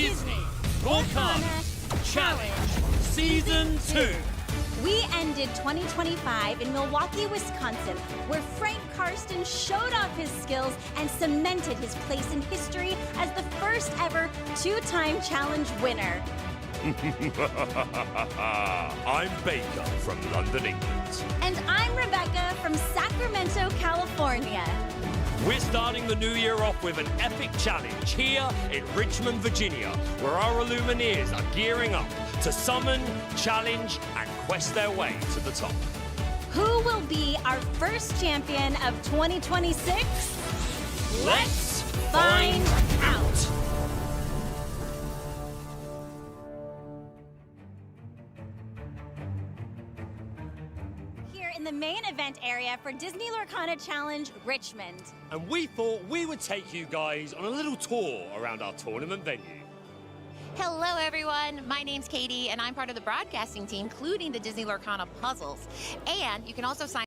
Disney Lorcana Challenge Season 2. We ended 2025 in Milwaukee, Wisconsin, where Frank Karsten showed off his skills and cemented his place in history as the first ever two-time challenge winner. I'm Baker from London, England. And I'm Rebecca from Sacramento, California. We're starting the new year off with an epic challenge here in Richmond, Virginia, where our Illumineers are gearing up to summon, challenge, and quest their way to the top. Who will be our first champion of 2026? Let's find out. Here in the main event area for Disney Lorcana Challenge Richmond. And we thought we would take you guys on a little tour around our tournament venue. Hello, everyone. My name's Katie, and I'm part of the broadcasting team, including the Disney Lorcana puzzles. And you can also sign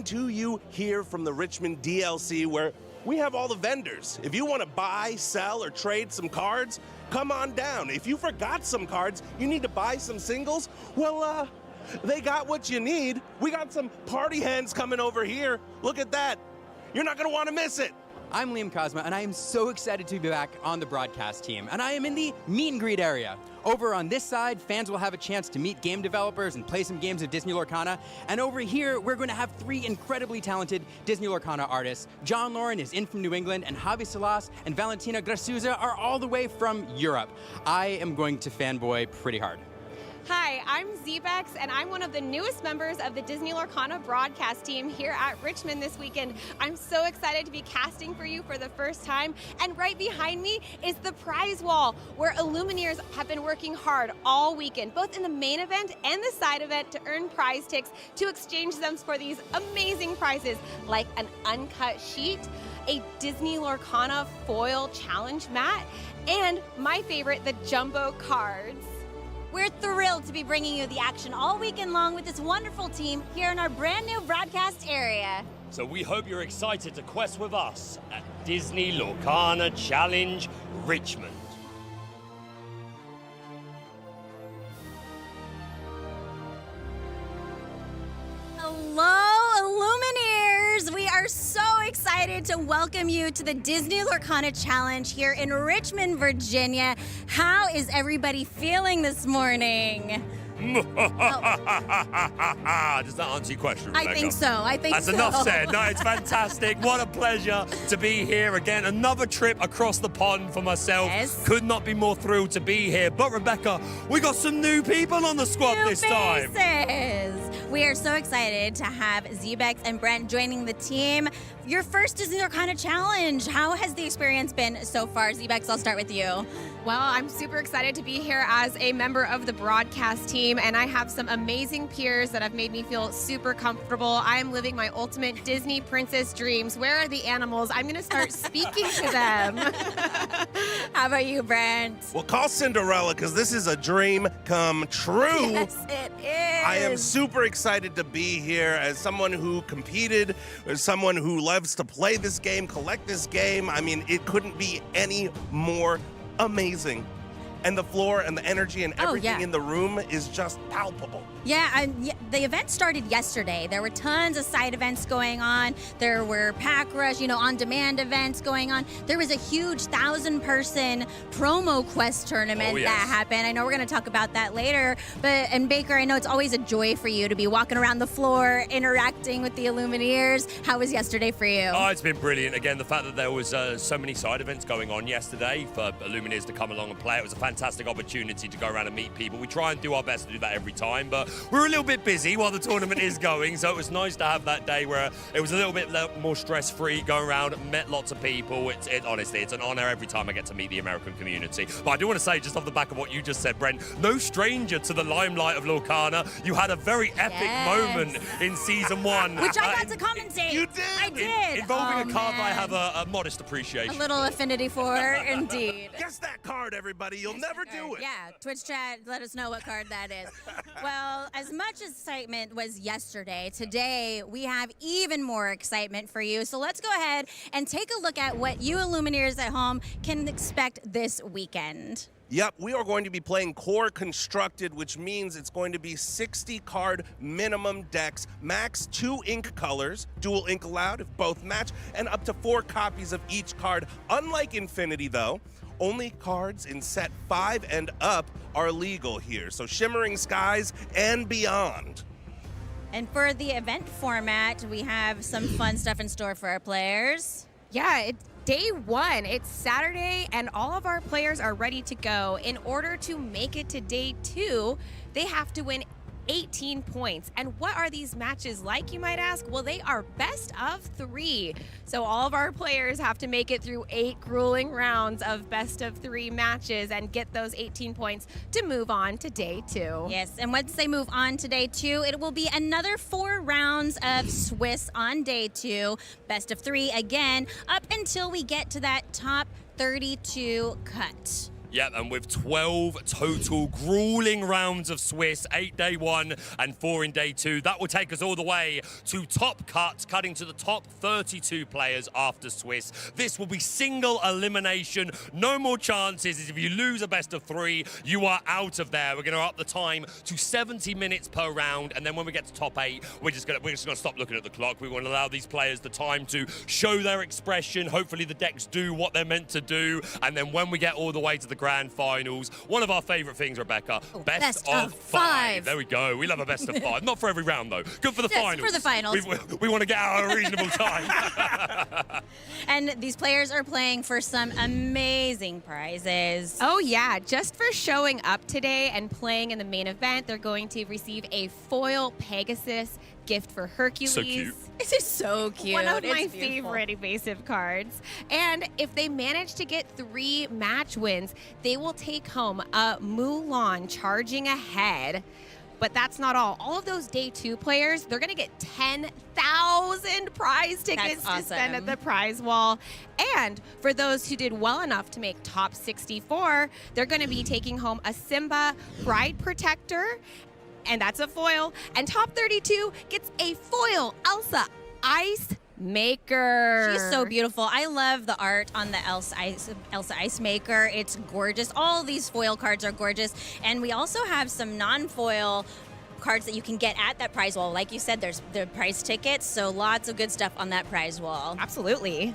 to you here from the Richmond DLC, where we have all the vendors. If you want to buy, sell, or trade some cards, come on down. If you forgot some cards, you need to buy some singles, well, they got what you need. We got some party hens coming over here. Look at that. You're not going to want to miss it. I'm Liam Cosma, and I am so excited to be back on the broadcast team, and I am in the meet and greet area. Over on this side, fans will have a chance to meet game developers and play some games of Disney Lorcana, and over here, we're going to have three incredibly talented Disney Lorcana artists. John Lauren is in from New England, and Javi Salas and Valentina Grasuza are all the way from Europe. I am going to fanboy pretty hard. Hi, I'm Zebex, and I'm one of the newest members of the Disney Lorcana broadcast team here at Richmond this weekend. I'm so excited to be casting for you for the first time, and right behind me is the prize wall, where Illumineers have been working hard all weekend, both in the main event and the side event, to earn prize ticks to exchange them for these amazing prizes, like an uncut sheet, a Disney Lorcana foil challenge mat, and my favorite, the jumbo cards. We're thrilled to be bringing you the action all weekend long with this wonderful team here in our brand new broadcast area. So we hope you're excited to quest with us at Disney Lorcana Challenge Richmond. Hello, Illumineers! We are so excited to welcome you to the Disney Lorcana Challenge here in Richmond, Virginia. How is everybody feeling this morning? Does that answer your question, Rebecca? I think so. That's enough said. No, it's fantastic. What a pleasure to be here again. Another trip across the pond for myself. Yes. Could not be more thrilled to be here. But Rebecca, we got some new people on the squad this time. We are so excited to have Zebex and Brent joining the team. Your first Disney Lorcana Challenge. How has the experience been so far? Zebex, I'll start with you. Well, I'm super excited to be here as a member of the broadcast team, and I have some amazing peers that have made me feel super comfortable. I am living my ultimate Disney princess dreams. Where are the animals? I'm going to start speaking to them. How about you, Brent? Well, call Cinderella, because this is a dream come true. Yes, it is. I am super excited to be here as someone who competed, as someone who loves to play this game, collect this game. I mean, it couldn't be any more amazing. And the floor and the energy and everything in the room is just palpable. Yeah, the event started yesterday. There were tons of side events going on. There were Pack Rush, on-demand events going on. There was a huge 1,000-person promo quest tournament that happened. I know we're going to talk about that later. And Baker, I know it's always a joy for you to be walking around the floor, interacting with the Illumineers. How was yesterday for you? Oh, it's been brilliant. Again, the fact that there was so many side events going on yesterday for Illumineers to come along and play, it was a fantastic opportunity to go around and meet people. We try and do our best to do that every time, but we're a little bit busy while the tournament is going, so it was nice to have that day where it was a little bit more stress-free, going around, met lots of people. Honestly, it's an honor every time I get to meet the American community. But I do want to say, just off the back of what you just said, Brent, no stranger to the limelight of Lorcana. You had a very epic moment in Season 1. Which I got to commentate. You did? I did. Involving a card that I have a modest appreciation. A little affinity for, indeed. Guess that card, everybody. You'll never do it. Yeah, Twitch chat, let us know what card that is. Well, as much excitement was yesterday, today we have even more excitement for you. So let's go ahead and take a look at what you Illumineers at home can expect this weekend. Yep, we are going to be playing core constructed, which means it's going to be 60 card minimum decks, max 2 ink colors, dual ink allowed if both match, and up to 4 copies of each card. Unlike Infinity, though, only cards in set 5 and up are legal here, so Shimmering Skies and beyond. And for the event format, we have some fun stuff in store for our players. Yeah, it's day 1. It's Saturday, and all of our players are ready to go. In order to make it to day 2, they have to win 18 points. And what are these matches like, you might ask? Well, they are best of 3. So all of our players have to make it through 8 grueling rounds of best of 3 matches and get those 18 points to move on to day 2. Yes, and once they move on to day 2, it will be another 4 rounds of Swiss on day 2, best of 3 again, up until we get to that top 32 cut. Yep, and with 12 total grueling rounds of Swiss, 8 day 1 and 4 in day 2, that will take us all the way to top cut, cutting to the top 32 players after Swiss. This will be single elimination, no more chances. If you lose a best of 3, you are out of there. We're going to up the time to 70 minutes per round, and then when we get to top 8, we're just going to stop looking at the clock. We want to allow these players the time to show their expression. Hopefully the decks do what they're meant to do, and then when we get all the way to the grand finals, one of our favorite things, Rebecca, best of 5. There we go. We love a best of 5. Not for every round, though. Good for the finals. For the finals. We want to get out at a reasonable time. And these players are playing for some amazing prizes. Oh yeah, just for showing up today and playing in the main event, they're going to receive a foil Pegasus gift for Hercules. So cute. This is so cute. One of It's my beautiful. favorite evasive cards. And if they manage to get 3 match wins, they will take home a Mulan charging ahead. But that's not all. All of those day 2 players, they're going to get 10,000 prize tickets That's to spend at awesome. the prize wall. And for those who did well enough to make top 64, they're going to be taking home a Simba Bride Protector, and that's a foil. And top 32 gets a foil Elsa Ice Maker. She's so beautiful. I love the art on the Elsa Ice Maker. It's gorgeous. All these foil cards are gorgeous. And we also have some non-foil cards that you can get at that prize wall. Like you said, there's the prize tickets, so lots of good stuff on that prize wall. Absolutely.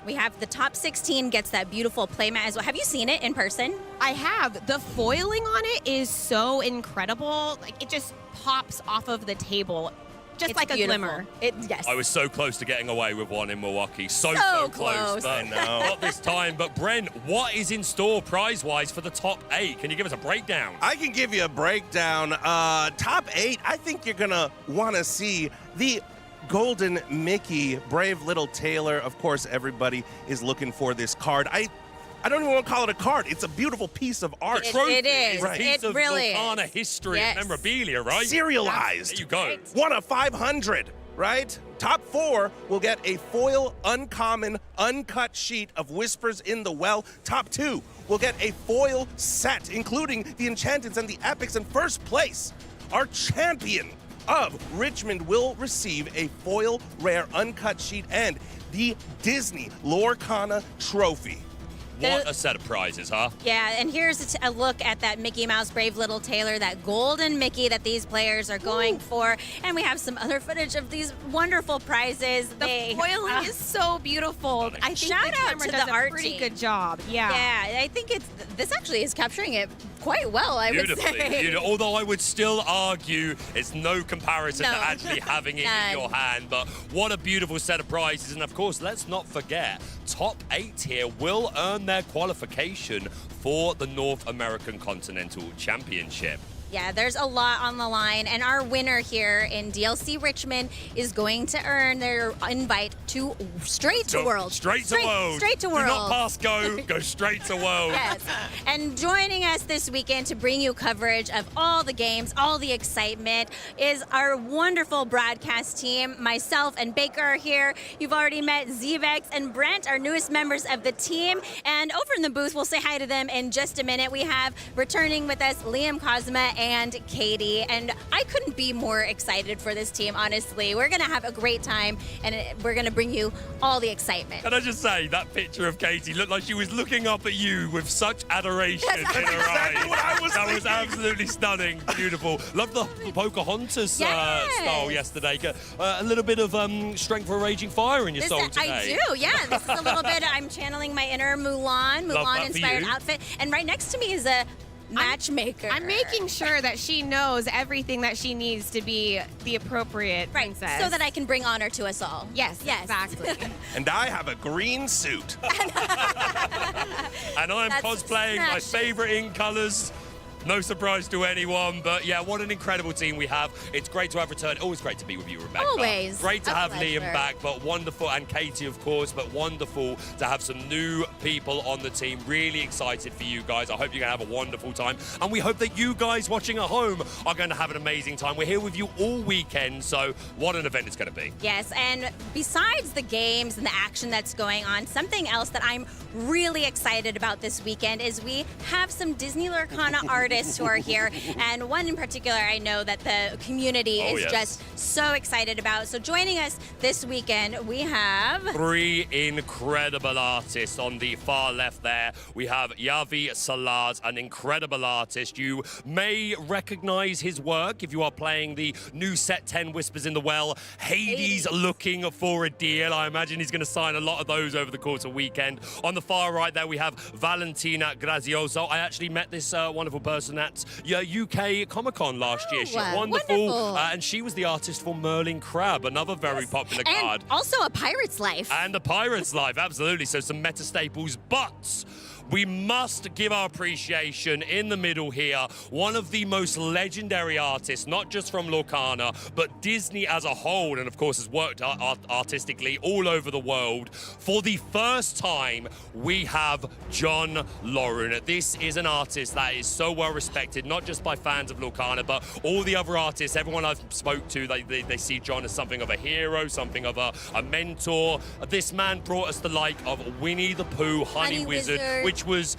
We have the top 16 gets that beautiful playmat as well. Have you seen it in person? I have. The foiling on it is so incredible. Like, it just pops off of the table. Just It's like beautiful. a glimmer. Yes. I was so close to getting away with one in Milwaukee. So close. But I know. not this time. But Brent, what is in store prize-wise for the top 8? Can you give us a breakdown? I can give you a breakdown. Top 8, I think you're going to want to see the Golden Mickey, Brave Little Tailor. Of course, everybody is looking for this card. I don't even want to call it a card. It's a beautiful piece of art. It is. It's a piece It of really Lorcana is. history Yes. and memorabilia, right? Serialized. There you go. 1 of 500, right? Top 4 will get a foil, uncommon, uncut sheet of Whispers in the Well. Top 2 will get a foil set, including the enchantments and the epics. In first place, our champion of Richmond will receive a foil rare uncut sheet and the Disney Lorcana trophy. What a set of prizes, huh? Yeah, and here's a look at that Mickey Mouse Brave Little Tailor, that golden Mickey that these players are going for. And we have some other footage of these wonderful prizes. The foiling is so beautiful. I think Shout the out camera to does the a art pretty team. good job. Yeah. Yeah, I think this actually is capturing it quite well, I would Beautifully. say. Although I would still argue it's no comparison No. to actually having it in your hand. But what a beautiful set of prizes. And of course, let's not forget, top 8 here will earn their qualification for the North American Continental Championship. Yeah, there's a lot on the line, and our winner here in DLC Richmond is going to earn their invite to straight to World. Straight to World. Straight to World. Do not pass go, go straight to World. Yes. And joining us this weekend to bring you coverage of all the games, all the excitement, is our wonderful broadcast team. Myself and Baker are here. You've already met Zevex and Brent, our newest members of the team. And over in the booth, we'll say hi to them in just a minute. We have returning with us Liam Cosma and Katie. And I couldn't be more excited for this team, honestly. We're going to have a great time, and we're going to bring you all the excitement. Can I just say, that picture of Katie looked like she was looking up at you with such adoration in her exactly what I eyes. was That was thinking. absolutely stunning. Beautiful. Loved the Pocahontas Yes. style yesterday. A little bit of strength for a raging fire in your soul today. I do, yeah. This is a little bit, I'm channeling my inner Mulan that for inspired you. outfit. And right next to me is a matchmaker. I'm making sure that she knows everything that she needs to be the appropriate right, princess. so that I can bring honor to us all. Yes, Yes. exactly. And I have a green suit. And I'm That's cosplaying my smash. favorite in colors. No surprise to anyone, but yeah, what an incredible team we have. It's great to have returned. Always great to be with you, Rebecca. Always. Great to A have pleasure. Liam back, but wonderful, and Katie, of course, but wonderful to have some new people on the team. Really excited for you guys. I hope you're going to have a wonderful time, and we hope that you guys watching at home are going to have an amazing time. We're here with you all weekend, so what an event it's going to be. Yes, and besides the games and the action that's going on, something else that I'm really excited about this weekend is we have some Disney Lorcana artists who are here, and one in particular I know that the community is yes. just so excited about. So joining us this weekend, we have... 3 incredible artists on the far left there. We have Yavi Salaz, an incredible artist. You may recognize his work if you are playing the new set 10 Whispers in the Well. Hades looking for a deal. I imagine he's going to sign a lot of those over the course of the weekend. On the far right there, we have Valentina Grazioso. I actually met this wonderful person at UK Comic-Con last year. She's wonderful. and she was the artist for Merlin Crab, another very popular card. And also A Pirate's Life. And A Pirate's Life, absolutely. So some meta staples, but we must give our appreciation in the middle here. One of the most legendary artists, not just from Lorcana, but Disney as a whole, and of course has worked artistically all over the world. For the first time, we have John Lauren. This is an artist that is so well respected, not just by fans of Lorcana, but all the other artists, everyone I've spoke to, they see John as something of a hero, something of a mentor. This man brought us the like of Winnie the Pooh, Honey Wizard, which was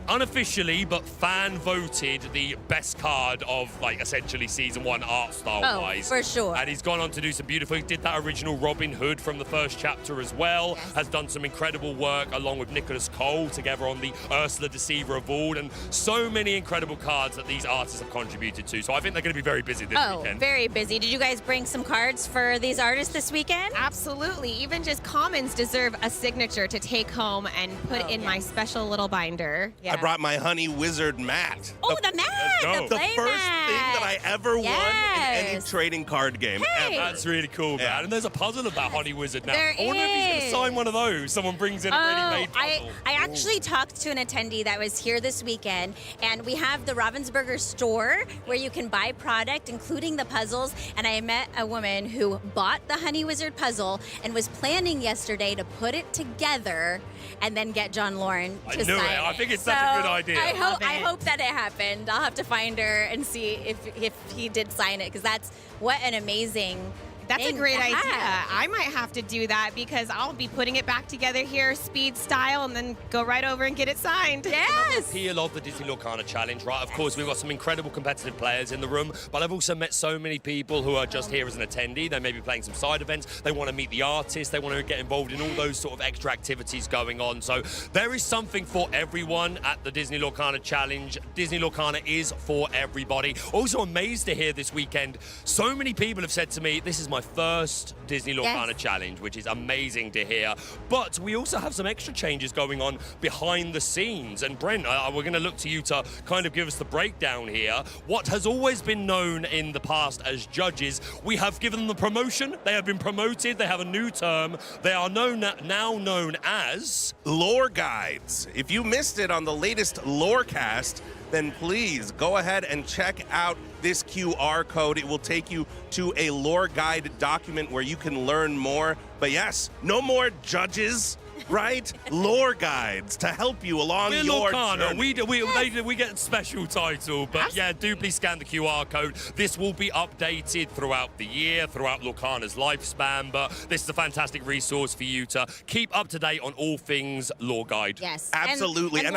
unofficially but fan voted the best card of like essentially season 1 art style wise. For sure. And he's gone on to do some beautiful. He did that original Robin Hood from the first chapter as well. Yes. Has done some incredible work along with Nicholas Cole together on the Ursula Deceiver of All, and so many incredible cards that these artists have contributed to. So I think they're going to be very busy this weekend. Very busy. Did you guys bring some cards for these artists this weekend? Absolutely. Even just commons deserve a signature to take home and put in my special little binder. I brought my Honey Wizard mat. Oh, the mat! go. The The play first mat. thing that I ever won in any Yes. trading card game Hey. ever. That's really cool, man. Yeah. And there's a puzzle about Honey Wizard now. There I wonder if he's going to is. sign one of those. Someone brings in a ready-made puzzle. I actually talked to an attendee that was here this weekend, and we have the Ravensburger store where you can buy product, including the puzzles. And I met a woman who bought the Honey Wizard puzzle and was planning yesterday to put it together and then get John Lauren I to knew sign it. it. I think it's such a good So idea. I hope that it happened. I'll have to find her and see if he did sign it, because that's what an amazing. That's a thing great to idea. have. I might have to do that because I'll be putting it back together here, speed style, and then go right over and get it signed. Yes. Appeal of the Disney Lorcana Challenge, right? Of course, we've got some incredible competitive players in the room, but I've also met so many people who are just here as an attendee. They may be playing some side events. They want to meet the artists. They want to get involved in all those sort of extra activities going on. So there is something for everyone at the Disney Lorcana Challenge. Disney Lorcana is for everybody. Also amazed to hear this weekend, so many people have said to me, this is my my first Disney Lorcana challenge, which is amazing to hear. But we also have some extra changes going on behind the scenes. And Brent, we're going to look to you to kind of give us the breakdown here. What has always been known in the past as judges, we have given them the promotion. They have been promoted. They have a new term. They are now known as Lore Guides. If you missed it on the latest Lorecast, then please go ahead and check out this QR code. It will take you to a lore guide document where you can learn more. But yes, no more judges, right? Lore guides to help you along We're your Lorcana. journey. We get a special title, but yeah, do please scan the QR code. This will be updated throughout the year, throughout Lorcana's lifespan, but this is a fantastic resource for you to keep up to date on all things Lore Guide. Yes. Absolutely. And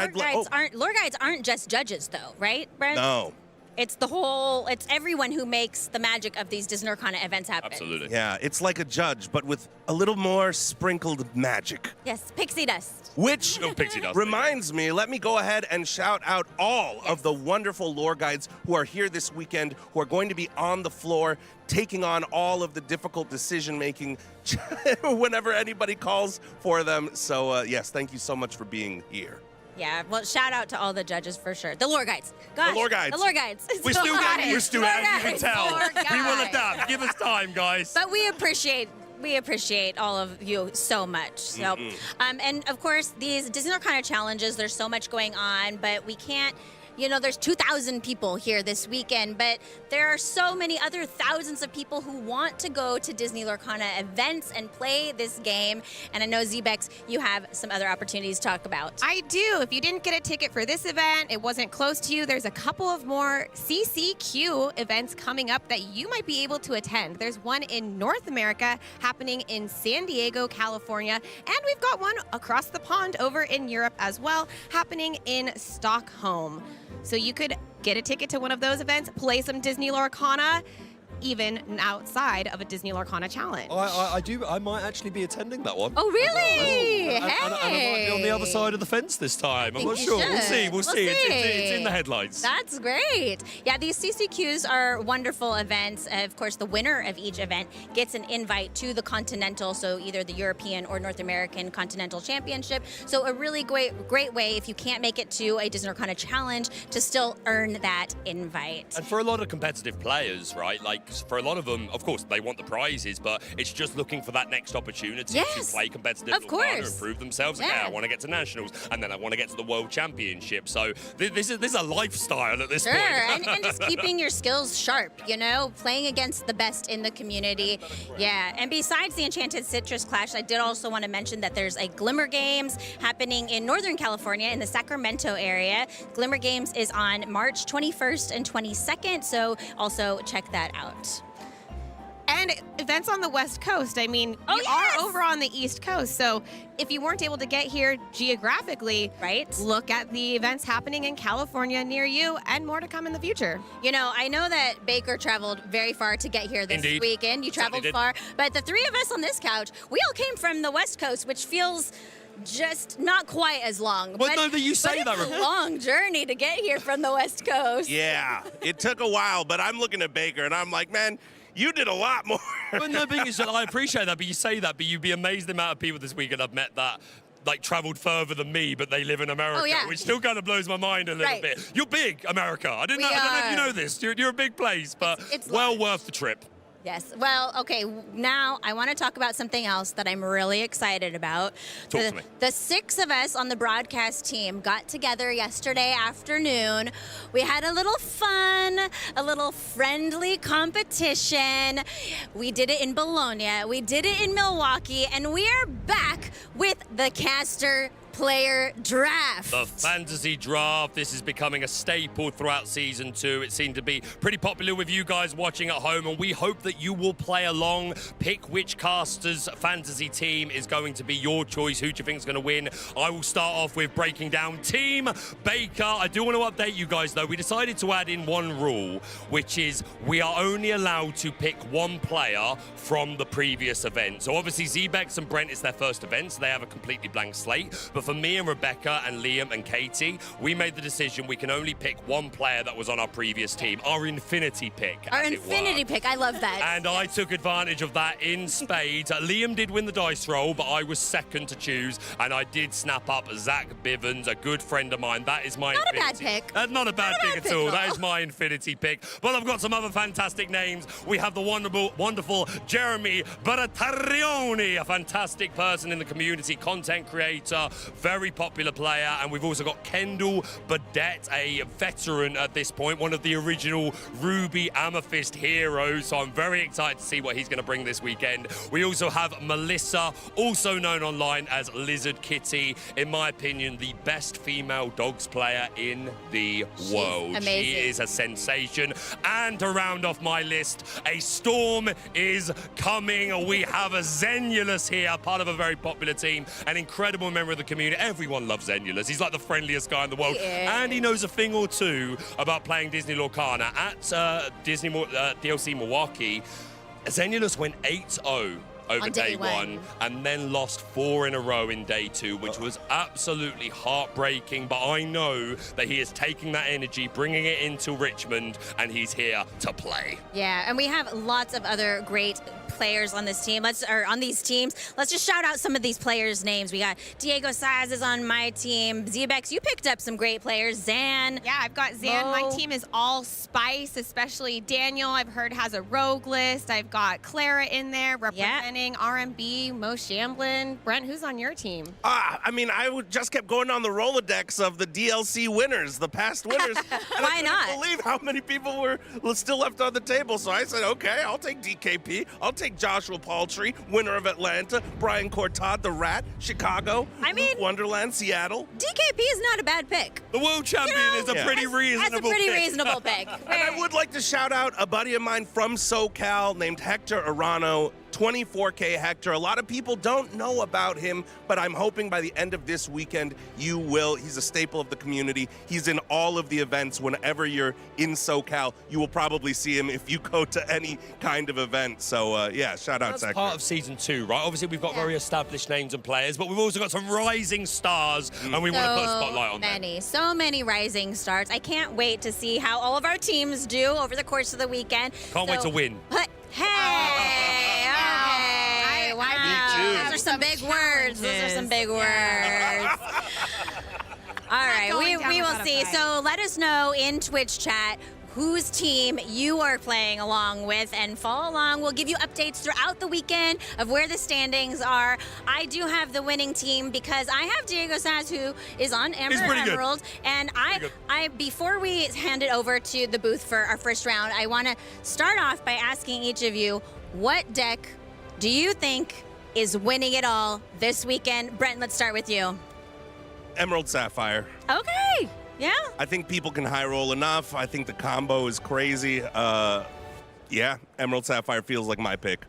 lore guides aren't just judges, though, right, Brent? No. It's it's everyone who makes the magic of these Disney Lorcana events happen. Absolutely. Yeah, it's like a judge, but with a little more sprinkled magic. Yes, pixie dust. Which No pixie dust. reminds me, let me go ahead and shout out all of the wonderful lore guides who are here this weekend, who are going to be on the floor, taking on all of the difficult decision-making whenever anybody calls for them. So, yes, thank you so much for being here. Yeah, well, shout out to all the judges for sure. The lore guides. Gosh, The lore guides. The lore guides. We're still getting used to it, as you can tell. Lore We will Guide. adapt. Give us time, guys. But we appreciate all of you so much. So, and of course, these Disney Lorcana challenges, there's so much going on, but we can't, there's 2,000 people here this weekend, but there are so many other thousands of people who want to go to Disney Lorcana events and play this game. And I know, Zebex, you have some other opportunities to talk about. I do. If you didn't get a ticket for this event, it wasn't close to you, there's a couple of more CCQ events coming up that you might be able to attend. There's one in North America happening in San Diego, California, and we've got one across the pond over in Europe as well, happening in Stockholm. So you could get a ticket to one of those events, play some Disney Lorcana, even outside of a Disney Lorcana challenge. I might actually be attending that one. Oh, really? And I might be on the other side of the fence this time. I'm Think not you sure. should. We'll see. It's in the headlines. That's great. Yeah, these CCQs are wonderful events. Of course, the winner of each event gets an invite to the Continental, so either the European or North American Continental Championship. So a really great way, if you can't make it to a Disney Lorcana challenge, to still earn that invite. And for a lot of competitive players, right, like for a lot of them, of course, they want the prizes, but it's just looking for that next opportunity Yes, to play competitive of Lorcana course. and prove themselves. Yeah. Okay, I want to get to nationals, and then I want to get to the World Championship. So this is a lifestyle at this Sure, point. and just keeping your skills sharp, playing against the best in the community. Yeah, and besides the Enchanted Citrus Clash, I did also want to mention that there's a Glimmer Games happening in Northern California in the Sacramento area. Glimmer Games is on March 21st and 22nd, so also check that out. And events on the West Coast. I mean, Oh, we yes! are over on the East Coast. So if you weren't able to get here geographically, Right. look at the events happening in California near you and more to come in the future. I know that Baker traveled very far to get here this Indeed. weekend. You traveled Certainly did. far, but the three of us on this couch, we all came from the West Coast, which feels just not quite as long. Well, no, that you say but that, it's a long journey to get here from the West Coast. Yeah, it took a while, but I'm looking at Baker and I'm like, man, you did a lot more. But no, thing is, I appreciate that, but you say that, but you'd be amazed the amount of people this weekend I've met that traveled further than me, but they live in America, Oh, yeah. which still kind of blows my mind a little Right. bit. You're big, America. I don't know if you know this. You're a big place, but It's well large. worth the trip. Yes. Well, okay, now I want to talk about something else that I'm really excited about. Talk to me. The six of us on the broadcast team got together yesterday afternoon. We had a little fun, a little friendly competition. We did it in Bologna, we did it in Milwaukee, and we are back with the Caster Player Draft. The fantasy draft. This is becoming a staple throughout season 2. It seemed to be pretty popular with you guys watching at home, and we hope that you will play along. Pick which caster's fantasy team is going to be your choice. Who do you think is going to win? I will start off with breaking down Team Baker. I do want to update you guys, though. We decided to add in one rule, which is we are only allowed to pick one player from the previous event. So obviously Zebex and Brent, it's their first event, so they have a completely blank slate. But But for me and Rebecca and Liam and Katie, we made the decision we can only pick one player that was on our previous team, our infinity pick. Our as it infinity were. pick. I love that. And I took advantage of that in spades. Liam did win the dice roll, but I was second to choose, and I did snap up Zach Bivens, a good friend of mine. That is my Not a infinity. bad pick. Not a bad pick bad at all. pick, That though. is my infinity pick. But I've got some other fantastic names. We have the wonderful Jeremy Barattarioni, a fantastic person in the community, content creator, very popular player. And we've also got Kendall Badette, a veteran at this point, one of the original Ruby Amethyst heroes. So I'm very excited to see what he's going to bring this weekend. We also have Melissa, also known online as Lizard Kitty. In my opinion, the best female dogs player in the world. amazing. She is a sensation. And to round off my list, a storm is coming. We have a Zenulus here, part of a very popular team, an incredible member of the community. Everyone loves Zenulus. He's like the friendliest guy in the world. Yeah. And he knows a thing or two about playing Disney Lorcana. At DLC Milwaukee, Zenulus went 8-0 over On day day one, one. and then lost 4 in a row in day 2, which was absolutely heartbreaking. But I know that he is taking that energy, bringing it into Richmond, and he's here to play. Yeah, and we have lots of other great players on this team. On these teams. Let's just shout out some of these players' names. We got Diego Saz is on my team. Zebex, you picked up some great players. Zan. Yeah, I've got Zan. Mo. My team is all spice, especially Daniel. I've heard has a rogue list. I've got Clara in there representing RMB, Mo Shamblin. Brent, who's on your team? I mean, just kept going on the Rolodex of the DLC winners, the past winners. And Why I not? couldn't believe how many people were still left on the table. So I said, okay, I'll take DKP. I'll take Joshua Paltry, winner of Atlanta. Brian Cortad, the Rat, Chicago. I mean- Wonderland, Seattle. DKP is not a bad pick. The world champion is a Yeah. pretty reasonable That's a pretty pick. reasonable pick. And I would like to shout out a buddy of mine from SoCal named Hector Arano. 24K Hector. A lot of people don't know about him, but I'm hoping by the end of this weekend you will. He's a staple of the community. He's in all of the events. Whenever you're in SoCal, you will probably see him if you go to any kind of event. So yeah, shout out That's Hector. part of season 2, right? Obviously, we've got very established names and players, but we've also got some rising stars, and we want to put a spotlight on them. So many rising stars. I can't wait to see how all of our teams do over the course of the weekend. Can't wait to win. But hey, okay, wow. Me too. Those are some big words. Those are some big words. All right, going down we will without a see. fight. So let us know in Twitch chat whose team you are playing along with, and follow along. We'll give you updates throughout the weekend of where the standings are. I do have the winning team because I have Diego Saz, who is on Amber He's pretty good. Emerald. And I before we hand it over to the booth for our first round, I want to start off by asking each of you, what deck do you think is winning it all this weekend? Brent, let's start with you. Emerald Sapphire. Okay. Yeah. I think people can high roll enough. I think the combo is crazy. Yeah, Emerald Sapphire feels like my pick.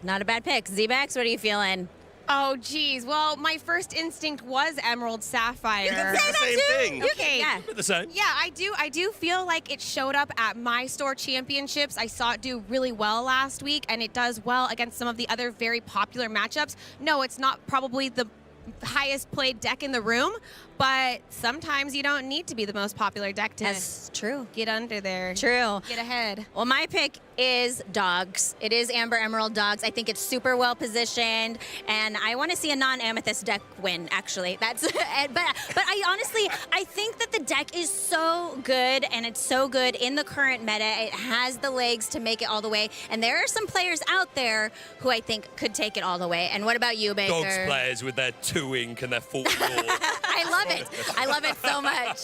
Not a bad pick. Z-Bax, what are you feeling? Oh, geez. Well, my first instinct was Emerald Sapphire. You can say the that same too. thing. Okay. Yeah. We're the same. Yeah, I do feel like it showed up at my store championships. I saw it do really well last week, and it does well against some of the other very popular matchups. No, it's not probably the highest played deck in the room, but sometimes you don't need to be the most popular deck to That's true. get under there. True. Get ahead. Well, my pick is dogs. It is Amber Emerald dogs. I think it's super well positioned, and I want to see a non-amethyst deck win. Actually, that's. But I honestly, I think that the deck is so good, and it's so good in the current meta. It has the legs to make it all the way, and there are some players out there who I think could take it all the way. And what about you, Baker? Dogs players with their 2-ink and their 4-4. I love it. I love it so much.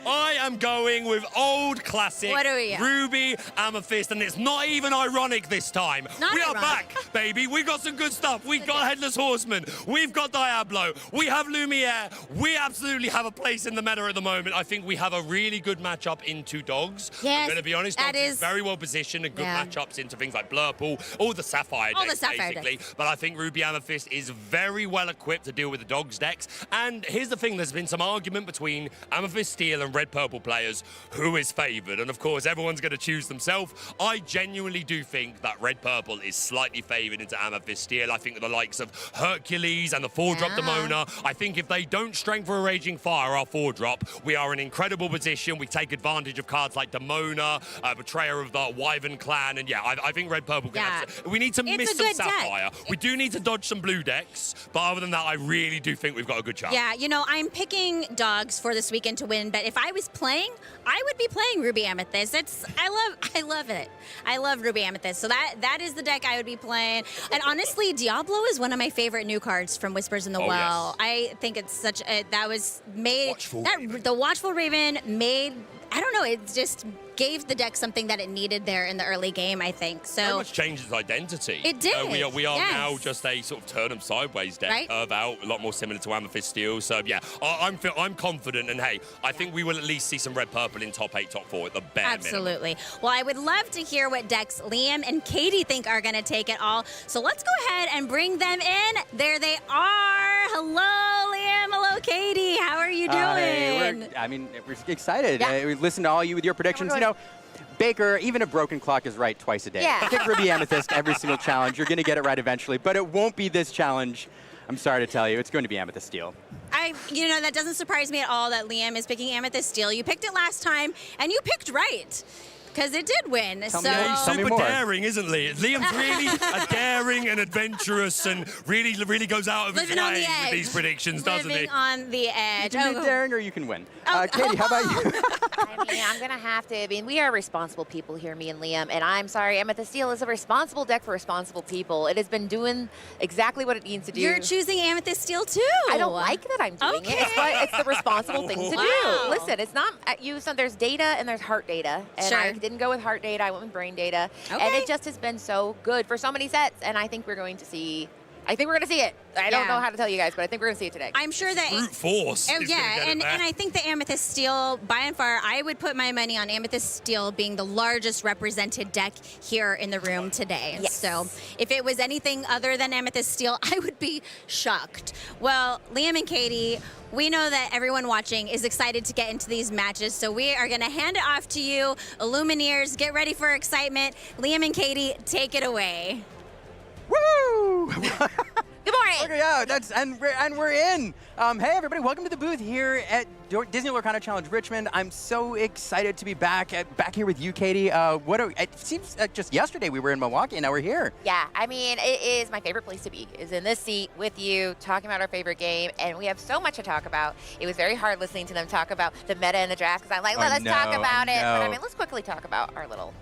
I am going with old classic What are we at? Ruby Amethyst, and it's not even ironic this time. Not we are ironic. back, baby. We've got some good stuff. We've got Headless Horseman. We've got Diablo. We have Lumiere. We absolutely have a place in the meta at the moment. I think we have a really good matchup into dogs. Yes, I'm going to be honest. that Dogs is- very well positioned and good Yeah. matchups into things like Blurple, all the Sapphire All the decks, Sapphire basically. But I think Ruby Amethyst is very well equipped to deal with the dogs decks. And here's the thing. think there's been some argument between Amethyst Steel and Red Purple players who is favoured. And of course, everyone's going to choose themselves. I genuinely do think that Red Purple is slightly favoured into Amethyst Steel. I think the likes of Hercules and the 4-drop Demona, I think if they don't strength for a Raging Fire, our 4-drop, we are in an incredible position. We take advantage of cards like Demona, Betrayer of the Wyvern Clan, and yeah, I think Red Purple can have we need to miss some Sapphire. We do need to dodge some blue decks, but other than that, I really do think we've got a good chance. Yeah, you know, I'm picking dogs for this weekend to win, but if I was playing, I would be playing Ruby Amethyst. I love it. I love Ruby Amethyst. So that is the deck I would be playing. And honestly, Diablo is one of my favorite new cards from Whispers in the Well. Yes. I think it's such a, that was made, Watchful the Watchful Raven made, I don't know, it just gave the deck something that it needed there in the early game, I think. So very much changed its identity. It did. We are now just a sort of turn 'em sideways deck, curve out, a lot more similar to Amethyst Steel. So yeah, I'm confident, and hey, I think we will at least see some Red Purple in top 8, top 4 at the bare minimum. Absolutely. Well, I would love to hear what decks Liam and Katie think are going to take it all. So let's go ahead and bring them in. There they are. Hello, Liam. Hello, Katie. How are you doing? We're excited. We listened to all you with your predictions. You know, Baker, even a broken clock is right twice a day. Yeah. Pick Ruby Amethyst every single challenge. You're going to get it right eventually, but it won't be this challenge. I'm sorry to tell you, it's going to be Amethyst Steel. You know, that doesn't surprise me at all that Liam is picking Amethyst Steel. You picked it last time, and you picked right. Because it did win. He's super daring, isn't he? Liam's really a daring and adventurous, and really goes out of his way with these predictions, doesn't he? Living on the edge. You can be daring or you can win. Oh. Katie, how about you? I'm going to have to. I mean, we are responsible people here, me and Liam, and I'm sorry, Amethyst Steel is a responsible deck for responsible people. It has been doing exactly what it needs to do. You're choosing Amethyst Steel, too. I don't like that I'm doing it. It's the responsible thing to do. Listen, it's not there's data and there's heart data, and I didn't go with heart data. I went with brain data, and it just has been so good for so many sets. And I think we're going to see. I think we're going to see it. I don't know how to tell you guys, but I think we're going to see it today. I'm sure that brute force. Oh, yeah, and I think the Amethyst Steel, by and far, I would put my money on Amethyst Steel being the largest represented deck here in the room today. Yes. So if it was anything other than Amethyst Steel, I would be shocked. Well, Liam and Katie, we know that everyone watching is excited to get into these matches, so we are going to hand it off to you. Illumineers, get ready for excitement. Liam and Katie, take it away. Woo! Good morning. Okay, yeah, and we're in. Hey everybody, welcome to the booth here at Disney Lorcana Challenge Richmond. I'm so excited to be back here with you, Katie. It seems just yesterday we were in Milwaukee, and now we're here. Yeah, I mean, it is my favorite place to be, is in this seat with you, talking about our favorite game, and we have so much to talk about. It was very hard listening to them talk about the meta and the draft, because I'm like, let's talk about it. But I mean, let's quickly talk about our little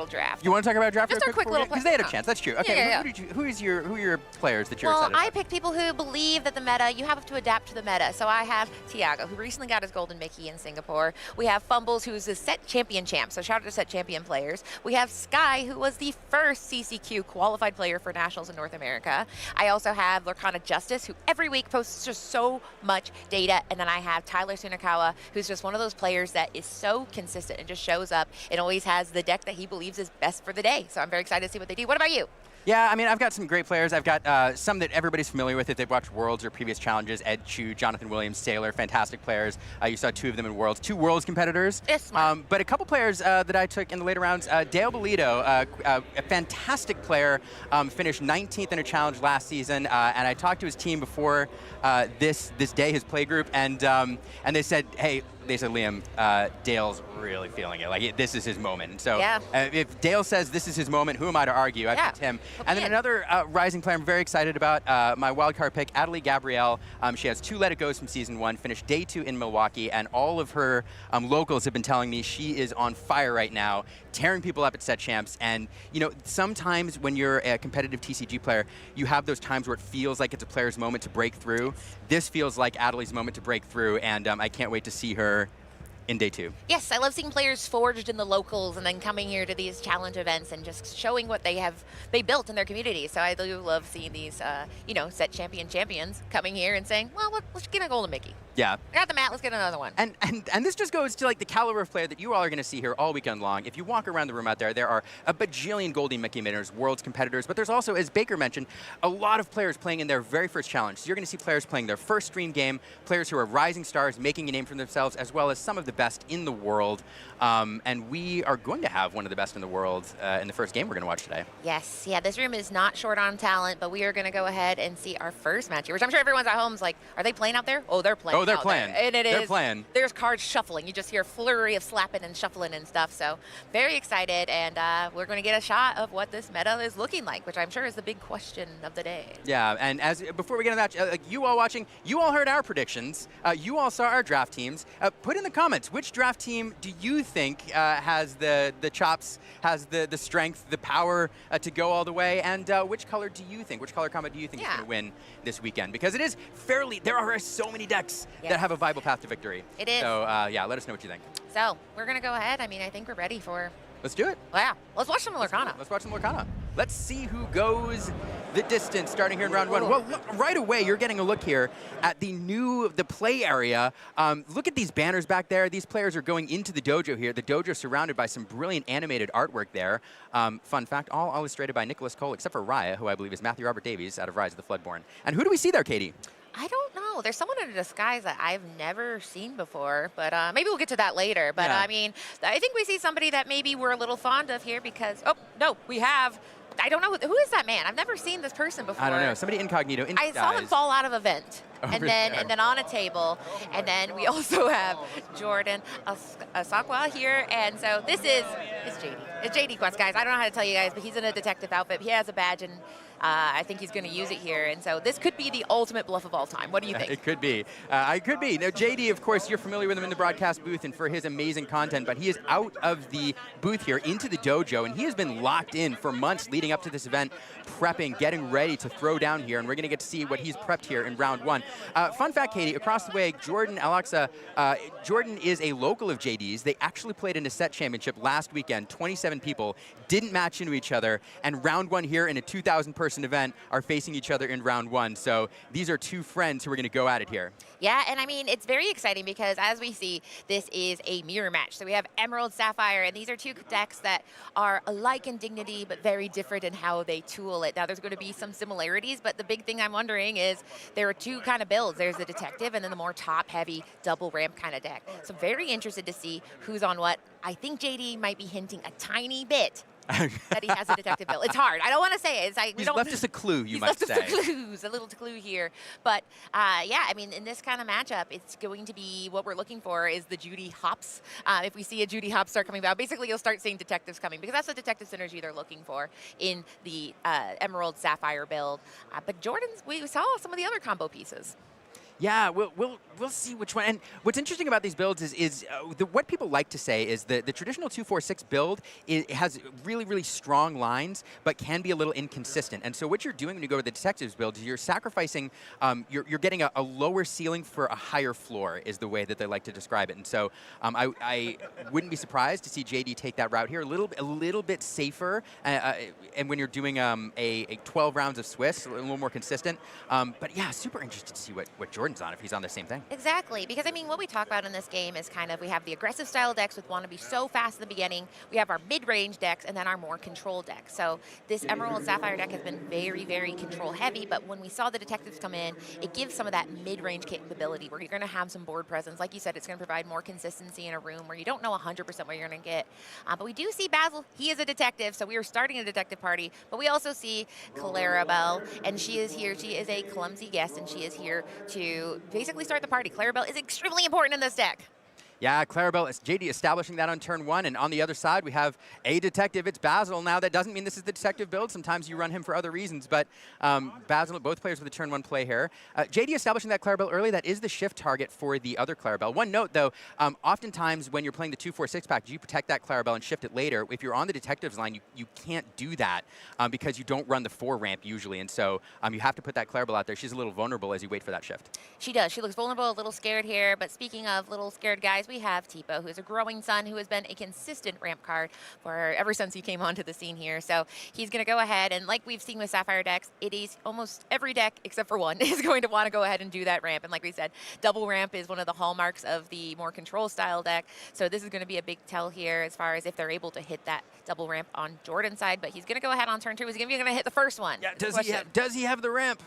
draft. You want to talk about draft? Just our quick little because they had a chance. That's true. Okay, yeah. Who are your players that you're excited about? Well, I picked people who believe that the meta, you have to adapt to the meta. So I have Tiago, who recently got his Golden Mickey in Singapore. We have Fumbles, who's a set champion champ. So shout out to set champion players. We have Sky, who was the first CCQ qualified player for Nationals in North America. I also have Lorcana Justice, who every week posts just so much data. And then I have Tyler Sunakawa, who's just one of those players that is so consistent and just shows up and always has the deck that he believes is best for the day. So I'm very excited to see what they do. What about you? Yeah, I mean, I've got some great players. I've got some that everybody's familiar with if they've watched Worlds or previous challenges. Ed Chu, Jonathan Williams, Sailor, fantastic players. You saw 2 of them in Worlds, 2 Worlds competitors. Yes, but a couple players that I took in the later rounds. Dale Bolito, a fantastic player, finished 19th in a challenge last season, and I talked to his team before this day, his play group, and they said, hey, Liam, Dale's really feeling it. Like, this is his moment. And so if Dale says this is his moment, who am I to argue? I picked him. And then another rising player I'm very excited about, my wildcard pick, Adelie Gabrielle. She has 2 Let It Goes from Season 1, finished day 2 in Milwaukee, and all of her locals have been telling me she is on fire right now, tearing people up at set champs. And, you know, sometimes when you're a competitive TCG player, you have those times where it feels like it's a player's moment to break through. This feels like Adelie's moment to break through, and I can't wait to see her in day 2. Yes, I love seeing players forged in the locals and then coming here to these challenge events and just showing what they built in their community. So I do love seeing these, set champions coming here and saying, well, let's get a Golden Mickey. Yeah. I got the mat. Let's get another one. And this just goes to like the caliber of player that you all are going to see here all weekend long. If you walk around the room out there, there are a bajillion Goldie Mickey Miners, world's competitors, but there's also, as Baker mentioned, a lot of players playing in their very first challenge. So you're going to see players playing their first stream game, players who are rising stars, making a name for themselves, as well as some of the best in the world. And we are going to have one of the best in the world in the first game we're going to watch today. Yes, yeah, this room is not short on talent, but we are going to go ahead and see our first match here, which I'm sure everyone's at home is like, are they playing out there? Oh, they're playing. Oh, they're out playing. There. And They're playing. There's cards shuffling. You just hear a flurry of slapping and shuffling and stuff. So very excited, and we're going to get a shot of what this meta is looking like, which I'm sure is the big question of the day. Yeah, and before we get into that, you all watching, you all heard our predictions. You all saw our draft teams. Put in the comments, which draft team do you think has the chops, has the strength, the power to go all the way, and which color combo do you think is going to win this weekend? Because it is there are so many decks that have a viable path to victory. It is. So yeah, let us know what you think. So we're going to go ahead. I mean, I think we're ready for... Let's do it. Yeah, let's watch some Lorcana. Let's watch some Lorcana. Let's see who goes the distance starting here in round one. Well, look, right away, you're getting a look here at the play area. Look at these banners back there. These players are going into the dojo here. The dojo surrounded by some brilliant animated artwork there. Fun fact, all illustrated by Nicholas Cole, except for Raya, who I believe is Matthew Robert Davies out of Rise of the Floodborn. And who do we see there, Katie? I don't know. There's someone in a disguise that I've never seen before, but maybe we'll get to that later. But I mean, I think we see somebody that maybe we're a little fond of here because, oh, no, we have, I don't know, who is that man? I've never seen this person before. I don't know, somebody incognito in I saw him fall out of a vent. And then on a table, and then we also have Jordan Asakwa here, and so this is JD. It's JD Quest, guys. I don't know how to tell you guys, but he's in a detective outfit. He has a badge, and I think he's going to use it here, and so this could be the ultimate bluff of all time. What do you think? It could be. It could be. Now, JD, of course, you're familiar with him in the broadcast booth and for his amazing content, but he is out of the booth here into the dojo, and he has been locked in for months leading up to this event, prepping, getting ready to throw down here, and we're going to get to see what he's prepped here in round one. Fun fact, Katie, across the way, Jordan Alexa, Jordan is a local of JD's. They actually played in a set championship last weekend. 27 people didn't match into each other, and round one here in a 2,000-person event are facing each other in round one. So these are two friends who are going to go at it here. Yeah, and I mean, it's very exciting because as we see, this is a mirror match. So we have Emerald, Sapphire, and these are two decks that are alike in dignity, but very different in how they tool it. Now, there's going to be some similarities, but the big thing I'm wondering is there are two kind of builds. There's the detective and then the more top-heavy double ramp kind of deck. So very interested to see who's on what. I think JD might be hinting a tiny bit that he has a detective build. It's hard. I don't want to say it. It's like, he's left us a clue, you might say. He's left us clues, a little clue here. But yeah, I mean, in this kind of matchup, it's going to be what we're looking for is the Judy Hops. If we see a Judy Hop start coming about, basically you'll start seeing detectives coming because that's the detective synergy they're looking for in the Emerald Sapphire build. But Jordan's, we saw some of the other combo pieces. Yeah, we'll see which one. And what's interesting about these builds is what people like to say is the traditional 2-4-6 build has really, really strong lines, but can be a little inconsistent. And so what you're doing when you go to the detectives build is you're sacrificing, you're getting a lower ceiling for a higher floor is the way that they like to describe it. And so I wouldn't be surprised to see JD take that route here, a little bit safer. And when you're doing a 12 rounds of Swiss, a little more consistent. But yeah, super interested to see what Jordan's on, if he's on the same thing. Exactly, because I mean, what we talk about in this game is kind of, we have the aggressive style decks with want to be so fast in the beginning, we have our mid-range decks, and then our more control decks. So this Emerald and Sapphire deck has been very, very control heavy, but when we saw the detectives come in, it gives some of that mid-range capability where you're going to have some board presence. Like you said, it's going to provide more consistency in a room where you don't know 100% what you're going to get. But we do see Basil, he is a detective, so we are starting a detective party, but we also see Clarabelle, and she is here, she is a clumsy guest, and she is here to basically start the party. Clarabelle is extremely important in this deck. Yeah, Clarabelle, JD establishing that on turn one, and on the other side we have a detective. It's Basil. Now that doesn't mean this is the detective build. Sometimes you run him for other reasons, but Basil, both players with a turn one play here. JD establishing that Clarabelle early, that is the shift target for the other Clarabelle. One note though, oftentimes when you're playing the 2-4-6 pack, you protect that Clarabelle and shift it later. If you're on the detective's line, you can't do that because you don't run the 4 ramp usually, and so you have to put that Clarabelle out there. She's a little vulnerable as you wait for that shift. She does. She looks vulnerable, a little scared here, but speaking of little scared guys, we have Tipo, who's a growing son who has been a consistent ramp card for ever since he came onto the scene here. So he's going to go ahead, and like we've seen with Sapphire decks, it is almost every deck except for one is going to want to go ahead and do that ramp. And like we said, double ramp is one of the hallmarks of the more control style deck. So this is going to be a big tell here as far as if they're able to hit that double ramp on Jordan's side. But he's going to go ahead on turn 2. He's going to hit the first one. Yeah, does he have the ramp?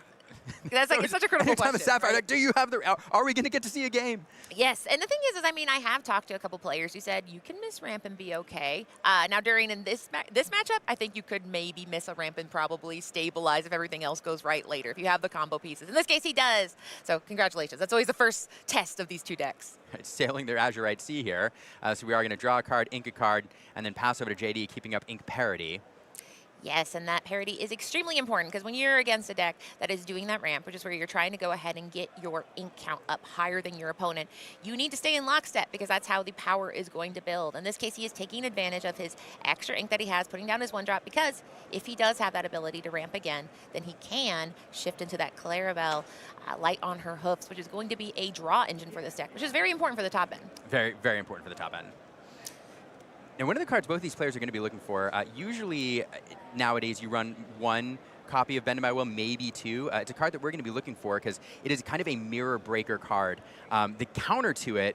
That's like, it's such a critical question. Sapphire, right? like, do you have the? Are we going to get to see a game? Yes, and the thing is I mean, I have talked to a couple players who said you can miss ramp and be okay. Now, during this matchup, I think you could maybe miss a ramp and probably stabilize if everything else goes right later, if you have the combo pieces. In this case, he does. So congratulations. That's always the first test of these two decks. Sailing their Azurite Sea here. So we are going to draw a card, ink a card, and then pass over to JD, keeping up ink parity. Yes, and that parity is extremely important because when you're against a deck that is doing that ramp, which is where you're trying to go ahead and get your ink count up higher than your opponent, you need to stay in lockstep because that's how the power is going to build. In this case, he is taking advantage of his extra ink that he has, putting down his 1-drop, because if he does have that ability to ramp again, then he can shift into that Clarabelle light on her hoofs, which is going to be a draw engine for this deck, which is very important for the top end. Very, very important for the top end. And one of the cards both these players are going to be looking for, usually nowadays you run one copy of Bend to My Will, maybe two. It's a card that we're going to be looking for because it is kind of a mirror breaker card. The counter to it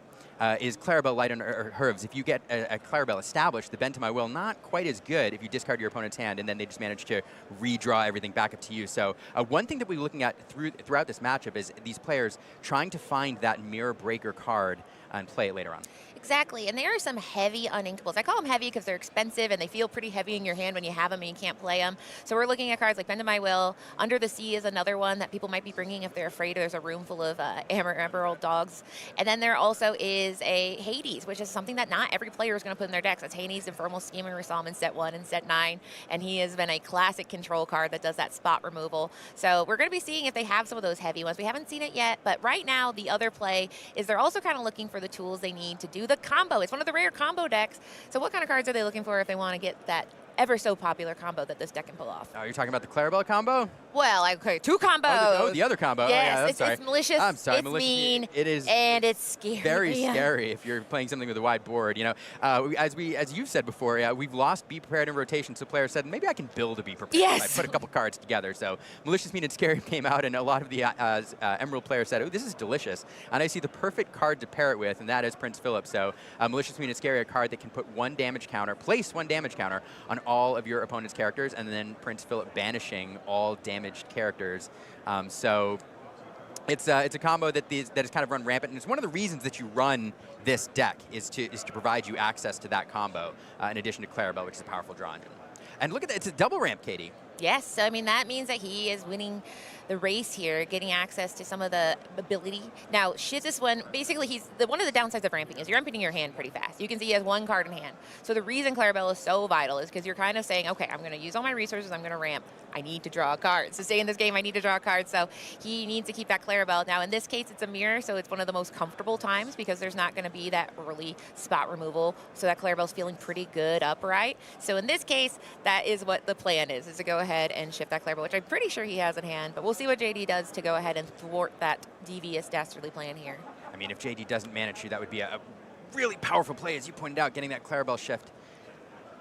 is Clarabelle Light on her hooves. If you get a Clarabelle established, the Bend to My Will not quite as good if you discard your opponent's hand and then they just manage to redraw everything back up to you. So one thing that we'll be looking at throughout this matchup is these players trying to find that mirror breaker card and play it later on. Exactly, and there are some heavy uninkables. I call them heavy because they're expensive and they feel pretty heavy in your hand when you have them and you can't play them. So we're looking at cards like Bend to My Will. Under the Sea is another one that people might be bringing if they're afraid there's a room full of emerald dogs. And then there also is a Hades, which is something that not every player is going to put in their decks. That's Hades Infernal Scheme, we saw him in set 1 and set 9, and he has been a classic control card that does that spot removal. So we're going to be seeing if they have some of those heavy ones. We haven't seen it yet, but right now the other play is they're also kind of looking for the tools they need to do the combo. It's one of the rare combo decks. So what kind of cards are they looking for if they want to get that ever so popular combo that this deck can pull off? Oh, you're talking about the Clarabelle combo? Well, okay, 2 combos. Oh, the other combo. Yes, oh, yeah, it's malicious. I'm sorry, it's malicious. mean. It is. And it's scary. Very scary if you're playing something with a wide board. You know, as you've said before, we've lost Be Prepared in rotation. So players said maybe I can build a Be Prepared. Yes. I put a couple cards together. So malicious, mean, and scary came out, and a lot of the Emerald players said, "Oh, this is delicious." And I see the perfect card to pair it with, and that is Prince Philip. So malicious, mean, and scary, a card that can put place 1 damage counter on all of your opponent's characters, and then Prince Philip banishing all damaged characters. So it's a combo that is kind of run rampant, and it's one of the reasons that you run this deck is to provide you access to that combo in addition to Clarabelle, which is a powerful draw engine. And look at that, it's a double ramp, Katie. Yes, so I mean that means that he is winning the race here, getting access to some of the ability. Now, this one, basically one of the downsides of ramping is you're emptying your hand pretty fast. You can see he has 1 card in hand. So the reason Clarabelle is so vital is because you're kind of saying, okay, I'm going to use all my resources, I'm going to ramp. I need to draw a card. So stay in this game, I need to draw a card. So he needs to keep that Clarabelle. Now, in this case, it's a mirror, so it's one of the most comfortable times because there's not going to be that early spot removal. So that Clarabelle's feeling pretty good upright. So in this case, that is what the plan is to go ahead and shift that Clarabelle, which I'm pretty sure he has in hand. But we'll see what JD does to go ahead and thwart that devious dastardly plan here. I mean, if JD doesn't manage to, that would be a really powerful play, as you pointed out, getting that Clarabelle shift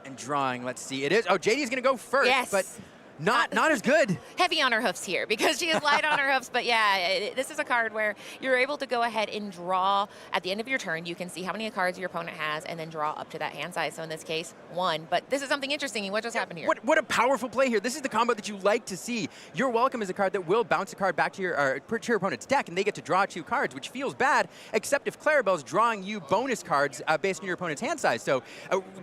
and drawing. Let's see, it is. Oh, JD's going to go first, yes. But not as good. Heavy on her hoofs here because she is light on her hoofs. But yeah, this is a card where you're able to go ahead and draw at the end of your turn. You can see how many cards your opponent has and then draw up to that hand size. So in this case, 1. But this is something interesting. What just happened here? What a powerful play here. This is the combo that you like to see. Your Welcome is a card that will bounce a card back to your opponent's deck, and they get to draw 2 cards, which feels bad, except if Clarabelle's drawing you bonus cards based on your opponent's hand size. So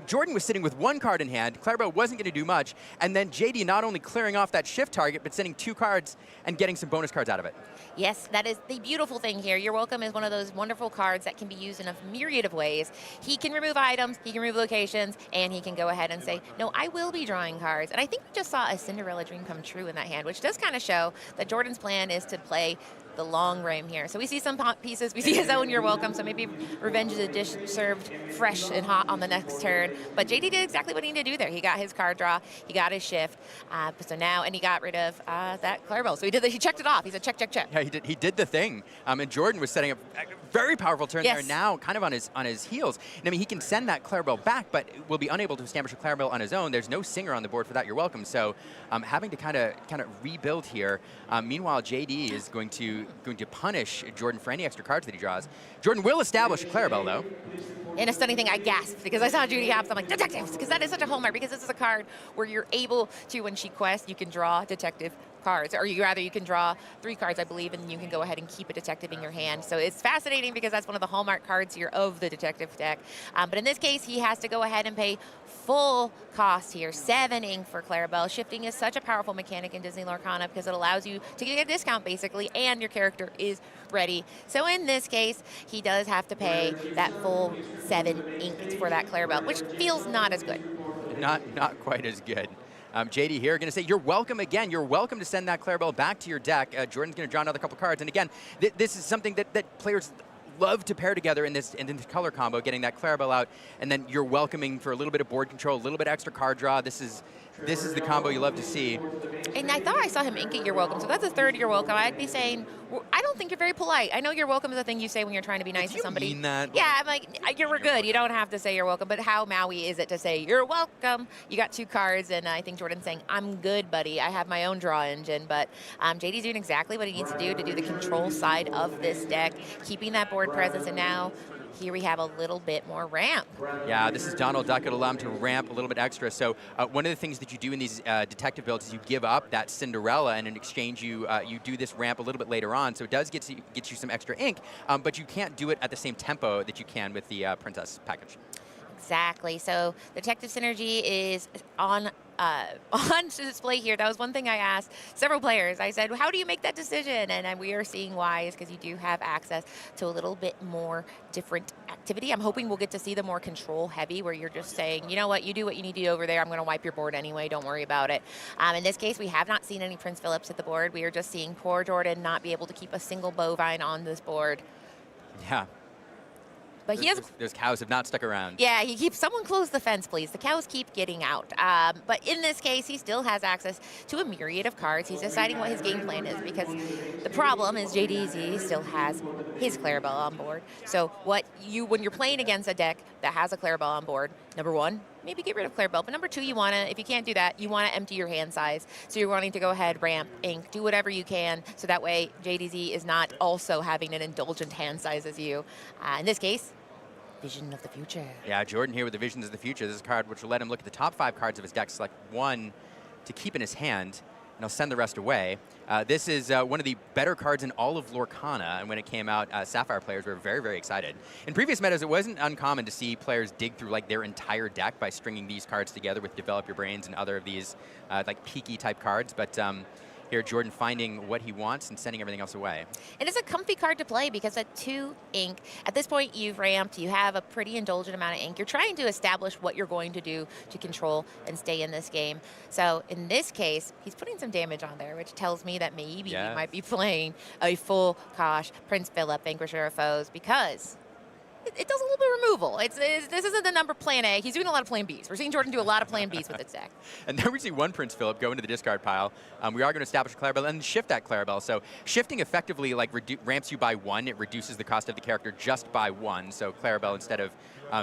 Jordan was sitting with 1 card in hand. Clarabelle wasn't going to do much, and then JD not only clearing off that shift target, but sending 2 cards and getting some bonus cards out of it. Yes, that is the beautiful thing here. Your Welcome is one of those wonderful cards that can be used in a myriad of ways. He can remove items, he can remove locations, and he can go ahead and say, no, I will be drawing cards. And I think we just saw a Cinderella dream come true in that hand, which does kind of show that Jordan's plan is to play the long game here. So we see some pieces. We see his own You're Welcome. So maybe Revenge is a dish served fresh and hot on the next turn. But JD did exactly what he needed to do there. He got his card draw. He got his shift. So now, and he got rid of that Clarabelle. So he checked it off. He said, check, check, check. Yeah, he did the thing. And Jordan was setting up very powerful turn Yes. there now, kind of on his heels. And I mean, he can send that Clarabelle back, but will be unable to establish a Clarabelle on his own. There's no Singer on the board for that. You're welcome. So having to kind of rebuild here. Meanwhile, JD is going to punish Jordan for any extra cards that he draws. Jordan will establish a Clarabelle, though. In a stunning thing, I gasped because I saw Judy Hopps. I'm like, detectives, because that is such a hallmark, because this is a card where you're able to, when she quests, you can draw detective cards, or you can draw 3 cards, I believe, and you can go ahead and keep a detective in your hand. So it's fascinating because that's one of the hallmark cards here of the detective deck. But in this case, he has to go ahead and pay full cost here, 7 ink for Clarabelle. Shifting is such a powerful mechanic in Disney Lorcana because it allows you to get a discount basically, and your character is ready. So in this case, he does have to pay that full 7 ink for that Clarabelle, which feels not as good. Not quite as good. JD here going to say, you're welcome again. You're welcome to send that Clarabelle back to your deck. Jordan's going to draw another couple cards. And again, this is something that players love to pair together in this color combo, getting that Clarabelle out, and then you're welcoming for a little bit of board control, a little bit extra card draw. This is the combo you love to see. And I thought I saw him ink it, you're welcome. So that's a 3rd you're welcome. I'd be saying, I don't think you're very polite. I know you're welcome is a thing you say when you're trying to be nice to somebody. Do you mean that? Yeah, I'm like, we're good. You don't have to say you're welcome. But how Maui is it to say you're welcome? You got 2 cards, and I think Jordan's saying, I'm good, buddy. I have my own draw engine. But JD's doing exactly what he needs to do the control side of this deck, keeping that board presence, and now here we have a little bit more ramp. Yeah, this is Donald Duck. It'll allow him to ramp a little bit extra. So one of the things that you do in these detective builds is you give up that Cinderella, and in exchange you do this ramp a little bit later on. So it does get you some extra ink, but you can't do it at the same tempo that you can with the Princess package. Exactly. So Detective Synergy is on display here. That was one thing I asked several players. I said, how do you make that decision? And we are seeing why is because you do have access to a little bit more different activity. I'm hoping we'll get to see the more control heavy, where you're just saying, you know what, you do what you need to do over there. I'm going to wipe your board anyway. Don't worry about it. In this case, we have not seen any Prince Phillips at the board. We are just seeing poor Jordan not be able to keep a single bovine on this board. Yeah. But he has. Those cows have not stuck around. Yeah, he keeps. Someone close the fence, please. The cows keep getting out. But in this case, he still has access to a myriad of cards. He's deciding what his game plan is, because the problem is JDZ still has his Clarabelle on board. So when you're playing against a deck that has a Clarabelle on board, number 1, maybe get rid of Clarabelle. But number 2, if you can't do that, you want to empty your hand size. So you're wanting to go ahead, ramp, ink, do whatever you can, so that way JDZ is not also having an indulgent hand size as you. In this case, Vision of the Future. Yeah, Jordan here with the Visions of the Future. This is a card which will let him look at the top 5 cards of his deck, select 1 to keep in his hand, and he'll send the rest away. This is one of the better cards in all of Lorcana, and when it came out, Sapphire players were very, very excited. In previous metas, it wasn't uncommon to see players dig through their entire deck by stringing these cards together with Develop Your Brains and other of these peaky type cards, but here Jordan finding what he wants and sending everything else away. And it's a comfy card to play because at 2 ink, at this point you've ramped, you have a pretty indulgent amount of ink. You're trying to establish what you're going to do to control and stay in this game. So in this case, he's putting some damage on there, which tells me that maybe he might be playing a full Kosh Prince Philip Vanquisher of Foes, because it does a little bit of removal. This isn't the number plan A. He's doing a lot of plan Bs. We're seeing Jordan do a lot of plan Bs with this deck. And then we see one Prince Philip go into the discard pile. We are going to establish a Clarabelle and shift that Clarabelle. So shifting effectively ramps you by 1. It reduces the cost of the character just by 1. So Clarabelle, instead of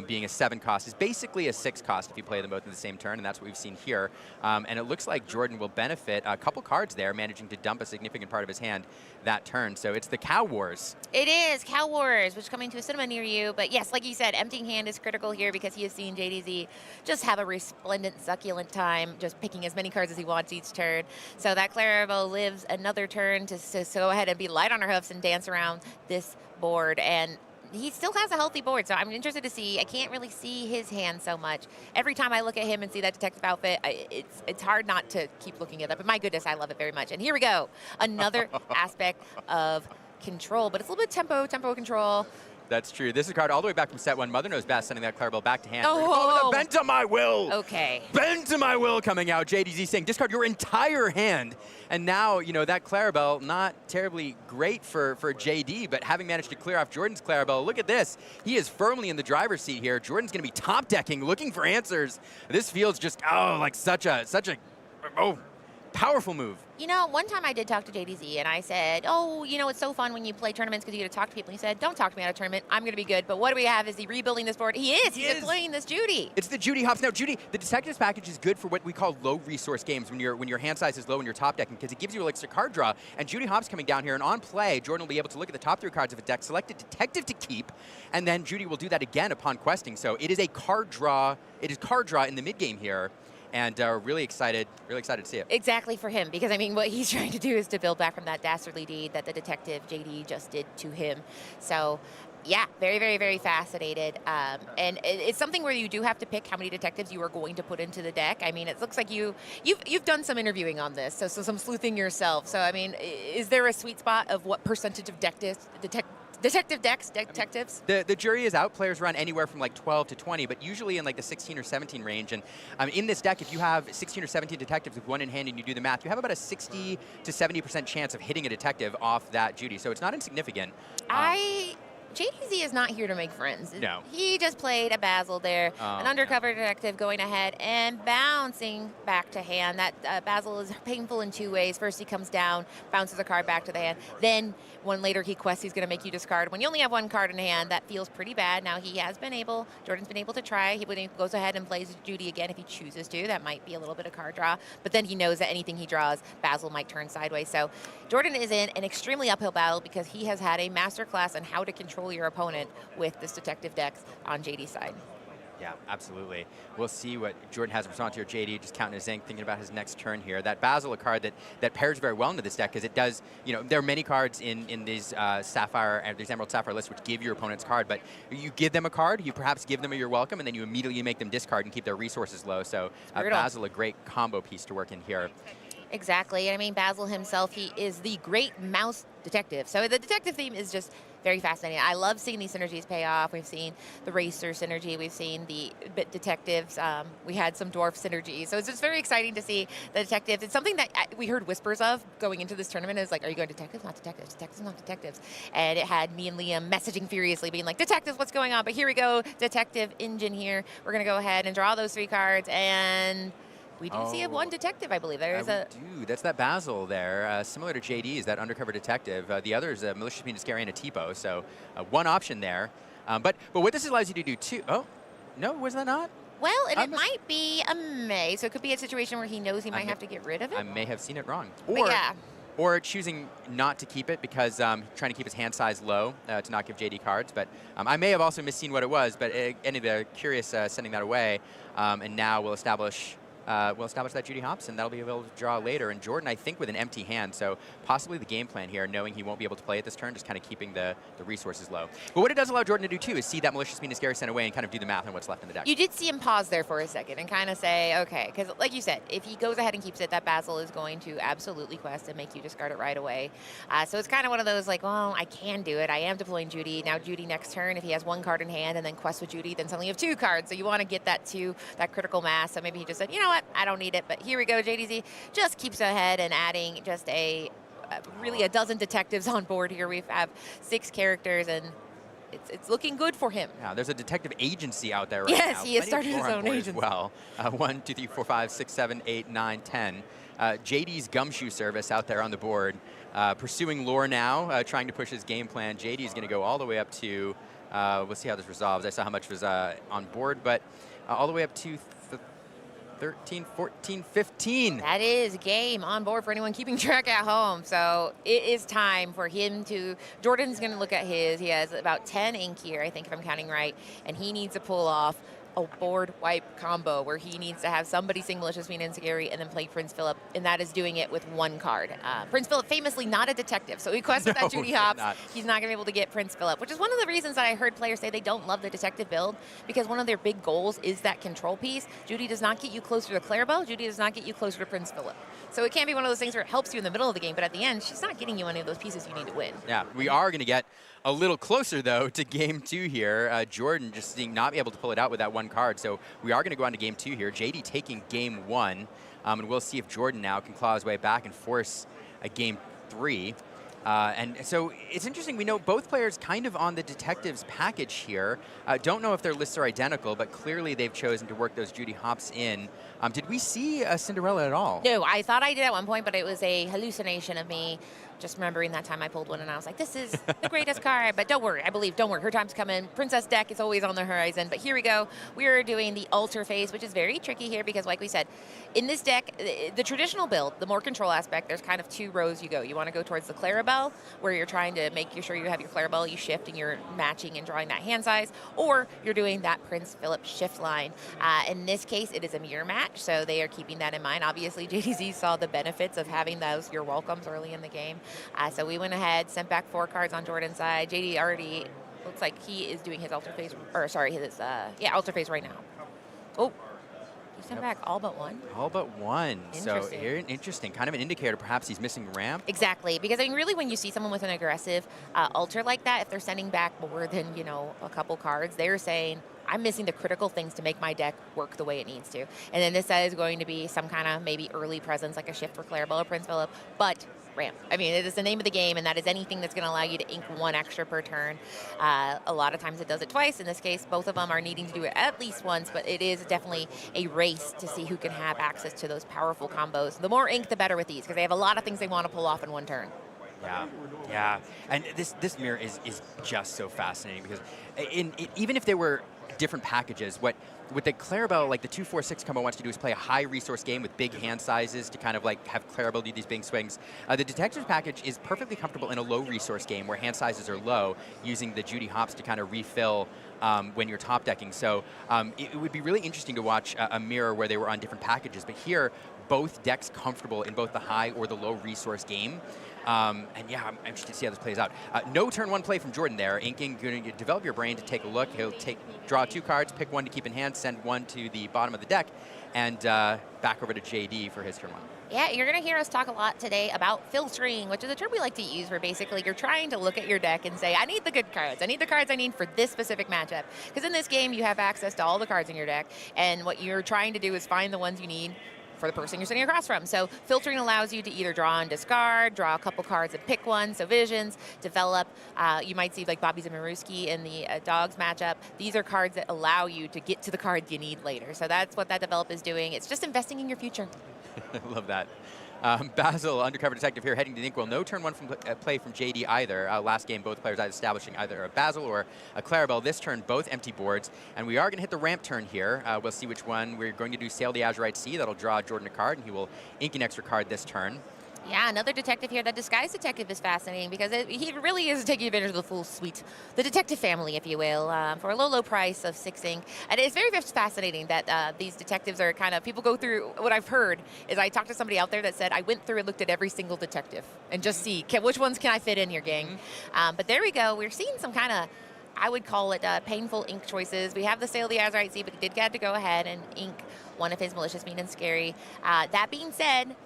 being a 7 cost, is basically a 6 cost if you play them both in the same turn, and that's what we've seen here. And it looks like Jordan will benefit a couple cards there, managing to dump a significant part of his hand that turn. So it's the Cow Wars. It is Cow Wars, which is coming to a cinema near you. But yes, like you said, emptying hand is critical here because he has seen JDZ just have a resplendent, succulent time, just picking as many cards as he wants each turn. So that Clarabelle lives another turn to go ahead and be light on her hoofs and dance around this board. And he still has a healthy board, so I'm interested to see. I can't really see his hand so much. Every time I look at him and see that detective outfit, it's hard not to keep looking at that. But my goodness, I love it very much. And here we go. Another aspect of control, but it's a little bit tempo control. That's true. This is a card all the way back from set 1. Mother Knows Best, sending that Clarabelle back to hand. Oh, the Bent to My Will. Okay. Bent to My Will coming out. JDZ saying, discard your entire hand. And now, that Clarabelle, not terribly great for JD, but having managed to clear off Jordan's Clarabelle, look at this. He is firmly in the driver's seat here. Jordan's going to be top decking, looking for answers. This feels just, like such a Powerful move. You know, one time I did talk to JDZ and I said, oh, you know, it's so fun when you play tournaments because you get to talk to people. And he said, don't talk to me at a tournament. I'm going to be good. But what do we have? Is he rebuilding this board? He is. He's playing this Judy. It's the Judy hops. Now, Judy, the Detectives package is good for what we call low resource games when your hand size is low and you're top decking because it gives you elixir card draw. And Judy hops coming down here, and on play, Jordan will be able to look at the top 3 cards of a deck, select a Detective to keep, and then Judy will do that again upon questing. So it is a card draw. It is card draw in the mid game here. And really excited to see it. Exactly for him, because I mean, what he's trying to do is to build back from that dastardly deed that the detective JD just did to him. So, yeah, very, very, very fascinated. And it's something where you do have to pick how many detectives you are going to put into the deck. I mean, it looks like you've done some interviewing on this, so some sleuthing yourself. So, I mean, is there a sweet spot of what percentage of detectives? The jury is out. Players run anywhere from like 12 to 20, but usually in like the 16 or 17 range. And in this deck, if you have 16 or 17 detectives with one in hand and you do the math, you have about a 60 to 70% chance of hitting a detective off that Judy. So it's not insignificant. JDZ is not here to make friends. No. He just played a Basil there, an undercover detective going ahead and bouncing back to hand. That Basil is painful in 2 ways. First, he comes down, bounces a card back to the hand. Then, when later he quests, he's going to make you discard. When you only have 1 card in hand, that feels pretty bad. Now, Jordan's been able to try. He goes ahead and plays Judy again if he chooses to. That might be a little bit of card draw. But then he knows that anything he draws, Basil might turn sideways. So, Jordan is in an extremely uphill battle because he has had a masterclass on how to control your opponent with this detective deck on JD's side. Yeah, absolutely. We'll see what Jordan has in response here. JD just counting his ink, thinking about his next turn here. That Basil, a card that pairs very well into this deck because it does, there are many cards in these Sapphire and these Emerald Sapphire lists which give your opponent's card, but you give them a card, you perhaps give them a you're welcome, and then you immediately make them discard and keep their resources low. So Basil, a great combo piece to work in here. Exactly. I mean, Basil himself, he is the great mouse detective. So the detective theme is just very fascinating. I love seeing these synergies pay off. We've seen the racer synergy. We've seen the bit detectives. We had some dwarf synergy. So it's just very exciting to see the detectives. It's something that we heard whispers of going into this tournament. Is like, are you going detectives, not detectives, detectives, not detectives? And it had me and Liam messaging furiously, being like, detectives, what's going on? But here we go, detective engine here. We're going to go ahead and draw those 3 cards, and we do see one detective, I believe. There's That's that Basil there, similar to JD's, that undercover detective. The other is a malicious mean Iscarian a Tipo, so one option there. But what this allows you to do too. Oh, no, was that not? Well, and it might be a May, so it could be a situation where he knows he might have to get rid of it. I may have seen it wrong. Or choosing not to keep it because trying to keep his hand size low to not give JD cards. But I may have also misseen what it was, but any of the curious sending that away. And now we'll establish that Judy hops, and that'll be able to draw later. And Jordan, I think, with an empty hand, so possibly the game plan here, knowing he won't be able to play it this turn, just kind of keeping the resources low. But what it does allow Jordan to do, too, is see that malicious mean Iscarian sent away and kind of do the math on what's left in the deck. You did see him pause there for a second and kind of say, okay, because like you said, if he goes ahead and keeps it, that Basil is going to absolutely quest and make you discard it right away. So it's kind of one of those like, well, I can do it. I am deploying Judy. Now Judy next turn, if he has 1 card in hand and then quest with Judy, then suddenly you have 2 cards. So you want to get that critical mass. So maybe he just said, you know what, I don't need it. But here we go, JDZ just keeps ahead and adding just really a dozen detectives on board here. We have 6 characters, and it's looking good for him. Yeah, there's a detective agency out there right now. Yes, he has started his own agency. As well. 1, 2, 3, 4, 5, 6, 7, 8, 9, 10. JD's gumshoe service out there on the board. Pursuing lore now, trying to push his game plan. JD's going to go all the way up to, we'll see how this resolves. I saw how much was on board, but all the way up to 13, 14, 15. That is game on board for anyone keeping track at home. So it is time for him to, Jordan's going to look at his. He has about 10 ink here, I think, if I'm counting right. And he needs to pull off a board wipe combo where he needs to have somebody sing Malicious Mean and Scary and then play Prince Philip, and that is doing it with 1 card. Prince Philip, famously not a detective, so he quested that Judy hops. He's not going to be able to get Prince Philip, which is one of the reasons that I heard players say they don't love the detective build, because one of their big goals is that control piece. Judy does not get you closer to Clarabelle. Judy does not get you closer to Prince Philip. So it can't be one of those things where it helps you in the middle of the game, but at the end, she's not getting you any of those pieces you need to win. Yeah, we are going to get a little closer, though, to game 2 here. Jordan just not be able to pull it out with that 1 card. So we are going to go on to game 2 here. JD taking game 1. And we'll see if Jordan now can claw his way back and force a game 3. And so it's interesting, we know both players kind of on the detectives package here. Don't know if their lists are identical, but clearly they've chosen to work those Judy Hopps in. Did we see a Cinderella at all? No, I thought I did at one point, but it was a hallucination of me just remembering that time I pulled one and I was like, this is the greatest card. But don't worry, don't worry, her time's coming. Princess deck is always on the horizon. But here we go. We are doing the altar phase, which is very tricky here because like we said, in this deck, the traditional build, the more control aspect, there's kind of 2 rows you go. You want to go towards the Clarabelle, where you're trying to make sure you have your Clarabelle, you shift and you're matching and drawing that hand size, or you're doing that Prince Philip shift line. In this case, it is a mirror match, so they are keeping that in mind. Obviously, JDZ saw the benefits of having those, your welcomes early in the game. So we went ahead, sent back 4 cards on Jordan's side. JD already looks like he is doing his altar phase, or sorry, his, altar phase right now. Oh, he sent back all but 1. All but 1. So Interesting. here, interesting, kind of an indicator perhaps he's missing ramp. Exactly, because I mean, really, when you see someone with an aggressive altar like that, if they're sending back more than, you know, a couple cards, they're saying, I'm missing the critical things to make my deck work the way it needs to. And then this is going to be some kind of maybe early presence, like a shift for Clarabelle or Prince Philip, but ramp. I mean, it is the name of the game, and that is anything that's going to allow you to ink 1 extra per turn. A lot of times it does it twice. In this case, both of them are needing to do it at least once, but it is definitely a race to see who can have access to those powerful combos. The more ink, the better with these, because they have a lot of things they want to pull off in 1 turn. Yeah. And this mirror is just so fascinating because even if there were different packages, what the Clarabelle, like the 2-4-6 combo wants to do is play a high resource game with big hand sizes to kind of like have Clarabelle do these big swings. The Detectives package is perfectly comfortable in a low resource game where hand sizes are low, using the Judy Hopps to kind of refill when you're top decking. So it would be really interesting to watch a mirror where they were on different packages, but here both decks comfortable in both the high or the low resource game. And yeah, I'm interested to see how this plays out. No turn 1 play from Jordan there. Inking, going to develop your brain to take a look. He'll draw 2 cards, pick 1 to keep in hand, send 1 to the bottom of the deck, and back over to JD for his turn 1. Yeah, you're going to hear us talk a lot today about filtering, which is a term we like to use where basically you're trying to look at your deck and say, I need the good cards. I need the cards I need for this specific matchup. Because in this game, you have access to all the cards in your deck, and what you're trying to do is find the ones you need for the person you're sitting across from. So filtering allows you to either draw and discard, draw a couple cards and pick one. So visions, develop. You might see like Bobby Zimiruski in the dogs matchup. These are cards that allow you to get to the cards you need later. So that's what that develop is doing. It's just investing in your future. I love that. Basil, undercover detective here, heading to the Inkwell. No turn 1 from play from JD either. Last game, both players either establishing either a Basil or a Clarabelle. This turn, both empty boards. And we are going to hit the ramp turn here. We'll see which one. We're going to do Sail the Azurite Sea. That'll draw Jordan a card, and he will ink an extra card this turn. Yeah, another detective here. That disguise detective is fascinating because he really is taking advantage of the full suite. The detective family, if you will, for a low price of 6 ink. And it's very, very fascinating that these detectives are kind of, people go through, what I've heard is I talked to somebody out there that said, I went through and looked at every single detective and just see, which ones can I fit in here, gang? But there we go. We're seeing some kind of, I would call it painful ink choices. We have the Sail the Azurite Sea, but he did get to go ahead and ink one of his Malicious, Mean, and Scary. That being said,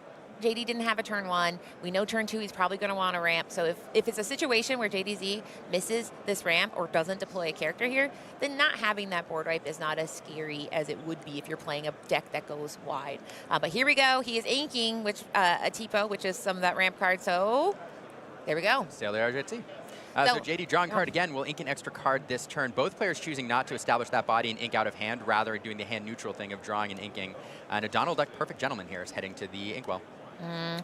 JD didn't have a turn 1. We know turn 2 he's probably going to want a ramp. So if it's a situation where JDZ misses this ramp or doesn't deploy a character here, then not having that board wipe is not as scary as it would be if you're playing a deck that goes wide. But here we go. He is inking which a Tipo, which is some of that ramp card. So there we go. Sail the Azurite Sea. So JD drawing card again, will ink an extra card this turn. Both players choosing not to establish that body and ink out of hand, rather doing the hand neutral thing of drawing and inking. And a Donald Duck Perfect Gentleman here is heading to the Inkwell.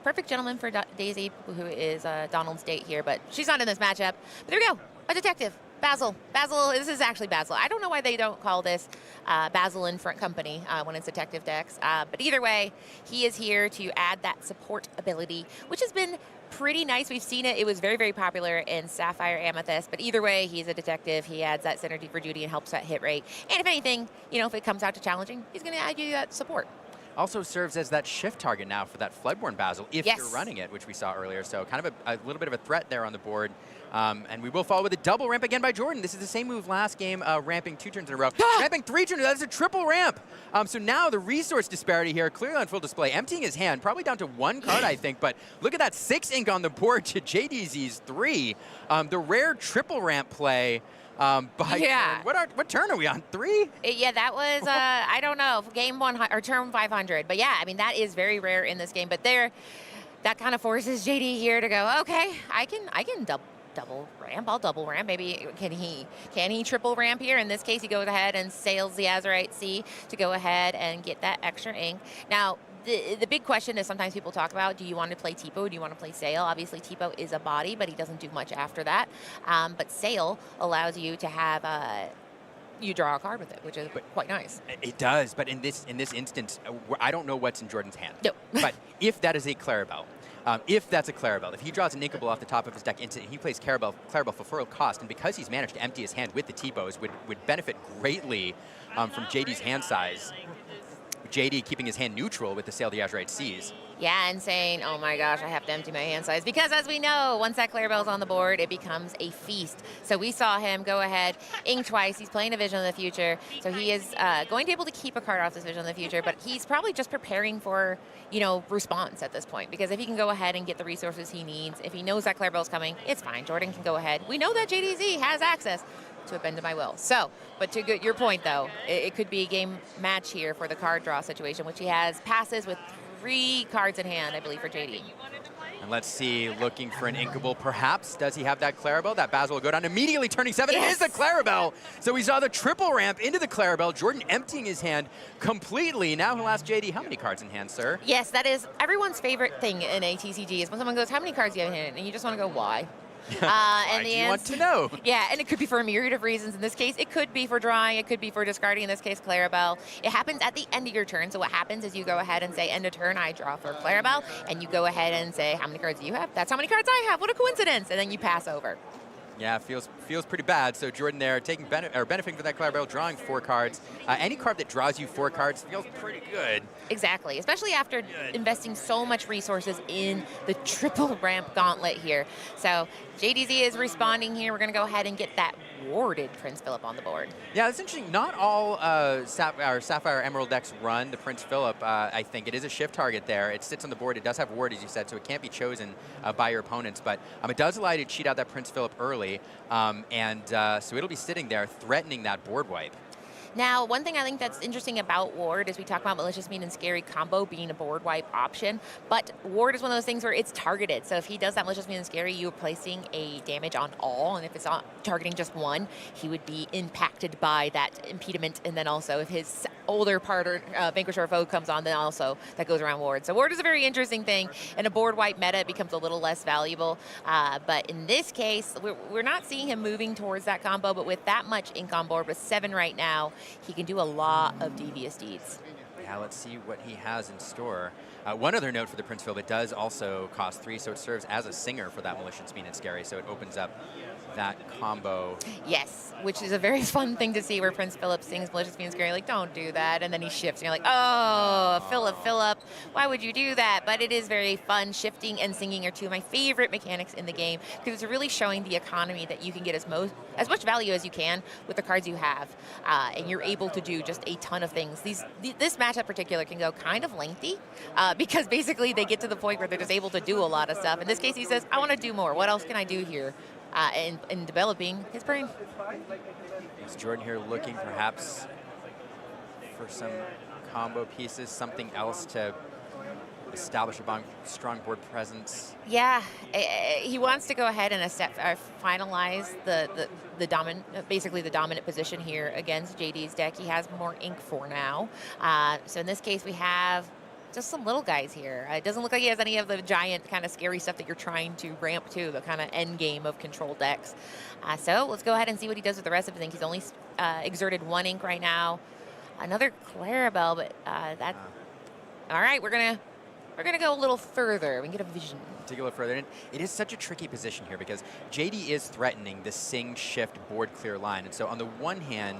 Perfect Gentleman for Daisy, who is Donald's date here, but she's not in this matchup. But there we go, a detective, Basil. Basil, this is actually Basil. I don't know why they don't call this Basil in front company when it's detective decks. But either way, he is here to add that support ability, which has been pretty nice. We've seen it. It was very, very popular in Sapphire Amethyst. But either way, he's a detective. He adds that synergy for Judy and helps that hit rate. And if anything, if it comes out to challenging, he's going to add you that support. Also serves as that shift target now for that Floodborn Basil, if you're running it, which we saw earlier. So kind of a little bit of a threat there on the board. And we will follow with a double ramp again by Jordan. This is the same move last game, ramping 2 turns in a row. Ramping 3 turns, that's a triple ramp. So now the resource disparity here, clearly on full display. Emptying his hand, probably down to 1 card, I think. But look at that 6 ink on the board to JDZ's 3. The rare triple ramp play. What turn are we on? 3? Yeah, that was I don't know, game 1 or turn 500. But yeah, I mean that is very rare in this game. But That kind of forces JD here to go, okay, I can double ramp. I'll double ramp. Maybe can he triple ramp here? In this case, he goes ahead and sails the Azurite Sea to go ahead and get that extra ink. Now, the big question is sometimes people talk about, do you want to play Tipo? Do you want to play Sail? Obviously, Tipo is a body, but he doesn't do much after that. But Sail allows you to have you draw a card with it, which is quite nice. It does, but in this instance, I don't know what's in Jordan's hand. No. But if that is a Clarabelle, if that's a Clarabelle, if he draws an Inkable off the top of his deck and he plays Clarabelle for full cost, and because he's managed to empty his hand with the T-bows, would benefit greatly from JD's hand size. JD keeping his hand neutral with the Sail the Azurite Seas. Yeah, and saying, oh my gosh, I have to empty my hand size. Because as we know, once that Clarabelle's on the board, it becomes a feast. So we saw him go ahead, ink twice. He's playing a Vision of the Future. So he is going to be able to keep a card off this Vision of the Future, but he's probably just preparing for, response at this point. Because if he can go ahead and get the resources he needs, if he knows that Clarabelle's coming, it's fine. Jordan can go ahead. We know that JDZ has access to a bend to my will. So, but to your point though, it could be a game match here for the card draw situation, which he has passes with 3 cards in hand, I believe, for JD. And let's see, looking for an Inkable perhaps. Does he have that Clarabelle? That Basil will go down, immediately turning 7. Yes. It is the Clarabelle. So we saw the triple ramp into the Clarabelle. Jordan emptying his hand completely. Now he'll ask JD, how many cards in hand, sir? Yes, that is everyone's favorite thing in a TCG is when someone goes, how many cards do you have in hand? And you just want to go, why? Why do you want to know? Yeah, and it could be for a myriad of reasons. In this case, it could be for drawing. It could be for discarding. In this case, Clarabelle. It happens at the end of your turn. So what happens is you go ahead and say, end of turn, I draw for Clarabelle. And you go ahead and say, how many cards do you have? That's how many cards I have. What a coincidence. And then you pass over. Yeah, feels pretty bad. So Jordan there taking benefiting from that Clarabelle, drawing 4 cards. Any card that draws you 4 cards feels pretty good. Exactly, especially after investing so much resources in the triple ramp gauntlet here. So JDZ is responding here. We're going to go ahead and get that warded Prince Philip on the board. Yeah, it's interesting. Not all Sapphire Emerald decks run the Prince Philip. I think it is a shift target there. It sits on the board. It does have ward, as you said, so it can't be chosen by your opponents. But it does allow you to cheat out that Prince Philip early, so it'll be sitting there threatening that board wipe. Now, one thing I think that's interesting about Ward is we talk about Malicious Mean and Scary combo being a board wipe option, but Ward is one of those things where it's targeted. So if he does that Malicious Mean and Scary, you're placing a damage on all, and if it's not targeting just one, he would be impacted by that impediment, and then also if his older part or Vanquisher foe comes on, then also that goes around Ward. So Ward is a very interesting thing. In a board wipe meta, it becomes a little less valuable, but in this case, we're not seeing him moving towards that combo, but with that much ink on board, with 7 right now, he can do a lot of devious deeds. Yeah, let's see what he has in store. One other note for the Prince Philip, it does also cost 3, so it serves as a singer for that Malicious Mean and Scary, so it opens up that combo. Yes, which is a very fun thing to see where Prince Philip sings Malicious Mean and Scary, like, don't do that, and then he shifts, and you're like, oh, Philip, why would you do that? But it is very fun. Shifting and singing are 2 of my favorite mechanics in the game, because it's really showing the economy that you can get as much value as you can with the cards you have, and you're able to do just a ton of things. This match in particular can go kind of lengthy, because basically they get to the point where they're just able to do a lot of stuff. In this case, he says, I want to do more. What else can I do here? In developing his brain. Is Jordan here looking perhaps for some combo pieces, something else to establish a strong board presence? Yeah, he wants to go ahead and finalize the dominant position here against JD's deck. He has more ink for now. So in this case, we have just some little guys here. It doesn't look like he has any of the giant kind of scary stuff that you're trying to ramp to, the kind of end game of control decks. So let's go ahead and see what he does with the rest of the thing. He's only exerted 1 ink right now. Another Clarabelle, but that. All right, we're gonna go a little further. We can get a vision. Take a little further. And it is such a tricky position here because JD is threatening the sing shift board clear line, and so on the one hand,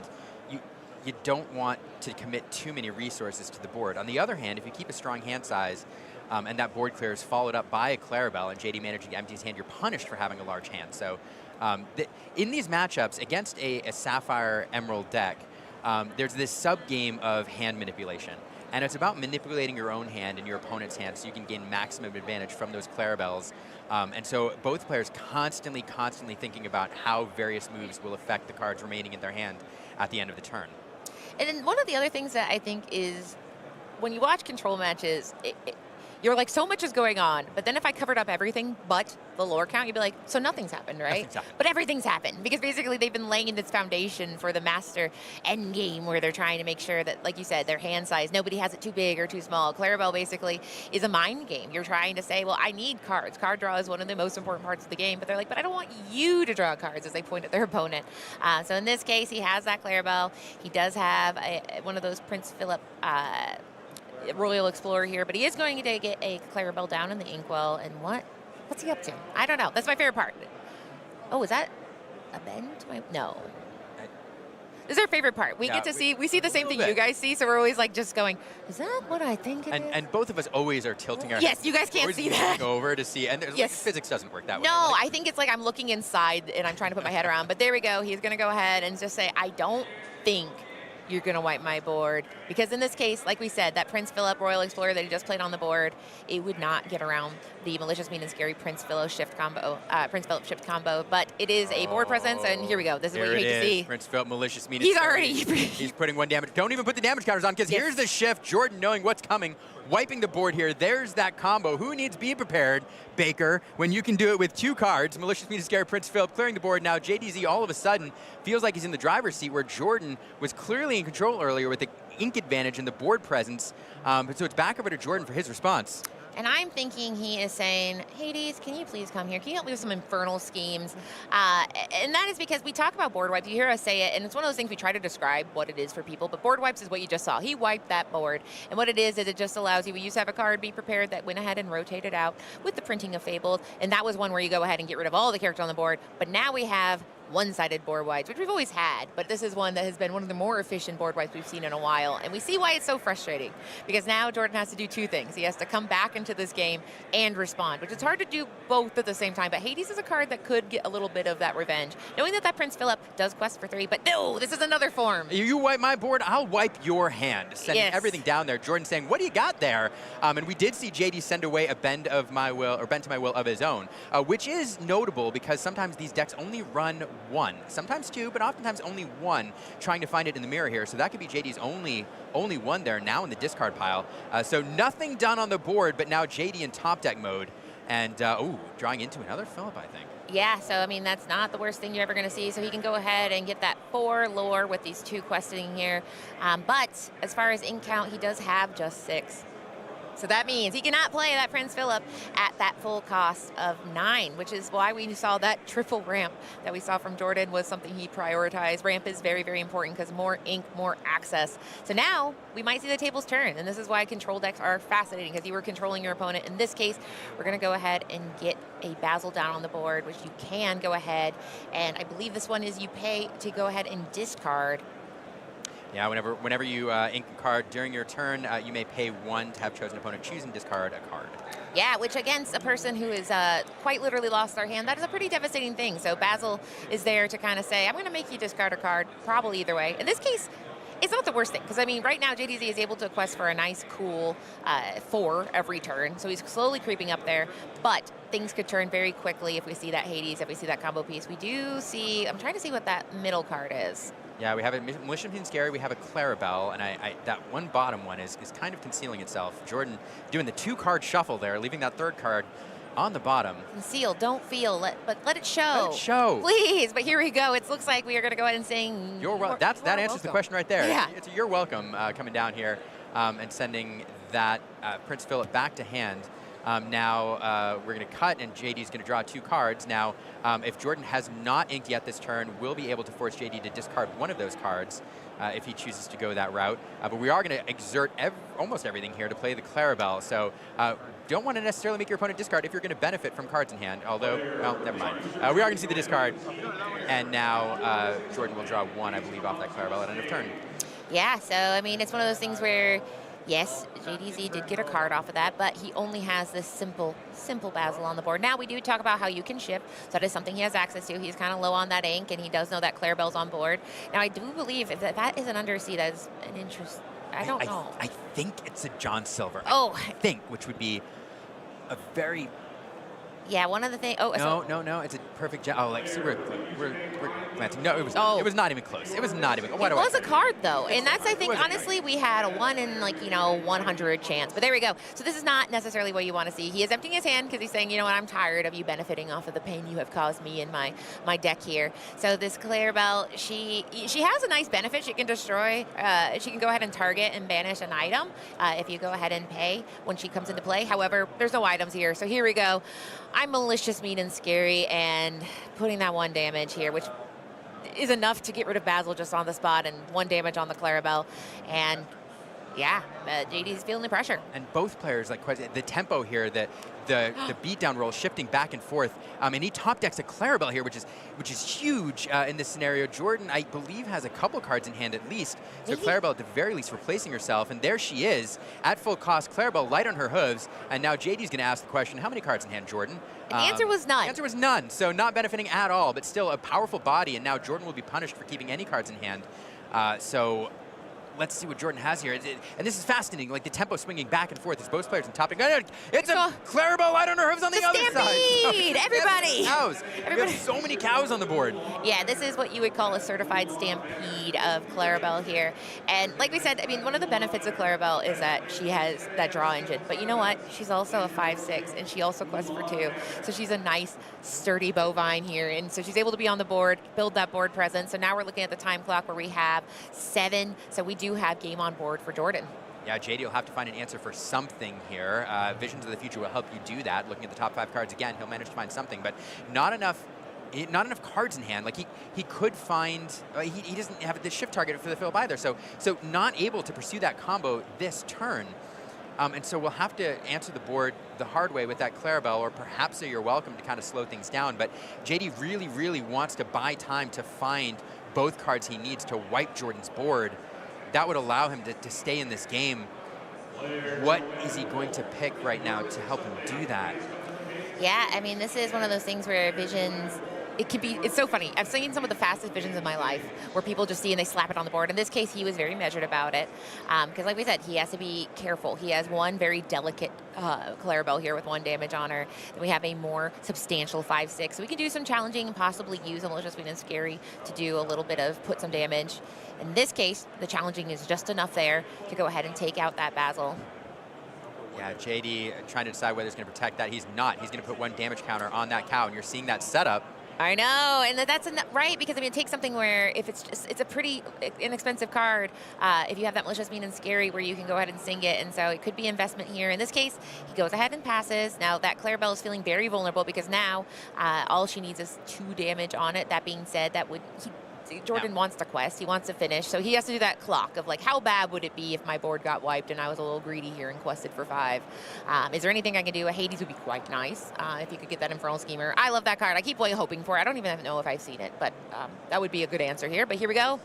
you don't want to commit too many resources to the board. On the other hand, if you keep a strong hand size and that board clear is followed up by a Clarabelle and JD managing to empty his hand, you're punished for having a large hand. So in these matchups against a Sapphire Emerald deck, there's this sub-game of hand manipulation. And it's about manipulating your own hand and your opponent's hand so you can gain maximum advantage from those Clarabelles. And so both players constantly thinking about how various moves will affect the cards remaining in their hand at the end of the turn. And then one of the other things that I think is when you watch control matches, you're like, so much is going on. But then if I covered up everything but the lore count, you'd be like, so nothing's happened, right? Nothing's happened. But everything's happened because basically they've been laying this foundation for the master end game where they're trying to make sure that, like you said, their hand size, nobody has it too big or too small. Clarabelle basically is a mind game. You're trying to say, well, I need cards. Card draw is one of the most important parts of the game, but they're like, but I don't want you to draw cards, as they point at their opponent. So in this case, he has that Clarabelle. He does have one of those Prince Philip Royal Explorer here, but he is going to get a Clarabelle down in the Inkwell. And what's he up to? I don't know. That's my favorite part. Oh, is that a bend? No. This is our favorite part. We get to see, we see the same thing you guys see, so we're always like just going, is that what I think it is? And both of us always are tilting our Yes, heads. you guys can't Always see that. looking over to see, and Yes. physics doesn't work that way. No, I think it's like I'm looking inside and I'm trying to put my head around. But there we go. He's going to go ahead and just say, I don't think you're going to wipe my board. Because in this case, like we said, that Prince Philip Royal Explorer that he just played on the board, it would not get around the Malicious, Mean, and Scary Prince Philip shift combo. But it is a board presence, and here we go. This is what you hate to see. Prince Philip, Malicious, Mean, and He's Scary. already... He's putting 1 damage. Don't even put the damage counters on, because Yes. here's the shift. Jordan knowing what's coming, wiping the board here. There's that combo. Who needs to be prepared, Baker, when you can do it with 2 cards? Malicious, Mean, and Scary Prince Philip clearing the board. Now JDZ all of a sudden feels like he's in the driver's seat, where Jordan was clearly in control earlier with the ink advantage and the board presence. So it's back over to Jordan for his response. And I'm thinking he is saying, Hades, can you please come here? Can you help me with some infernal schemes? And that is because we talk about board wipes. You hear us say it, and it's one of those things we try to describe what it is for people. But board wipes is what you just saw. He wiped that board. And what it is it just allows you, we used to have a card, be prepared, that went ahead and rotated out with the printing of Fabled. And that was one where you go ahead and get rid of all the characters on the board. But now we have one-sided board wipes, which we've always had, but this is one that has been one of the more efficient board wipes we've seen in a while, and we see why it's so frustrating, because now Jordan has to do 2 things. He has to come back into this game and respond, which is hard to do both at the same time, but Hades is a card that could get a little bit of that revenge, knowing that Prince Philip does quest for 3, but no, this is another form. You wipe my board, I'll wipe your hand. Sending Yes. everything down there. Jordan saying, what do you got there? And we did see JD send away a bend of my will, or bend to my will of his own, which is notable because sometimes these decks only run 1. Sometimes 2, but oftentimes only 1, trying to find it in the mirror here. So that could be JD's only one there now in the discard pile. So nothing done on the board, but now JD in top deck mode. And, drawing into another Philip, I think. Yeah, so I mean, that's not the worst thing you're ever going to see. So he can go ahead and get that 4 lore with these 2 questing here. But as far as ink count, he does have just 6. So that means he cannot play that Prince Philip at that full cost of 9, which is why we saw that triple ramp that we saw from Jordan was something he prioritized. Ramp is very, very important because more ink, more access. So now we might see the tables turn, and this is why control decks are fascinating, because you were controlling your opponent. In this case, we're going to go ahead and get a Basil down on the board, which you can go ahead, and I believe this one is you pay to go ahead and discard. Yeah, whenever you ink a card during your turn, you may pay 1 to have chosen opponent choose and discard a card. Yeah, which against a person who is quite literally lost their hand, that is a pretty devastating thing. So Basil is there to kind of say, I'm going to make you discard a card, probably either way. In this case, it's not the worst thing, because I mean, right now JDZ is able to quest for a nice, cool 4 every turn, so he's slowly creeping up there, but things could turn very quickly if we see that Hades, if we see that combo piece. We do see, I'm trying to see what that middle card is. Yeah, we have a Malicious, Mean, and Scary, we have a Clarabelle, and that one bottom one is kind of concealing itself. Jordan doing the 2-card shuffle there, leaving that 3rd card on the bottom. Conceal, don't feel, but let it show. Let it show. Please, but here we go. It looks like we are going to go ahead and sing. That answers the question right there. Yeah. It's a you're welcome coming down here and sending that Prince Philip back to hand. Now we're going to cut, and JD's going to draw 2 cards. Now, if Jordan has not inked yet this turn, we'll be able to force JD to discard one of those cards if he chooses to go that route. But we are going to exert almost everything here to play the Clarabelle. So don't want to necessarily make your opponent discard if you're going to benefit from cards in hand. Although, well, never mind. We are going to see the discard. And now Jordan will draw 1, I believe, off that Clarabelle at end of turn. Yeah, so I mean, it's one of those things where, yes, JDZ did get a card off of that, but he only has this simple Basil on the board. Now, we do talk about how you can shift, so that is something he has access to. He's kind of low on that ink, and he does know that Clarabelle's on board. Now, I do believe if that is an undersea, that is an interest. I don't know. I think it's a John Silver. Oh. I think, which would be a very Yeah, one of the things. Oh, No. It's a perfect job. Oh, like, see, we're glancing. No, it was not even close. It was not even. It was a card, though. And that's, I think, honestly, we had a 1 in, 100 chance. But there we go. So this is not necessarily what you want to see. He is emptying his hand because he's saying, you know what, I'm tired of you benefiting off of the pain you have caused me in my deck here. So this Clarabelle, she has a nice benefit. She can destroy. She can go ahead and target and banish an item if you go ahead and pay when she comes into play. However, there's no items here. So here we go. I'm malicious, mean, and scary, and putting that 1 damage here, which is enough to get rid of Basil just on the spot, and 1 damage on the Clarabelle. And yeah, JD's feeling the pressure. And both players, like, quite the tempo here, the beatdown roll shifting back and forth, and he top decks a Clarabelle here, which is huge in this scenario. Jordan, I believe, has a couple cards in hand at least, so Clarabelle at the very least replacing herself, and there she is at full cost. Clarabelle light on her hooves, and now JD's going to ask the question: how many cards in hand, Jordan? And the answer was none. The answer was none, so not benefiting at all, but still a powerful body, and now Jordan will be punished for keeping any cards in hand. So let's see what Jordan has here. And this is fascinating, like the tempo swinging back and forth as both players in top deck. It's a Clarabelle light on her hooves on the other stampede! side. Everybody! Cows. We have so many cows on the board. Yeah, this is what you would call a certified stampede of Clarabelle here. And like we said, I mean, one of the benefits of Clarabelle is that she has that draw engine. But you know what? She's also a 5/6, and she also quests for 2. So she's a nice, sturdy bovine here. And so she's able to be on the board, build that board presence. So now we're looking at the time clock where we have 7. So we do have game on board for Jordan. Yeah, JD will have to find an answer for something here. Visions of the Future will help you do that. Looking at the top 5 cards again, he'll manage to find something, but not enough cards in hand. Like he could find, he doesn't have the shift target for the Philip either, so not able to pursue that combo this turn. And so we'll have to answer the board the hard way with that Clarabelle, or perhaps so you're welcome to kind of slow things down. But JD really, really wants to buy time to find both cards he needs to wipe Jordan's board. That would allow him to stay in this game. What is he going to pick right now to help him do that? Yeah, I mean, this is one of those things where Visions, it's so funny. I've seen some of the fastest Visions of my life where people just see and they slap it on the board. In this case, he was very measured about it. Because like we said, he has to be careful. He has one very delicate Clarabelle here with 1 damage on her. Then we have a more substantial 5/6. So we can do some challenging and possibly use a malicious, mean, and scary to do a little bit of put some damage. In this case, the challenging is just enough there to go ahead and take out that Basil. Yeah, JD trying to decide whether he's going to protect that. He's not. He's going to put 1 damage counter on that cow, and you're seeing that setup. I know, and that's right, because I mean, it takes something where if it's a pretty inexpensive card, if you have that malicious, mean, and scary where you can go ahead and sing it, and so it could be investment here. In this case, he goes ahead and passes. Now that Clarabelle is feeling very vulnerable because now all she needs is 2 damage on it. That being said, Jordan wants to quest, he wants to finish, so he has to do that clock of like, how bad would it be if my board got wiped and I was a little greedy here and quested for 5? Is there anything I can do? A Hades would be quite nice if you could get that Infernal Schemer. I love that card. I keep hoping for it. I don't even know if I've seen it, but that would be a good answer here. But here we go.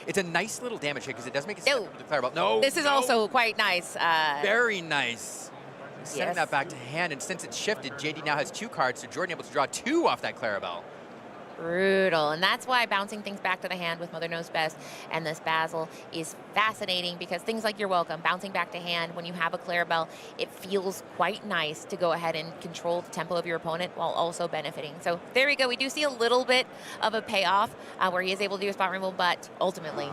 It's a nice little damage hit because it does make a step with the Clarabelle. No, this is also quite nice. Very nice. Sending that back to hand, and since it's shifted, JD now has 2 cards, so Jordan able to draw 2 off that Clarabelle. Brutal, and that's why bouncing things back to the hand with Mother Knows Best and this Basil is fascinating, because things like You're Welcome, bouncing back to hand when you have a Clarabelle, it feels quite nice to go ahead and control the tempo of your opponent while also benefiting. So there we go. We do see a little bit of a payoff where he is able to do a spot removal, but ultimately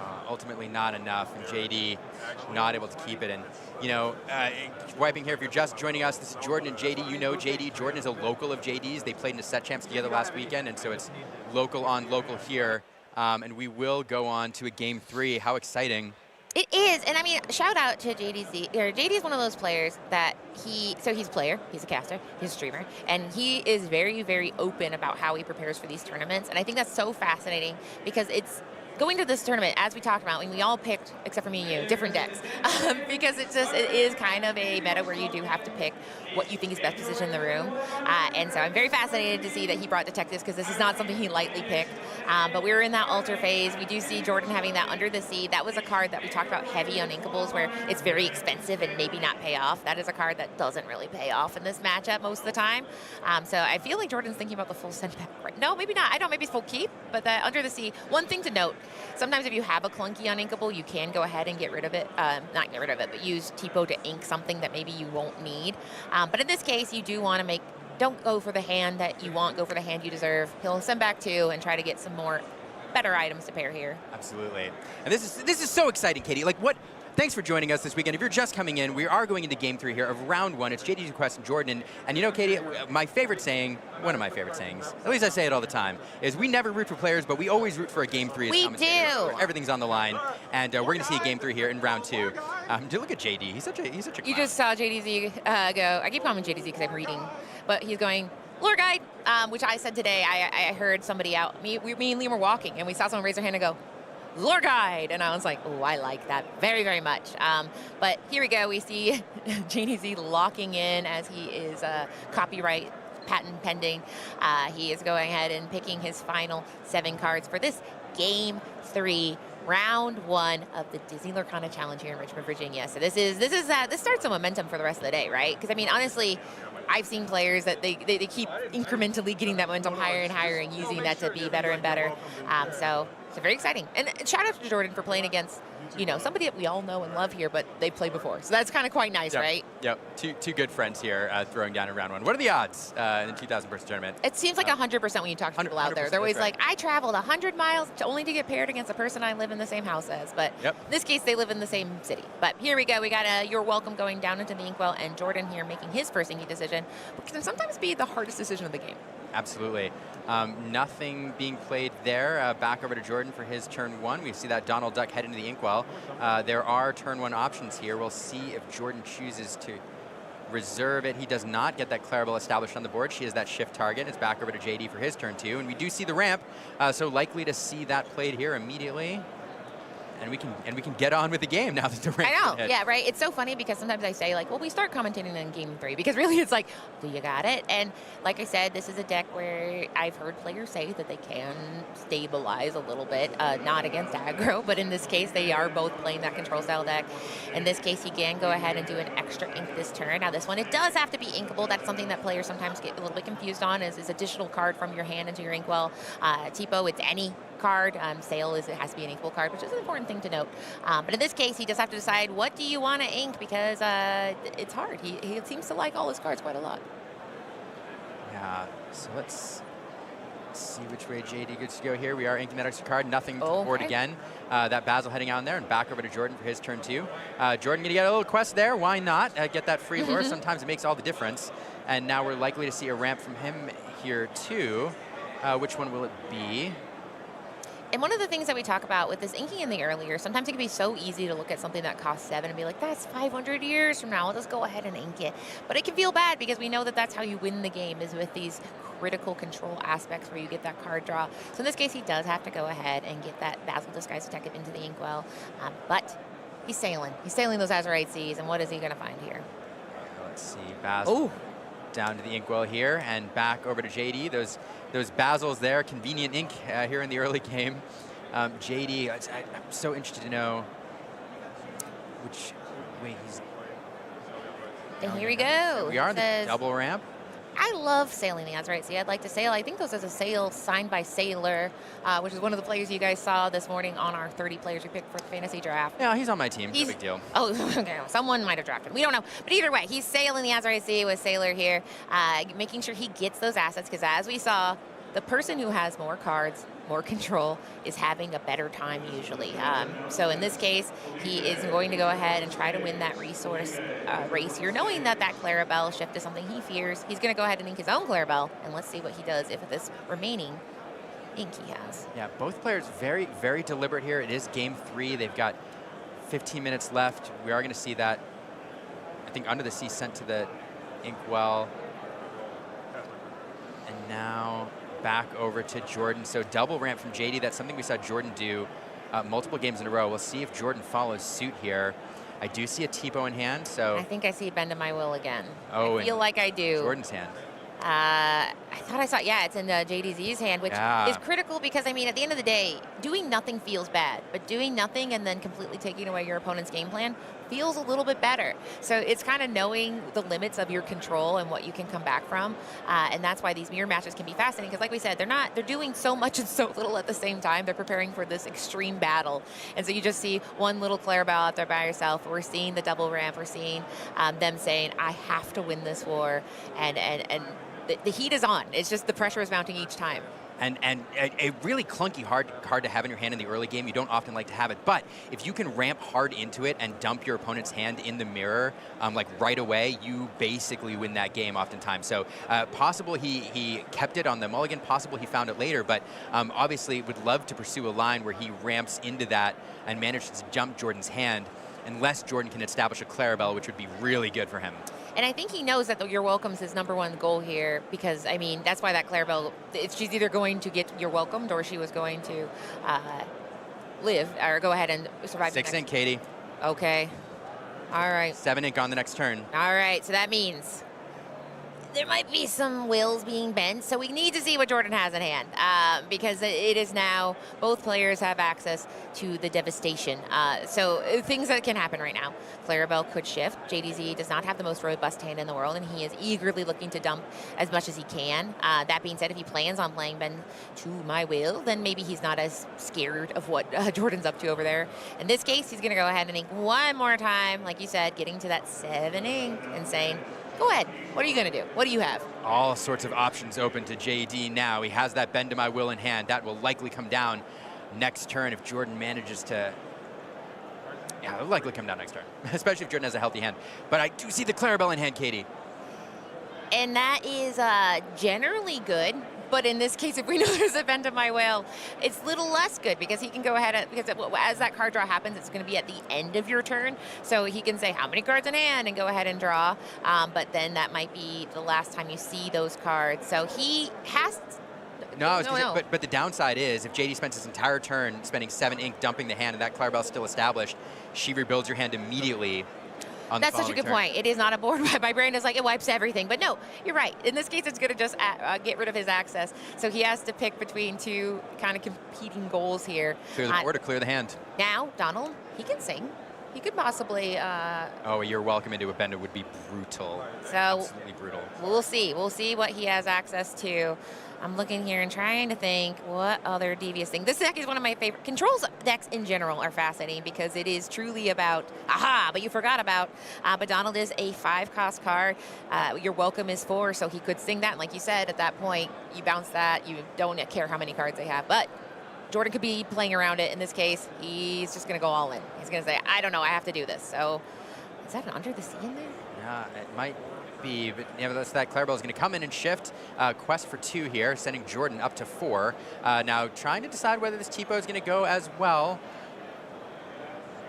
not enough, and JD not able to keep it. And you know, wiping here, if you're just joining us, this is Jordan and JD. You know JD. Jordan is a local of JD's. They played in a set champs together last weekend, and so it's local on local here. And we will go on to a game 3. How exciting. It is, and I mean, shout out to JD. JD is one of those players that he's a player, he's a caster, he's a streamer, and he is very, very open about how he prepares for these tournaments. And I think that's so fascinating, because it's going to this tournament, as we talked about, we all picked, except for me and you, different decks, because it is kind of a meta where you do have to pick what you think is best position in the room. And so I'm very fascinated to see that he brought Detectives, because this is not something he lightly picked. But we were in that altar phase. We do see Jordan having that Under the Sea. That was a card that we talked about heavy on Inkables, where it's very expensive and maybe not pay off. That is a card that doesn't really pay off in this matchup most of the time. So I feel like Jordan's thinking about the full send back. No, maybe not. I don't. Maybe it's full keep. But that Under the Sea, one thing to note, sometimes if you have a clunky on Inkable, you can go ahead and get rid of it. Not get rid of it, but use Tipo to ink something that maybe you won't need. But in this case, you do want to make don't go for the hand that you want, go for the hand you deserve. He'll send back 2 and try to get some more better items to pair here. Absolutely. And this is so exciting, Katie. Like, what? Thanks for joining us this weekend. If you're just coming in, we are going into Game 3 here of Round 1. It's JD's Quest and Jordan. And you know, Katie, my favorite saying, one of my favorite sayings, at least I say it all the time, is we never root for players, but we always root for a Game 3 as We commentators, do. where everything's on the line. And we're going to see a Game 3 here in Round 2. Look at JD. He's such a clown. You just saw JDZ go. I keep calling him JDZ because I'm reading, but he's going lure guide, which I said today. I heard somebody out. Me and Liam were walking, and we saw someone raise their hand and go, lure guide, and I was like, oh, I like that very, very much. But here we go. We see JDZ locking in as he is copyright patent pending. He is going ahead and picking his final 7 cards for this Game 3. Round 1 of the Disney Lorcana Challenge here in Richmond, Virginia. So this starts some momentum for the rest of the day, right? Because I mean, honestly, I've seen players that they keep incrementally getting that momentum higher and higher and using that to be better and better. So very exciting. And shout out to Jordan for playing against, you know, somebody that we all know and love here, but they played before. So that's kind of quite nice, right? Yep. Two good friends here throwing down in Round 1. What are the odds in the 2,000 person tournament? It seems like 100% when you talk to people out there. They're always right. like, I traveled 100 miles only to get paired against a person I live in the same house as. But in this case, they live in the same city. But here we go. We got You're Welcome going down into the Inkwell, and Jordan here making his first Inky decision, which can sometimes be the hardest decision of the game. Absolutely. Nothing being played there. Back over to Jordan for his turn 1. We see that Donald Duck head into the Inkwell. There are turn 1 options here. We'll see if Jordan chooses to reserve it. He does not get that Clarabelle established on the board. She is that shift target. It's back over to JD for his turn 2. And we do see the ramp, so likely to see that played here immediately. And we can get on with the game now that the ramp. I know, yeah, right. It's so funny because sometimes I say like, well, we start commentating in Game 3 because really it's like, do you got it? And like I said, this is a deck where I've heard players say that they can stabilize a little bit, not against aggro, but in this case they are both playing that control style deck. In this case, he can go ahead and do an extra ink this turn. Now this one, it does have to be inkable. That's something that players sometimes get a little bit confused on, is this additional card from your hand into your inkwell. Tipo, it's any card. Sail it has to be an inkable card, which is an important thing to note. But in this case, he does have to decide what do you want to ink, because it's hard. He seems to like all his cards quite a lot. Yeah, so let's see which way JD gets to go here. We are inking that extra card. Nothing to the board again. That Basil heading out in there, and back over to Jordan for his turn 2. Jordan gonna get a little quest there. Why not? Get that free lure. Sometimes it makes all the difference. And now we're likely to see a ramp from him here too. Which one will it be? And one of the things that we talk about with this inking in the earlier, sometimes it can be so easy to look at something that costs 7 and be like, that's 500 years from now, I'll just go ahead and ink it. But it can feel bad because we know that that's how you win the game, is with these critical control aspects where you get that card draw. So in this case, he does have to go ahead and get that Basil Disguise Detective into the inkwell. But he's sailing. He's sailing those Azurite Seas, and what is he going to find here? Let's see, Basil down to the inkwell here, and back over to JD. Those Basils there, convenient ink here in the early game. JD, I'm so interested to know which way he's. And here we go. We are in the double ramp. I love sailing the Azurite Sea. I'd like to sail. I think those as a sail signed by Sailor, which is one of the players you guys saw this morning on our 30 players we picked for the fantasy draft. Yeah, he's on my team. No big deal. Oh, okay. Someone might have drafted him. We don't know. But either way, he's sailing the Azurite Sea with Sailor here, making sure he gets those assets, because as we saw, the person who has more cards, more control, is having a better time usually. So in this case, he is going to go ahead and try to win that resource race here, knowing that that Clarabelle shift is something he fears. He's going to go ahead and ink his own Clarabelle, and let's see what he does if this remaining ink he has. Yeah, both players very, very deliberate here. It is Game 3. They've got 15 minutes left. We are going to see that, I think, Under the Sea sent to the inkwell. And now back over to Jordan. So double ramp from JD. That's something we saw Jordan do multiple games in a row. We'll see if Jordan follows suit here. I do see a Tipo in hand, so. I think I see Bend of My Will again. Oh, I feel like I do. Jordan's hand. I thought I saw, yeah, it's in JDZ's hand, which is critical because, I mean, at the end of the day, doing nothing feels bad, but doing nothing and then completely taking away your opponent's game plan feels a little bit better. So it's kind of knowing the limits of your control and what you can come back from, and that's why these mirror matches can be fascinating, because like we said, they're doing so much and so little at the same time. They're preparing for this extreme battle, and so you just see one little Clarabelle out there by herself. We're seeing the double ramp. We're seeing them saying, I have to win this war, and the heat is on. It's just the pressure is mounting each time. And a really clunky card to have in your hand in the early game. You don't often like to have it, but if you can ramp hard into it and dump your opponent's hand in the mirror, like right away, you basically win that game oftentimes. So possible he kept it on the mulligan, possible he found it later, but obviously would love to pursue a line where he ramps into that and manages to jump Jordan's hand, unless Jordan can establish a Clarabelle, which would be really good for him. And I think he knows that Your Welcome's his #1 goal here, because, I mean, that's why that Clarabelle, she's either going to get Your Welcomed or she was going to live or go ahead and survive. 6 ink, Katie. Okay. All right. 7 ink on the next turn. All right. So that means there might be some wills being bent. So we need to see what Jordan has in hand, because it is now both players have access to the devastation. So things that can happen right now. Clarabelle could shift. JDZ does not have the most robust hand in the world, and he is eagerly looking to dump as much as he can. That being said, if he plans on playing Ben to my will, then maybe he's not as scared of what Jordan's up to over there. In this case, he's going to go ahead and ink one more time, like you said, getting to that 7 ink and saying, go ahead. What are you going to do? What do you have? All sorts of options open to JD now. He has that bend to my will in hand. That will likely come down next turn if Jordan manages to... Yeah, it'll likely come down next turn, especially if Jordan has a healthy hand. But I do see the Clarabelle in hand, Katie. And that is generally good. But in this case, if we know there's a bend to my will, it's a little less good, because he can go ahead because as that card draw happens, it's going to be at the end of your turn. So he can say how many cards in hand and go ahead and draw. But then that might be the last time you see those cards. So he has... No. But the downside is, if JD spends his entire turn spending 7 ink dumping the hand and that Clarabelle's still established, she rebuilds your hand immediately. That's such a good point. It is not a board. My brain is like, it wipes everything. But no, you're right. In this case, it's going to just get rid of his access. So he has to pick between two kind of competing goals here. Clear the board or clear the hand. Now, Donald, he can sing. He could possibly... oh, you're welcome into a bend. It would be brutal. So absolutely brutal. We'll see. We'll see what he has access to. I'm looking here and trying to think what other devious thing. This deck is one of my favorite. Controls decks in general are fascinating because it is truly about, aha, but you forgot about. But Donald is a 5-cost card. Your welcome is 4, so he could sing that. And like you said, at that point, you bounce that. You don't care how many cards they have. But Jordan could be playing around it. In this case, he's just going to go all in. He's going to say, I don't know, I have to do this. So is that an Under the Sea in there? Yeah, it might be, but nevertheless, that Clarabelle is going to come in and shift. Quest for 2 here, sending Jordan up to 4. Now trying to decide whether this Tipo is going to go as well.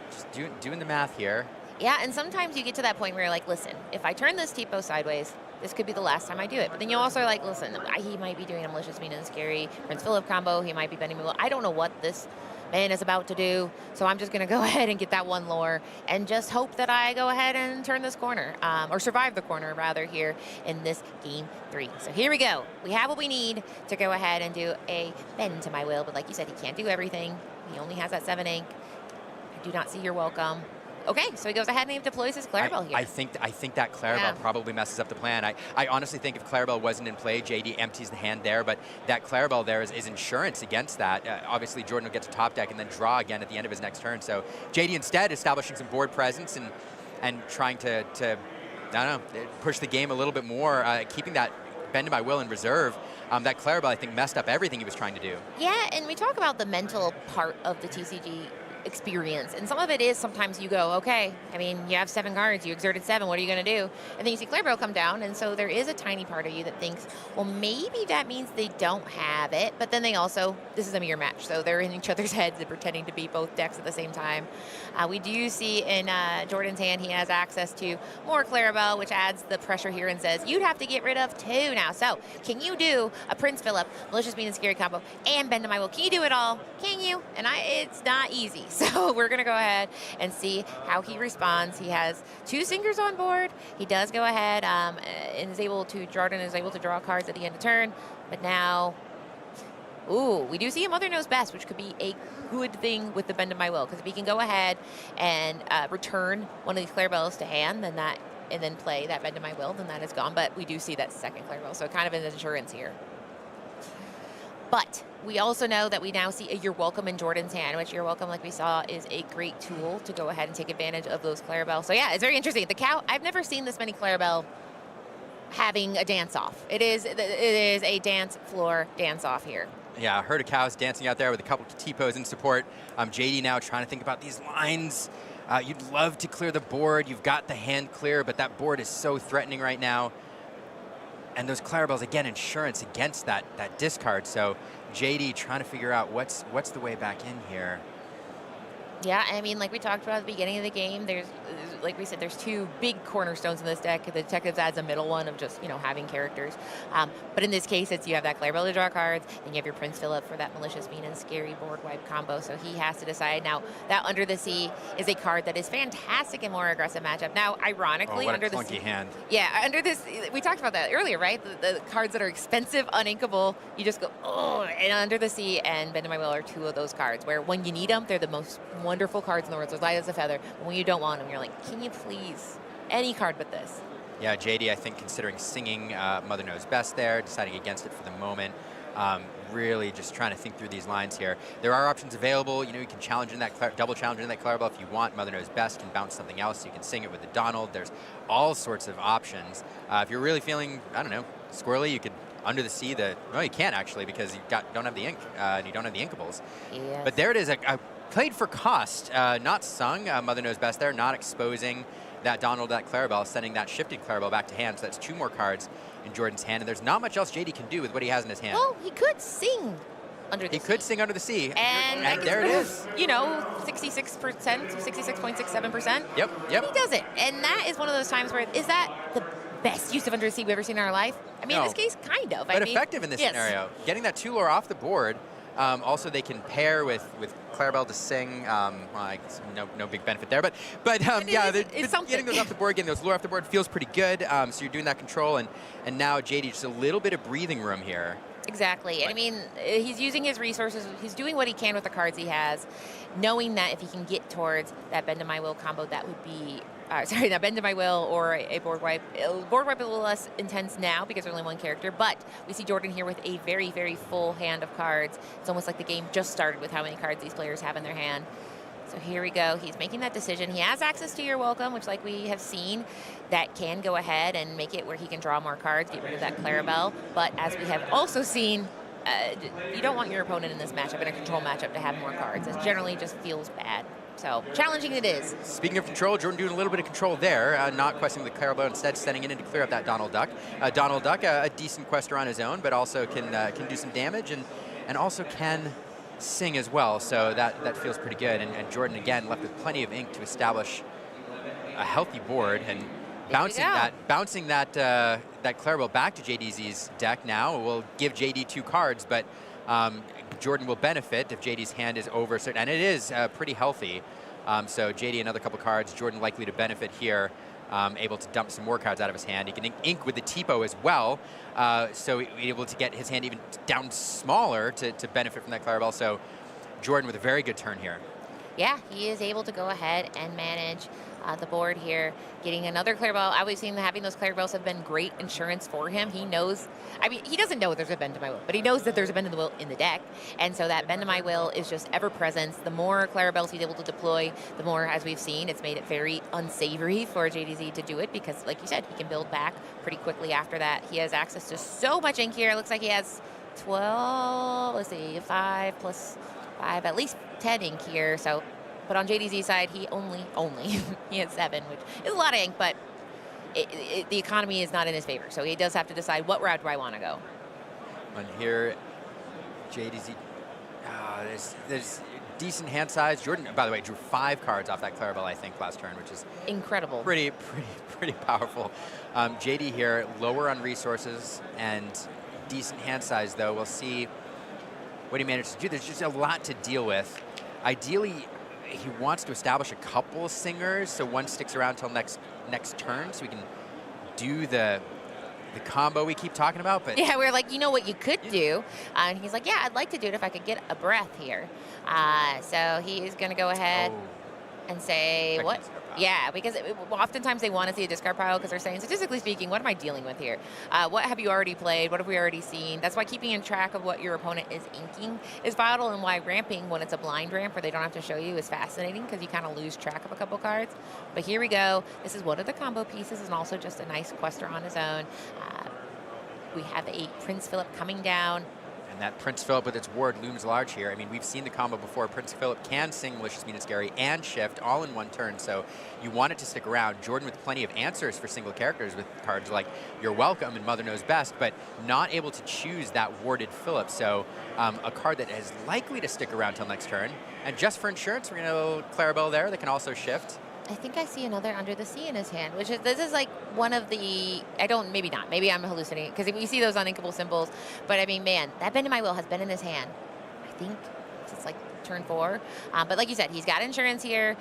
Just doing the math here. Yeah, and sometimes you get to that point where you're like, listen, if I turn this Tipo sideways, this could be the last time I do it. But then you also like, listen, he might be doing a Malicious Mean and Scary Prince Philip combo. He might be bending me. I don't know what this man is about to do, so I'm just going to go ahead and get that 1 lore and just hope that I go ahead and turn this corner, or survive the corner, rather, here in this Game 3. So here we go. We have what we need to go ahead and do a bend to my will, but like you said, he can't do everything. He only has that 7 ink. I do not see your welcome. Okay, so he goes ahead and he deploys his Clarabelle here. I think that Clarabelle probably messes up the plan. I honestly think if Clarabelle wasn't in play, JD empties the hand there, but that Clarabelle there is insurance against that. Obviously, Jordan will get to top deck and then draw again at the end of his next turn. So JD instead establishing some board presence and trying to I don't know, push the game a little bit more, keeping that bend to my will in reserve. That Clarabelle, I think, messed up everything he was trying to do. Yeah, and we talk about the mental part of the TCG experience, and some of it is sometimes you go, okay, I mean, you have 7 cards, you exerted 7, what are you going to do? And then you see Clarabelle come down, and so there is a tiny part of you that thinks, well, maybe that means they don't have it, but then they also, this is a mirror match, so they're in each other's heads and pretending to be both decks at the same time. We do see in Jordan's hand, he has access to more Clarabelle, which adds the pressure here and says, you'd have to get rid of 2 now. So can you do a Prince Philip, Malicious Mean and Scary combo, and Bend to My Will? Can you do it all? Can you? And it's not easy. So we're going to go ahead and see how he responds. He has 2 singers on board. He does go ahead and Jordan is able to draw cards at the end of turn. But now, ooh, we do see a Mother Knows Best, which could be a good thing with the Bend of My Will. Because if he can go ahead and return one of these Clarabelles to hand, then and then play that Bend of My Will, then that is gone. But we do see that second Clarabelle, so kind of an insurance here. But we also know that we now see a You're Welcome in Jordan's hand, which You're Welcome, like we saw, is a great tool to go ahead and take advantage of those Clarabelle. So yeah, it's very interesting. The cow, I've never seen this many Clarabelle having a dance-off. It is a dance floor dance-off here. Yeah, a herd of cows dancing out there with a couple of T-pose in support. JD now trying to think about these lines. You'd love to clear the board. You've got the hand clear, but that board is so threatening right now. And those Clarabelles, again, insurance against that discard. So JD trying to figure out what's the way back in here. Yeah, I mean, like we talked about at the beginning of the game, there's like we said, there's two big cornerstones in this deck. The Detectives adds a middle one of just, having characters. But in this case, you have that Clarabelle to draw cards, and you have your Prince Philip for that Malicious Mean and Scary board wipe combo. So he has to decide. Now, that Under the Sea is a card that is fantastic in more aggressive matchup. Now, ironically, what Under a the clunky Sea. hand. Yeah, Under this, we talked about that earlier, right? The cards that are expensive, uninkable, you just go, oh, and Under the Sea and Bend to My Will are two of those cards where when you need them, they're the most wonderful cards in the world. They're light as a feather. But when you don't want them, you're like, can you please? Any card but this. Yeah, JD, I think, considering singing Mother Knows Best there, deciding against it for the moment. Really just trying to think through these lines here. There are options available. You can challenge in that, double challenge in that Clarabelle if you want. Mother Knows Best can bounce something else. You can sing it with the Donald. There's all sorts of options. If you're really feeling, I don't know, squirrely, you could Under the Sea. No, you can't actually because you don't have the ink and you don't have the inkables. Yes. But there it is. Played for cost, not sung. Mother Knows Best there, not exposing that Donald, that Clarabelle, sending that shifted Clarabelle back to hand. So that's two more cards in Jordan's hand, and there's not much else JD can do with what he has in his hand. Well, he could sing Under the Sea. He could sing Under the Sea, and there it is. 66%, 66.67%. Yep. He does it, and that is one of those times where is that the best use of Under the Sea we've ever seen in our life? I mean, No. in this case, kind of. But effective in this scenario. Getting that 2 lore off the board. Also, they can pair with Clarabelle to sing. No big benefit there, but yeah, getting those off the board, getting those lure off the board feels pretty good. So you're doing that control, and now JD just a little bit of breathing room here. Exactly. And I mean, he's using his resources. He's doing what he can with the cards he has, knowing that if he can get towards that Bend to My Will combo, that would be that Bend to My Will or a board wipe. Board wipe is a little less intense now because there's only one character, but we see Jordan here with a very, very full hand of cards. It's almost like the game just started with how many cards these players have in their hand. So here we go. He's making that decision. He has access to Your Welcome, which, like we have seen, that can go ahead and make it where he can draw more cards, get rid of that Clarabelle. But as we have also seen, you don't want your opponent in this matchup, in a control matchup, to have more cards. It generally just feels bad. So challenging it is. Speaking of control, Jordan doing a little bit of control there, not questing the Clarabelle, instead sending it in to clear up that Donald Duck. Donald Duck, a decent quester on his own, but also can do some damage and also can sing as well. So that feels pretty good. And Jordan again left with plenty of ink to establish a healthy board, and bouncing that Clarabelle back to JDZ's deck now will give JD 2 cards, but Jordan will benefit if JD's hand is over certain, and it is pretty healthy. So JD another couple cards. Jordan likely to benefit here, able to dump some more cards out of his hand. He can ink with the Tipo as well, so he's able to get his hand even down smaller to benefit from that Clarabelle. So Jordan with a very good turn here. Yeah, he is able to go ahead and manage the board here, getting another Clarabelle. I was seeing that having those Clarabelles have been great insurance for him. He knows, I mean, he doesn't know there's a Bend to My Will, but he knows that there's a Bend to the Will in the deck. And so that Bend to My Will is just ever present. The more Clarabelles he's able to deploy, the more, as we've seen, it's made it very unsavory for JDZ to do it because, like you said, he can build back pretty quickly after that. He has access to so much ink here. It looks like he has 12, let's see, 5 plus 5, at least 10 ink here. So, but on JDZ's side, he only he has 7, which is a lot of ink, but the economy is not in his favor. So he does have to decide, what route do I want to go? And here, JDZ, there's decent hand size. Jordan, by the way, drew 5 cards off that Clarabelle, I think, last turn, which is incredible. Pretty powerful. JD here, lower on resources and decent hand size, though. We'll see what he manages to do. There's just a lot to deal with. Ideally, he wants to establish a couple singers, so one sticks around till next turn, so we can do the combo we keep talking about. But yeah, we're like, you know what you could do, and he's like, yeah, I'd like to do it if I could get a breath here. So he is going to go ahead and say what? Yeah, because oftentimes they want to see a discard pile because they're saying, statistically speaking, what am I dealing with here? What have you already played? What have we already seen? That's why keeping in track of what your opponent is inking is vital, and why ramping when it's a blind ramp where they don't have to show you is fascinating because you kind of lose track of a couple cards. But here we go. This is one of the combo pieces and also just a nice quester on his own. We have a Prince Philip coming down. And that Prince Philip with its ward looms large here. I mean, we've seen the combo before. Prince Philip can sing Malicious, Mean, and Scary and shift all in one turn, so you want it to stick around. Jordan with plenty of answers for single characters with cards like You're Welcome and Mother Knows Best, but not able to choose that warded Philip. So a card that is likely to stick around till next turn. And just for insurance, we're going to go Clarabelle there that can also shift. I think I see another Under the Sea in his hand, which is, this is like one of the, maybe not, maybe I'm hallucinating, because we see those uninkable symbols, but I mean, man, that Bend in My Will has been in his hand, I think, since like turn 4. But like you said, he's got insurance here.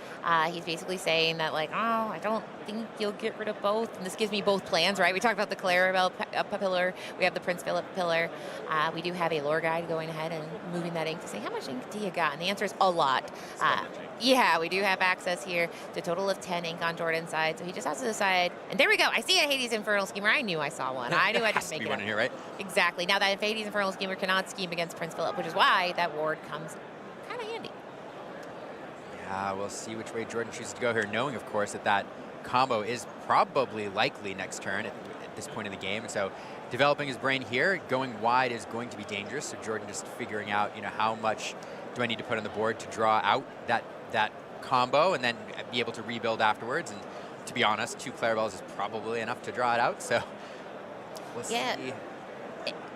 He's basically saying that like, oh, I don't think you'll get rid of both. And this gives me both plans, right? We talked about the Clarabelle pillar. We have the Prince Philip pillar. We do have a lore guide going ahead and moving that ink to say, how much ink do you got? And the answer is a lot. Yeah, we do have access here to a total of 10 ink on Jordan's side. So he just has to decide. And there we go. I see a Hades Infernal Schemer. I knew I saw one. I knew I didn't make it one up. in here, right? Exactly. Now that Hades Infernal Schemer cannot scheme against Prince Philip, which is why that ward comes kind of handy. Yeah, we'll see which way Jordan chooses to go here, knowing, of course, that that combo is probably likely next turn at this point in the game. And so developing his brain here, going wide is going to be dangerous. So Jordan just figuring out, how much do I need to put on the board to draw out that combo and then be able to rebuild afterwards. And to be honest, 2 Clarabelles is probably enough to draw it out. So we'll see.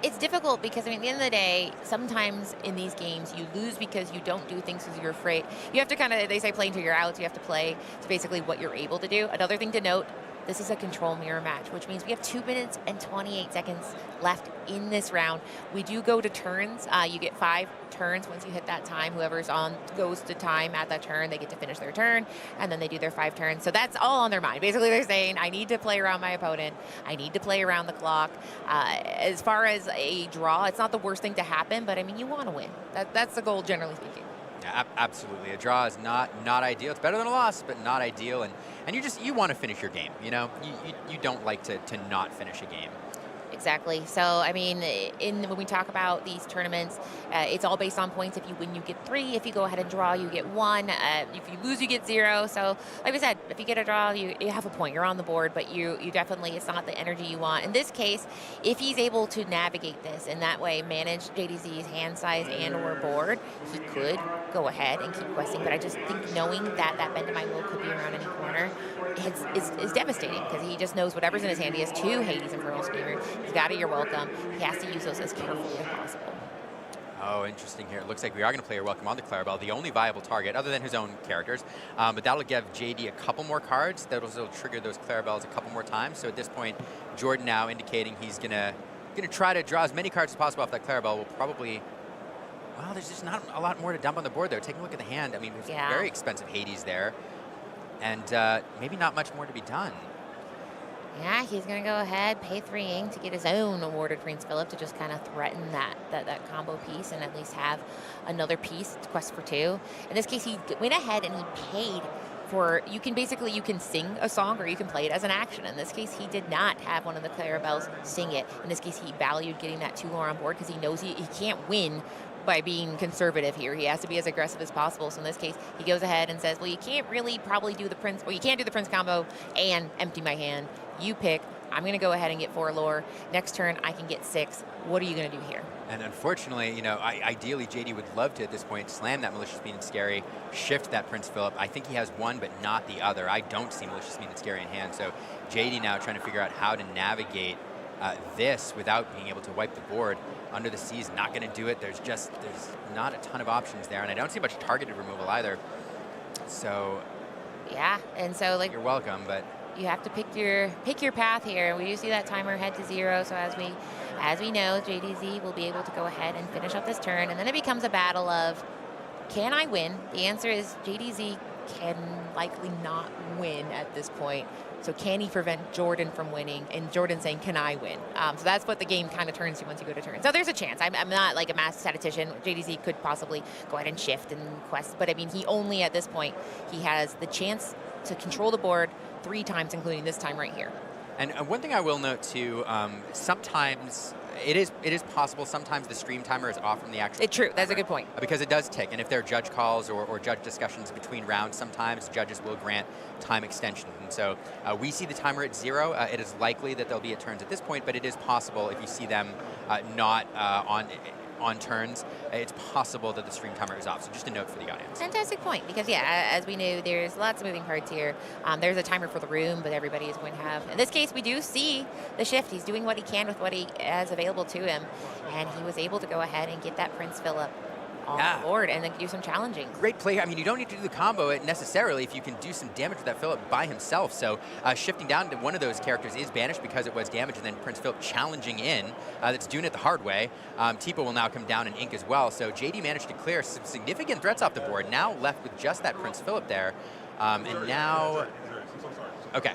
It's difficult because, I mean, at the end of the day, sometimes in these games you lose because you don't do things because you're afraid. You have to kind of, they say play until you're out, so you have to play to basically what you're able to do. Another thing to note, this is a control mirror match, which means we have 2 minutes and 28 seconds left in this round. We do go to turns. You get 5 turns once you hit that time. Whoever's on goes to time at that turn. They get to finish their turn, and then they do their 5 turns. So that's all on their mind. Basically, they're saying, I need to play around my opponent. I need to play around the clock. As far as a draw, it's not the worst thing to happen, but I mean, you want to win. That's the goal, generally speaking. Yeah, absolutely. A draw is not ideal. It's better than a loss, but not ideal. And you want to finish your game. You don't like to not finish a game. Exactly. So, I mean, when we talk about these tournaments, it's all based on points. If you win, you get 3. If you go ahead and draw, you get 1. If you lose, you get 0. So, like I said, if you get a draw, you have a point. You're on the board, but you definitely, it's not the energy you want. In this case, if he's able to navigate this in that way, manage JDZ's hand size and or board, he could go ahead and keep questing. But I just think knowing that Bend in My Will could be around any corner is devastating because he just knows whatever's in his hand. He has 2 Hades Infernal Schemer. He's got a You're Welcome. He has to use those as carefully as possible. Oh, interesting here. It looks like we are going to play You're Welcome on the Clarabelle, the only viable target other than his own characters. But that'll give JD a couple more cards. That'll trigger those Clarabelles a couple more times. So at this point, Jordan now indicating he's going to try to draw as many cards as possible off that Clarabelle. Will probably, well, there's just not a lot more to dump on the board there. Take a look at the hand. I mean, there's a very expensive Hades there. And maybe not much more to be done. Yeah, he's going to go ahead, pay 3 ink to get his own awarded Prince Philip to just kind of threaten that combo piece and at least have another piece to quest for 2. In this case, he went ahead and he paid for, you can sing a song or you can play it as an action. In this case, he did not have one of the Clarabelles sing it. In this case, he valued getting that 2 lore on board because he knows he can't win by being conservative here. He has to be as aggressive as possible. So in this case, he goes ahead and says, well, you can't really probably do the Prince, or you can't do the Prince combo and empty my hand. You pick. I'm going to go ahead and get 4 lore. Next turn, I can get 6. What are you going to do here? And unfortunately, ideally, JD would love to, at this point, slam that Malicious, Mean, and Scary, shift that Prince Philip. I think he has one, but not the other. I don't see Malicious, Mean, and Scary in hand. So JD now trying to figure out how to navigate this without being able to wipe the board. Under the Sea is not going to do it. There's not a ton of options there, and I don't see much targeted removal either. So yeah, and so like you're welcome, but you have to pick your path here. We do see that timer head to 0. So as we know, JDZ will be able to go ahead and finish up this turn, and then it becomes a battle of, can I win? The answer is JDZ can likely not win at this point. So can he prevent Jordan from winning? And Jordan saying, can I win? So that's what the game kind of turns to once you go to turn. So there's a chance. I'm not like a math statistician. JDZ could possibly go ahead and shift and quest. But I mean, he only at this point, he has the chance to control the board 3 times, including this time right here. And one thing I will note too, sometimes it is possible. Sometimes the stream timer is off from the actual. It's true. That's a good point. Because it does tick, and if there are judge calls or judge discussions between rounds, sometimes judges will grant time extension. And so we see the timer at 0. It is likely that there'll be at turns at this point, but it is possible if you see them not on turns, it's possible that the stream timer is off. So just a note for the audience. Fantastic point, because yeah, as we knew, there's lots of moving parts here. There's a timer for the room, but everybody is going to have. In this case, we do see the shift. He's doing what he can with what he has available to him, and he was able to go ahead and get that Prince Philip on the board and then do some challenging. Great play. I mean, you don't need to do the combo necessarily if you can do some damage with that Philip by himself. So shifting down to one of those characters is banished because it was damaged, and then Prince Philip challenging in. That's doing it the hard way. Tipo will now come down and ink as well. So JD managed to clear some significant threats off the board. Now left with just that Prince Philip there. And now, okay.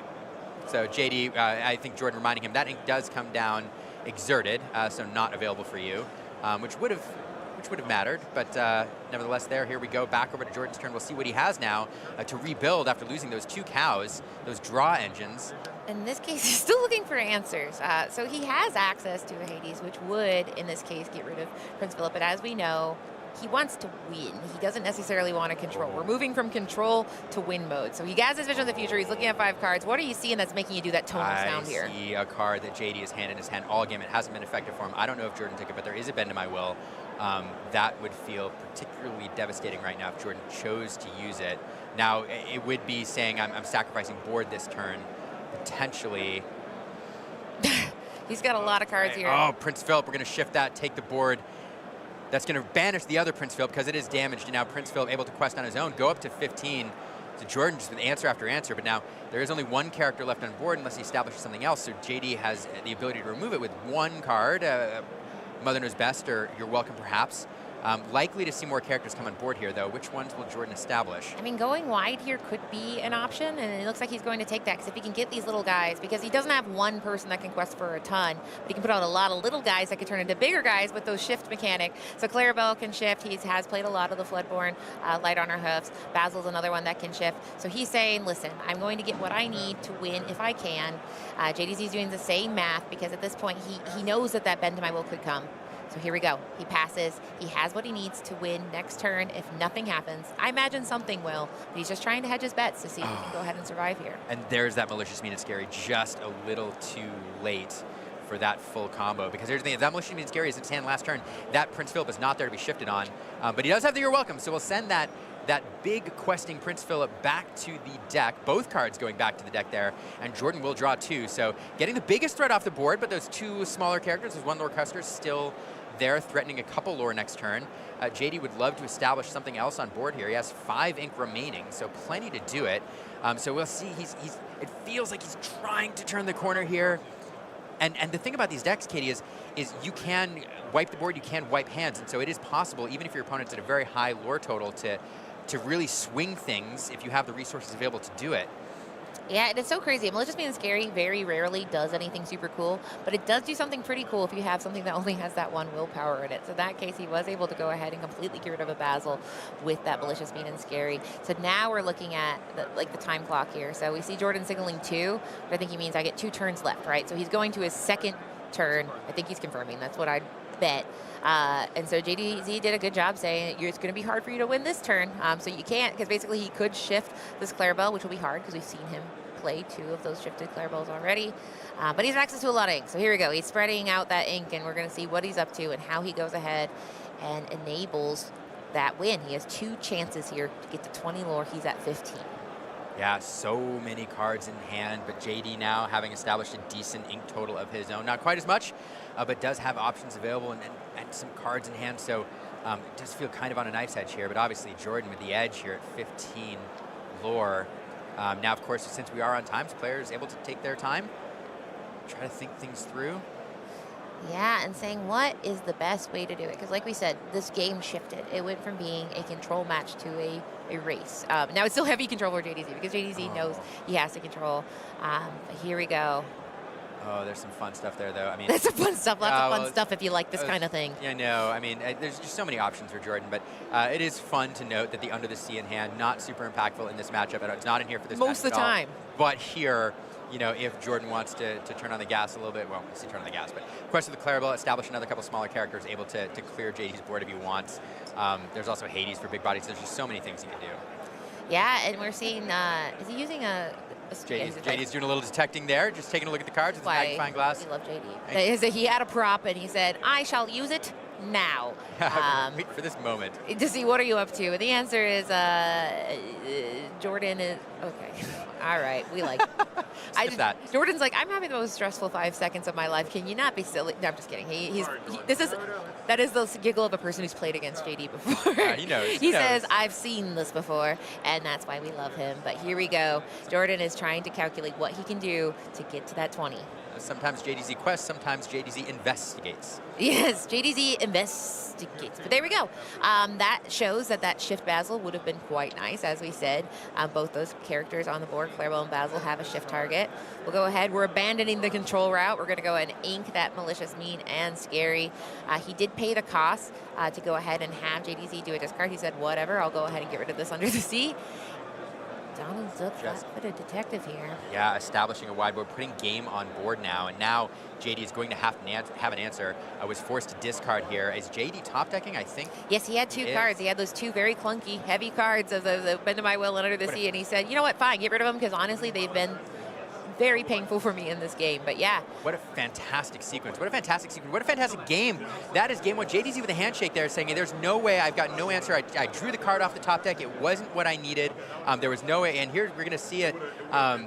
So JD, I think Jordan reminding him that ink does come down exerted, so not available for you, which would have mattered, but nevertheless here we go, back over to Jordan's turn. We'll see what he has now to rebuild after losing those 2 cows, those draw engines. In this case, he's still looking for answers. So he has access to a Hades, which would, in this case, get rid of Prince Philip, but as we know, he wants to win. He doesn't necessarily want to control. We're moving from control to win mode. So he has his vision of the future. He's looking at 5 cards. What are you seeing that's making you do that tonal sound here? I see a card that JD has had in his hand all game. It hasn't been effective for him. I don't know if Jordan took it, but there is a bend to my will. That would feel particularly devastating right now if Jordan chose to use it. Now, it would be saying I'm sacrificing board this turn, potentially. He's got a lot of cards here. Oh, Prince Philip, we're going to shift that, take the board. That's going to banish the other Prince Philip because it is damaged, and now Prince Philip able to quest on his own, go up to 15. So Jordan just with answer after answer, but now there is only 1 character left on board unless he establishes something else, so JD has the ability to remove it with 1 card. Mother Knows Best, or You're Welcome Perhaps. Likely to see more characters come on board here, though. Which ones will Jordan establish? I mean, going wide here could be an option, and it looks like he's going to take that, because if he can get these little guys, because he doesn't have 1 person that can quest for a ton, but he can put out a lot of little guys that could turn into bigger guys with those shift mechanic. So Clarabelle can shift. He has played a lot of the Floodborn, Light on Her Hoofs. Basil's another one that can shift. So he's saying, listen, I'm going to get what I need to win if I can. JDZ's doing the same math, because at this point, he knows that bend to my will could come. So here we go. He passes. He has what he needs to win next turn if nothing happens. I imagine something will, but he's just trying to hedge his bets to see if he can go ahead and survive here. And there's that Malicious Mean and Scary just a little too late for that full combo. Because here's the thing, if that Malicious Mean and Scary is in his hand last turn, that Prince Philip is not there to be shifted on. But he does have the You're Welcome, so we'll send that big questing Prince Philip back to the deck, both cards going back to the deck there, and Jordan will draw 2. So getting the biggest threat off the board, but those 2 smaller characters, there's 1 Lore Custer still there, threatening a couple lore next turn. JD would love to establish something else on board here. He has 5 ink remaining, so plenty to do it. So we'll see. It feels like he's trying to turn the corner here. And the thing about these decks, Katie, is you can wipe the board, you can wipe hands, and so it is possible, even if your opponent's at a very high lore total, to really swing things if you have the resources available to do it. Yeah, it's so crazy. Malicious Mean and Scary very rarely does anything super cool, but it does do something pretty cool if you have something that only has that 1 willpower in it. So in that case, he was able to go ahead and completely get rid of a Basil with that Malicious Mean and Scary. So now we're looking at the time clock here. So we see Jordan signaling 2, but I think he means I get 2 turns left, right? So he's going to his 2nd turn. I think he's confirming. That's what I'd bet. And so JDZ did a good job saying it's going to be hard for you to win this turn. So you can't, because basically he could shift this Clarabelle, which will be hard because we've seen him play 2 of those shifted Clarabelles already. But he's access to a lot of ink. So here we go. He's spreading out that ink, and we're going to see what he's up to and how he goes ahead and enables that win. He has 2 chances here to get to 20 lore. He's at 15. Yeah, so many cards in hand, but JD now having established a decent ink total of his own. Not quite as much, but does have options available and some cards in hand. So it does feel kind of on a knife's edge here, but obviously Jordan with the edge here at 15 lore. Now, of course, since we are on times, players able to take their time, try to think things through. Yeah, and saying what is the best way to do it? Because, like we said, this game shifted. It went from being a control match to a race. Now it's still heavy control for JDZ because JDZ knows he has to control. But here we go. Oh, there's some fun stuff there, though. I mean, That's some fun stuff. Lots of fun well, stuff if you like this kind of thing. Yeah, no, I mean, there's just so many options for Jordan, but it is fun to note that the Under the Sea in hand, not super impactful in this matchup. It's not in here for this Most of match the at all. time. But here, you know, if Jordan wants to turn on the gas a little bit, well, let's see, turn on the gas, but Quest of the Clarabelle, establish another couple smaller characters, able to clear JD's board if he wants. There's also Hades for big bodies. There's just so many things he can do. Yeah, and we're seeing, is he using a JD's doing a little detecting there, just taking a look at the cards with his magnifying glass. I love JD. He had a prop and he said, I shall use it now. Wait for this moment. To see what are you up to? And the answer is Jordan is, okay. All right, we like it. that. Jordan's like, I'm having the most stressful 5 seconds of my life. Can you not be silly? No, I'm just kidding. That is the giggle of a person who's played against JD before. He knows. He says, I've seen this before, and that's why we love him. But here we go. Jordan is trying to calculate what he can do to get to that 20. Sometimes JDZ quests, sometimes JDZ investigates. Yes, JDZ investigates. But there we go. That shows that shift Basil would have been quite nice, as we said. Both those characters on the board, Clarabelle and Basil, have a shift target. We'll go ahead. We're abandoning the control route. We're going to go and ink that malicious, mean, and scary. He did pay the cost to go ahead and have JDZ do a discard. He said, whatever, I'll go ahead and get rid of this Under the Sea. Donald's up flat-footed detective here. Yeah, establishing a wide board, putting game on board now, and now JD is going to have an answer. Was forced to discard here. Is JD top decking, I think? Yes, he had two cards. He had those two very clunky, heavy cards of the Bend to My Will and Under the Sea, and he said, you know what, fine, get rid of them, because honestly, they've been very painful for me in this game, but yeah. What a fantastic sequence. What a fantastic sequence. What a fantastic game. That is game one. JDZ with a handshake there saying, hey, there's no way, I've got no answer. I drew the card off the top deck. It wasn't what I needed. There was no way, and here we're going to see it.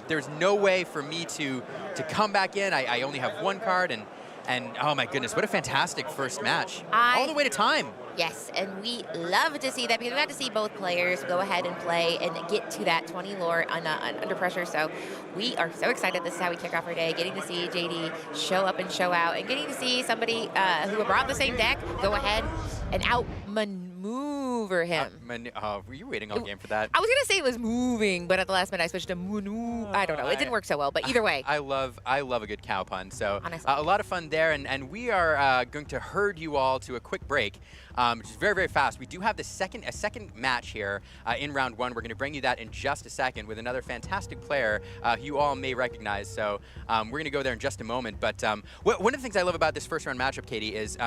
There's no way for me to come back in. I only have one card, and oh my goodness, what a fantastic first match. All the way to time. Yes, and we love to see that because we got to see both players go ahead and play and get to that 20 lore under pressure. So we are so excited. This is how we kick off our day, getting to see JD show up and show out, and getting to see somebody who brought the same deck go ahead and outmaneuver him. Were you waiting all game for that? I was going to say it was moving, but at the last minute I switched to manu. I don't know. It didn't work so well, but either way. I love a good cow pun. So a lot of fun there, and we are going to herd you all to a quick break. Which is very, very fast. We do have a second match here in round one. We're going to bring you that in just a second with another fantastic player who you all may recognize. So we're going to go there in just a moment. But one of the things I love about this first round matchup, Katie, is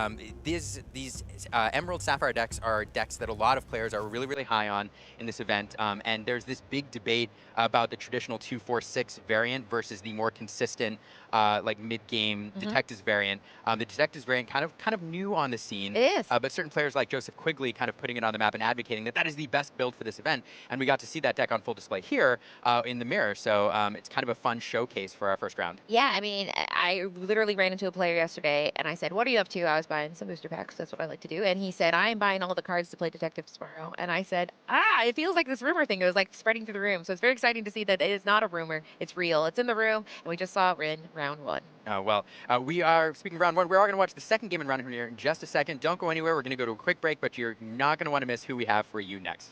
these Emerald Sapphire decks are decks that a lot of players are really, really high on in this event. And there's this big debate about the traditional 2-4-6 variant versus the more consistent like mid-game Detectives variant. The Detectives variant kind of new on the scene. It is. But certain players like Joseph Quigley kind of putting it on the map and advocating that is the best build for this event. And we got to see that deck on full display here in the mirror. So it's kind of a fun showcase for our first round. Yeah, I mean, I literally ran into a player yesterday and I said, what are you up to? I was buying some booster packs. That's what I like to do. And he said, I'm buying all the cards to play Detectives tomorrow. And I said, it feels like this rumor thing. It was like spreading through the room. So it's very exciting to see that it is not a rumor. It's real. It's in the room. And we just saw it in round one. We are, speaking of round one, we are going to watch the second game in round here in just a second. Don't go anywhere. We're going to go to a quick break, but you're not going to want to miss who we have for you next.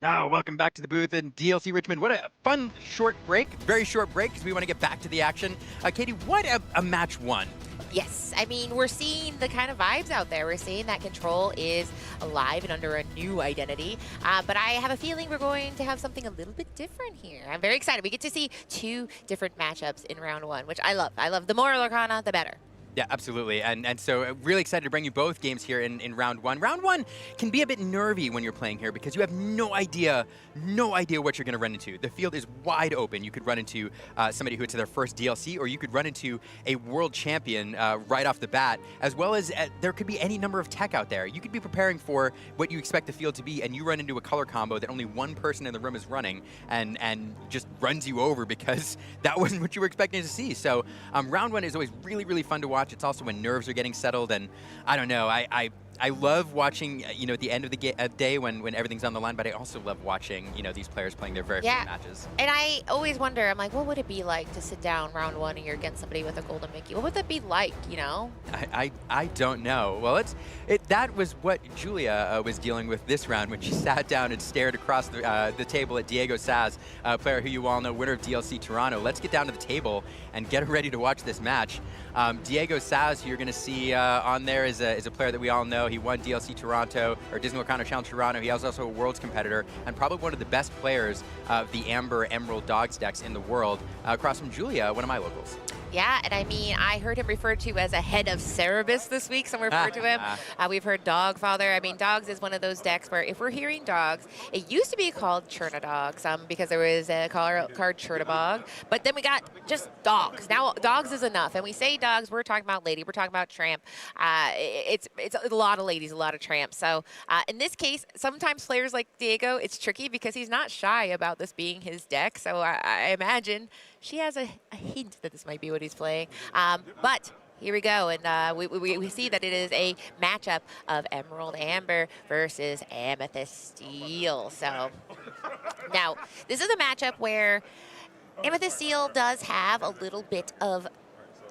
Oh, welcome back to the booth in DLC Richmond. What a fun short break, very short break, because we want to get back to the action. Katie, what a match one. Yes, I mean, we're seeing the kind of vibes out there. We're seeing that Control is alive and under a new identity. But I have a feeling we're going to have something a little bit different here. I'm very excited. We get to see 2 different matchups in round 1, which I love. I love the more Lorcana, the better. Yeah, absolutely. And so really excited to bring you both games here in round 1. Round 1 can be a bit nervy when you're playing here because you have no idea what you're going to run into. The field is wide open. You could run into somebody who it's their first DLC, or you could run into a world champion right off the bat, as well as there could be any number of tech out there. You could be preparing for what you expect the field to be, and you run into a color combo that only one person in the room is running and just runs you over because that wasn't what you were expecting to see. So round 1 is always really, really fun to watch. It's also when nerves are getting settled, and I don't know, I love watching, at the end of the day when everything's on the line, but I also love watching, these players playing their very first matches. And I always wonder, I'm like, what would it be like to sit down round 1 and you're against somebody with a golden Mickey? What would that be like, I don't know. Well, that was what Julia was dealing with this round when she sat down and stared across the table at Diego Saz, a player who you all know, winner of DLC Toronto. Let's get down to the table and get ready to watch this match. Diego Saz, who you're going to see on there, is a player that we all know. He won DLC Toronto, or Disney Lorcana Challenge Toronto. He was also a Worlds competitor, and probably one of the best players of the Amber Emerald Dogs decks in the world, across from Julia, one of my locals. Yeah, and I mean, I heard him referred to as a head of Cerebus this week. Someone referred to him. We've heard Dogfather. I mean, Dogs is one of those decks where if we're hearing Dogs, it used to be called Chernadogs because there was a card Chernabog, but then we got just Dogs. Now Dogs is enough, and we say Dogs, we're talking about lady, we're talking about tramp. It's a lot of ladies, a lot of tramps. So in this case, sometimes players like Diego, it's tricky because he's not shy about this being his deck. So I imagine she has a hint that this might be what he's playing. But here we go, and we see that it is a matchup of Emerald Amber versus Amethyst Steel. So now, this is a matchup where Amethyst Steel does have a little bit of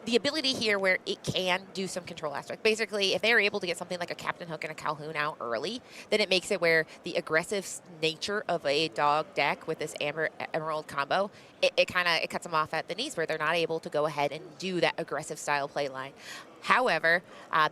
the ability here where it can do some control aspect. Basically, if they're able to get something like a Captain Hook and a Calhoun out early, then it makes it where the aggressive nature of a dog deck with this Amber Emerald combo, it cuts them off at the knees where they're not able to go ahead and do that aggressive style play line. However,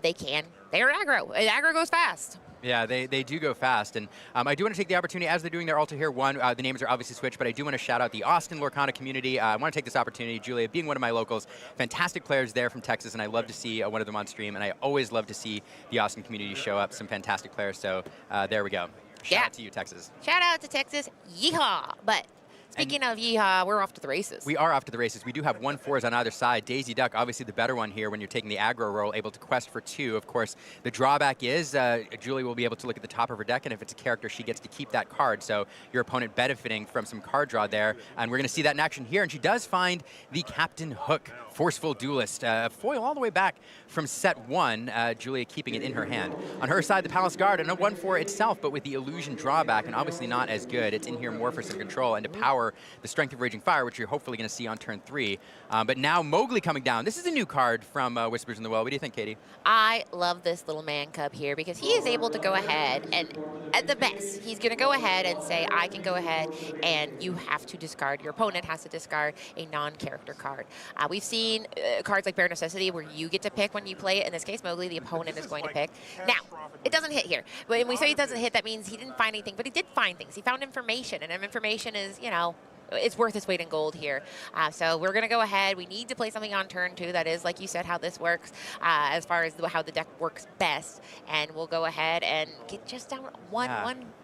they're aggro, and aggro goes fast. Yeah, they do go fast, and I do want to take the opportunity, as they're doing their Alta here 1, the names are obviously switched, but I do want to shout out the Austin Lorcana community. I want to take this opportunity, Julia, being one of my locals, fantastic players there from Texas, and I love to see one of them on stream, and I always love to see the Austin community show up, some fantastic players, so there we go. Shout out to you, Texas. Shout out to Texas, yeehaw! But speaking of yeehaw, we're off to the races. We are off to the races. We do have 1-4s on either side. Daisy Duck, obviously the better one here when you're taking the aggro role, able to quest for 2. Of course, the drawback is Julie will be able to look at the top of her deck, and if it's a character, she gets to keep that card. So your opponent benefiting from some card draw there. And we're going to see that in action here. And she does find the Captain Hook, Forceful Duelist, foil all the way back from set 1, Julia keeping it in her hand. On her side, the Palace Guard, and a 1-4 itself, but with the illusion drawback, and obviously not as good. It's in here more for some control and to power the Strength of Raging Fire, which you're hopefully going to see on turn 3. But now Mowgli coming down. This is a new card from Whispers in the Well. What do you think, Katie? I love this little man cub here because he is able to go ahead and, at the best, he's going to go ahead and say, I can go ahead and you have to discard, your opponent has to discard a non-character card. We've seen cards like Bare Necessity where you get to pick when you play it. In this case, Mowgli, the opponent, is going to pick. Now, it doesn't hit here. But when we say it doesn't hit, that means he didn't find anything, but he did find things. He found information, and information is, it's worth its weight in gold here. So we're going to go ahead. We need to play something on turn 2. That is, like you said, how this works as far as how the deck works best. And we'll go ahead and get just down one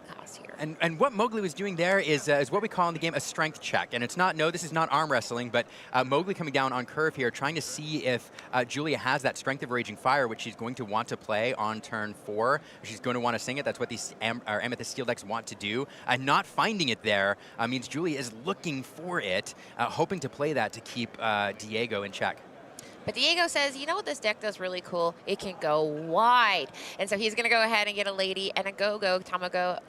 cost here. And what Mowgli was doing there is what we call in the game a strength check. And it's not, no, this is not arm wrestling, but Mowgli coming down on curve here, trying to see if Julia has that Strength of Raging Fire, which she's going to want to play on turn 4. She's going to want to sing it. That's what these Amethyst Steel decks want to do. Not finding it there means Julia is looking for it, hoping to play that to keep Diego in check. But Diego says, you know what this deck does really cool? It can go wide. And so he's going to go ahead and get a Lady and a Go-Go Tamago,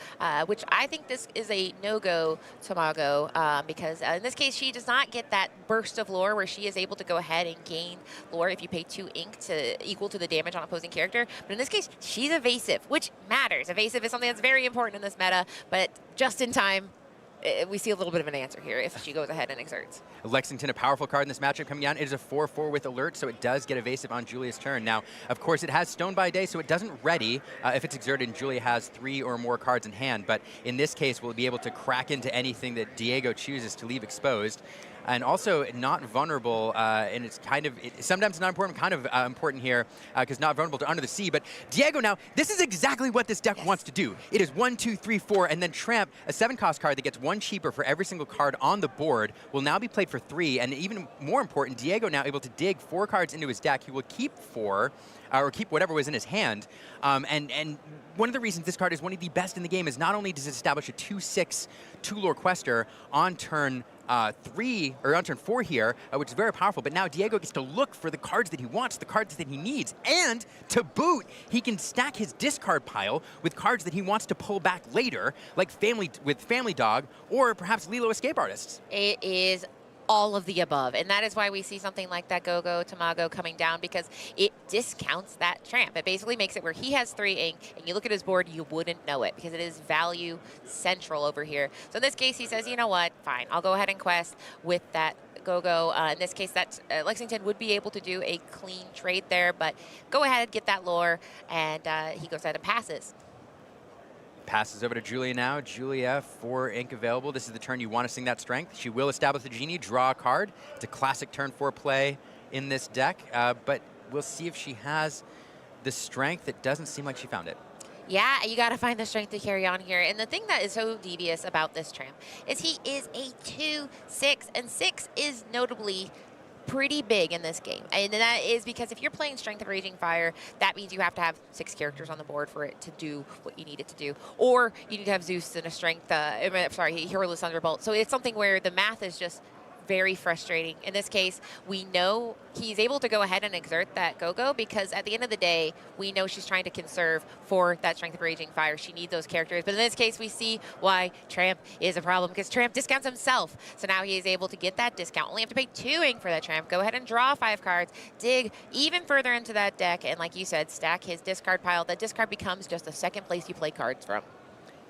which I think this is a no-go Tamago because in this case, she does not get that burst of lore where she is able to go ahead and gain lore if you pay 2 ink to equal to the damage on opposing character. But in this case, she's evasive, which matters. Evasive is something that's very important in this meta, but just in time, we see a little bit of an answer here if she goes ahead and exerts. Lexington, a powerful card in this matchup coming down. It is a 4/4 with alert, so it does get evasive on Julia's turn. Now, of course, it has Stone by Day, so it doesn't ready if it's exerted and Julia has 3 or more cards in hand. But in this case, we'll be able to crack into anything that Diego chooses to leave exposed. And also not vulnerable, and it's kind of, sometimes not important, kind of important here, because not vulnerable to Under the Sea. But Diego now, this is exactly what this deck wants to do. It is 1, 2, 3, 4, and then Tramp, a 7-cost card that gets 1 cheaper for every single card on the board, will now be played for 3. And even more important, Diego now able to dig 4 cards into his deck. He will keep 4, or keep whatever was in his hand. And one of the reasons this card is one of the best in the game is not only does it establish a 2/6 2-lore quester on turn 3, or on turn 4 here, which is very powerful, but now Diego gets to look for the cards that he wants, the cards that he needs, and to boot, he can stack his discard pile with cards that he wants to pull back later, like Family Dog, or perhaps Lilo Escape Artists. It is all of the above. And that is why we see something like that Go-Go Tamago coming down, because it discounts that Tramp. It basically makes it where he has 3 ink, and you look at his board, you wouldn't know it, because it is value central over here. So in this case, he says, you know what, fine, I'll go ahead and quest with that Go-Go. In this case, that Lexington would be able to do a clean trade there, but go ahead, get that lore, and he goes ahead and passes. Passes over to Julia now. Julia, 4 ink available. This is the turn you want to sing that strength. She will establish the Genie, draw a card. It's a classic turn 4 play in this deck, but we'll see if she has the strength. It doesn't seem like she found it. Yeah, you got to find the strength to carry on here. And the thing that is so devious about this Tramp is he is a 2/6, and 6 is notably pretty big in this game. And that is because if you're playing Strength of Raging Fire, that means you have to have 6 characters on the board for it to do what you need it to do. Or you need to have Zeus and a Strength, Heroless Thunderbolt. So it's something where the math is just very frustrating. In this case, we know he's able to go ahead and exert that Go-Go because at the end of the day, we know she's trying to conserve for that Strength of Raging Fire. She needs those characters. But in this case, we see why Tramp is a problem because Tramp discounts himself. So now he is able to get that discount. Only have to pay 2 ink for that Tramp. Go ahead and draw 5 cards, dig even further into that deck, and like you said, stack his discard pile. That discard becomes just the second place you play cards from.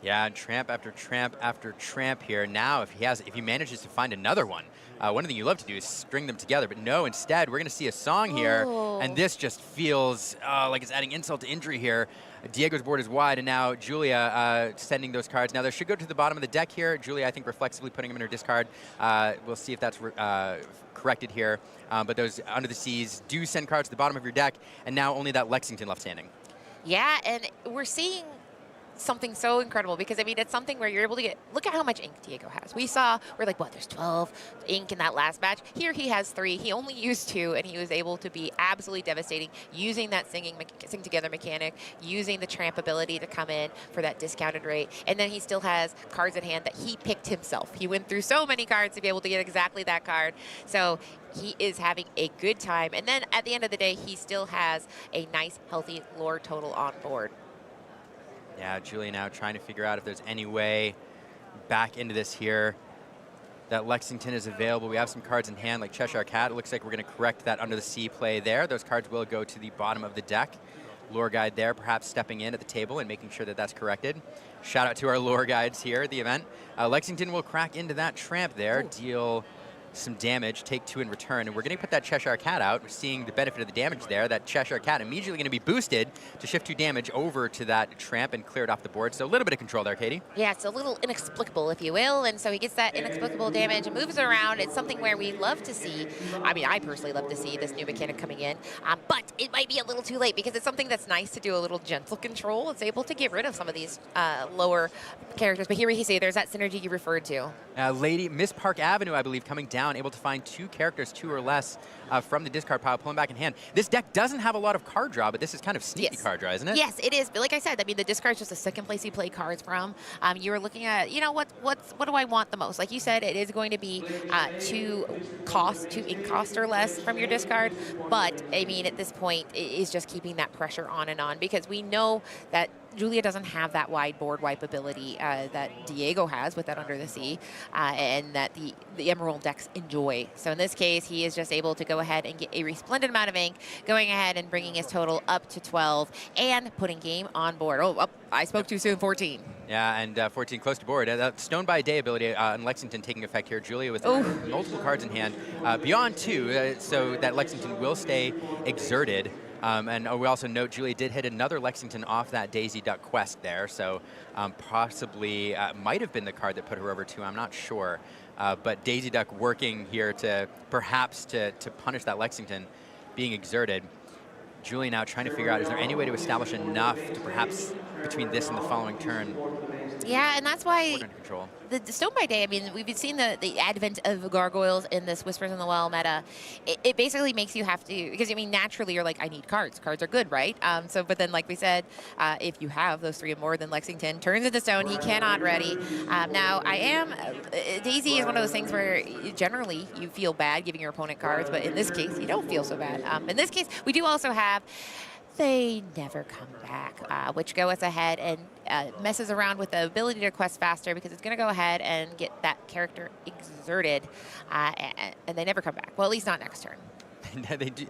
Yeah, Tramp after Tramp after Tramp here. Now, if he manages to find another one, one thing you love to do is string them together, but no, instead, we're going to see a song here, and this just feels like it's adding insult to injury here. Diego's board is wide, and now Julia sending those cards. Now, they should go to the bottom of the deck here. Julia, I think, reflexively putting them in her discard. We'll see if that's corrected here, but those Under the Seas do send cards to the bottom of your deck, and now only that Lexington left standing. Yeah, and we're seeing something so incredible because I mean it's something where you're able to get, look at how much ink Diego has. We're like, what, there's 12 ink in that last batch. Here he has 3. He only used 2 and he was able to be absolutely devastating using that sing together mechanic, using the Tramp ability to come in for that discounted rate. And then he still has cards in hand that he picked himself. He went through so many cards to be able to get exactly that card. So he is having a good time. And then at the end of the day, he still has a nice, healthy lore total on board. Yeah, Julia now trying to figure out if there's any way back into this here. That Lexington is available. We have some cards in hand like Cheshire Cat. It looks like we're going to correct that Under the Sea play there. Those cards will go to the bottom of the deck. Lore Guide there, perhaps stepping in at the table and making sure that that's corrected. Shout out to our Lore Guides here at the event. Lexington will crack into that Tramp there, deal some damage, take 2 in return, and we're going to put that Cheshire Cat out. We're seeing the benefit of the damage there. That Cheshire Cat immediately going to be boosted to shift 2 damage over to that Tramp and clear it off the board. So a little bit of control there, Katie. Yeah, it's a little inexplicable, if you will, and so he gets that inexplicable damage and moves around. It's something where we love to see, I mean, I personally love to see this new mechanic coming in, but it might be a little too late because it's something that's nice to do a little gentle control. It's able to get rid of some of these lower characters, but here we see there's that synergy you referred to. Lady Miss Park Avenue, I believe, coming down down, able to find 2 characters, 2 or less, from the discard pile, pulling back in hand. This deck doesn't have a lot of card draw, but this is kind of sneaky card draw, isn't it? Yes, it is. But like I said, I mean, the discard is just the second place you play cards from. You were looking at, what do I want the most? Like you said, it is going to be 2 in cost or less from your discard. But I mean, at this point, it is just keeping that pressure on and on, because we know that Julia doesn't have that wide board wipe ability that Diego has with that Under the Sea, and that the Emerald decks enjoy. So in this case, he is just able to go ahead and get a resplendent amount of ink, going ahead and bringing his total up to 12 and putting game on board. Oh, I spoke too soon, 14. Yeah, and 14 close to board. That Stone by Day ability on Lexington taking effect here. Julia with multiple cards in hand. Beyond 2, so that Lexington will stay exerted. And we also note Julia did hit another Lexington off that Daisy Duck quest there, so possibly might have been the card that put her over 2, I'm not sure. But Daisy Duck working here to perhaps to punish that Lexington being exerted. Julia now trying to figure out, is there any way to establish enough to perhaps between this and the following turn? Yeah, and that's why Control. the Stone by Day, I mean, we've seen the advent of gargoyles in this Whispers in the Well meta. It basically makes you have to, because I mean, naturally you're like, I need cards. Cards are good, right? But then, like we said, if you have those 3 or more, then Lexington turns into stone. He cannot ready. Now, Daisy is one of those things where generally you feel bad giving your opponent cards, but in this case, you don't feel so bad. In this case, we do also have They Never Come Back, which goes ahead and messes around with the ability to quest faster, because it's going to go ahead and get that character exerted, and they never come back. Well, at least not next turn.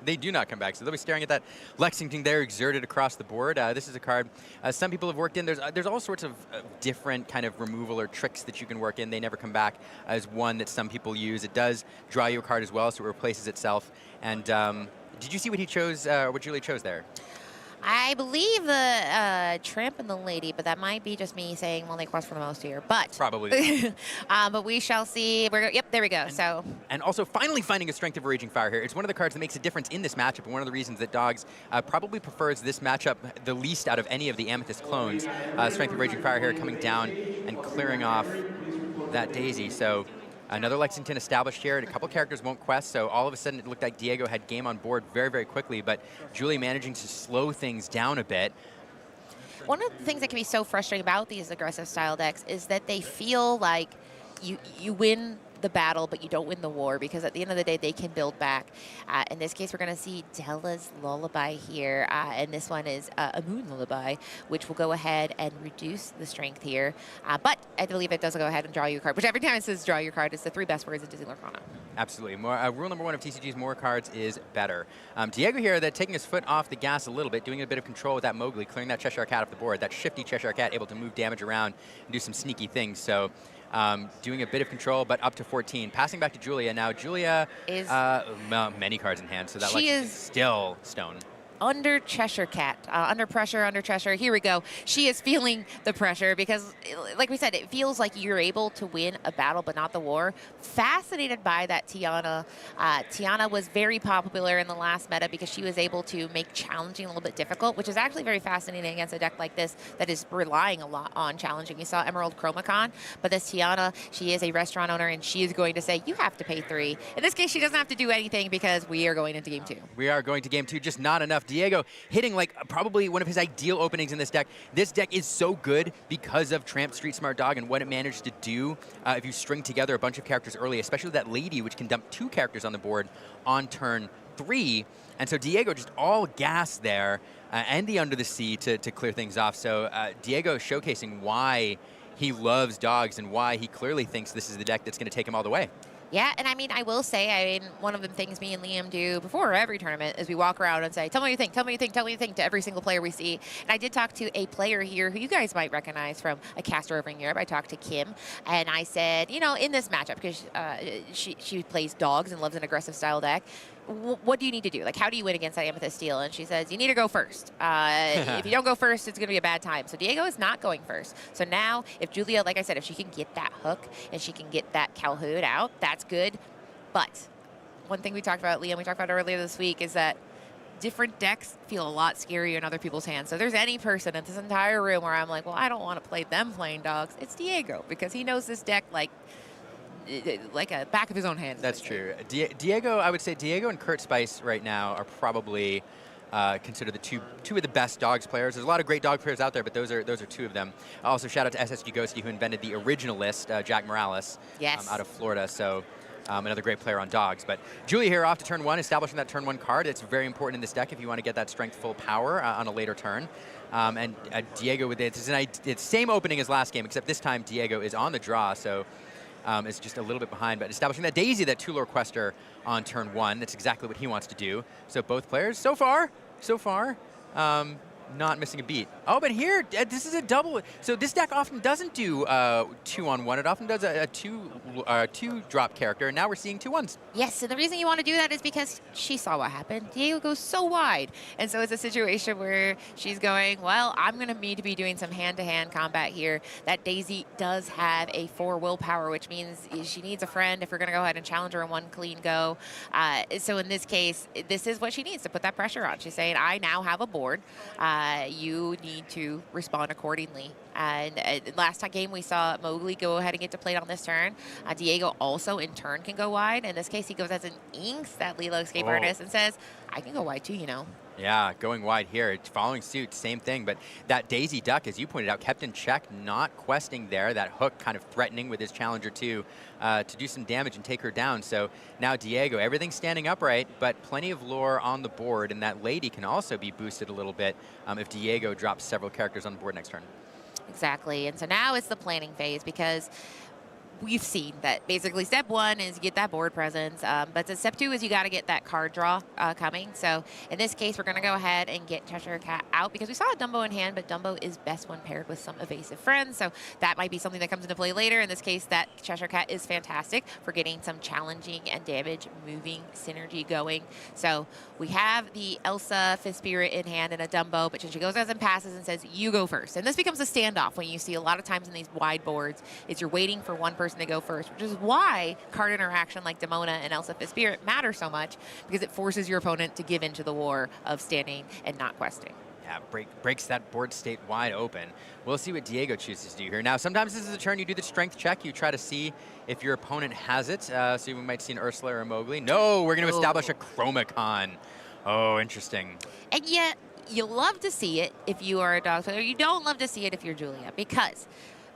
They do not come back, so they'll be staring at that Lexington there, exerted across the board. This is a card some people have worked in. There's all sorts of different kind of removal or tricks that you can work in. They Never Come Back as one that some people use. It does draw you a card as well, so it replaces itself. And did you see what he chose, what Julie chose there? I believe the Tramp and the Lady, but that might be just me saying, well, they quest for the most here. But probably. But we shall see. Yep, there we go. And also finally finding a Strength of a Raging Fire here. It's one of the cards that makes a difference in this matchup, and one of the reasons that Dogs probably prefers this matchup the least out of any of the Amethyst clones. Strength of a Raging Fire here coming down and clearing off that Daisy. So another Lexington established here, and a couple characters won't quest, so all of a sudden it looked like Diego had game on board very, very quickly, but Julie managing to slow things down a bit. One of the things that can be so frustrating about these aggressive style decks is that they feel like you win the battle, but you don't win the war, because at the end of the day, they can build back. In this case, we're going to see Della's Lullaby here, and this one is a Moon Lullaby, which will go ahead and reduce the strength here. But I believe it does go ahead and draw you a card, which every time it says draw your card, it's the 3 best words in Disney Lorcana. Absolutely. Rule number 1 of TCG's more cards is better. Diego here, taking his foot off the gas a little bit, doing a bit of control with that Mowgli, clearing that Cheshire Cat off the board. That shifty Cheshire Cat able to move damage around and do some sneaky things. So doing a bit of control, but up to 14. Passing back to Julia. Now, Julia is many cards in hand, so that she is still stone. Under Cheshire Cat, under pressure. Here we go. She is feeling the pressure because, like we said, it feels like you're able to win a battle but not the war. Fascinated by that Tiana. Tiana was very popular in the last meta because she was able to make challenging a little bit difficult, which is actually very fascinating against a deck like this that is relying a lot on challenging. You saw Emerald Chromacon, but this Tiana, she is a restaurant owner, and she is going to say, you have to pay 3. In this case, she doesn't have to do anything because we are going into game 2. We are going to game 2, just not enough. Diego hitting like probably one of his ideal openings in this deck. This deck is so good because of Tramp, Street Smart Dog, and what it managed to do if you string together a bunch of characters early, especially that Lady, which can dump 2 characters on the board on turn 3. And so Diego just all gas there, and the Under the Sea to clear things off. So Diego showcasing why he loves Dogs and why he clearly thinks this is the deck that's going to take him all the way. Yeah, and I mean, I will say, one of the things me and Liam do before every tournament is we walk around and say, tell me what you think, tell me what you think, tell me what you think to every single player we see. And I did talk to a player here who you guys might recognize from a caster over in Europe. I talked to Kim, and I said, in this matchup, because she plays Dogs and loves an aggressive style deck, what do you need to do? Like, how do you win against that Amethyst Steel? And she says, you need to go first. If you don't go first, it's going to be a bad time. So Diego is not going first. So now, if Julia, like I said, if she can get that hook and she can get that Calhoun out, that's good. But one thing we talked about, Liam, we talked about earlier this week, is that different decks feel a lot scarier in other people's hands. So there's any person in this entire room where I'm like, well, I don't want to play them playing Dogs. It's Diego, because he knows this deck like like a back of his own hand. That's true. Diego, I would say Diego and Kurt Spice right now are probably considered the two of the best dogs players. There's a lot of great dog players out there, but those are two of them. Also, shout out to SSG Ghosty, who invented the original list, Jack Morales, yes. Out of Florida. So another great player on dogs. But Julia here off to turn 1, establishing that turn 1 card. It's very important in this deck if you want to get that strength full power on a later turn. And Diego with it's the same opening as last game, except this time Diego is on the draw, so it's just a little bit behind. But establishing that Daisy, that 2-lore quester on turn 1, that's exactly what he wants to do. So both players, so far, not missing a beat. Oh, but here, this is a double. So this deck often doesn't do 2-on-1. It often does a two drop character, and now we're seeing 2 1s. Yes, and the reason you want to do that is because she saw what happened. Diego goes so wide, and so it's a situation where she's going, well, I'm going to need to be doing some hand-to-hand combat here. That Daisy does have a 4 willpower, which means she needs a friend if we're going to go ahead and challenge her in one clean go. So in this case, this is what she needs to put that pressure on. She's saying, I now have a board. You need to respond accordingly. And last game we saw Mowgli go ahead and get to play it on this turn. Diego also in turn can go wide. In this case, he goes as an inks that Lilo Escape Artist and says, I can go wide too, you know. Yeah, going wide here, following suit, same thing. But that Daisy Duck, as you pointed out, kept in check, not questing there. That hook kind of threatening with his challenger too to do some damage and take her down. So now Diego, everything's standing upright, but plenty of lore on the board, and that lady can also be boosted a little bit if Diego drops several characters on the board next turn. Exactly, and so now it's the planning phase, because we've seen that basically step 1 is you get that board presence, but step 2 is you got to get that card draw coming. So in this case, we're going to go ahead and get Cheshire Cat out, because we saw a Dumbo in hand, but Dumbo is best when paired with some evasive friends. So that might be something that comes into play later. In this case, that Cheshire Cat is fantastic for getting some challenging and damage moving synergy going. So we have the Elsa Fifth Spirit in hand and a Dumbo, but she goes as and passes and says, you go first. And this becomes a standoff when you see a lot of times in these wide boards, is you're waiting for one person to go first, which is why card interaction like Demona and Elsa Fifth Spirit matter so much, because it forces your opponent to give into the war of standing and not questing. Yeah, breaks that board state wide open. We'll see what Diego chooses to do here. Now, sometimes this is a turn you do the strength check. You try to see if your opponent has it. So we might see an Ursula or a Mowgli. No, we're going to establish a Chromacon. Oh, interesting. And yet, you love to see it if you are a dog player. You don't love to see it if you're Julia, because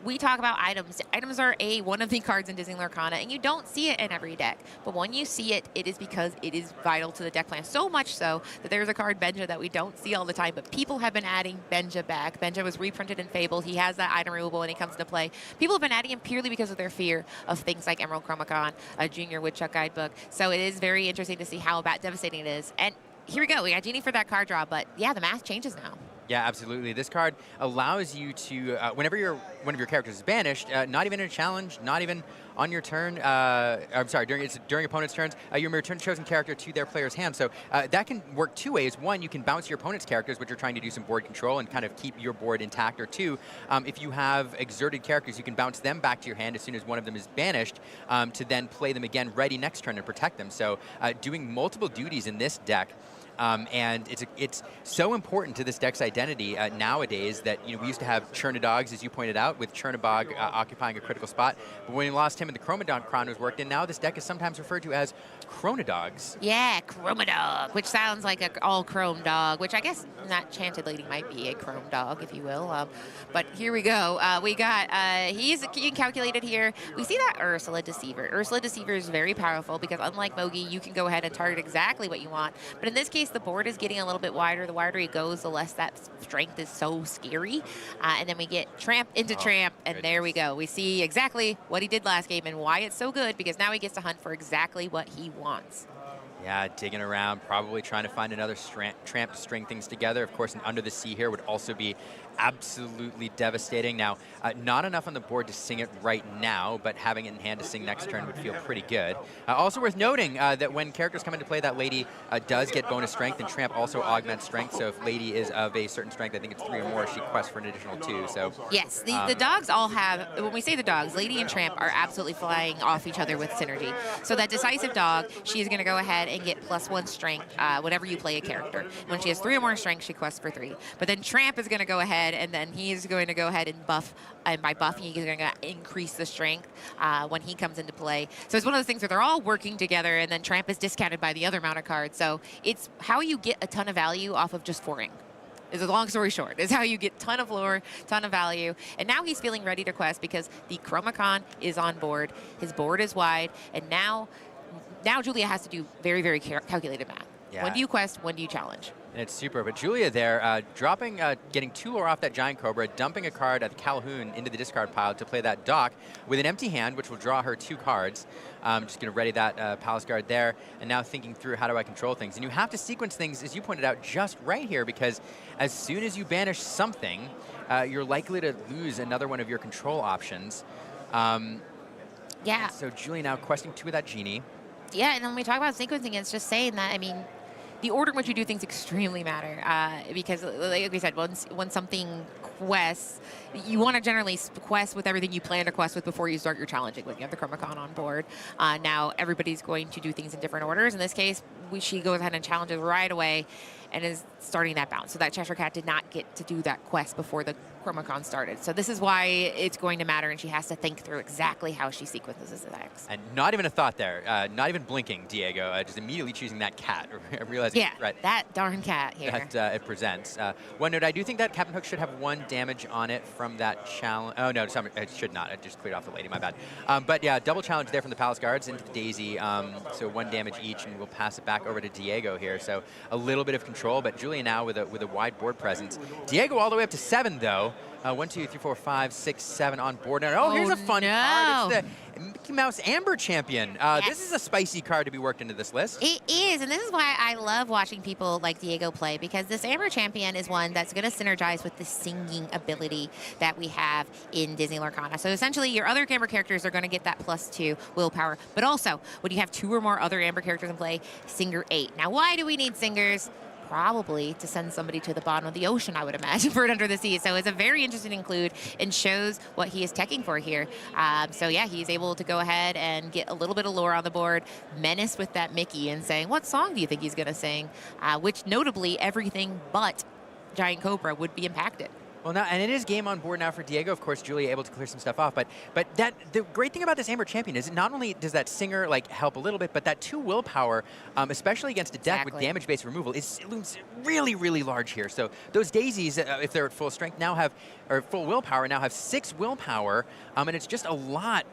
we talk about items. Items are one of the cards in Disney Lorcana, and you don't see it in every deck. But when you see it, it is because it is vital to the deck plan. So much so that there's a card, Benja, that we don't see all the time, but people have been adding Benja back. Benja was reprinted in Fable. He has that item removable when he comes into play. People have been adding him purely because of their fear of things like Emerald Chromacon, a Junior Woodchuck Guidebook. So it is very interesting to see how devastating it is. And here we go. We got Genie for that card draw, but yeah, the math changes now. Yeah, absolutely. This card allows you to, whenever one of your characters is banished, not even in a challenge, not even on your turn, I'm sorry, during opponent's turns, you may return chosen character to their player's hand. So that can work 2 ways. 1, you can bounce your opponent's characters, which are trying to do some board control and kind of keep your board intact. Or 2, if you have exerted characters, you can bounce them back to your hand as soon as one of them is banished to then play them again ready next turn and protect them. So doing multiple duties in this deck. And it's so important to this deck's identity nowadays that we used to have Churnadogs, as you pointed out, with Churnabog occupying a critical spot. But when we lost him and the Chromodog Crown was worked in, now this deck is sometimes referred to as Chronodogs. Yeah, Chromodog, which sounds like an all-chrome dog, which I guess that Chanted Lady might be a chrome dog, if you will. But here we go. We got, he's calculated here. We see that Ursula Deceiver. Ursula Deceiver is very powerful because unlike Mogi, you can go ahead and target exactly what you want. But in this case, the board is getting a little bit wider. The wider it goes, the less that strength is so scary. And then we get Tramp into Tramp, and there we go. We see exactly what he did last game and why it's so good, because now he gets to hunt for exactly what he wants. Yeah, digging around, probably trying to find another Tramp to string things together. Of course, an Under the Sea here would also be absolutely devastating. Now, not enough on the board to sing it right now, but having it in hand to sing next turn would feel pretty good. Also worth noting that when characters come into play, that Lady does get bonus strength, and Tramp also augments strength. So if Lady is of a certain strength, I think it's 3 or more, she quests for an additional 2. So yes, the dogs all have, when we say the dogs, Lady and Tramp are absolutely flying off each other with synergy. So that decisive dog, she is going to go ahead and get +1 strength whenever you play a character. When she has 3 or more strength, she quests for 3. But then Tramp is going to go ahead ahead, and then he's going to go ahead and buff. And by buffing, he's going to increase the strength when he comes into play. So it's one of those things where they're all working together, and then Tramp is discounted by the other amount of cards. So it's how you get a ton of value off of just 4ing. Is a long story short, is how you get ton of lore, ton of value. And now he's feeling ready to quest because the Chromacon is on board. His board is wide, and now Julia has to do very, very calculated math. Yeah. When do you quest? When do you challenge? And it's super. But Julia there, getting 2 lore off that Giant Cobra, dumping a card at the Calhoun into the discard pile to play that Dock with an empty hand, which will draw her 2 cards. Just going to ready that Palace Guard there, and now thinking through how do I control things. And you have to sequence things, as you pointed out, just right here, because as soon as you banish something, you're likely to lose another one of your control options. Yeah. So Julia now questing 2 of that Genie. Yeah, and when we talk about sequencing, it's just saying that, I mean, the order in which you do things extremely matter because, like we said, when something quests, you want to generally quest with everything you plan to quest with before you start your challenging. When you have the Chromacon on board, now everybody's going to do things in different orders. In this case, she goes ahead and challenges right away and is starting that bounce. So that Cheshire Cat did not get to do that quest before the Chromacon started. So this is why it's going to matter, and she has to think through exactly how she sequences the attacks. And not even a thought there, not even blinking, Diego, just immediately choosing that cat, realizing that darn cat here. That it presents. One note, I do think that Captain Hook should have 1 damage on it from that challenge. Oh, no, it should not. It just cleared off the lady, my bad. But yeah, double challenge there from the Palace Guards into the Daisy. So 1 damage each, and we'll pass it back over to Diego here. So a little bit of control, but Julia now with a wide board presence. Diego all the way up to 7, though. 1, 2, 3, 4, 5, 6, 7 on board now. Oh, here's a fun card. It's the Mickey Mouse Amber Champion. Yes. This is a spicy card to be worked into this list. It is, and this is why I love watching people like Diego play, because this Amber Champion is one that's going to synergize with the singing ability that we have in Disney Lorcana. So essentially, your other Amber characters are going to get that +2 willpower, but also, when you have 2 or more other Amber characters in play, Singer 8. Now, why do we need Singers? Probably to send somebody to the bottom of the ocean, I would imagine, for it under the sea. So it's a very interesting include and shows what he is teching for here. So yeah, he's able to go ahead and get a little bit of lore on the board, menace with that Mickey and saying, what song do you think he's going to sing? Which notably, everything but Giant Cobra would be impacted. Well, now, and it is game on board now for Diego. Of course, Julia able to clear some stuff off. But the great thing about this Amber Champion is not only does that Singer help a little bit, but that 2 willpower, especially against a deck with damage-based removal, it looms really, really large here. So those Daisies, if they're at full strength, now have, or full willpower, now have 6 willpower, and it's just a lot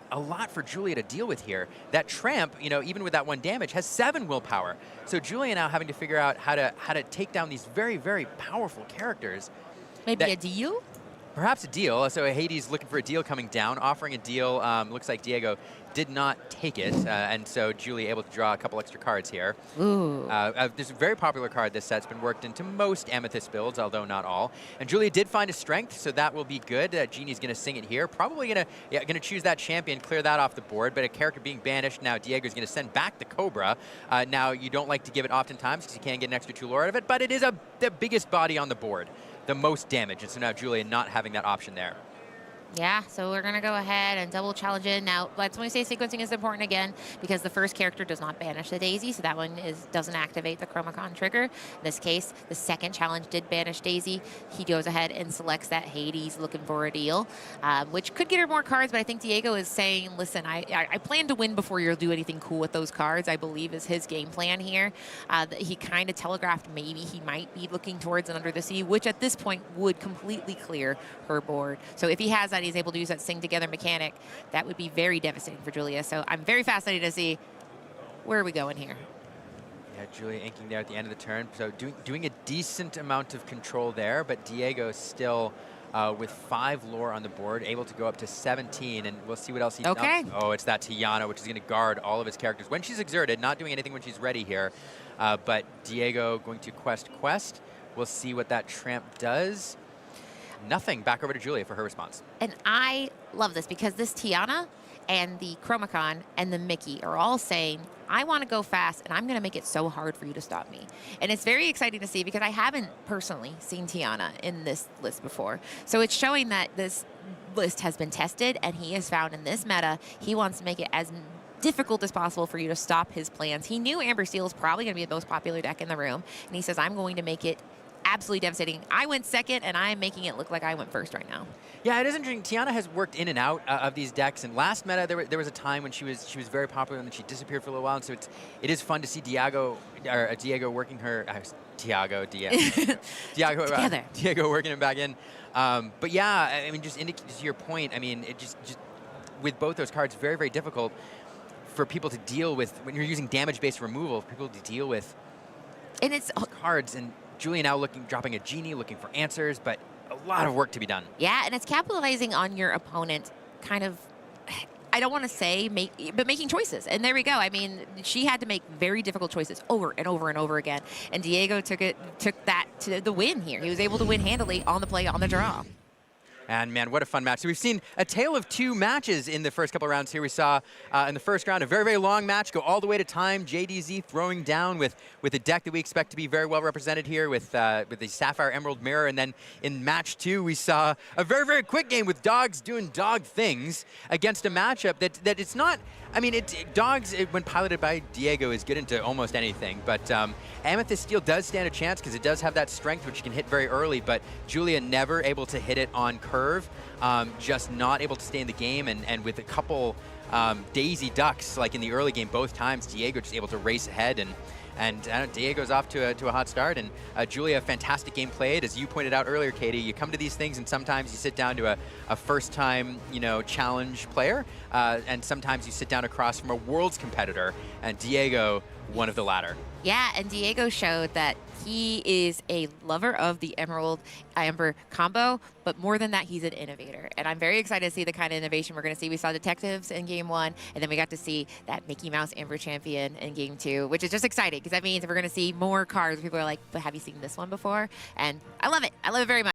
for Julia to deal with here. That Tramp, even with that 1 damage, has 7 willpower. So Julia now having to figure out how to take down these very, very powerful characters. Maybe a deal? Perhaps a deal. So Hades looking for a deal coming down, offering a deal. Looks like Diego did not take it, and so Julie able to draw a couple extra cards here. Ooh. There's a very popular card this set's been worked into most Amethyst builds, although not all. And Julia did find a strength, so that will be good. Genie's going to sing it here. Probably going to choose that champion, clear that off the board, but a character being banished. Now Diego's going to send back the Cobra. Now you don't like to give it oftentimes because you can get an extra 2 lore out of it, but it is the biggest body on the board, the most damage, and so now Julia not having that option there. Yeah, so we're going to go ahead and double challenge it. Now, that's when we say sequencing is important again, because the first character does not banish the Daisy, so that one doesn't activate the Chromacon trigger. In this case, the second challenge did banish Daisy. He goes ahead and selects that Hades looking for a deal, which could get her more cards, but I think Diego is saying, listen, I plan to win before you'll do anything cool with those cards, I believe is his game plan here. He kind of telegraphed maybe he might be looking towards an Under the Sea, which at this point would completely clear her board. So if he has that, he's able to use that Sing Together mechanic. That would be very devastating for Julia. So I'm very fascinated to see where are we going here. Yeah, Julia inking there at the end of the turn. So doing a decent amount of control there, but Diego still with 5 lore on the board, able to go up to 17, and we'll see what else he does. Oh, it's that Tiana, which is going to guard all of his characters when she's exerted, not doing anything when she's ready here. But Diego going to quest. We'll see what that Tramp does. Nothing. Back over to Julia for her response. And I love this because this Tiana and the Chromacon and the Mickey are all saying, I want to go fast and I'm going to make it so hard for you to stop me. And it's very exciting to see because I haven't personally seen Tiana in this list before. So it's showing that this list has been tested and he has found in this meta, he wants to make it as difficult as possible for you to stop his plans. He knew Amber Steel is probably going to be the most popular deck in the room. And he says, I'm going to make it absolutely devastating. I went second, and I'm making it look like I went first right now. Yeah, it is interesting. Tiana has worked in and out of these decks, and last meta there was a time when she was very popular, and then she disappeared for a little while. And so it is fun to see Diego working her Diego working him back in. But yeah, I mean, just to your point, I mean, it just with both those cards, very, very difficult for people to deal with when you're using damage-based removal. People to deal with, and it's cards, and Julia now dropping a genie, looking for answers, but a lot of work to be done. Yeah, and it's capitalizing on your opponent kind of, I don't want to say, but making choices. And there we go. I mean, she had to make very difficult choices over and over and over again. And Diego took that to the win here. He was able to win handily on the play, on the draw. And man, what a fun match. So we've seen a tale of two matches in the first couple of rounds here. We saw in the first round a very, very long match go all the way to time. JDZ throwing down with a deck that we expect to be very well represented here with the Sapphire Emerald Mirror. And then in match 2, we saw a very, very quick game with dogs doing dog things against a matchup that it's not, I mean, dogs, when piloted by Diego, is good into almost anything. But Amethyst Steel does stand a chance because it does have that strength, which you can hit very early. But Julia never able to hit it on curve, just not able to stay in the game. And with a couple Daisy Ducks, like in the early game, both times, Diego just able to race ahead. And Diego's off to a hot start. And Julia, fantastic game played. As you pointed out earlier, Katie, you come to these things and sometimes you sit down to a first-time, challenge player, and sometimes you sit down across from a Worlds competitor, and Diego, one of the latter. Yeah, and Diego showed that he is a lover of the Emerald Amber combo, but more than that, he's an innovator. And I'm very excited to see the kind of innovation we're going to see. We saw Detectives in Game 1, and then we got to see that Mickey Mouse Amber Champion in Game 2, which is just exciting because that means we're going to see more cards. People are like, but have you seen this one before? And I love it. I love it very much.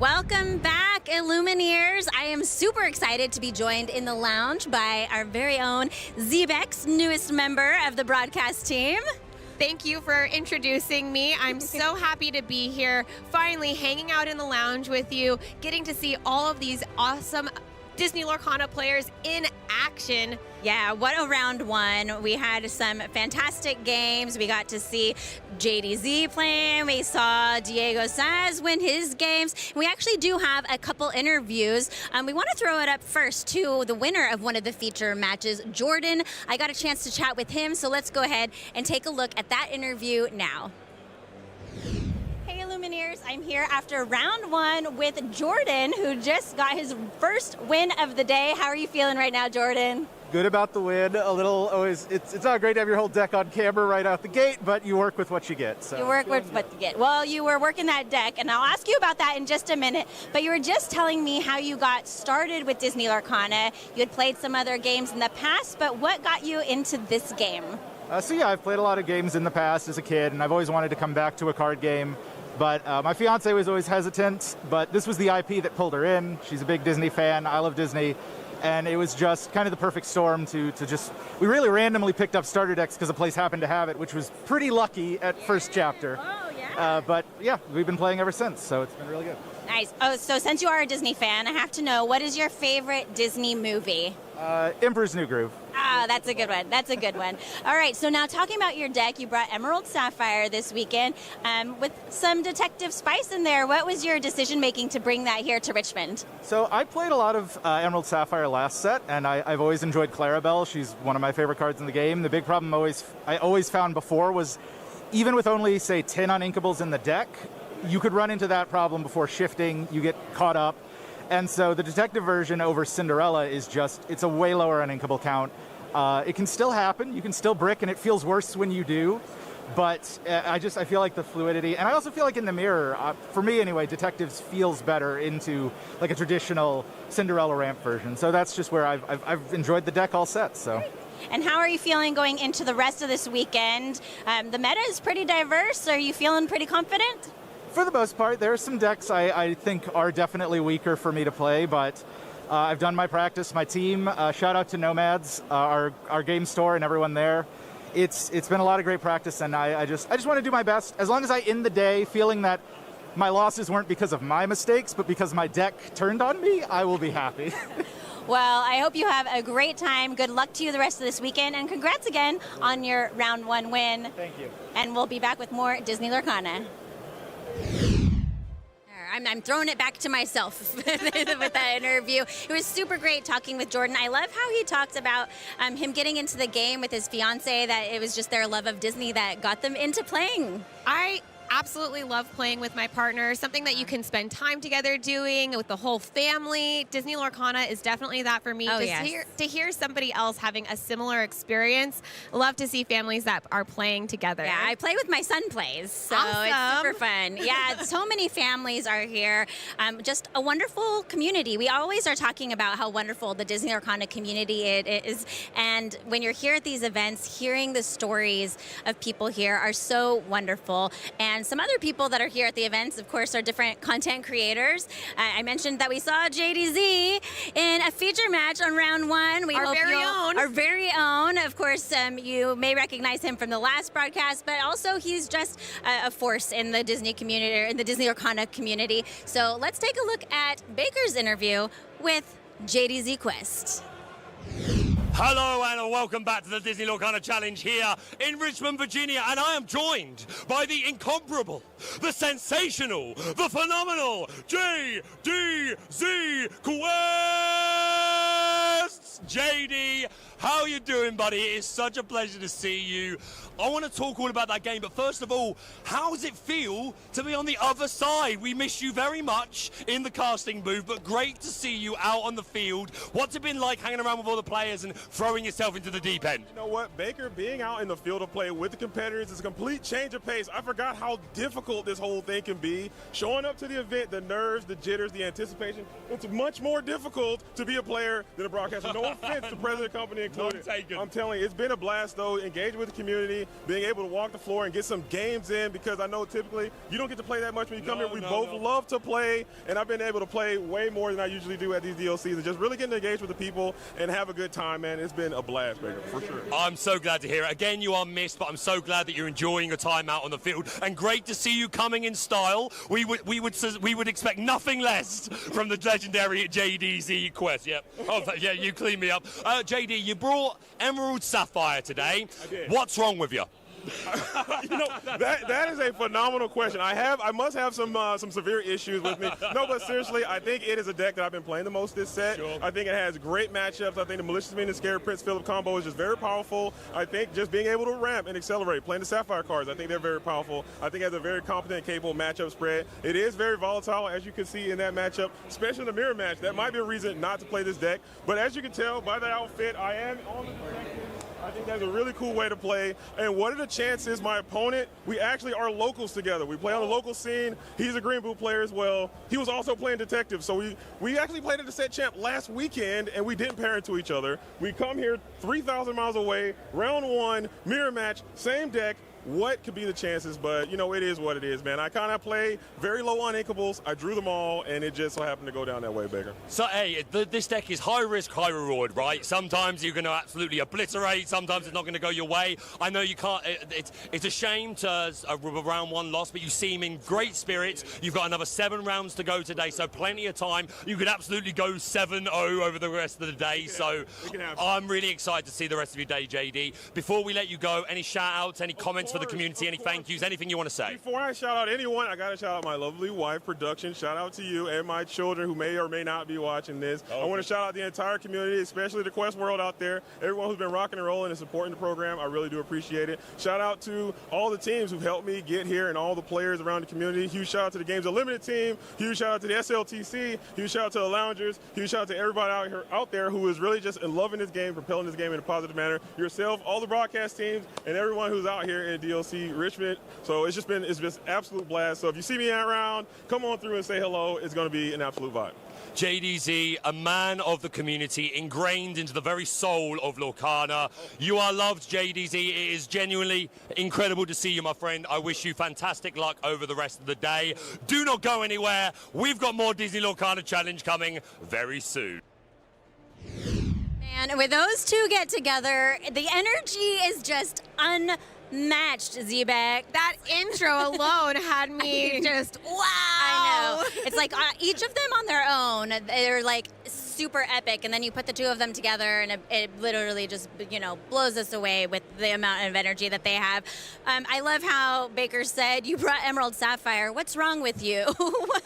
Welcome back, Illumineers. I am super excited to be joined in the lounge by our very own Zebex, newest member of the broadcast team. Thank you for introducing me. I'm so happy to be here, finally hanging out in the lounge with you, getting to see all of these awesome Disney Lorcana players in action. Yeah, what a round one. We had some fantastic games. We got to see JDZ playing. We saw Diego Saz win his games. We actually do have a couple interviews. We want to throw it up first to the winner of one of the feature matches, Jordan. I got a chance to chat with him, so let's go ahead and take a look at that interview now. Hey Illumineers, I'm here after round one with Jordan, who just got his first win of the day. How are you feeling right now, Jordan? Good about the win. A little always. It's not great to have your whole deck on camera right out the gate, but you work with what you get. So you work with what you get. Well, you were working that deck, and I'll ask you about that in just a minute. But you were just telling me how you got started with Disney Lorcana. You had played some other games in the past, but what got you into this game? So yeah, I've played a lot of games in the past as a kid, and I've always wanted to come back to a card game. But my fiance was always hesitant, but this was the IP that pulled her in. She's a big Disney fan. I love Disney. And it was just kind of the perfect storm to just, we really randomly picked up starter decks because a place happened to have it, which was pretty lucky at first chapter. Oh, yeah. But yeah, we've been playing ever since, so it's been really good. Nice. Oh, so since you are a Disney fan, I have to know, what is your favorite Disney movie? Emperor's New Groove. Ah, that's a good one. That's a good one. All right, so now talking about your deck, you brought Emerald Sapphire this weekend with some Detective Spice in there. What was your decision making to bring that here to Richmond? So I played a lot of Emerald Sapphire last set, and I've always enjoyed Clarabelle. She's one of my favorite cards in the game. The big problem I always found before was, even with only, say, 10 uninkables in the deck, you could run into that problem before shifting, you get caught up. And so the detective version over Cinderella is just, it's a way lower uninkable count. It can still happen, you can still brick, and it feels worse when you do. But I feel like the fluidity, and I also feel like in the mirror, for me anyway, Detectives feels better into like a traditional Cinderella ramp version. So that's just where I've enjoyed the deck all set, so. And how are you feeling going into the rest of this weekend? The meta is pretty diverse. Are you feeling pretty confident? For the most part, there are some decks I think are definitely weaker for me to play, but I've done my practice. My team, shout out to Nomads, our game store and everyone there. It's been a lot of great practice, and I just want to do my best. As long as I end the day feeling that my losses weren't because of my mistakes, but because my deck turned on me, I will be happy. Well, I hope you have a great time. Good luck to you the rest of this weekend, and congrats again on your round one win. Thank you. And we'll be back with more Disney Lorcana. I'm throwing it back to myself with that interview. It was super great talking with Jordan. I love how he talks about him getting into the game with his fiance, that it was just their love of Disney that got them into playing. I absolutely love playing with my partner, something that you can spend time together doing with the whole family. Disney Lorcana is definitely that for me. Oh, Just yes. to hear somebody else having a similar experience, love to see families that are playing together. Yeah, I play with my son plays, so Awesome. It's super fun. Yeah, so many families are here. Just a wonderful community. We always are talking about how wonderful the Disney Lorcana community it is, and when you're here at these events, hearing the stories of people here are so wonderful. And some other people that are here at the events, of course, are different content creators. I mentioned that we saw JDZ in a feature match on round one. Our very own. Of course, you may recognize him from the last broadcast, but also he's just a force in the Disney community, or in the Disney Lorcana community. So let's take a look at Baker's interview with JDZ Quest. Hello and welcome back to the Disney Lorcana Challenge here in Richmond, Virginia, and I am joined by the incomparable, the sensational, the phenomenal JDZ Quests! JD, how are you doing, buddy? It is such a pleasure to see you. I want to talk all about that game, but first of all, how does it feel to be on the other side? We miss you very much in the casting booth, but great to see you out on the field. What's it been like hanging around with all the players and throwing yourself into the deep end? You know what, Baker, being out in the field of play with the competitors is a complete change of pace. I forgot how difficult this whole thing can be. Showing up to the event, the nerves, the jitters, the anticipation, it's much more difficult to be a player than a broadcaster. No offense to President Company and Point taken. I'm telling you, it's been a blast, though, engaging with the community, being able to walk the floor and get some games in, because I know typically you don't get to play that much when you come here. We both love to play, and I've been able to play way more than I usually do at these DLCs, and just really getting engaged with the people and have a good time, man. It's been a blast, Baker, for sure. I'm so glad to hear it. Again, you are missed, but I'm so glad that you're enjoying your time out on the field, and great to see you coming in style. We would expect nothing less from the legendary JDZ Quest. Yep. Oh, yeah, you clean me up. JD, you brought Emerald Sapphire today. I did. What's wrong with you? That is a phenomenal question. I must have some severe issues with me. No, but seriously, I think it is a deck that I've been playing the most this set. Sure. I think it has great matchups. I think the Malicious Mean and Scared Prince Philip combo is just very powerful. I think just being able to ramp and accelerate, playing the Sapphire cards, I think they're very powerful. I think it has a very competent and capable matchup spread. It is very volatile, as you can see in that matchup, especially in the mirror match. That might be a reason not to play this deck. But as you can tell by the outfit, I am on the protected. I think that's a really cool way to play. And what are the chances my opponent, we actually are locals together. We play on the local scene. He's a Green Blue player as well. He was also playing Detective. So we actually played at the set champ last weekend, and we didn't pair into each other. We come here 3,000 miles away, round one, mirror match, same deck. What could be the chances? But, you know, it is what it is, man. I kind of play very low on inkables. I drew them all, and it just so happened to go down that way, Baker. So, hey, this deck is high risk, high reward, right? Sometimes you're going to absolutely obliterate. Sometimes it's not going to go your way. I know you can't. It's a shame to a round one loss, but you seem in great spirits. You've got another 7 rounds to go today, so plenty of time. You could absolutely go 7-0 over the rest of the day. So I'm really excited to see the rest of your day, JD. Before we let you go, any shout-outs, any comments for the community, any thank yous, anything you want to say? Before I shout out anyone, I got to shout out my lovely wife, production. Shout out to you and my children who may or may not be watching this. Okay. I want to shout out the entire community, especially the Quest world out there. Everyone who's been rocking and rolling and supporting the program, I really do appreciate it. Shout out to all the teams who've helped me get here and all the players around the community. Huge shout out to the Games Unlimited team. Huge shout out to the SLTC. Huge shout out to the Loungers. Huge shout out to everybody out there who is really just loving this game, propelling this game in a positive manner. Yourself, all the broadcast teams, and everyone who's out here in DLC Richmond. So it's just absolute blast. So if you see me around, come on through and say hello. It's going to be an absolute vibe. JDZ, a man of the community, ingrained into the very soul of Lorcana. You are loved, JDZ. It is genuinely incredible to see you, my friend. I wish you fantastic luck over the rest of the day. Do not go anywhere. We've got more Disney Lorcana Challenge coming very soon. And with those two get together, the energy is just unmatched, Zebek. That intro alone had me just, wow. I know. It's like each of them on their own, they're like super epic, and then you put the two of them together, and it literally just, you know, blows us away with the amount of energy that they have. I love how Baker said, you brought Emerald Sapphire. What's wrong with you?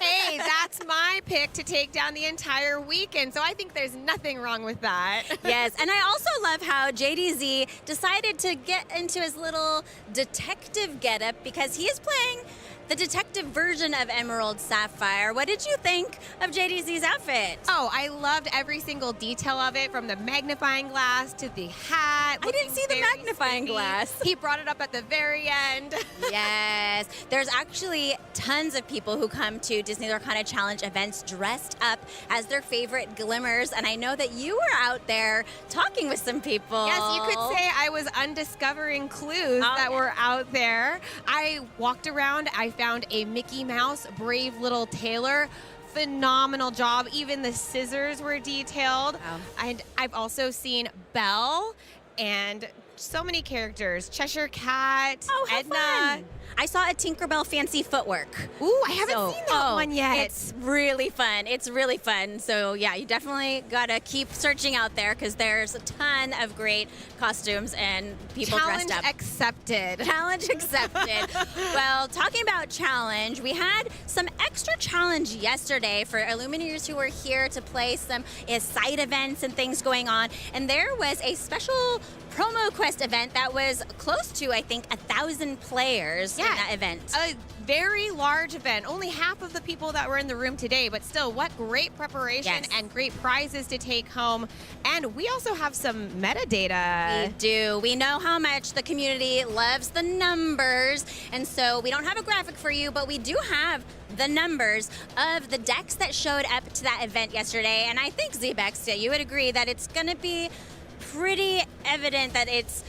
Hey, that's my pick to take down the entire weekend, so I think there's nothing wrong with that. Yes, and I also love how JDZ decided to get into his little detective getup because he is playing the detective version of Emerald Sapphire. What did you think of JDZ's outfit? Oh, I loved every single detail of it, from the magnifying glass to the hat. I didn't see the magnifying glass. He brought it up at the very end. Yes. There's actually tons of people who come to Disney Lorcana Challenge events dressed up as their favorite glimmers, and I know that you were out there talking with some people. Yes, you could say I was undiscovering clues that were out there. I walked around, I found a Mickey Mouse Brave Little Tailor. Phenomenal job. Even the scissors were detailed. Wow. And I've also seen Belle and so many characters. Cheshire Cat, Edna. Fun. I saw a Tinkerbell fancy footwork. Ooh, I haven't seen that one yet. It's really fun. It's really fun. So yeah, you definitely gotta keep searching out there because there's a ton of great costumes and people dressed up. Challenge accepted. Challenge accepted. Well, talking about challenge, we had some extra challenge yesterday for Illumineers who were here to play some side events and things going on. And there was a special promo quest event that was close to, I think, 1,000 players in that event. A very large event. Only half of the people that were in the room today, but still, what great preparation and great prizes to take home. And we also have some metadata. We do. We know how much the community loves the numbers, and so we don't have a graphic for you, but we do have the numbers of the decks that showed up to that event yesterday. And I think, Zebex, you would agree that it's going to be pretty evident that it's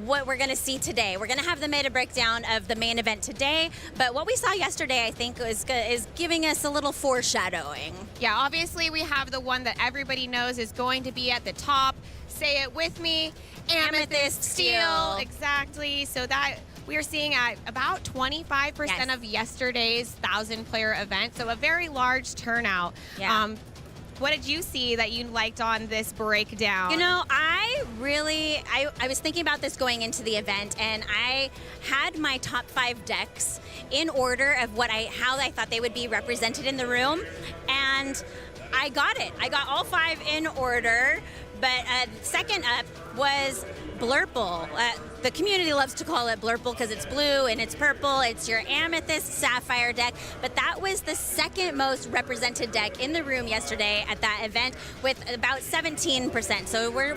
what we're going to see today. We're going to have the meta breakdown of the main event today, but what we saw yesterday, I think, is giving us a little foreshadowing. Yeah, obviously we have the one that everybody knows is going to be at the top. Say it with me. Amethyst Steel. Exactly. So that we are seeing at about 25% of yesterday's 1,000-player event. So a very large turnout. Yeah. What did you see that you liked on this breakdown? You know, I was thinking about this going into the event, and I had my top 5 decks in order of how I thought they would be represented in the room, and I got it. I got all 5 in order, but second up was Blurple. The community loves to call it Blurple because it's blue and it's purple. It's your Amethyst Sapphire deck, but that was the second most represented deck in the room yesterday at that event with about 17%. So we're,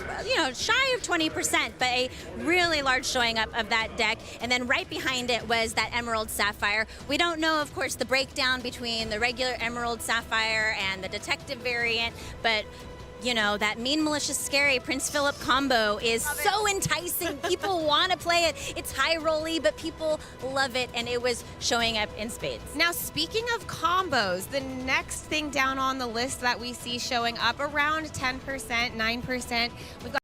shy of 20%, but a really large showing up of that deck. And then right behind it was that Emerald Sapphire. We don't know, of course, the breakdown between the regular Emerald Sapphire and the Detective variant, but that mean, malicious, scary Prince Philip combo is so enticing. People want to play it. It's high rolly, but people love it, and it was showing up in spades. Now, speaking of combos, the next thing down on the list that we see showing up around 10%, 9%, we've got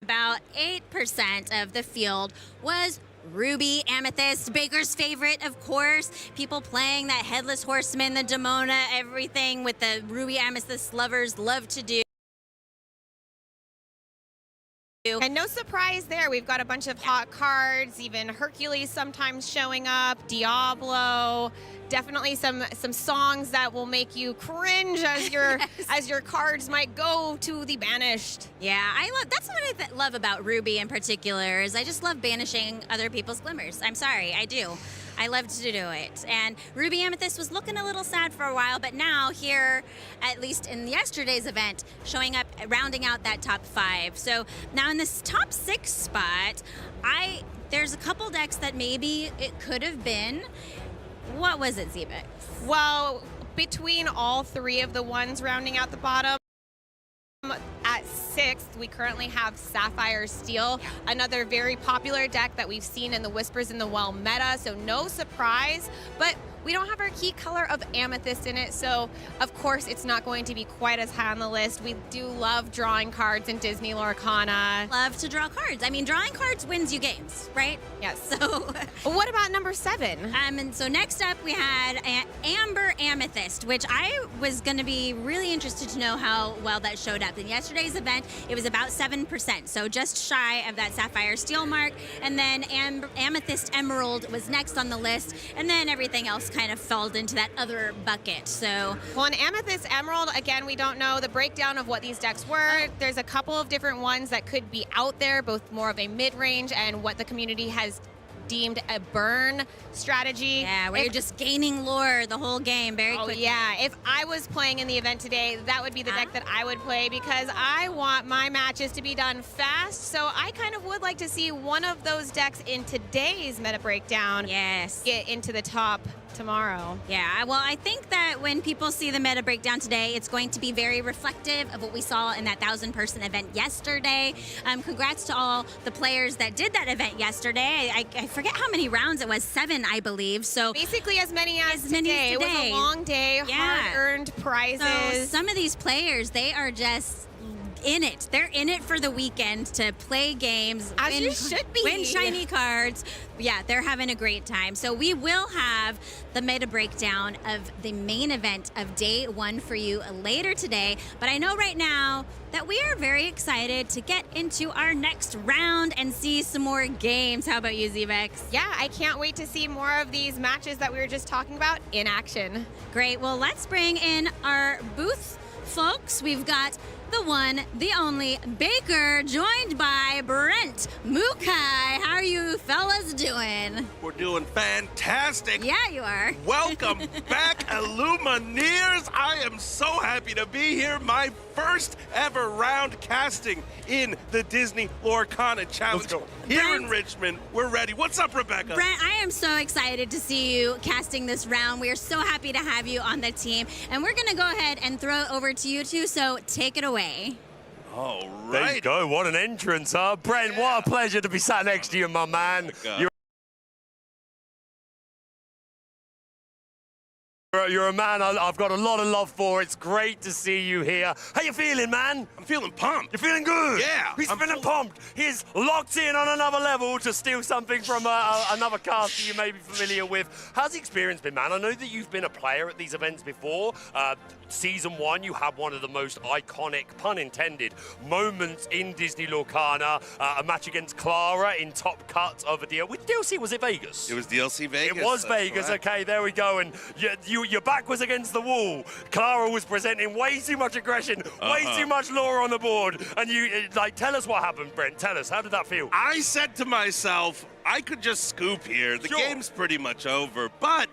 about 8% of the field was Ruby Amethyst, Baker's favorite, of course. People playing that Headless Horseman, the Demona, everything with the Ruby Amethyst lovers love to do. And no surprise there, we've got a bunch of hot cards, even Hercules sometimes showing up, Diablo, definitely some songs that will make you cringe as your as your cards might go to the banished. Yeah, that's what I love about Ruby in particular, is I just love banishing other people's glimmers. I'm sorry, I do. I love to do it. And Ruby Amethyst was looking a little sad for a while, but now here, at least in yesterday's event, showing up, rounding out that top 5. So now in this top 6 spot, there's a couple decks that maybe it could have been. What was it, Zebex? Well, between all 3 of the ones rounding out the bottom, at 6th, we currently have Sapphire Steel, another very popular deck that we've seen in the Whispers in the Well meta, so no surprise, but we don't have our key color of Amethyst in it, so of course it's not going to be quite as high on the list. We do love drawing cards in Disney Lorcana. Love to draw cards. I mean, drawing cards wins you games, right? Yes. So, what about number 7? And so next up we had Amber Amethyst, which I was going to be really interested to know how well that showed up. In yesterday's event, it was about 7%, so just shy of that Sapphire Steel mark. And then Amethyst Emerald was next on the list, and then everything else kind of fell into that other bucket. So, well, in Amethyst Emerald, again, we don't know the breakdown of what these decks were. There's a couple of different ones that could be out there, both more of a mid-range and what the community has deemed a burn strategy. Yeah, where you're just gaining lore the whole game very quickly. Oh yeah, if I was playing in the event today, that would be the deck that I would play, because I want my matches to be done fast, so I kind of would like to see one of those decks in today's meta breakdown get into the top tomorrow. Yeah, well, I think that when people see the meta breakdown today, it's going to be very reflective of what we saw in that 1,000-person event yesterday. Congrats to all the players that did that event yesterday. I forget how many rounds it was, 7, I believe. So basically as many as today. It was a long day, hard-earned prizes. So some of these players, they are just in it. They're in it for the weekend to play games, as you should be, win shiny cards. Yeah, they're having a great time. So we will have the meta breakdown of the main event of day 1 for you later today. But I know right now that we are very excited to get into our next round and see some more games. How about you, Zebex? Yeah, I can't wait to see more of these matches that we were just talking about in action. Great. Well, let's bring in our booth folks. We've got the one, the only Baker, joined by Brent Mukai. How are you fellas doing? We're doing fantastic. Yeah, you are. Welcome back, Illumineers. I am so happy to be here. My first ever round casting in the Disney Lorcana Challenge here in Richmond. We're ready. What's up, Rebecca? Brent, I am so excited to see you casting this round. We are so happy to have you on the team. And we're going to go ahead and throw it over to you two, so take it away. All right. There you go. What an entrance, huh? Brent, what a pleasure to be sat next to you, my man. You're a man I've got a lot of love for. It's great to see you here. How you feeling, man? I'm feeling pumped. You're feeling good? Yeah. He's feeling pumped. He's locked in on another level to steal something from another caster you may be familiar with. How's the experience been, man? I know that you've been a player at these events before. Season 1, you had one of the most iconic, pun intended, moments in Disney Lorcana. A match against Clara in top cut of a deal. Which DLC was it, Vegas? It was DLC Vegas. It was Vegas, correct. okay, there we go. And your back was against the wall. Clara was presenting way too much aggression, way too much lore on the board. And tell us what happened, Brent. Tell us, how did that feel? I said to myself, I could just scoop here. The game's pretty much over, but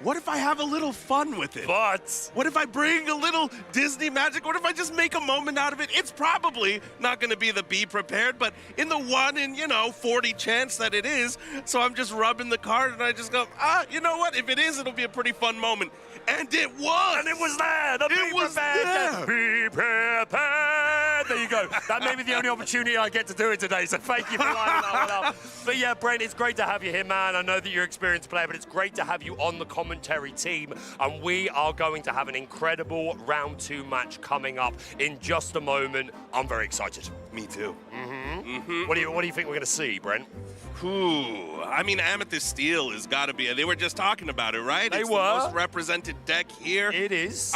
what if I have a little fun with it? But what if I bring a little Disney magic? What if I just make a moment out of it? It's probably not going to be the be prepared, but in the 1 in, 40 chance that it is, so I'm just rubbing the card and I just go, you know what? If it is, it'll be a pretty fun moment. And it was! And it was there! The Be Prepared! Be Prepared! There you go. That may be the only opportunity I get to do it today, so thank you for lining that one up. But yeah, Brent, it's great to have you here, man. I know that you're an experienced player, but it's great to have you on the commentary team. And we are going to have an incredible round 2 match coming up in just a moment. I'm very excited. Me too. What do you think we're going to see, Brent? Ooh, I mean, Amethyst Steel has got to be. They were just talking about it, right? They it's were. the most represented deck here. It is.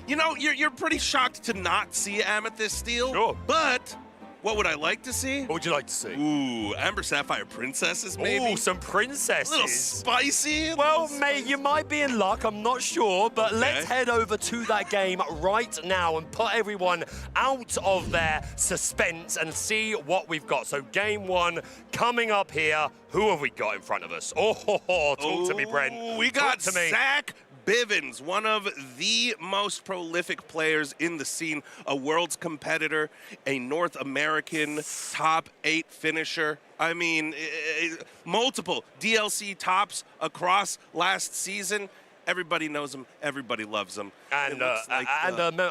You're pretty shocked to not see Amethyst Steel. Sure. But what would I like to see? What would you like to see? Ooh, Amber Sapphire Princesses, maybe. Ooh, some princesses. A little spicy. Well, mate, you might be in luck. I'm not sure, but let's head over to that game right now and put everyone out of their suspense and see what we've got. So game 1 coming up here. Who have we got in front of us? Talk to me, Brent. We got Talk to me. Zach Bivens, one of the most prolific players in the scene, a world's competitor, a North American top 8 finisher. I mean, multiple DLC tops across last season. Everybody knows him. Everybody loves him. And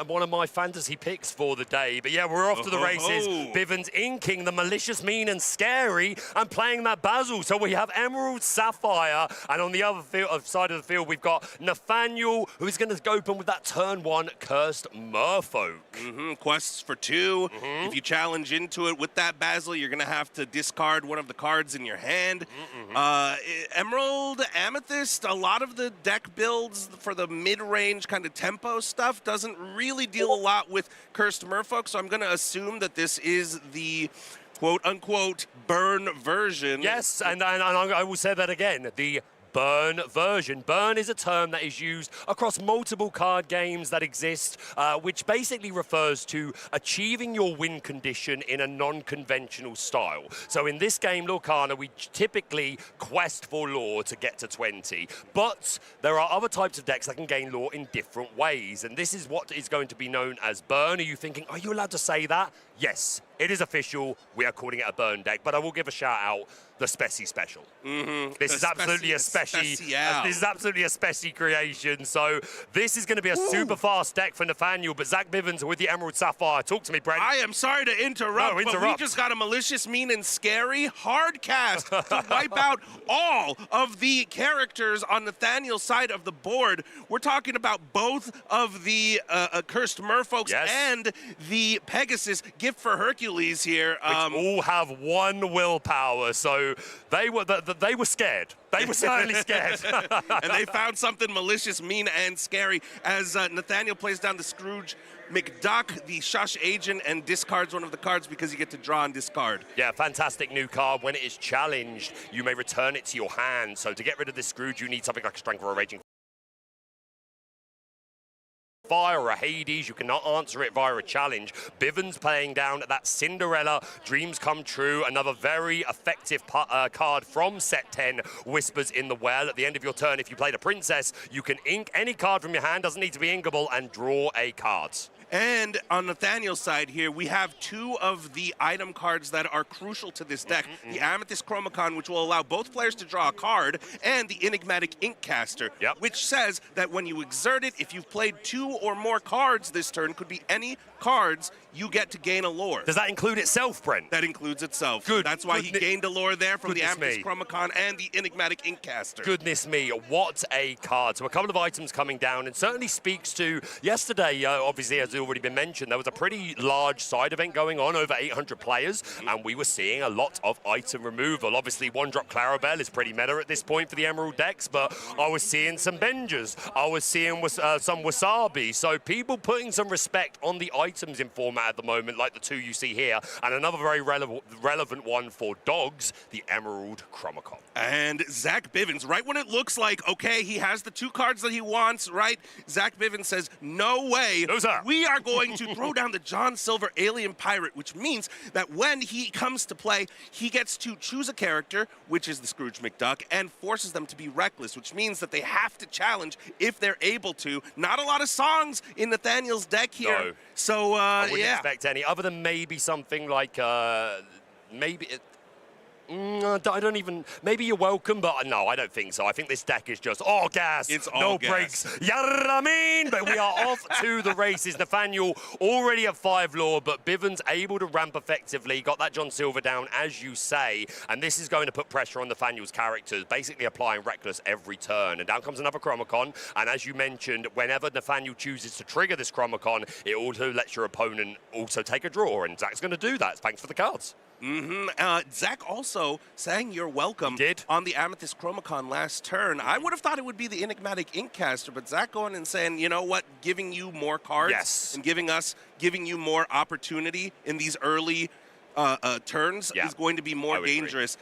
one of my fantasy picks for the day. But yeah, we're off to the races. Bivens inking the malicious, mean, and scary, and playing that Basil. So we have Emerald Sapphire, and on the other side of the field, we've got Nathaniel, who's going to open with that turn 1 Cursed Merfolk. Quests for 2. If you challenge into it with that Basil, you're going to have to discard one of the cards in your hand. Emerald, Amethyst, a lot of the deck builds for the mid-range kind of tempo stuff doesn't really deal a lot with Cursed Merfolk, so I'm going to assume that this is the quote-unquote burn version. Yes, and I will say that again, the burn version. Burn is a term that is used across multiple card games that exist, which basically refers to achieving your win condition in a non-conventional style. So in this game, Lorcana, we typically quest for lore to get to 20, but there are other types of decks that can gain lore in different ways, and this is what is going to be known as burn. Are you thinking, are you allowed to say that? Yes, it is official. We are calling it a burn deck, but I will give a shout out the Speci Special. This is absolutely a Speci. This is absolutely a Speci creation. So this is going to be a super fast deck for Nathaniel. But Zach Bivens with the Emerald Sapphire. Talk to me, Brent. I am sorry to interrupt, but we just got a malicious, mean, and scary hard cast to wipe out all of the characters on Nathaniel's side of the board. We're talking about both of the Cursed Merfolks and the Pegasus gift for Hercules here. Which all have 1 willpower, so they were scared. They were certainly scared. And they found something malicious, mean, and scary as Nathaniel plays down the Scrooge McDuck, the Shush Agent, and discards one of the cards because you get to draw and discard. Yeah, fantastic new card. When it is challenged, you may return it to your hand. So to get rid of this Scrooge, you need something like a Strength or a Raging Fire or a Hades. You cannot answer it via a challenge. Bivens playing down that Cinderella, Dreams Come True, another very effective card from set 10, Whispers in the Well. At the end of your turn, if you played a princess, you can ink any card from your hand, doesn't need to be inkable, and draw a card. And on Nathaniel's side here, we have two of the item cards that are crucial to this deck. The Amethyst Chromacon, which will allow both players to draw a card, and the Enigmatic Ink Caster, which says that when you exert it, if you've played 2 or more cards this turn, could be any cards, you get to gain a lore. Does that include itself, Brent? That includes itself. Good. That's why he gained a lore there from the Amethyst me. Chromacon and the Enigmatic Ink Caster. Goodness me, what a card. So a couple of items coming down, and certainly speaks to yesterday, obviously, as already been mentioned, there was a pretty large side event going on, over 800 players, and we were seeing a lot of item removal. Obviously, one-drop Clarabelle is pretty meta at this point for the Emerald decks, but I was seeing some Benjas. I was seeing some Wasabi. So people putting some respect on the items in format at the moment, like the 2 you see here, and another very relevant one for dogs, the Emerald Chromacon. And Zach Bivens, right when it looks like, okay, he has the 2 cards that he wants, right? Zach Bivens says, no way. No, sir. We are going to throw down the John Silver Alien Pirate, which means that when he comes to play, he gets to choose a character, which is the Scrooge McDuck, and forces them to be reckless, which means that they have to challenge if they're able to. Not a lot of songs in Nathaniel's deck here. No. So, I wouldn't expect any, other than maybe something like, I don't even, maybe You're Welcome, but no, I don't think so. I think this deck is just all gas, it's all no gas. breaks. Yarramin! But we are off to the races. Nathaniel already at 5 lore, but Bivens able to ramp effectively, got that John Silver down, as you say, and this is going to put pressure on Nathaniel's characters, basically applying Reckless every turn. And down comes another Chromacon, and as you mentioned, whenever Nathaniel chooses to trigger this Chromacon, it also lets your opponent also take a draw, and Zach's going to do that. Thanks for the cards. Zach also sang You're Welcome on the Amethyst Chromacon last turn. I would have thought it would be the Enigmatic Ink Caster, but Zach going and saying, you know what, giving you more cards and giving you more opportunity in these early turns is going to be more dangerous.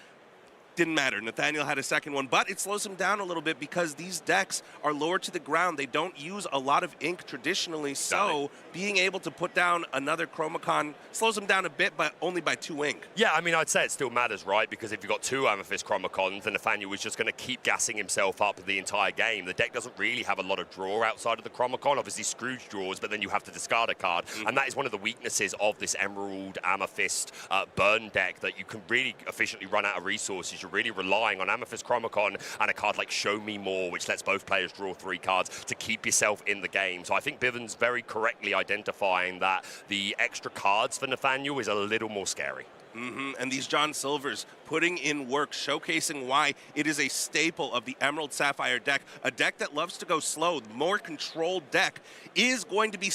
Didn't matter. Nathaniel had a second one, but it slows him down a little bit because these decks are lower to the ground. They don't use a lot of ink traditionally, so being able to put down another Chromacon slows him down a bit, but only by 2 ink. Yeah, I mean, I'd say it still matters, right? Because if you've got 2 Amethyst Chromacons, then Nathaniel is just going to keep gassing himself up the entire game. The deck doesn't really have a lot of draw outside of the Chromacon. Obviously, Scrooge draws, but then you have to discard a card, and that is one of the weaknesses of this Emerald Amethyst burn deck, that you can really efficiently run out of resources. You're really relying on Amethyst Chromacon and a card like Show Me More, which lets both players draw 3 cards to keep yourself in the game. So I think Bivens very correctly identifying that the extra cards for Nathaniel is a little more scary. And these John Silvers putting in work, showcasing why it is a staple of the Emerald Sapphire deck, a deck that loves to go slow. The more controlled deck is going to be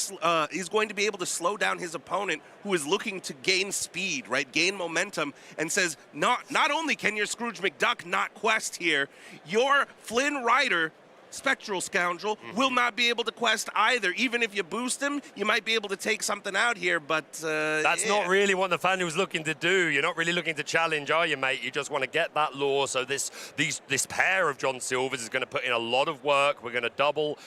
able to slow down his opponent, who is looking to gain speed, right, gain momentum, and says not only can your Scrooge McDuck not quest here, your Flynn Rider, Spectral Scoundrel, will not be able to quest either. Even if you boost him, you might be able to take something out here, but that's not really what Nathaniel's looking to do. You're not really looking to challenge, are you, mate? You just want to get that lore. So this pair of John Silvers is going to put in a lot of work. We're going to double.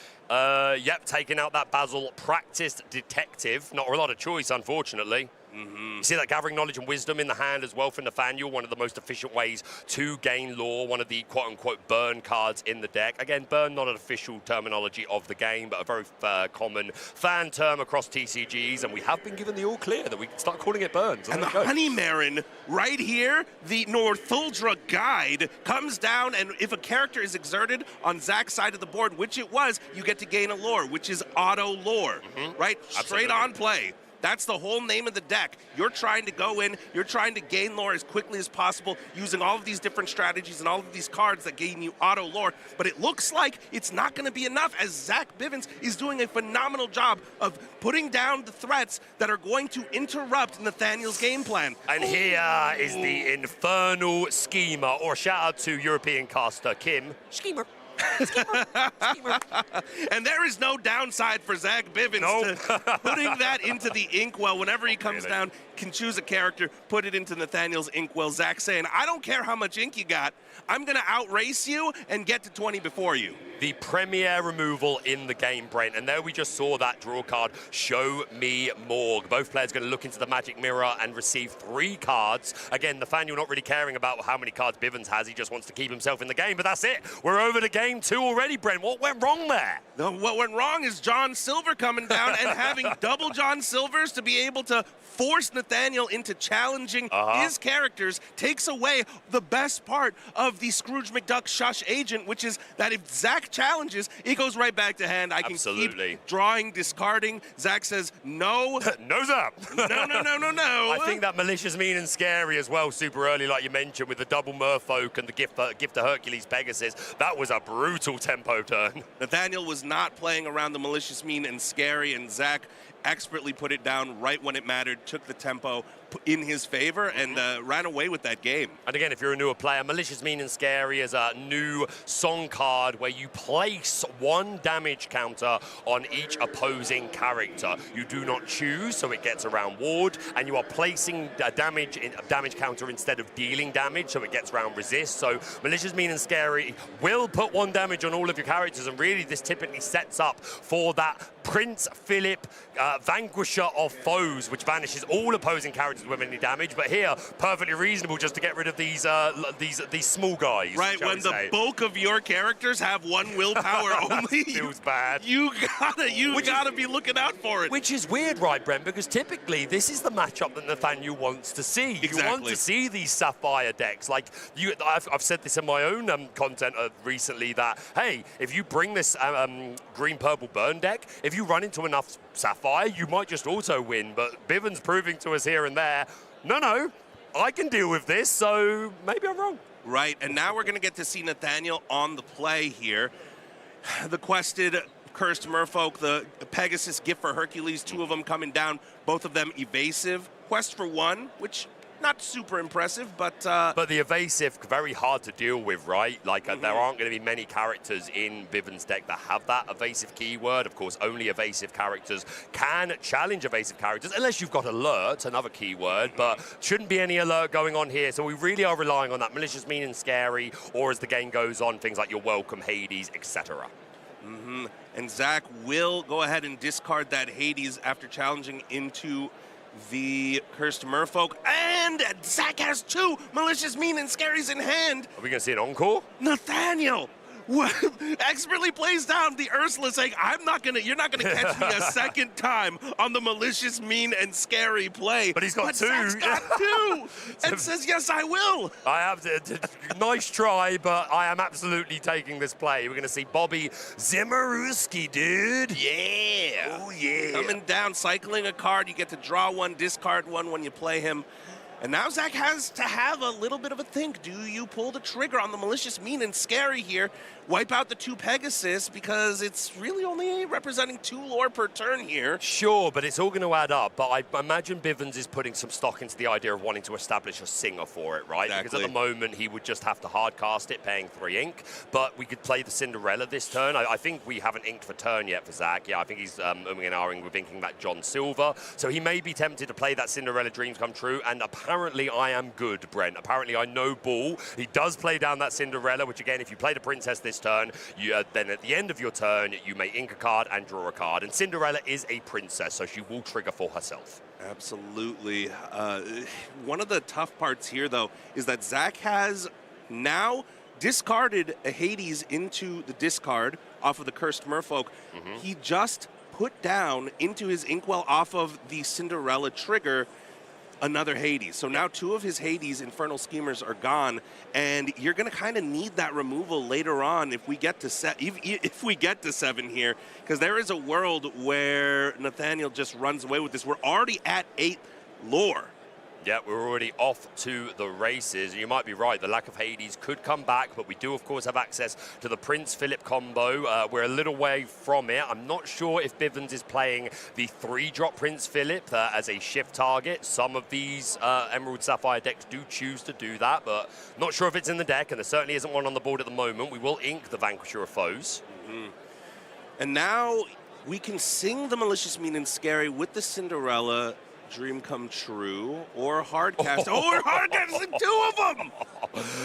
Taking out that Basil Practiced Detective. Not a lot of choice, unfortunately. You see that Gathering Knowledge and Wisdom in the hand as well for Nathaniel, one of the most efficient ways to gain lore, one of the quote-unquote burn cards in the deck. Again, burn not an official terminology of the game, but a very common fan term across TCGs, and we have been given the all clear that we can start calling it burns. And the Honey Marin right here, the Northuldra Guide, comes down, and if a character is exerted on Zach's side of the board, which it was, you get to gain a lore, which is auto lore, right? Straight on play. That's the whole name of the deck. You're trying to go in, you're trying to gain lore as quickly as possible using all of these different strategies and all of these cards that gain you auto lore. But it looks like it's not going to be enough, as Zach Bivens is doing a phenomenal job of putting down the threats that are going to interrupt Nathaniel's game plan. And here is the Infernal Schemer, or shout out to European caster Kim. Schemer. And there is no downside for Zach Bivens to putting that into the inkwell. Whenever he comes down, can choose a character, put it into Nathaniel's inkwell. Zach saying, I don't care how much ink you got, I'm going to outrace you and get to 20 before you. the premier removal in the game, Brent. And there we just saw that draw card, Show Me Morg. Both players going to look into the magic mirror and receive 3 cards. Again, Nathaniel not really caring about how many cards Bivens has. He just wants to keep himself in the game, but that's it. We're over to game 2 already, Brent. What went wrong there? No, what went wrong is John Silver coming down and having double John Silvers to be able to force Nathaniel into challenging his characters takes away the best part of the Scrooge McDuck shush agent, which is that if Zach challenges, it goes right back to hand. I can keep drawing, discarding. Zach says, no. Nose up. No. I think that malicious, mean, and scary as well, super early, like you mentioned, with the double Merfolk and the gift to Hercules Pegasus. That was a brutal tempo turn. Nathaniel was not playing around the malicious, mean, and scary, and Zach expertly put it down right when it mattered, took the tempo in his favor, and ran away with that game. And again, if you're a newer player, Malicious, Mean, and Scary is a new song card where you place 1 damage counter on each opposing character. You do not choose, so it gets around ward, and you are placing a damage counter instead of dealing damage, so it gets around resist. So Malicious, Mean, and Scary will put 1 damage on all of your characters, and really this typically sets up for that Prince Philip Vanquisher of Foes, which banishes all opposing characters with any damage. But here, perfectly reasonable just to get rid of these small guys. Right, when the bulk of your characters have 1 willpower only, feels bad. You gotta be looking out for it. Which is weird, right, Brent? Because typically this is the matchup that Nathaniel wants to see. Exactly. You want to see these Sapphire decks. Like I've said this in my own content recently that hey, if you bring this green-purple burn deck, if you run into enough Sapphire, you might just auto win. But Bivens proving to us here and there, no, I can deal with this, so maybe I'm wrong. Right, and now we're going to get to see Nathaniel on the play here. The quested Cursed Merfolk, the Pegasus gift for Hercules, 2 of them coming down, both of them evasive. Quest for 1, which not super impressive, but the evasive, very hard to deal with, right? Like, there aren't going to be many characters in Bivens' deck that have that evasive keyword. Of course, only evasive characters can challenge evasive characters, unless you've got alert, another keyword, but shouldn't be any alert going on here. So we really are relying on that malicious, mean, and scary, or as the game goes on, things like your welcome, Hades, etc. And Zach will go ahead and discard that Hades after challenging into the Cursed Merfolk, and Zach has 2 malicious, mean, and scaries in hand. Are we going to see an encore? Nathaniel expertly plays down the Ursula, saying, you're not gonna catch me a second time on the malicious, mean, and scary play. But he's got 2. Zach's got 2, and says, yes, I will. I have to, nice try, but I am absolutely taking this play. We're going to see Bobby Zimmerowski, dude. Yeah. Oh, yeah. Coming down, cycling a card. You get to draw 1, discard 1 when you play him. And now Zach has to have a little bit of a think. Do you pull the trigger on the malicious, mean, and scary here? Wipe out the 2 Pegasus, because it's really only representing 2 lore per turn here. Sure, but it's all going to add up. But I imagine Bivens is putting some stock into the idea of wanting to establish a singer for it, right? Exactly. Because at the moment, he would just have to hard cast it, paying 3 ink. But we could play the Cinderella this turn. I think we haven't inked for turn yet for Zach. Yeah, I think he's umming and ahhing with inking that John Silver. So he may be tempted to play that Cinderella Dreams Come True. And apparently I am good, Brent. Apparently I know ball. He does play down that Cinderella, which again, if you play the Princess this turn, then at the end of your turn, you may ink a card and draw a card. And Cinderella is a princess, so she will trigger for herself. Absolutely. One of the tough parts here, though, is that Zach has now discarded a Hades into the discard off of the Cursed Merfolk. He just put down into his Inkwell off of the Cinderella trigger another Hades. So now 2 of his Hades Infernal Schemers are gone, and you're going to kind of need that removal later on if we get to if we get to 7 here, because there is a world where Nathaniel just runs away with this. We're already at 8 lore. Yeah, we're already off to the races. You might be right, the lack of Hades could come back, but we do, of course, have access to the Prince Philip combo. We're a little way from it. I'm not sure if Bivens is playing the 3-drop Prince Philip as a shift target. Some of these Emerald Sapphire decks do choose to do that, but not sure if it's in the deck, and there certainly isn't one on the board at the moment. We will ink the Vanquisher of Foes. And now we can sing the Malicious, Mean, and Scary with the Cinderella dream come true or hardcast. Oh, we're hardcasting 2 of them!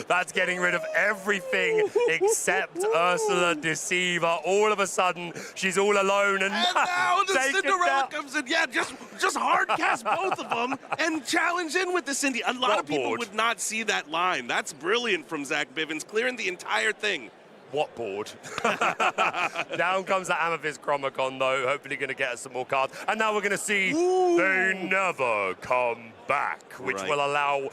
That's getting rid of everything except Ursula Deceiver. All of a sudden, she's all alone and now the taken Cinderella down. comes in. Yeah, just hardcast both of them and challenge in with the Cindy. A lot of people board? would not see that line. That's brilliant from Zach Bivens, clearing the entire thing. What board? Down comes the Amethyst Chromacon, though. Hopefully going to get us some more cards. And now we're going to see They Never Come Back, which Right. will allow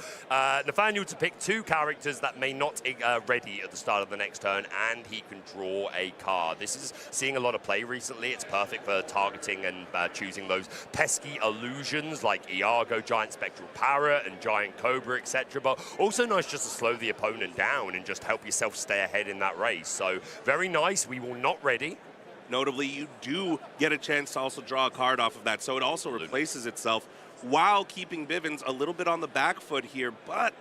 Nathaniel to pick 2 characters that may not ready at the start of the next turn, and he can draw a card. This is seeing a lot of play recently. It's perfect for targeting and choosing those pesky illusions like Iago, Giant Spectral Parrot, and Giant Cobra, etc. But also nice just to slow the opponent down and just help yourself stay ahead in that race. So very nice. We will not ready. Notably, you do get a chance to also draw a card off of that, so it also replaces itself while keeping Bivens a little bit on the back foot here, but...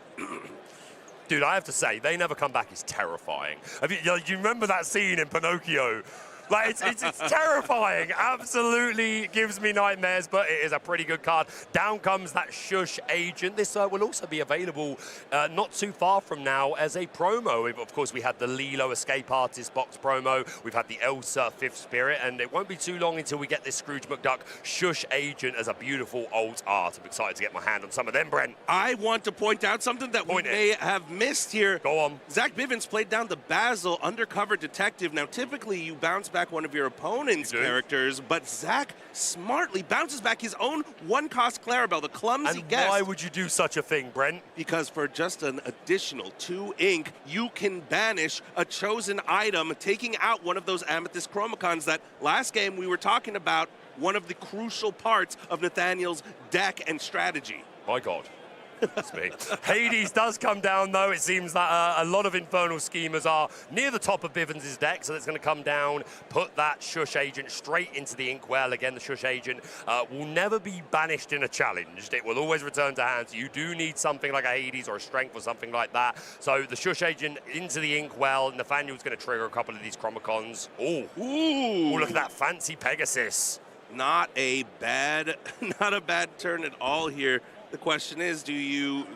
Dude, I have to say, They Never Come Back is terrifying. You remember that scene in Pinocchio? Like, it's terrifying. Absolutely gives me nightmares, but it is a pretty good card. Down comes that Shush Agent. This will also be available not too far from now as a promo. Of course, we had the Lilo Escape Artist box promo. We've had the Elsa Fifth Spirit, and it won't be too long until we get this Scrooge McDuck Shush Agent as a beautiful old art. I'm excited to get my hand on some of them, Brent. I want to point out something that we may have missed here. Go on. Zach Bivens played down the Basil Undercover Detective. Now, typically, you bounce back one of your opponent's characters, but Zach smartly bounces back his own 1-cost Clarabelle, the clumsy And guest. why would you do such a thing, Brent? Because for just an additional 2 ink, you can banish a chosen item, taking out one of those Amethyst Chromacons that last game we were talking about, one of the crucial parts of Nathaniel's deck and strategy. My God. That's me. Hades does come down, though. It seems that a lot of Infernal Schemers are near the top of Bivens' deck, so that's going to come down, put that Shush Agent straight into the Inkwell. Again, the Shush Agent will never be banished in a challenge. It will always return to hand. You do need something like a Hades or a Strength or something like that. So the Shush Agent into the Inkwell. Nathaniel's going to trigger a couple of these Chromacons. Ooh, look at that fancy Pegasus. Not a bad turn at all here. The question is, do you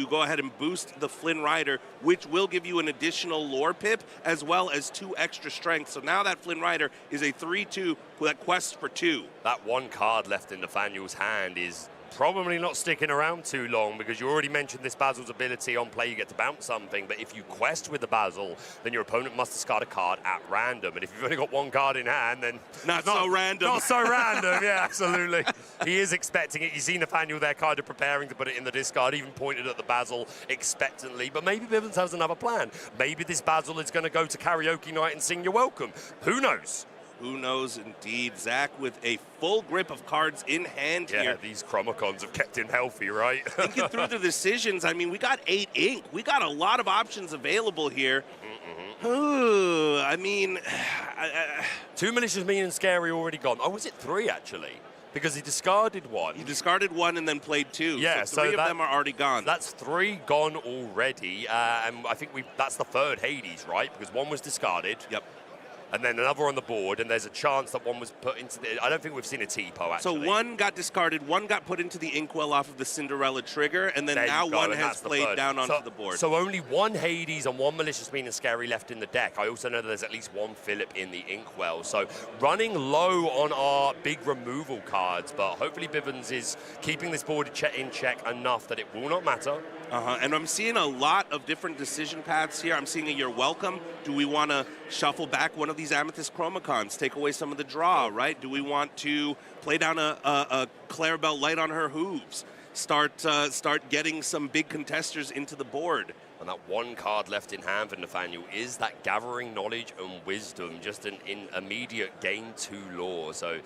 go ahead and boost the Flynn Rider, which will give you an additional lore pip as well as 2 extra strength. So now that Flynn Rider is a 3/2 that quests for 2. That 1 card left in Nathaniel's hand is probably not sticking around too long, because you already mentioned this Basil's ability. On play you get to bounce something, but if you quest with the Basil, then your opponent must discard a card at random, and if you've only got 1 card in hand, then not so random. Not so random. Yeah, absolutely. He is expecting it. You see Nathaniel there kind of preparing to put it in the discard, even pointed at the Basil expectantly, but maybe Bivens has another plan. Maybe this Basil is going to go to karaoke night and sing You're Welcome. Who knows? Who knows indeed. Zach with a full grip of cards in hand here. Yeah, these Chromacons have kept him healthy, right? Thinking through the decisions, I mean, we got 8 ink. We got a lot of options available here. Ooh, I mean... 2 Malicious, Mean and Scary already gone. Oh, was it 3, actually? Because he discarded 1. He discarded 1 and then played 2. Yeah, so 3 of them are already gone. That's 3 gone already. And I think that's the 3rd Hades, right? Because 1 was discarded. Yep. And then another on the board, and there's a chance that 1 was put into the... I don't think we've seen a T-Po, actually. So 1 got discarded, 1 got put into the Inkwell off of the Cinderella trigger, and then now 1 has played down onto the board. So only 1 Hades and 1 Malicious, Mean and Scary left in the deck. I also know that there's at least 1 Philip in the Inkwell. So running low on our big removal cards, but hopefully Bivens is keeping this board in check enough that it will not matter. And I'm seeing a lot of different decision paths here. I'm seeing a You're Welcome. Do we want to shuffle back one of these Amethyst Chromacons, take away some of the draw, right? Do we want to play down a Clarabelle Light on her hooves, start getting some big contesters into the board? And that 1 card left in hand for Nathaniel is that Gathering Knowledge and Wisdom, just an immediate gain 2 lore. So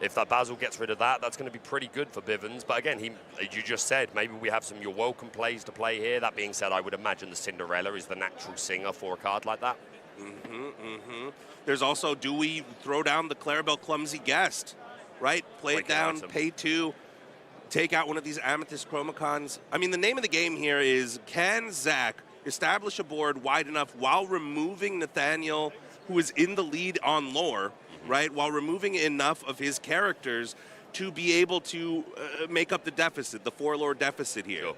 if that Basil gets rid of that, that's going to be pretty good for Bivens. But again, you just said, maybe we have some You're Welcome plays to play here. That being said, I would imagine the Cinderella is the natural singer for a card like that. There's also, do we throw down the Clarabelle Clumsy Guest, right? Play it down, pay 2, take out one of these Amethyst Chromacons. I mean, the name of the game here is, can Zach establish a board wide enough while removing Nathaniel, who is in the lead on lore, right? While removing enough of his characters to be able to make up the deficit, the 4-lore deficit here. Sure.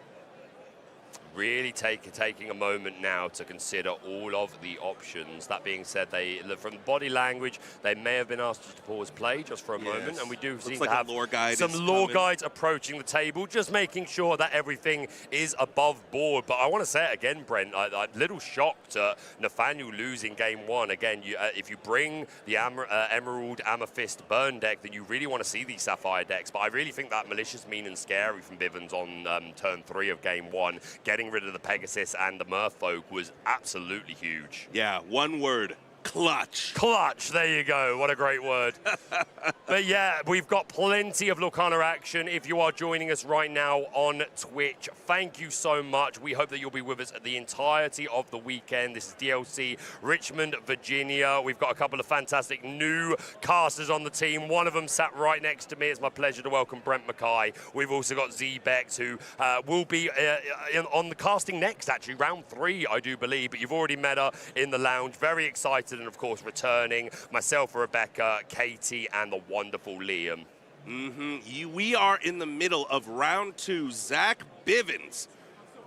Really taking a moment now to consider all of the options. That being said, from body language, they may have been asked to pause play just for a moment, and we do seem to have some lore guides approaching the table, just making sure that everything is above board. But I want to say it again, Brent, I'm a little shocked at Nathaniel losing game 1. Again, if you bring the Emerald, Amethyst, Burn deck, then you really want to see these Sapphire decks. But I really think that Malicious, Mean, and Scary from Bivens on turn 3 of game 1, getting rid of the Pegasus and the Merfolk was absolutely huge. Yeah, one word. Clutch. Clutch, there you go. What a great word. But yeah, we've got plenty of Lorcana action. If you are joining us right now on Twitch, thank you so much. We hope that you'll be with us at the entirety of the weekend. This is DLC Richmond, Virginia. We've got a couple of fantastic new casters on the team. One of them sat right next to me. It's my pleasure to welcome Brent Mackay. We've also got Z-Bex, who will be on the casting next, actually, round 3, I do believe. But you've already met her in the lounge. Very excited. And of course returning, myself, Rebecca, Katie, and the wonderful Liam. We are in the middle of round 2. Zach Bivens,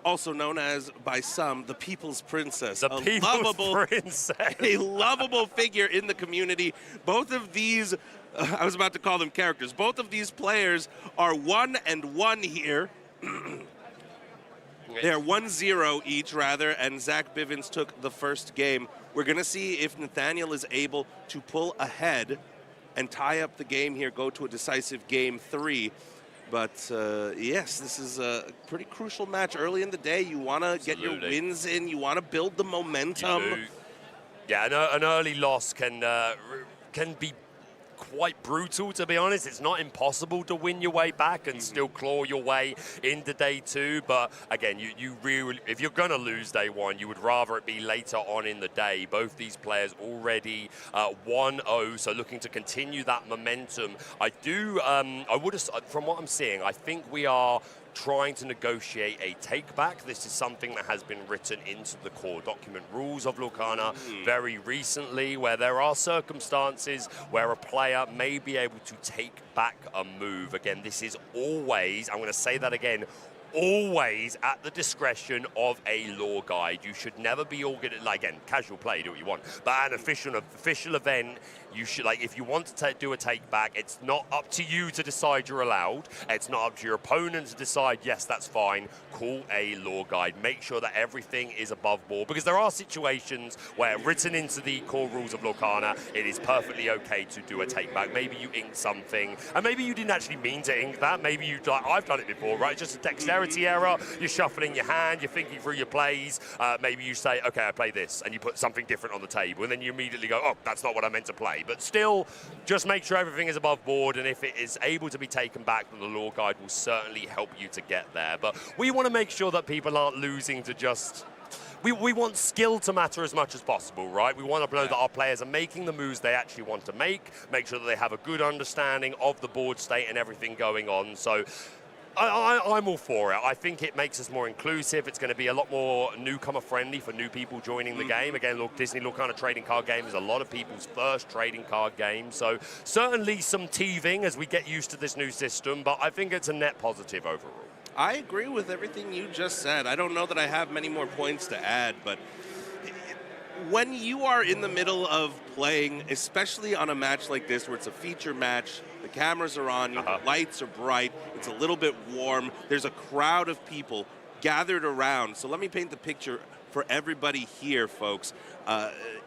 also known as by some the People's Princess, the People's Princess, a lovable figure in the community. Both of these, I was about to call them characters. Both of these players are 1-1 here. They're 1-0 each, rather, and Zach Bivens took the first game. We're going to see if Nathaniel is able to pull ahead and tie up the game here, go to a decisive game 3. But, yes, this is a pretty crucial match. Early in the day, you want to get your wins in. You want to build the momentum. Yeah, an early loss can be quite brutal, to be honest. It's not impossible to win your way back and still claw your way into day 2. But again, you really, if you're going to lose day 1, you would rather it be later on in the day. Both these players already 1-0, so looking to continue that momentum. I would have, from what I'm seeing, I think we are trying to negotiate a take-back. This is something that has been written into the core document rules of Lorcana very recently, where there are circumstances where a player may be able to take back a move. Again, this is always, I'm going to say that again, always at the discretion of a lore guide. You should never be again, casual play, do what you want. But at an official event, you should, if you want to do a take back, it's not up to you to decide you're allowed. It's not up to your opponent to decide, yes, that's fine. Call a lore guide. Make sure that everything is above board, because there are situations where, written into the core rules of Lorcana, it is perfectly okay to do a take back. Maybe you inked something, and maybe you didn't actually mean to ink that. Maybe you, I've done it before, right? Just a dexterity error. You're shuffling your hand, you're thinking through your plays. Maybe you say, okay, I play this, and you put something different on the table, and then you immediately go, oh, that's not what I meant to play. But still, just make sure everything is above board, and if it is able to be taken back, then the lore guide will certainly help you to get there. But we want to make sure that people aren't losing to just... We want skill to matter as much as possible, right? We want to know that our players are making the moves they actually want to make sure that they have a good understanding of the board state and everything going on. So I'm all for it. I think it makes us more inclusive. It's going to be a lot more newcomer-friendly for new people joining the game. Again, look, Disney Lorcana trading card game is a lot of people's first trading card game. So certainly some teething as we get used to this new system, but I think it's a net positive overall. I agree with everything you just said. I don't know that I have many more points to add, but when you are in the middle of playing, especially on a match like this where it's a feature match, the cameras are on, the lights are bright, it's a little bit warm, there's a crowd of people gathered around. So let me paint the picture for everybody here, folks.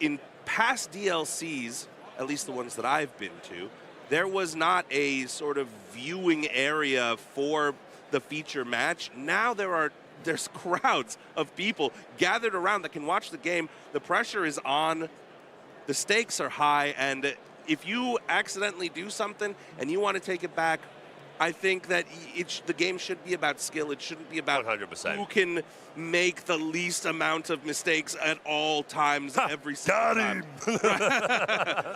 In past DLCs, at least the ones that I've been to, there was not a sort of viewing area for the feature match. Now there's crowds of people gathered around that can watch the game. The pressure is on, the stakes are high, and if you accidentally do something and you want to take it back, I think that the game should be about skill. It shouldn't be about 100%. Who can make the least amount of mistakes at all times, every single time.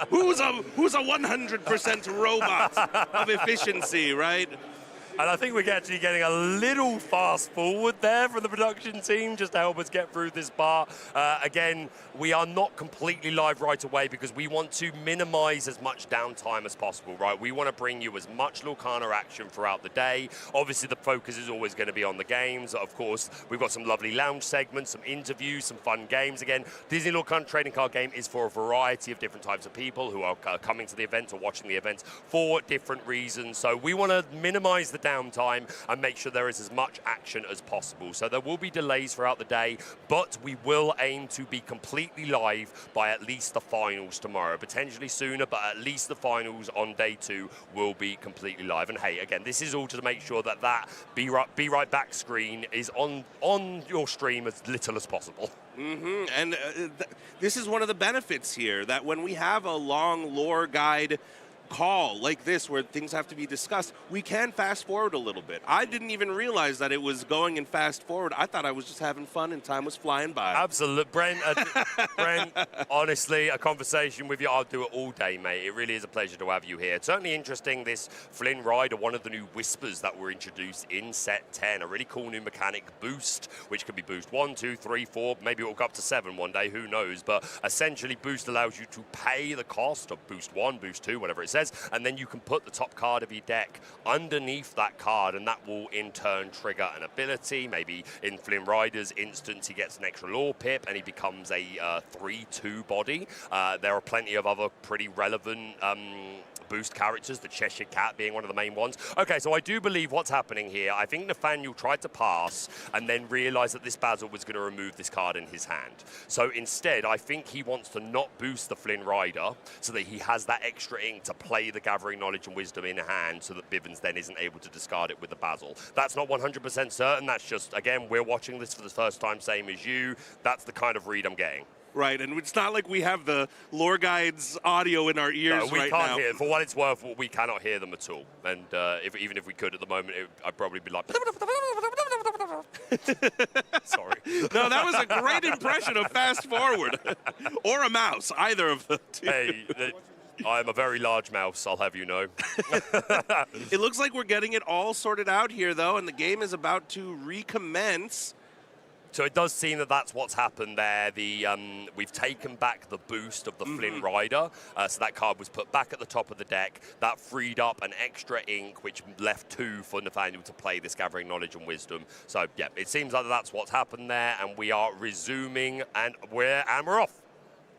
Who's a 100% robot of efficiency, right? And I think we're actually getting a little fast forward there from the production team just to help us get through this bar. Again, we are not completely live right away because we want to minimize as much downtime as possible, right? We want to bring you as much Lorcana action throughout the day. Obviously, the focus is always going to be on the games. Of course, we've got some lovely lounge segments, some interviews, some fun games. Again, Disney Lorcana Trading Card Game is for a variety of different types of people who are coming to the event or watching the event for different reasons. So we want to minimize the downtime and make sure there is as much action as possible. So there will be delays throughout the day, but we will aim to be completely live by at least the finals tomorrow. Potentially sooner, but at least the finals on day 2 will be completely live. And hey, again, this is all to make sure that that Be Right Back screen is on your stream as little as possible. And this is one of the benefits here, that when we have a long lore guide call like this where things have to be discussed, we can fast forward a little bit. I didn't even realize that it was going in fast forward. I thought I was just having fun and time was flying by. Absolutely. Brent, honestly, a conversation with you, I'll do it all day, mate. It really is a pleasure to have you here. It's certainly interesting, this Flynn Rider, one of the new whispers that were introduced in set 10, a really cool new mechanic, Boost, which can be Boost 1, 2, 3, 4, maybe it'll go up to 7 one day, who knows, but essentially Boost allows you to pay the cost of Boost 1, Boost 2, whatever it says, and then you can put the top card of your deck underneath that card, and that will in turn trigger an ability. Maybe in Flynn Rider's instance, he gets an extra lore pip and he becomes a 3/2 body. There are plenty of other pretty relevant Boost characters, the Cheshire Cat being one of the main ones. Okay, so I do believe what's happening here, I think Nathaniel tried to pass and then realized that this Basil was going to remove this card in his hand. So instead, I think he wants to not boost the Flynn Rider so that he has that extra ink to play the Gathering Knowledge and Wisdom in hand so that Bivens then isn't able to discard it with the Basil. That's not 100% certain. That's just, again, we're watching this for the first time, same as you. That's the kind of read I'm getting. Right, and it's not like we have the lore guide's audio in our ears no, we right can't now. hear. For what it's worth, we cannot hear them at all. And even if we could at the moment, I'd probably be like... Sorry. No, that was a great impression of fast forward. Or a mouse, either of the two. Hey, I'm a very large mouse, I'll have you know. It looks like we're getting it all sorted out here, though, and the game is about to recommence. So it does seem that that's what's happened there. We've taken back the boost of the Flynn Rider, so that card was put back at the top of the deck. That freed up an extra ink, which left 2 for Nathaniel to play this Gathering Knowledge and Wisdom. So yeah, it seems like that's what's happened there, and we are resuming, and we're off.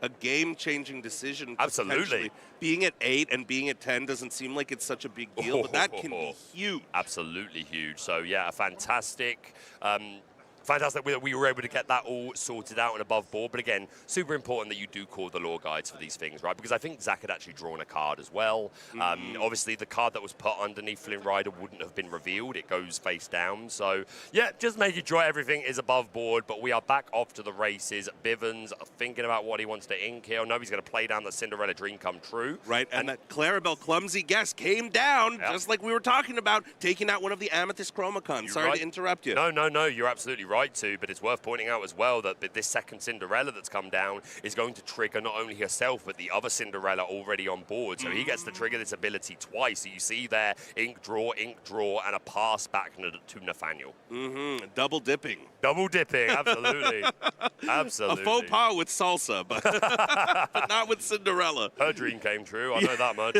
A game-changing decision. Absolutely. Being at 8 and being at 10 doesn't seem like it's such a big deal, but that can be huge. Absolutely huge. So yeah, a fantastic. Fantastic that we were able to get that all sorted out and above board. But again, super important that you do call the lore guides for these things, right? Because I think Zach had actually drawn a card as well. Obviously, the card that was put underneath Flynn Rider wouldn't have been revealed. It goes face down. So, yeah, just making sure everything is above board. But we are back off to the races. Bivens thinking about what he wants to ink here. No, he's going to play down the Cinderella Dream Come True. Right, and that Clarabelle clumsy guess came down, just like we were talking about, taking out one of the Amethyst Chromacons. Sorry to interrupt you. No, you're absolutely right to, but it's worth pointing out as well that this second Cinderella that's come down is going to trigger not only herself, but the other Cinderella already on board. So he gets to trigger this ability twice. So you see there, ink draw, and a pass back to Nathaniel. Double dipping. Double dipping, absolutely. Absolutely. A faux pas with Salsa, but not with Cinderella. Her dream came true, I know that much.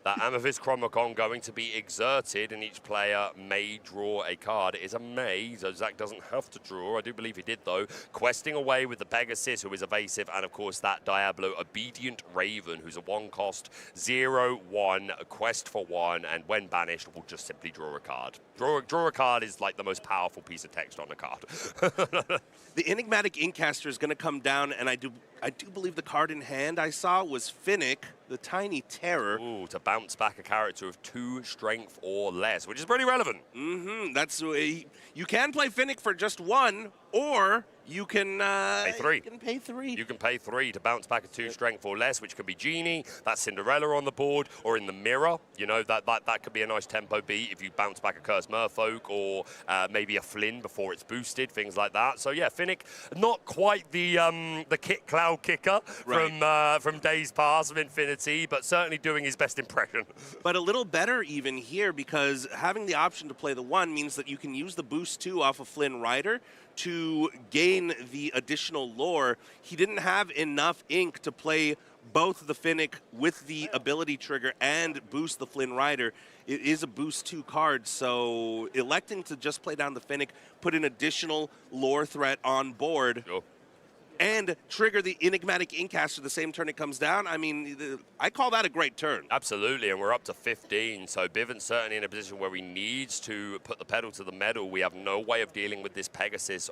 That Amethyst Chromacon going to be exerted, and each player may draw a card. It is a may, so Zach doesn't have to draw. I do believe he did, though. Questing away with the Pegasus, who is evasive, and, of course, that Diablo Obedient Raven, who's a 1-cost, 0/1, a quest for 1, and when banished, will just simply draw a card. Draw a card is, like, the most powerful piece of text on a card. The Enigmatic Inkcaster is going to come down, and I do believe the card in hand I saw was Finnick, the Tiny Terror. Ooh, to bounce back a character of 2 strength or less, which is pretty relevant. That's you can play Finnick for just 1, or you can pay 3. You can pay 3. You can pay 3 to bounce back a 2 strength or less, which could be Genie, that's Cinderella on the board, or in the mirror. You know, that could be a nice tempo beat if you bounce back a Cursed Merfolk, or maybe a Flynn before it's boosted, things like that. So yeah, Finnick, not quite the Kit Cloud kicker from days past of Infinity, but certainly doing his best impression. But a little better even here, because having the option to play the 1 means that you can use the boost 2 off of Flynn Rider to gain the additional lore. He didn't have enough ink to play both the Finnick with the ability trigger and boost the Flynn Rider. It is a boost 2 card, so electing to just play down the Finnick, put an additional lore threat on board, and trigger the Enigmatic Inkcaster the same turn it comes down. I mean, I call that a great turn. Absolutely, and we're up to 15, so Bivens certainly in a position where he needs to put the pedal to the metal. We have no way of dealing with this Pegasus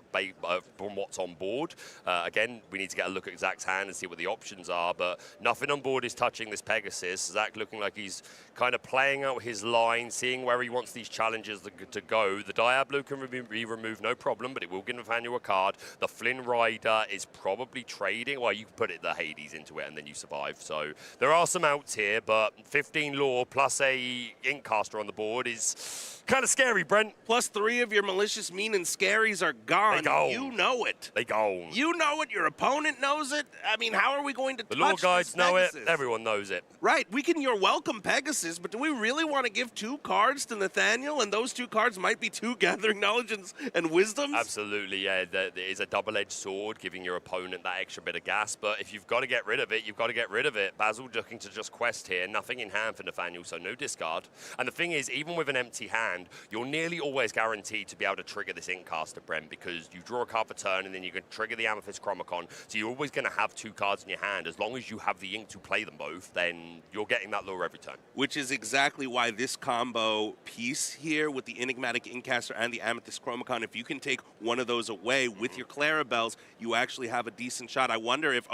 from what's on board. Again, we need to get a look at Zach's hand and see what the options are, but nothing on board is touching this Pegasus. Zach looking like he's kind of playing out his line, seeing where he wants these challenges to go. The Diablo can be removed, no problem, but it will give Nathaniel a card. The Flynn Rider is probably trading. Well, you can put the Hades into it and then you survive. So there are some outs here, but 15 lore plus a Inkcaster on the board is kind of scary, Brent. Plus 3 of your malicious, mean, and scaries are gone. They gone. You know it. They gone. You know it. Your opponent knows it. I mean, how are we going to The touch lore guides this know it. Pegasus? Everyone knows it. Right. We can You're welcome Pegasus, but do we really want to give 2 cards to Nathaniel, and those 2 cards might be 2 Gathering Knowledge and Wisdoms? Absolutely, yeah. There is a double-edged sword, giving your opponent that extra bit of gas, but if you've got to get rid of it, you've got to get rid of it. Basil looking to just quest here. Nothing in hand for Nathaniel, so no discard. And the thing is, even with an empty hand, you're nearly always guaranteed to be able to trigger this Inkcaster, Brent, because you draw a card for turn, and then you can trigger the Amethyst Chromicon, so you're always going to have 2 cards in your hand. As long as you have the ink to play them both, then you're getting that lure every turn. Which is exactly why this combo piece here with the Enigmatic Inkcaster and the Amethyst Chromicon, if you can take one of those away with your Clarabelles, you actually have a decent shot. I wonder if,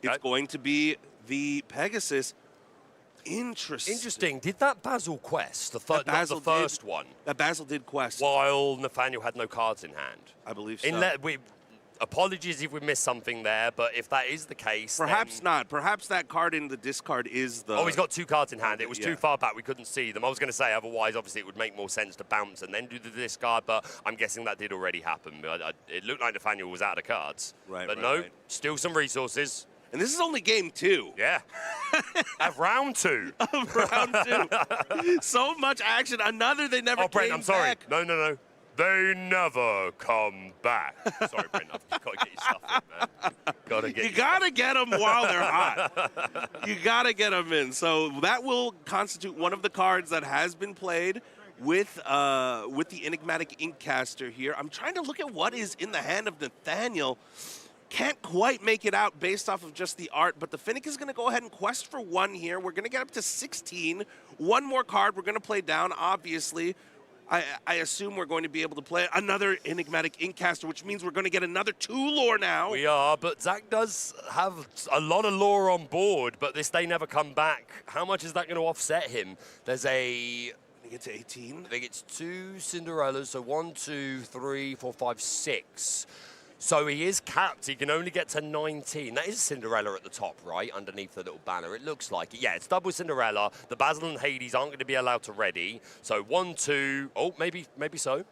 it's going to be the Pegasus. Interesting. Did that Basil quest, the first one? That Basil did quest. While Nathaniel had no cards in hand. I believe so. Apologies if we missed something there, but if that is the case, perhaps not. Perhaps that card in the discard is the... Oh, he's got 2 cards in hand. It was too far back. We couldn't see them. I was going to say, otherwise, obviously, it would make more sense to bounce and then do the discard, but I'm guessing that did already happen. It looked like Nathaniel was out of cards. But still some resources. And this is only game 2. Yeah. Of round 2. Of round 2. So much action. They never came Brent, I'm sorry. back. No. They never come back. Sorry, Brent. You've got to get your stuff in, man. You got to get them while they're hot. You got to get them in. So that will constitute one of the cards that has been played with the Enigmatic Inkcaster here. I'm trying to look at what is in the hand of Nathaniel. Can't quite make it out based off of just the art, but the Finnick is going to go ahead and quest for 1 here. We're going to get up to 16. 1 more card we're going to play down, obviously. I assume we're going to be able to play another Enigmatic Inkcaster, which means we're going to get another 2 lore now. We are, but Zach does have a lot of lore on board, but this They Never Come Back. How much is that going to offset him? There's I think it's 18. I think it's 2 Cinderellas, so 1, 2, 3, 4, 5, 6. So he is capped. He can only get to 19. That is Cinderella at the top, right, underneath the little banner. It looks like it. Yeah, it's double Cinderella. The Basil and Hades aren't going to be allowed to ready. So 1, 2. Oh, maybe so.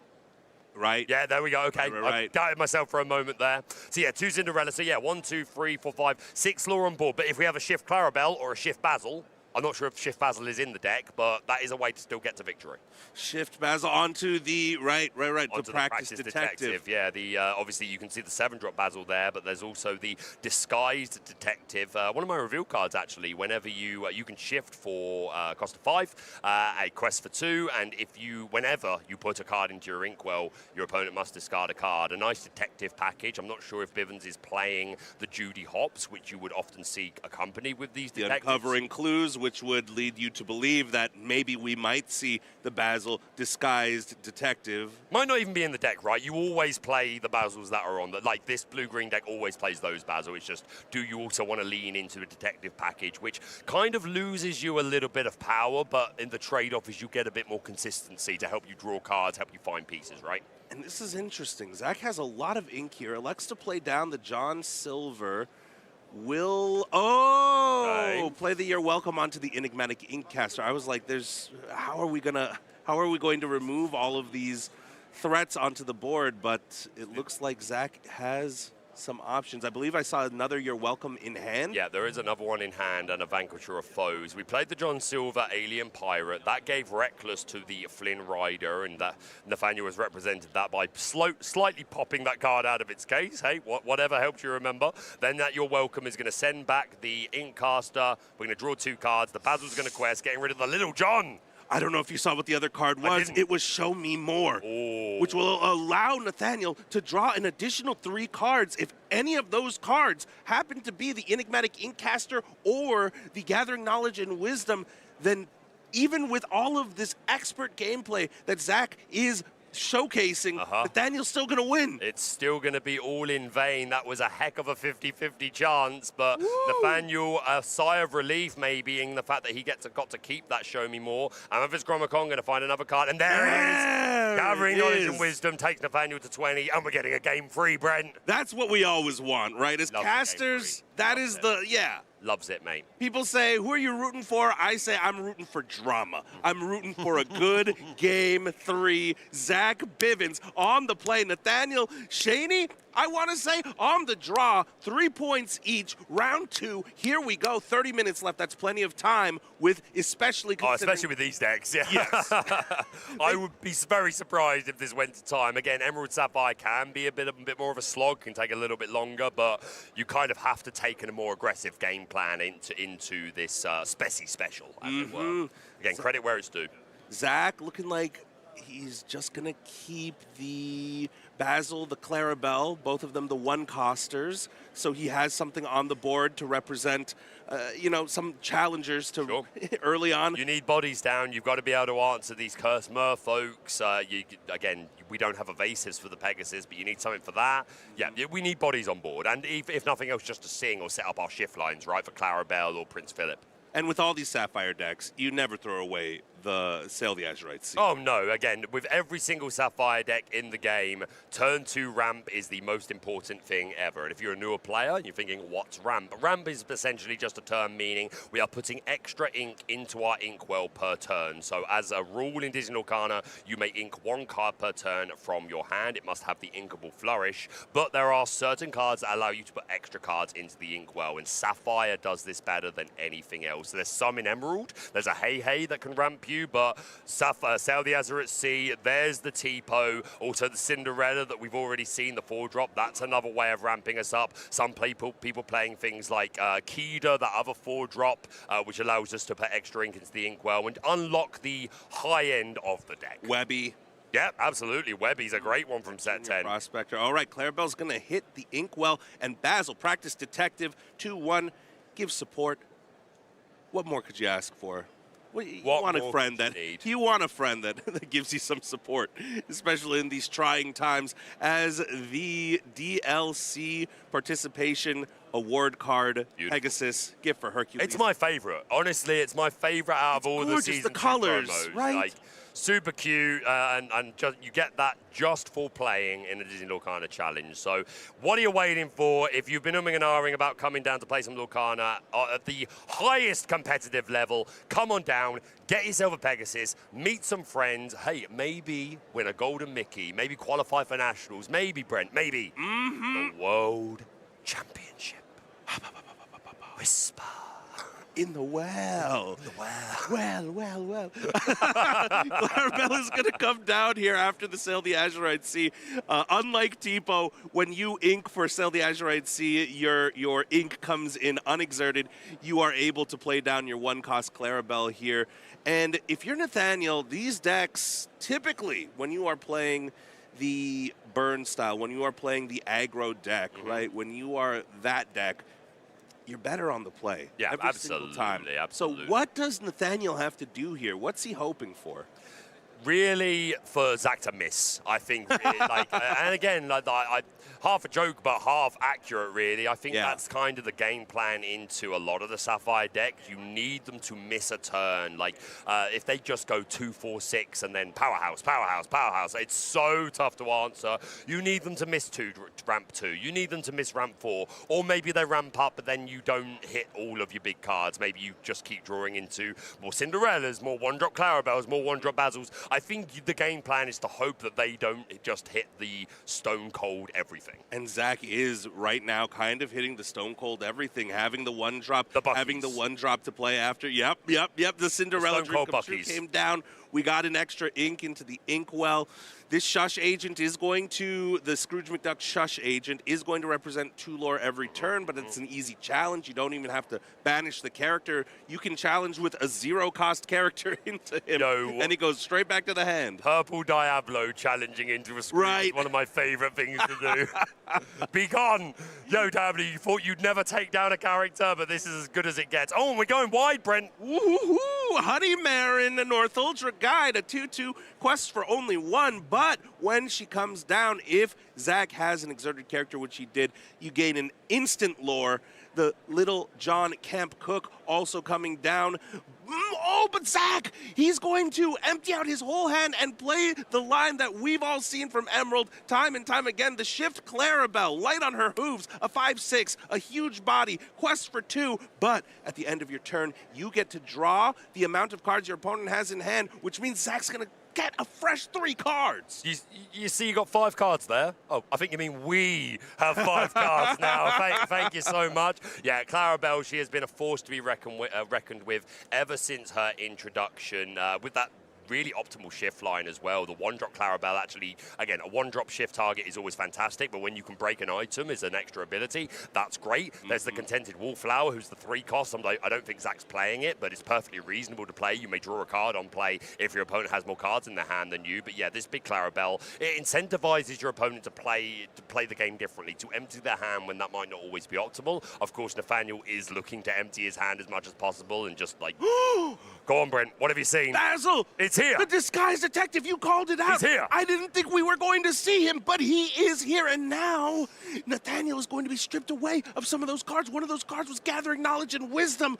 Right. Yeah, there we go. Okay. Right. I doubted myself for a moment there. So, yeah, 2 Cinderella. So, yeah, 1, 2, 3, 4, 5, 6 lore on board. But if we have a Shift Clarabelle or a Shift Basil, I'm not sure if Shift Basil is in the deck, but that is a way to still get to victory. Shift Basil onto the onto the practice detective. Yeah, obviously you can see the 7-drop Basil there, but there's also the disguised detective. One of my reveal cards actually. Whenever you can shift for cost of 5, a quest for 2, and whenever you put a card into your inkwell, your opponent must discard a card. A nice detective package. I'm not sure if Bivens is playing the Judy Hops, which you would often see accompanied with these detectives. The uncovering clues which would lead you to believe that maybe we might see the Basil disguised detective. Might not even be in the deck, right? You always play the Basils that are on the, like this blue-green deck always plays those Basil. It's just, do you also want to lean into a detective package, which kind of loses you a little bit of power, but in the trade-off is you get a bit more consistency to help you draw cards, help you find pieces, right? And this is interesting. Zach has a lot of ink here. Elects to play down the John Silver. Will play the You're Welcome onto the Enigmatic Inkcaster. I was like, how are we going to remove all of these threats onto the board? But it looks like Zach has some options. I believe I saw another You're Welcome in hand. Yeah, there is another one in hand and a Vanquisher of Foes. We played the John Silver Alien Pirate. That gave Reckless to the Flynn Rider, and Nathaniel has represented that by slightly popping that card out of its case. Hey, whatever helps you remember. Then that You're Welcome is going to send back the Inkcaster. We're going to draw 2 cards. The Basil's going to quest, getting rid of the Little John. I don't know if you saw what the other card was. It was Show Me More, which will allow Nathaniel to draw an additional 3 cards if any of those cards happen to be the Enigmatic Inkcaster or the Gathering Knowledge and Wisdom. Then even with all of this expert gameplay that Zach is showcasing, Nathaniel's still going to win. It's still going to be all in vain. That was a heck of a 50-50 chance, but Nathaniel, a sigh of relief maybe in the fact that he got to keep that Show Me More. Memphis Gromacon going to find another card, and there it is. Gathering Knowledge and Wisdom takes Nathaniel to 20, and we're getting a game free, Brent. That's what we always want, right? As casters, that is Loves it, mate. People say, who are you rooting for? I say, I'm rooting for drama. I'm rooting for a good game 3. Zach Bivens on the play. Nathaniel Shaney, I want to say, on the draw. 3 points each. Round 2. Here we go. 30 minutes left. That's plenty of time with especially considering... especially with these decks, yeah. Yes. I would be very surprised if this went to time. Again, Emerald Sapphire can be a bit more of a slog, can take a little bit longer, but you kind of have to take a more aggressive game plan into this Speci special, as it were. Again, credit where it's due. Zach looking like he's just going to keep the Basil, the Clarabelle, both of them the 1-costers, so he has something on the board to represent, some challengers to early on. You need bodies down. You've got to be able to answer these Cursed Merfolks. Again, we don't have evasives for the Pegasus, but you need something for that. Yeah, we need bodies on board, and if nothing else, just to sing or set up our shift lines, right, for Clarabelle or Prince Philip. And with all these Sapphire decks, you never throw away the Sail the Azurite Sea. Oh, no. Again, with every single Sapphire deck in the game, turn 2 ramp is the most important thing ever. And if you're a newer player and you're thinking, what's ramp? Ramp is essentially just a term meaning we are putting extra ink into our inkwell per turn. So as a rule in Digital Arcana, you may ink 1 card per turn from your hand. It must have the inkable flourish. But there are certain cards that allow you to put extra cards into the inkwell. And Sapphire does this better than anything else. So there's some in Emerald. There's a Hey that can ramp you. But Sail the Azurite Sea, there's the Tipo, also the Cinderella that we've already seen, the 4-drop. That's another way of ramping us up. Some people playing things like Kida, that other 4-drop, which allows us to put extra ink into the inkwell and unlock the high end of the deck. Webby. Yeah, absolutely. Webby's a great one from set 10. Prospector. All right, Clarabelle's going to hit the inkwell, and Basil, Practice Detective, 2-1, give support. What more could you ask for? You want a friend that gives you some support, especially in these trying times, as the DLC participation award card, beautiful. Pegasus, gift for Hercules. It's my favorite. Honestly, it's my favorite out of all the season. The colors, promos. right? Like, super cute, and just, you get that just for playing in a Disney Lorcana challenge. So what are you waiting for? If you've been umming and ahhing about coming down to play some Lorcana at the highest competitive level, come on down, get yourself a Pegasus, meet some friends. Hey, maybe win a Golden Mickey, maybe qualify for Nationals, maybe, Brent, maybe the World Championship. Whisper. In the well. Well. Clarabella's going to come down here after the Sail the Azurite Sea. Unlike Tipo, when you ink for Sail the Azurite Sea, your ink comes in unexerted. You are able to play down your 1-cost Clarabelle here. And if you're Nathaniel, these decks, typically, when you are playing the burn style, when you are playing the aggro deck, right? When you are that deck, you're better on the play. Yeah, every single time. absolutely. So what does Nathaniel have to do here? What's he hoping for? Really, for Zach to miss, I think. And again, I half a joke, but half accurate, really. I think that's kind of the game plan into a lot of the Sapphire deck. You need them to miss a turn. Like, if they just go 2-4-6 and then powerhouse, powerhouse, powerhouse, it's so tough to answer. You need them to miss ramp 2. You need them to miss ramp 4. Or maybe they ramp up, but then you don't hit all of your big cards. Maybe you just keep drawing into more Cinderellas, more one-drop Clarabelles, more one-drop Bazils. I think the game plan is to hope that they don't just hit the stone cold everything. And Zach is right now kind of hitting the stone cold everything, having the one drop, to play after. Yep. The Cinderella dream come true came down. We got an extra ink into the inkwell. This Shush agent is going to, the Scrooge McDuck Shush agent is going to represent 2 lore every turn, but it's an easy challenge. You don't even have to banish the character. You can challenge with a 0-cost character into him, and he goes straight back to the hand. Purple Diablo challenging into a Scrooge is one of my favorite things to do. Be gone! Yo, Diablo, you thought you'd never take down a character, but this is as good as it gets. Oh, and we're going wide, Brent. Woohoo! Honey Marin, the North Ultra Guide, a 2/2 quest for only 1, but when she comes down, if Zach has an exerted character, which he did, you gain an instant lore. The Little John Camp Cook also coming down. Oh, but Zach, he's going to empty out his whole hand and play the line that we've all seen from Emerald time and time again. The Shift Clarabelle, light on her hooves, a 5/6, a huge body, quest for 2, but at the end of your turn, you get to draw the amount of cards your opponent has in hand, which means Zach's going to get a fresh 3 cards. You see you got 5 cards there? Oh, I think you mean we have 5 cards now. Thank you so much. Yeah, Clarabelle, she has been a force to be reckoned with ever since her introduction with that really optimal shift line as well. The one-drop Clarabelle actually, again, a one-drop shift target is always fantastic, but when you can break an item as an extra ability, that's great. There's the Contented Wallflower, who's the 3 cost. I don't think Zach's playing it, but it's perfectly reasonable to play. You may draw a card on play if your opponent has more cards in their hand than you, but yeah, this big Clarabelle, it incentivizes your opponent to play the game differently, to empty their hand when that might not always be optimal. Of course, Nathaniel is looking to empty his hand as much as possible and just like, go on, Brent, what have you seen? Basil! It's here! The disguised detective, you called it out! He's here! I didn't think we were going to see him, but he is here, and now Nathaniel is going to be stripped away of some of those cards. One of those cards was Gathering Knowledge and Wisdom,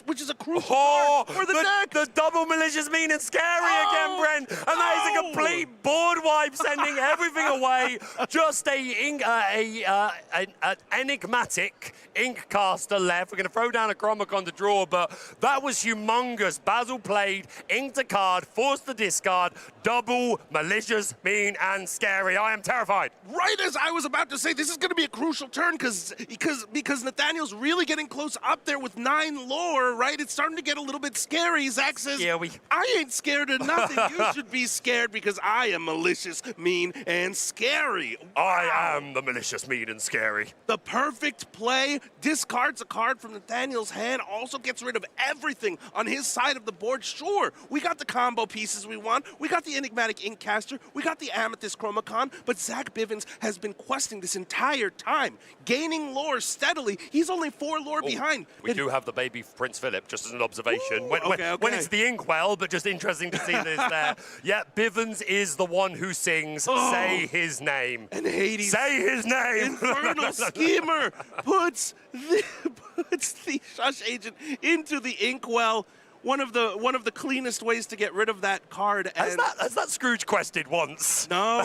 which is a crucial card for the deck! The double malicious, mean, and scary again, Brent! And that is a complete board wipe, sending everything away. Just an enigmatic ink caster left. We're going to throw down a Chromicon to draw, but that was humongous. Basil played, inked a card, forced the discard, double, malicious, mean, and scary. I am terrified. Right as I was about to say, this is going to be a crucial turn because Nathaniel's really getting close up there with 9 lore, right? It's starting to get a little bit scary. Zach says, I ain't scared of nothing. You should be scared because I am malicious, mean, and scary. Wow. I am the malicious, mean, and scary. The perfect play. Discards a card from Nathaniel's hand, also gets rid of everything on his side of the board. Sure, we got the combo pieces we want. We got the Enigmatic Inkcaster. We got the Amethyst Chromicon. But Zach Bivens has been questing this entire time, gaining lore steadily. He's only 4 lore behind. We do have the baby Prince Philip, just as an observation. When it's the Inkwell, but just interesting to see this there. Yeah, Bivens is the one who sings Say His Name. And Hades. Say his name. Infernal Schemer puts the Shush agent into the Inkwell. One of the cleanest ways to get rid of that card. Has that Scrooge quested once? No,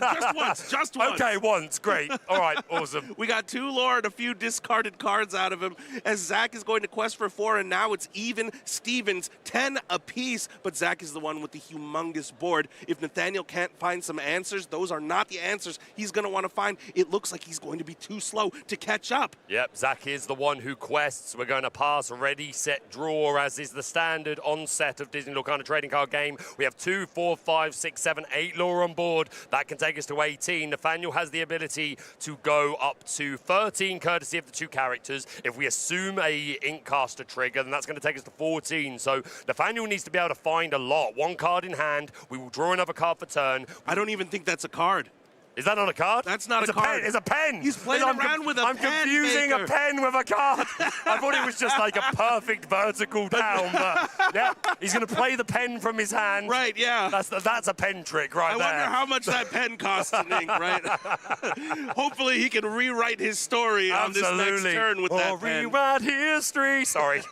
just once. Okay, once, great. All right, awesome. We got 2 lore and a few discarded cards out of him as Zach is going to quest for 4, and now it's even Stevens, 10 apiece, but Zach is the one with the humongous board. If Nathaniel can't find some answers, those are not the answers he's going to want to find. It looks like he's going to be too slow to catch up. Yep, Zach is the one who quests. We're going to pass ready, set, draw, as is the standard onset of Disney Lorcana trading card game. We have 2, 4, 5, 6, 7, 8 lore on board. That can take us to 18. Nathaniel has the ability to go up to 13, courtesy of the 2 characters. If we assume a Inkcaster trigger, then that's going to take us to 14. So Nathaniel needs to be able to find a lot. 1 card in hand. We will draw another card for turn. I don't even think that's a card. Is that not a card? That's not it's a card. Pen. It's a pen. He's playing around with a I'm pen, confusing Baker. a pen with a card. I thought it was just like a perfect vertical down, but yeah, he's going to play the pen from his hand. Right, yeah. That's a pen trick right there. I wonder how much that pen costs in ink, right? Hopefully he can rewrite his story on this next turn with that pen. Rewrite history. Sorry.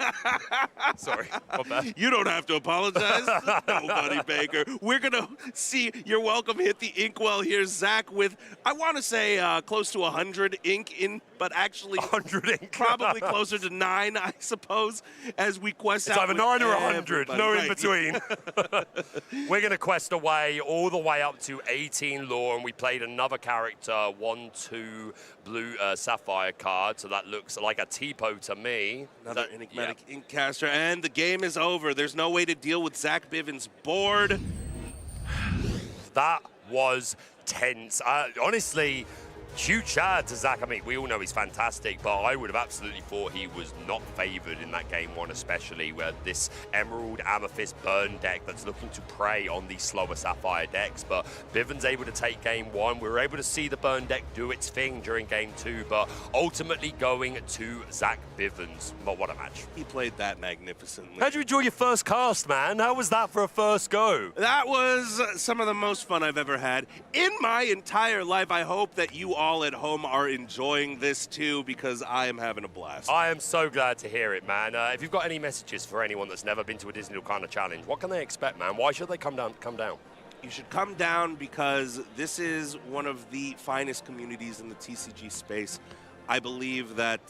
Sorry. My bad. You don't have to apologize. Nobody, Baker. We're going to see your welcome hit the inkwell here, Zach, with, I want to say, close to 100 ink in, but actually 100 ink. probably closer to 9, I suppose, as we quest It's out either 9 or 100, everybody. no Right. in between. We're going to quest away all the way up to 18 lore, and we played another character, 1/2 blue sapphire card, so that looks like a Tipo to me. Another enigmatic ink caster, and the game is over. There's no way to deal with Zach Bivens' board. That was tense. Honestly, huge shout out to Zach. I mean, we all know he's fantastic, but I would have absolutely thought he was not favored in that game one, especially where this Emerald Amethyst Burn deck that's looking to prey on these slower Sapphire decks. But Bivens able to take game one. We were able to see the Burn deck do its thing during game two, but ultimately going to Zach Bivens. But what a match. He played that magnificently. How'd you enjoy your first cast, man? How was that for a first go? That was some of the most fun I've ever had in my entire life. I hope that you all at home are enjoying this too, because I am having a blast. I am so glad to hear it, man. If you've got any messages for anyone that's never been to a Disney Lorcana challenge, what can they expect, man? Why should they come down? You should come down because this is one of the finest communities in the TCG space. I believe that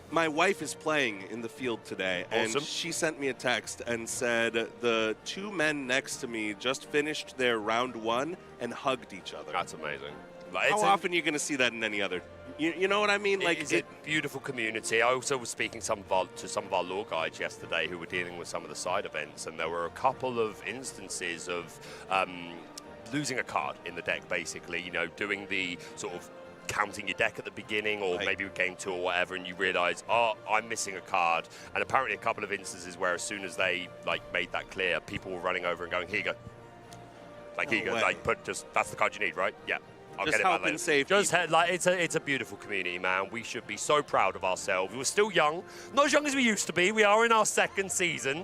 my wife is playing in the field today, Awesome. and she sent me a text and said the two men next to me just finished their round one and hugged each other. That's amazing. How often are you going to see that in any other? You know what I mean? It's a beautiful community. I also was speaking to some of our lore guides yesterday who were dealing with some of the side events, and there were a couple of instances of losing a card in the deck, basically. You know, doing the sort of counting your deck at the beginning, or maybe with game two or whatever, and you realize, oh, I'm missing a card. And apparently a couple of instances where as soon as they made that clear, people were running over and going, here you go. Like, here you go. Like, that's the card you need, right? Yeah. I'll just get it help and save people. it's a beautiful community, man. We should be so proud of ourselves. We're still young, not as young as we used to be. We are in our second season,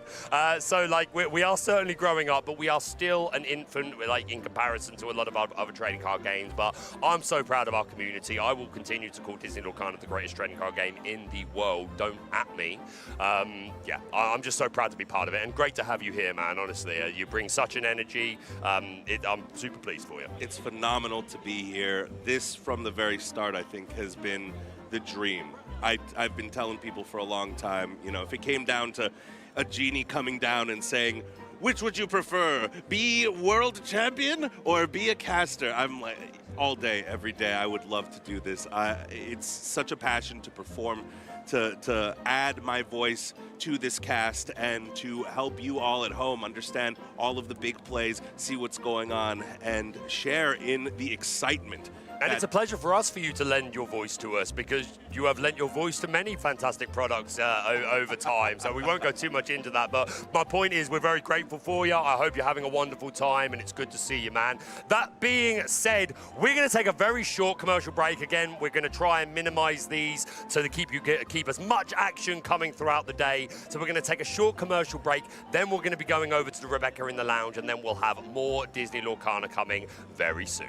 so like we are certainly growing up, but we are still an infant, like in comparison to a lot of our other trading card games. But I'm so proud of our community. I will continue to call Disney Lorcana the greatest trading card game in the world. Don't at me. Yeah, I'm just so proud to be part of it, and great to have you here, man. Honestly, you bring such an energy. I'm super pleased for you. It's phenomenal to be here. This, from the very start, I think, has been the dream. I've been telling people for a long time, you know, if it came down to a genie coming down and saying, which would you prefer, be world champion or be a caster? I'm like, all day, every day, I would love to do this. It's such a passion to perform, to add my voice to this cast and to help you all at home understand all of the big plays, see what's going on, and share in the excitement. And it's a pleasure for us for you to lend your voice to us, because you have lent your voice to many fantastic products over time. So we won't go too much into that. But my point is, we're very grateful for you. I hope you're having a wonderful time, and it's good to see you, man. That being said, we're going to take a very short commercial break. Again, we're going to try and minimize these so to keep as much action coming throughout the day. So we're going to take a short commercial break. Then we're going to be going over to the Rebecca in the Lounge, and then we'll have more Disney Lorcana coming very soon.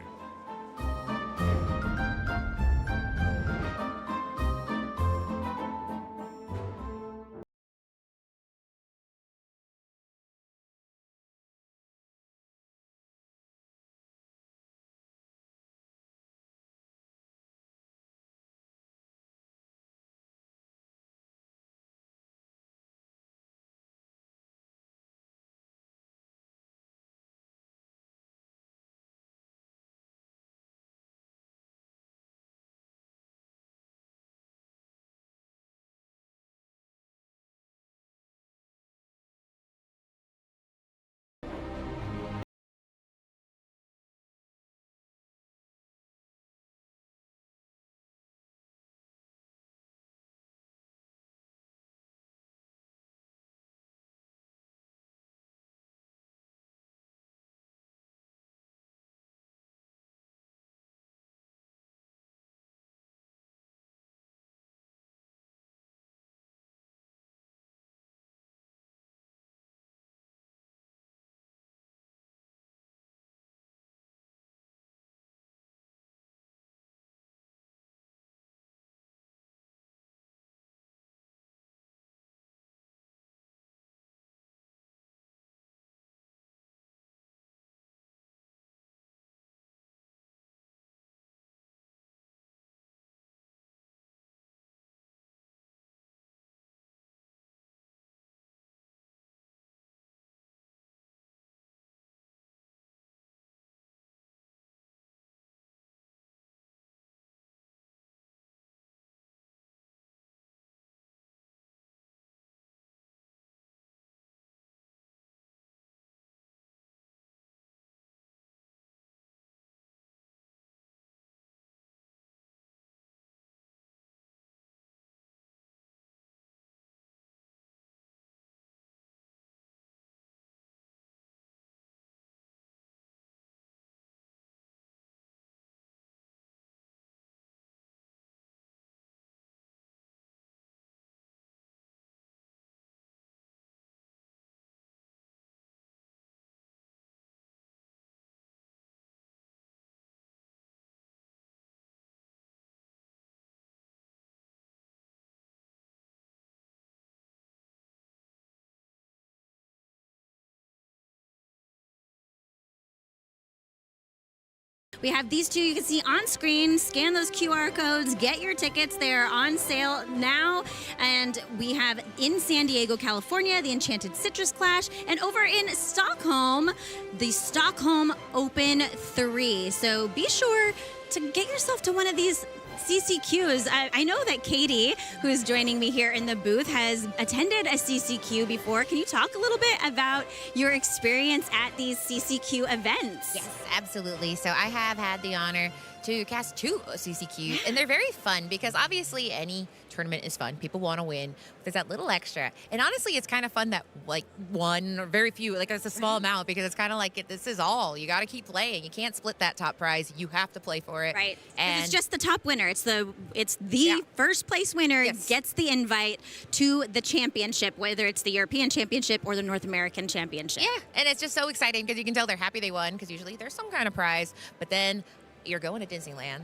We have these two you can see on screen. Scan those QR codes, get your tickets. They are on sale now. And we have in San Diego, California, the Enchanted Citrus Clash, and over in Stockholm, the Stockholm Open 3. So be sure to get yourself to one of these CCQs. I know that Katie, who is joining me here in the booth, has attended a CCQ before. Can you talk a little bit about your experience at these CCQ events? Yes, absolutely. So I have had the honor to cast 2 CCQs, and they're very fun because obviously any tournament is fun. People want to win. There's that little extra. And honestly, it's kind of fun that like one or very few, like it's a small amount because it's kind of like this is all. You got to keep playing. You can't split that top prize. You have to play for it. Right. And it's just the top winner. It's the first place winner gets the invite to the championship, whether it's the European Championship or the North American Championship. Yeah, and it's just so exciting because you can tell they're happy they won because usually there's some kind of prize, but then you're going to Disneyland.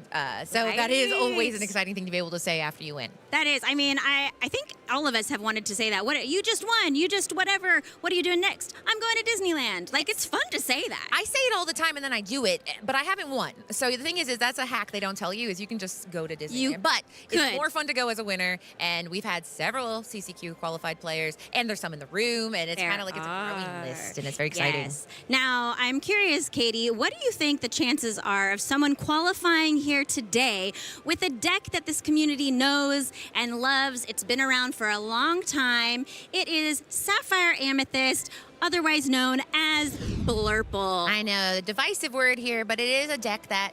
So that is always an exciting thing to be able to say after you win. That is. I mean, I think all of us have wanted to say that. What you just won. You just whatever. What are you doing next? I'm going to Disneyland. Like, it's fun to say that. I say it all the time and then I do it, but I haven't won. So the thing is that's a hack they don't tell you is you can just go to Disneyland. But it's more fun to go as a winner, and we've had several CCQ qualified players, and there's some in the room, and it's kind of like it's a growing list, and it's very exciting. Yes. Now, I'm curious, Katie, what do you think the chances are of someone qualifying here today with a deck that this community knows and loves? It's been around for a long time. It is Sapphire Amethyst, otherwise known as Blurple. I know, the divisive word here, but it is a deck that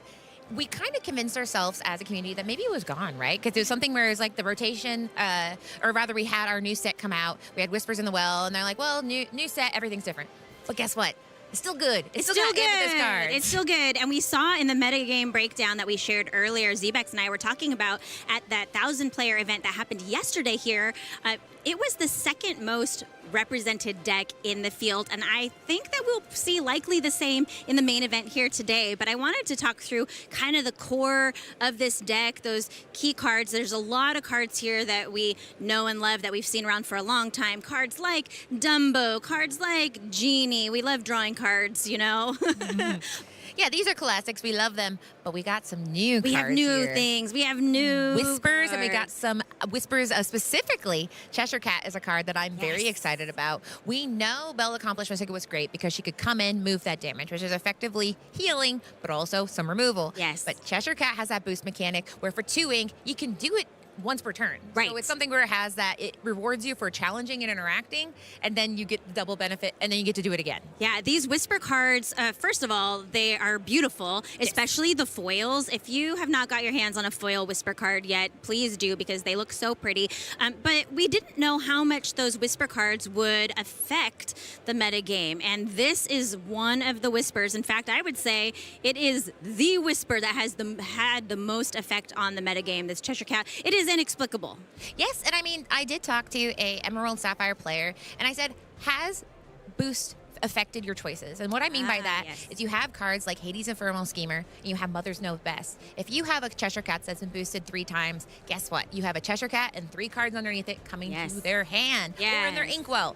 we kind of convinced ourselves as a community that maybe it was gone, right? Because it was something where it was like the rotation, or rather we had our new set come out. We had Whispers in the Well, and they're like, well, new set, everything's different. But guess what? It's still good. It's still good. It's still good. And we saw in the metagame breakdown that we shared earlier, Zebex and I were talking about at that 1,000-player event that happened yesterday here. It was the second most represented deck in the field, and I think that we'll see likely the same in the main event here today. But I wanted to talk through kind of the core of this deck, those key cards. There's a lot of cards here that we know and love that we've seen around for a long time. Cards like Dumbo, cards like Genie. We love drawing cards, you know. Yeah, these are classics. We love them, but we got some new cards. We have new here. things. We have new Whispers, cards. and we got some Whispers specifically. Cheshire Cat is a card that I'm very excited about. We know Belle Accomplished was great because she could come in, move that damage, which is effectively healing, but also some removal. Yes. But Cheshire Cat has that boost mechanic where for 2 ink, you can do it once per turn. Right. So it's something where it has that, it rewards you for challenging and interacting, and then you get the double benefit, and then you get to do it again. Yeah, these Whisper cards, first of all, they are beautiful, especially the foils. If you have not got your hands on a foil Whisper card yet, please do, because they look so pretty. But we didn't know how much those Whisper cards would affect the metagame, and this is one of the Whispers. In fact, I would say it is the Whisper that has had the most effect on the metagame, this Cheshire Cat. It is inexplicable. Yes, and I mean, I did talk to a Emerald Sapphire player, and I said, has boost affected your choices? And what I mean by that is you have cards like Hades Infernal Schemer, and you have Mother's Know Best. If you have a Cheshire Cat that's been boosted 3 times, guess what? You have a Cheshire Cat and 3 cards underneath it coming to their hand or in their inkwell.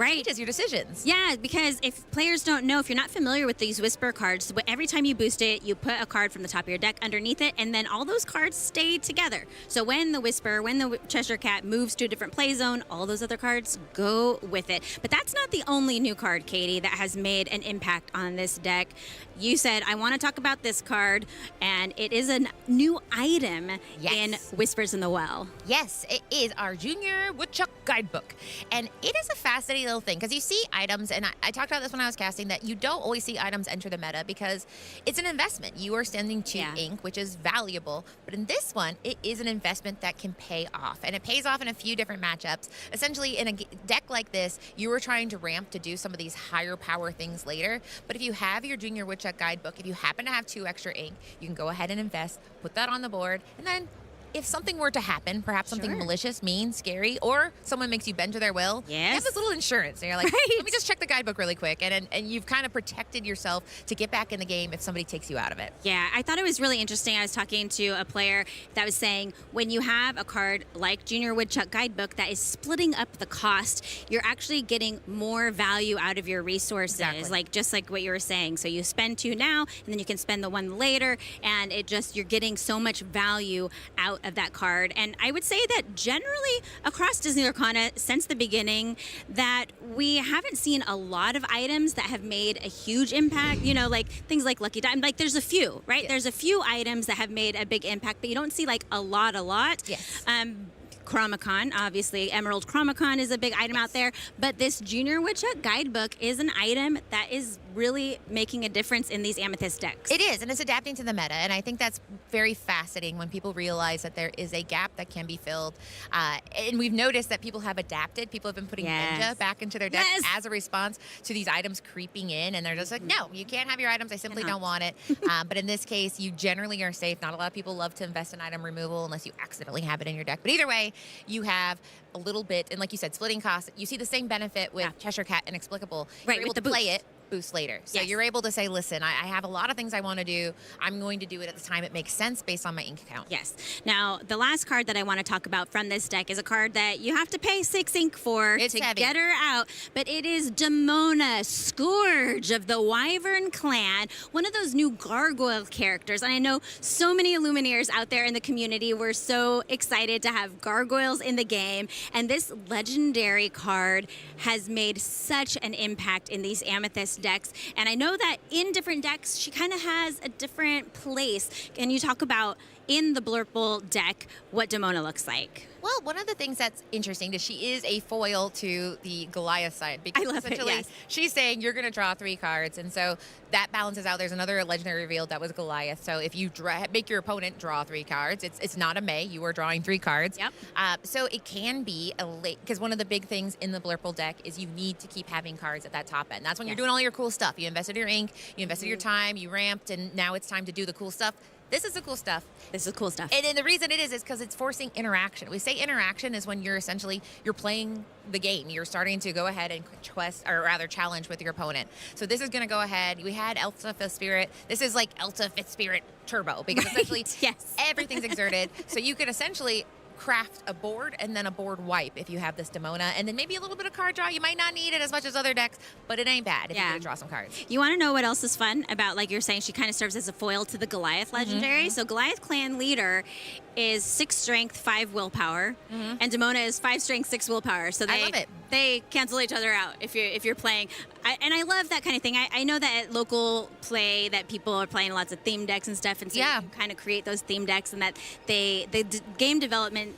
Right. Changes your decisions. Yeah, because if players don't know, if you're not familiar with these Whisper cards, every time you boost it, you put a card from the top of your deck underneath it, and then all those cards stay together. So when the Whisper, when the Cheshire Cat moves to a different play zone, all those other cards go with it. But that's not the only new card, Katie, that has made an impact on this deck. You said, I want to talk about this card, and it is a new item in Whispers in the Well. Yes, it is our Junior Woodchuck Guidebook. And it is a fascinating little thing because you see items, and I talked about this when I was casting, that you don't always see items enter the meta because it's an investment. You are sending 2 ink, which is valuable. But in this one, it is an investment that can pay off. And it pays off in a few different matchups. Essentially, in a deck like this, you are trying to ramp to do some of these higher power things later. But if you have your Junior Woodchuck Guidebook, if you happen to have 2 extra ink, you can go ahead and invest, put that on the board, and then if something were to happen, perhaps something Sure. malicious, mean, scary, or someone makes you bend to their will, you Yes. have this little insurance. And you're like, Right. let me just check the guidebook really quick. And you've kind of protected yourself to get back in the game if somebody takes you out of it. Yeah, I thought it was really interesting. I was talking to a player that was saying when you have a card like Junior Woodchuck Guidebook that is splitting up the cost, you're actually getting more value out of your resources. Exactly. Like just like what you were saying. So you spend 2 now, and then you can spend the 1 later, and you're getting so much value out of that card. And I would say that generally across Disney Lorcana since the beginning, that we haven't seen a lot of items that have made a huge impact. You know, like things like Lucky Diamond. Like there's a few, right? Yeah. There's a few items that have made a big impact, but you don't see like a lot. Yes. Chromicon, obviously, Emerald Chromicon is a big item out there, but this Junior Woodchuck Guidebook is an item that is really making a difference in these Amethyst decks. It is, and it's adapting to the meta, and I think that's very fascinating when people realize that there is a gap that can be filled. And we've noticed that people have adapted. People have been putting Yes. Ninja back into their decks Yes. as a response to these items creeping in, and they're just like, no, you can't have your items. I simply don't want it. But in this case, you generally are safe. Not a lot of people love to invest in item removal unless you accidentally have it in your deck. But either way, you have a little bit, and like you said, splitting costs. You see the same benefit with Cheshire Cat Inexplicable. Right, You're able with to the play boost. it. Boost later. So Yes. you're able to say, listen, I have a lot of things I want to do. I'm going to do it at the time it makes sense based on my ink count. Yes. Now, the last card that I want to talk about from this deck is a card that you have to pay 6 ink for It's to heavy. get her out, but it is Demona, Scourge of the Wyvern Clan, one of those new gargoyle characters. And I know so many Illumineers out there in the community were so excited to have gargoyles in the game, and this legendary card has made such an impact in these Amethyst decks. And I know that in different decks, she kind of has a different place. Can you talk about in the Blurple deck what Demona looks like? Well, one of the things that's interesting is she is a foil to the Goliath side. Because I love it, essentially yes. she's saying you're going to draw 3 cards. And so that balances out. There's another legendary revealed that was Goliath. So if you make your opponent draw 3 cards, it's not a May. You are drawing 3 cards. Yep. So it can be a late, because one of the big things in the Blurple deck is you need to keep having cards at that top end. That's when you're doing all your cool stuff. You invested your ink, you invested your time, you ramped, and now it's time to do the cool stuff. This is the cool stuff. This is cool stuff. And then the reason it is because it's forcing interaction. We say interaction is when you're playing the game. You're starting to go ahead and challenge with your opponent. So this is going to go ahead. We had Elta Fifth Spirit. This is like Elta Fifth Spirit Turbo because essentially Yes. everything's exerted. So you can essentially craft a board and then a board wipe if you have this Demona, and then maybe a little bit of card draw. You might not need it as much as other decks, but it ain't bad if you're going to draw some cards. You want to know what else is fun about, like you're saying, she kind of serves as a foil to the Goliath legendary. So Goliath clan leader is 6 strength, 5 willpower, and Demona is 5 strength, 6 willpower. So I love it. They cancel each other out if you're playing. And I love that kind of thing. I know that at local play that people are playing lots of theme decks and stuff, and so you can kind of create those theme decks, and that the game development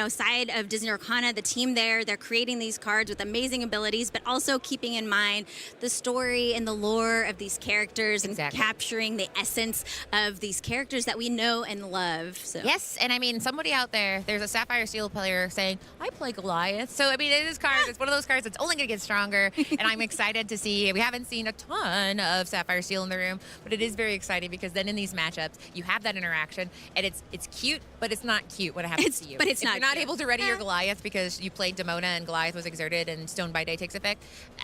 side of Disney Lorcana, the team there, they're creating these cards with amazing abilities, but also keeping in mind the story and the lore of these characters and capturing the essence of these characters that we know and love. So. Yes, and I mean, somebody out there's a Sapphire Steel player saying, I play Goliath. So, I mean, it is cards. It's one of those cards that's only going to get stronger, and I'm excited to see. We haven't seen a ton of Sapphire Steel in the room, but it is very exciting because then in these matchups, you have that interaction, and it's cute, but it's not cute when it happens to you. But it's if not you're not cute. able to ready your Goliath because you played Demona and Goliath was exerted and Stone by Day takes effect,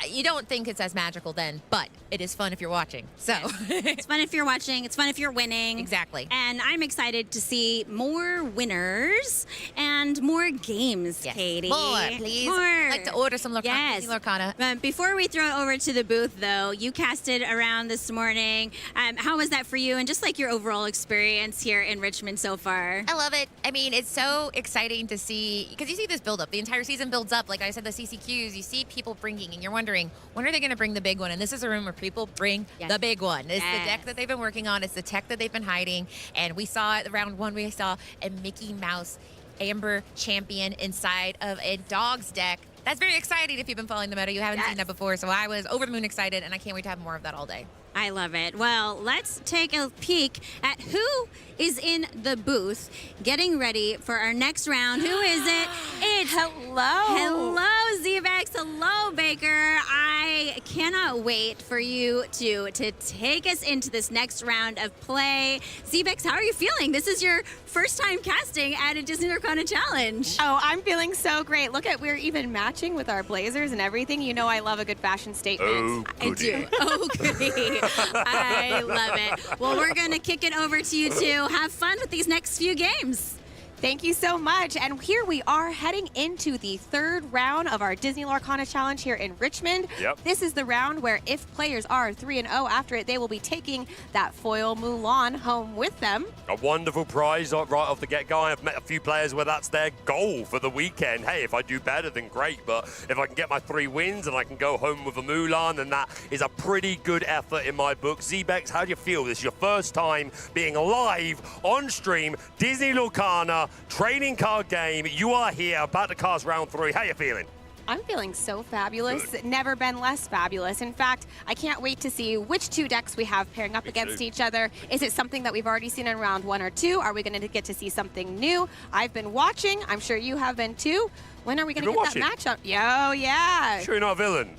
you don't think it's as magical then, but it is fun if you're watching. So It's fun if you're watching. It's fun if you're winning. Exactly. And I'm excited to see more winners and more games, Katie. More, please. More. I'd like to order some Lorcana. Yes. Lorcana. Before we throw it over to the booth, though, you casted around this morning. How was that for you? And just like your overall experience here in Richmond so far? I love it. I mean, it's so exciting to see, because you see this build up. The entire season builds up. Like I said, the CCQs, you see people bringing, and you're wondering, when are they going to bring the big one? And this is a room where people bring the big one. It's the deck that they've been working on. It's the tech that they've been hiding. And we saw it round 1, we saw a Mickey Mouse Amber champion inside of a dog's deck. That's very exciting if you've been following the meta. You haven't seen that before. So I was over the moon excited, and I can't wait to have more of that all day. I love it. Well, let's take a peek at who is in the booth getting ready for our next round. Who is it? It's Hello. Hello, Zvex. Hello, Baker. I I cannot wait for you to take us into this next round of play. Zebex, how are you feeling? This is your first time casting at a Disney Lorcana Challenge. Oh, I'm feeling so great. Look at, we're even matching with our blazers and everything. You know I love a good fashion statement. Oh, I do. Oh, goody. I love it. Well, we're going to kick it over to you two. Have fun with these next few games. Thank you so much. And here we are heading into the third round of our Disney Lorcana Challenge here in Richmond. Yep. This is the round where if players are 3-0 after it, they will be taking that foil Mulan home with them. A wonderful prize right off the get-go. I've met a few players where that's their goal for the weekend. Hey, if I do better, then great. But if I can get my 3 wins and I can go home with a Mulan, then that is a pretty good effort in my book. Zebex, how do you feel? This is your first time being live on stream, Disney Lorcana trading card game. You are here, about to cast round 3. How you feeling? I'm feeling so fabulous. Good. Never been less fabulous. In fact, I can't wait to see which 2 decks we have pairing up against each other. Is it something that we've already seen in round 1 or 2? Are we going to get to see something new? I've been watching. I'm sure you have been too. When are we going to get that matchup? Oh, yeah. Sure you're not a villain?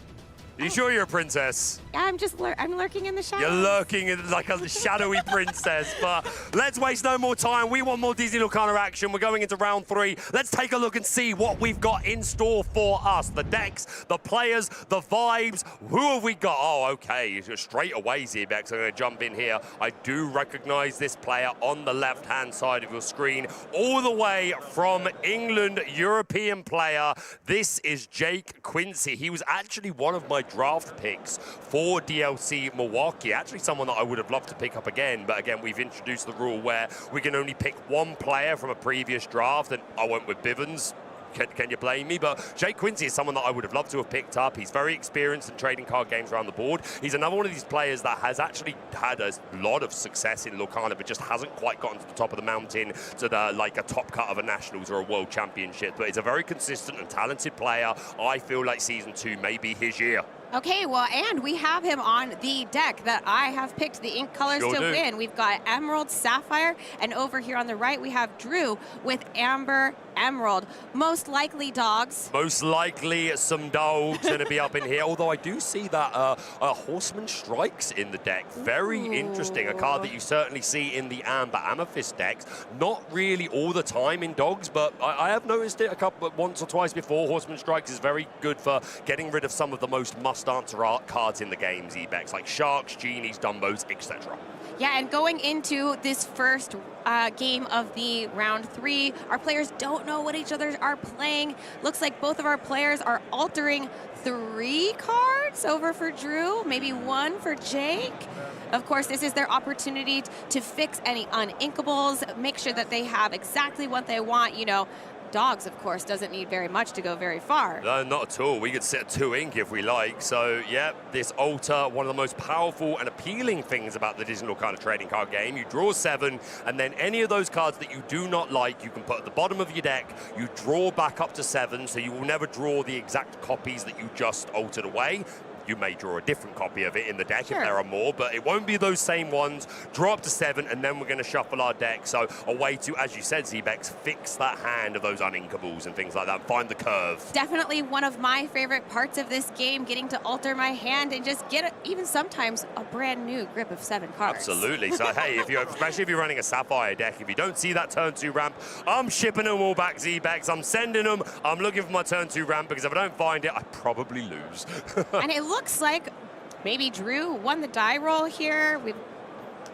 Are you sure you're a princess? I'm just I'm lurking in the shadows. You're lurking in like a shadowy princess, but let's waste no more time. We want more Disney Lorcana action. We're going into round 3. Let's take a look and see what we've got in store for us. The decks, the players, the vibes. Who have we got? Oh, okay. Straight away, Zebex. I'm going to jump in here. I do recognize this player on the left-hand side of your screen, all the way from England, European player. This is Jake Quincy. He was actually one of my draft picks for DLC Milwaukee. Actually someone that I would have loved to pick up again, but again, we've introduced the rule where we can only pick 1 player from a previous draft, and I went with Bivens. Can you blame me? But Jake Quincy is someone that I would have loved to have picked up. He's very experienced in trading card games around the board. He's another one of these players that has actually had a lot of success in Lorcana, but just hasn't quite gotten to the top of the mountain to the like a top cut of a Nationals or a World Championship. But he's a very consistent and talented player. I feel like Season 2 may be his year. Okay, well, and we have him on the deck that I have picked the ink colors to win. We've got Emerald, Sapphire, and over here on the right, we have Drew with Amber, Emerald. Most likely dogs. Most likely some dogs going to be up in here, although I do see that Horseman Strikes in the deck. Very interesting. A card that you certainly see in the Amber Amethyst decks. Not really all the time in dogs, but I have noticed it once or twice before. Horseman Strikes is very good for getting rid of some of the most must-answer art cards in the game, Zebex, like Sharks, Genies, Dumbos, etc. Yeah, and going into this first game of the round 3, our players don't know what each other are playing. Looks like both of our players are altering 3 cards over for Drew, maybe 1 for Jake. Of course, this is their opportunity to fix any uninkables, make sure that they have exactly what they want. You know, dogs, of course, doesn't need very much to go very far. No, not at all. We could set 2 ink if we like. So, yeah, this altar, one of the most powerful and appealing things about the Disney Lorcana trading card game. You draw 7, and then any of those cards that you do not like, you can put at the bottom of your deck. You draw back up to 7, so you will never draw the exact copies that you just altered away. You may draw a different copy of it in the deck if there are more, but it won't be those same ones. Draw up to 7, and then we're going to shuffle our deck. So a way to, as you said, Zebex, fix that hand of those uninkables and things like that. Find the curve. Definitely one of my favorite parts of this game, getting to alter my hand and just get even sometimes a brand new grip of 7 cards. Absolutely. So hey, especially if you're running a Sapphire deck, if you don't see that turn 2 ramp, I'm shipping them all back, Zebex. I'm sending them. I'm looking for my turn 2 ramp, because if I don't find it, I probably lose. And it looks like maybe Drew won the die roll here.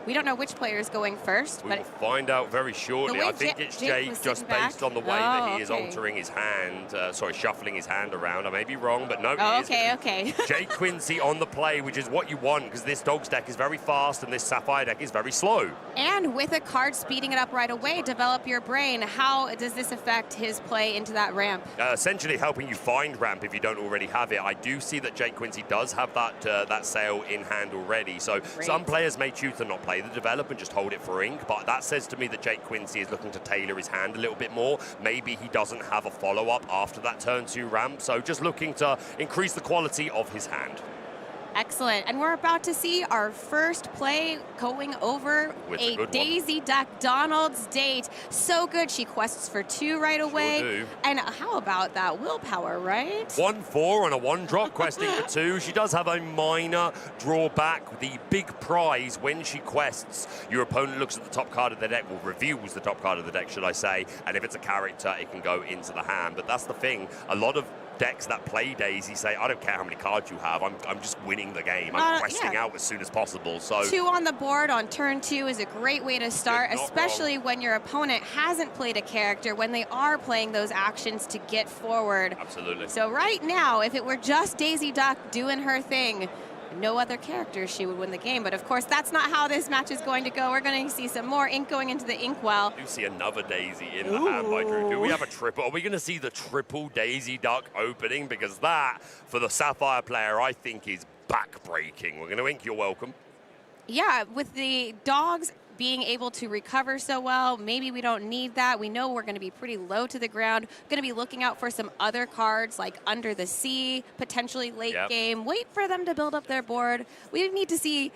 We don't know which player is going first, but we'll find out very shortly. I think it's Jake, just based on the way that he is altering his hand, shuffling his hand around. I may be wrong, but no, okay. Jake Quincy on the play, which is what you want, because this Dogs deck is very fast and this Sapphire deck is very slow. And with a card speeding it up right away, develop your brain. How does this affect his play into that ramp? Essentially helping you find ramp if you don't already have it. I do see that Jake Quincy does have that sail in hand already, so some players may choose to not play the develop and just hold it for ink, but that says to me that Jake Quincy is looking to tailor his hand a little bit more. Maybe he doesn't have a follow-up after that turn 2 ramp, so just looking to increase the quality of his hand. Excellent. And we're about to see our first play going over With a a good one. Daisy Duck Donald's date. So good. She quests for 2 right away. do. And how about that willpower, right? 1-4 and a 1-drop questing for 2. She does have a minor drawback. The big prize when she quests, your opponent looks at the top card of the deck, or reveals the top card of the deck, should I say, and if it's a character, it can go into the hand. But that's the thing. A lot of decks that play Daisy say, I don't care how many cards you have, I'm just winning the game. I'm questing out as soon as possible. So 2 on the board on turn 2 is a great way to start, Not especially wrong. when your opponent hasn't played a character, when they are playing those actions to get forward. Absolutely. So right now, if it were just Daisy Duck doing her thing, no other characters, she would win the game. But of course, that's not how this match is going to go. We're going to see some more ink going into the inkwell. Do see another Daisy in the hand by Drew. Do we have a triple? Are we going to see the triple Daisy Duck opening? Because that, for the Sapphire player, I think is back-breaking. We're going to ink, you're welcome. Yeah, with the dogs being able to recover so well, maybe we don't need that. We know we're going to be pretty low to the ground. Going to be looking out for some other cards like Under the Sea, potentially late game. Wait for them to build up their board. We need to see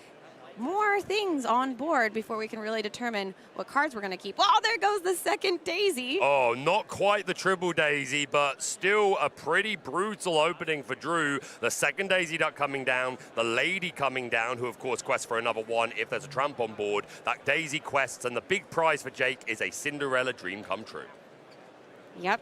more things on board before we can really determine what cards we're going to keep. Oh, there goes the second Daisy. Oh, not quite the triple Daisy, but still a pretty brutal opening for Drew. The second Daisy Duck coming down, the lady coming down, who of course quests for another one if there's a tramp on board. That Daisy quests, and the big prize for Jake is a Cinderella dream come true. Yep.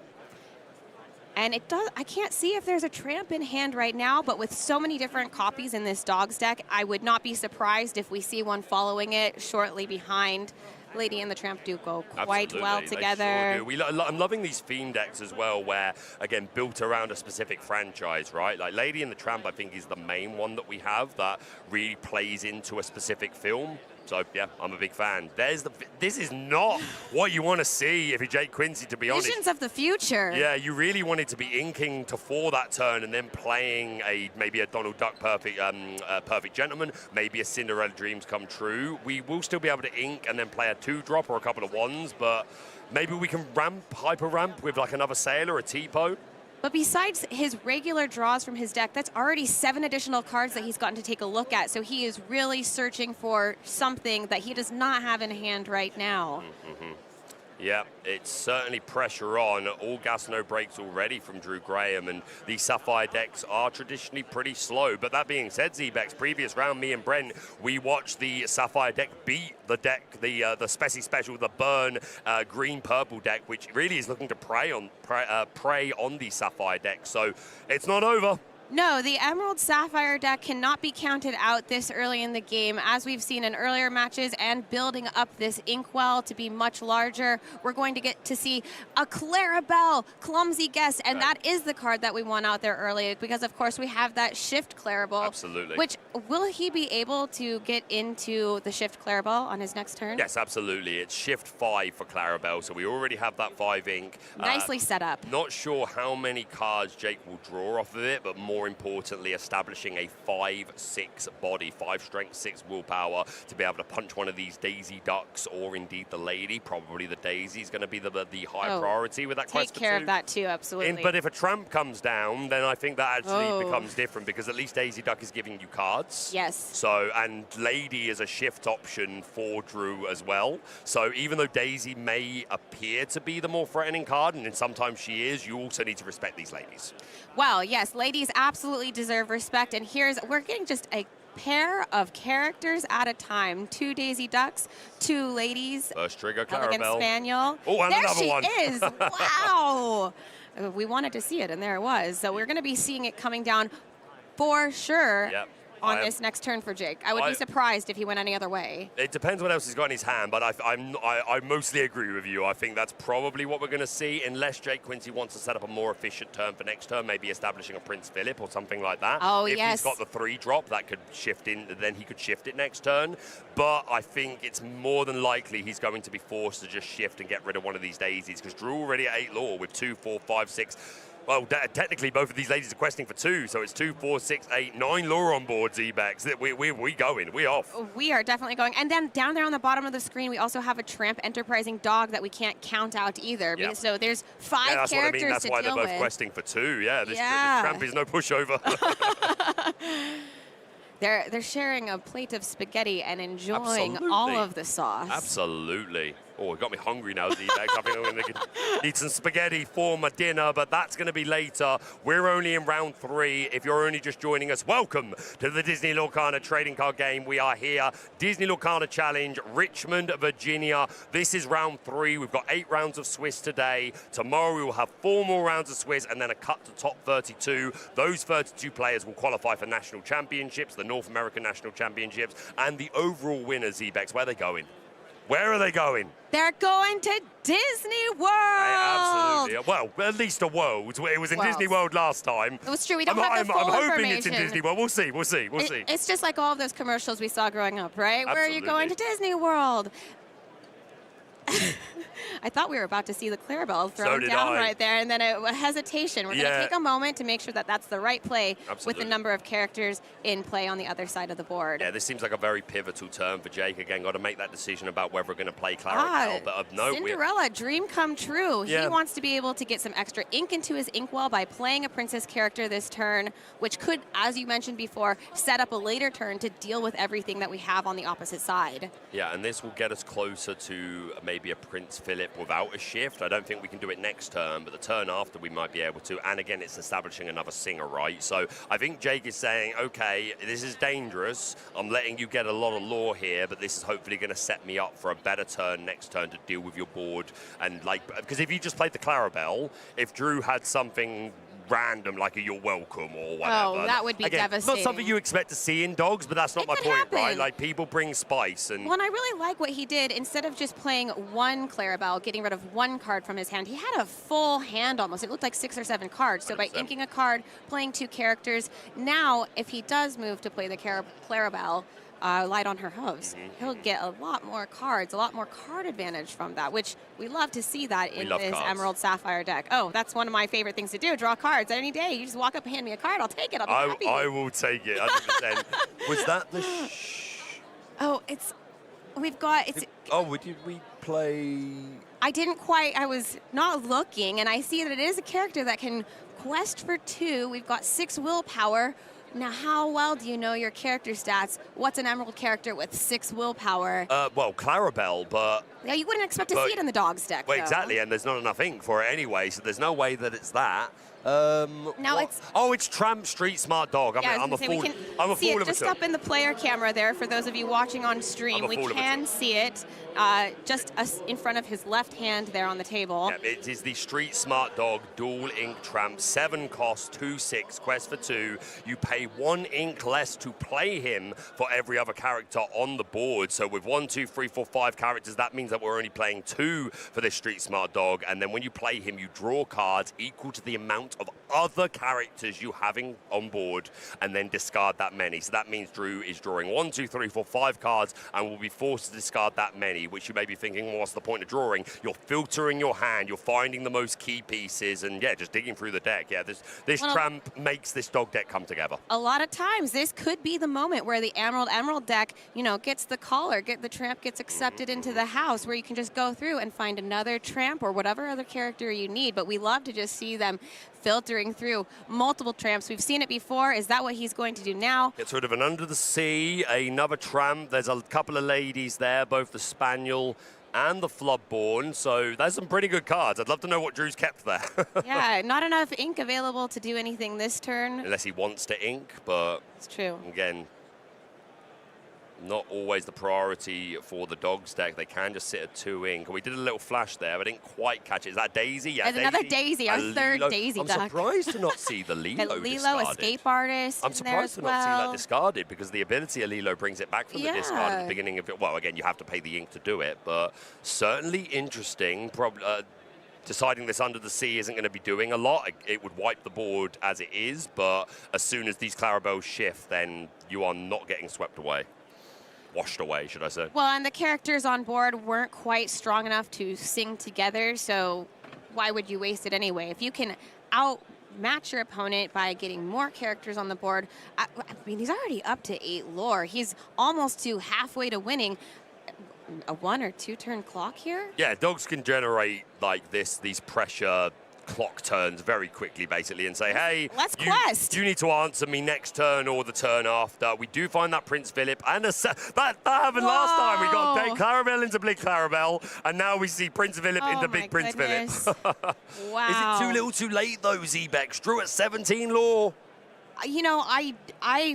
And it does. I can't see if there's a tramp in hand right now, but with so many different copies in this dog's deck, I would not be surprised if we see one following it shortly behind. Lady and the Tramp do go quite Absolutely, well they together. Sure do. I'm loving these theme decks as well, where, again, built around a specific franchise, right? Like Lady and the Tramp, I think, is the main one that we have that really plays into a specific film. So, yeah, I'm a big fan. This is not what you want to see if you're Jake Quincy, to be honest. Visions of the future. Yeah, you really wanted to be inking to 4 that turn and then playing maybe a Donald Duck Perfect Gentleman, maybe a Cinderella Dreams Come True. We will still be able to ink and then play a 2-drop or a couple of 1s, but maybe we can hyper ramp with like another Sailor, a T-Po. But besides his regular draws from his deck, that's already 7 additional cards that he's gotten to take a look at. So he is really searching for something that he does not have in hand right now. Yeah, it's certainly pressure on. All gas, no brakes already from Drew Graham, and these Sapphire decks are traditionally pretty slow. But that being said, Zbex, previous round, me and Brent, we watched the Sapphire deck beat the deck, the Speci Special, the Burn green-purple deck, which really is looking to prey on the Sapphire deck. So it's not over. No, the Emerald Sapphire deck cannot be counted out this early in the game. As we've seen in earlier matches and building up this inkwell to be much larger, we're going to get to see a Clarabelle, Clumsy Guest, and that is the card that we want out there early because, of course, we have that Shift Clarabelle. Absolutely. Which, will he be able to get into the Shift Clarabelle on his next turn? Yes, absolutely. It's Shift 5 for Clarabelle, so we already have that 5 ink. Nicely set up. Not sure how many cards Jake will draw off of it, but more importantly, establishing a 5-6 body, 5 strength, 6 willpower to be able to punch one of these Daisy Ducks or indeed the lady. Probably the Daisy is going to be the high priority with that quest. Take care of that too, absolutely. But if a tramp comes down, then I think that actually becomes different because at least Daisy Duck is giving you cards. Yes. So, and Lady is a shift option for Drew as well. So even though Daisy may appear to be the more threatening card, and sometimes she is, you also need to respect these ladies. Well, yes, ladies absolutely deserve respect. And we're getting just a pair of characters at a time. 2 Daisy Ducks, 2 ladies. First trigger, Elegant Clarabelle. Spaniel. Oh, and there another she one. is. Wow. We wanted to see it, and there it was. So we're going to be seeing it coming down for sure. Yep. On this next turn for Jake. I would be surprised if he went any other way. It depends what else he's got in his hand, but I mostly agree with you. I think that's probably what we're going to see, unless Jake Quincy wants to set up a more efficient turn for next turn, maybe establishing a Prince Philip or something like that. Oh, if yes. he's got the 3-drop, that could shift in, then he could shift it next turn. But I think it's more than likely he's going to be forced to just shift and get rid of one of these daisies, because Drew already at 8 lore with 2, 4, 5, 6. Well, technically, both of these ladies are questing for 2, so it's 2, 4, 6, 8, 9 lure on board, Zbex. We going. We off. We are definitely going. And then down there on the bottom of the screen, we also have a Tramp Enterprising Dog that we can't count out either. Yep. So there's 5 that's characters what I mean. That's to why deal they're both with. questing for 2. Yeah, this Yeah. Tramp is no pushover. They're sharing a plate of spaghetti and enjoying Absolutely. all of the sauce. Absolutely. Oh, it got me hungry now, Z-Bags. I think I'm going to eat some spaghetti for my dinner, but that's going to be later. We're only in round 3. If you're only just joining us, welcome to the Disney Lorcana trading card game. We are here. Disney Lorcana Challenge, Richmond, Virginia. This is round 3. We've got 8 rounds of Swiss today. Tomorrow we will have 4 more rounds of Swiss and then a cut to top 32. Those 32 players will qualify for national championships, the North American National Championships, and the overall winners, Z-Bex. Where are they going? Where are they going? They're going to Disney World. Absolutely. Well, at least a world. It was in Disney World last time. It was true. We don't have the full I'm hoping information. it's in Disney World. We'll see. It's just like all of those commercials we saw growing up, right? Where are you going to Disney World? I thought we were about to see the Clarabelle thrown down right there, and then a hesitation. We're going to take a moment to make sure that that's the right play with the number of characters in play on the other side of the board. Yeah, this seems like a very pivotal turn for Jake. Again, got to make that decision about whether we're going to play Clarabelle. But of note, Cinderella, dream come true. Yeah. He wants to be able to get some extra ink into his inkwell by playing a princess character this turn, which could, as you mentioned before, set up a later turn to deal with everything that we have on the opposite side. Yeah, and this will get us closer to maybe a Prince Philip without a shift. I don't think we can do it next turn, but the turn after we might be able to. And again, it's establishing another singer, right? So I think Jake is saying, okay, this is dangerous. I'm letting you get a lot of lore here, but this is hopefully going to set me up for a better turn next turn to deal with your board. And like, because if you just played the Clarabelle, if Drew had something random like a You're Welcome or whatever. Oh, that would be devastating. Not something you expect to see in dogs, but that's not my point, right? Like, people bring spice. And well, and I really like what he did. Instead of just playing one Clarabelle, getting rid of one card from his hand, he had a full hand almost. It looked like 6 or 7 cards. So 100%. By inking a card, playing 2 characters, now if he does move to play the Clarabelle, Light on Her Hooves, he'll get a lot more cards, a lot more card advantage from that, which we love to see that in this Emerald Sapphire deck. Oh, that's one of my favorite things to do, draw cards any day. You just walk up and hand me a card, I'll take it, I'll be happy. I will take it, 100%. Was that the Oh, we've got, did we play? I didn't quite, I was not looking, and I see that it is a character that can quest for 2. We've got 6 willpower. Now, how well do you know your character stats? What's an Emerald character with 6 willpower? Well, Clarabelle, but... Yeah, you wouldn't expect to see it in the dog's deck, Well, exactly, and there's not enough ink for it anyway, so there's no way that it's that. It's Tramp Street Smart Dog. I'm a fool. I'm a fool of a just up in the player camera there. For those of you watching on stream, we can see it just in front of his left hand there on the table. Yeah, it is the Street Smart Dog Dual Ink Tramp. 7 cost, 2/6, quest for 2. You pay 1 ink less to play him for every other character on the board. So with 1, 2, 3, 4, 5 characters, that means that we're only playing 2 for this Street Smart Dog. And then when you play him, you draw cards equal to the amount of other characters you having on board, and then discard that many. So that means Drew is drawing 1, 2, 3, 4, 5 cards and will be forced to discard that many, which you may be thinking, well, what's the point of drawing? You're filtering your hand, you're finding the most key pieces, and yeah, just digging through the deck. Yeah, this Tramp makes this dog deck come together. A lot of times, this could be the moment where the Emerald deck, gets the collar, the Tramp gets accepted into the house, where you can just go through and find another Tramp or whatever other character you need. But we love to just see them filtering through multiple Tramps. We've seen it before. Is that what he's going to do now? Gets rid of an Under the Sea, another Tramp. There's a couple of ladies there, both the Spaniel and the Floodborn. So there's some pretty good cards. I'd love to know what Drew's kept there. Yeah, not enough ink available to do anything this turn. Unless he wants to ink, but... It's true. Again, not always the priority for the dogs deck. They can just sit at 2 ink. We did a little flash there, but I didn't quite catch it. Is that Daisy? Yeah, There's another Daisy, our third Daisy duck. I'm surprised to not see the Lilo Lilo, discarded. Escape Artist. I'm surprised to not see that discarded, because the ability of Lilo brings it back from the discard at the beginning of it. Well, again, you have to pay the ink to do it, but certainly interesting. Deciding this Under the Sea isn't going to be doing a lot. It would wipe the board as it is, but as soon as these Clarabelles shift, then you are not getting swept away. Washed away, should I say. Well, and the characters on board weren't quite strong enough to sing together, so why would you waste it anyway? If you can outmatch your opponent by getting more characters on the board, I mean, he's already up to 8 lore. He's almost to halfway to winning. A 1 or 2 turn clock here? Yeah, dogs can generate like these pressure clock turns very quickly, basically, and say, hey, let's quest. You need to answer me next turn or the turn after. We do find that Prince Philip, and that happened last time. We got Clarabelle into Big Clarabelle, and now we see Prince Philip into Big Prince Philip. Wow. Is it too little too late, though, Zebex? Drew at 17 Law? You know, I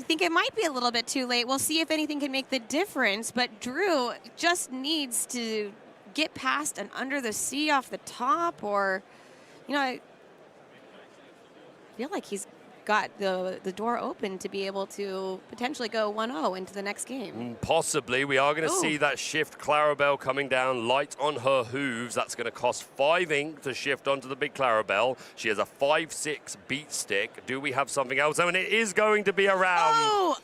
think it might be a little bit too late. We'll see if anything can make the difference, but Drew just needs to get past and under the sea off the top, or, you know, I feel like he's got the door open to be able to potentially go 1-0 into the next game. Possibly. We are going to see that shift Clarabelle coming down light on her hooves. That's going to cost 5 ink to shift onto the Big Clarabelle. She has a 5-6 beat stick. Do we have something else? Oh, and it is going to be a round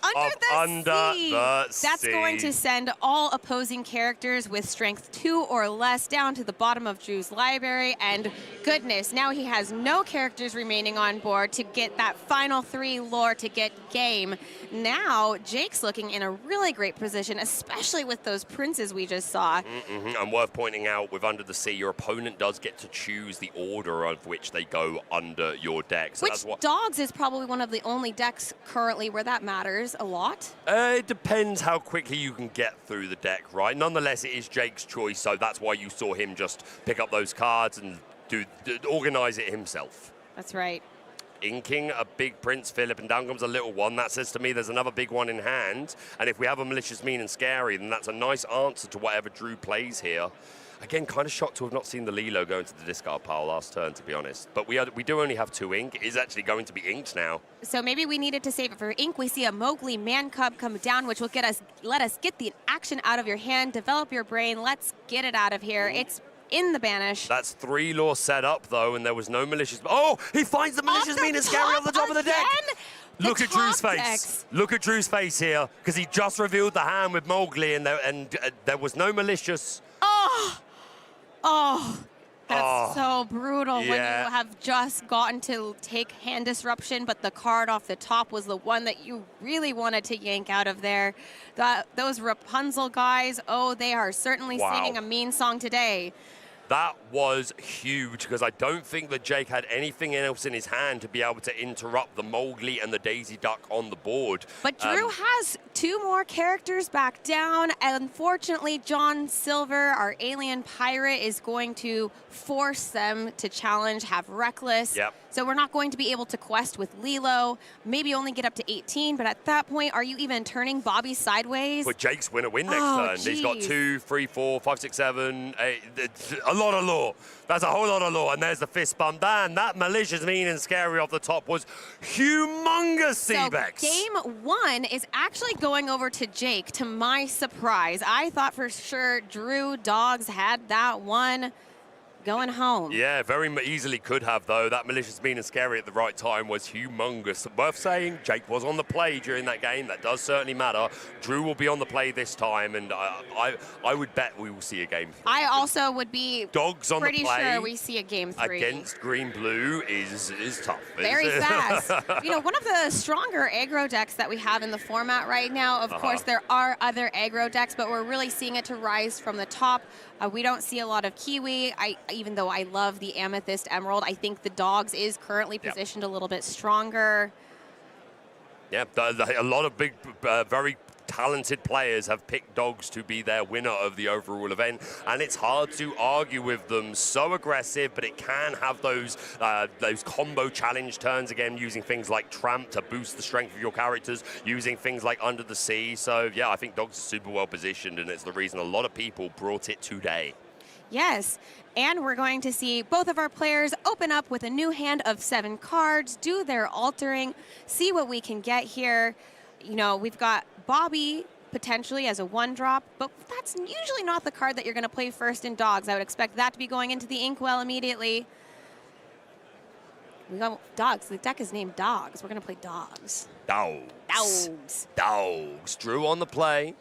under the sea. That's sea. going to send all opposing characters with strength 2 or less down to the bottom of Drew's library. And goodness, now he has no characters remaining on board to get that final 3 lore to get game. Now, Jake's looking in a really great position, especially with those princes we just saw. And worth pointing out, with Under the Sea, your opponent does get to choose the order of which they go under your deck. So Which Dogs is probably one of the only decks currently where that matters a lot. It depends how quickly you can get through the deck, right? Nonetheless, it is Jake's choice, so that's why you saw him just pick up those cards and organize it himself. That's right. Inking a big Prince Philip, and down comes a little one. That says to me there's another big one in hand. And if we have a Malicious, Mean, and Scary, then that's a nice answer to whatever Drew plays here. Again, kind of shocked to have not seen the Lilo go into the discard pile last turn, to be honest. But we do only have 2 ink. It is actually going to be inked now. So maybe we needed to save it for ink. We see a Mowgli Man Cub come down, which will let us get the action out of your hand, develop your brain. Let's get it out of here. It's in the banish. That's 3 lore set up, though, and there was no Malicious... Oh, he finds the Malicious, Mean, and Scary off the top of the deck. Look at Drew's face. Look at Drew's face here, because he just revealed the hand with Mowgli, and there was no Malicious. That's so brutal when you have just gotten to take hand disruption, but the card off the top was the one that you really wanted to yank out of there. Those Rapunzel guys, they are certainly singing a mean song today. That was huge, because I don't think that Jake had anything else in his hand to be able to interrupt the Mowgli and the Daisy Duck on the board. But Drew has 2 more characters back down. Unfortunately, John Silver, our alien pirate, is going to force them to challenge, have Reckless. Yep. So we're not going to be able to quest with Lilo, maybe only get up to 18, but at that point, are you even turning Bobby sideways? But Jake's win next turn. Geez. He's got 2, 3, 4, 5, 6, 7, 8, a lot of lore. That's a whole lot of lore. And there's the fist bump. And that Malicious, Mean, and Scary off the top was humongous, Zebex. So game 1 is actually going over to Jake, to my surprise. I thought for sure Drew Dogs had that one going home. Yeah, very easily could have, though. That Malicious, Mean, and Scary at the right time was humongous. Worth saying, Jake was on the play during that game. That does certainly matter. Drew will be on the play this time, and I would bet we will see a game 3. I also would be Dogs on pretty the play sure we see a game 3. Against Green-Blue is tough. Very fast. You know, one of the stronger aggro decks that we have in the format right now, of course, there are other aggro decks, but we're really seeing it to rise from the top. We don't see a lot of Kiwi. Even though I love the Amethyst Emerald, I think the Dogs is currently positioned a little bit stronger. Yeah, a lot of big, very talented players have picked Dogs to be their winner of the overall event, and it's hard to argue with them. So aggressive, but it can have those combo challenge turns, again, using things like Tramp to boost the strength of your characters, using things like Under the Sea. So yeah, I think Dogs is super well positioned, and it's the reason a lot of people brought it today. Yes, and we're going to see both of our players open up with a new hand of 7 cards, do their altering, see what we can get here. You know, we've got Bobby potentially as a 1-drop, but that's usually not the card that you're going to play first in Dogs. I would expect that to be going into the Inkwell immediately. We got Dogs. The deck is named Dogs. We're going to play Dogs. Dogs. Drew on the play.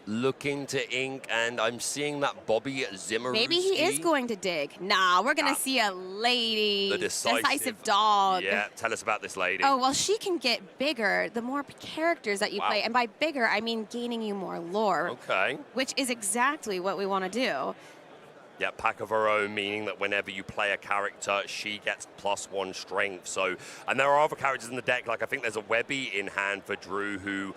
Looking to ink, and I'm seeing that Bobby Zimmer. Maybe he is going to dig. Nah, we're going to see a lady. The decisive dog. Yeah, tell us about this lady. Oh, well, she can get bigger the more characters that you play. And by bigger, I mean gaining you more lore. Okay. Which is exactly what we want to do. Yeah, pack of her own, meaning that whenever you play a character, she gets +1 strength. So, and there are other characters in the deck, like I think there's a Webby in hand for Drew who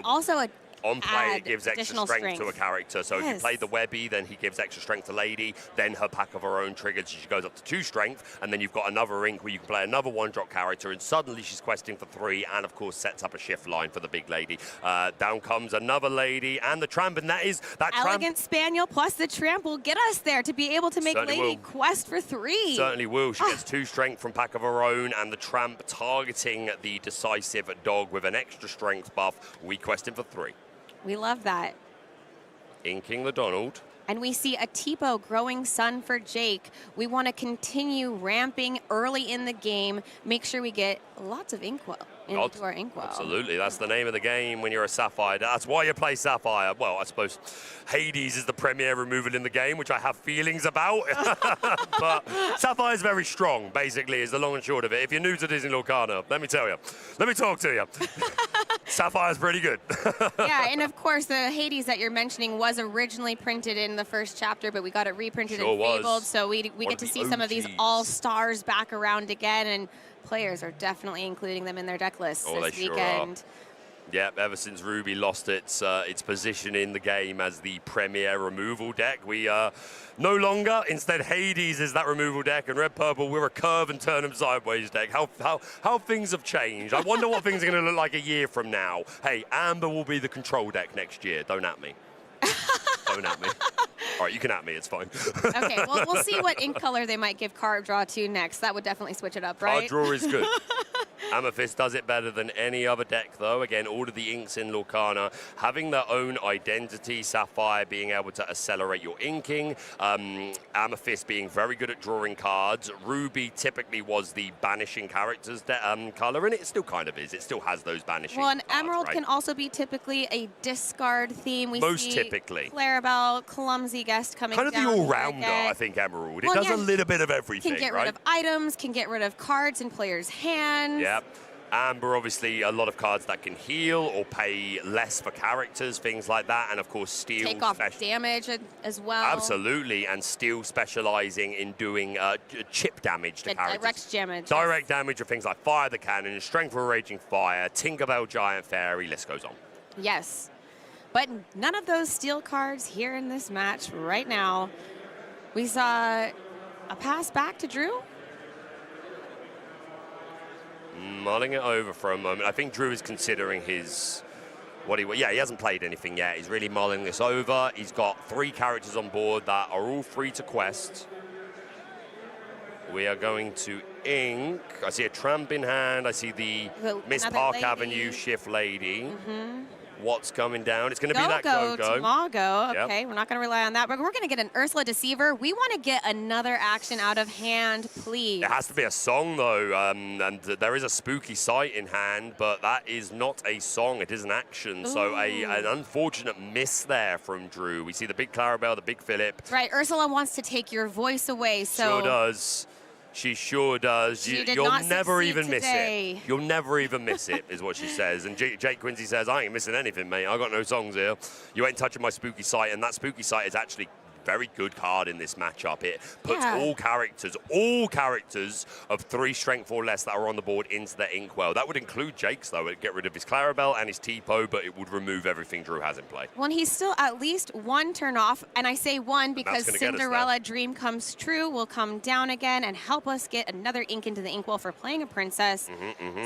also a on play, it add gives extra additional strength to a character. So if you play the Webby, then he gives extra strength to Lady. Then her pack of her own triggers, she goes up to 2 strength. And then you've got another ink where you can play another 1-drop character. And suddenly she's questing for 3. And of course, sets up a shift line for the big lady. Down comes another lady and the tramp. And that is that Elegant Spaniel plus the tramp will get us there to be able to make Certainly Lady will. quest for 3. Certainly will. She gets 2 strength from pack of her own, and the tramp targeting the decisive dog with an extra strength buff. We quest him for 3. We love that. Inking the Donald. And we see a Tipo growing sun for Jake. We want to continue ramping early in the game, make sure we get lots of inkwell into our inkwell. Absolutely, that's the name of the game when you're a Sapphire. That's why you play Sapphire. Well, I suppose Hades is the premier removal in the game, which I have feelings about. But Sapphire's very strong, basically, is the long and short of it. If you're new to Disney Lorcana, let me tell you. Let me talk to you. Sapphire's pretty good. Yeah, and of course, the Hades that you're mentioning was originally printed in the first chapter, but we got it reprinted in Fabled, so we get to see some of these all-stars back around again, and players are definitely including them in their deck lists this weekend. Sure are. Yeah, ever since Ruby lost its position in the game as the premier removal deck, we no longer. Instead, Hades is that removal deck, and Red Purple, we're a curve and turn them sideways deck. How things have changed. I wonder what things are going to look like a year from now. Hey, Amber will be the control deck next year. Don't at me. Don't at me. All right, you can at me. It's fine. Okay, well, we'll see what ink color they might give card draw to next. That would definitely switch it up, right? Card draw is good. Amethyst does it better than any other deck, though. Again, all of the inks in Lorcana having their own identity. Sapphire being able to accelerate your inking. Amethyst being very good at drawing cards. Ruby typically was the banishing characters color, and it still kind of is. It still has those banishing Well, and cards, Emerald right? can also be typically a discard theme. We Most see typically. Clarabelle, clumsy guest coming Kind of down the to all-rounder, deck. I think, Emerald. Well, it does yeah, a little bit of everything, Can get right? rid of items, can get rid of cards in players' hands. Yep. Amber, obviously, a lot of cards that can heal or pay less for characters, things like that. And, of course, Steel. Take off damage as well. Absolutely. And Steel specializing in doing chip damage to characters. Direct damage. Direct damage of things like Fire the Cannon, Strength of a Raging Fire, Tinkerbell Giant Fairy, list goes on. Yes. But none of those steel cards here in this match right now. We saw a pass back to Drew. Mulling it over for a moment. I think Drew is considering his... he hasn't played anything yet. He's really mulling this over. He's got 3 characters on board that are all free to quest. We are going to ink. I see a tramp in hand. I see the Miss Park Avenue Shift Lady. What's coming down? It's going to be that Go-Go. Tamago. Okay, Yep. we're not going to rely on that. But we're going to get an Ursula Deceiver. We want to get another action out of hand, please. It has to be a song, though, and there is a spooky sight in hand, but that is not a song. It is an action. Ooh. So an unfortunate miss there from Drew. We see the big Clarabelle, the big Philip. That's right. Ursula wants to take your voice away. So sure does. She sure does. You'll never even miss it. You'll never even miss it, is what she says. And Jake Quincy says, I ain't missing anything, mate. I got no songs here. You ain't touching my spooky sight. And that spooky sight is actually very good card in this matchup. It puts all characters of 3 strength or less that are on the board into the inkwell. That would include Jake's, though. It'd get rid of his Clarabelle and his Tipo, but it would remove everything Drew has in play. Well, he's still at least 1 turn off, and I say 1 because Cinderella Dream Comes True will come down again and help us get another ink into the inkwell for playing a princess.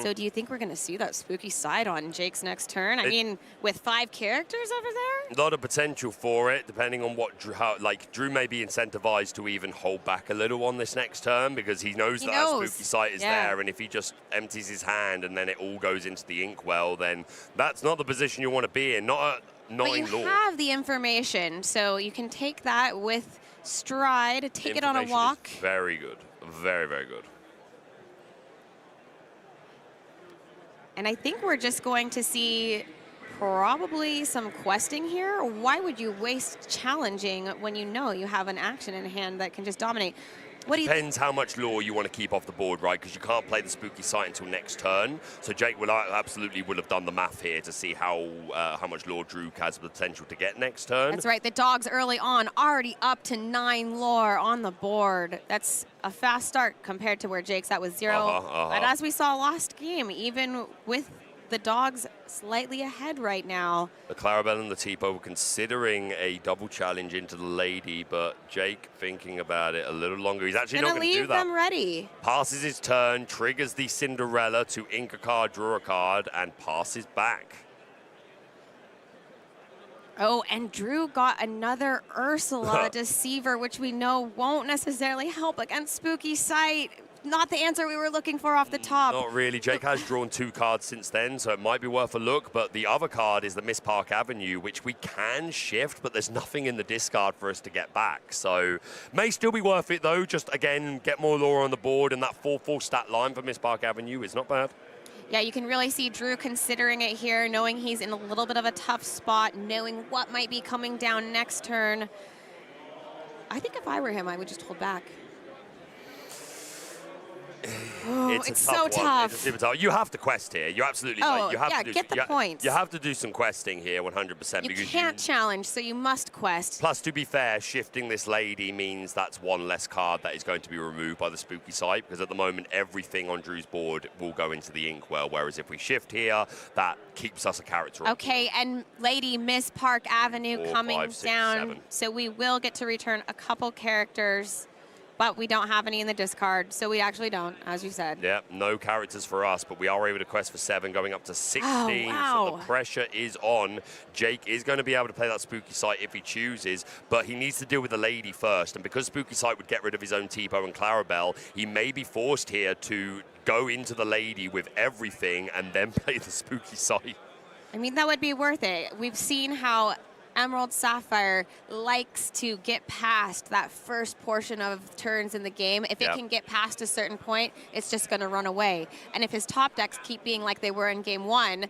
So do you think we're going to see that spooky side on Jake's next turn? I mean, with 5 characters over there? A lot of potential for it, depending on what Drew may be incentivized to even hold back a little on this next turn because he knows that spooky sight is there, and if he just empties his hand and then it all goes into the inkwell, then that's not the position you want to be in. Not in Lore. But you have the information, so you can take that with stride, take it on a walk. Very good. Very, very good. And I think we're just going to see probably some questing here. Why would you waste challenging when you know you have an action in hand that can just dominate? What do you Depends how much lore you want to keep off the board, right? Because you can't play the spooky sight until next turn. So Jake will absolutely would have done the math here to see how much lore Drew has the potential to get next turn. That's right. The dogs early on already up to 9 lore on the board. That's a fast start compared to where Jake's at with 0. But as we saw last game, even with the dogs slightly ahead right now. The Clarabelle and the Tipo were considering a double challenge into the lady, but Jake thinking about it a little longer. He's actually not going to do that. Leave them ready. Passes his turn, triggers the Cinderella to ink a card, draw a card, and passes back. Oh, and Drew got another Ursula Deceiver, which we know won't necessarily help against Spooky Sight. Not the answer we were looking for off the top. Not really. Jake has drawn 2 cards since then, so it might be worth a look. But the other card is the Miss Park Avenue, which we can shift, but there's nothing in the discard for us to get back. So may still be worth it, though. Just, again, get more lore on the board, and that 4/4 stat line for Miss Park Avenue is not bad. Yeah, you can really see Drew considering it here, knowing he's in a little bit of a tough spot, knowing what might be coming down next turn. I think if I were him, I would just hold back. Oh, it's so tough. You have to quest here. You absolutely you have to do, get the points. You have to do some questing here, 100%. You because can't challenge, so you must quest. Plus, to be fair, shifting this lady means that's 1 less card that is going to be removed by the Spooky Sight, because at the moment, everything on Drew's board will go into the Inkwell, whereas if we shift here, that keeps us a character. Okay, and Lady Miss Park Avenue 4, coming 5, 6, down, 7. so we will get to return a couple characters. But we don't have any in the discard, so we actually don't, as you said. Yeah, no characters for us, but we are able to quest for 7, going up to 16. Oh, wow. So the pressure is on. Jake is going to be able to play that Spooky Sight if he chooses, but he needs to deal with the lady first. And because Spooky Sight would get rid of his own Tipo and Clarabelle, he may be forced here to go into the lady with everything and then play the Spooky Sight. I mean, that would be worth it. We've seen how Emerald Sapphire likes to get past that first portion of turns in the game. If it can get past a certain point, it's just going to run away. And if his top decks keep being like they were in game 1,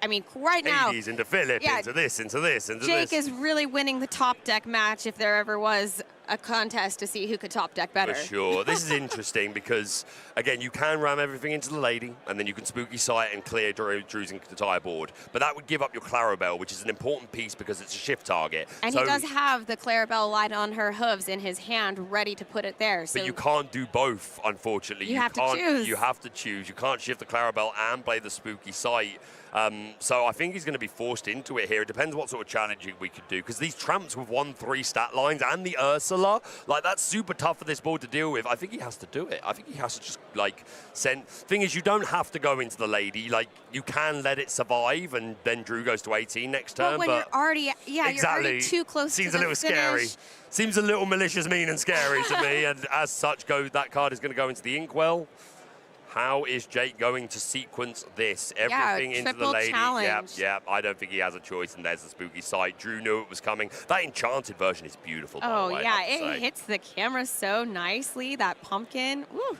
I mean, right now, Hades into Philip, into this, into this, into Jake this. is really winning the top deck match if there ever was a contest to see who could top deck better. For sure. This is interesting because, again, you can ram everything into the lady, and then you can Spooky Sight and clear Drew's entire board. But that would give up your Clarabelle, which is an important piece because it's a shift target. And he does have the Clarabelle light on her hooves in his hand, ready to put it there. So but you can't do both, unfortunately. You have to choose. You have to choose. You can't shift the Clarabelle and play the Spooky Sight. So I think he's going to be forced into it here. It depends what sort of challenging we could do, because these tramps with 1/3 stat lines and the Ursula, like, that's super tough for this board to deal with. I think he has to do it. I think he has to just, like, send. Thing is, you don't have to go into the lady. Like, you can let it survive, and then Drew goes to 18 next turn. But when you're already, you're already too close Seems to a little the finish. scary. Seems a little malicious, mean, and scary to me. And as such, that card is going to go into the Inkwell. How is Jake going to sequence this? Everything into the lady. Challenge. Yeah, I don't think he has a choice, and there's the Spooky Sight. Drew knew it was coming. That enchanted version is beautiful, by the way, yeah, it hits the camera so nicely, that pumpkin. Woo.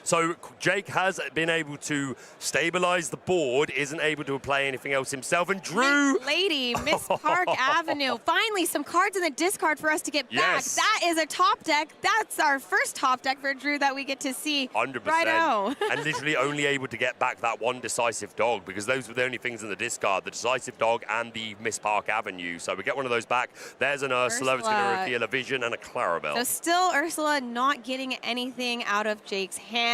So Jake has been able to stabilize the board, isn't able to play anything else himself, and Drew... Lady, Miss Park Avenue. Finally, some cards in the discard for us to get back. That is a top deck. That's our first top deck for Drew that we get to see. 100%. Righto. And literally only able to get back that 1 decisive dog, because those were the only things in the discard, the decisive dog and the Miss Park Avenue. So we get one of those back. There's an Ursula. It's going to reveal a Vision and a Clarabelle. So still Ursula not getting anything out of Jake's hand.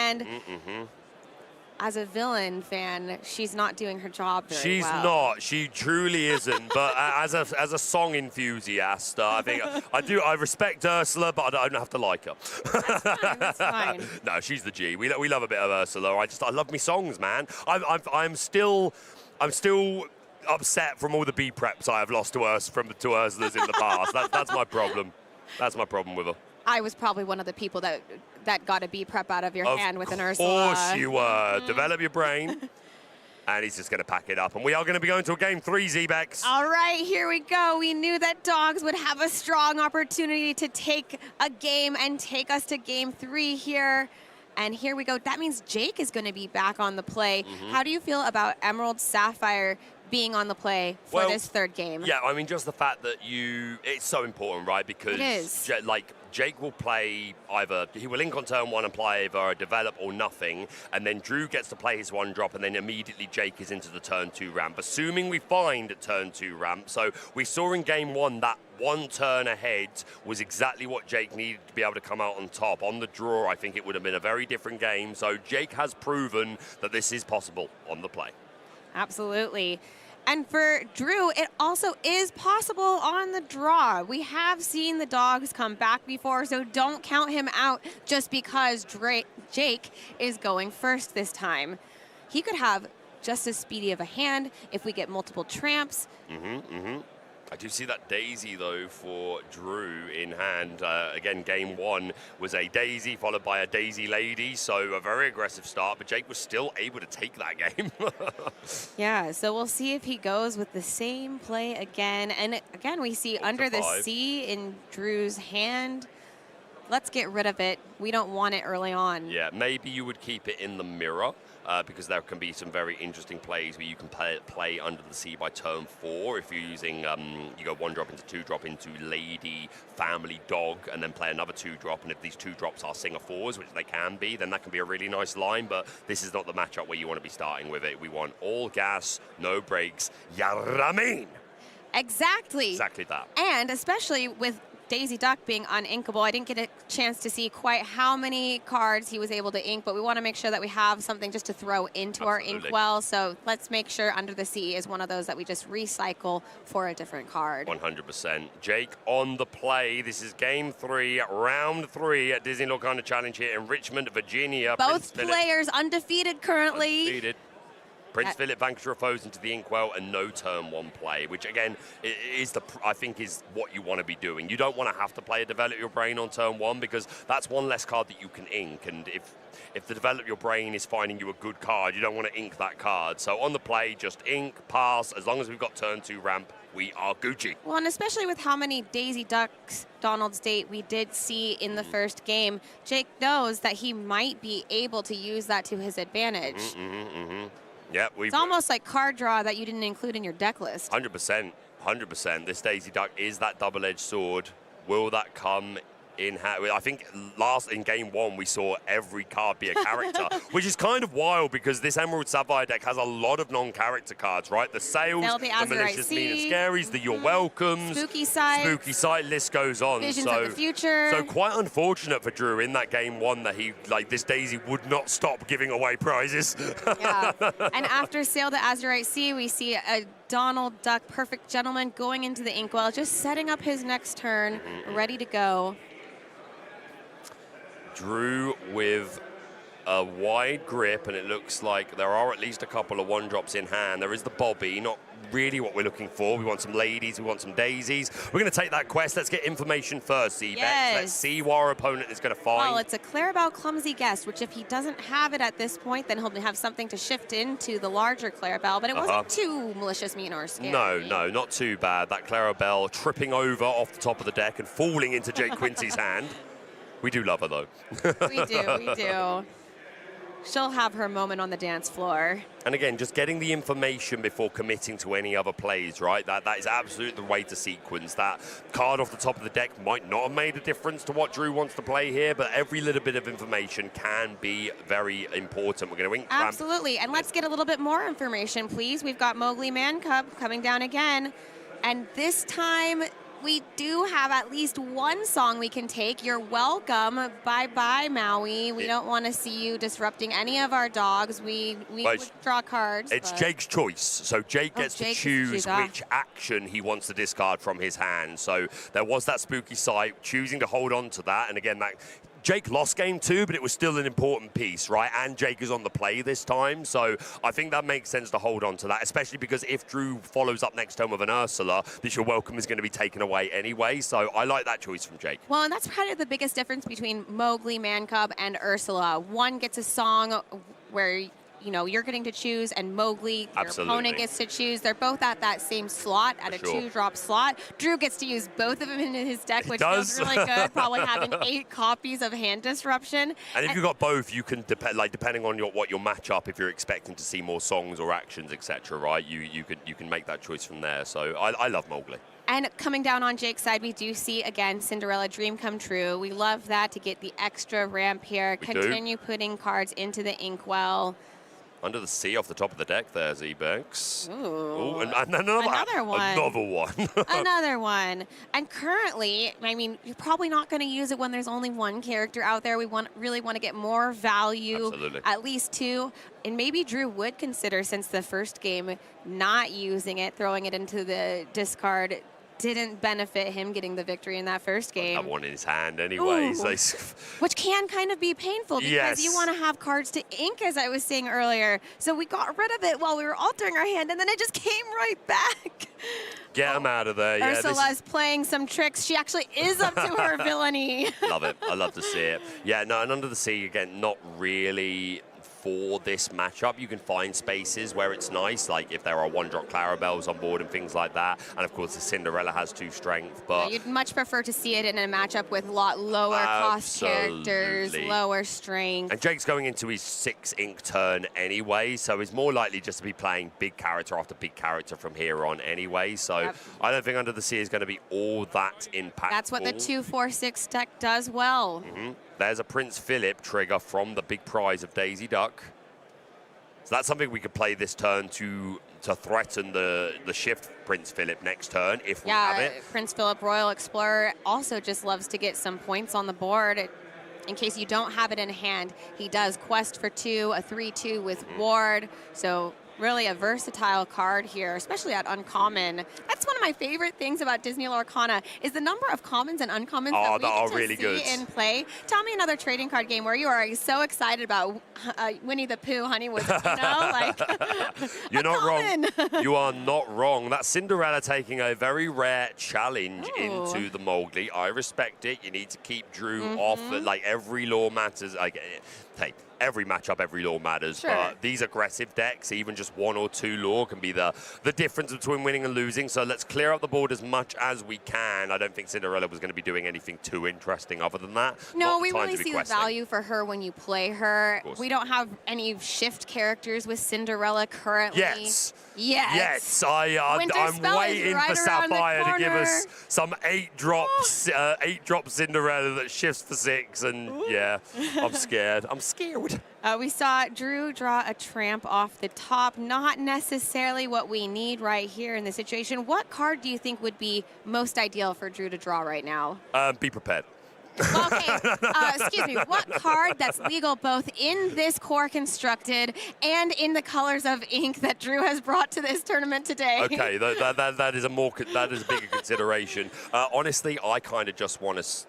As a villain fan, she's not doing her job very well. She's not. She truly isn't. But as a song enthusiast, I think I respect Ursula, but I don't have to like her. That's fine. No, she's the G. We love a bit of Ursula. I love me songs, man. I'm still upset from all the B preps I have lost to Ursula's in the past. That's my problem. That's my problem with her. I was probably one of the people that got a B prep out of your hand with an Ursula. Of course you were. Develop your brain. And he's just going to pack it up. And we are going to be going to a game 3, Z-Bex. All right, here we go. We knew that dogs would have a strong opportunity to take a game and take us to game 3 here. And here we go. That means Jake is going to be back on the play. How do you feel about Emerald Sapphire being on the play for this third game? Yeah, I mean, just the fact that it's so important, right? Because It is. Jake will play he will ink on turn 1 and play either a develop or nothing, and then Drew gets to play his 1-drop, and then immediately Jake is into the turn 2 ramp, assuming we find a turn 2 ramp. So we saw in game 1 that 1 turn ahead was exactly what Jake needed to be able to come out on top. On the draw, I think it would have been a very different game. So Jake has proven that this is possible on the play. Absolutely. And for Drew, it also is possible on the draw. We have seen the dogs come back before, so don't count him out just because Jake is going first this time. He could have just as speedy of a hand if we get multiple tramps. I do see that daisy, though, for Drew in hand. Again, game 1 was a daisy followed by a daisy lady, so a very aggressive start, but Jake was still able to take that game. Yeah, so we'll see if he goes with the same play again. And again, we see under the C in Drew's hand. Let's get rid of it. We don't want it early on. Yeah, maybe you would keep it in the mirror. Because there can be some very interesting plays where you can play under the sea by turn 4. If you're using, you go 1-drop into 2-drop into lady, family, dog, and then play another 2-drop. And if these 2-drops are singer 4s, which they can be, then that can be a really nice line. But this is not the matchup where you want to be starting with it. We want all gas, no brakes. Yaramin! Exactly. Exactly that. And especially with Daisy Duck being uninkable, I didn't get a chance to see quite how many cards he was able to ink, but we want to make sure that we have something just to throw into our inkwell. So let's make sure Under the Sea is one of those that we just recycle for a different card. 100%. Jake on the play. This is game 3, round 3 at Disney Lorcana Challenge here in Richmond, Virginia. Both players undefeated currently. Undefeated. Prince Philip vanquish your foes into the inkwell and no turn 1 play, which again I think is what you want to be doing. You don't want to have to play a Develop Your Brain on turn 1 because that's one less card that you can ink, and if the Develop Your Brain is finding you a good card, you don't want to ink that card. So on the play, just ink, pass. As long as we've got turn 2 ramp, we are Gucci. Well, and especially with how many Daisy Ducks Donald's Date we did see in the first game, Jake knows that he might be able to use that to his advantage. Yeah, it's almost like card draw that you didn't include in your deck list. 100%. 100%. This Daisy Duck is that double-edged sword. Will that come in hand? I think in game 1 we saw every card be a character, which is kind of wild because this Emerald Sapphire deck has a lot of non-character cards, right? The Sails, the Malicious, Mean and Scaries, the You're Welcomes, Spooky Sight, list goes on. Visions of the Future. So quite unfortunate for Drew in that game 1 that this Daisy would not stop giving away prizes. Yeah. And after Sail to Azurite Sea, we see a Donald Duck Perfect Gentleman going into the inkwell, just setting up his next turn, ready to go. Drew with a wide grip, and it looks like there are at least a couple of 1-drops in hand. There is the Bobby, not really what we're looking for. We want some ladies, we want some daisies. We're going to take that quest. Let's get information first, Zebex. Yes. Let's see what our opponent is going to find. Well, it's a Clarabelle Clumsy Guest, which if he doesn't have it at this point, then he'll have something to shift into the larger Clarabelle, but it wasn't too malicious, mean, or scary. No, not too bad. That Clarabelle tripping over off the top of the deck and falling into Jake Quincy's hand. We do love her, though. We do. She'll have her moment on the dance floor. And again, just getting the information before committing to any other plays, right? That is absolutely the way to sequence. That card off the top of the deck might not have made a difference to what Drew wants to play here, but every little bit of information can be very important. We're going to ink ramp. Absolutely. And let's get a little bit more information, please. We've got Mowgli Man Cub coming down again. And this time, we do have at least one song we can take. You're welcome. Bye-bye, Maui. We don't want to see you disrupting any of our dogs. We would draw cards. It's Jake's choice. So Jake gets to choose which action he wants to discard from his hand. So there was that Spooky Sight, choosing to hold on to that. And again, Jake lost game 2, but it was still an important piece, right? And Jake is on the play this time, so I think that makes sense to hold on to that, especially because if Drew follows up next turn with an Ursula, this You're Welcome is going to be taken away anyway, so I like that choice from Jake. Well, and that's probably the biggest difference between Mowgli, Man Cub, and Ursula. One gets a song where you know, you're getting to choose, and Mowgli, your Absolutely. opponent gets to choose. They're both at that same slot, at a sure. 2-drop slot. Drew gets to use both of them in his deck, which feels does. really good. Probably having 8 copies of Hand Disruption. And if you've got both, you can depending on what your matchup, if you're expecting to see more songs or actions, etc. Right, you can make that choice from there. So I love Mowgli. And coming down on Jake's side, we do see, again, Cinderella Dream come true. We love that to get the extra ramp here. We Continue putting cards into the Inkwell. Under the sea off the top of the deck there, Z-Banks. Ooh. And another one. Another one. Another one. And currently, I mean, you're probably not going to use it when there's only one character out there. We really want to get more value, Absolutely. at least 2. And maybe Drew would consider, since the first game, not using it, throwing it into the discard. Didn't benefit him getting the victory in that first game. That one in his hand anyway. So Which can kind of be painful because Yes. you want to have cards to ink, as I was saying earlier. So we got rid of it while we were altering our hand, and then it just came right back. get him out of there. Yeah, Ursula's playing some tricks. She actually is up to her villainy. Love it. I love to see it. Yeah, no, and Under the Sea, again, not really for this matchup. You can find spaces where it's nice, like if there are 1-drop Clarabelles on board and things like that. And of course, the Cinderella has 2 strength, but You'd much prefer to see it in a matchup with a lot lower cost characters, Absolutely. lower strength. And Jake's going into his 6 ink turn anyway, so he's more likely just to be playing big character after big character from here on anyway. So Yep. I don't think Under the Sea is going to be all that impactful. That's what the 2-4-6 deck does well. There's a Prince Philip trigger from the big prize of Daisy Duck. So that's something we could play this turn to threaten the shift Prince Philip next turn if we have it. Prince Philip Royal Explorer also just loves to get some points on the board. In case you don't have it in hand, he does Quest for 2, a 3-2 with Ward. So really a versatile card here, especially at uncommon. That's one of my favorite things about Disney Lorcana is the number of commons and uncommons that we get to really see good. in play. Tell me another trading card game where you are so excited about Winnie the Pooh, Honeywood, you know? Like, You're not common. wrong. You are not wrong. That's Cinderella taking a very rare challenge into the Mowgli. I respect it. You need to keep Drew off. Like, every law matters. Like, hey, every matchup, every law matters. Sure. But these aggressive decks, even just 1 or 2 law can be the difference between winning and losing. So let's clear up the board as much as we can. I don't think Cinderella was going to be doing anything too interesting other than that. No, Not we time really to be see the questing. value for her when you play her. course. We don't have any shift characters with Cinderella currently. Yes. Yes. Yes, Winter I'm Spell is waiting right for around the Sapphire to give corner. us some 8-drop Cinderella that shifts for 6, and yeah, I'm scared. I'm scared. We saw Drew draw a tramp off the top. Not necessarily what we need right here in this situation. What card do you think would be most ideal for Drew to draw right now? Be prepared. Well, okay, excuse me. What card that's legal both in this core constructed and in the colors of ink that Drew has brought to this tournament today? Okay, that is a bigger consideration. Honestly, I kind of just want to.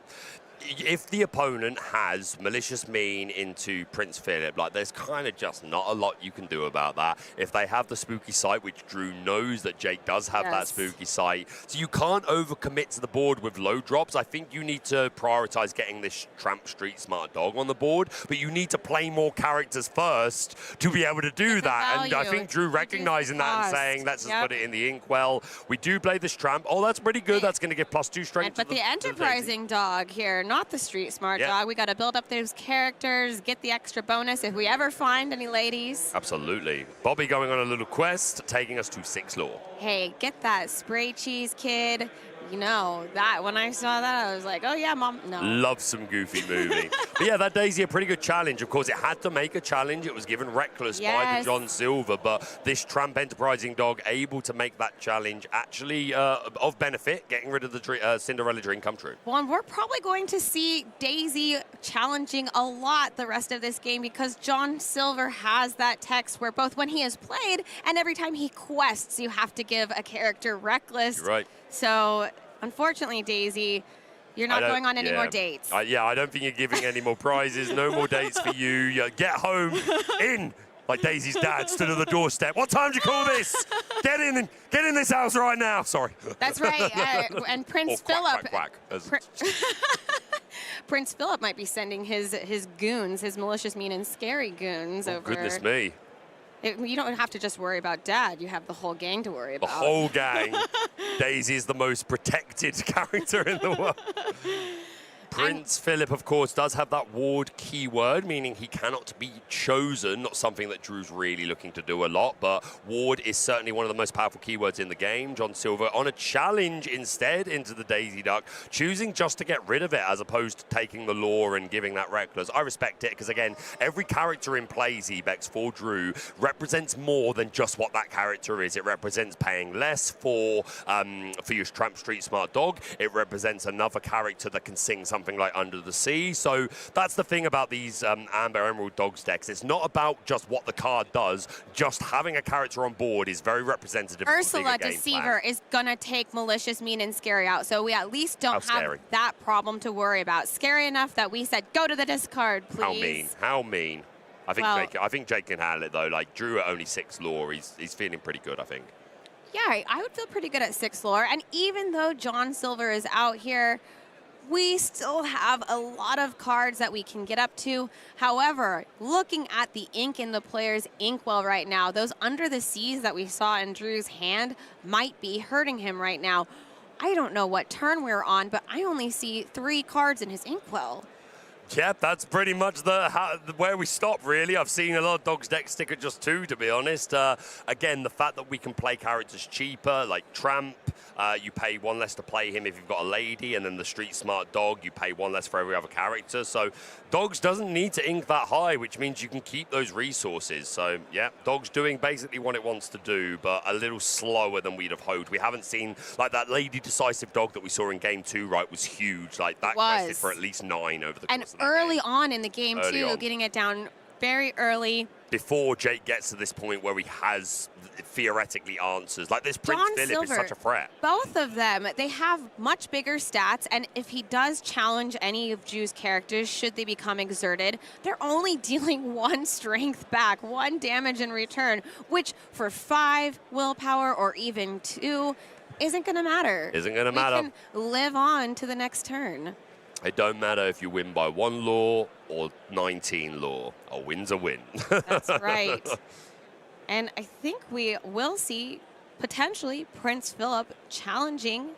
If the opponent has Malicious Mean into Prince Philip, like there's kind of just not a lot you can do about that. If they have the Spooky Sight, which Drew knows that Jake does have that Spooky Sight, so you can't overcommit to the board with low drops. I think you need to prioritize getting this Tramp Street Smart Dog on the board, but you need to play more characters first to be able to do that. And I think Drew recognizing that and saying, let's just put it in the Inkwell. We do play this Tramp. Oh, that's pretty good. That's going to give +2 strength. But the Enterprising Dog here, not the Street Smart Dog. We got to build up those characters, get the extra bonus if we ever find any ladies. Absolutely. Bobby going on a little quest, taking us to 6 lore. Hey, get that spray cheese, kid. You know, that when I saw that, I was like, oh yeah, Mom, no. Love some Goofy movie. But yeah, that Daisy, a pretty good challenge. Of course, it had to make a challenge. It was given reckless by the John Silver, but this Tramp Enterprising Dog able to make that challenge actually of benefit, getting rid of the Cinderella dream come true. Well, and we're probably going to see Daisy challenging a lot the rest of this game because John Silver has that text where both when he is played and every time he quests, you have to give a character reckless. You're right. So, unfortunately, Daisy, you're not going on any more dates. I don't think you're giving any more prizes. No more dates for you. Get home, in. Like Daisy's dad stood at the doorstep. What time do you call this? Get in this house right now. Sorry. That's right. And Prince Philip. Quack. Prince Philip might be sending his goons, his malicious, mean, and scary goons over. Goodness me. You don't have to just worry about Dad. You have the whole gang to worry The about. whole gang. Daisy is the most protected character in the world. Prince Philip, of course, does have that ward keyword, meaning he cannot be chosen, not something that Drew's really looking to do a lot, but ward is certainly one of the most powerful keywords in the game. John Silver on a challenge instead into the Daisy Duck, choosing just to get rid of it as opposed to taking the lore and giving that reckless. I respect it because, again, every character in play, Zebex, for Drew represents more than just what that character is. It represents paying less for your Tramp Street Smart Dog. It represents another character that can sing something like Under the Sea. So that's the thing about these Amber Emerald Dogs decks. It's not about just what the card does. Just having a character on board is very representative Ursula Oh, of the game Deceiver plan. is going to take Malicious, Mean, and Scary out. So we at least don't have that problem to worry about. Scary enough that we said, go to the discard, please. How mean. How mean. I think Jake can handle it, though. Like, Drew at only 6 lore, he's feeling pretty good, I think. Yeah, I would feel pretty good at 6 lore. And even though John Silver is out here, we still have a lot of cards that we can get up to. However, looking at the ink in the player's inkwell right now, those Under the Seas that we saw in Drew's hand might be hurting him right now. I don't know what turn we're on, but I only see 3 cards in his inkwell. Yep, that's pretty much where we stop, really. I've seen a lot of Dogs decks stick at just 2, to be honest. Again, the fact that we can play characters cheaper, like Tramp, you pay 1 less to play him if you've got a lady, and then the Street Smart Dog, you pay 1 less for every other character. So Dogs doesn't need to ink that high, which means you can keep those resources. So, yeah, Dogs doing basically what it wants to do, but a little slower than we'd have hoped. We haven't seen, like, that Lady Decisive Dog that we saw in Game 2, right, was huge. Like, that quested for at least 9 over the course of that early game. on in the game, too, getting it down very early. Before Jake gets to this point where he has theoretically answers. Like, this Prince Philip is such a threat. Both of them, they have much bigger stats, and if he does challenge any of Drew's characters, should they become exerted, they're only dealing 1 strength back, 1 damage in return, which for 5 willpower or even 2 isn't going to matter. Isn't going to matter. We can live on to the next turn. It don't matter if you win by 1 law or 19 law. A win's a win. That's right. And I think we will see potentially Prince Philip challenging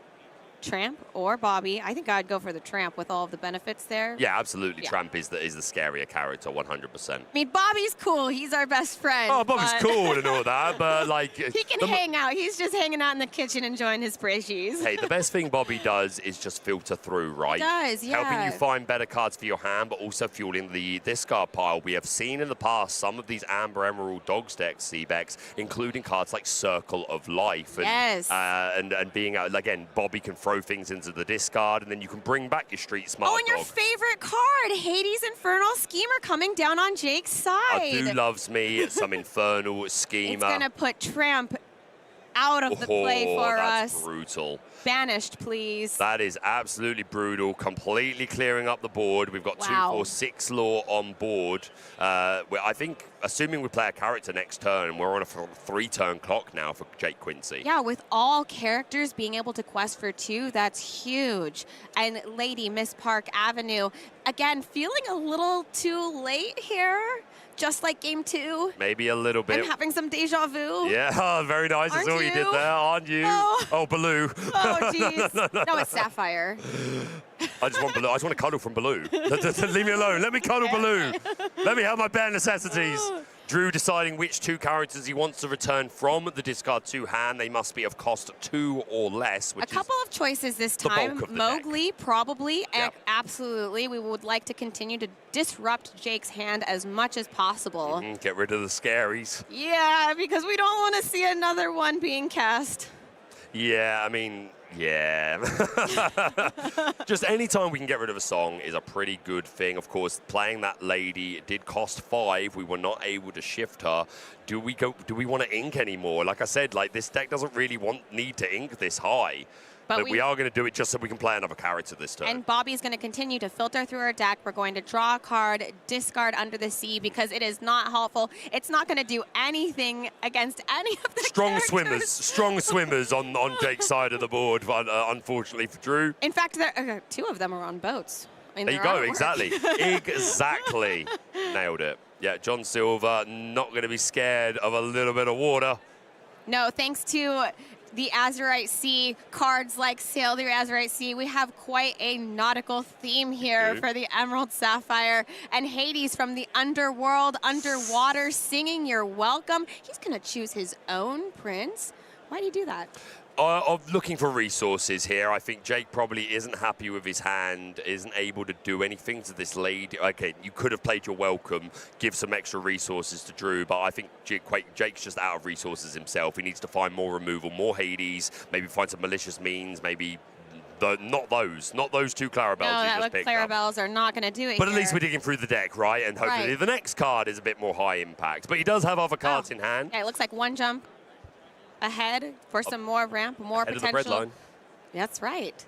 Tramp or Bobby. I think I'd go for the Tramp with all of the benefits there. Yeah, absolutely. Yeah. Tramp is the scarier character, 100%. I mean, Bobby's cool. He's our best friend. Oh, Bobby's cool and all that, but like... He can hang out. He's just hanging out in the kitchen enjoying his brechies. Hey, the best thing Bobby does is just filter through, right? He does, yeah. Helping you find better cards for your hand, but also fueling the discard pile. We have seen in the past some of these Amber Emerald Dogs decks, Zebex, including cards like Circle of Life. And, yes. And being, again, Bobby can throw things into the discard, and then you can bring back your Street Smart Dog. Oh, and your favorite card, Hades Infernal Schemer, coming down on Jake's side. I do loves me some Infernal Schemer. It's going to put Tramp out of the play for that's us. Brutal. Banished, please. That is absolutely brutal. Completely clearing up the board. We've got 2, 4, 6 law on board. I think, assuming we play a character next turn, we're on a 3-turn clock now for Jake Quincy. Yeah, with all characters being able to quest for 2, that's huge. And Lady Miss Park Avenue, again, feeling a little too late here. Just like Game 2. Maybe a little bit. I'm having some deja vu. Yeah, very nice. That's all you did there, aren't you? Oh, Baloo. Oh, jeez. No, it's Sapphire. I just want Baloo. I just want to cuddle from Baloo. Leave me alone. Let me cuddle Baloo. Let me have my bare necessities. Drew deciding which 2 characters he wants to return from the discard to hand. They must be of cost 2 or less. Which a couple of choices this time. Mowgli, probably. Yep. Absolutely. We would like to continue to disrupt Jake's hand as much as possible. Get rid of the scaries. Yeah, because we don't want to see another one being cast. Yeah, I mean, yeah. Just any time we can get rid of a song is a pretty good thing. Of course, playing that lady did cost 5. We were not able to shift her. Do we want to ink anymore? Like I said, like this deck doesn't really need to ink this high. But we are going to do it just so we can play another character this turn. And Bobby's going to continue to filter through our deck. We're going to draw a card, discard Under the Sea, because it is not helpful. It's not going to do anything against any of the characters. Strong swimmers on Jake's side of the board, unfortunately for Drew. In fact, 2 of them are on boats. There you go, exactly. Exactly. Nailed it. Yeah, John Silver not going to be scared of a little bit of water. No, thanks to the Azurite Sea, cards like Sail the Azurite Sea, we have quite a nautical theme here for the Emerald Sapphire. And Hades from the underworld, underwater, singing your welcome. He's going to choose his own prince. Why do you do that? Of looking for resources here. I think Jake probably isn't happy with his hand, isn't able to do anything to this lady. Okay, you could have played your welcome, give some extra resources to Drew, but I think Jake's just out of resources himself. He needs to find more removal, more Hades, maybe find some malicious means, maybe not those two Clarabells No, you that just picked up. Clarabells are not going to do it But here. at least we're digging through the deck, right? And hopefully the next card is a bit more high impact. But he does have other cards in hand. Yeah, it looks like one jump ahead for some more ramp, more Ahead potential. of the bread line. That's right.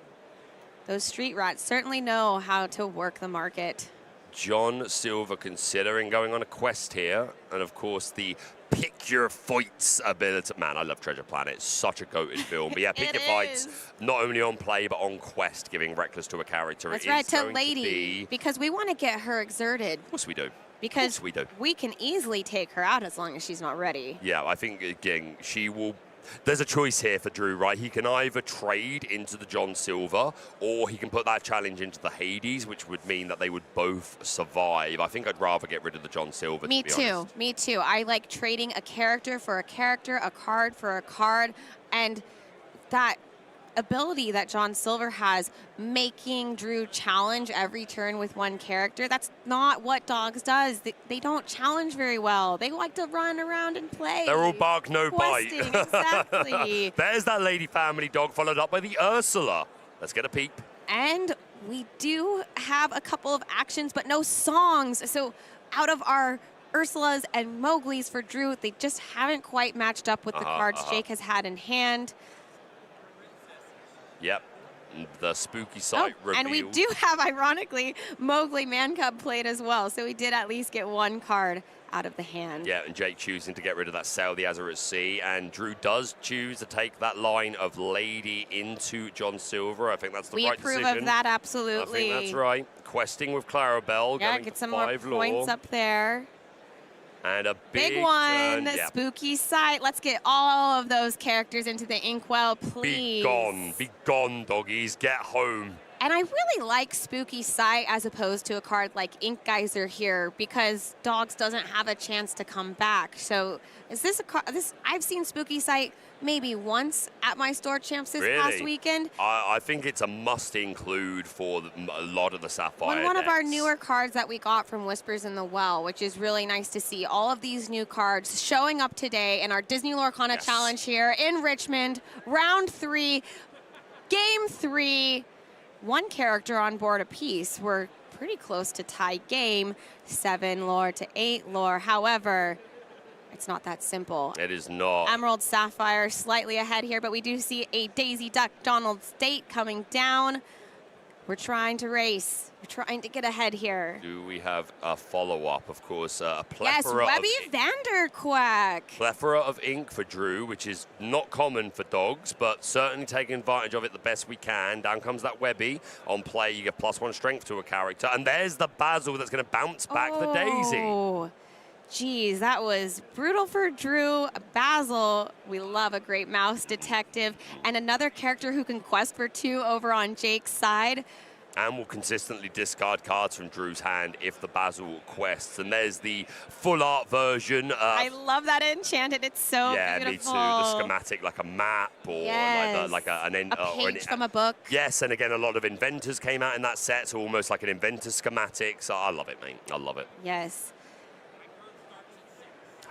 Those street rats certainly know how to work the market. John Silver considering going on a quest here. And of course, the Pick Your Fights ability. Man, I love Treasure Planet. It's such a goated film. But yeah, Pick Your Fights, not only on play, but on quest, giving Reckless to a character. That's It right, is to going Lady, because we want to get her exerted. Of course we do. Because we can easily take her out as long as she's not ready. Yeah, I think, again, she will... There's a choice here for Drew, right? He can either trade into the John Silver, or he can put that challenge into the Hades, which would mean that they would both survive. I think I'd rather get rid of the John Silver, Me to be too. honest. Me too. I like trading a character for a character, a card for a card, and that ability that John Silver has, making Drew challenge every turn with one character. That's not what Dogs does. They don't challenge very well. They like to run around and play. They're all bark, no Questing, bite. exactly. There's that Lady Family dog followed up by the Ursula. Let's get a peep. And we do have a couple of actions, but no songs. So out of our Ursulas and Mowglis for Drew, they just haven't quite matched up with the cards Jake has had in hand. Yep. The spooky sight reveal. And we do have, ironically, Mowgli Man Cub played as well. So we did at least get one card out of the hand. Yeah, and Jake choosing to get rid of that Sail the Azure at Sea. And Drew does choose to take that line of Lady into John Silver. I think that's the right decision. We approve of that, absolutely. I think that's right. Questing with Clarabelle. Yeah, going get to some more 5 lore. points up there. And a big one, turn. Yeah. Spooky Sight. Let's get all of those characters into the inkwell, please. Be gone, doggies. Get home. And I really like Spooky Sight as opposed to a card like Ink Geyser here, because Dogs doesn't have a chance to come back. So is this a card? I've seen Spooky Sight maybe once at my store champs this past weekend. I think it's a must include for a lot of the Sapphire One of our decks. newer cards that we got from Whispers in the Well, which is really nice to see. All of these new cards showing up today in our Disney Lorcana Challenge here in Richmond. Round 3, Game 3. One character on board apiece. We're pretty close to tie game, 7 lore to 8 lore. However, it's not that simple. It is not. Emerald Sapphire slightly ahead here, but we do see a Daisy Duck Donald State coming down. We're trying to race. We're trying to get ahead here. Do we have a follow-up? Of course, a Yes, plethora Webby of Vanderquack. plethora of ink for Drew, which is not common for Dogs, but certainly taking advantage of it the best we can. Down comes that Webby. On play, you get +1 strength to a character. And there's the Basil that's going to bounce back the Daisy. Oh, geez, that was brutal for Drew. Basil, we love a great mouse detective. And another character who can quest for 2 over on Jake's side. And will consistently discard cards from Drew's hand if the Basil quests. And there's the full art version. I love that enchanted. It's so yeah, beautiful. me too. The schematic, like a map or like a page from a book. Yes, and again, a lot of inventors came out in that set, so almost like an inventor schematic. So I love it, mate. I love it. Yes.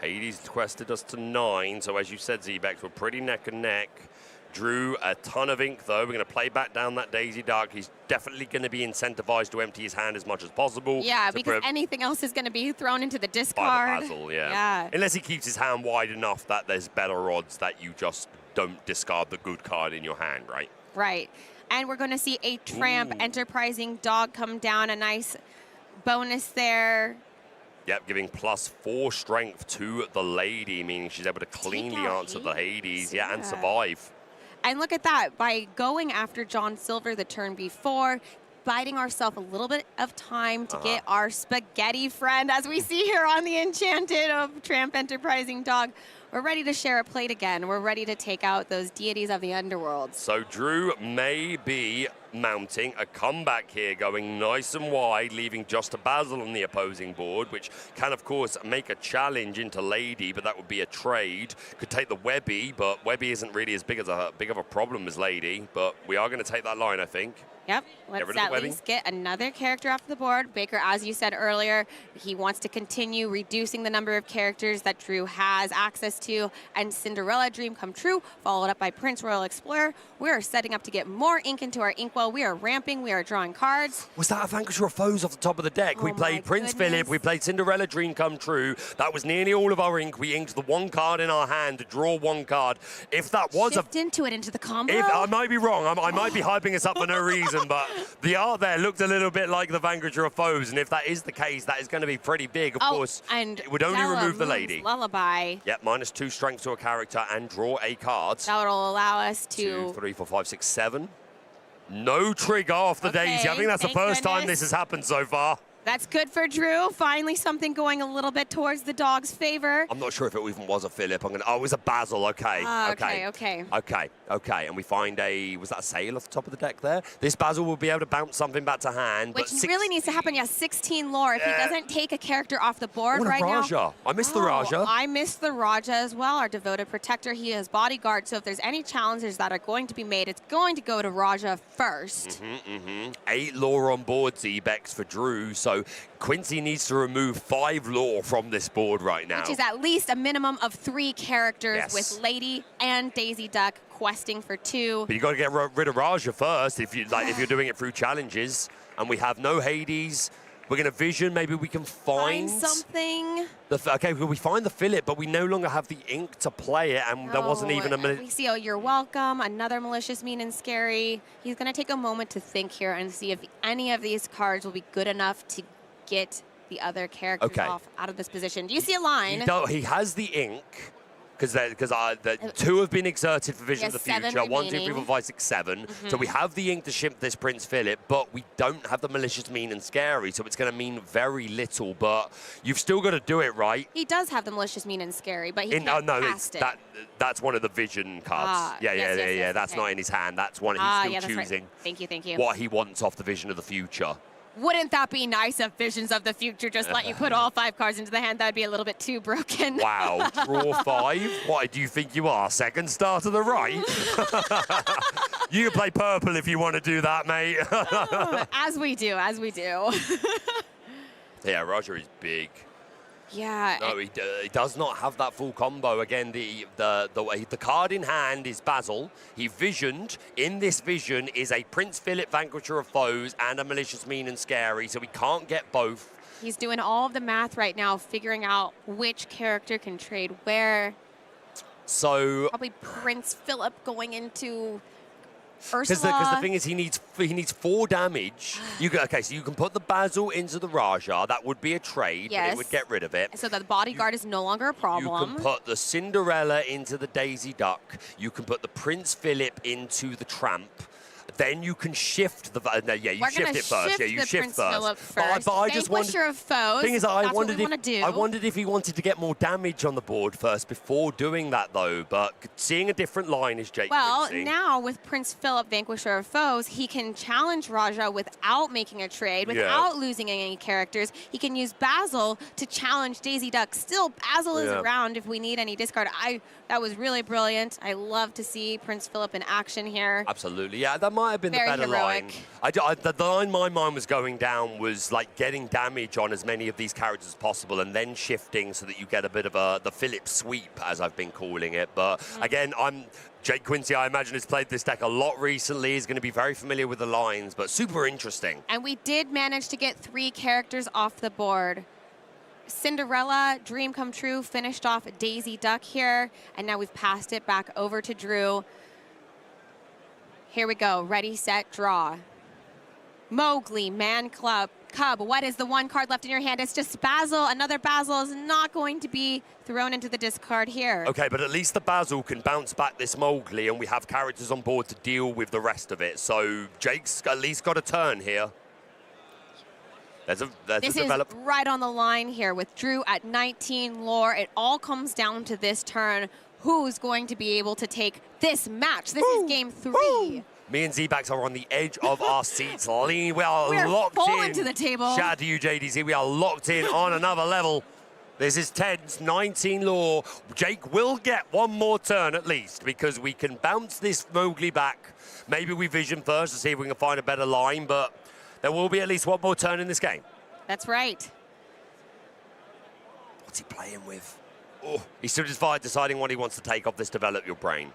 Hades quested us to 9, so as you said, Zebex, we're pretty neck and neck. Drew, a ton of ink, though. We're going to play back down that Daisy Duck. He's definitely going to be incentivized to empty his hand as much as possible. Yeah, because anything else is going to be thrown into the by discard. the Basil, yeah. Unless he keeps his hand wide enough that there's better odds that you just don't discard the good card in your hand, right? Right. And we're going to see a Tramp Enterprising Dog come down. A nice bonus there. Yep, giving +4 strength to the Lady, meaning she's able to cleanly answer the Hades, yeah, and survive. And look at that. By going after John Silver the turn before, biding ourselves a little bit of time to get our spaghetti friend, as we see here on the Enchanted of Tramp Enterprising Dog. We're ready to share a plate again. We're ready to take out those deities of the underworld. So Drew may be mounting a comeback here, going nice and wide, leaving just a Basil on the opposing board, which can, of course, make a challenge into Lady, but that would be a trade. Could take the Webby, but Webby isn't really as big of a problem as Lady, but we are going to take that line, I think. Yep, let's at least get another character off the board. Baker, as you said earlier, he wants to continue reducing the number of characters that Drew has access to. And Cinderella Dream Come True, followed up by Prince Royal Explorer. We are setting up to get more ink into our inkwell. We are ramping, we are drawing cards. Was that a Vanquisher of Foes off the top of the deck? We played Prince Philip, we played Cinderella Dream Come True. That was nearly all of our ink. We inked the one card in our hand to draw one card. If that was Shift into the combo. I might be wrong. I might be hyping us up for no reason, but the art there looked a little bit like the Vanquisher of Foes, and if that is the case, that is going to be pretty big. Of course, and it would only remove the Lady. Lullaby. Yep, -2 strength to a character and draw a card. That will allow us to... 2, 3, 4, 5, 6, 7. No trigger off the Daisy. I think that's the first time this has happened so far. That's good for Drew. Finally, something going a little bit towards the dog's favor. I'm not sure if it even was a Philip. Oh, it was a Basil. Okay. Okay. And we find was that a Sail off the top of the deck there? This Basil will be able to bounce something back to hand. Which really needs to happen. Yeah, 16 lore. If he doesn't take a character off the board right Raja. now. I missed the Raja. I missed the Raja as well. Our devoted protector. He is bodyguard. So if there's any challenges that are going to be made, it's going to go to Raja first. 8 lore on board, Zebex, for Drew. So Quincy needs to remove 5 lore from this board right now. Which is at least a minimum of 3 characters with Lady and Daisy Duck questing for 2. But you got to get rid of Raja first if you're doing it through challenges. And we have no Hades. We're going to vision. Maybe we can find something. Okay, we find the Philip, but we no longer have the ink to play it, and there wasn't even a minute. We see, you're welcome. Another malicious, mean, and scary. He's going to take a moment to think here and see if any of these cards will be good enough to get the other characters off out of this position. Do you see a line? He has the ink. Because 2 have been exerted for Vision of the Future. 1, 2, 3, 4, 5, 6, 7. So we have the ink to ship this Prince Philip, but we don't have the malicious, mean, and scary. So it's going to mean very little. But you've still got to do it right. He does have the malicious, mean, and scary, but he can't cast it. That's one of the Vision cards. Yes, that's not in his hand. That's one he's still choosing. Right. Thank you. What he wants off the Vision of the Future. Wouldn't that be nice if Visions of the Future just let you put all 5 cards into the hand? That would be a little bit too broken. Wow, draw 5? What do you think you are, second star to the right? You can play purple if you want to do that, mate. As we do. Yeah, Roger is big. Yeah. No, he does not have that full combo. Again, the card in hand is Basil. He visioned. In this vision is a Prince Philip, Vanquisher of Foes, and a Malicious, Mean, and Scary, so we can't get both. He's doing all of the math right now, figuring out which character can trade where. So probably Prince Philip going into Ursula. Because the thing is, he needs 4 damage. So you can put the Basil into the Raja. That would be a trade, but it would get rid of it. So the bodyguard is no longer a problem. You can put the Cinderella into the Daisy Duck. You can put the Prince Philip into the Tramp. Then you can shift the... you shift it first. Yeah, you shift first. But I just wondered... of Foes. Thing is, I wondered if he wanted to get more damage on the board first before doing that, though. But seeing a different line is Jake Quincy. Now with Prince Philip, Vanquisher of Foes, he can challenge Raja without making a trade, without losing any characters. He can use Basil to challenge Daisy Duck. Still, Basil is around if we need any discard. That was really brilliant. I love to see Prince Philip in action here. Absolutely. Yeah, that might have been the better line. The line my mind was going down was like getting damage on as many of these characters as possible and then shifting so that you get a bit of the Philip sweep, as I've been calling it. But again, Jake Quincy, I imagine, has played this deck a lot recently. He's going to be very familiar with the lines, but super interesting. And we did manage to get 3 characters off the board. Cinderella, Dream Come True, finished off Daisy Duck here, and now we've passed it back over to Drew. Here we go. Ready, set, draw. Mowgli, Man Cub, Cub, what is the one card left in your hand? It's just Basil. Another Basil is not going to be thrown into the discard here. Okay, but at least the Basil can bounce back this Mowgli, and we have characters on board to deal with the rest of it. So Jake's at least got a turn here. This is right on the line here with Drew at 19 lore. It all comes down to this turn. Who's going to be able to take this match? This is game 3. Me and Z-Bax are on the edge of our seats. We are locked in. To the table. Shout out to you, JDZ. We are locked in on another level. This is tense. 19 lore. Jake will get one more turn at least because we can bounce this Mowgli back. Maybe we vision first to see if we can find a better line, but there will be at least one more turn in this game. That's right. What's he playing with? Oh, he's still deciding what he wants to take off this Develop Your Brain.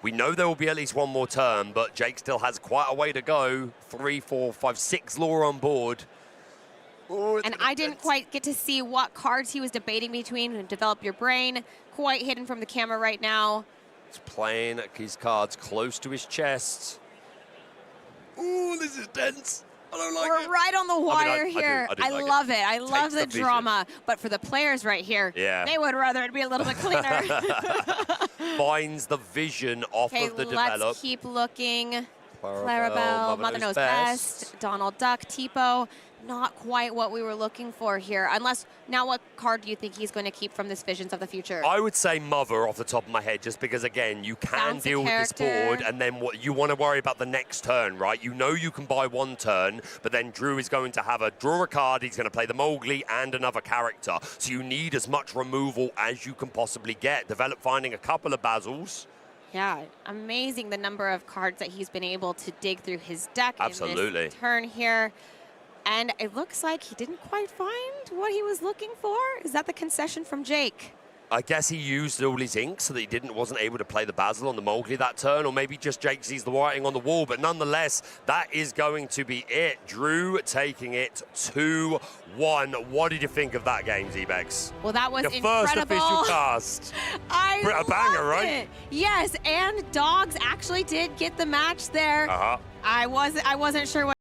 We know there will be at least one more turn, but Jake still has quite a way to go. 3, 4, 5, 6 lore on board. Oh, and I didn't quite get to see what cards he was debating between. Develop Your Brain, quite hidden from the camera right now. He's playing his cards close to his chest. Ooh, this is tense. I don't like it. We're right on the wire here. I love it. I love the drama. But for the players right here, they would rather it be a little bit cleaner. Finds the vision off of the Develop. Let's keep looking. Clarabelle, Mother Knows Best, Donald Duck, Tipo. Not quite what we were looking for here. Unless, now what card do you think he's going to keep from this Visions of the Future? I would say Mother off the top of my head, just because, again, you can deal with this board, and then what you want to worry about the next turn, right? You know you can buy one turn, but then Drew is going to draw a card, he's going to play the Mowgli and another character. So you need as much removal as you can possibly get. Develop finding a couple of Basils. Yeah, amazing the number of cards that he's been able to dig through his deck in this turn here. And it looks like he didn't quite find what he was looking for. Is that the concession from Jake? I guess he used all his ink so that he wasn't able to play the Basil on the Mowgli that turn, or maybe just Jake sees the writing on the wall. But nonetheless, that is going to be it. Drew taking it 2-1. What did you think of that game, Z-Bex? Well, that was your incredible. First official cast. A banger, right? It. Yes, and Dogs actually did get the match there. I wasn't sure what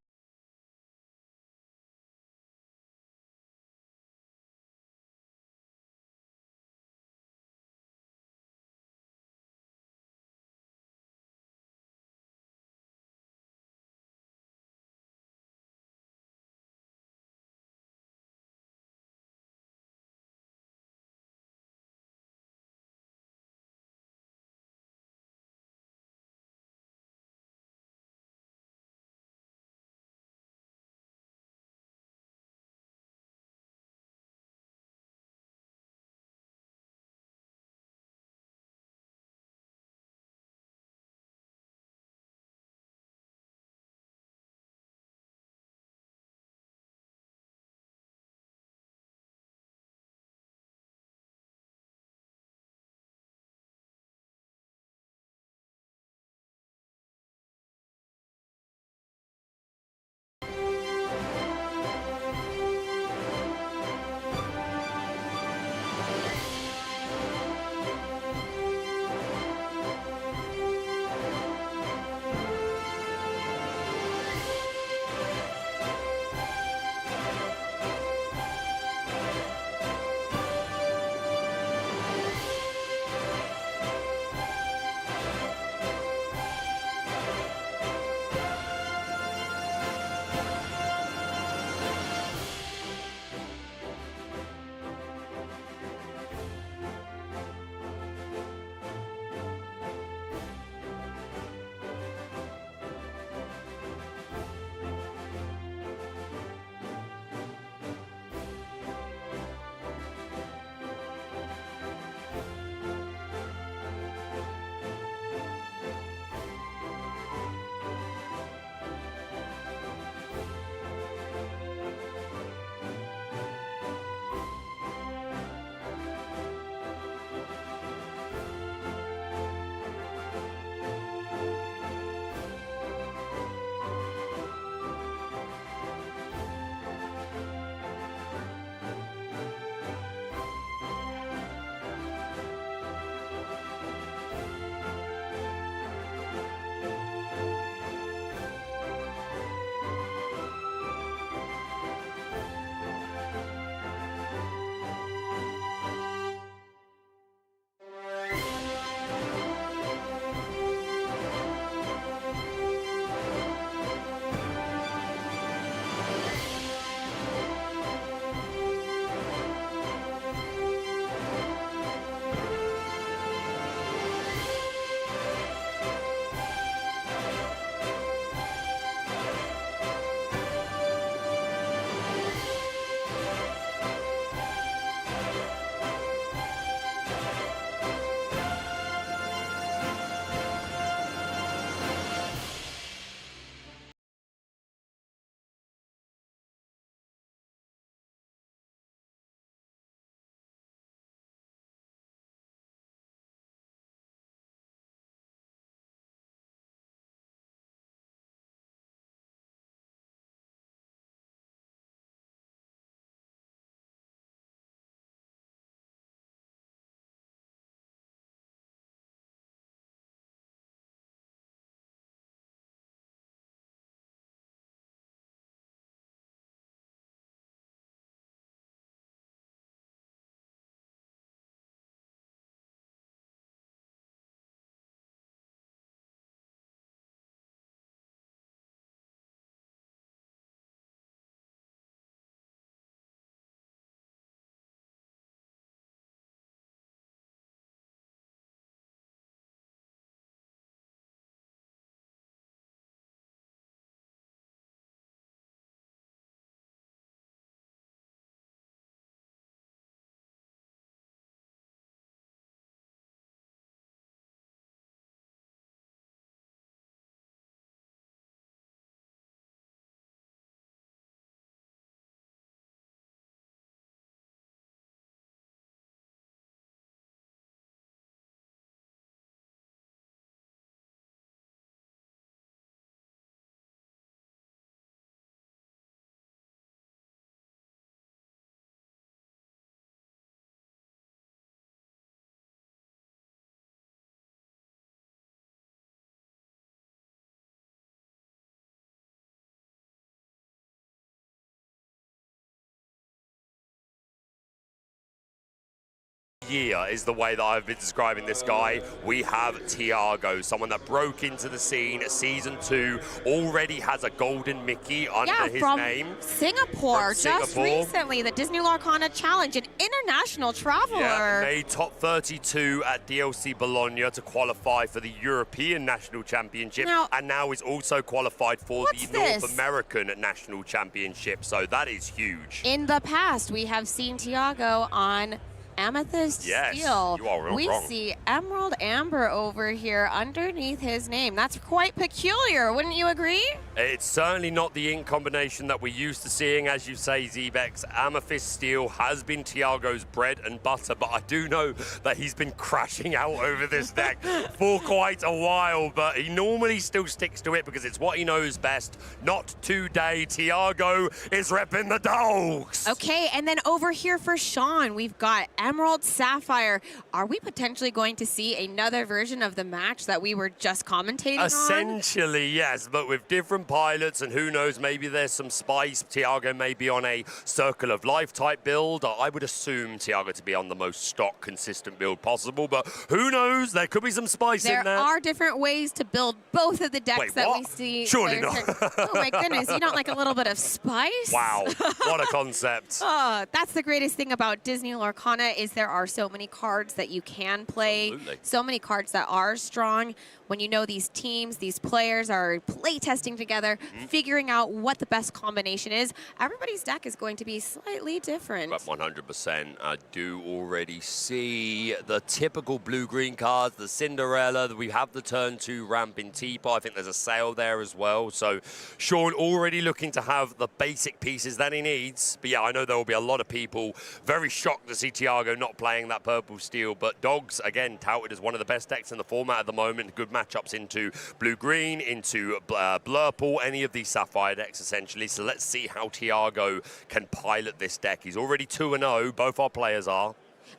year is the way that I've been describing this guy. We have Tiago, someone that broke into the scene Season 2, already has a golden Mickey under his name. Singapore, just recently, the Disney Lorcana Challenge, an international traveler. Yeah, made top 32 at DLC Bologna to qualify for the European National Championship, and now is also qualified for the North American National Championship, so that is huge. In the past, we have seen Tiago on Amethyst Steel. You are wrong. We see Emerald Amber over here underneath his name. That's quite peculiar, wouldn't you agree? It's certainly not the ink combination that we're used to seeing. As you say, Zebex, Amethyst Steel has been Tiago's bread and butter, but I do know that he's been crashing out over this deck for quite a while, but he normally still sticks to it because it's what he knows best. Not today. Tiago is repping the dogs. Okay, and then over here for Sean, we've got Emerald Sapphire. Are we potentially going to see another version of the match that we were just commentating on? Essentially, yes, but with different pilots, and who knows, maybe there's some spice. Tiago may be on a Circle of Life type build. I would assume Tiago to be on the most stock, consistent build possible, but who knows? There could be some spice in there. There are different ways to build both of the decks that we see. Surely not. Oh my goodness, you don't like a little bit of spice? Wow, what a concept. That's the greatest thing about Disney Lorcana is there are so many cards that you can play. Absolutely. So many cards that are strong. When you know these teams, these players are play testing together, figuring out what the best combination is, everybody's deck is going to be slightly different. But 100%. I do already see the typical blue-green cards, the Cinderella. We have the turn 2 ramp in Teapot. I think there's a sail there as well. So Sean already looking to have the basic pieces that he needs. But yeah, I know there will be a lot of people very shocked to see Tiago not playing that purple steel. But Dogs, again, touted as one of the best decks in the format at the moment. Good matchups into blue-green, into Blurple, any of these Sapphire decks, essentially. So let's see how Tiago can pilot this deck. He's already 2-0. Both our players are.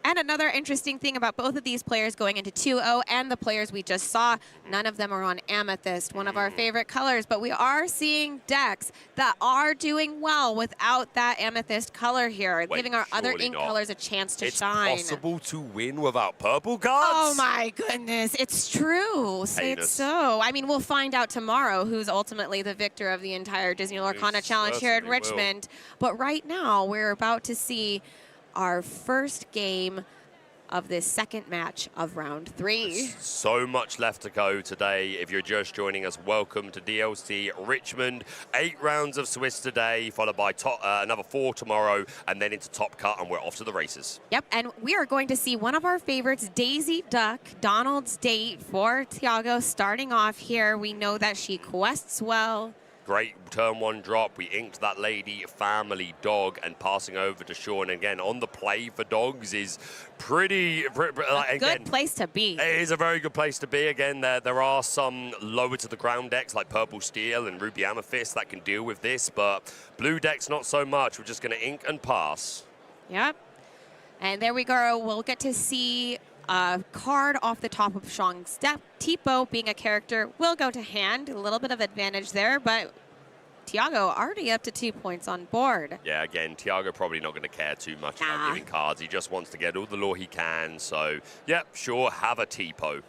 And another interesting thing about both of these players going into 2-0 and the players we just saw, none of them are on Amethyst, one of our favorite colors, but we are seeing decks that are doing well without that Amethyst color here, giving our other ink colors a chance to shine. It's possible to win without purple cards? Oh my goodness, it's true. Say it's so. I mean, we'll find out tomorrow who's ultimately the victor of the entire Disney Lorcana Challenge here at Richmond. But right now, we're about to see our first game of this second match of round 3. There's so much left to go today. If you're just joining us, welcome to DLC Richmond. 8 rounds of Swiss today, followed by another 4 tomorrow, and then into Top Cut, and we're off to the races. Yep, and we are going to see one of our favorites, Daisy Duck, Donald's date for Tiago, starting off here. We know that she quests well. Great turn 1 drop. We inked that lady family dog, and passing over to Sean again on the play for Dogs is pretty good place to be. It is a very good place to be. Again, there are some lower to the ground decks like Purple Steel and Ruby Amethyst that can deal with this, but blue decks not so much. We're just going to ink and pass. Yep. And there we go. We'll get to see a card off the top of Sean's deck. Tipo, being a character, will go to hand. A little bit of advantage there, but Tiago already up to 2 points on board. Yeah, again, Tiago probably not going to care too much about giving cards. He just wants to get all the lore he can. So, yep, sure, have a Tipo.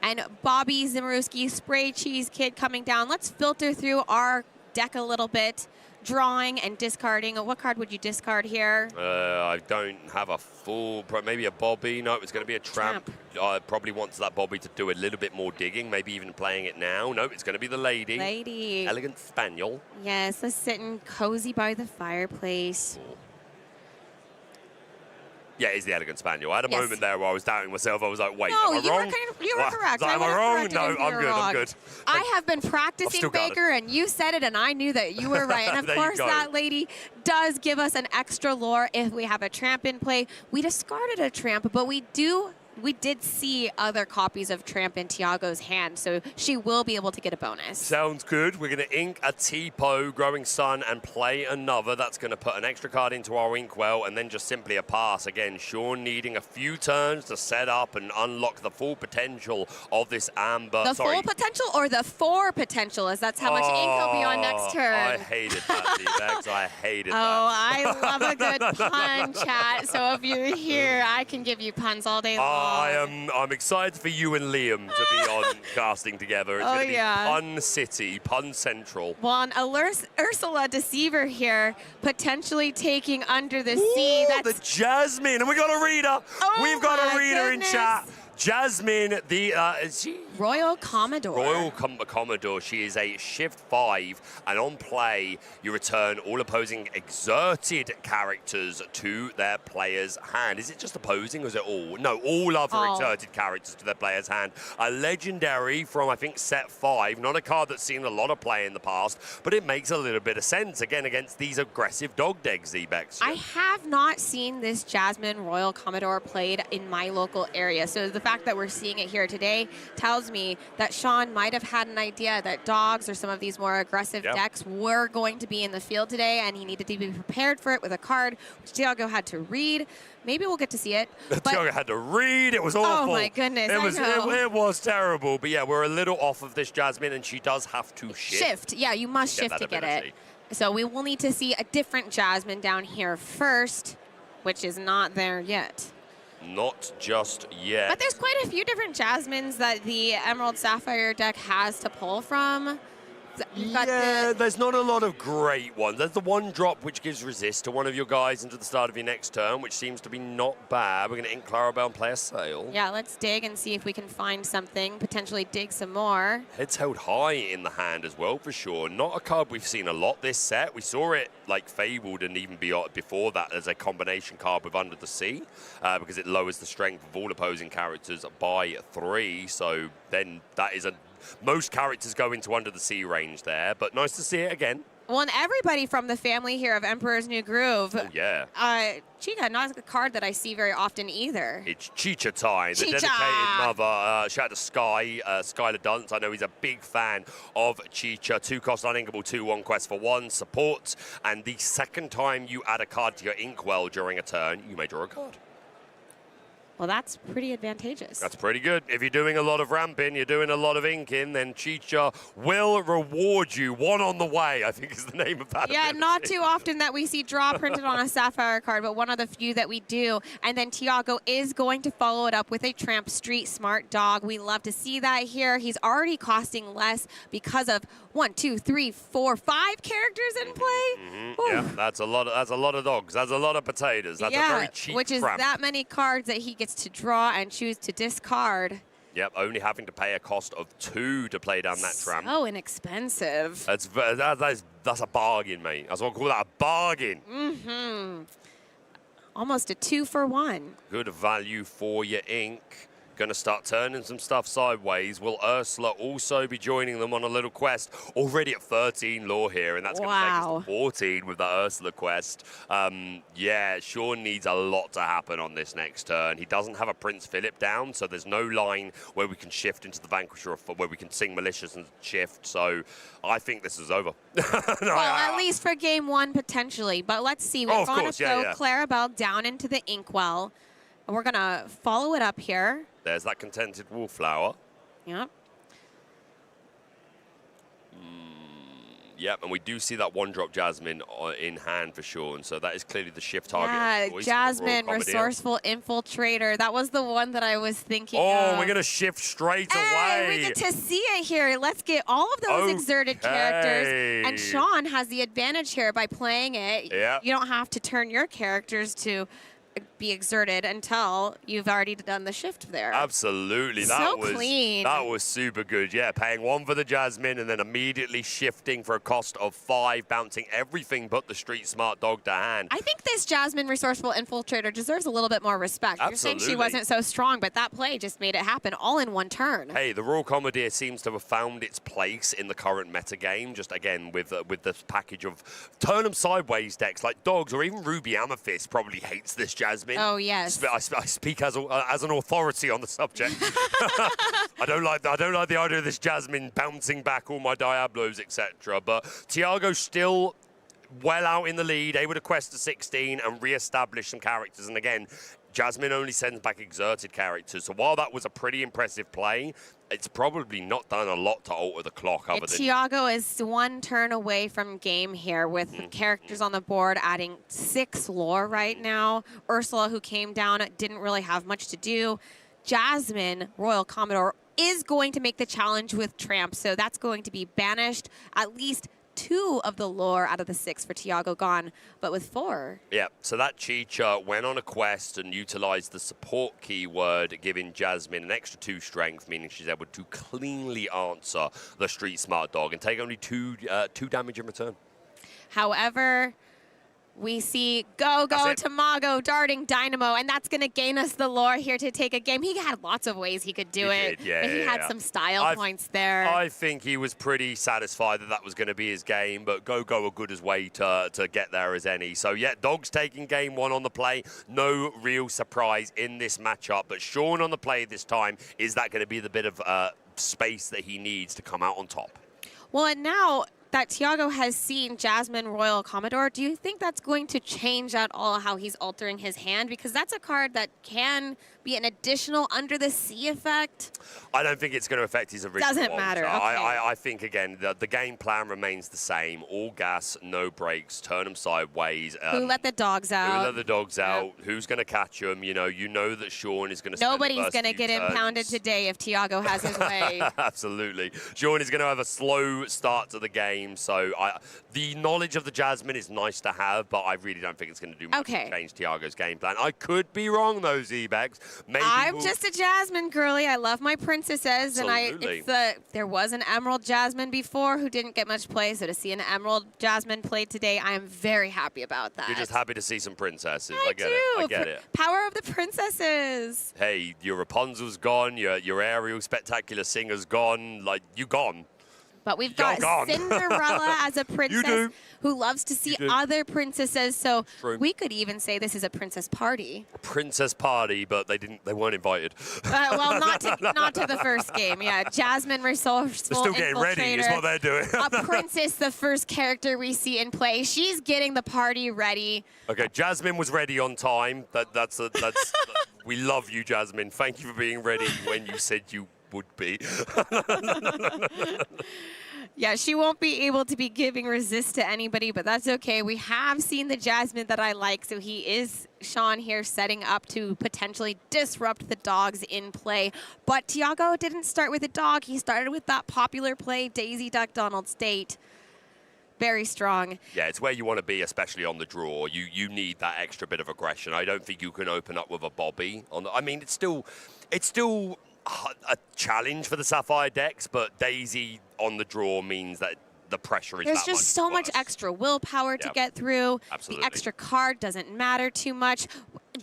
And Bobby Zimmerowski, Spray Cheese Kid coming down. Let's filter through our deck a little bit. Drawing and discarding. What card would you discard here? I don't have a full, maybe a Bobby. No, it's going to be a Tramp. I probably wants that Bobby to do a little bit more digging, maybe even playing it now. No, it's going to be the lady. Lady. Elegant Spaniel. Yes, let's sit and cozy by the fireplace. Cool. Yeah, it's the Elegant Spaniel. I had a moment there where I was doubting myself. I was like, wait, am I wrong? You were correct. Am I wrong? No, I'm good. I have been practicing, Baker, and you said it, and I knew that you were right. And of course, that lady does give us an extra lore if we have a Tramp in play. We discarded a Tramp, but we do we did see other copies of Tramp in Tiago's hand, so she will be able to get a bonus. Sounds good. We're going to ink a T-Po, Growing Sun, and play another. That's going to put an extra card into our Inkwell, and then just simply a pass. Again, Sean needing a few turns to set up and unlock the full potential of this Amber. The full potential or the 4 potential, as that's how much ink will be on next turn. I hated that, D-Vex. I hated that. Oh, I love a good pun, chat. So if you're here, I can give you puns all day long. I'm excited for you and Liam to be on casting together. It's going to be Pun City, Pun Central. Well, an Ursula Deceiver here, potentially taking Under the Sea. That's the Jasmine, and we got a reader. Oh, we've got a reader goodness. in chat. Jasmine, is she? Royal Commodore. Royal Commodore. She is a shift 5, and on play, you return all opposing exerted characters to their player's hand. Is it just opposing, or is it all? No, all other exerted characters to their player's hand. A legendary from, I think, set 5. Not a card that's seen a lot of play in the past, but it makes a little bit of sense, again, against these aggressive dog decks, Zebex. I have not seen this Jasmine Royal Commodore played in my local area, so the fact that we're seeing it here today tells me that Sean might have had an idea that dogs or some of these more aggressive decks were going to be in the field today, and he needed to be prepared for it with a card, which Tiago had to read. Maybe we'll get to see it. Tiago had to read. It was awful. Oh, my goodness. It was terrible. But, yeah, we're a little off of this Jasmine, and she does have to shift. Yeah, you must shift to get it. So we will need to see a different Jasmine down here first, which is not there yet. Not just yet. But there's quite a few different Jasmines that the Emerald Sapphire deck has to pull from. There's not a lot of great ones. There's the one drop which gives resist to one of your guys into the start of your next turn, which seems to be not bad. We're going to ink Clarabelle and play a sail. Yeah, let's dig and see if we can find something, potentially dig some more. Heads held high in the hand as well, for sure. Not a card we've seen a lot this set. We saw it like fabled and even before that as a combination card with Under the Sea, because it lowers the strength of all opposing characters by 3. So then that is most characters go into Under the Sea range there, but nice to see it again. Well, and everybody from the family here of Emperor's New Groove. Oh, yeah. Chica, not a card that I see very often either. It's Chicha time, the dedicated mother. Shout out to Sky, Skylar Dunce. I know he's a big fan of Chicha. 2-cost uninkable, 2/1 quest for 1, support. And the second time you add a card to your Inkwell during a turn, you may draw a card. Well, that's pretty advantageous. That's pretty good. If you're doing a lot of ramping, you're doing a lot of inking, then Chicha will reward you. One on the way, I think is the name of that. Yeah, ability. not too often that we see draw printed on a Sapphire card, but one of the few that we do. And then Tiago is going to follow it up with a Tramp Street Smart Dog. We love to see that here. He's already costing less because of 1, 2, 3, 4, 5 characters in play. Yeah, that's a lot of dogs. That's a lot of potatoes. That's a very cheap which is Tramp. that many cards that he gets to draw and choose to discard. Yep, only having to pay a cost of 2 to play down that Tramp. So inexpensive. That's a bargain, mate. That's what I call that, a bargain. Mm-hmm. Almost a 2-for-1. Good value for your ink. Going to start turning some stuff sideways. Will Ursula also be joining them on a little quest? Already at 13 lore here, and that's going to take us to 14 with the Ursula quest. Yeah, Sean needs a lot to happen on this next turn. He doesn't have a Prince Philip down, so there's no line where we can shift into the Vanquisher, or where we can sing Malicious and shift. So I think this is over. Well, at least for game 1, potentially. But let's see. We're going to throw Clarabelle down into the Inkwell. And we're going to follow it up here. There's that Contented Wallflower. Yep. Yep, and we do see that 1-drop Jasmine in hand for sure, and so that is clearly the shift target. Yeah, Jasmine, Resourceful Infiltrator. That was the one that I was thinking of. We're going to shift straight away. We get to see it here. Let's get all of those exerted characters. And Sean has the advantage here by playing it. Yep. You don't have to turn your characters to be exerted until you've already done the shift there. Absolutely. So clean. That was super good. Yeah, paying 1 for the Jasmine and then immediately shifting for a cost of 5, bouncing everything but the Street Smart Dog to hand. I think this Jasmine Resourceful Infiltrator deserves a little bit more respect. Absolutely. You're saying she wasn't so strong, but that play just made it happen all in one turn. Hey, the Royal Commodore seems to have found its place in the current meta game, just again with this package of turn 'em sideways decks like Dogs, or even Ruby Amethyst probably hates this Jasmine Jasmine. Oh, yes. I speak as an authority on the subject. I don't like the idea of this Jasmine bouncing back all my Diablos, etc. But Tiago's still well out in the lead, able to quest to 16 and re-establish some characters. And again, Jasmine only sends back exerted characters. So while that was a pretty impressive play, it's probably not done a lot to alter the clock. Other than Tiago is one turn away from game here with the characters on the board adding 6 lore right now. Ursula, who came down, didn't really have much to do. Jasmine, Royal Commodore, is going to make the challenge with Tramp, so that's going to be banished. At least 2 of the lore out of the 6 for Tiago gone, but with 4. Yeah, so that Chicha went on a quest and utilized the support keyword, giving Jasmine an extra 2 strength, meaning she's able to cleanly answer the Street Smart Dog and take only 2 damage in return. However, we see Go Tamago darting Dynamo, and that's going to gain us the lore here to take a game. He had lots of ways he could do it. He had some style points there. I think he was pretty satisfied that was going to be his game, but Go a good as way to get there as any. So yeah, Dog's taking game 1 on the play. No real surprise in this matchup, but Sean on the play this time. Is that going to be the bit of space that he needs to come out on top? Well, and now that Tiago has seen Jasmine Royal Commodore, do you think that's going to change at all how he's altering his hand? Because that's a card that can be an additional Under the Sea effect. I don't think it's going to affect his original Doesn't one. matter. So Okay. I think, again, the game plan remains the same. All gas, no brakes, turn them sideways. Who let the dogs out? Who let the dogs out? Who's going to catch them? You know that Sean is going to Nobody's going to get impounded today if Tiago has his way. Absolutely. Sean is going to have a slow start to the game. So the knowledge of the Jasmine is nice to have, but I really don't think it's going to do much to change Tiago's game plan. I could be wrong, though, Z-Bags. I'm just a Jasmine girly. I love my princesses. Absolutely. And there was an Emerald Jasmine before who didn't get much play, so to see an Emerald Jasmine played today, I am very happy about that. You're just happy to see some princesses. I get it. I get it. Power of the princesses. Hey, your Rapunzel's gone. Your Ariel Spectacular Singer's gone. Like, you gone. But we've got Cinderella as a princess who loves to see other princesses. So we could even say this is a princess party. A princess party, but they weren't invited. Well, not to the first game. Yeah, Jasmine resourceful. They're still getting ready is what they're doing. A princess, the first character we see in play. She's getting the party ready. Okay, Jasmine was ready on time. That's we love you, Jasmine. Thank you for being ready when you said you would be. Yeah, she won't be able to be giving resist to anybody, but that's okay. We have seen the Jasmine that I like, so he is, Sean here, setting up to potentially disrupt the dogs in play. But Tiago didn't start with a dog. He started with that popular play, Daisy Duck Donald State. Very strong. Yeah, it's where you want to be, especially on the draw. You need that extra bit of aggression. I don't think you can open up with a Bobby. I mean, it's still a challenge for the Sapphire decks, but Daisy on the draw means that the pressure is There's that just much so worse. much extra willpower to get through. Absolutely. The extra card doesn't matter too much.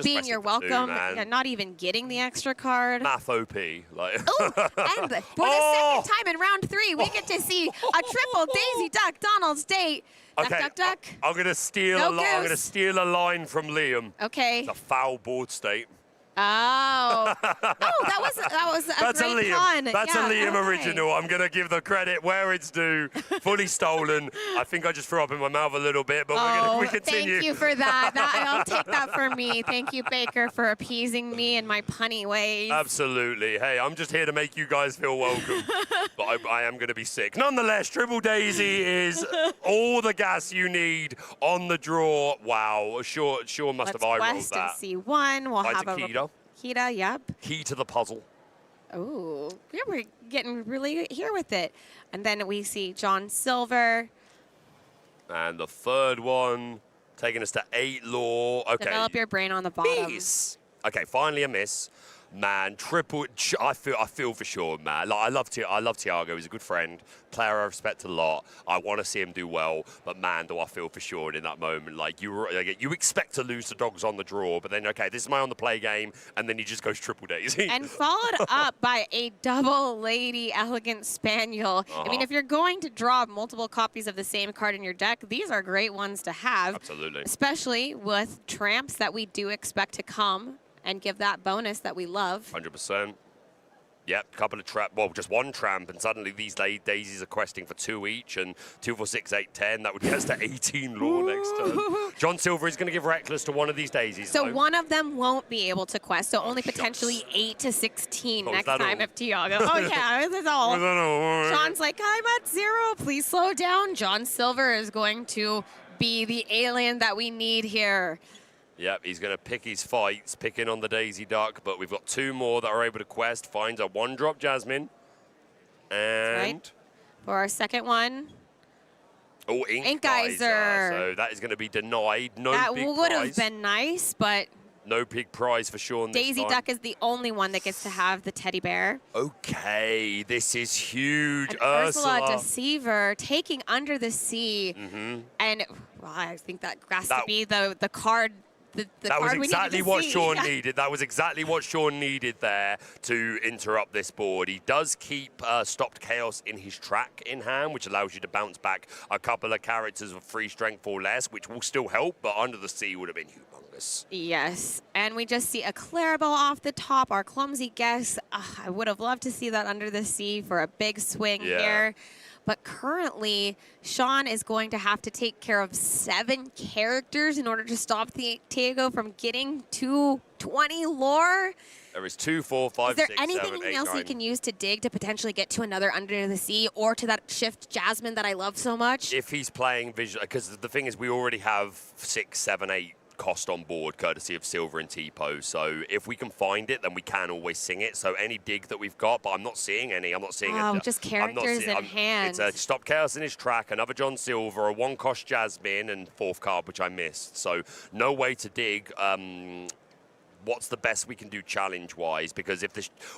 Being you're welcome, not even getting the extra card. Math OP. Like. Oh, and for the second time in round 3, we get to see a triple Daisy Duck Donald State. Duck, Okay, duck, duck. I'm gonna steal No I'm gonna goose. steal a line from Liam. Okay. It's a foul board state. Oh, that was a That's great a Liam. con. That's Yeah, a Liam okay. original. I'm gonna give the credit where it's due. Fully stolen. I think I just threw up in my mouth a little bit, but we continue. Thank you for that. I'll take that for me. Thank you, Baker, for appeasing me in my punny ways. Absolutely. Hey, I'm just here to make you guys feel welcome. But I am going to be sick. Nonetheless, Triple Daisy is all the gas you need on the draw. Wow. Sure must have eye-rolled West that. and C1. We'll have a Kita. Kita, yep. Key to the puzzle. Oh, yeah, we're getting really here with it. And then we see John Silver. And the third one, taking us to 8 lore. Okay. Develop your brain on the bottom. Miss. Okay, finally a miss. Man, I feel for Sean, man. Like, I love Tiago. He's a good friend, player I respect a lot. I want to see him do well, but man, do I feel for Sean in that moment. Like, you expect to lose the dogs on the draw, but then, okay, this is my on the play game, and then he just goes triple daisy. And followed up by a double lady elegant spaniel. I mean, if you're going to draw multiple copies of the same card in your deck, these are great ones to have. Absolutely. Especially with tramps that we do expect to come and give that bonus that we love. 100%. Yep, couple of just one tramp, and suddenly these daisies are questing for 2 each, and 2, 4, 6, 8, 10. That would get us to 18 lore next turn. John Silver is going to give Reckless to one of these daisies. So though. one of them won't be able to quest, so only potentially 8 to 16 next time if Tiago. Oh yeah, that's all. Sean's like, I'm at 0. Please slow down. John Silver is going to be the alien that we need here. Yep, he's going to pick his fights, picking on the Daisy Duck, but we've got 2 more that are able to quest. Finds a 1-drop Jasmine. And... Right. For our second one. Oh, Ink Geyser. So that is going to be denied. No that big would prize. have been nice, but... No big prize for Sean this Daisy time. Duck is the only one that gets to have the teddy bear. Okay, this is huge. And Ursula Deceiver taking Under the Sea. And well, I think that has to be the card. That was exactly what Sean Yeah. needed. That was exactly what Sean needed there to interrupt this board. He does keep Stopped Chaos in his track in hand, which allows you to bounce back a couple of characters of 3 strength or less, which will still help, but Under the Sea would have been humongous. Yes, and we just see a Clarabelle off the top, our clumsy guess. I would have loved to see that Under the Sea for a big swing here. But currently, Sean is going to have to take care of 7 characters in order to stop Tiago from getting to 20 lore. There is 2, 4, 5, Is there 6, anything 7, 8, else 9. he can use to dig to potentially get to another Under the Sea or to that Shift Jasmine that I love so much? If he's playing visual, because the thing is, we already have 6, 7, 8 cost on board, courtesy of Silver and Tipo. So if we can find it, then we can always sing it. So any dig that we've got, but I'm not seeing any. I'm not seeing just characters in hand. It's a Stop Chaos in his track, another John Silver, a 1-cost Jasmine, and 4th card, which I missed. So no way to dig. What's the best we can do challenge-wise? Because if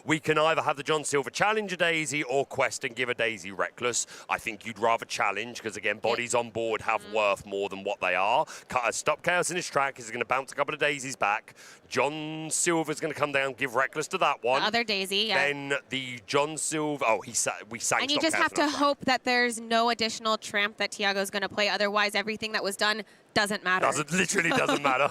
we can either have the John Silver challenge a Daisy or quest and give a Daisy Reckless. I think you'd rather challenge, because again, bodies on board have worth more than what they are. Stop Chaos in his track is going to bounce a couple of Daisies back. John Silver's going to come down, give Reckless to that one. The other Daisy, yeah. Then the John Silver, we sang. And you just have to hope that there's no additional tramp that Tiago's going to play. Otherwise, everything that was done doesn't matter. Literally doesn't matter.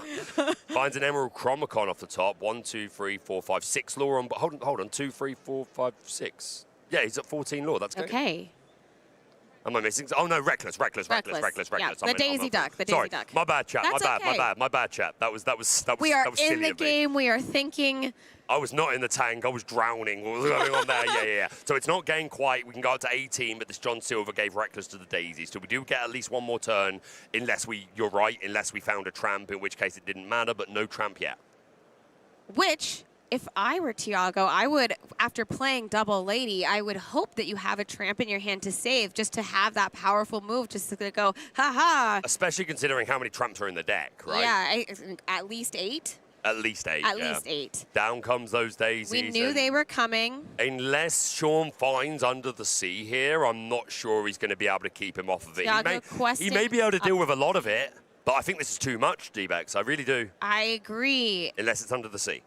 Finds an Emerald Chromicon off the top. 1, 2, 3, 4, 5, 6 lore on. Hold on. 2, 3, 4, 5, 6. Yeah, he's at 14 lore. That's good. Okay. Am I missing? Oh no, Reckless. Yeah, The Daisy Duck. Sorry, Duck. my bad, chat. That's okay. My bad, chat. That was We are silly in the of me. game. We are thinking. I was not in the tank. I was drowning. What was going on there? Yeah. So it's not gained quite. We can go up to 18, but this John Silver gave Reckless to the Daisies. So we do get at least one more turn, unless we found a tramp, in which case it didn't matter, but no tramp yet. Which, if I were Tiago, I would, after playing Double Lady, I would hope that you have a tramp in your hand to save, just to have that powerful move, just to go, ha-ha. Especially considering how many tramps are in the deck, right? Yeah, at least 8. At least 8, At least 8. Down comes those Daisies. We knew they were coming. Unless Sean finds Under the Sea here, I'm not sure he's going to be able to keep him off of it. He may be able to deal with a lot of it, but I think this is too much, D-Bex. I really do. I agree. Unless it's Under the Sea.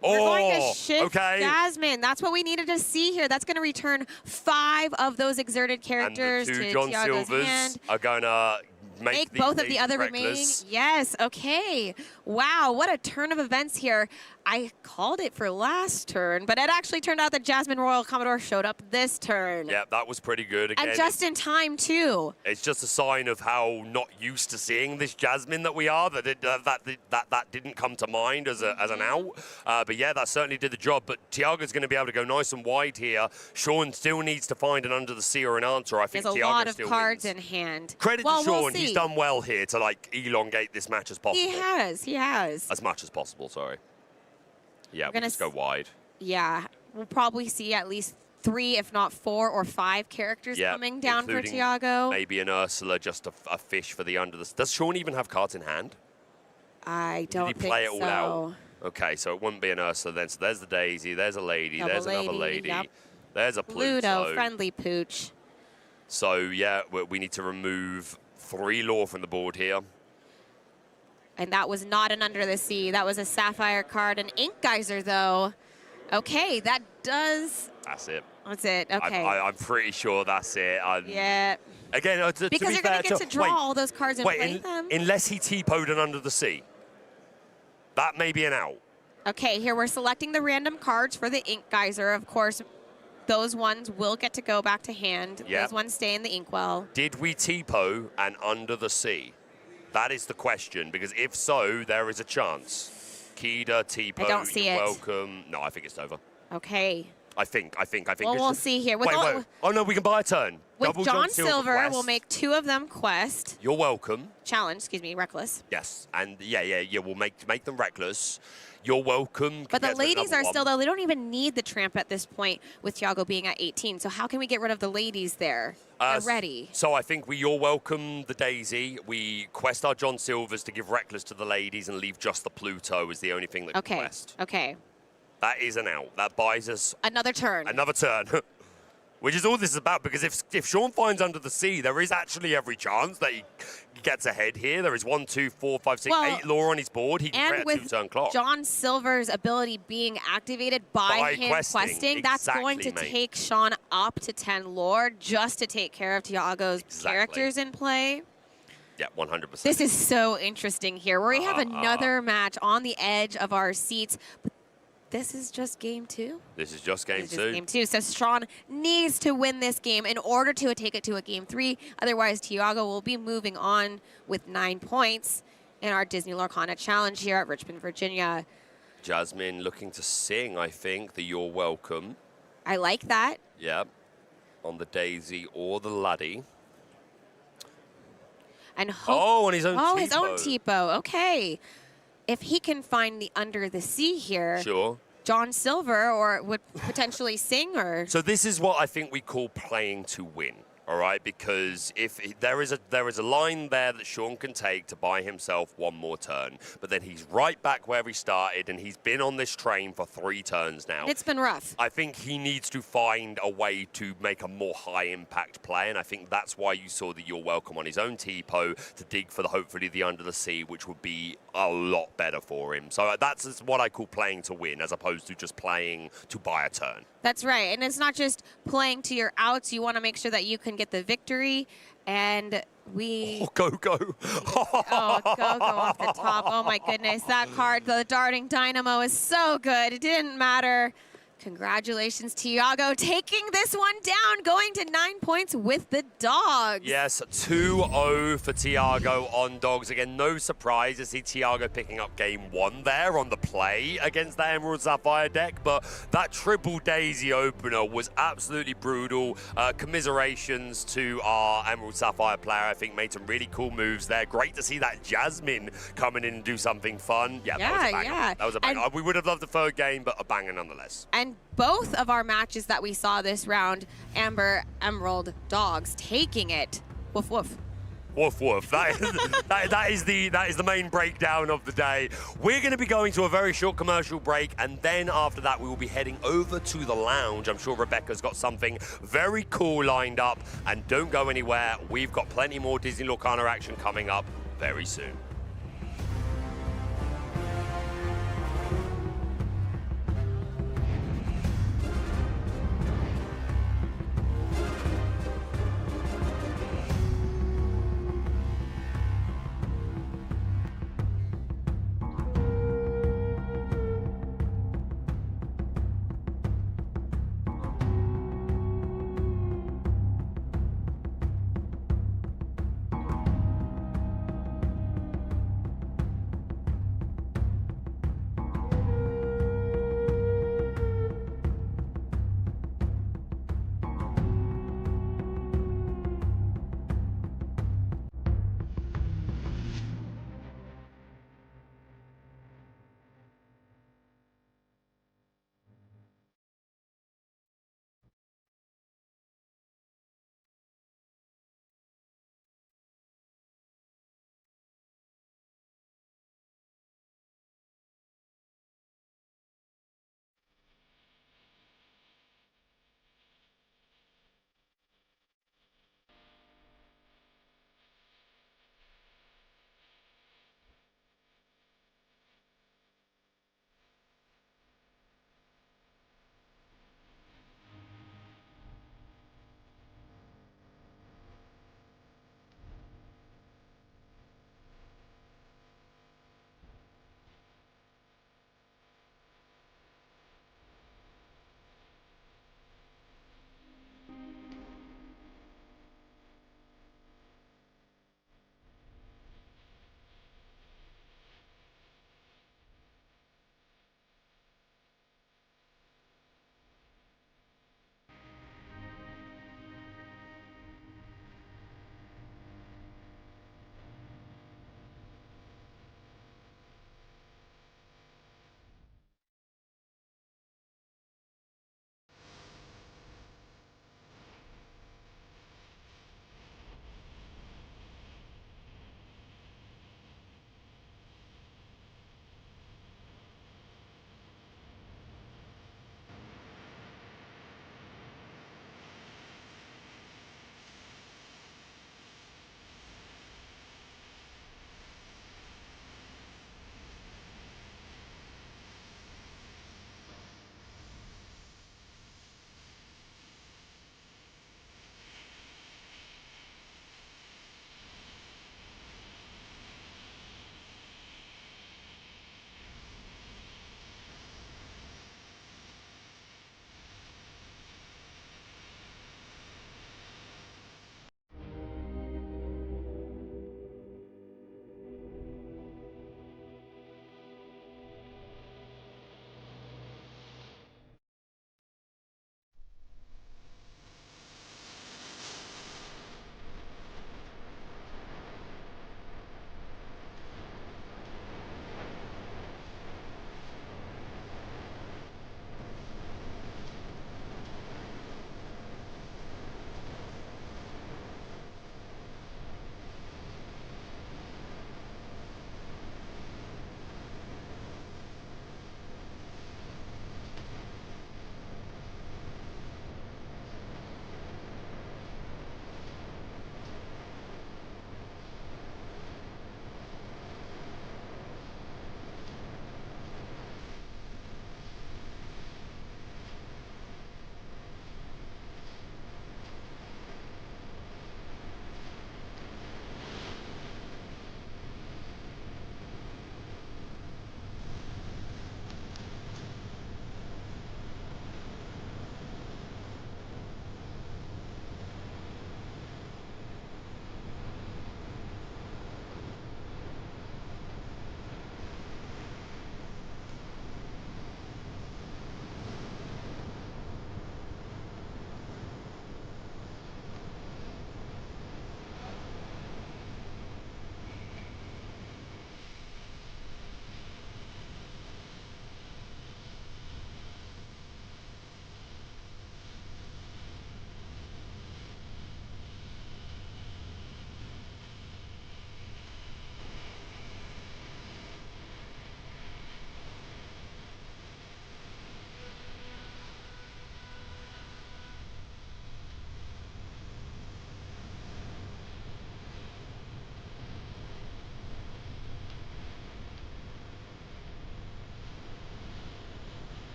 We're going to shift Jasmine. That's what we needed to see here. That's going to return 5 of those exerted characters and the 2 to John Tiago's Silvers hand. are going to make both of the other Reckless. remaining. Yes, okay. Wow, what a turn of events here. I called it for last turn, but it actually turned out that Jasmine Royal Commodore showed up this turn. Yeah, that was pretty good. Again, and just in time, too. It's just a sign of how not used to seeing this Jasmine that we are, that that didn't come to mind as an out. But yeah, that certainly did the job. But Tiago's going to be able to go nice and wide here. Sean still needs to find an Under the Sea or an answer. I think There's a Tiago lot of still cards wins. in hand. Credit to Sean. We'll see. He's done well here to elongate this match as possible. He has. As much as possible, sorry. Yeah, we'll gonna just go wide. Yeah, we'll probably see at least 3, if not 4 or 5 characters coming down for including Tiago. Maybe an Ursula, just a fish for the Under the Sea. Does Sean even have cards in hand? I don't Did he think play it all so. out? Okay, so it wouldn't be an Ursula then. So there's the Daisy, there's a lady, Double there's another lady, lady, yep. there's a Pluto, friendly pooch. So, yeah, we need to remove 3 lore from the board here. And that was not an Under the Sea. That was a Sapphire card. An Ink Geyser, though. Okay, that does... That's it. That's it, okay. I'm pretty sure that's it. Yeah. Again, to Because be you're fair, going to get to draw wait, all those cards and play them. Unless he T-Po'd an Under the Sea. That may be an out. Okay, here we're selecting the random cards for the Ink Geyser. Of course, those ones will get to go back to hand. Yep. Those ones stay in the inkwell. Did we T-Po an Under the Sea? That is the question, because if so, there is a chance. Kida, T-Po, I don't see you're it. welcome. No, I think it's over. Okay. I think. Well, we'll see here. With Wait. Oh, no, we can buy a turn. With Double John Silver, quest. we'll make 2 of them quest. You're welcome. Challenge, reckless. Yes, and yeah, we'll make them reckless. You're welcome. But the Get ladies another are still, one. though, they don't even need the tramp at this point with Thiago being at 18. So how can we get rid of the ladies there? They're ready. So I think you're welcome the Daisy. We quest our John Silvers to give reckless to the ladies and leave just the Pluto is the only thing that we quest. Okay. That is an out. That buys us Another turn. another turn. Which is all this is about, because if Sean finds Under the Sea, there is actually every chance that he gets ahead here. There is 1, 2, 4, 5, 6, 8 lore on his board. He can And create a with 2-turn clock. John Silver's ability being activated by him questing, that's going to Exactly, mate. take Sean up to 10 lore just to take care of Thiago's characters in play. Yeah, 100%. This is so interesting here, where we have another match on the edge of our seats. But this is just game 2. This is just game This is 2. just game 2. So Sean needs to win this game in order to take it to a game 3. Otherwise, Thiago will be moving on with 9 points in our Disney Lorcana Challenge here at Richmond, Virginia. Jasmine looking to sing, I think, the You're Welcome. I like that. Yeah. On the Daisy or the Laddie. And on his own Oh, T-Po. his own T-Po. Okay. If he can find the Under the Sea here, Sure. John Silver or would potentially sing or... So this is what I think we call playing to win. All right, because if there is a line there that Sean can take to buy himself 1 more turn, but then he's right back where he started, and he's been on this train for 3 turns now. It's been rough. I think he needs to find a way to make a more high-impact play, and I think that's why you saw the You're Welcome on his own T-Po to dig for hopefully the Under the Sea, which would be a lot better for him. So that's what I call playing to win, as opposed to just playing to buy a turn. That's right. And it's not just playing to your outs. You want to make sure that you can get the victory. And we... Oh, go. Oh, go off the top. Oh, my goodness. That card, the Darting Dynamo, is so good. It didn't matter. Congratulations, Thiago, taking this one down, going to 9 points with the Dogs. Yes, 2-0 for Thiago on Dogs. Again, no surprise to see Thiago picking up game 1 there on the play against that Emerald Sapphire deck, but that triple Daisy opener was absolutely brutal. Commiserations to our Emerald Sapphire player. I think made some really cool moves there. Great to see that Jasmine coming in and do something fun. Yeah, that was a banger. Yeah. That was a banger. We would have loved the 3rd game, but a banger nonetheless. And both of our matches that we saw this round, Amber, Emerald, Dogs taking it. Woof, woof. Woof woof. That is the main breakdown of the day. We're going to be going to a very short commercial break, and then after that we will be heading over to the lounge. I'm sure Rebecca's got something very cool lined up, and don't go anywhere. We've got plenty more Disney Lorcana action coming up very soon.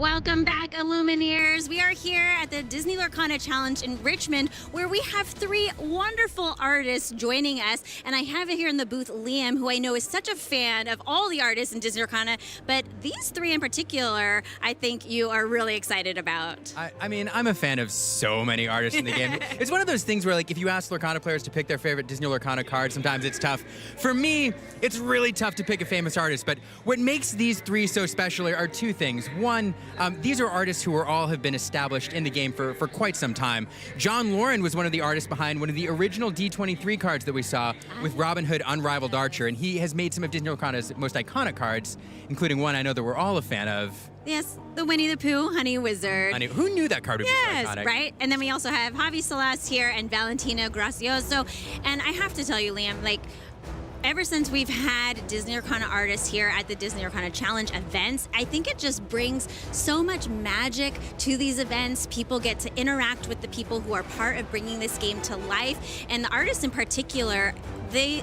Welcome back, Illumineers. We are here at the Disney Lorcana Challenge in Richmond, where we have 3 wonderful artists joining us. And I have it here in the booth, Liam, who I know is such a fan of all the artists in Disney Lorcana, but these 3 in particular, I think you are really excited about. I mean, I'm a fan of so many artists in the game. It's one of those things where, like, if you ask Lorcana players to pick their favorite Disney Lorcana card, sometimes it's tough. For me, it's really tough to pick a famous artist, but what makes these 3 so special are 2 things. One, these are artists who all have been established in the game for quite some time. John Lauren was one of the artists behind one of the original D23 cards that we saw with Robin Hood Unrivaled Archer, and he has made some of Disney Lorcana's most iconic cards, including one I know that we're all a fan of. Yes, the Winnie the Pooh Honey Wizard. Who knew that card would be so iconic? Yes, right? And then we also have Javi Salas here and Valentina Gracioso. And I have to tell you, Liam, like, ever since we've had Disney Lorcana artists here at the Disney Lorcana Challenge events, I think it just brings so much magic to these events. People get to interact with the people who are part of bringing this game to life. And the artists in particular, the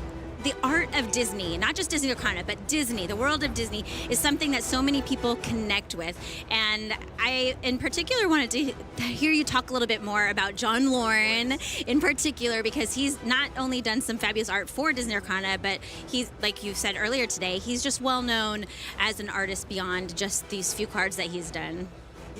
art of Disney, not just Disney Lorcana, but Disney, the world of Disney, is something that so many people connect with. And I, in particular, wanted to hear you talk a little bit more about John Lauren in particular, because he's not only done some fabulous art for Disney Lorcana, but he's, like you said earlier today, he's just well known as an artist beyond just these few cards that he's done.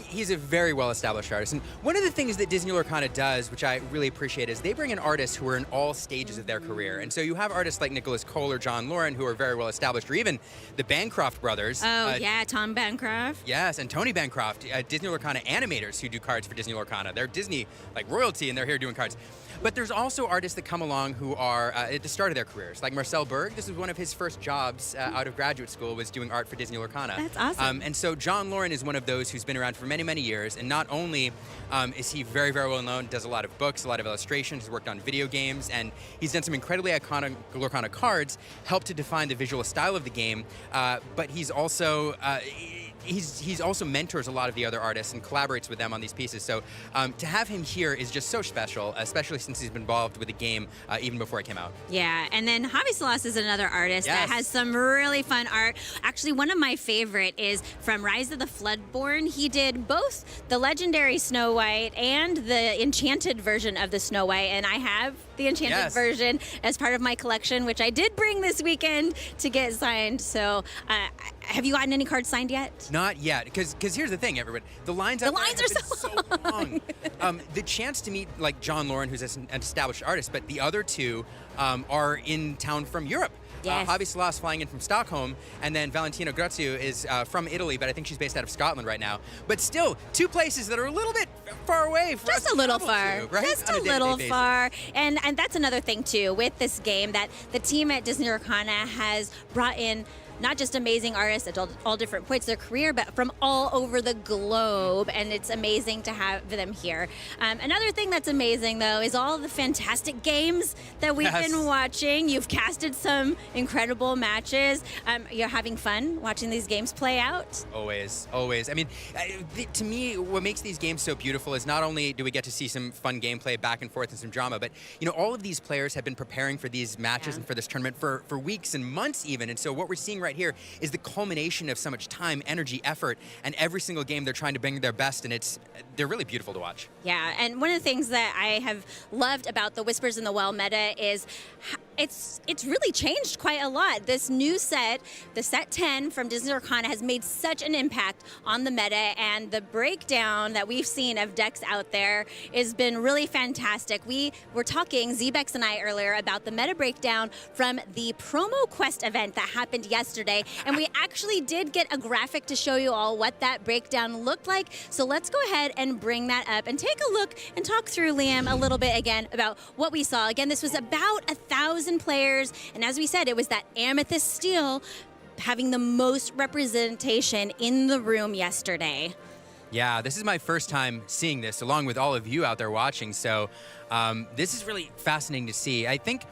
He's a very well-established artist. And one of the things that Disney Lorcana does, which I really appreciate, is they bring in artists who are in all stages of their career. And so you have artists like Nicholas Cole or John Lauren who are very well-established, or even the Bancroft brothers. Oh, yeah, Tom Bancroft. Yes, and Tony Bancroft, Disney Lorcana animators who do cards for Disney Lorcana. They're Disney, like, royalty, and they're here doing cards. But there's also artists that come along who are at the start of their careers, like Marcel Berg. This was one of his first jobs out of graduate school, was doing art for Disney Lorcana. That's awesome. And so John Lauren is one of those who's been around for many, many years. And not only is he very, very well known, does a lot of books, a lot of illustrations, has worked on video games, and he's done some incredibly iconic Lorcana cards, helped to define the visual style of the game. But he's also He's also mentors a lot of the other artists and collaborates with them on these pieces. So to have him here is just so special, especially since he's been involved with the game even before it came out. Yeah, and then Javi Salas is another artist that has some really fun art. Actually, one of my favorite is from Rise of the Floodborn. He did both the legendary Snow White and the enchanted version of the Snow White, and I have the enchanted version as part of my collection, which I did bring this weekend to get signed. So have you gotten any cards signed yet? Not yet, because here's the thing, everyone. The lines are so long. The chance to meet, like, John Lauren, who's an established artist, but the other 2 are in town from Europe. Yes. Javi Salas flying in from Stockholm, and then Valentina Grazio is from Italy, but I think she's based out of Scotland right now. But still, 2 places that are a little bit far away for us just a little far, to, right? Just a little far. And that's another thing too with this game, that the team at Disney Lorcana has brought in not just amazing artists at all different points of their career, but from all over the globe, and it's amazing to have them here. Another thing that's amazing, though, is all the fantastic games that we've been watching. You've casted some incredible matches. You're having fun watching these games play out? Always, always. I mean, to me, what makes these games so beautiful is not only do we get to see some fun gameplay back and forth and some drama, but, you know, all of these players have been preparing for these matches and for this tournament for weeks and months even, and so what we're seeing right here is the culmination of so much time, energy, effort, and every single game they're trying to bring their best, and they're really beautiful to watch. Yeah, and one of the things that I have loved about the Whispers in the Well meta is it's really changed quite a lot. This new set, the set 10 from Disney Lorcana, has made such an impact on the meta, and the breakdown that we've seen of decks out there has been really fantastic. We were talking, Zebex and I, earlier about the meta breakdown from the Promo Quest event that happened yesterday, and we actually did get a graphic to show you all what that breakdown looked like. So let's go ahead and bring that up and take a look and talk through, Liam, a little bit again about what we saw. Again, this was about 1,000 players, and as we said, it was that amethyst steel having the most representation in the room yesterday. Yeah, this is my first time seeing this, along with all of you out there watching, so this is really fascinating to see. I think,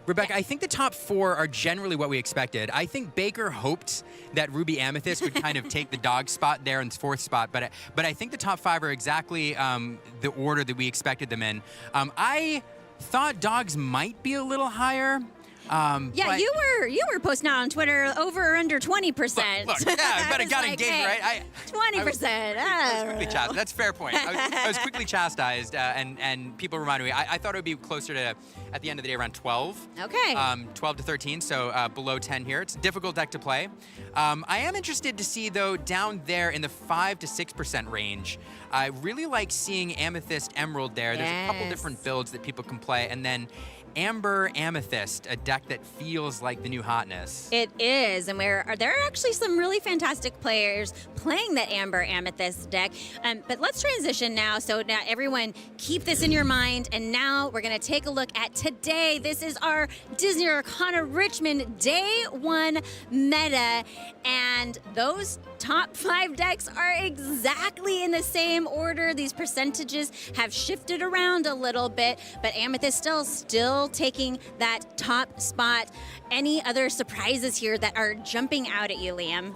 Rebecca, I think the top 4 are generally what we expected. I think Baker hoped that Ruby Amethyst would kind of take the dog spot there in 4th spot, but I think the top 5 are exactly the order that we expected them in. I thought dogs might be a little higher, Yeah, but- you were posting out on Twitter over or under 20%. Look, yeah, I bet I got engagement, right? 20%. I was quickly chastised. That's a fair point. I was quickly chastised, and people reminded me. I thought it would be closer to, at the end of the day, around 12. Okay. 12 to 13, so below 10 here. It's a difficult deck to play. I am interested to see, though, down there in the 5 to 6% range. I really like seeing Amethyst Emerald there. There's a couple Yes. different builds that people can play, and then Amber Amethyst, a deck that feels like the new hotness. It is, and there are actually some really fantastic players playing that Amber Amethyst deck. But let's transition now. So now everyone keep this in your mind, and now we're going to take a look at today. This is our Disney Arcana Richmond Day 1 meta, and those top 5 decks are exactly in the same order. These percentages have shifted around a little bit, but Amethyst still taking that top spot. Any other surprises here that are jumping out at you, Liam?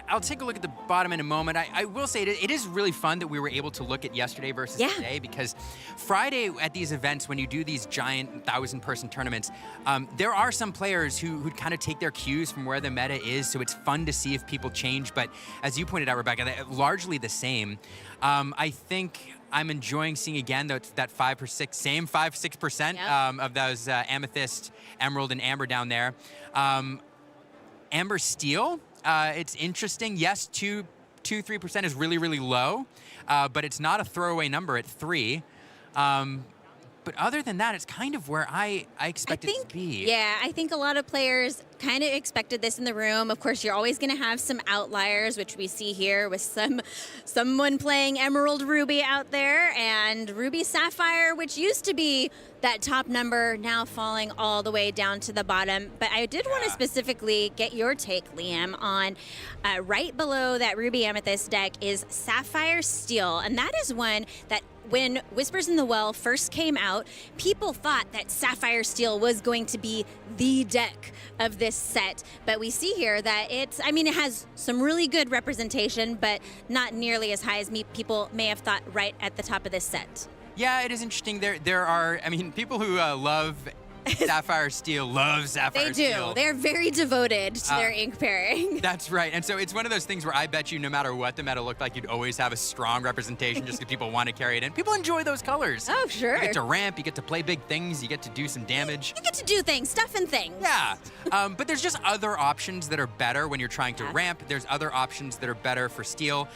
I'll take a look at the bottom in a moment. I will say it is really fun that we were able to look at yesterday versus today, because Friday at these events, when you do these giant 1,000-person tournaments, there are some players who kind of take their cues from where the meta is, so it's fun to see if people change. But as you pointed out, Rebecca, they're largely the same. I think I'm enjoying seeing again that 5 or 6, same 5-6% of those Amethyst, Emerald, and Amber down there. Amber Steel. It's interesting. Yes, 2-3% is really, really low, but it's not a throwaway number at 3. But other than that, it's kind of where I expect it to be. Yeah, I think a lot of players kind of expected this in the room. Of course, you're always going to have some outliers, which we see here with someone playing Emerald Ruby out there, and Ruby Sapphire, which used to be that top number, now falling all the way down to the bottom. But I did want to specifically get your take, Liam, on right below that Ruby Amethyst deck is Sapphire Steel, and that is one that when Whispers in the Well first came out, people thought that Sapphire Steel was going to be the deck of this set. But we see here that it has some really good representation, but not nearly as high as people may have thought right at the top of this set. Yeah, it is interesting. There are, people who love Sapphire Steel love Sapphire Steel. They do. They're very devoted to their ink pairing. That's right. And so it's one of those things where I bet you no matter what the meta looked like, you'd always have a strong representation just because people want to carry it in. People enjoy those colors. Oh, sure. You get to ramp, you get to play big things, you get to do some damage. You get to do things, stuff and things. Yeah. But there's just other options that are better when you're trying to ramp. There's other options that are better for Steel.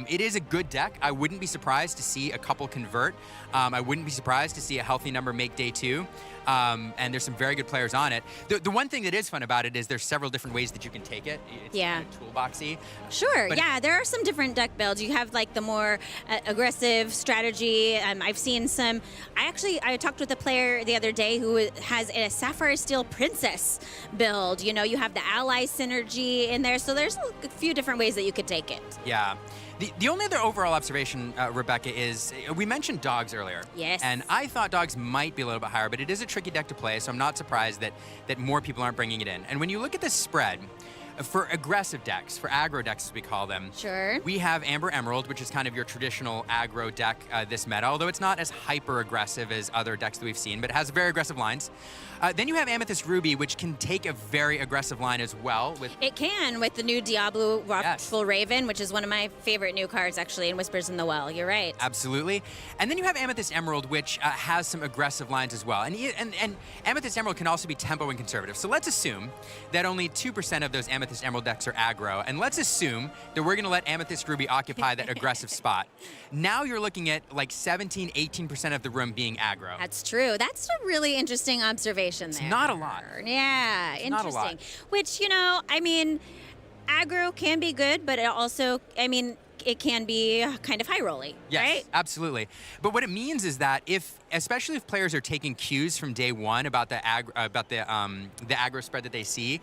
It is a good deck. I wouldn't be surprised to see a couple convert. I wouldn't be surprised to see a healthy number make day 2. And there's some very good players on it. The one thing that is fun about it is there's several different ways that you can take it. It's kind of toolboxy. Sure, But there are some different deck builds. You have like the more aggressive strategy. I've seen some. I talked with a player the other day who has a Sapphire Steel Princess build. You know, you have the ally synergy in there. So there's a few different ways that you could take it. Yeah. The only other overall observation, Rebecca, is we mentioned dogs earlier. Yes. And I thought dogs might be a little bit higher, but it is a tricky deck to play, so I'm not surprised that more people aren't bringing it in. And when you look at this spread, for aggressive decks, for aggro decks as we call them, Sure. we have Amber Emerald, which is kind of your traditional aggro deck this meta, although it's not as hyper aggressive as other decks that we've seen, but it has very aggressive lines. Then you have Amethyst Ruby, which can take a very aggressive line as well. It can with the new Diablo Watchful Raven, which is one of my favorite new cards actually in Whispers in the Well. You're right. Absolutely. And then you have Amethyst Emerald, which has some aggressive lines as well. And Amethyst Emerald can also be tempo and conservative. So let's assume that only 2% of those Amethyst Emerald decks are aggro. And let's assume that we're going to let Amethyst Ruby occupy that aggressive spot. Now you're looking at like 17, 18% of the room being aggro. That's true. That's a really interesting observation there. It's not a lot. Yeah, It's interesting. not a lot. Which, aggro can be good, but it also, it can be kind of high rolly, Yes, right? absolutely. But what it means is that especially if players are taking cues from day one about the aggro spread that they see,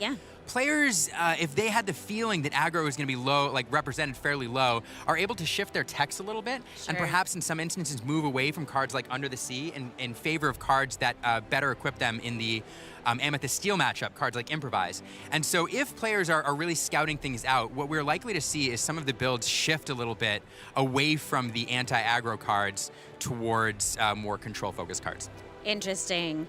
players, if they had the feeling that aggro is going to be low, like represented fairly low, are able to shift their text a little bit and perhaps in some instances move away from cards like Under the Sea in favor of cards that better equip them in the Amethyst Steel matchup, cards like Improvise. And so if players are really scouting things out, what we're likely to see is some of the builds shift a little bit away from the anti-aggro cards towards more control-focused cards. Interesting.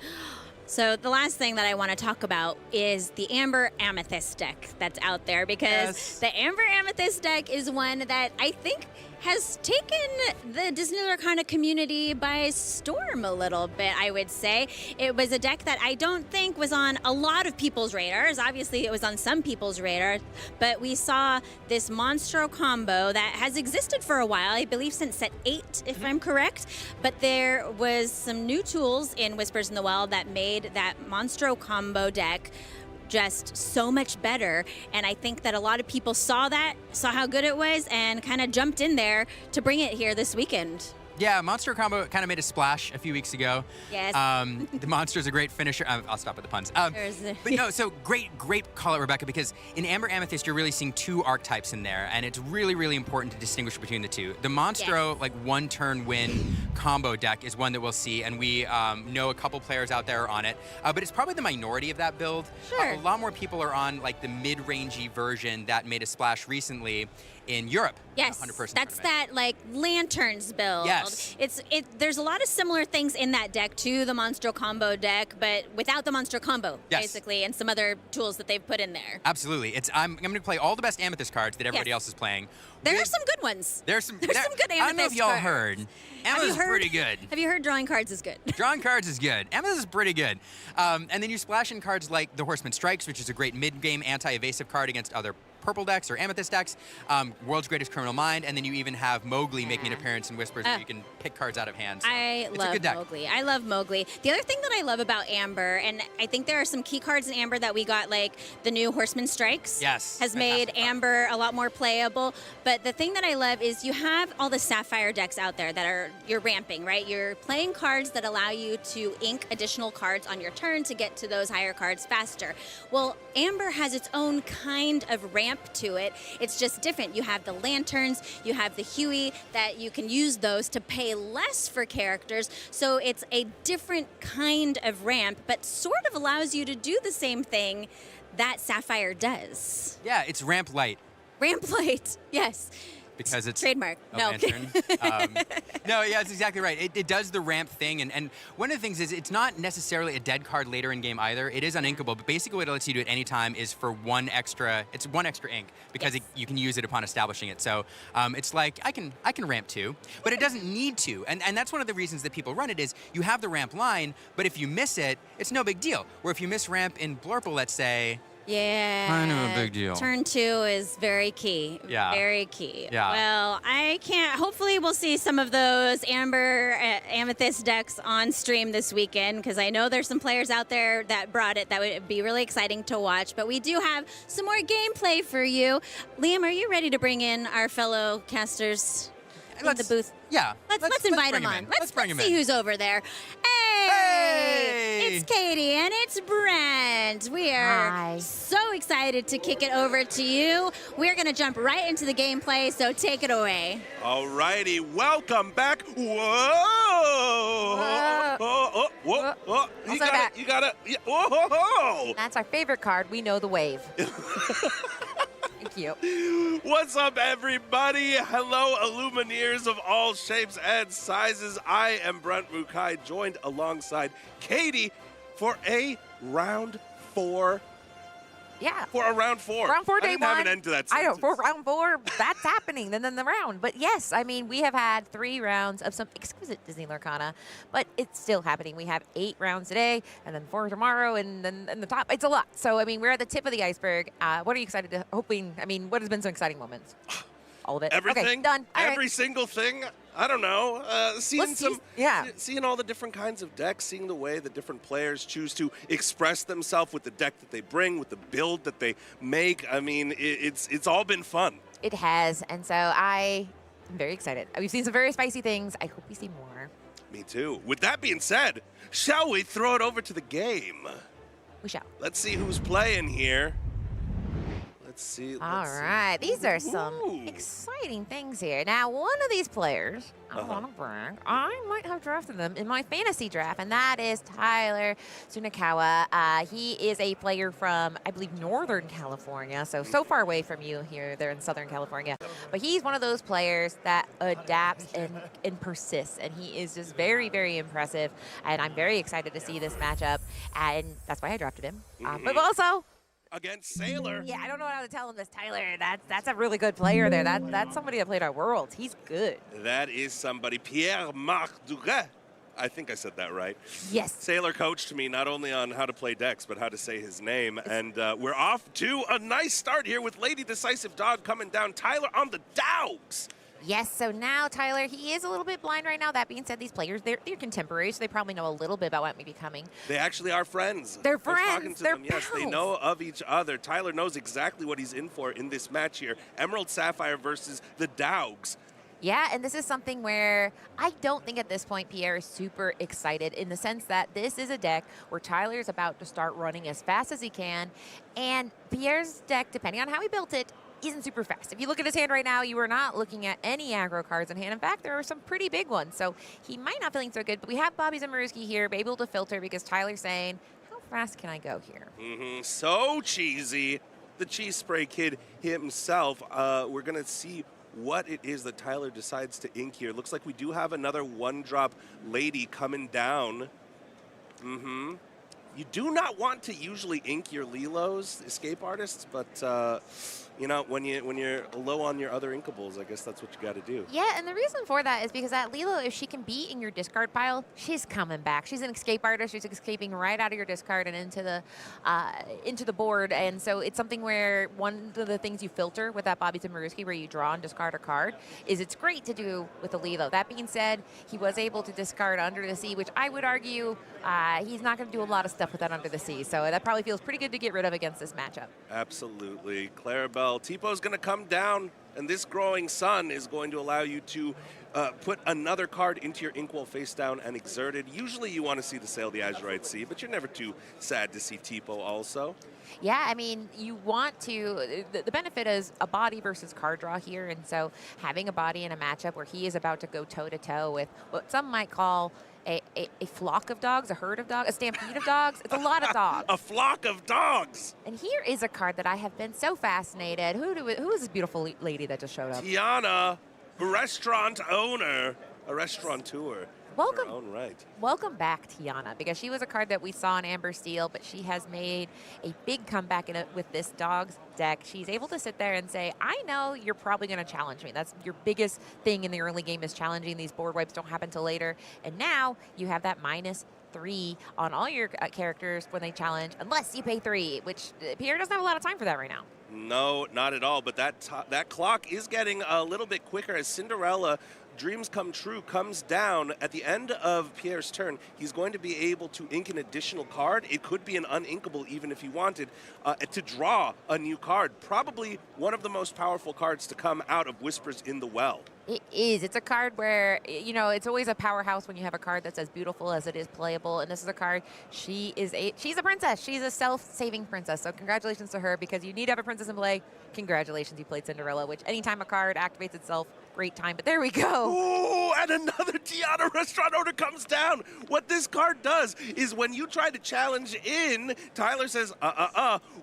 So the last thing that I want to talk about is the Amber Amethyst deck that's out there, because the Amber Amethyst deck is one that I think has taken the Disney Lorcana community by storm a little bit, I would say. It was a deck that I don't think was on a lot of people's radars. Obviously, it was on some people's radars, but we saw this Monstro combo that has existed for a while, I believe since set 8, if I'm correct. But there was some new tools in Whispers in the Well that made that Monstro combo deck just so much better, and I think that a lot of people saw how good it was, and kind of jumped in there to bring it here this weekend. Yeah, Monster Combo kind of made a splash a few weeks ago. Yes. The Monster's a great finisher. I'll stop with the puns. But no, so great call out, Rebecca, because in Amber Amethyst, you're really seeing 2 archetypes in there, and it's really, really important to distinguish between the 2. The Monstro, like one-turn win combo deck is one that we'll see, and we know a couple players out there are on it, but it's probably the minority of that build. Sure. A lot more people are on like the mid-rangey version that made a splash recently in Europe. Yes, 100-person that's tournament. that like lanterns build. Yes. There's a lot of similar things in that deck to the Monstro combo deck, but without the Monstro combo, basically, and some other tools that they've put in there. Absolutely. I'm going to play all the best Amethyst cards that everybody else is playing. There are some good ones. There's some good Amethyst I don't know if y'all cards. heard. Amethyst is pretty good. Have you heard drawing cards is good? Drawing cards is good. Amethyst is pretty good. And then you splash in cards like the Horseman Strikes, which is a great mid-game anti-evasive card against other purple decks or Amethyst decks, World's Greatest Criminal Mind, and then you even have Mowgli making an appearance in Whispers where you can pick cards out of hand. So I love Mowgli. I love Mowgli. The other thing that I love about Amber, and I think there are some key cards in Amber that we got, like the new Horseman Strikes. Yes. Has made Amber a lot more playable. But the thing that I love is you have all the Sapphire decks out there that you're ramping, right? You're playing cards that allow you to ink additional cards on your turn to get to those higher cards faster. Well, Amber has its own kind of ramp to it. It's just different. You have the lanterns, you have the Huey, that you can use those to pay less for characters. So it's a different kind of ramp, but sort of allows you to do the same thing that Sapphire does. Yeah, it's ramp light. Ramp light, yes. Because it's trademark. a No. lantern. No, yeah, that's exactly right. It does the ramp thing, and one of the things is it's not necessarily a dead card later in game either. It is uninkable, but basically what it lets you do at any time is for one extra ink, because you can use it upon establishing it. So it's like I can ramp too, but it doesn't need to, and that's one of the reasons that people run it is you have the ramp line, but if you miss it, it's no big deal. Where if you miss ramp in Blurple, let's say. Yeah. Kind of a big deal. Turn 2 is very key. Yeah. Very key. Yeah. Well, hopefully we'll see some of those Amber Amethyst decks on stream this weekend, because I know there's some players out there that brought it that would be really exciting to watch. But we do have some more gameplay for you. Liam, are you ready to bring in our fellow casters in the booth? Yeah. Let's invite them on. Let's see who's over there. Hey! It's Katie and it's Brent. We are so excited to kick it over to you. We're going to jump right into the gameplay, so take it away. All righty, welcome back. Whoa! Whoa. You gotta. Yeah. Whoa! That's our favorite card. We know the wave. Thank you. What's up, everybody? Hello, Illumineers of all shapes and sizes. I am Brent Mukai, joined alongside Katie for a round 4. Yeah. For a round 4. Round 4, day 1. I didn't have an end to that sentence. For round 4, that's happening, and then the round. But yes, I mean, we have had 3 rounds of some exquisite Disney Lorcana, but it's still happening. We have 8 rounds today, and then 4 tomorrow, and then the top. It's a lot. So, I mean, we're at the tip of the iceberg. What are you excited to, what has been some exciting moments? All of it. Everything? Okay, done. All Every right. single thing? I don't know. Seeing all the different kinds of decks, seeing the way the different players choose to express themselves with the deck that they bring, with the build that they make. I mean, it's all been fun. It has, and so I am very excited. We've seen some very spicy things. I hope we see more. Me too. With that being said, shall we throw it over to the game? We shall. Let's see who's playing here. Let's see. All let's see. right, these are some Ooh. exciting things here. Now, one of these players, I Uh-huh. want to brag, I might have drafted them in my fantasy draft, and that is Tyler Tsunakawa. He is a player from, I believe, Northern California, so far away from you here. They're in Southern California. But he's one of those players that adapts and persists, and he is just very, very impressive. And I'm very excited to see this matchup, and that's why I drafted him. But also, Against Sailor. yeah, I don't know how to tell him this, Tyler. That's a really good player there. That's somebody that played our Worlds. He's good. That is somebody, Pierre-Marc Duret. I think I said that right. Yes. Sailor coached me not only on how to play decks, but how to say his name. And we're off to a nice start here with Lady Decisive Dog coming down. Tyler on the Dogs. Yes, so now Tyler, he is a little bit blind right now. That being said, these players, they're contemporaries, so they probably know a little bit about what may be coming. They actually are friends. They're I was talking friends. to They're them. Yes, they pals. know of each other. Tyler knows exactly what he's in for in this match here. Emerald Sapphire versus the Dogs. Yeah, and this is something where I don't think at this point Pierre is super excited in the sense that this is a deck where Tyler is about to start running as fast as he can, and Pierre's deck, depending on how he built it, isn't super fast. If you look at his hand right now, you are not looking at any aggro cards in hand. In fact, there are some pretty big ones, so he might not feeling so good, but we have Bobby Zamarewski here, able to filter because Tyler's saying, how fast can I go here? So cheesy. The Cheese Spray Kid himself. We're going to see what it is that Tyler decides to ink here. Looks like we do have another one-drop lady coming down. You do not want to usually ink your Lilos, Escape Artists, but you know, when you're low on your other inkables, I guess that's what you got to do. Yeah, and the reason for that is because that Lilo, if she can be in your discard pile, she's coming back. She's an escape artist. She's escaping right out of your discard and into the board. And so it's something where one of the things you filter with that Bobby Zamarewski, where you draw and discard a card, is it's great to do with the Lilo. That being said, he was able to discard Under the Sea, which I would argue he's not going to do a lot of stuff with that Under the Sea. So that probably feels pretty good to get rid of against this matchup. Absolutely. Clarabelle, Tipo is going to come down, and this growing sun is going to allow you to put another card into your Inkwell face down and exerted. Usually you want to see the Sail the Azurite Sea, but you're never too sad to see Tipo also. Yeah, I mean, you want to, the benefit is a body versus card draw here, and so having a body in a matchup where he is about to go toe-to-toe with what some might call a flock of dogs, a herd of dogs, a stampede of dogs. It's a lot of dogs. A flock of dogs! And here is a card that I have been so fascinated. Who is this beautiful lady that just showed up? Tiana, restaurant owner, a restaurateur. Welcome. In her own right. Welcome back, Tiana, because she was a card that we saw in Amber Steel, but she has made a big comeback with this Dogs deck. She's able to sit there and say, I know you're probably going to challenge me. That's your biggest thing in the early game, is challenging. These board wipes don't happen till later. And now you have that -3 on all your characters when they challenge, unless you pay 3, which Pierre doesn't have a lot of time for that right now. No, not at all, but that clock is getting a little bit quicker as Cinderella Dreams Come True comes down at the end of Pierre's turn. He's going to be able to ink an additional card. It could be an uninkable even if he wanted, to draw a new card. Probably one of the most powerful cards to come out of Whispers in the Well. It is. It's a card where, you know, it's always a powerhouse when you have a card that's as beautiful as it is playable. And this is a card, she's a princess. She's a self-saving princess. So congratulations to her, because you need to have a princess in play. Congratulations, you played Cinderella, which anytime a card activates itself, great time. But there we go. Ooh, and another Tiana restaurant owner comes down. What this card does is when you try to challenge in, Tyler says,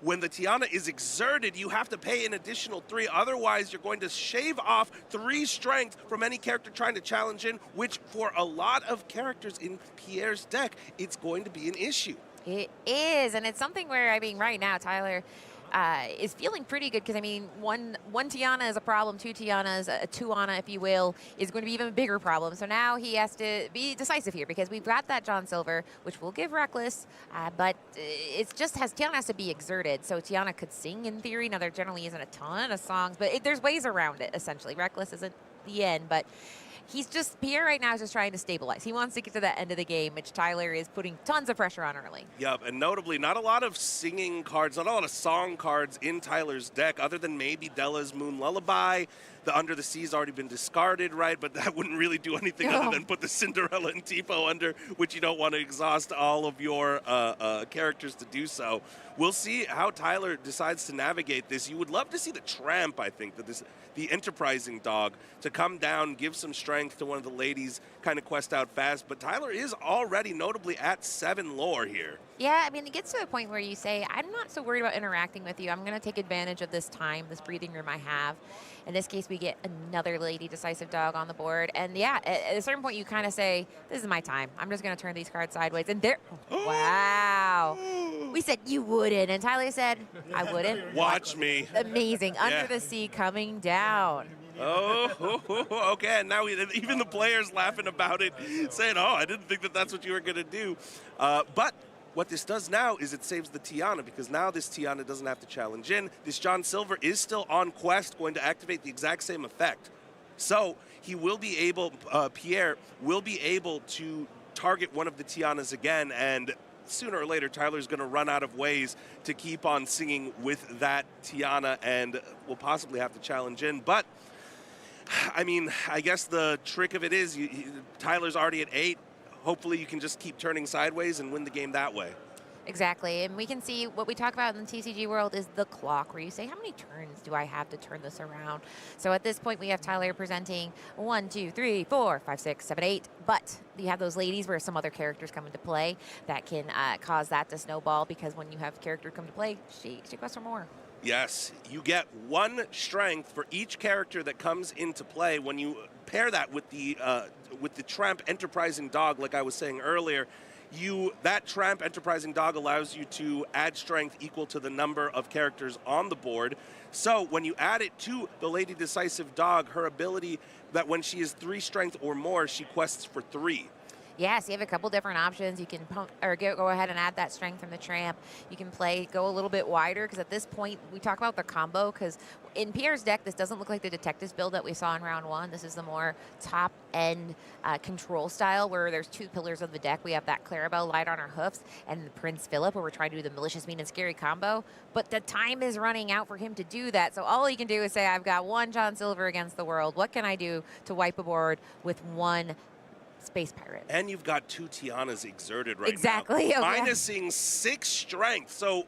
when the Tiana is exerted, you have to pay an additional 3. Otherwise, you're going to shave off 3 strength from any character trying to challenge in, which for a lot of characters in Pierre's deck, it's going to be an issue. It is, and it's something where, I mean, right now, Tyler is feeling pretty good, because, I mean, one Tiana is a problem, 2 Tianas, a 2-ana, if you will, is going to be even a bigger problem. So now he has to be decisive here, because we've got that John Silver, which will give Reckless, but it just Tiana has to be exerted. So Tiana could sing in theory. Now, there generally isn't a ton of songs, but there's ways around it, essentially. Reckless isn't the end, but Pierre right now is just trying to stabilize. He wants to get to the end of the game, which Tyler is putting tons of pressure on early. Yep, and notably, not a lot of singing cards, not a lot of song cards in Tyler's deck, other than maybe Della's Moon Lullaby. The Under the Sea's already been discarded, right? But that wouldn't really do anything other than put the Cinderella and Tipo under, which you don't want to exhaust all of your characters to do so. We'll see how Tyler decides to navigate this. You would love to see the Tramp, I think, the enterprising dog, to come down, give some strength to one of the ladies, kind of quest out fast. But Tyler is already notably at 7 lore here. Yeah, I mean, it gets to a point where you say, I'm not so worried about interacting with you. I'm going to take advantage of this time, this breathing room I have. In this case, we get another Lady Decisive Dog on the board. And yeah, at a certain point, you kind of say, this is my time. I'm just going to turn these cards sideways. And there, wow. We said you wouldn't. And Tyler said, I wouldn't. Watch me. Amazing. Under the Sea coming down. Oh, okay. And now even the players laughing about it, saying, oh, I didn't think that that's what you were going to do. But what this does now is it saves the Tiana, because now this Tiana doesn't have to challenge in. This John Silver is still on quest, going to activate the exact same effect. So he will be able, Pierre will be able to target one of the Tianas again, and sooner or later, Tyler's going to run out of ways to keep on singing with that Tiana, and will possibly have to challenge in. But, I mean, I guess the trick of it is Tyler's already at 8. Hopefully you can just keep turning sideways and win the game that way. Exactly, and we can see what we talk about in the TCG world is the clock, where you say, how many turns do I have to turn this around? So at this point, we have Tyler presenting 1, 2, 3, 4, 5, 6, 7, 8, but you have those ladies where some other characters come into play that can cause that to snowball, because when you have character come to play, she quests for more. Yes, you get 1 strength for each character that comes into play. When you pair that with the Tramp Enterprising Dog, like I was saying earlier, that Tramp Enterprising Dog allows you to add strength equal to the number of characters on the board. So when you add it to the Lady Decisive Dog, her ability that when she is 3 strength or more, she quests for 3. Yes, you have a couple different options. You can go ahead and add that strength from the Tramp. You can go a little bit wider, because at this point, we talk about the combo, because in Pierre's deck, this doesn't look like the Detectives build that we saw in round 1. This is the more top-end control style, where there's 2 pillars of the deck. We have that Clarabelle Light on Our Hoofs and the Prince Philip, where we're trying to do the Malicious, Mean, and Scary combo. But the time is running out for him to do that. So all he can do is say, I've got 1 John Silver against the world. What can I do to wipe a board with 1 Space Pirate? And you've got 2 Tianas exerted right now. Exactly. Okay. Minusing 6 strength. So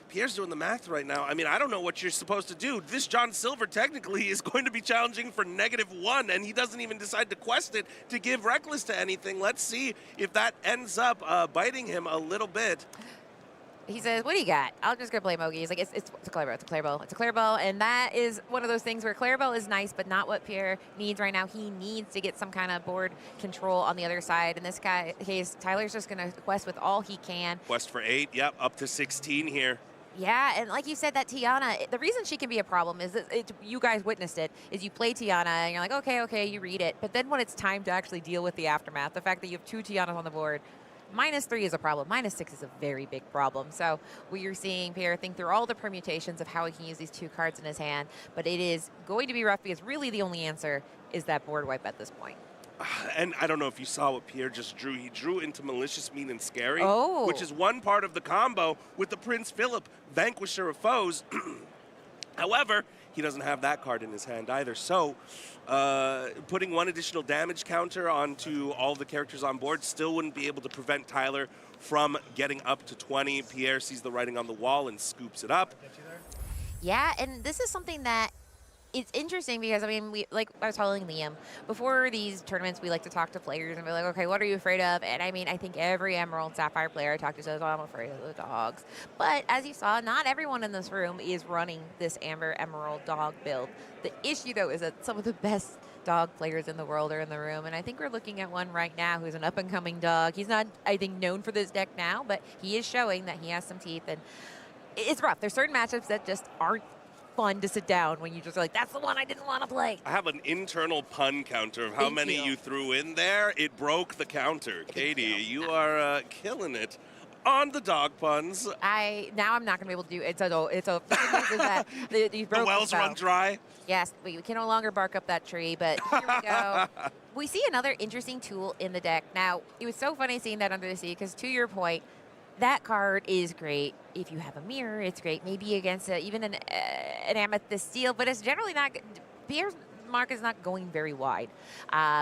Pierre's doing the math right now. I mean, I don't know what you're supposed to do. This John Silver technically is going to be challenging for -1, and he doesn't even decide to quest it to give Reckless to anything. Let's see if that ends up biting him a little bit. He says, what do you got? I'll just go play Mogi. He's like, it's a Clarabelle, it's a Clarabelle, it's a Clarabelle. And that is one of those things where Clarabelle is nice, but not what Pierre needs right now. He needs to get some kind of board control on the other side. In this case, Tyler's just going to quest with all he can. Quest for 8, yep, up to 16 here. Yeah, and like you said, that Tiana, the reason she can be a problem is that you guys witnessed it, is you play Tiana and you're like, okay, you read it. But then when it's time to actually deal with the aftermath, the fact that you have 2 Tianas on the board, -3 is a problem. -6 is a very big problem. So we're seeing Pierre think through all the permutations of how he can use these 2 cards in his hand. But it is going to be rough, because really the only answer is that board wipe at this point. And I don't know if you saw what Pierre just drew. He drew into Malicious, Mean, and Scary, Oh. which is one part of the combo with the Prince Philip, Vanquisher of Foes. However, he doesn't have that card in his hand either. So putting 1 additional damage counter onto all the characters on board still wouldn't be able to prevent Tyler from getting up to 20. Pierre sees the writing on the wall and scoops it up. Yeah, and this is something that it's interesting, because, I mean, like I was telling Liam, before these tournaments, we like to talk to players and be like, okay, what are you afraid of? And I mean, I think every Emerald Sapphire player I talk to says, oh, I'm afraid of the dogs. But as you saw, not everyone in this room is running this Amber Emerald dog build. The issue, though, is that some of the best dog players in the world are in the room, and I think we're looking at one right now who's an up-and-coming dog. He's not, I think, known for this deck now, but he is showing that he has some teeth, and it's rough. There's certain matchups that just aren't fun to sit down when you just are like, that's the one I didn't want to play. I have an internal pun counter of how many you threw in there. It broke the counter. Katie, you are killing it. on the dog puns. Now I'm not going to be able to do it. It's a the good news is that you broke The wells run dry. Yes, we can no longer bark up that tree, but here we go. We see another interesting tool in the deck. Now, it was so funny seeing that under the sea because to your point, that card is great. If you have a mirror, it's great. Maybe against even an amethyst steel, but it's generally not good. Pierre's mark is not going very wide.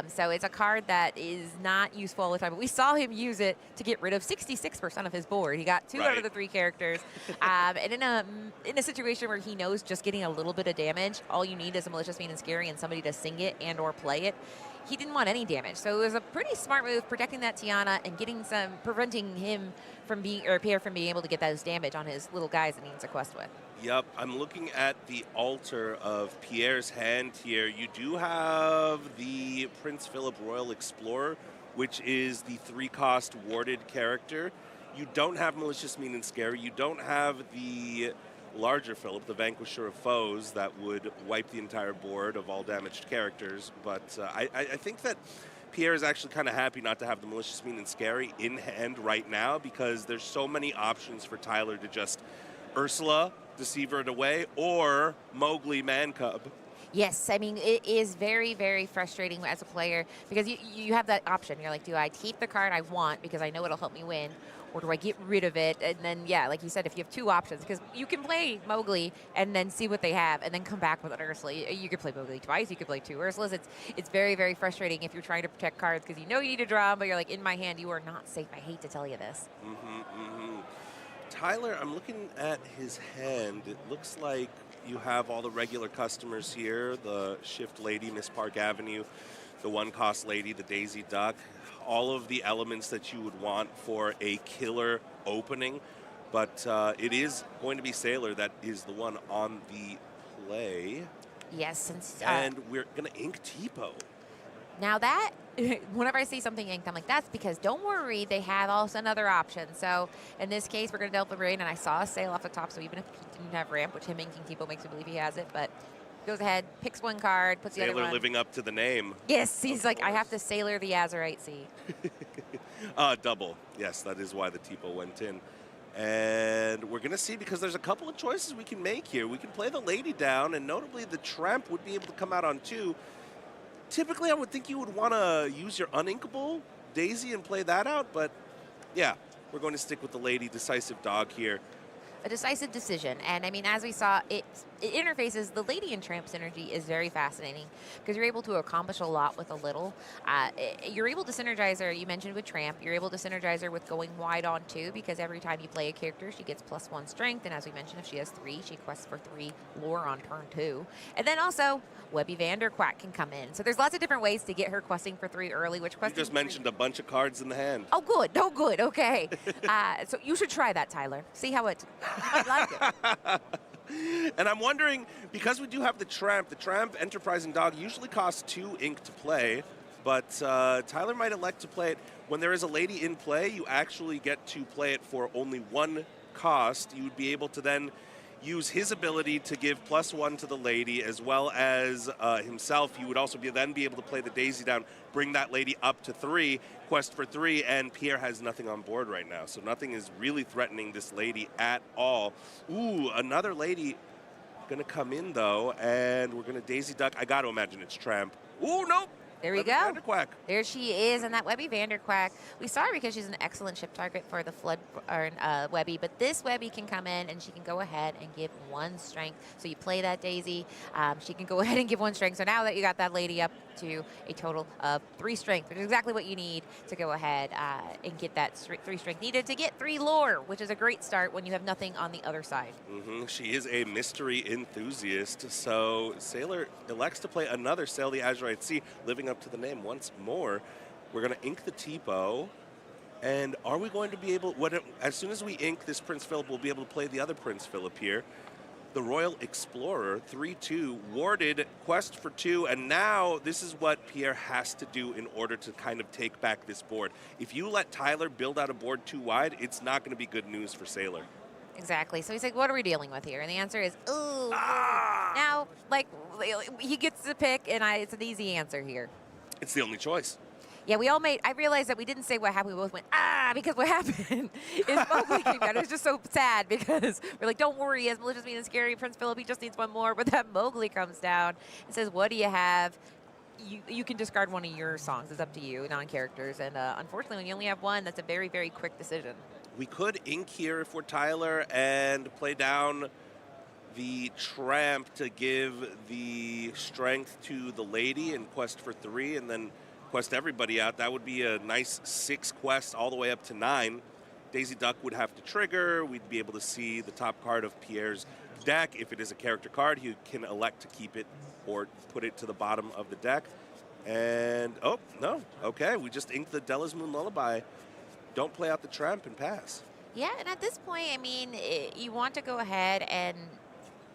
So it's a card that is not useful all the time. But we saw him use it to get rid of 66% of his board. He got 2 out of the 3 characters. And in a situation where he knows just getting a little bit of damage, all you need is a Malicious, Mean, and Scary and somebody to sing it and or play it. He didn't want any damage. So it was a pretty smart move protecting that Tiana and preventing him from Pierre from being able to get those damage on his little guys that he needs a quest with. Yep, I'm looking at the altar of Pierre's hand here. You do have the Prince Philip Royal Explorer, which is the 3-cost warded character. You don't have Malicious, Mean, and Scary. You don't have the larger Philip, the Vanquisher of Foes, that would wipe the entire board of all damaged characters. But I think that Pierre is actually kind of happy not to have the Malicious, Mean, and Scary in hand right now because there's so many options for Tyler to just Ursula, Deceiver it away, or Mowgli, Man Cub. Yes, I mean, it is very, very frustrating as a player because you have that option. You're like, do I keep the card I want because I know it'll help me win, or do I get rid of it? And then, yeah, like you said, if you have 2 options, because you can play Mowgli and then see what they have and then come back with an Ursula. You could play Mowgli twice. You could play 2 Ursulas. It's very, very frustrating if you're trying to protect cards because you know you need to draw them, but you're like, in my hand, you are not safe. I hate to tell you this. Tyler, I'm looking at his hand. It looks like you have all the regular customers here, the Shift Lady, Miss Park Avenue, the 1-cost lady, the Daisy Duck, all of the elements that you would want for a killer opening. But it is going to be Sailor that is the one on the play. Yes. And we're going to ink Tipo. Now that, whenever I see something inked, I'm like, that's because don't worry, they have also another option. So in this case, we're going to Delta Rain, and I saw a sail off the top, so even if he didn't have ramp, which him inking Tipo makes me believe he has it, but goes ahead, picks 1 card, puts the other one. Sailor living up to the name. Yes, he's like, I have to Sailor the Azurite Sea. Double. Yes, that is why the Tipo went in. And we're going to see, because there's a couple of choices we can make here. We can play the lady down, and notably the Tramp would be able to come out on 2. Typically, I would think you would want to use your uninkable Daisy and play that out, but yeah, we're going to stick with the lady Decisive Dog here. A decisive decision. And I mean, as we saw, it interfaces, the Lady and Tramp synergy is very fascinating because you're able to accomplish a lot with a little. You're able to synergize her, you mentioned with Tramp, you're able to synergize her with going wide on 2 because every time you play a character, she gets +1 strength. And as we mentioned, if she has 3, she quests for 3 lore on turn 2. And then also, Webby Vanderquack can come in. So there's lots of different ways to get her questing for 3 early, which questing You just mentioned a bunch of cards in the hand. Oh, good. Oh, good. Okay. So you should try that, Tyler. See how it... You might like it. And I'm wondering, because we do have the Tramp Enterprising Dog usually costs 2 ink to play, but Tyler might elect to play it. When there is a lady in play, you actually get to play it for only 1 cost. You would be able to then use his ability to give +1 to the lady, as well as himself. You would also then be able to play the Daisy down, bring that lady up to 3, quest for 3, and Pierre has nothing on board right now. So nothing is really threatening this lady at all. Ooh, another lady gonna come in though, and we're gonna Daisy Duck. I gotta imagine it's Tramp. Ooh, nope. There we Webby go. Vanderquack. There she is, and that Webby Vanderquack. We saw her because she's an excellent ship target for the Flood Webby, but this Webby can come in and she can go ahead and give 1 strength. So you play that Daisy, she can go ahead and give 1 strength. So now that you got that lady up to a total of 3 strength, which is exactly what you need to go ahead and get that 3 strength needed to get 3 lore, which is a great start when you have nothing on the other side. She is a mystery enthusiast, so Sailor elects to play another Sail the Azurite Sea, living up to the name once more. We're going to ink the Tipo, and are we going to be able, as soon as we ink this Prince Philip, we'll be able to play the other Prince Philip here. The Royal Explorer, 3/2, warded, quest for 2, and now this is what Pierre has to do in order to kind of take back this board. If you let Tyler build out a board too wide, it's not going to be good news for Sailor. Exactly. So he's like, what are we dealing with here? And the answer is, ooh. Ah! Now, like, he gets to pick, and it's an easy answer here. It's the only choice. Yeah, we all made. I realized that we didn't say what happened. We both went because what happened is Mowgli came down. It was just so sad because we're like, don't worry, as malicious, mean, and scary, Prince Philip, he just needs one more. But that Mowgli comes down and says, "What do you have?" You can discard one of your songs. It's up to you, non-characters. And unfortunately, when you only have one, that's a very, very quick decision. We could ink here if we're Tyler and play down the tramp to give the strength to the lady and quest for 3 and then quest everybody out. That would be a nice 6 quests all the way up to 9. Daisy Duck would have to trigger. We'd be able to see the top card of Pierre's deck. If it is a character card, he can elect to keep it or put it to the bottom of the deck. And, oh, no. Okay, we just inked the Della's Moon Lullaby. Don't play out the tramp and pass. Yeah, and at this point, I mean, you want to go ahead and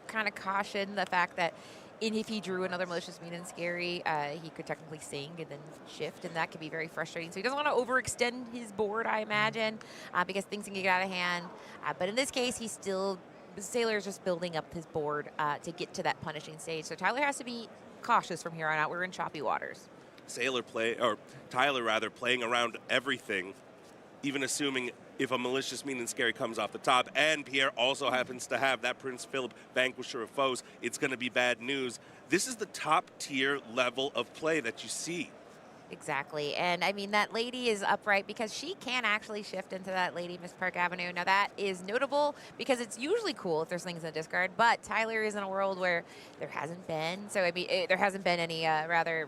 kind of caution the fact that if he drew another malicious, mean, and scary, he could technically sing and then shift, and that can be very frustrating. So he doesn't want to overextend his board, I imagine, because things can get out of hand. But in this case, he's still, Sailor's just building up his board to get to that punishing stage. So Tyler has to be cautious from here on out. We're in choppy waters. Tyler rather, playing around everything, even assuming if a malicious, mean, and scary comes off the top, and Pierre also happens to have that Prince Philip Vanquisher of Foes, it's going to be bad news. This is the top tier level of play that you see. Exactly. And I mean, that lady is upright because she can actually shift into that lady, Miss Park Avenue. Now, that is notable because it's usually cool if there's things in the discard, but Tyler is in a world where there hasn't been. So, I mean, there hasn't been any,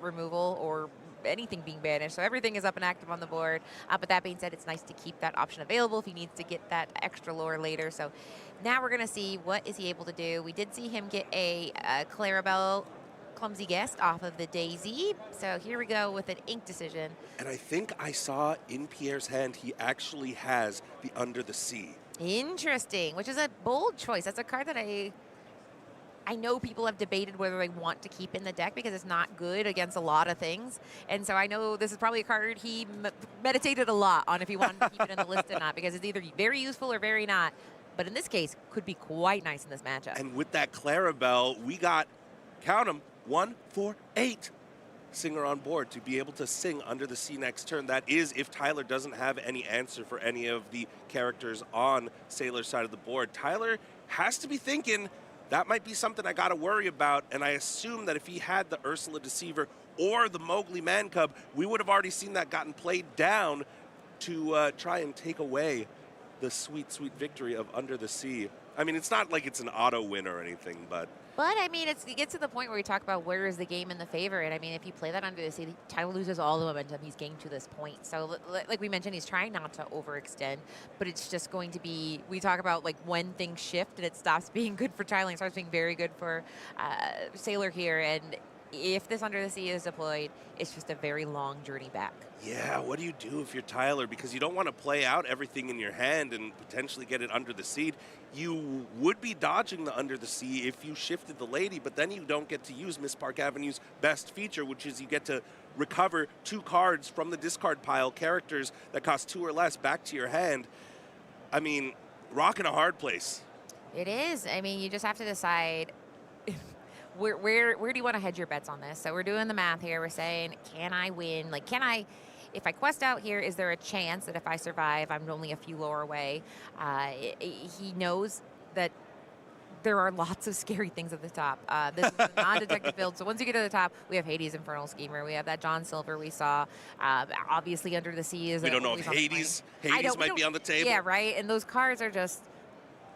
removal or anything being banished, so everything is up and active on the board. But that being said, it's nice to keep that option available if he needs to get that extra lore later. So now we're going to see what is he able to do. We did see him get a Clarabelle Clumsy Guest off of the Daisy. So here we go with an ink decision. And I think I saw in Pierre's hand he actually has the Under the Sea. Interesting, which is a bold choice. That's a card that I know people have debated whether they want to keep in the deck because it's not good against a lot of things. And so I know this is probably a card he meditated a lot on if he wanted to keep it in the list or not, because it's either very useful or very not. But in this case, could be quite nice in this matchup. And with that Clarabelle, we got, count them, 1, 4, 8 singer on board to be able to sing Under the Sea next turn. That is if Tyler doesn't have any answer for any of the characters on Sailor's side of the board. Tyler has to be thinking, that might be something I got to worry about, and I assume that if he had the Ursula Deceiver or the Mowgli Man Cub, we would have already seen that gotten played down to try and take away the sweet, sweet victory of Under the Sea. I mean, it's not like it's an auto win or anything, but I mean, it gets to the point where we talk about where is the game in the favor. And I mean, if you play that Under the Sea, Tyler loses all the momentum he's gained to this point. So like we mentioned, he's trying not to overextend, but it's just going to be, we talk about like when things shift and it stops being good for Tyler and starts being very good for Sailor here. And if this Under the Sea is deployed, it's just a very long journey back. Yeah, what do you do if you're Tyler? Because you don't want to play out everything in your hand and potentially get it under the sea. You would be dodging the Under the Sea if you shifted the lady, but then you don't get to use Miss Park Avenue's best feature, which is you get to recover 2 cards from the discard pile, characters that cost 2 or less, back to your hand. I mean, rock in a hard place. It is. I mean, you just have to decide where do you want to hedge your bets on this? So we're doing the math here. We're saying, can I win? Like, if I quest out here, is there a chance that if I survive, I'm only a few lore away? He knows that there are lots of scary things at the top. This is a non-detective build, so once you get to the top, we have Hades Infernal Schemer. We have that John Silver we saw. Obviously, Under the Sea is. We don't know if Hades might be on the table. Yeah, right. And those cards are just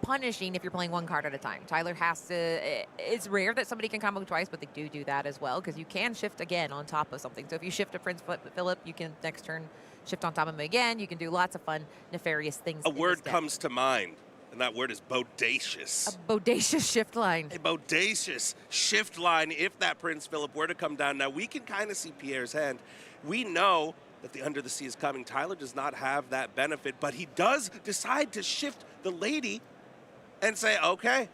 punishing if you're playing one card at a time. Tyler has to, it's rare that somebody can combo twice, but they do that as well, because you can shift again on top of something. So if you shift to Prince Philip, you can next turn shift on top of him again. You can do lots of fun, nefarious things. A word comes to mind, and that word is bodacious. A bodacious shift line. A bodacious shift line if that Prince Philip were to come down. Now, we can kind of see Pierre's hand. We know that the Under the Sea is coming. Tyler does not have that benefit, but he does decide to shift the lady and say, okay,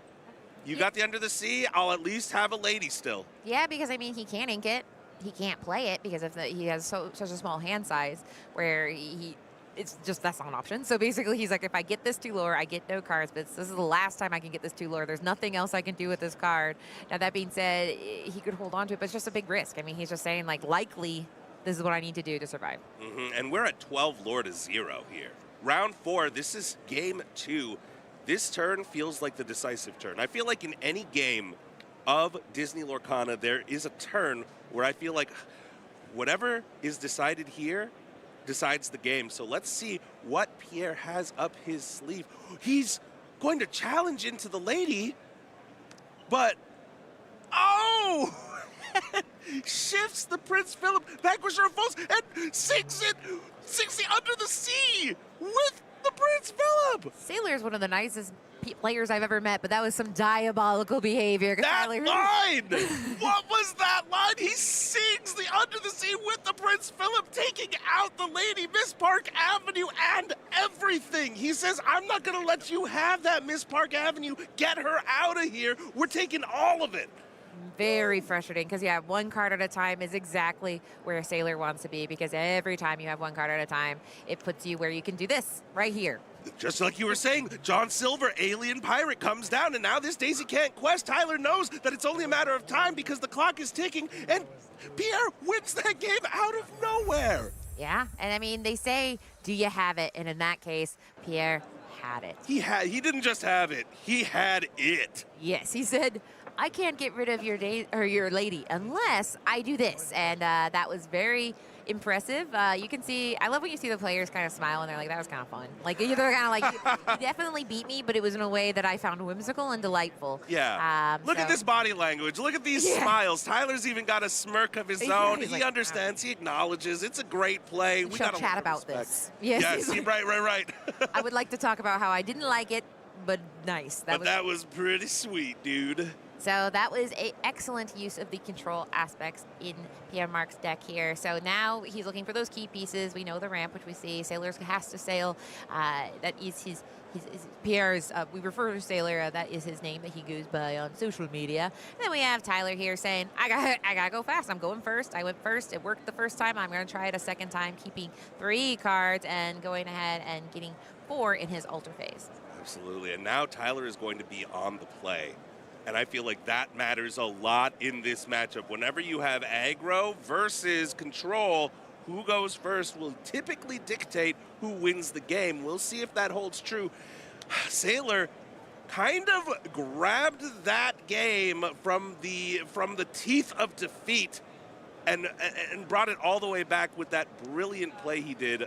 you got the Under the Sea, I'll at least have a lady still. Yeah, because, I mean, he can't ink it. He can't play it because he has such a small hand size where it's just, that's not an option. So basically, he's like, if I get this 2 lore, I get no cards, but this is the last time I can get this 2 lore. There's nothing else I can do with this card. Now, that being said, he could hold on to it, but it's just a big risk. I mean, he's just saying, like, likely this is what I need to do to survive. And we're at 12 lore to 0 here. Round 4, this is game 2. This turn feels like the decisive turn. I feel like in any game of Disney Lorcana, there is a turn where I feel like whatever is decided here decides the game. So let's see what Pierre has up his sleeve. He's going to challenge into the lady, but oh! Shifts the Prince Philip, Vanquisher of Foes, and sinks it under the sea with the Prince Philip. Sailor is one of the nicest players I've ever met, but that was some diabolical behavior. That line! What was that line? He sings the Under the Sea with the Prince Philip, taking out the lady, Miss Park Avenue, and everything. He says, I'm not going to let you have that, Miss Park Avenue. Get her out of here. We're taking all of it. Very frustrating because, yeah, one card at a time is exactly where a Sailor wants to be, because every time you have one card at a time, it puts you where you can do this right here. Just like you were saying, John Silver, Alien Pirate, comes down, and now this Daisy Can't quest. Tyler knows that it's only a matter of time because the clock is ticking, and Pierre wins that game out of nowhere. Yeah, and I mean, they say, do you have it? And in that case, Pierre had it. He didn't just have it, he had it. Yes, he said, I can't get rid of your your lady unless I do this. And that was very impressive. You can see, I love when you see the players kind of smile and they're like, that was kind of fun. Like, they're kind of like, you definitely beat me, but it was in a way that I found whimsical and delightful. Yeah. Look at this body language. Look at these smiles. Tyler's even got a smirk of his own. He like, understands. He acknowledges. It's a great play. We got to chat about this. Yes, right. I would like to talk about how I didn't like it, but nice. That was pretty sweet, dude. So that was an excellent use of the control aspects in Pierre Marc's deck here. So now he's looking for those key pieces. We know the ramp, which we see. Sailor has to sail. That is his Pierre's, we refer to Sailor, that is his name that he goes by on social media. And then we have Tyler here saying, I gotta go fast. I'm going first. I went first. It worked the first time. I'm going to try it a second time, keeping 3 cards and going ahead and getting 4 in his alter phase. Absolutely. And now Tyler is going to be on the play. And I feel like that matters a lot in this matchup. Whenever you have aggro versus control, who goes first will typically dictate who wins the game. We'll see if that holds true. Sailor kind of grabbed that game from the teeth of defeat and brought it all the way back with that brilliant play he did.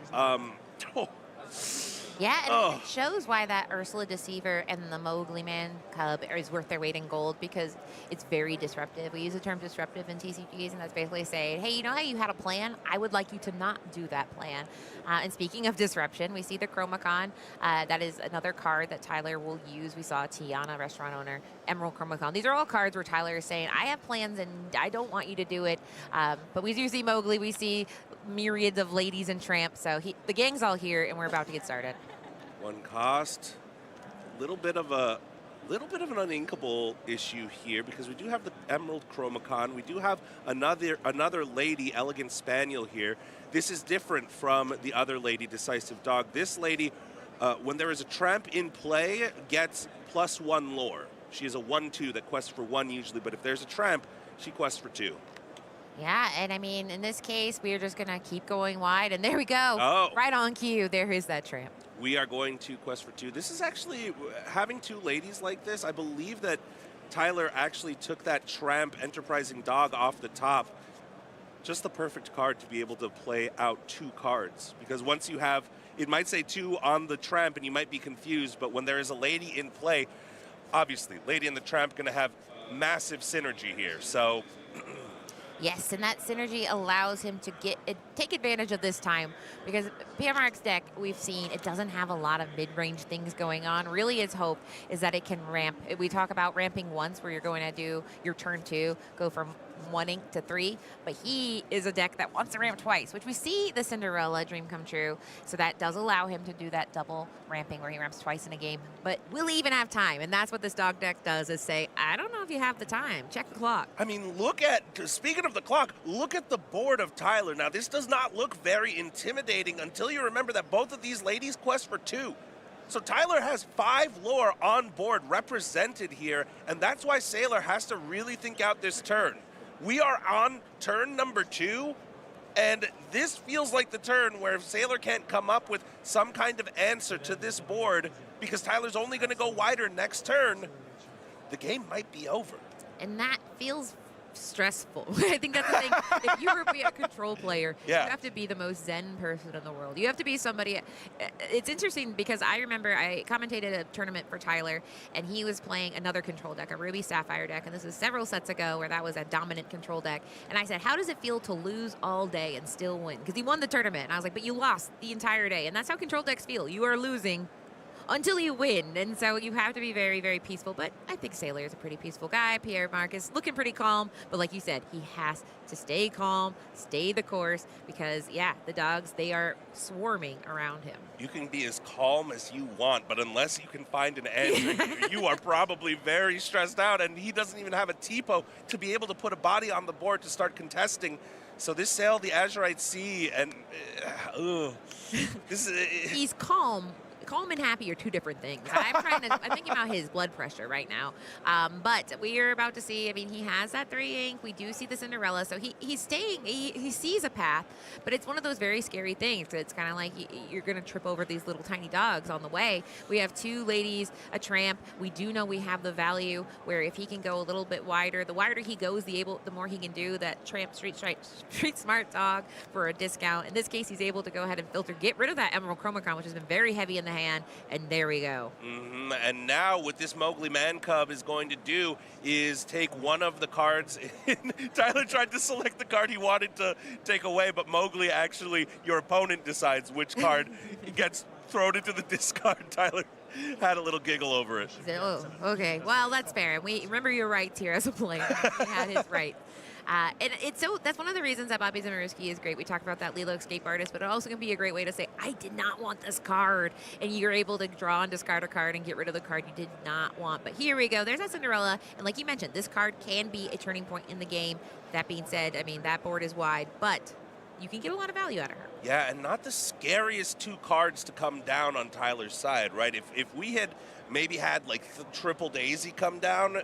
Yeah, and it shows why that Ursula Deceiver and the Mowgli Man Cub is worth their weight in gold, because it's very disruptive. We use the term disruptive in TCGs, and that's basically saying, hey, you know how you had a plan? I would like you to not do that plan. And speaking of disruption, we see the Chromacon. That is another card that Tyler will use. We saw Tiana, restaurant owner, Emerald Chromacon. These are all cards where Tyler is saying, I have plans and I don't want you to do it. But we do see Mowgli. We see myriads of ladies and tramps. So the gang's all here, and we're about to get started. 1 cost, a little bit of an uninkable issue here, because we do have the Emerald Chromacon. We do have another lady, Elegant Spaniel here. This is different from the other lady, Decisive Dog. This lady, when there is a tramp in play, gets +1 lore. She is a 1/2 that quests for 1 usually, but if there's a tramp, she quests for 2. Yeah, and I mean, in this case, we're just going to keep going wide, and there we go. Oh. Right on cue. There is that tramp. We are going to quest for 2. This is actually, having 2 ladies like this, I believe that Tyler actually took that tramp Enterprising Dog off the top. Just the perfect card to be able to play out 2 cards. Because once you have, it might say 2 on the tramp and you might be confused, but when there is a lady in play, obviously, lady and the tramp going to have massive synergy here. So Yes, and that synergy allows him to take advantage of this time, because Pierre Marc's deck, we've seen, it doesn't have a lot of mid-range things going on. Really, his hope is that it can ramp. We talk about ramping once, where you're going to do your turn 2, go from 1 ink to 3, but he is a deck that wants to ramp twice, which we see the Cinderella dream come true. So that does allow him to do that double ramping where he ramps twice in a game. But will he even have time? And that's what this dog deck does, is say, I don't know if you have the time. Check the clock. I mean, speaking of the clock, look at the board of Tyler. Now, this does not look very intimidating until you remember that both of these ladies quest for 2. So Tyler has 5 lore on board represented here, and that's why Sailor has to really think out this turn. We are on turn number 2, And this feels like the turn where if Sailor can't come up with some kind of answer to this board, because Tyler's only going to go wider next turn, the game might be over. And that feels stressful. I think that's the thing. If you were to be a control player, Yeah. you have to be the most zen person in the world. You have to be somebody. It's interesting because I remember I commentated a tournament for Tyler, and he was playing another control deck, a Ruby Sapphire deck, and this was several sets ago where that was a dominant control deck. And I said, how does it feel to lose all day and still win? Because he won the tournament. And I was like, but you lost the entire day. And that's how control decks feel. You are losing until you win. And so you have to be very, very peaceful. But I think Sailor is a pretty peaceful guy. Pierre Marc is looking pretty calm. But like you said, he has to stay calm, stay the course, because, yeah, the dogs, they are swarming around him. You can be as calm as you want, but unless you can find an answer, you are probably very stressed out. And he doesn't even have a TPO to be able to put a body on the board to start contesting. So this sail, the Azurite Sea, and this is... He's calm. Calm and happy are two different things. I'm thinking about his blood pressure right now. But we are about to see, I mean, he has that 3 ink. We do see the Cinderella. So he's staying, he sees a path, but it's one of those very scary things. It's kind of like you're going to trip over these little tiny dogs on the way. We have 2 ladies, a tramp. We do know we have the value where if he can go a little bit wider, the wider he goes, the more he can do. That tramp street smart dog for a discount. In this case, he's able to go ahead and filter, get rid of that Emerald Chromacron, which has been very heavy in the hand, and there we go. And now what this Mowgli Man Cub is going to do is take one of the cards. Tyler tried to select the card he wanted to take away, but Mowgli actually, your opponent decides which card gets thrown into the discard. Tyler had a little giggle over it. He said, oh, okay. Well, that's fair. And we remember your rights here as a player. He had his rights. And it's that's one of the reasons that Bobby Zimmerowski is great. We talked about that Lilo Escape Artist, but it also can be a great way to say, I did not want this card. And you're able to draw and discard a card and get rid of the card you did not want. But here we go. There's that Cinderella. And like you mentioned, this card can be a turning point in the game. That being said, I mean, that board is wide, but you can get a lot of value out of her. Yeah, and not the scariest 2 cards to come down on Tyler's side, right? If we had maybe had like Triple Daisy come down,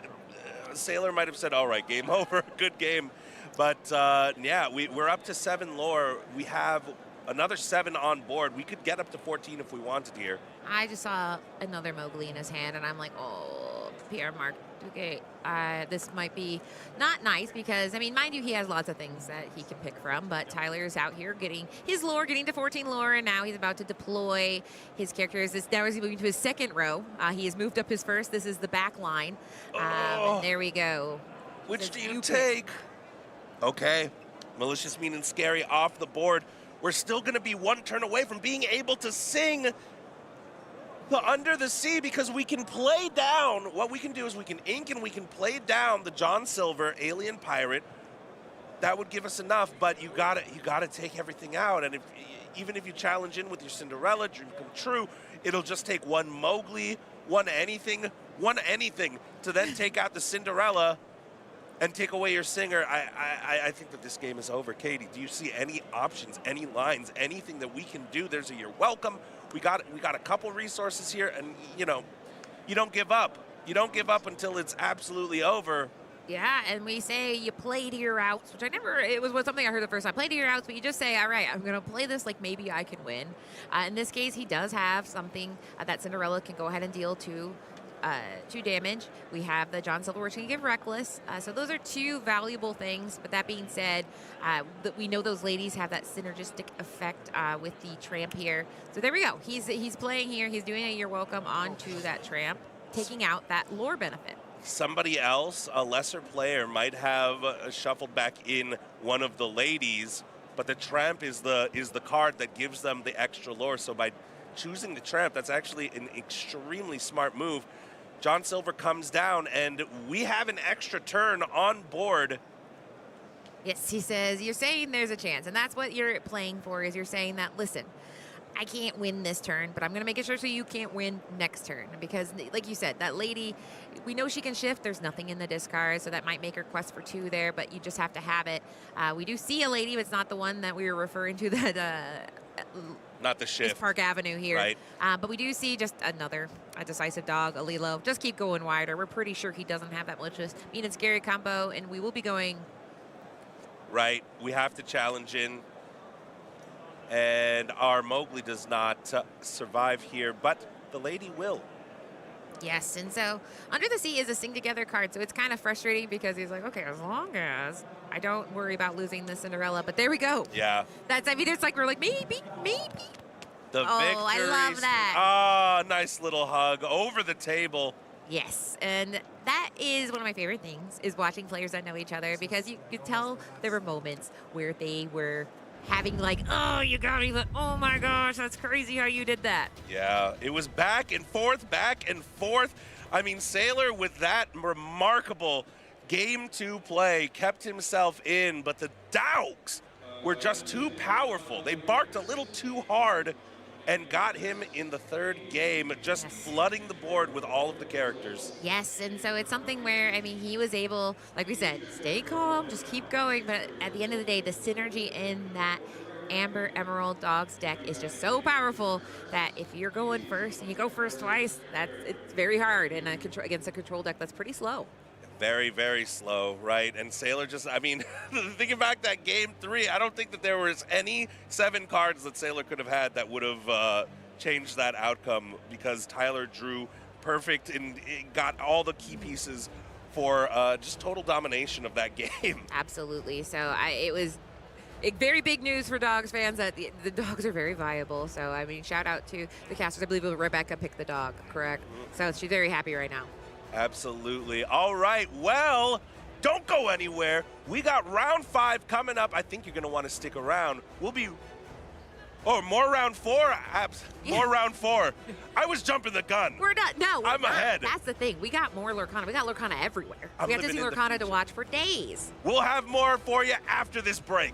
Sailor might have said, all right, game over, good game. But yeah, we're up to 7 lore. We have another 7 on board. We could get up to 14 if we wanted here. I just saw another Mowgli in his hand, and I'm like, oh, Pierre Marc, okay, this might be not nice because, I mean, mind you, he has lots of things that he can pick from, but Tyler's out here getting his lore, getting to 14 lore, and now he's about to deploy his characters. Now he's moving to his 2nd row. He has moved up his first. This is the back line. And there we go. Which do you take? Okay, Malicious, Mean, and Scary off the board. We're still going to be 1 turn away from being able to sing the Under the Sea because we can play down. What we can do is we can ink and we can play down the John Silver Alien Pirate. That would give us enough, but you gotta take everything out. And even if you challenge in with your Cinderella, Dream Come True, it'll just take 1 Mowgli, 1 anything to then take out the Cinderella and take away your singer. I think that this game is over. Katie, do you see any options, any lines, anything that we can do? There's a You're Welcome. We got a couple resources here, and you know, you don't give up. You don't give up until it's absolutely over. Yeah, and we say you play to your outs, which it was something I heard the first time. Play to your outs, but you just say, all right, I'm going to play this like maybe I can win. In this case, he does have something that Cinderella can go ahead and deal to 2 damage. We have the John Silver, which can give Reckless. So those are 2 valuable things. But that being said, we know those ladies have that synergistic effect with the Tramp here. So there we go. He's playing here. He's doing a You're Welcome onto that Tramp, taking out that lore benefit. Somebody else, a lesser player, might have shuffled back in one of the ladies, but the Tramp is the card that gives them the extra lore. So by choosing the Tramp, that's actually an extremely smart move. John Silver comes down, and we have an extra turn on board. Yes, he says, you're saying there's a chance, and that's what you're playing for, is you're saying that, listen, I can't win this turn, but I'm going to make it sure so you can't win next turn. Because, like you said, that lady, we know she can shift. There's nothing in the discard, so that might make her quest for 2 there, but you just have to have it. We do see a lady, but it's not the one that we were referring to that... Not the shift. Park Avenue here. Right. But we do see just a decisive dog, a Lilo. Just keep going wider. We're pretty sure he doesn't have that malicious, mean and scary combo, and we will be going. Right. We have to challenge in. and our Mowgli does not survive here, but the lady will. Yes, and so Under the Sea is a sing together card, so it's kind of frustrating because he's like, okay, as long as I don't worry about losing the Cinderella, but there we go. Yeah. I mean, it's like we're like, maybe. The Oh, victory. I love that. Ah, nice little hug over the table. Yes, and that is one of my favorite things, is watching players that know each other, because you could tell there were moments where they were having like, oh, you got me, but oh my gosh, that's crazy how you did that. Yeah, it was back and forth, back and forth. I mean, Sailor with that remarkable game 2 play kept himself in, but the Dogs were just too powerful. They barked a little too hard and got him in the 3rd game, just flooding the board with all of the characters. Yes, and so it's something where, I mean, he was able, like we said, stay calm, just keep going, but at the end of the day, the synergy in that Amber Emerald Dogs deck is just so powerful that if you're going first and you go first twice, it's very hard, and against a control deck that's pretty slow. Very, very slow, right? And Sailor just, I mean, thinking back that game 3, I don't think that there was any 7 cards that Sailor could have had that would have changed that outcome, because Tyler drew perfect and got all the key pieces for just total domination of that game. Absolutely. So it was very big news for Dogs fans that the Dogs are very viable. So, I mean, shout out to the casters. I believe Rebecca picked the dog, correct? So she's very happy right now. Absolutely. All right. Well, don't go anywhere. We got round 5 coming up. I think you're going to want to stick around. We'll be... Oh, more round 4? More round 4. I was jumping the gun. We're not. No, I'm ahead. That's the thing. We got more Lurkana. We got Lurkana everywhere. I'm we got living Disney in the Lurkana to future. watch for days. We'll have more for you after this break.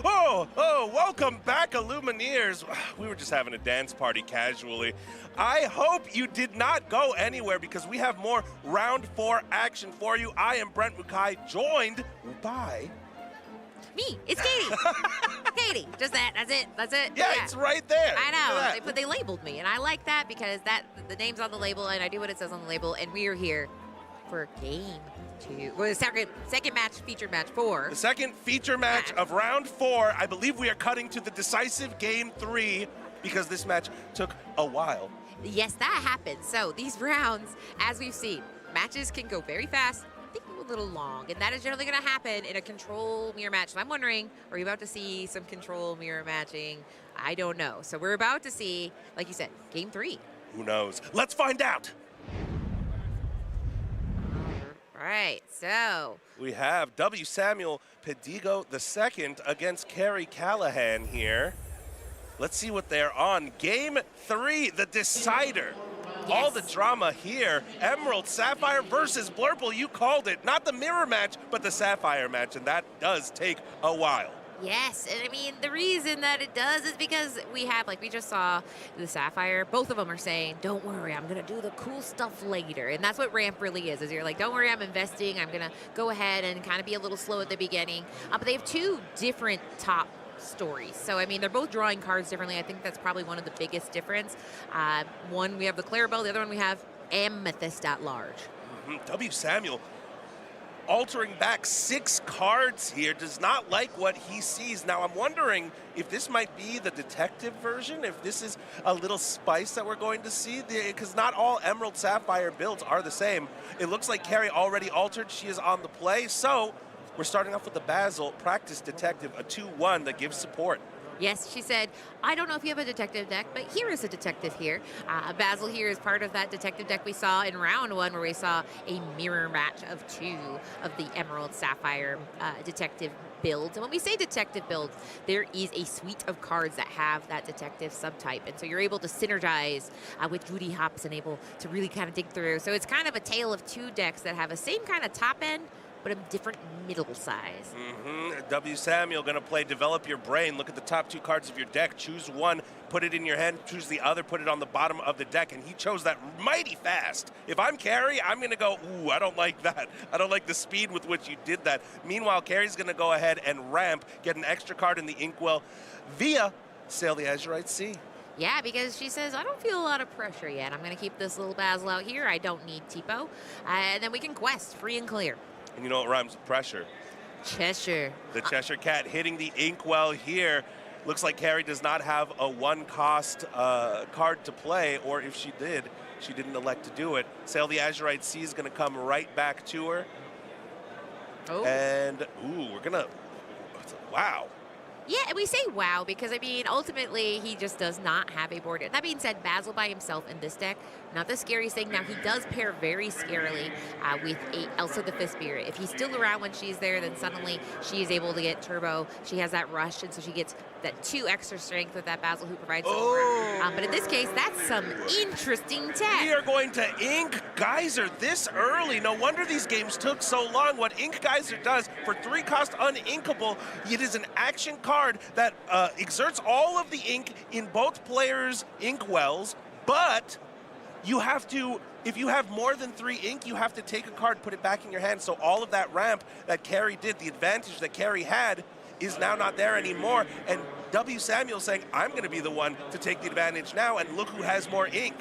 Welcome back, Illumineers. We were just having a dance party casually. I hope you did not go anywhere because we have more round 4 action for you. I am Brent Mukai, joined by... Me, it's Katie. Katie, just that. That's it. Yeah, it's right there. I Look at know, that. but they labeled me, and I like that because the name's on the label, and I do what it says on the label, and we are here for game 2. Well, the second match, featured match 4. The second feature match of round 4. I believe we are cutting to the decisive game 3 because this match took a while. Yes, that happens. So these rounds, as we've seen, matches can go very fast. They can go a little long, and that is generally going to happen in a control mirror match. So I'm wondering, are we about to see some control mirror matching? I don't know. So we're about to see, like you said, game 3. Who knows? Let's find out. All right, so We have W. Samuel Pedigo II against Carrie Callahan here. Let's see what they're on. Game 3, the decider. All the drama here. Emerald Sapphire versus Blurple. You called it. Not the mirror match, but the Sapphire match, and that does take a while. yes, and I mean, the reason that it does is because we have, like we just saw the Sapphire, both of them are saying, don't worry, I'm going to do the cool stuff later. And that's what ramp really is you're like, don't worry, I'm investing. I'm going to go ahead and kind of be a little slow at the beginning. But they have 2 different top stories. So, I mean, they're both drawing cards differently. I think that's probably one of the biggest difference. One, we have the Clarabelle. The other one, we have Amethyst at large. W. Samuel altering back 6 cards here, does not like what he sees. Now, I'm wondering if this might be the detective version, if this is a little spice that we're going to see, because not all Emerald Sapphire builds are the same. It looks like Carrie already altered. She is on the play, so we're starting off with the Basil Practice Detective, a 2-1 that gives support. Yes, she said, I don't know if you have a detective deck, but here is a detective here. Basil here is part of that detective deck we saw in round 1 where we saw a mirror match of 2 of the Emerald Sapphire detective builds. And when we say detective builds, there is a suite of cards that have that detective subtype. And so you're able to synergize with Judy Hobson, able to really kind of dig through. So it's kind of a tale of 2 decks that have the same kind of top end, but a different middle size. W. Samuel going to play Develop Your Brain. Look at the top 2 cards of your deck. Choose one, put it in your hand. Choose the other, put it on the bottom of the deck. And he chose that mighty fast. If I'm Carrie, I'm going to go, ooh, I don't like that. I don't like the speed with which you did that. Meanwhile, Carrie's going to go ahead and ramp, get an extra card in the Inkwell via Sail the Azurite Sea. Yeah, because she says, I don't feel a lot of pressure yet. I'm going to keep this little Basil out here. I don't need Tipo. And then we can quest free and clear. And you know what rhymes with pressure? Cheshire. The Cheshire Cat hitting the Inkwell here. Looks like Carrie does not have a 1-cost card to play, or if she did, she didn't elect to do it. Sail the Azurite Sea is going to come right back to her. Oh. And, ooh, we're going to, wow. Yeah, and we say wow because, I mean, ultimately, he just does not have a board. That being said, Basil by himself in this deck, not the scariest thing. Now, he does pair very scarily with a Elsa the Fifth Spirit. If he's still around when she's there, then suddenly she is able to get turbo. She has that rush, and so she gets that 2 extra strength with that Basil who provides support. But in this case, that's some interesting tech. We are going to Ink Geyser this early. No wonder these games took so long. What Ink Geyser does for 3-cost uninkable, it is an action card that exerts all of the ink in both players' inkwells, but you have to, if you have more than 3 ink, you have to take a card, put it back in your hand. So all of that ramp that Carrie did, the advantage that Carrie had, is now not there anymore. And W. Samuel saying, I'm going to be the one to take the advantage now, and look who has more ink.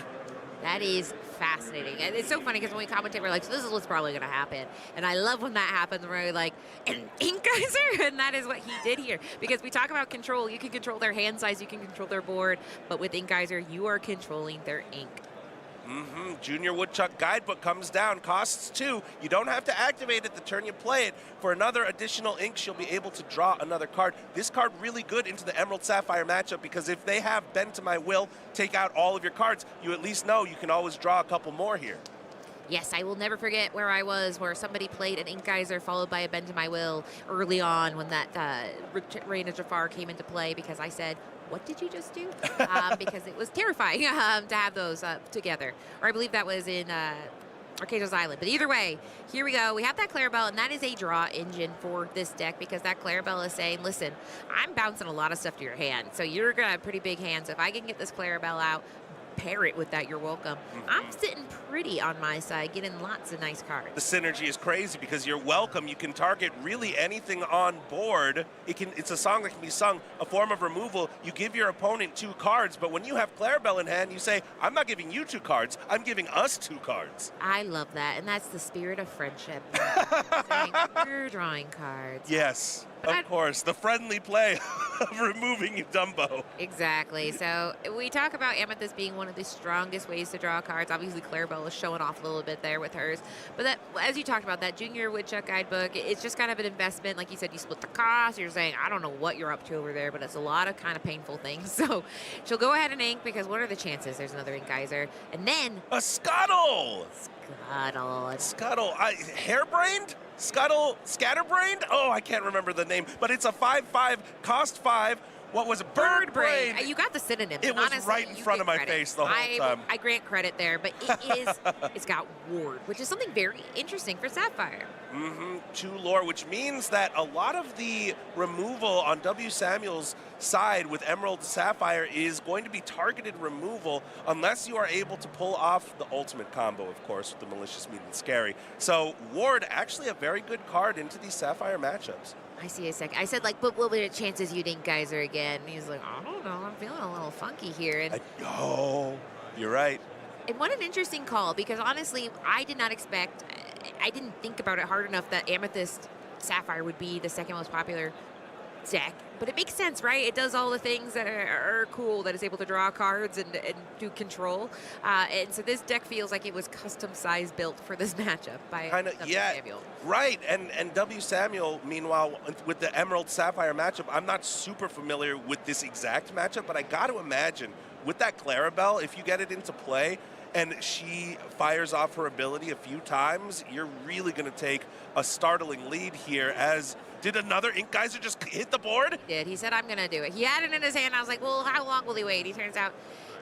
That is fascinating. And it's so funny because when we commentate, we're like, so this is what's probably going to happen. And I love when that happens, where we're like, an ink geyser? And that is what he did here. Because we talk about control. You can control their hand size, you can control their board. But with ink geyser, you are controlling their ink. Junior Woodchuck Guidebook comes down, costs 2. You don't have to activate it the turn you play it. For another additional ink, she'll be able to draw another card. This card really good into the Emerald Sapphire matchup because if they have Bend to My Will, take out all of your cards, you at least know you can always draw a couple more here. Yes, I will never forget where I was, where somebody played an Ink Geyser followed by a Bend to My Will early on when that Reign of Jafar came into play, because I said, what did you just do? Because it was terrifying to have those together. Or I believe that was in Arcadia's Island. But either way, here we go. We have that Clarabelle, and that is a draw engine for this deck because that Clarabelle is saying, listen, I'm bouncing a lot of stuff to your hand, so you're going to have pretty big hands. So if I can get this Clarabelle out, pair it with that, you're welcome. I'm sitting pretty on my side, getting lots of nice cards. The synergy is crazy because you're welcome. You can target really anything on board. It's a song that can be sung, a form of removal. You give your opponent 2 cards, but when you have Clarabelle in hand, you say, I'm not giving you 2 cards, I'm giving us 2 cards. I love that, and that's the spirit of friendship. Saying, we're drawing cards. Yes, of course, the friendly play of removing you, Dumbo. Exactly. So we talk about Amethyst being one of the strongest ways to draw cards. Obviously, Clarabelle is showing off a little bit there with hers. But that, as you talked about, that Junior Woodchuck guidebook, it's just kind of an investment. Like you said, you split the cost. You're saying, I don't know what you're up to over there, but it's a lot of kind of painful things. So she'll go ahead and ink because what are the chances there's another ink geyser? And then a Scuttle! Scuttle. Hairbrained? Scuttle, scatterbrained? Oh, I can't remember the name, but it's a 5/5, cost 5. What was it? Bird brain. You got the synonym. It was honestly, right in front of my face the whole time. I grant credit there, but it's got Ward, which is something very interesting for Sapphire. 2 lore, which means that a lot of the removal on W. Samuel's side with Emerald Sapphire is going to be targeted removal unless you are able to pull off the ultimate combo, of course, with the Malicious Mean and Scary. So Ward, actually a very good card into these Sapphire matchups. I see a second. I said, like, but what were the chances you'd ink Geyser again? And he's like, I don't know. I'm feeling a little funky here. And You're right. And what an interesting call, because honestly, I did not expect, I didn't think about it hard enough that Amethyst Sapphire would be the second most popular deck. But it makes sense, right? It does all the things that are cool, that is able to draw cards and do control. And so this deck feels like it was custom size built for this matchup by W. Samuel. Right. And W. Samuel, meanwhile, with the Emerald Sapphire matchup, I'm not super familiar with this exact matchup, but I got to imagine with that Clarabelle, if you get it into play, and she fires off her ability a few times, you're really going to take a startling lead here. As did another Ink Geyser just hit the board? He did. He said, I'm going to do it. He had it in his hand. I was like, well, how long will he wait? He turns out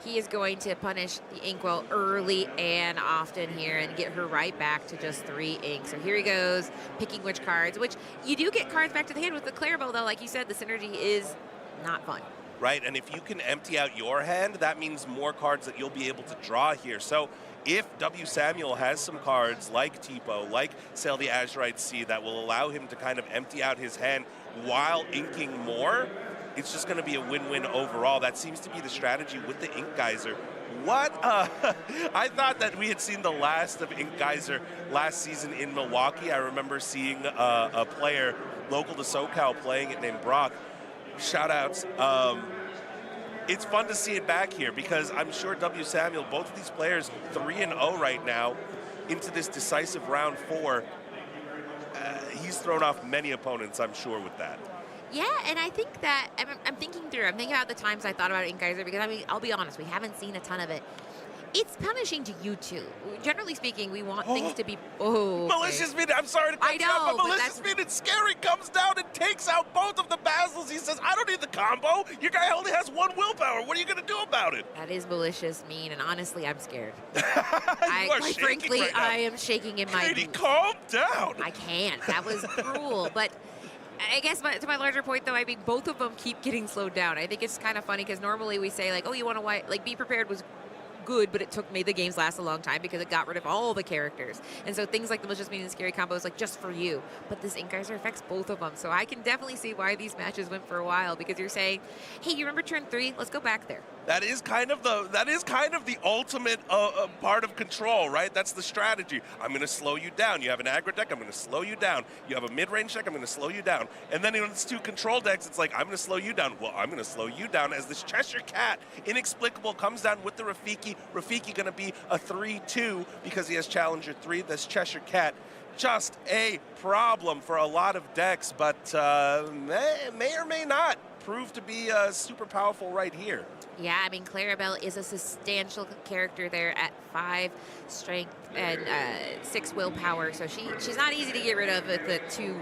he is going to punish the Inkwell early and often here and get her right back to just 3 inks. So here he goes, picking which cards, which you do get cards back to the hand with the Clarabelle, though. Like you said, the synergy is not fun. Right, and if you can empty out your hand, that means more cards that you'll be able to draw here. So if W. Samuel has some cards like Tipo, like Sail the Azurite Sea, that will allow him to kind of empty out his hand while inking more, it's just going to be a win-win overall. That seems to be the strategy with the Ink Geyser. I thought that we had seen the last of Ink Geyser last season in Milwaukee. I remember seeing a player local to SoCal playing it named Brock. Shout outs. It's fun to see it back here because I'm sure W. Samuel, both of these players 3-0 right now into this decisive round 4. He's thrown off many opponents, I'm sure, with that. Yeah, and I think that I'm thinking about the times I thought about Ink Geyser because, I mean, I'll be honest, we haven't seen a ton of it. It's punishing to you too. Generally speaking, we want things to be. Malicious Mean. I'm sorry to cut you off, but Malicious Mean and Scary comes down and takes out both of the Basils. He says, I don't need the combo. Your guy only has 1 willpower. What are you going to do about it? That is Malicious Mean, and honestly, I'm scared. Quite frankly, right now. I am shaking in my Katie, boots. calm down. I can't. That was cruel, but. I guess to my larger point, though, I mean, both of them keep getting slowed down. I think it's kind of funny because normally we say, like, oh, you want to, like, Be Prepared was good, but it made the games last a long time because it got rid of all the characters. And so things like the Malicious Mean and Scary combo is like just for you. But this Ink Geyser affects both of them. So I can definitely see why these matches went for a while because you're saying, hey, you remember turn 3? Let's go back there. That is kind of the ultimate part of control, right? That's the strategy. I'm going to slow you down. You have an aggro deck, I'm going to slow you down. You have a mid-range deck, I'm going to slow you down. And then when it's 2 control decks, it's like, I'm going to slow you down. Well, I'm going to slow you down as this Cheshire Cat, inexplicable, comes down with the Rafiki. Rafiki going to be a 3-2 because he has Challenger 3. This Cheshire Cat, just a problem for a lot of decks, but may or may not prove to be super powerful right here. Yeah, I mean, Clarabelle is a substantial character there at 5 strength and 6 willpower, so she's not easy to get rid of with the 2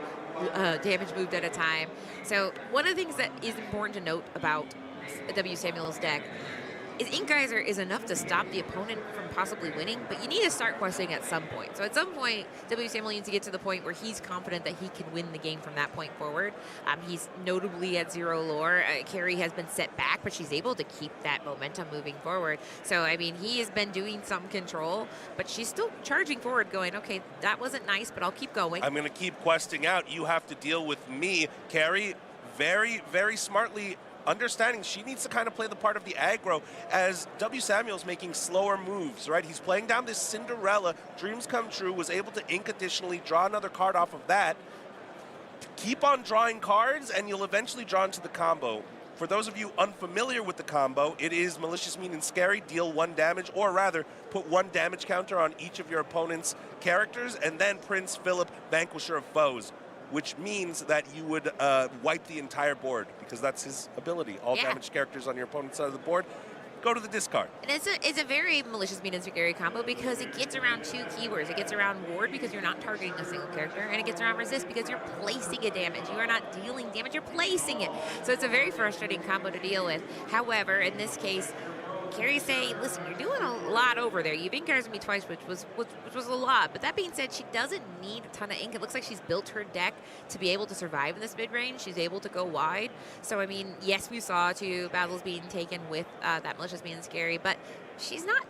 damage moved at a time. So one of the things that is important to note about W. Samuel's deck, Ink Geyser is enough to stop the opponent from possibly winning, but you need to start questing at some point. So at some point, W. Samuel needs to get to the point where he's confident that he can win the game from that point forward. He's notably at 0 lore. Carrie has been set back, but she's able to keep that momentum moving forward. So, I mean, he has been doing some control, but she's still charging forward going, okay, that wasn't nice, but I'll keep going. I'm going to keep questing out. You have to deal with me. Carrie, very, very smartly understanding she needs to kind of play the part of the aggro as W. Samuel's making slower moves, right? He's playing down this Cinderella. Dreams Come True, was able to ink additionally, draw another card off of that. Keep on drawing cards, and you'll eventually draw into the combo. For those of you unfamiliar with the combo, it is Malicious, Mean, and Scary, deal 1 damage, or rather, put 1 damage counter on each of your opponent's characters, and then Prince Philip, Vanquisher of Foes, which means that you would wipe the entire board, because that's his ability. All damaged characters on your opponent's side of the board go to the discard. And it's a very Malicious, Mean, and Scary combo because it gets around 2 keywords. It gets around Ward because you're not targeting a single character, and it gets around Resist because you're placing a damage. You are not dealing damage, you're placing it. So it's a very frustrating combo to deal with. However, in this case, Carrie's saying, listen, you're doing a lot over there. You've inked me twice, which was a lot. But that being said, she doesn't need a ton of ink. It looks like she's built her deck to be able to survive in this mid-range. She's able to go wide. So, I mean, yes, we saw 2 battles being taken with that Malicious, Mean, and Scary, but she's not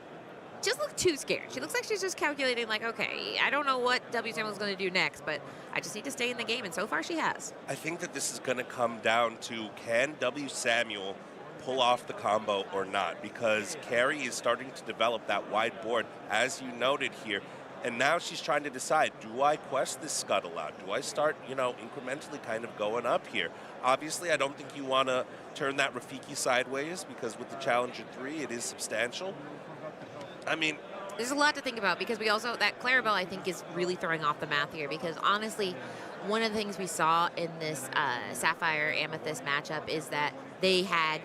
just look too scared. She looks like she's just calculating, like, okay, I don't know what W. Samuel's going to do next, but I just need to stay in the game, and so far she has. I think that this is going to come down to, can W. Samuel pull off the combo or not, because Carrie is starting to develop that wide board, as you noted here, and now she's trying to decide, do I quest this Scuttle out? Do I start, incrementally kind of going up here? Obviously, I don't think you want to turn that Rafiki sideways, because with the Challenger 3, it is substantial. I mean, there's a lot to think about, because we also, that Clarabelle, I think, is really throwing off the math here, because honestly, one of the things we saw in this Sapphire Amethyst matchup is that they had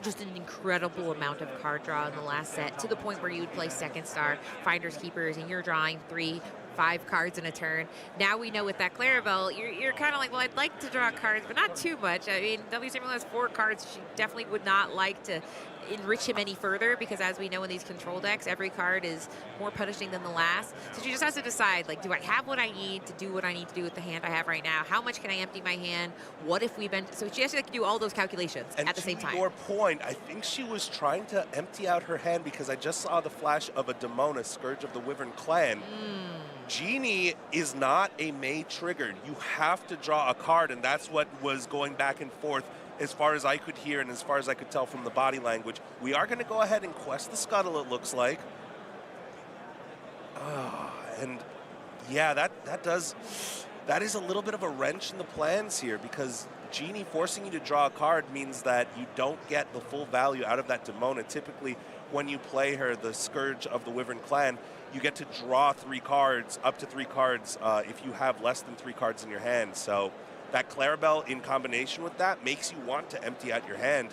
just an incredible amount of card draw in the last set, to the point where you would play Second Star, Finders Keepers, and you're drawing 3, 5 cards in a turn. Now we know with that Clarabelle, you're kind of like, well, I'd like to draw cards, but not too much. I mean, W. Samuel has 4 cards. She definitely would not like to enrich him any further, because as we know in these control decks, every card is more punishing than the last. So she just has to decide, like, do I have what I need to do what I need to do with the hand I have right now? How much can I empty my hand? What if we bend? So she has to do all those calculations at the same time. And to your point, I think she was trying to empty out her hand, because I just saw the flash of a Demona, Scourge of the Wyvern Clan. Genie is not a May triggered. You have to draw a card, and that's what was going back and forth as far as I could hear and as far as I could tell from the body language. We are going to go ahead and quest the Scuttle, it looks like. And yeah, that is a little bit of a wrench in the plans here, because Genie forcing you to draw a card means that you don't get the full value out of that Demona. Typically, when you play her, the Scourge of the Wyvern Clan, you get to draw 3 cards, up to 3 cards, if you have less than 3 cards in your hand. So that Clarabelle in combination with that makes you want to empty out your hand.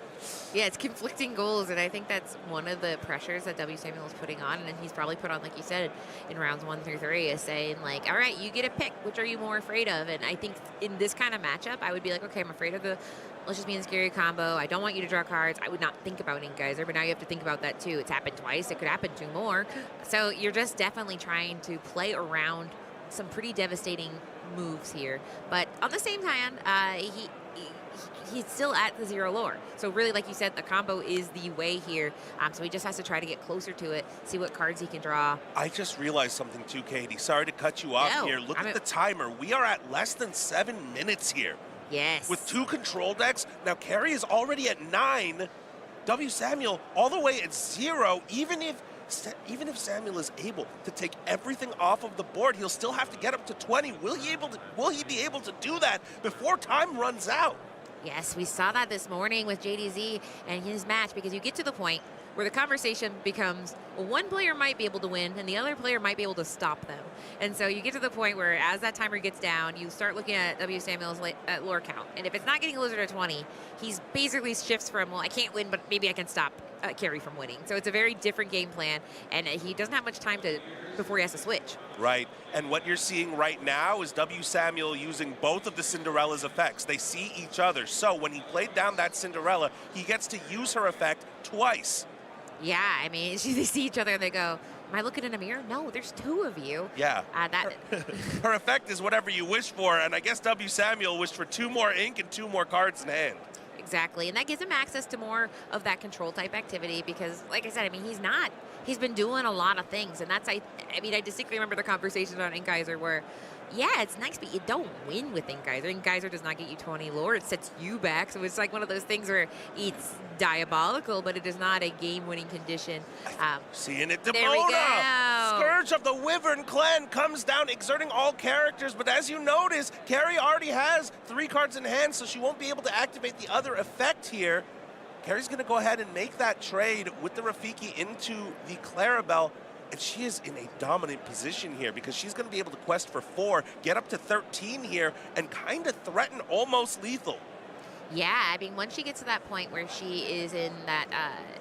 Yeah, it's conflicting goals, and I think that's one of the pressures that W. Samuel is putting on, and he's probably put on, like you said, in rounds 1 through 3, is saying, like, all right, you get a pick. Which are you more afraid of? And I think in this kind of matchup, I would be like, okay, I'm afraid of the Malicious, Mean, and Scary combo. I don't want you to draw cards. I would not think about Ink Geyser, but now you have to think about that too. It's happened twice. It could happen 2 more. So you're just definitely trying to play around some pretty devastating moves here. But on the same hand, he's still at the 0 lore. So really, like you said, the combo is the way here. So he just has to try to get closer to it, see what cards he can draw. I just realized something too, Katie. Sorry to cut you off here. Look at the timer. We are at less than 7 minutes here. Yes. With 2 control decks. Now, Carrie is already at 9. W. Samuel all the way at 0. Even if Samuel is able to take everything off of the board, he'll still have to get up to 20. Will he be able to do that before time runs out? Yes, we saw that this morning with JDZ and his match, because you get to the point where the conversation becomes, well, one player might be able to win and the other player might be able to stop them. And so you get to the point where, as that timer gets down, you start looking at W. Samuel's lore count. And if it's not getting closer to 20, he's basically shifts from, well, I can't win, but maybe I can stop Carrie from winning. So it's a very different game plan, and he doesn't have much time before he has to switch. Right, and what you're seeing right now is W. Samuel using both of the Cinderella's effects. They see each other. So when he played down that Cinderella, he gets to use her effect twice. Yeah, I mean, they see each other and they go, am I looking in a mirror? No, there's two of you. Yeah. That Her effect is whatever you wish for, and I guess W. Samuel wished for 2 more ink and 2 more cards in hand. Exactly, and that gives him access to more of that control type activity because, like I said, I mean, he's been doing a lot of things, and that's, I mean, I distinctly remember the conversation on Inkizer where, yeah, it's nice, but you don't win with Inkizer. Inkizer does not get you 20 lore. It sets you back. So it's like one of those things where it's diabolical, but it is not a game-winning condition. Seeing it, there we Demona! go. Scourge of the Wyvern Clan comes down, exerting all characters, but as you notice, Carrie already has 3 cards in hand, so she won't be able to activate the other effect here. Carrie's going to go ahead and make that trade with the Rafiki into the Clarabelle. And she is in a dominant position here because she's going to be able to quest for 4, get up to 13 here, and kind of threaten almost lethal. Yeah, I mean, once she gets to that point where she is in that,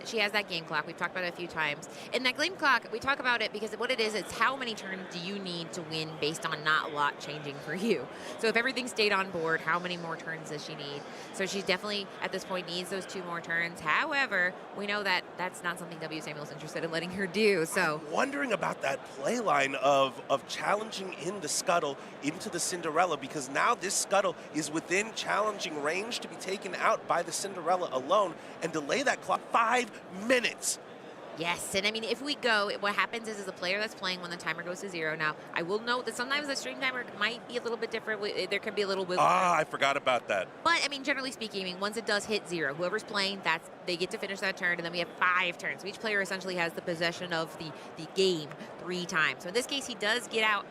she has that game clock. We've talked about it a few times. In that game clock, we talk about it because what it is, it's how many turns do you need to win based on not a lot changing for you. So if everything stayed on board, how many more turns does she need? So she's definitely, at this point, needs those 2 more turns. However, we know that that's not something W. Samuel's interested in letting her do, so. I'm wondering about that play line of challenging in the Scuttle into the Cinderella, because now this Scuttle is within challenging range to be taken out by the Cinderella alone and delay that clock 5 minutes. Yes, and I mean, if we go, what happens is the player that's playing when the timer goes to 0. Now, I will note that sometimes the stream timer might be a little bit different. There can be a little wiggle. I forgot about that. But, I mean, generally speaking, I mean, once it does hit 0, whoever's playing, they get to finish that turn, and then we have 5 turns. So each player essentially has the possession of the game 3 times. So in this case, he does get out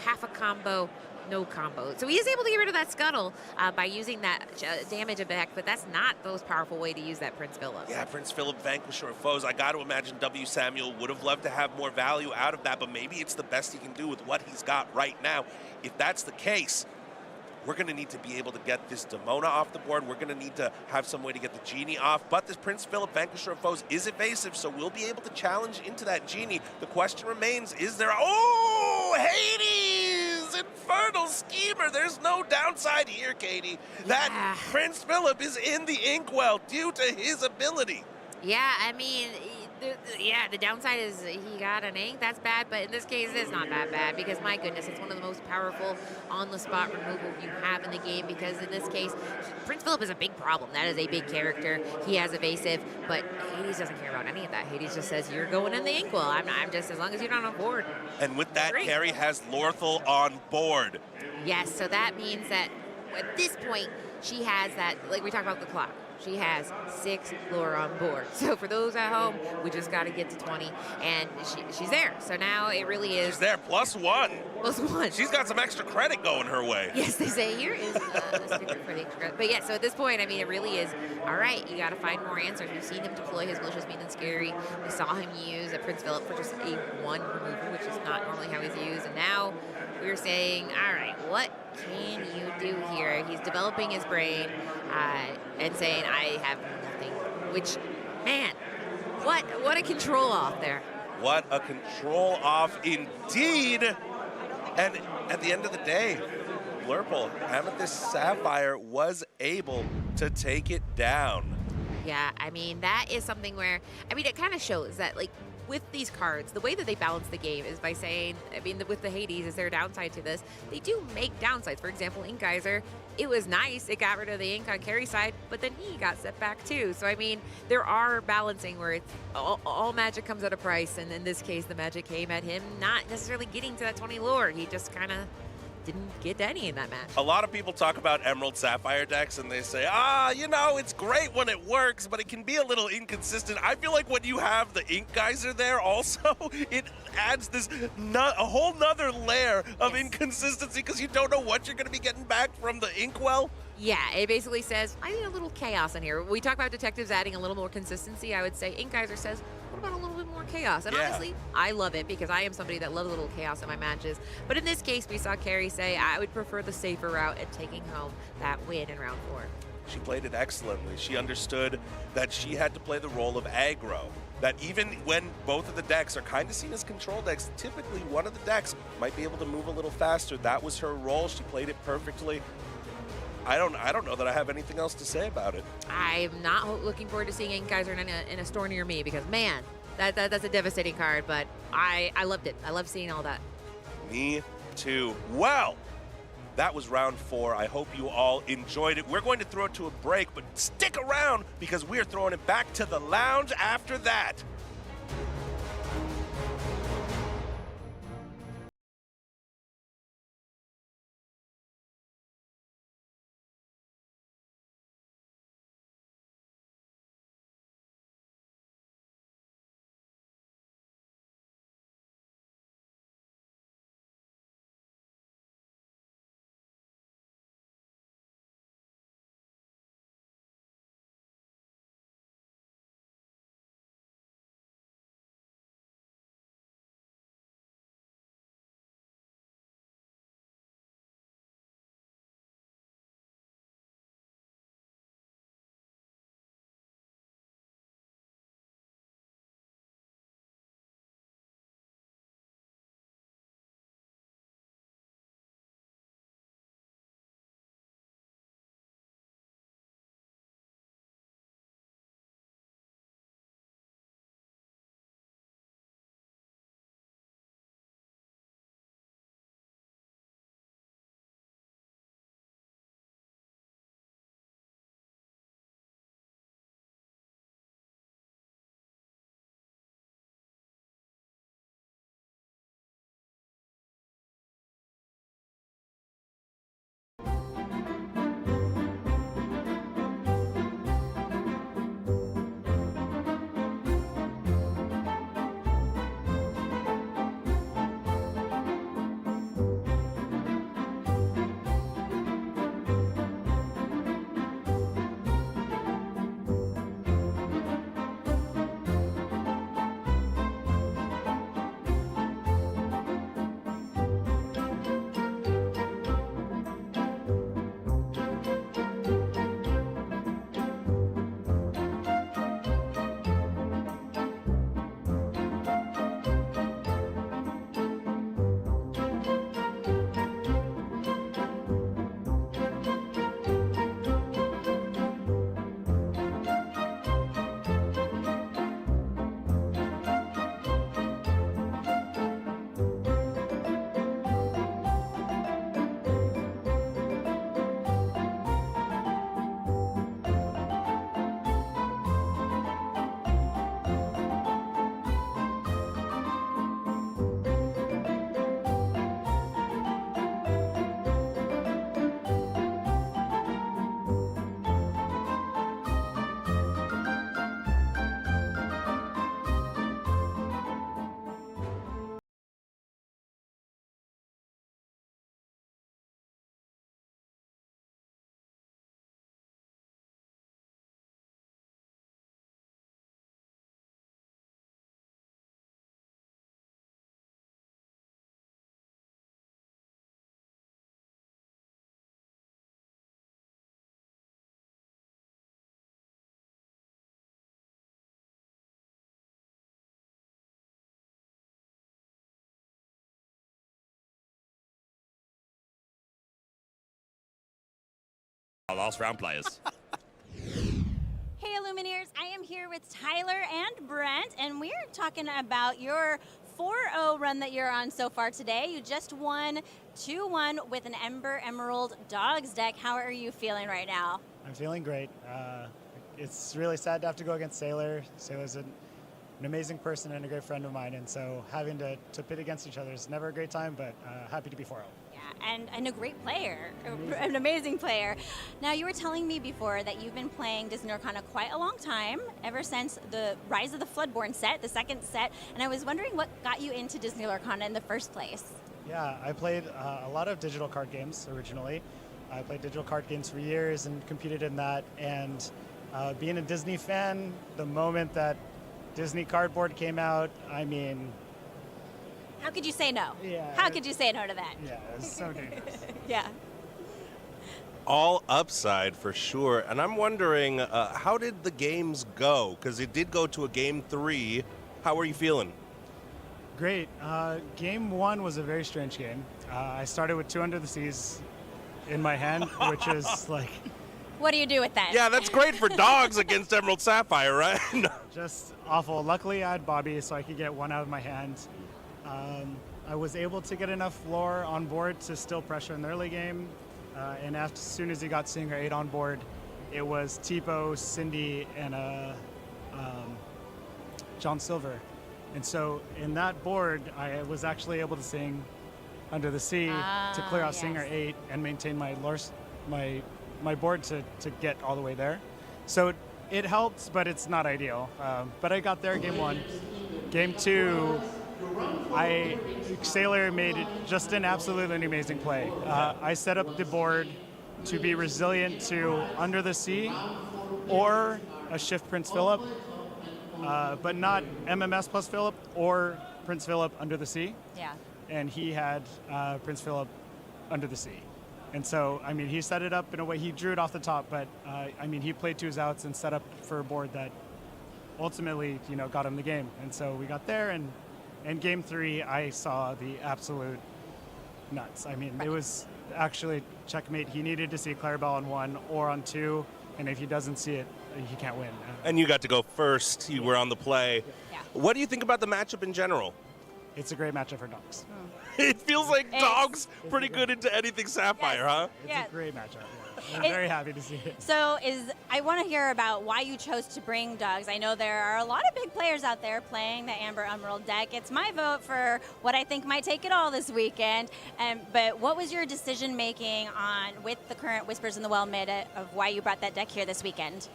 half a combo, no combo. So he is able to get rid of that Scuttle by using that damage effect, but that's not the most powerful way to use that Prince Philip. Yeah, Prince Philip, Vanquisher of Foes. I got to imagine W. Samuel would have loved to have more value out of that, but maybe it's the best he can do with what he's got right now. If that's the case, we're going to need to be able to get this Demona off the board. We're going to need to have some way to get the Genie off. But this Prince Philip, Vanquisher of Foes, is evasive, so we'll be able to challenge into that Genie. The question remains, is there... Oh, Hades! Infernal Schemer! There's no downside here, Katie. That Prince Philip is in the Inkwell due to his ability. Yeah, I mean, the downside is he got an ink. That's bad, but in this case, it's not that bad because, my goodness, it's one of the most powerful on-the-spot removal you have in the game because, in this case, Prince Philip is a big problem. That is a big character. He has evasive, but Hades doesn't care about any of that. Hades just says, you're going in the Inkwell. I'm just, as long as you're not on board. And with that, Carrie has Lorthal on board. Yes, so that means that at this point, she has that, like we talked about the clock. She has 6 lore on board. So for those at home, we just got to get to 20, and she's there. So now it really is. She's there, +1. +1. She's got some extra credit going her way. Yes, they say here is the sticker for the extra credit. But yeah, so at this point, I mean, it really is, all right, you got to find more answers. We've seen him deploy his Malicious Mean and Scary. We saw him use a Prince Philip for just a 1 removal, which is not normally how he's used. And now we're saying, all right, what can you do here? He's developing his brain and saying, I have nothing. Which, man, what a control off there. What a control off indeed. And at the end of the day, Blurple, Amethyst Sapphire was able to take it down. Yeah, I mean, that is something where, I mean, it kind of shows that, like, with these cards, the way that they balance the game is by saying, I mean, with the Hades, is there a downside to this? They do make downsides. For example, Inkizer, it was nice. It got rid of the ink on Carrie's side, but then he got set back too. So, I mean, there are balancing where it's all magic comes at a price, and in this case, the magic came at him not necessarily getting to that 20 lore. He just kind of didn't get any in that match. A lot of people talk about Emerald Sapphire decks and they say, you know, it's great when it works, but it can be a little inconsistent. I feel like when you have the Ink Geyser there also, it adds this a whole nother layer of inconsistency because you don't know what you're going to be getting back from the Inkwell. Yeah, it basically says, I need a little chaos in here. We talk about detectives adding a little more consistency. I would say Ink Geyser says, what about a little bit more chaos? And honestly, I love it because I am somebody that loves a little chaos in my matches. But in this case, we saw Carrie say, I would prefer the safer route and taking home that win in round 4. She played it excellently. She understood that she had to play the role of aggro. That even when both of the decks are kind of seen as control decks, typically one of the decks might be able to move a little faster. That was her role. She played it perfectly. I don't know that I have anything else to say about it. I'm not looking forward to seeing Ink Geyser in a store near me because, man, that's a devastating card, but I loved it. I love seeing all that. Me too. Well, that was round 4. I hope you all enjoyed it. We're going to throw it to a break, but stick around because we're throwing it back to the lounge after that. Our last round players. Hey, Illumineers, I am here with Tyler and Brent, and we're talking about your 4-0 run that you're on so far today. You just won 2-1 with an Ember Emerald Dogs deck. How are you feeling right now? I'm feeling great. It's really sad to have to go against Sailor. Sailor's an amazing person and a great friend of mine, and so having to pit against each other is never a great time, but happy to be 4-0. Yeah, and a great player, an amazing player. Now, you were telling me before that you've been playing Disney Arcana quite a long time, ever since the Rise of the Floodborn set, the second set, and I was wondering what got you into Disney Arcana in the first place? Yeah, I played a lot of digital card games originally. I played digital card games for years and competed in that, and being a Disney fan, the moment that Disney Cardboard came out, I mean... How could you say no? Yeah. How could you say no to that? Yeah, it was so dangerous. Yeah. All upside for sure. And I'm wondering, how did the games go? Because it did go to a game 3. How are you feeling? Great. Game 1 was a very strange game. I started with 2 Under the Seas in my hand, which is like What do you do with that? Yeah, that's great for dogs against Emerald Sapphire, right? just awful. Luckily, I had Bobby, so I could get one out of my hand. I was able to get enough lore on board to still pressure in the early game, and as soon as he got Singer 8 on board, it was Tipo, Cindy, and John Silver. And so in that board, I was actually able to sing Under the Sea to clear out yes. Singer 8 and maintain my my board to get all the way there. So it helped, but it's not ideal. But I got there game 1. Game 2, Sailor made just an absolutely amazing play. I set up the board to be resilient to Under the Sea or a Shift Prince Philip, but not MMS plus Philip or Prince Philip Under the Sea. Yeah. And he had Prince Philip Under the Sea. And so, I mean, he set it up in a way, he drew it off the top, but I mean, he played 2 outs and set up for a board that ultimately, got him the game. And so we got there, and in game 3, I saw the absolute nuts. I mean, it was actually checkmate. He needed to see Clarabelle on 1 or on 2, and if he doesn't see it, he can't win. And you got to go first. You were on the play. Yeah. What do you think about the matchup in general? It's a great matchup for dogs. It feels like It's- dogs pretty good into anything Sapphire, huh? It's Yeah. a great matchup. Yeah. I'm very happy to see it. So I want to hear about why you chose to bring dogs. I know there are a lot of big players out there playing the Amber Emerald deck. It's my vote for what I think might take it all this weekend. But what was your decision making with the current Whispers in the Well meta of why you brought that deck here this weekend?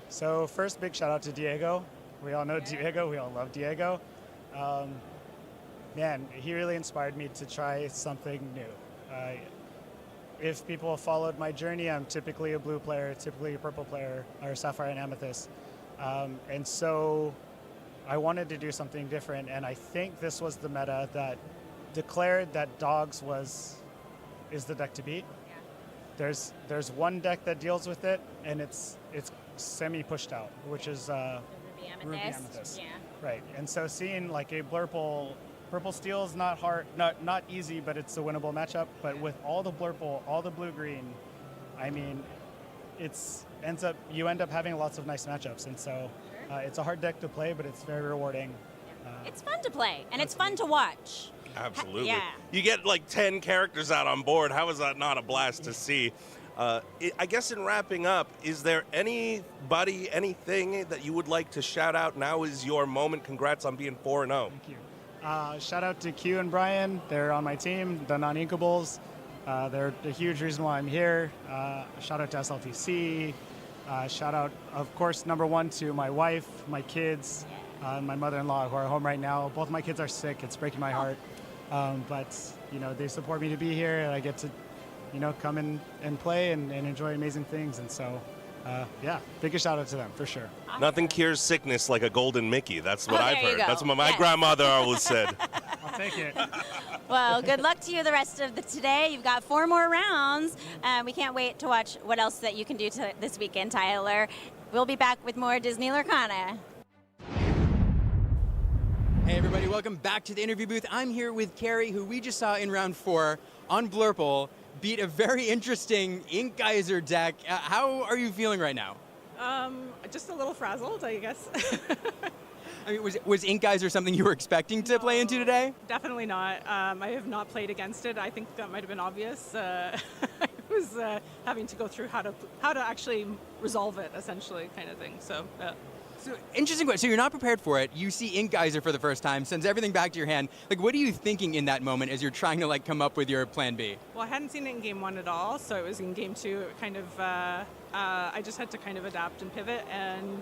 So first, big shout out to Diego. We all know Diego. We all love Diego. Man, he really inspired me to try something new. If people have followed my journey, I'm typically a blue player, typically a purple player, or Sapphire and Amethyst. And so I wanted to do something different, and I think this was the meta that declared that dogs is the deck to beat. Yeah. There's one deck that deals with it, and it's semi-pushed out, which is Ruby Amethyst. Yeah. Right, and so seeing like a Blurple Steel is not hard, not easy, but it's a winnable matchup. But with all the Blurple, all the blue-green, I mean, you end up having lots of nice matchups, and so it's a hard deck to play, but it's very rewarding. It's fun to play, and it's fun to watch. Absolutely. Yeah. You get like 10 characters out on board. How is that not a blast to see? I guess in wrapping up, is there anybody, anything that you would like to shout out? Now is your moment. Congrats on being 4-0. Thank you. Shout out to Q and Brian. They're on my team, the Non-Inkables. They're a huge reason why I'm here. Shout out to SLTC. Shout out, of course, #1 to my wife, my kids, and my mother-in-law who are home right now. Both my kids are sick. It's breaking my heart. But, they support me to be here, and I get to, come in and play and enjoy amazing things. And so, biggest shout out to them for sure. Nothing cures sickness like a golden Mickey. That's what Oh, I've there you heard. go. That's what my Yes. grandmother always said. I'll take it. Well, good luck to you the rest of today. You've got 4 more rounds. We can't wait to watch what else that you can do this weekend, Tyler. We'll be back with more Disney Lorcana. Hey everybody, welcome back to the interview booth. I'm here with Carrie, who we just saw in round 4 on Blurple beat a very interesting Ink Geyser deck. How are you feeling right now? Just a little frazzled, I guess. I mean, was Ink Geyser something you were expecting to play into today? Definitely not. I have not played against it. I think that might have been obvious. I was having to go through how to actually resolve it, essentially, kind of thing. So. So interesting question. So you're not prepared for it. You see Ink Geyser for the first time, sends everything back to your hand. Like, what are you thinking in that moment as you're trying to come up with your plan B? Well, I hadn't seen it in game 1 at all, so it was in game 2. It kind of, I just had to kind of adapt and pivot. And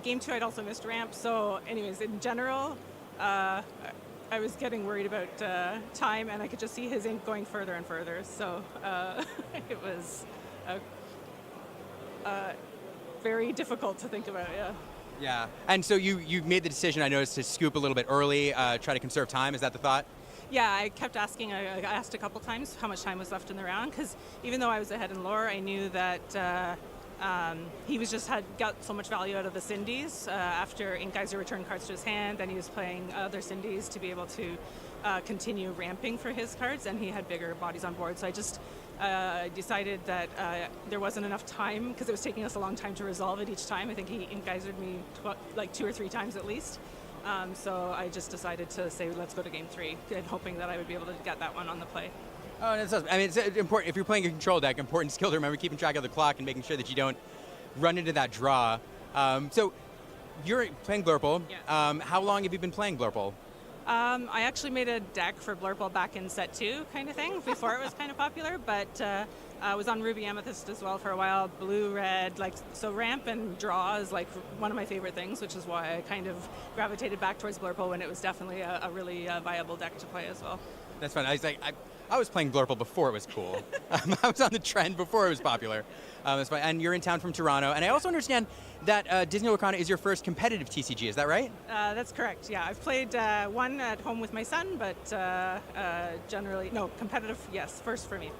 game 2, I'd also missed ramp. So, anyways, in general, I was getting worried about time, and I could just see his ink going further and further. So it was very difficult to think about. Yeah. Yeah. And so you made the decision, I noticed, to scoop a little bit early, try to conserve time. Is that the thought? Yeah, I kept asking. I asked a couple times how much time was left in the round, because even though I was ahead in lore, I knew that he was got so much value out of the Cindies after Ink Geyser returned cards to his hand, and he was playing other Cindies to be able to continue ramping for his cards, and he had bigger bodies on board. So I just I decided that there wasn't enough time because it was taking us a long time to resolve it each time. I think he geysered me like 2 or 3 times at least. So I just decided to say, let's go to game 3, and hoping that I would be able to get that one on the play. Oh, that's awesome. I mean, it's important if you're playing a control deck. Important skill to remember, keeping track of the clock and making sure that you don't run into that draw. So you're playing Blurple. Yeah. How long have you been playing Blurple? I actually made a deck for Blurple back in set 2 kind of thing before it was kind of popular, but I was on Ruby Amethyst as well for a while, blue, red, so ramp and draw is like one of my favorite things, which is why I kind of gravitated back towards Blurple when it was definitely a really viable deck to play as well. That's fun. I was playing Blurple before it was cool. I was on the trend before it was popular. That's fine. And you're in town from Toronto. And I also understand that Disney Lorcana is your first competitive TCG. Is that right? That's correct. Yeah, I've played one at home with my son, but generally, no, competitive, yes, first for me.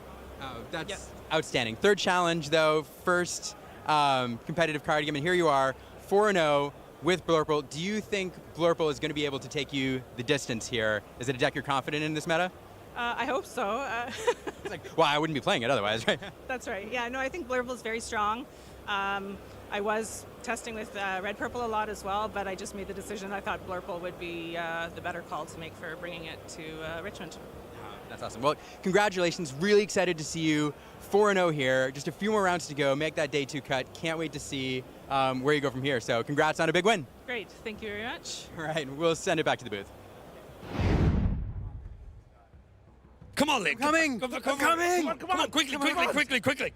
Oh, that's outstanding. Third challenge, though, first competitive card game. And here you are, 4-0 with Blurple. Do you think Blurple is going to be able to take you the distance here? Is it a deck you're confident in this meta? I hope so. It's like, well, I wouldn't be playing it otherwise, right? That's right. Yeah, no, I think Blurple is very strong. I was testing with Red Purple a lot as well, but I just made the decision. I thought Blurple would be the better call to make for bringing it to Richmond. That's awesome. Well, congratulations. Really excited to see you 4-0 here. Just a few more rounds to go. Make that day 2 cut. Can't wait to see where you go from here. So congrats on a big win. Great. Thank you very much. All right. We'll send it back to the booth. Come on, Liam. Coming. Come on, quickly.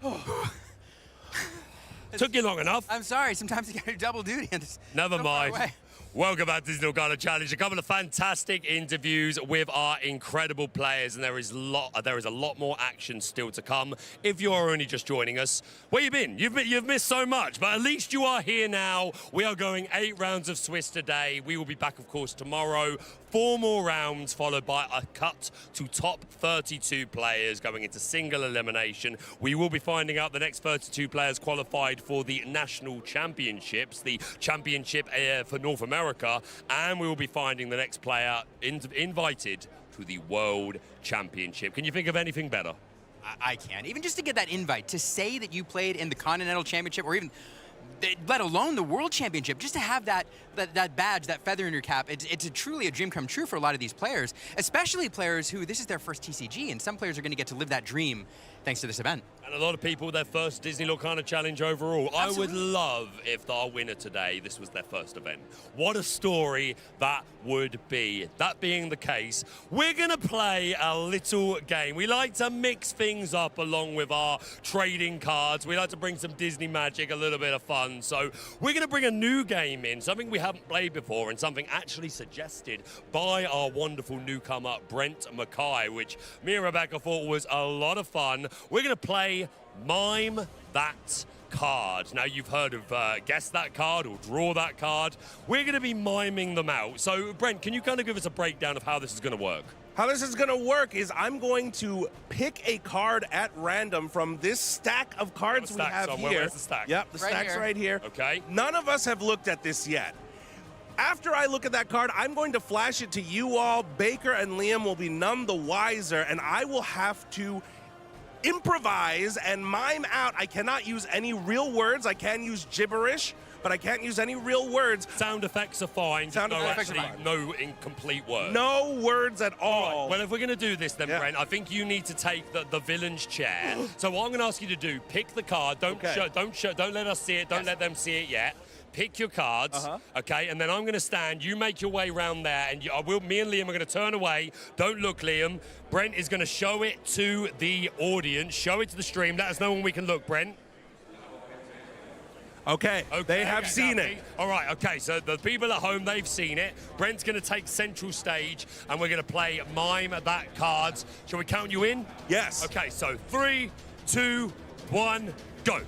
Took you long enough. I'm sorry. Sometimes you got to do double duty. And Never so far mind. away. Welcome back to Disney Lorcana Challenge. A couple of fantastic interviews with our incredible players, and there is a lot more action still to come. If you are only just joining us, where you been? You've missed so much, but at least you are here now. We are going 8 rounds of Swiss today. We will be back, of course, tomorrow. 4 more rounds, followed by a cut to top 32 players going into single elimination. We will be finding out the next 32 players qualified for the national championships, the championship for North America, and we will be finding the next player invited to the World Championship. Can you think of anything better? I can't. Even just to get that invite, to say that you played in the Continental Championship, or even let alone the World Championship, just to have that badge, that feather in your cap, it's truly a dream come true for a lot of these players, especially players who this is their first TCG, and some players are going to get to live that dream thanks to this event. And a lot of people, their first Disney Lorcana Challenge overall. Absolutely. I would love if our winner today, this was their first event. What a story that would be. That being the case, we're going to play a little game. We like to mix things up along with our trading cards. We like to bring some Disney magic, a little bit of fun. So we're going to bring a new game in, something we haven't played before, and something actually suggested by our wonderful newcomer, Brent Mackay, which me and Rebecca thought was a lot of fun. We're going to play Mime That Card. Now, you've heard of guess that card or draw that card. We're going to be miming them out. So, Brent, can you kind of give us a breakdown of how this is going to work? How this is going to work is I'm going to pick a card at random from this stack of cards we have here. Where's the stack? Yep, the stack's right here. Okay. None of us have looked at this yet. After I look at that card, I'm going to flash it to you all. Baker and Liam will be none the wiser, and I will have to improvise and mime out. I cannot use any real words. I can use gibberish, but I can't use any real words. Sound effects are fine. No incomplete words. No words at all. Right. Well, if we're going to do this then, Brent, I think you need to take the villain's chair. So what I'm going to ask you to do, pick the card. Don't let us see it. Don't let them see it yet. Pick your cards, okay, and then I'm going to stand. You make your way around there, and me and Liam are going to turn away. Don't look, Liam. Brent is going to show it to the audience, show it to the stream. Let us know when we can look, Brent. Okay, they have seen it. All right, okay, so the people at home, they've seen it. Brent's going to take central stage, and we're going to play Mime That Cards. Shall we count you in? Yes. Okay, so 3, 2, 1, go.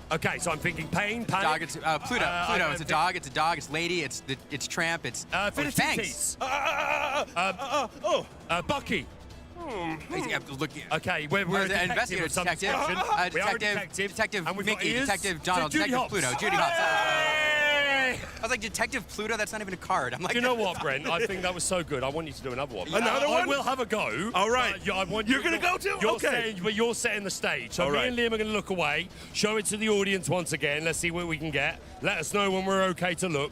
Okay, so I'm thinking pain, panic. Dog, it's Pluto. Pluto. It's a dog. It's a dog. It's lady. It's tramp. It's Fangs. Bucky. Okay, we're a investigator, detective. We are a detective. Detective and we've Mickey. got ears. Detective Donald. So Judy Detective Hopps. Pluto. Judy Hopps. I was like, Detective Pluto, that's not even a card. I'm like, Do you know what, Brent? I think that was so good. I want you to do another one. Another one? I will have a go. All right. I want You're gonna go too? Okay. But you're setting the stage. So All me right. and Liam are going to look away, show it to the audience once again. Let's see what we can get. Let us know when we're okay to look.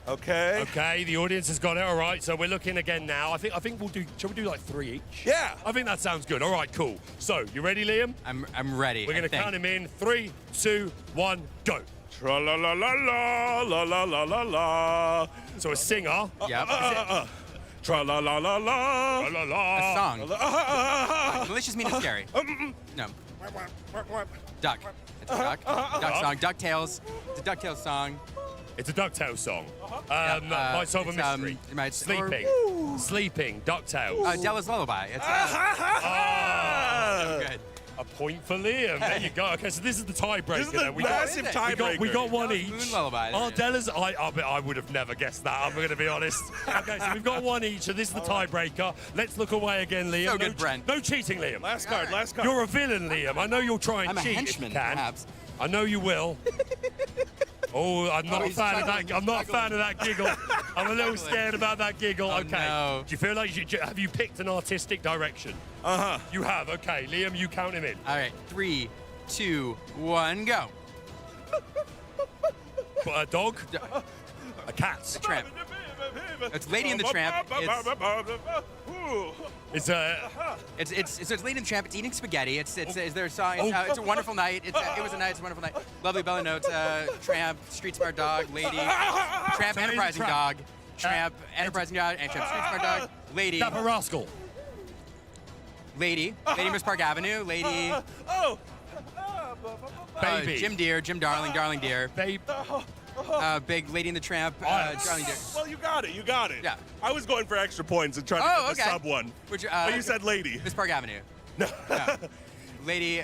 Okay. Okay, the audience has got it. All right, so we're looking again now. I think we'll do. Shall we do like 3 each? Yeah. I think that sounds good. All right, cool. So you ready, Liam? I'm ready. We're going to count him in. 3, 2, 1, go. Tra la la la la la la la la la. So a singer. Yep. Tra la la la la La la la. A song. Malicious, mean, and scary. No. Duck. It's a duck. Duck song. DuckTales. It's a DuckTales song. It's a DuckTales song. Might solve a it's, mystery. Sleeping. DuckTales. Della's Lullaby. It's so good. A point for Liam. There you go. Okay, so this is the tiebreaker. This is the then. massive tiebreaker. We got one Della's each. Moon Lullaby. Oh, Della's. I would have never guessed that. I'm going to be honest. Okay, so we've got one each, so this is the tiebreaker. Let's look away again, Liam. So good, Brent. No cheating, Liam. Last card, last card. You're a villain, Liam. I know you'll try and I'm a cheat henchman, if you can. perhaps. I know you will. Oh, I'm not a he's fan of struggling, that. I'm not a fan of that giggle. I'm a little scared about that giggle. Oh, Okay. no. Do you feel like have you picked an artistic direction? Uh-huh. You have. Okay, Liam, you count him in. All right. 3, 2, 1, go. A dog. A cat. A tramp. It's Lady and the Tramp. It's It's Lady and the Tramp. It's eating spaghetti. It's their song. It's a wonderful night. It was a night. It's a wonderful night. Lovely Bella Notes. Tramp. Street Smart Dog. Lady. Tramp. Enterprising Dog. Tramp. Enterprising Dog. And Tramp. Street Smart Dog. Lady. Dapper Rascal. Lady. Lady Miss Park Avenue. Lady. Baby. Jim Deere. Jim Darling. Darling Deer. Babe. Big Lady and the Tramp. Yes. Darling Deer. Well, you got it. You got it. Yeah. I was going for extra points and trying to Oh, get the okay. sub one. Which, But you said lady. Miss Park Avenue. No. No. Lady.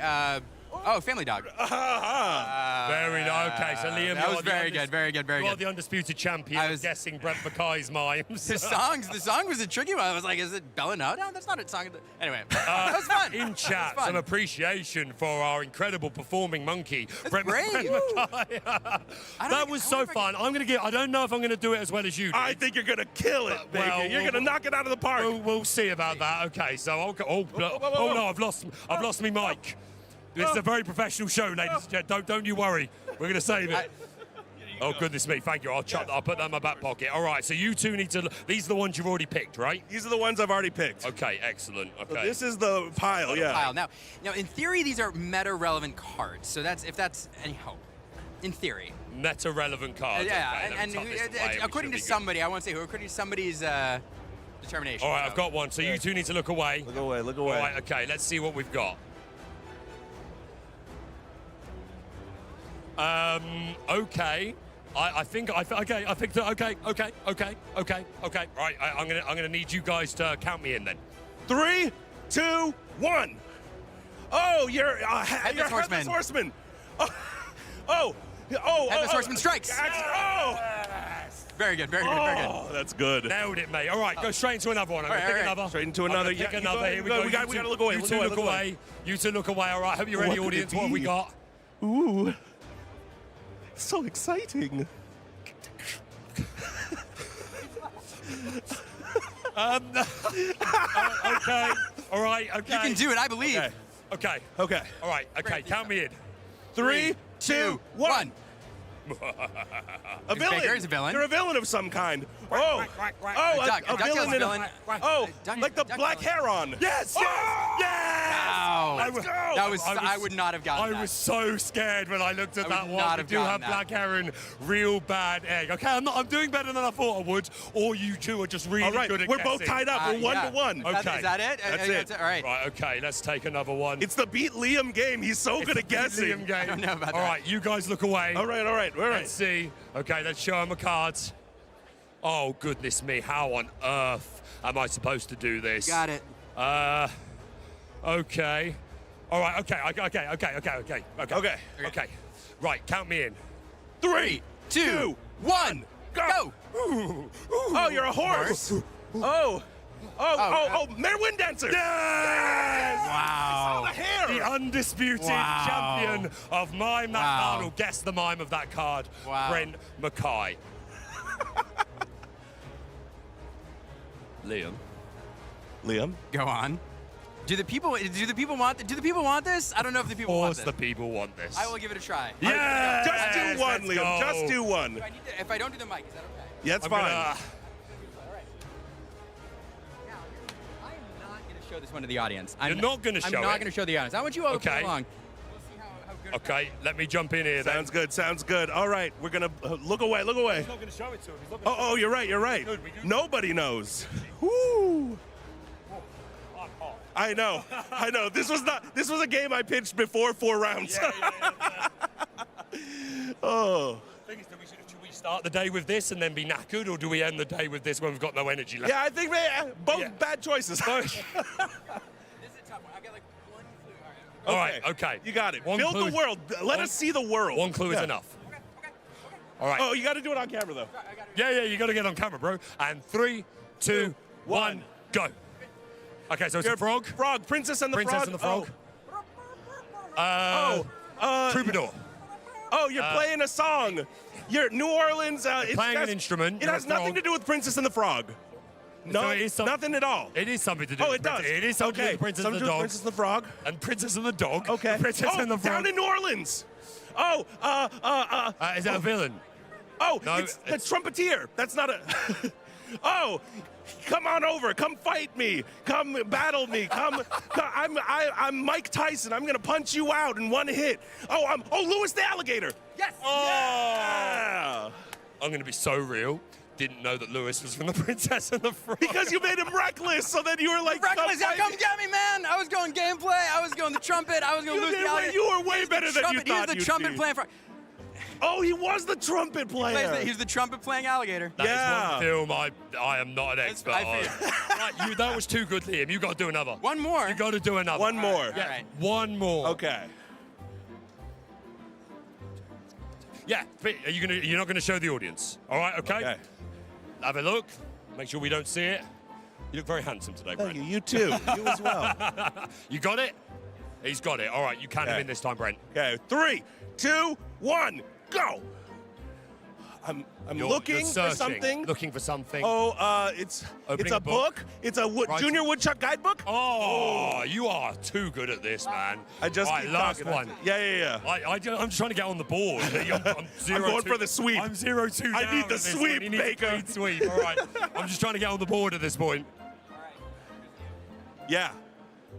Family Dog. Very nice. Okay, so Liam, That you was are the very good, very good, very You are good. the undisputed champion. I of was- guessing Brent Mackay's mimes. The song was a tricky one. I was like, is it Bella? No, that's not a song. Anyway, that was fun. In chat, fun. some appreciation for our incredible performing monkey, Brent great. Mackay. That was so fun. I'm gonna give. I don't know if I'm gonna do it as well as you. I think you're gonna kill it, baby. well, You're gonna knock it out of the park. We'll see about that. Okay, so I'll go. Oh no, I've lost me mic. This is a very professional show, ladies and gentlemen. Don't you worry. We're gonna save it. Oh goodness me! Thank you. I'll put that in my back pocket. All right. So you two need to. These are the ones you've already picked, right? These are the ones I've already picked. Okay. Excellent. Okay. So this is the pile, yeah. Pile. Now, in theory, these are meta-relevant cards. So if that's any hope. In theory. Meta-relevant cards. Yeah, Okay, let me tuck this away, we according should to be somebody, I won't say who. According to somebody's determination. All right. I've got one. So you two need to look away. Look away, look All away. right. Okay. Let's see what we've got. Okay. I think okay. I picked it. Okay. Right. I'm gonna need you guys to count me in then. 3, 2, 1. Oh, you're Headless Horseman. Horseman. Headless Horseman strikes. Oh, Very good. Very good. Very good. oh, that's good. Nailed it, mate. All right. Go straight into another one. I'm gonna All pick right. another. Straight into I'm gonna another. Pick Yeah, you another. go, Here we you go. go. We gotta look away. You Look two away, look look away. away. You two look away. All right. Hope you're ready, What could audience. it What have we be? got? Ooh, so exciting. Okay. All right. Okay. You can do it. I believe. Okay. Okay. All right. Okay. Count me in. 3, 2, 1. A villain. Baker is a villain. You're a villain of some kind. Oh, A DuckTales villain. Oh, Duck- like the DuckTales. black heron. Yes. Wow. Let's go. I would not have gotten that. I was so scared when I looked at I that would one. not We have do have gotten that. black heron, real bad egg. Okay, I'm doing better than I thought I would. Or you two are just really All right, good at we're guessing. both tied up. We're 1 to 1. Okay. Is that it? That's it. All right. Right. Okay. Let's take another one. It's the beat Liam game. He's so good at guessing. Liam game. I don't know about All that. right, you guys look away. All right. Let's see. Okay, let's show him the cards. Oh goodness me! How on earth am I supposed to do this? Got it. Okay. All right. Okay. Okay. Right. Count me in. 3, 2, 1, go. go. Oh, you're a horse. Oh, Mayor Wind Dancer. Yes! Wow. The hair. The undisputed champion of Mime That Card. Or guess the mime of that card, Brent Mackay. Liam. Go on. Do the people want this? I don't know if the people want this. Of course the people want this. I will give it a try. Yeah. Just do one, Liam. Just do one. Do I need to, if I don't do the mic, is that okay? Yeah, it's I'm fine. I'm not going to show this one to the audience. You're not going to show it? I'm not going to show the audience. I want you all to play Okay. along. We'll see how good. Okay, let me jump in here then. Sounds good. Sounds good. All right, we're gonna look away. Look away. He's not going to show it to him. Oh, you're right. You're right. We do. Nobody knows. Woo. I know. This was a game I pitched before 4 rounds. Oh. The thing is, should we start the day with this and then be knackered, or do we end the day with this when we've got no energy left? Yeah, I think both bad choices. This is a tough one. I got like one clue. All right, okay. You got it. One Build clue. the world. Let us see the world. One clue is Yeah. enough. All right. Oh, you got to do it on camera though. Yeah, you got to get on camera, bro. And 3, 2, 1, go. Okay, so it's a frog. Frog. Princess and the Princess Frog. and the Frog. Troubadour. Oh, you're playing a song. You're New Orleans. Playing an instrument. It has nothing to do with Princess and the Frog. No, So it is nothing at all. It is something to do Oh, with it does. It is something to do with Princess and the Something to do with Dog. Princess and the Frog. And Princess and the Dog. Okay. Princess and the Frog. Down in New Orleans. Is that a villain? Oh, No, it's the trumpeter. That's not a. Oh, come on over. Come fight me. Come battle me. I'm Mike Tyson. I'm gonna punch you out in one hit. Oh, Louis the Alligator. Yes. Oh. Yeah. I'm going to be so real. Didn't know that Lewis was from the Princess and the Frog. Because you made him reckless, so then you were like, Reckless, fight come me. get me, man! I was going gameplay. I was going the trumpet. I was going You Louis did the way- Alligator. you were way He's the better than you trumpet- thought He's the you'd trumpet be. playing frog. Oh, he was the trumpet player. He's the trumpet playing alligator. That is Yeah. one film I am not an expert I on. Right, that was too good, Liam. You got to do another. One more. You got to do another. One more. All right. One more. Okay. Yeah, but you're not gonna show the audience. All right, okay? Have a look. Make sure we don't see it. You look very handsome today, Brent. Thank you. You too. You as well. You got it? He's got it. All right, you can him in this time, Brent. Okay. 3, 2, 1, go. I'm You're looking for searching, something. Looking for something. Oh, it's Opening a a book. book. It's a Right. Junior Woodchuck guidebook. Oh, you are too good at this, man. I just All right, keep last talking. one. Yeah. I'm just trying to get on the board. I'm going for the sweep. I'm 0-2 I down need at the this sweep, one. He needs a Baker. clean sweep. All right. I'm just trying to get on the board at this point. Yeah.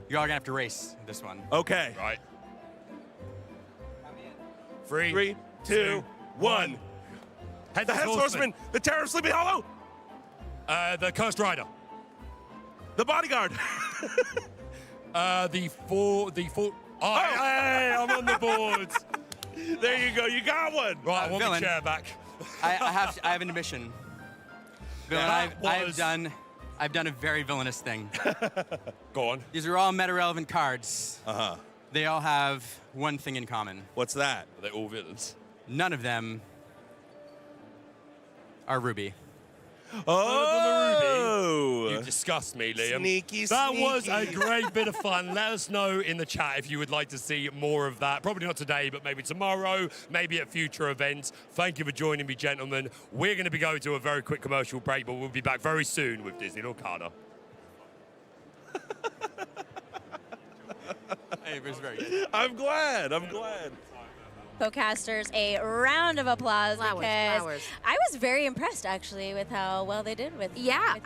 You're all gonna have to race this one. Okay. Right. 3, 3, 2, 1. The Headless Headless Horseman. The Terror of Sleepy Hollow. The Cursed Rider. The Bodyguard. The four. Oh, hey, I'm on the board. There you go. You got one. Right, I want villain. the chair back. I have an admission. Villain, I've done a very villainous thing. Go on. These are all meta-relevant cards. Uh-huh. They all have one thing in common. What's that? Are they all villains? None of them are Ruby. Oh. You disgust me, Liam. Sneaky, That was a sneaky. great bit of fun. Let us know in the chat if you would like to see more of that. Probably not today, but maybe tomorrow, maybe at future events. Thank you for joining me, gentlemen. We're going to be going to a very quick commercial break, but we'll be back very soon with Disney Lorcana. Hey, it was very good. I'm glad. Co-casters, a round of applause Flowers, because flowers. I was very impressed actually with how well they did with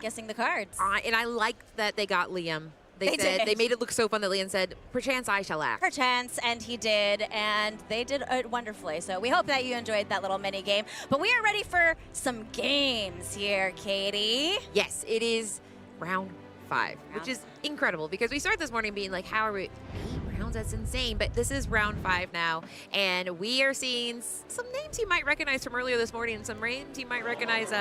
guessing the cards. And I liked that they got Liam. They They did. made it look so fun that Liam said, "Perchance I shall act." Perchance, and he did, and they did it wonderfully. So we hope that you enjoyed that little mini game. But we are ready for some games here, Katie. Yes, it is round 5, which is incredible because we started this morning being like, how are we? 8 rounds? That's insane. But this is round 5 now, and we are seeing some names you might recognize from earlier this morning and some names you might recognize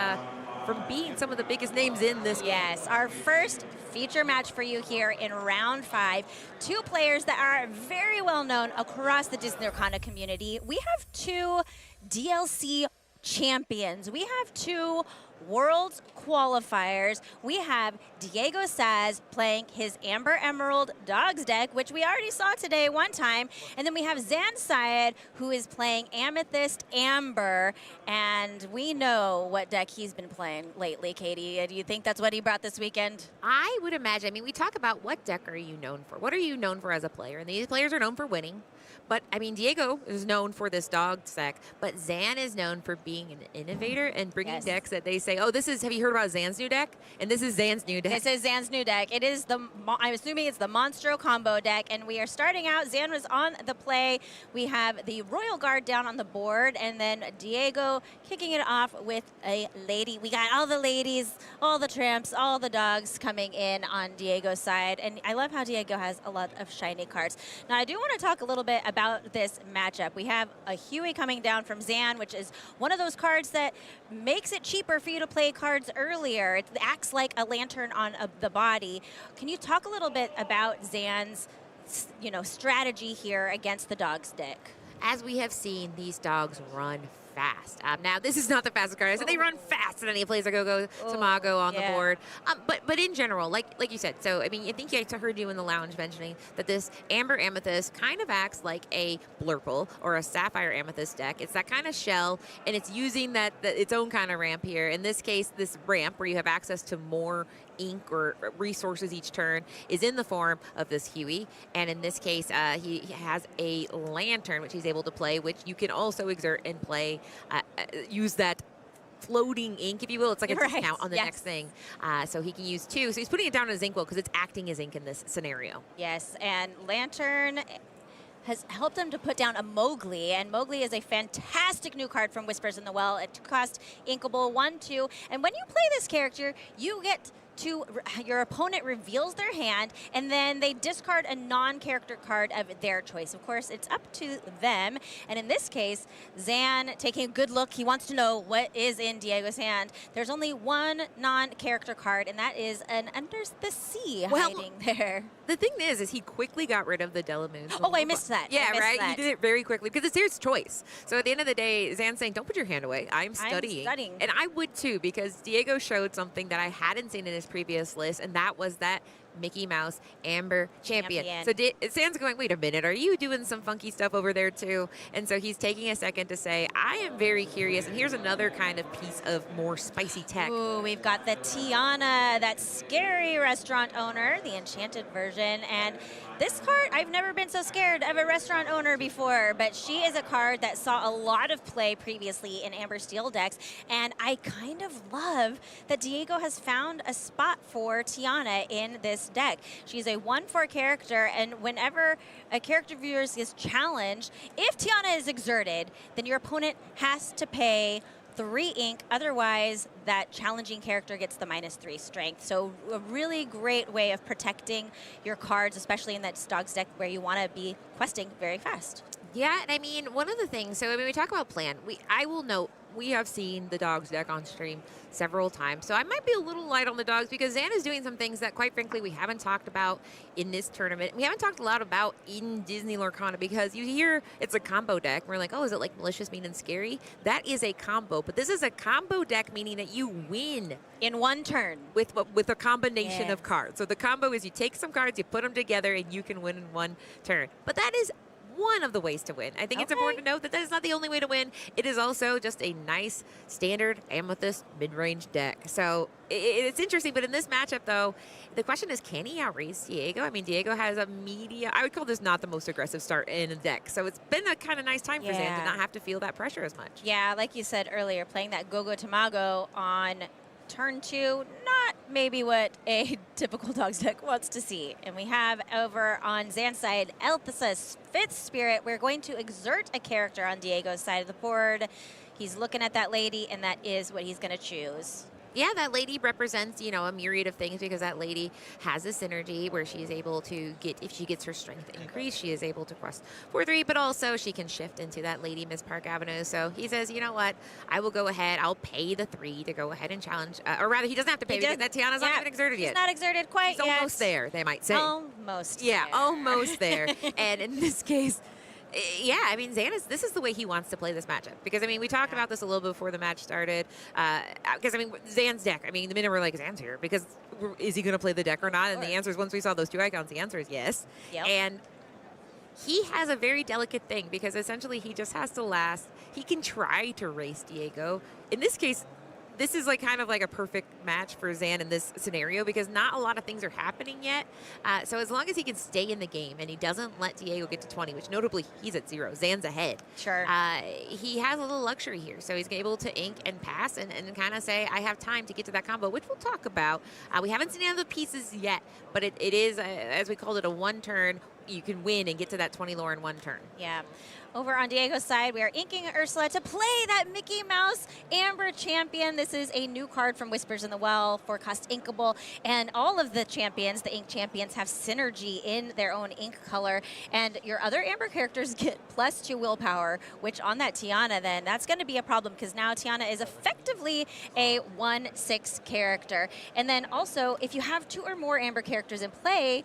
from being some of the biggest names in this game. Yes, our first feature match for you here in round 5. 2 players that are very well known across the Disney Lorcana community. We have 2 DLC champions. We have 2 Worlds qualifiers. We have Diego Saz playing his Amber Emerald Dogs deck, which we already saw today one time. And then we have Zan Syed, who is playing Amethyst Amber. And we know what deck he's been playing lately, Katie. Do you think that's what he brought this weekend? I would imagine. I mean, we talk about what deck are you known for? What are you known for as a player? And these players are known for winning. But, I mean, Diego is known for this dog deck, but Zan is known for being an innovator and bringing decks that they say, oh, this is, have you heard about Zan's new deck? And this is Zan's new deck. This is Zan's new deck. It is the, I'm assuming it's the Monstro combo deck, and we are starting out. Zan was on the play. We have the Royal Guard down on the board, and then Diego kicking it off with a lady. We got all the ladies, all the tramps, all the dogs coming in on Diego's side, and I love how Diego has a lot of shiny cards. Now, I do want to talk a little bit about this matchup. We have a Huey coming down from Zan, which is one of those cards that makes it cheaper for you to play cards earlier. It acts like a lantern on the body. Can you talk a little bit about Zan's, strategy here against the dog's deck? As we have seen, these dogs run fast. Now, this is not the fastest card. I said they run fast, and then he plays a Go-Go Tamago on the board. But in general, like you said, so, I mean, I think I heard you in the lounge mentioning that this Amber Amethyst kind of acts like a Blurple or a Sapphire Amethyst deck. It's that kind of shell, and it's using its own kind of ramp here. In this case, this ramp where you have access to more ink or resources each turn is in the form of this Huey, and in this case he has a lantern which he's able to play, which you can also exert and play, use that floating ink, if you will. It's like a discount on the next thing. So he can use 2. So he's putting it down as ink because it's acting as ink in this scenario. Yes, and Lantern has helped him to put down a Mowgli, and Mowgli is a fantastic new card from Whispers in the Well. It costs Inkable 1/2, and when you play this character, you get to, your opponent reveals their hand, and then they discard a non-character card of their choice. Of course, it's up to them, and in this case, Zan taking a good look. He wants to know what is in Diego's hand. There's only one non-character card, and that is an Under the Sea hiding there. The thing is he quickly got rid of the Delamoon. Oh, I missed that. Yeah, right? He did it very quickly because it's his choice. So at the end of the day, Zan's saying, don't put your hand away. I'm studying. And I would too, because Diego showed something that I hadn't seen in his previous list, and that was that Mickey Mouse Amber Champion. So Zan's going, wait a minute, are you doing some funky stuff over there too? And so he's taking a second to say, I am very curious, and here's another kind of piece of more spicy tech. Ooh, we've got the Tiana, that scary restaurant owner, the enchanted version, and this card, I've never been so scared of a restaurant owner before, but she is a card that saw a lot of play previously in Amber Steel decks, and I kind of love that Diego has found a spot for Tiana in this deck. She's a 1/4 character, and whenever a character viewer is challenged, if Tiana is exerted, then your opponent has to pay 3 ink, otherwise that challenging character gets the -3 strength. So a really great way of protecting your cards, especially in that dog's deck where you want to be questing very fast. Yeah, and I mean, one of the things, so I mean, we talk about plan. I will note, we have seen the dogs deck on stream several times, so I might be a little light on the dogs because Zan is doing some things that, quite frankly, we haven't talked about in this tournament. We haven't talked a lot about in Disney Lorcana, because you hear it's a combo deck. We're like, oh, is it like malicious, mean, and scary? That is a combo, but this is a combo deck, meaning that you win in one turn with a combination of cards. So the combo is you take some cards, you put them together, and you can win in one turn. But that is one of the ways to win. I think it's important to note that that is not the only way to win. It is also just a nice standard Amethyst mid-range deck. So it's interesting, but in this matchup, though, the question is, can he outrace Diego? I mean, Diego has a I would call this not the most aggressive start in a deck. So it's been a kind of nice time for Zan to not have to feel that pressure as much. Yeah, like you said earlier, playing that Go-Go Tamago on turn 2, not maybe what a typical dog's deck wants to see. And we have over on Zan's side, Elthasa's 5th Spirit. We're going to exert a character on Diego's side of the board. He's looking at that lady, and that is what he's going to choose. Yeah, that lady represents, a myriad of things, because that lady has a synergy where she is able to get, if she gets her strength increased, she is able to quest for 3, but also she can shift into that lady Miss Park Avenue. So he says, you know what, I will go ahead, I'll pay the 3 to go ahead and challenge, or rather, he doesn't have to pay because that Tiana's not even exerted yet. He's not exerted quite yet. He's almost there, they might say. Almost Yeah, there. almost there. And in this case, Yeah, I mean, this is the way he wants to play this matchup. Because, I mean, we talked about this a little bit before the match started. Because, I mean, Zan's deck, I mean, the minute we're like, Zan's here, because is he going to play the deck or not? And the answer is, once we saw those 2 icons, the answer is yes. Yep. And he has a very delicate thing, because essentially he just has to last. He can try to race Diego. In this case, this is like kind of like a perfect match for Zan in this scenario, because not a lot of things are happening yet. So as long as he can stay in the game and he doesn't let Diego get to 20, which notably he's at 0, Zan's ahead. Sure. He has a little luxury here. So he's able to ink and pass and kind of say, I have time to get to that combo, which we'll talk about. We haven't seen any of the pieces yet, but it is, as we called it, a 1 turn. You can win and get to that 20 lore in 1 turn. Yeah. Over on Diego's side, we are inking Ursula to play that Mickey Mouse Amber Champion. This is a new card from Whispers in the Well for cost inkable. And all of the champions, the ink champions, have synergy in their own ink color. And your other Amber characters get +2 willpower, which on that Tiana, then that's going to be a problem, because now Tiana is effectively a 1/6 character. And then also, if you have 2 or more Amber characters in play,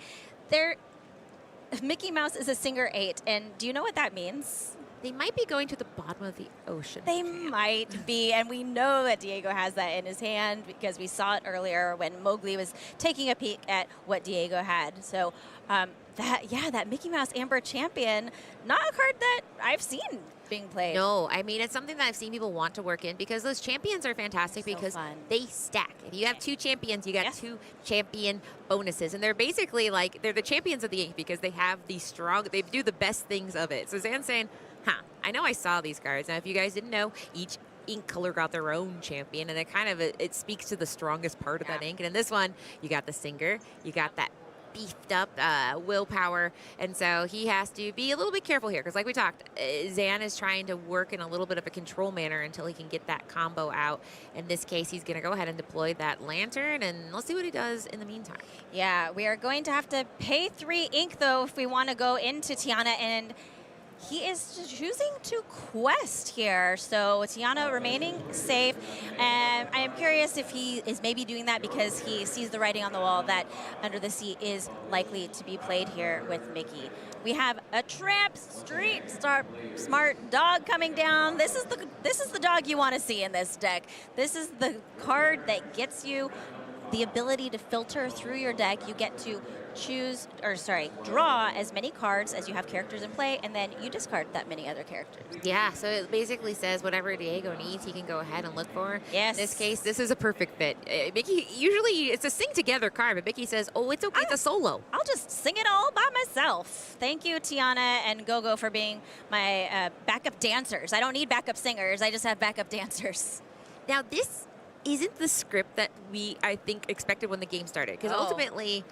Mickey Mouse is a Singer 8, and do you know what that means? They might be going to the bottom of the ocean. They might be, and we know that Diego has that in his hand, because we saw it earlier when Mowgli was taking a peek at what Diego had. So that Mickey Mouse Amber Champion, not a card that I've seen being played. No, I mean, it's something that I've seen people want to work in, because those champions are fantastic, because they stack. If you have 2 champions, you got 2 champion bonuses, and they're basically like, they're the champions of the ink, because they have the they do the best things of it. So Zan's saying, I know I saw these cards. Now, if you guys didn't know, each ink color got their own champion, and it speaks to the strongest part of that ink. And in this one, you got the Singer, you got that beefed up willpower, and so he has to be a little bit careful here, because like we talked, Zan is trying to work in a little bit of a control manner until he can get that combo out. In this case, he's going to go ahead and deploy that lantern, and let's see what he does in the meantime. Yeah, we are going to have to pay 3 ink, though, if we want to go into Tiana, and he is choosing to quest here. So Tiana remaining safe. And I am curious if he is maybe doing that because he sees the writing on the wall that Under the Sea is likely to be played here with Mickey. We have a Tramp Street Smart Dog coming down. This is the dog you want to see in this deck. This is the card that gets you the ability to filter through your deck. You get to draw as many cards as you have characters in play, and then you discard that many other characters. Yeah, so it basically says whatever Diego needs, he can go ahead and look for. Yes. In this case, this is a perfect fit. Mickey, usually it's a sing together card, but Mickey says, oh, it's okay, it's a solo. I'll just sing it all by myself. Thank you, Tiana and Gogo, for being my backup dancers. I don't need backup singers, I just have backup dancers. Now, this isn't the script that I think, expected when the game started, because ultimately,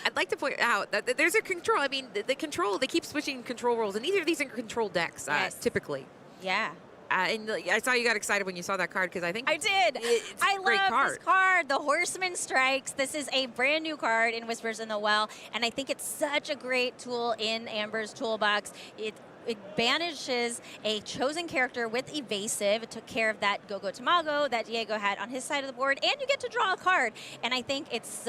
I'd like to point out that there's a control. I mean, the control, they keep switching control roles, and neither of these are control decks, typically. Yeah. And I saw you got excited when you saw that card, because I think I did. I love this card, the Horseman Strikes. This is a brand new card in Whispers in the Well, and I think it's such a great tool in Amber's toolbox. It banishes a chosen character with evasive. It took care of that Gogo Tamago that Diego had on his side of the board, and you get to draw a card. And I think it's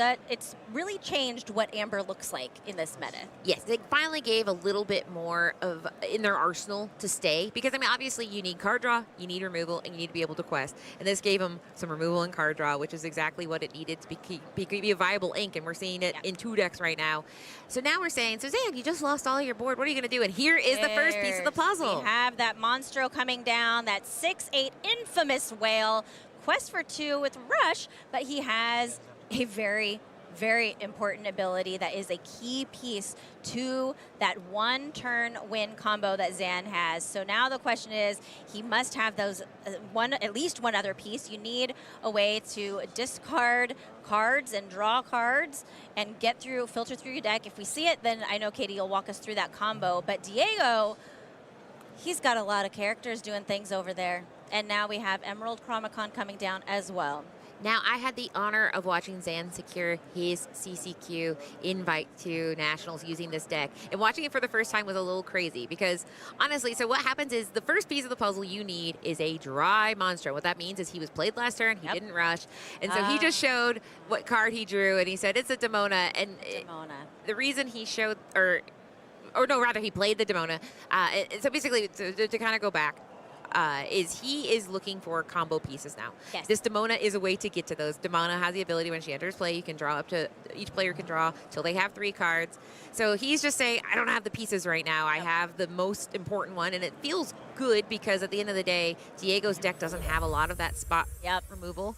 really changed what Amber looks like in this meta. Yes, they finally gave a little bit more of in their arsenal to stay, because I mean, obviously you need card draw, you need removal, and you need to be able to quest. And this gave them some removal and card draw, which is exactly what it needed to be a viable ink, and we're seeing it in 2 decks right now. So now we're saying, Suzanne, you just lost all of your board. What are you going to do? And here is the first piece of the puzzle. We have that Monstro coming down, that 6/8 infamous whale. Quest for 2 with Rush, but he has a very, very important ability that is a key piece to that 1-turn win combo that Zan has. So now the question is, he must have those at least one other piece. You need a way to discard cards and draw cards and filter through your deck. If we see it, then I know Katie will walk us through that combo. But Diego, he's got a lot of characters doing things over there. And now we have Emerald Chromicon coming down as well. Now, I had the honor of watching Zan secure his CCQ invite to Nationals using this deck. And watching it for the first time was a little crazy, because honestly, so what happens is the first piece of the puzzle you need is a dry monster. What that means is he was played last turn, he didn't rush. And so he just showed what card he drew, and he said, it's a Demona. And the reason he showed, or no, rather he played the Demona. So basically, to kind of go back, is he is looking for combo pieces now. Yes. This Demona is a way to get to those. Demona has the ability when she enters play, you can draw up to, each player can draw till they have 3 cards. So he's just saying, I don't have the pieces right now. I have the most important one, and it feels good because at the end of the day, Diego's deck doesn't have a lot of that spot removal.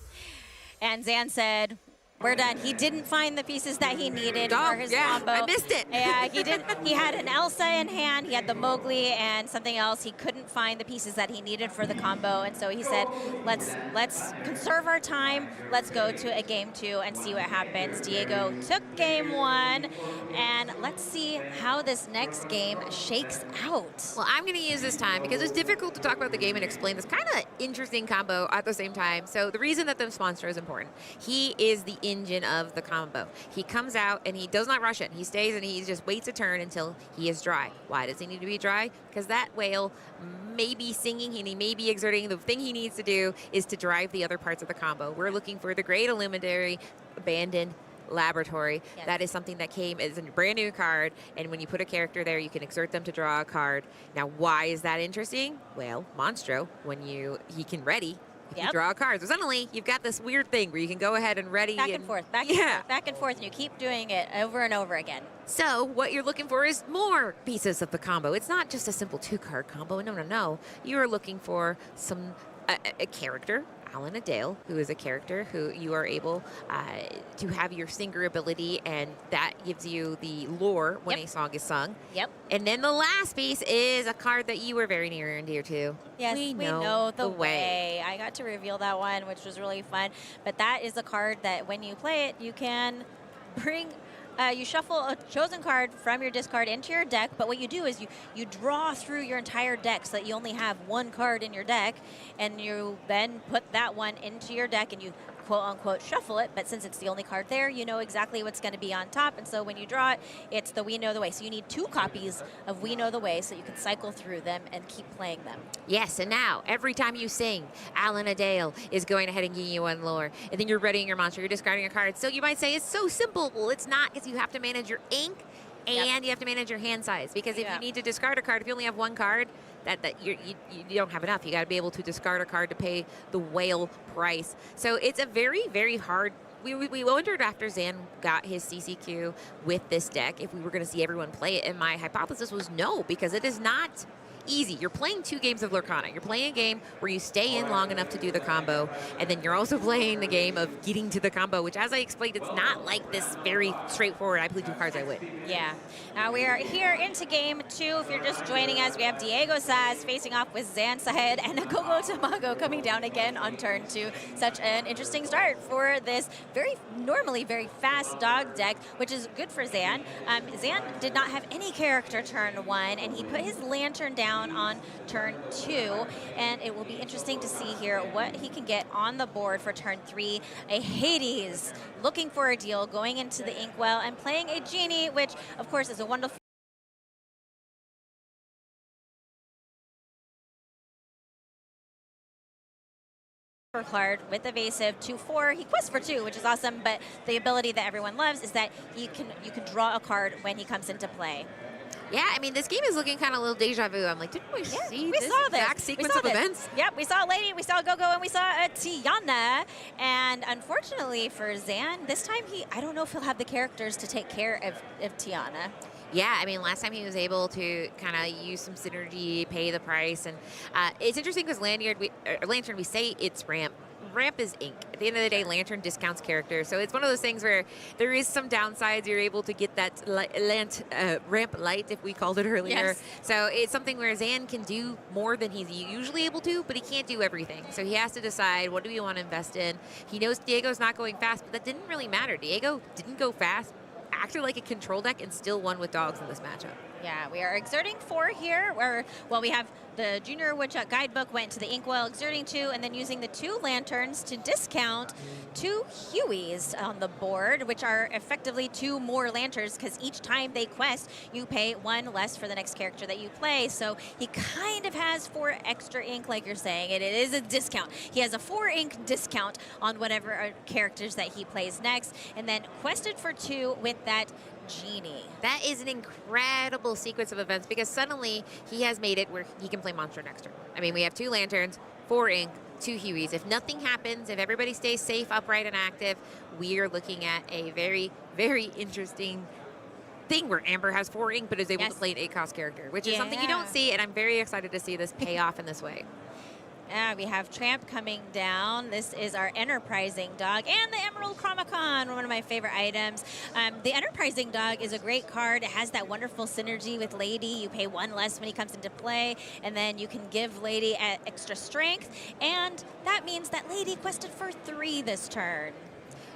And Zan said, we're done. He didn't find the pieces that he needed for his combo. I missed it. Yeah, he didn't. He had an Elsa in hand. He had the Mowgli and something else. He couldn't find the pieces that he needed for the combo, and so he said, "Let's conserve our time. Let's go to a game 2 and see what happens." Diego took game 1, and let's see how this next game shakes out. Well, I'm going to use this time because it's difficult to talk about the game and explain this kind of interesting combo at the same time. So the reason that this monster is important, he is the engine of the combo. He comes out and he does not rush it. He stays and he just waits a turn until he is dry. Why does he need to be dry? Because that whale may be singing and he may be exerting. The thing he needs to do is to drive the other parts of the combo. We're looking for the Great Illuminary Abandoned Laboratory. Yes. That is something that came as a brand new card, and when you put a character there, you can exert them to draw a card. Now, why is that interesting? Well, Monstro, when he can ready, if you draw a card. So suddenly, you've got this weird thing where you can go ahead and ready. Back and forth, back and forth, back and forth, and you keep doing it over and over again. So what you're looking for is more pieces of the combo. It's not just a simple 2-card combo. No. You are looking for a character, Alan Adale, who is a character who you are able to have your singer ability, and that gives you the lore when a song is sung. Yep. And then the last piece is a card that you were very near and dear to. Yes, we know the way. I got to reveal that one, which was really fun. But that is a card that when you play it, you can bring... you shuffle a chosen card from your discard into your deck, but what you do is you draw through your entire deck so that you only have 1 card in your deck, and you then put that one into your deck and you quote-unquote shuffle it, but since it's the only card there, you know exactly what's going to be on top, and so when you draw it, it's the We Know the Way. So you need 2 copies of We Know the Way so you can cycle through them and keep playing them. Yes, and now, every time you sing, Alan Adale is going ahead and giving you 1 lore, and then you're readying your monster, you're discarding a card. So you might say, it's so simple. Well, it's not, because you have to manage your ink, and you have to manage your hand size, because if you need to discard a card, if you only have 1 card, you don't have enough. You got to be able to discard a card to pay the whale price. So it's a very, very hard. We wondered after Zan got his CCQ with this deck if we were going to see everyone play it, and my hypothesis was no, because it is not easy. You're playing 2 games of Lurkana. You're playing a game where you stay in long enough to do the combo, and then you're also playing the game of getting to the combo, which, as I explained, it's not like this very straightforward, I play 2 cards, I win. Yeah. Now we are here into game 2. If you're just joining us, we have Diego Saz facing off with Zan Sahed and Agogo Tamago coming down again on turn 2. Such an interesting start for this normally very fast dog deck, which is good for Zan. Zan did not have any character turn 1, and he put his lantern down on turn 2, and it will be interesting to see here what he can get on the board for turn 3. A Hades looking for a deal, going into the Inkwell and playing a Genie, which of course is a wonderful card with evasive 2/4. He quests for 2, which is awesome, but the ability that everyone loves is that you can draw a card when he comes into play. Yeah, I mean, this game is looking kind of a little deja vu. I'm like, didn't we see this exact sequence of events? Yep, we saw a Lady, we saw a Gogo, and we saw a Tiana. And unfortunately for Zan, this time I don't know if he'll have the characters to take care of Tiana. Yeah, I mean, last time he was able to kind of use some synergy, pay the price. And it's interesting because Lantern, we say it's ramp. Ramp is ink. At the end of the day, Lantern discounts characters. So it's one of those things where there is some downsides. You're able to get that ramp light, if we called it earlier. Yes. So it's something where Zan can do more than he's usually able to, but he can't do everything. So he has to decide, what do we want to invest in? He knows Diego's not going fast, but that didn't really matter. Diego didn't go fast, acted like a control deck, and still won with dogs in this matchup. Yeah, we are exerting 4 here, we have the Junior Woodchuck Guidebook went to the Inkwell, exerting 2, and then using the 2 lanterns to discount 2 Hueys on the board, which are effectively 2 more lanterns, because each time they quest, you pay 1 less for the next character that you play. So he kind of has 4 extra ink, like you're saying, and it is a discount. He has a 4 ink discount on whatever characters that he plays next, and then quested for 2 with that Genie. That is an incredible sequence of events because suddenly he has made it where he can play Monstro next turn. I mean, we have 2 Lanterns, 4 Ink, 2 Hueys. If nothing happens, if everybody stays safe, upright, and active, we are looking at a very, very interesting thing where Amber has 4 Ink but is able to play an 8-cost character, which is something you don't see, and I'm very excited to see this pay off in this way. Yeah, we have Tramp coming down. This is our Enterprising Dog and the Emerald Chromicon, one of my favorite items. The Enterprising Dog is a great card. It has that wonderful synergy with Lady. You pay 1 less when he comes into play, and then you can give Lady extra strength, and that means that Lady quested for 3 this turn.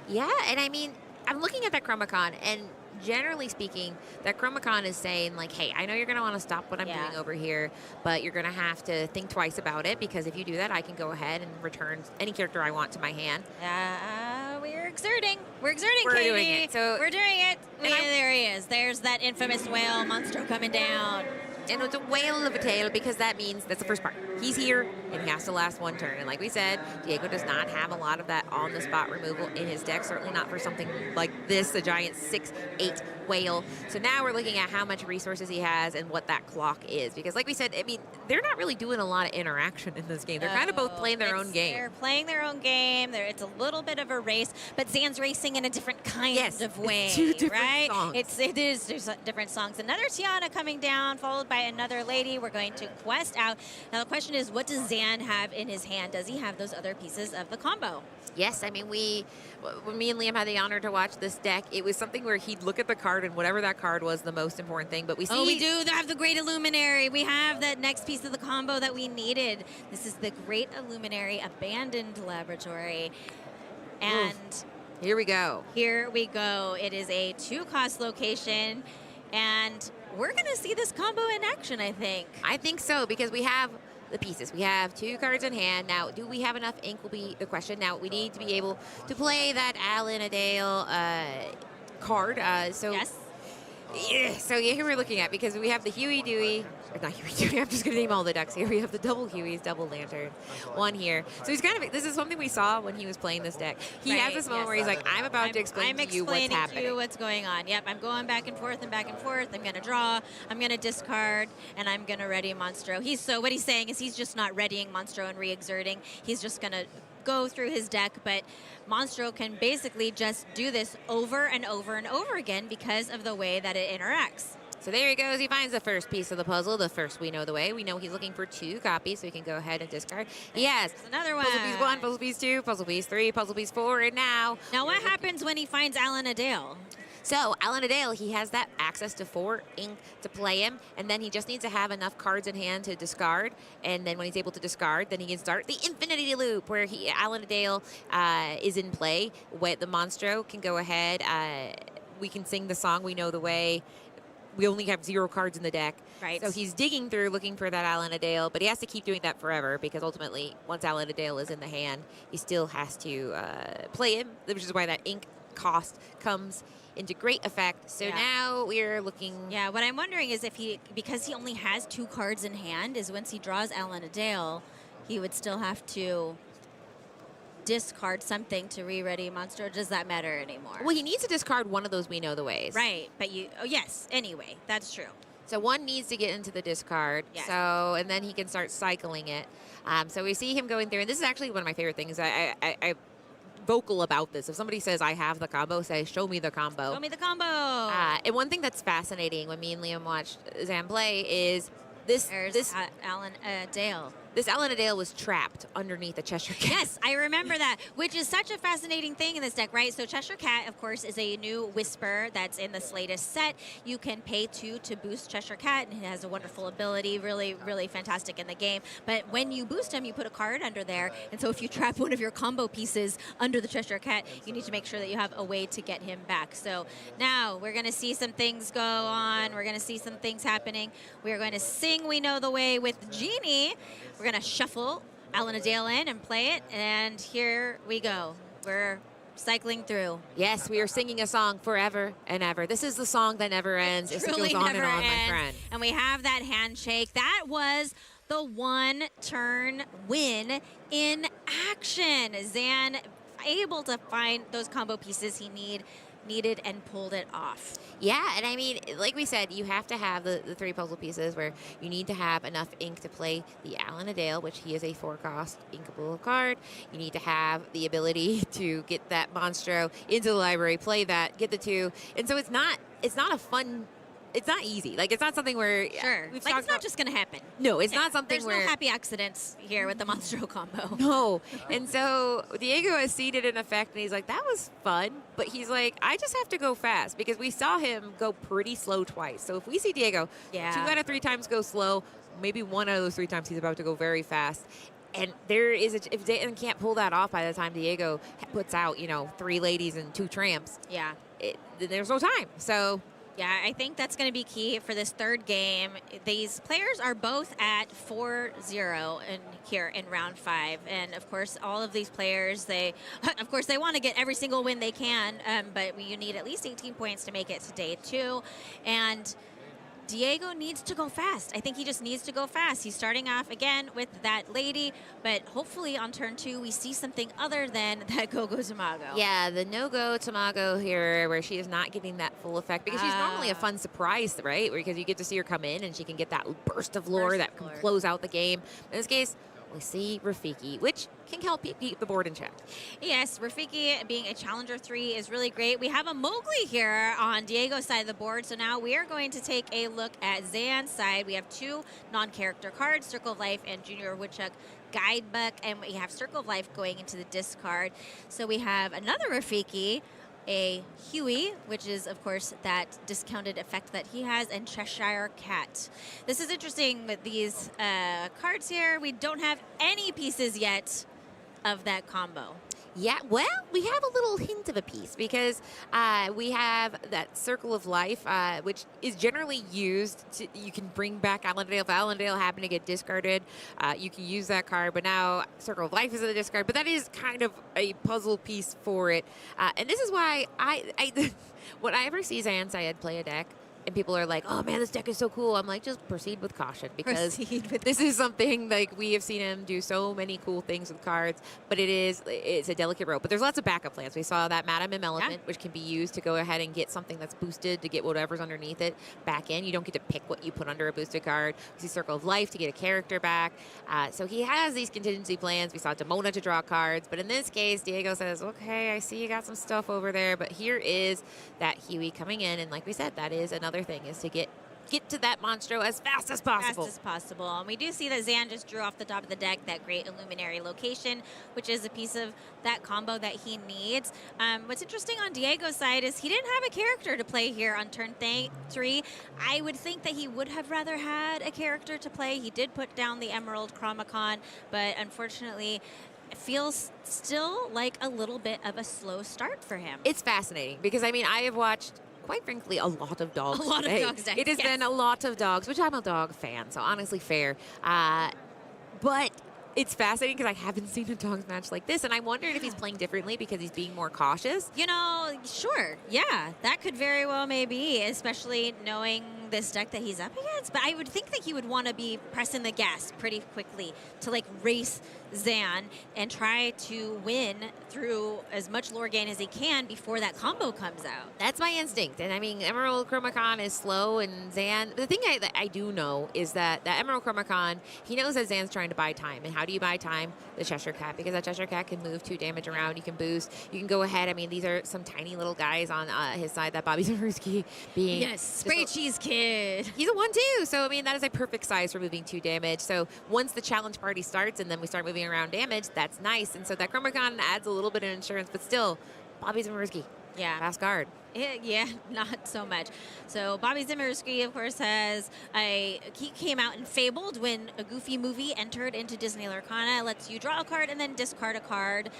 Yeah, and I mean, I'm looking at that Chromicon, and generally speaking, that Chromicon is saying, like, hey, I know you're going to want to stop what I'm doing over here, but you're going to have to think twice about it, because if you do that, I can go ahead and return any character I want to my hand. We're exerting. We're exerting, We're Katie. doing it. So, we're doing it. There he is. There's that infamous whale Monstro coming down. And it's a whale of a tail because that means that's the first part. He's here, and he has to last 1 turn. And like we said, Diego does not have a lot of that on-the-spot removal in his deck, certainly not for something like this, a giant 6/8 whale. So now we're looking at how much resources he has and what that clock is. Because like we said, I mean, they're not really doing a lot of interaction in this game. They're kind of both playing their own game. They're playing their own game. It's a little bit of a race, but Zan's racing in a different kind of way, it's 2 different right? songs. There's different songs. Another Tiana coming down, followed by another Lady. We're going to quest out. Now the question is, what does Zan have in his hand? Does he have those other pieces of the combo? Yes, I mean, when me and Liam had the honor to watch this deck, it was something where he'd look at the card, and whatever that card was the most important thing. But we see... Oh, we do have the Great Illuminary. We have that next piece of the combo that we needed. This is the Great Illuminary Abandoned Laboratory. And... Here we go. Here we go. It is a 2-cost location, and we're going to see this combo in action, I think. I think so, because we have the pieces. We have 2 cards in hand. Now, do we have enough ink will be the question. Now, we need to be able to play that Alan Adale card. Yes. Yeah, so here we're looking at, because we have the Huey Dewey, or not Huey Dewey, I'm just going to name all the decks here. We have the double Hueys, double Lantern, 1 here. So he's kind of, this is something we saw when he was playing this deck. He has this moment where he's like, I'm about to explain to you what's happening. To you what's going on. Yep, I'm going back and forth and back and forth. I'm going to draw, I'm going to discard, and I'm going to ready Monstro. So what he's saying is he's just not readying Monstro and re-exerting. He's just going to go through his deck, but Monstro can basically just do this over and over and over again because of the way that it interacts. So there he goes. He finds the first piece of the puzzle, the first we know the way. We know he's looking for 2 copies, so he can go ahead and discard. He has another one. Puzzle piece 1, puzzle piece 2, puzzle piece 3, puzzle piece 4, and now... Now what happens when he finds Alan Adale? So, Alan Adale, he has that access to 4 ink to play him, and then he just needs to have enough cards in hand to discard, and then when he's able to discard, then he can start the Infinity Loop, where Alan Adale is in play. The Monstro can go ahead. We can sing the song, We Know the Way. We only have 0 cards in the deck. Right. So he's digging through, looking for that Alan Adale, but he has to keep doing that forever, because ultimately, once Alan Adale is in the hand, he still has to play him, which is why that ink cost comes into great effect. So now we're looking... Yeah, what I'm wondering is if because he only has 2 cards in hand, is once he draws Alan Adale, he would still have to discard something to re-ready Monstro, or does that matter anymore? Well, he needs to discard one of those We Know the Ways. Right, but yes, anyway, that's true. So one needs to get into the discard. Yes. So, and then he can start cycling it. So we see him going through, and this is actually one of my favorite things. I vocal about this. If somebody says, I have the combo, say, show me the combo. Show me the combo. And one thing that's fascinating when me and Liam watched Zan play is this Alan Adale. This Alan Adale was trapped underneath a Cheshire Cat. Yes, I remember that, which is such a fascinating thing in this deck, right? So Cheshire Cat, of course, is a new Whisper that's in this latest set. You can pay 2 to boost Cheshire Cat, and it has a wonderful ability, really, really fantastic in the game. But when you boost him, you put a card under there, and so if you trap one of your combo pieces under the Cheshire Cat, you need to make sure that you have a way to get him back. So now we're going to see some things go on. We're going to see some things happening. We are going to sing We Know the Way with Genie. We're going to shuffle Alan Adale in and play it, and here we go. We're cycling through. Yes, we are singing a song forever and ever. This is the song that never ends. It Truly goes on never and on, ends. my friend. And we have that handshake. That was the 1-turn win in action. Zan able to find those combo pieces he needed and pulled it off. Yeah, and I mean, like we said, you have to have the 3 puzzle pieces where you need to have enough ink to play the Alan Adale, which he is a 4-cost inkable card. You need to have the ability to get that Monstro into the library, play that, get the 2. And so it's not a fun. It's not easy. Like, it's not something where... Sure. We've Like, talked it's not about- just going to happen. No, it's not something There's where... no happy accidents here with the Monstro combo. No. And so Diego has seen it in effect, and he's like, that was fun. But he's like, I just have to go fast, because we saw him go pretty slow twice. So if we see Diego 2 out of 3 times go slow, maybe 1 out of those 3 times he's about to go very fast. And there is if Dan can't pull that off by the time Diego puts out, 3 ladies and 2 tramps, Yeah. then there's no time. So... Yeah, I think that's going to be key for this third game. These players are both at 4-0 here in round 5. And of course, all of these players, they want to get every single win they can, but you need at least 18 points to make it to day 2. And Diego needs to go fast. I think he just needs to go fast. He's starting off again with that lady, but hopefully on turn 2 we see something other than that Go-Go Tamago. Yeah, the no-go Tamago here, where she is not getting that full effect, because she's normally a fun surprise, right? Because you get to see her come in and she can get that burst of lore that can close out the game. In this case, we see Rafiki, which can help keep the board in check. Yes, Rafiki being a Challenger 3 is really great. We have a Mowgli here on Diego's side of the board, so now we are going to take a look at Zan's side. We have 2 non-character cards, Circle of Life and Junior Woodchuck Guidebook, and we have Circle of Life going into the discard. So we have another Rafiki, a Huey, which is, of course, that discounted effect that he has, and Cheshire Cat. This is interesting with these cards here. We don't have any pieces yet of that combo. Yeah, well, we have a little hint of a piece, because we have that Circle of Life, which is generally used to, you can bring back Allendale. If Allendale happen to get discarded, you can use that card, but now Circle of Life is in the discard, but that is kind of a puzzle piece for it. And this is why I when I ever see Zan Syed play a deck, and people are like, oh man, this deck is so cool, I'm like, just proceed with caution, because this is something like we have seen him do so many cool things with cards, but it's a delicate rope. But there's lots of backup plans. We saw that Madam M Elephant, which can be used to go ahead and get something that's boosted to get whatever's underneath it back in. You don't get to pick what you put under a boosted card. We see Circle of Life to get a character back. So he has these contingency plans. We saw Demona to draw cards, but in this case, Diego says, okay, I see you got some stuff over there, but here is that Huey coming in, and like we said, that is another thing, is to get to that Monstro as fast as possible. Fast as possible. And we do see that Zan just drew off the top of the deck that great Illuminary location, which is a piece of that combo that he needs. What's interesting on Diego's side is he didn't have a character to play here on turn 3. I would think that he would have rather had a character to play. He did put down the Emerald Chromacon, but unfortunately, it feels still like a little bit of a slow start for him. It's fascinating, because I mean, I have watched, quite frankly, a lot of dogs. A lot of dogs. It has been a lot of dogs, which I'm a dog fan, so honestly fair. But it's fascinating, because I haven't seen a dogs match like this, and I wondered if he's playing differently because he's being more cautious. Sure. Yeah, that could very well maybe, especially knowing this deck that he's up against. But I would think that he would want to be pressing the gas pretty quickly to like race Zan and try to win through as much lore gain as he can before that combo comes out. That's my instinct. And I mean, Emerald Chromacon is slow, and Zan, the thing that I do know is that Emerald Chromacon, he knows that Zan's trying to buy time. And how do you buy time? The Cheshire Cat, because that Cheshire Cat can move 2 damage around. You can boost. You can go ahead. I mean, these are some tiny little guys on his side. That Bobby Zabrewski being... Yes, Spray Cheese Kid. He's a 1/2. So, I mean, that is a perfect size for moving 2 damage. So once the challenge party starts and then we start moving around damage, that's nice. And so that Chromacon adds a little bit of insurance, but still, Bobby Zabrewski. Yeah. Fast card. Yeah, not so much. So Bobby Zabrewski, of course, he came out and fabled when a Goofy movie entered into Disney Lorcana. It lets you draw a card and then discard a card.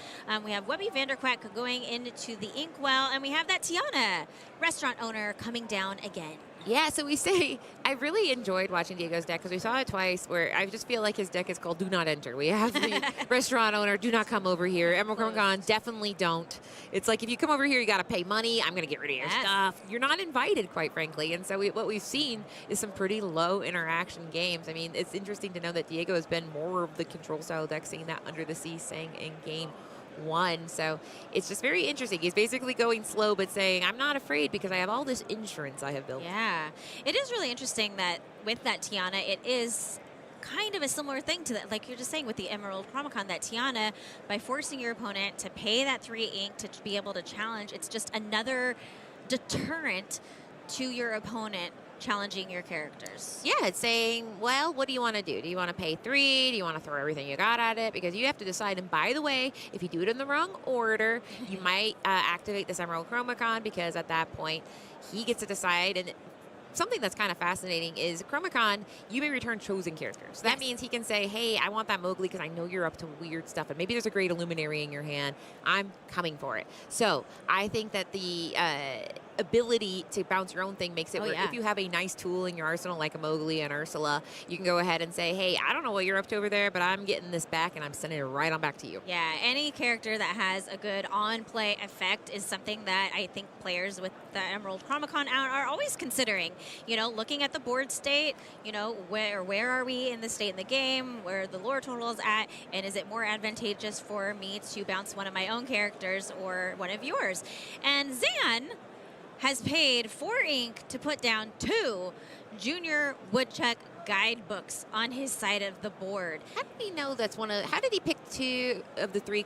We have Webby Vanderquack going into the Inkwell, and we have that Tiana restaurant owner coming down again. Yeah, so we say, I really enjoyed watching Diego's deck, because we saw it twice, where I just feel like his deck is called Do Not Enter. We have the restaurant owner, do not come over here. Emerald Chromacon, definitely don't. It's like, if you come over here, you got to pay money. I'm going to get rid of your stuff. You're not invited, quite frankly. And so what we've seen is some pretty low interaction games. I mean, it's interesting to know that Diego has been more of the control style deck, seeing that Under the Sea sang in game 1. So it's just very interesting. He's basically going slow, but saying, I'm not afraid because I have all this insurance I have built. Yeah. It is really interesting that with that Tiana, it is kind of a similar thing to that, like you're just saying with the Emerald Chromicon, that Tiana, by forcing your opponent to pay that 3 ink to be able to challenge, it's just another deterrent to your opponent challenging your characters. Yeah, it's saying, well, what do you want to do? Do you want to pay 3? Do you want to throw everything you got at it? Because you have to decide. And by the way, if you do it in the wrong order, you might activate this Emerald Chromicon, because at that point, he gets to decide. And something that's kind of fascinating is Chromicon, you may return chosen characters. So that means he can say, hey, I want that Mowgli because I know you're up to weird stuff, and maybe there's a great Illuminary in your hand. I'm coming for it. So I think that the ability to bounce your own thing makes it where if you have a nice tool in your arsenal like a Mowgli and Ursula, you can go ahead and say, hey, I don't know what you're up to over there, but I'm getting this back and I'm sending it right on back to you. Yeah, any character that has a good on-play effect is something that I think players with the Emerald Chromicon out are always considering. You know, looking at the board state, you know, where are we in the state in the game, where the lore total is at, and is it more advantageous for me to bounce one of my own characters or one of yours? And Zan has paid 4 ink to put down 2 Junior Woodchuck guidebooks on his side of the board. How did he know that's one of? How did he pick 3 of the 3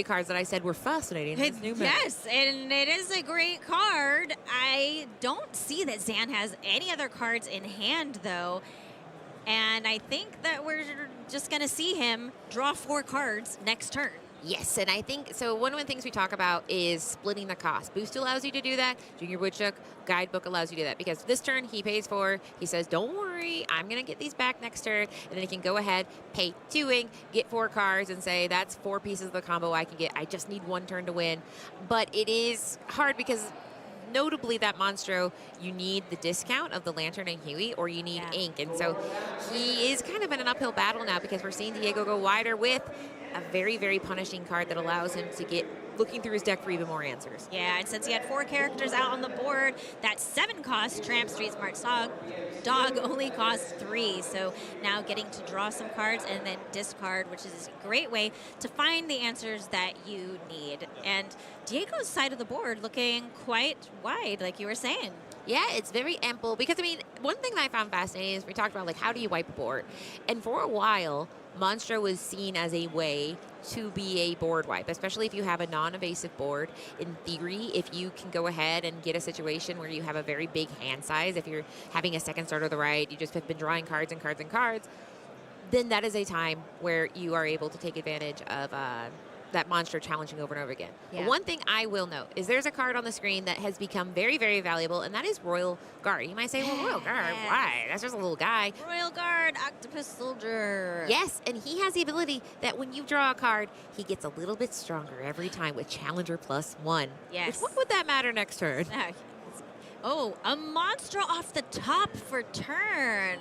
cards that I said were fascinating? In this new meta? Yes, and it is a great card. I don't see that Zan has any other cards in hand, though. And I think that we're just going to see him draw 4 cards next turn. Yes, and I think, so one of the things we talk about is splitting the cost. Boost allows you to do that. Junior Woodchuck Guidebook allows you to do that, because this turn he pays 4. He says, don't worry, I'm going to get these back next turn. And then he can go ahead, pay 2 ink, get 4 cards, and say, that's 4 pieces of the combo I can get. I just need 1 turn to win. But it is hard because notably that Monstro, you need the discount of the Lantern and Huey, or you need ink. And so he is kind of in an uphill battle now, because we're seeing Diego go wider with a very, very punishing card that allows him to get looking through his deck for even more answers. Yeah, and since he had 4 characters out on the board, that 7 cost Tramp Street Smart Dog only costs 3. So now getting to draw some cards and then discard, which is a great way to find the answers that you need. And Diego's side of the board looking quite wide, like you were saying. Yeah, it's very ample, because, I mean, one thing that I found fascinating is we talked about, like, how do you wipe a board? And for a while, Monstro was seen as a way to be a board wipe, especially if you have a non-evasive board. In theory, if you can go ahead and get a situation where you have a very big hand size, if you're having a second start of the right, you just have been drawing cards and cards and cards, then that is a time where you are able to take advantage of that monster challenging over and over again. Yeah. But one thing I will note is there's a card on the screen that has become very, very valuable, and that is Royal Guard. You might say, well, Royal Guard, why? That's just a little guy. Royal Guard, Octopus Soldier. Yes, and he has the ability that when you draw a card, he gets a little bit stronger every time with Challenger +1. Yes. What would that matter next turn? Oh, a monster off the top for turn.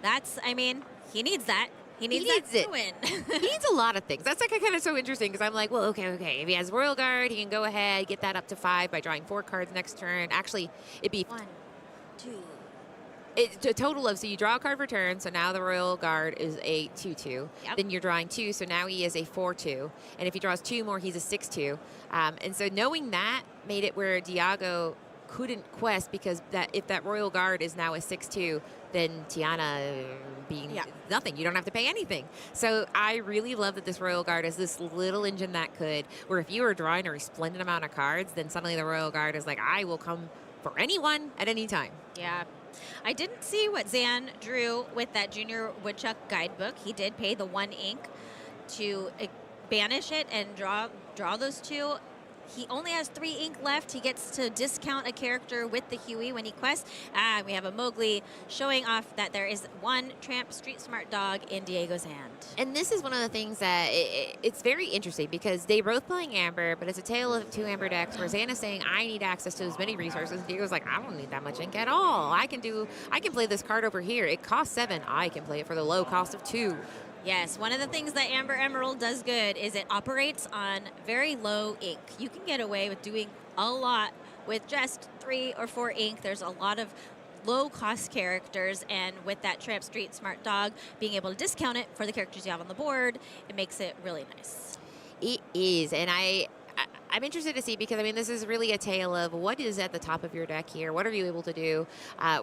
That's, I mean, he needs that. He needs that to win. He needs a lot of things. That's like kind of so interesting, because I'm like, well, okay. If he has Royal Guard, he can go ahead, get that up to 5 by drawing 4 cards next turn. Actually, it'd be 1, 2. It's a total of, so you draw a card per turn, so now the Royal Guard is a 2/2. Yep. Then you're drawing 2, so now he is a 4/2. And if he draws 2 more, he's a 6/2. And so knowing that made it where Diago couldn't quest, because if that Royal Guard is now a 6/2, then Tiana being nothing. You don't have to pay anything. So I really love that this Royal Guard is this little engine that could, where if you are drawing a resplendent amount of cards, then suddenly the Royal Guard is like, I will come for anyone at any time. Yeah. I didn't see what Zan drew with that Junior Woodchuck guidebook. He did pay the 1 ink to banish it and draw those 2. He only has 3 ink left. He gets to discount a character with the Huey when he quests. We have a Mowgli showing off that there is 1 Tramp Street Smart Dog in Diego's hand. And this is one of the things that it's very interesting, because they both playing Amber, but it's a tale of 2 Amber decks, where Zan is saying, I need access to as many resources. And Diego's like, I don't need that much ink at all. I can play this card over here. It costs 7. I can play it for the low cost of 2. Yes, one of the things that Amber Emerald does good is it operates on very low ink. You can get away with doing a lot with just 3 or 4 ink. There's a lot of low-cost characters, and with that Tramp Street Smart Dog, being able to discount it for the characters you have on the board, it makes it really nice. It is, and I'm interested to see because, I mean, this is really a tale of what is at the top of your deck here. What are you able to do?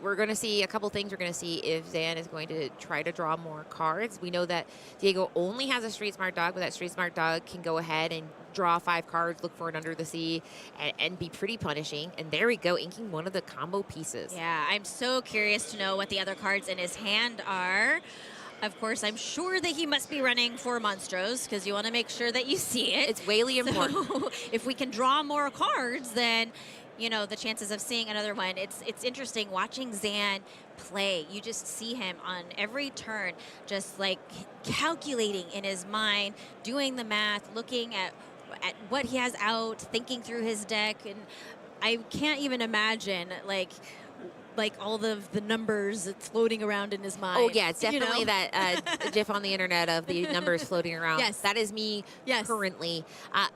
We're going to see a couple things. We're going to see if Zan is going to try to draw more cards. We know that Diego only has a Street Smart Dog, but that Street Smart Dog can go ahead and draw 5 cards, look for it under the sea, and be pretty punishing. And there we go, inking one of the combo pieces. Yeah, I'm so curious to know what the other cards in his hand are. Of course, I'm sure that he must be running for Monstros because you want to make sure that you see it. It's really important. So if we can draw more cards, then, you know, the chances of seeing another one. It's interesting watching Zan play. You just see him on every turn, just like calculating in his mind, doing the math, looking at what he has out, thinking through his deck, and I can't even imagine like all the numbers that's floating around in his mind. Oh, yeah, it's definitely that GIF on the internet of the numbers floating around. Yes. That is me Yes. currently.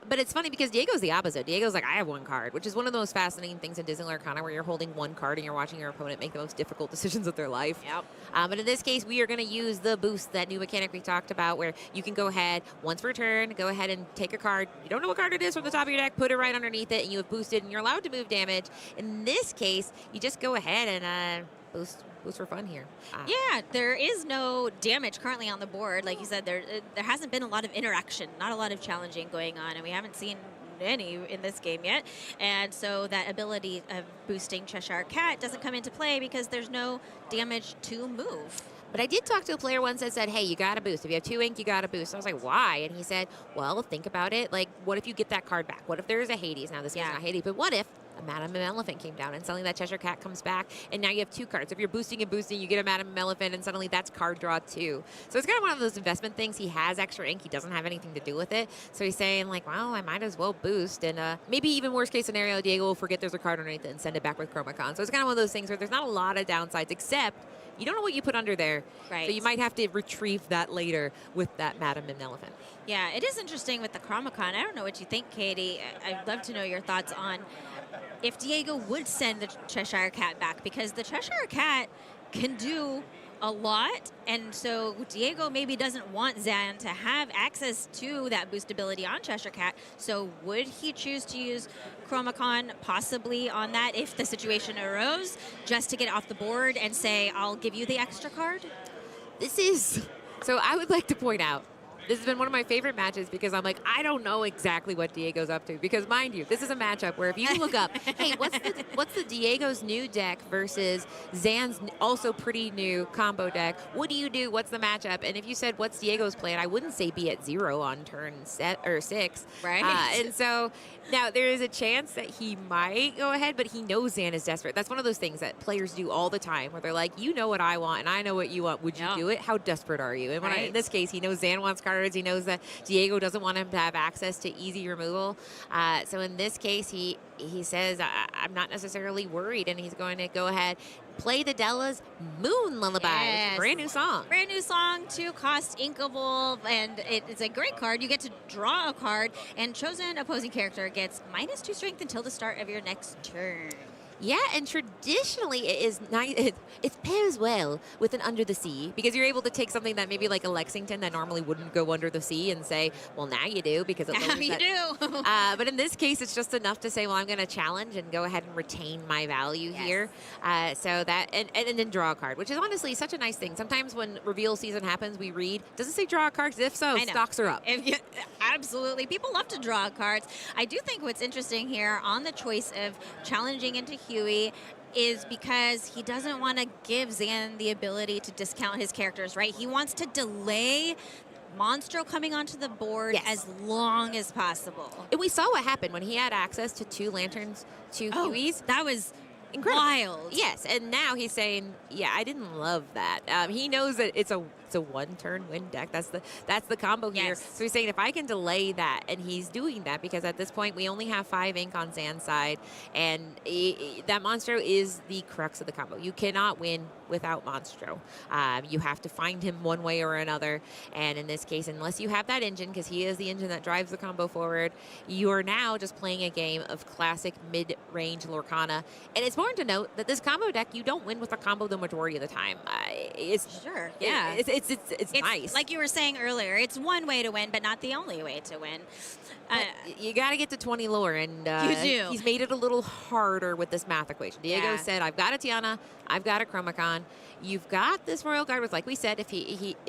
But it's funny because Diego's the opposite. Diego's like, I have 1 card, which is one of the most fascinating things in Disney Arcana where you're holding 1 card and you're watching your opponent make the most difficult decisions of their life. Yep. But in this case, we are going to use the boost, that new mechanic we talked about, where you can go ahead, once per turn, go ahead and take a card. You don't know what card it is from the top of your deck, put it right underneath it, and you have boosted, and you're allowed to move damage. In this case, you just go ahead and boost for fun here. Yeah, there is no damage currently on the board. Like you said, there hasn't been a lot of interaction, not a lot of challenging going on, and we haven't seen any in this game yet. And so that ability of boosting Cheshire Cat doesn't come into play because there's no damage to move. But I did talk to a player once that said, hey, you got to boost. If you have 2 ink, you got to boost. I was like, why? And he said, well, think about it. Like, what if you get that card back? What if there is a Hades? Now, this is not Hades, but what if a Madam Elephant came down and suddenly that Cheshire Cat comes back and now you have 2 cards. If you're boosting and boosting, you get a Madam Elephant and suddenly that's card draw 2. So it's kind of one of those investment things. He has extra ink. He doesn't have anything to do with it. So he's saying like, well, I might as well boost. And maybe even worst case scenario, Diego will forget there's a card underneath it and send it back with Chromacon. So it's kind of one of those things where there's not a lot of downsides except you don't know what you put under there. Right. So you might have to retrieve that later with that Madam Elephant. Yeah, it is interesting with the Chromacon. I don't know what you think, Katie. I'd love to know your thoughts on if Diego would send the Cheshire Cat back, because the Cheshire Cat can do a lot, and so Diego maybe doesn't want Zan to have access to that boost ability on Cheshire Cat. So would he choose to use Chromacon possibly on that if the situation arose, just to get off the board and say, I'll give you the extra card? So I would like to point out, this has been one of my favorite matches because I'm like, I don't know exactly what Diego's up to. Because mind you, this is a matchup where if you look up, hey, what's the Diego's new deck versus Zan's also pretty new combo deck? What do you do? What's the matchup? And if you said, what's Diego's plan? I wouldn't say be at 0 on turn 6. Right. And so now there is a chance that he might go ahead, but he knows Zan is desperate. That's one of those things that players do all the time where they're like, you know what I want and I know what you want. Would you do it? How desperate are you? And when in this case, he knows Zan wants cards. He knows that Diego doesn't want him to have access to easy removal. So in this case, he says, I'm not necessarily worried, and he's going to go ahead, play the Della's Moon Lullaby. Yes. Brand new song. Brand new song, 2 cost inkable, and it's a great card. You get to draw a card, and chosen opposing character gets -2 strength until the start of your next turn. Yeah, and traditionally it is nice. It pairs well with an Under the Sea because you're able to take something that maybe like a Lexington that normally wouldn't go under the sea and say, well, now you do because it Now you do. But in this case, it's just enough to say, well, I'm going to challenge and go ahead and retain my value here. So that and then draw a card, which is honestly such a nice thing. Sometimes when reveal season happens, we read, does it say draw a card? 'Cause if so, stocks are up. Absolutely. People love to draw cards. I do think what's interesting here on the choice of challenging into Huey is because he doesn't want to give Zan the ability to discount his characters, right? He wants to delay Monstro coming onto the board as long as possible. And we saw what happened when he had access to 2 lanterns, 2 Hueys. That was incredible. Wild. Yes, and now he's saying, yeah, I didn't love that. He knows that it's a 1-turn win deck. That's the combo here. So he's saying if I can delay that, and he's doing that because at this point we only have 5 ink on Zan's side, and that Monstro is the crux of the combo. You cannot win without Monstro. You have to find him one way or another, and in this case, unless you have that engine, because he is the engine that drives the combo forward, you are now just playing a game of classic mid-range Lorcana. And it's important to note that this combo deck, you don't win with a combo the majority of the time. It's Sure, yeah. It's nice. Like you were saying earlier, it's one way to win, but not the only way to win. But you got to get to 20 lore, and You do. he's made it a little harder with this math equation. Diego Yeah. said, I've got a Tiana, I've got a Chromacon. You've got this Royal Guard, which, like we said, if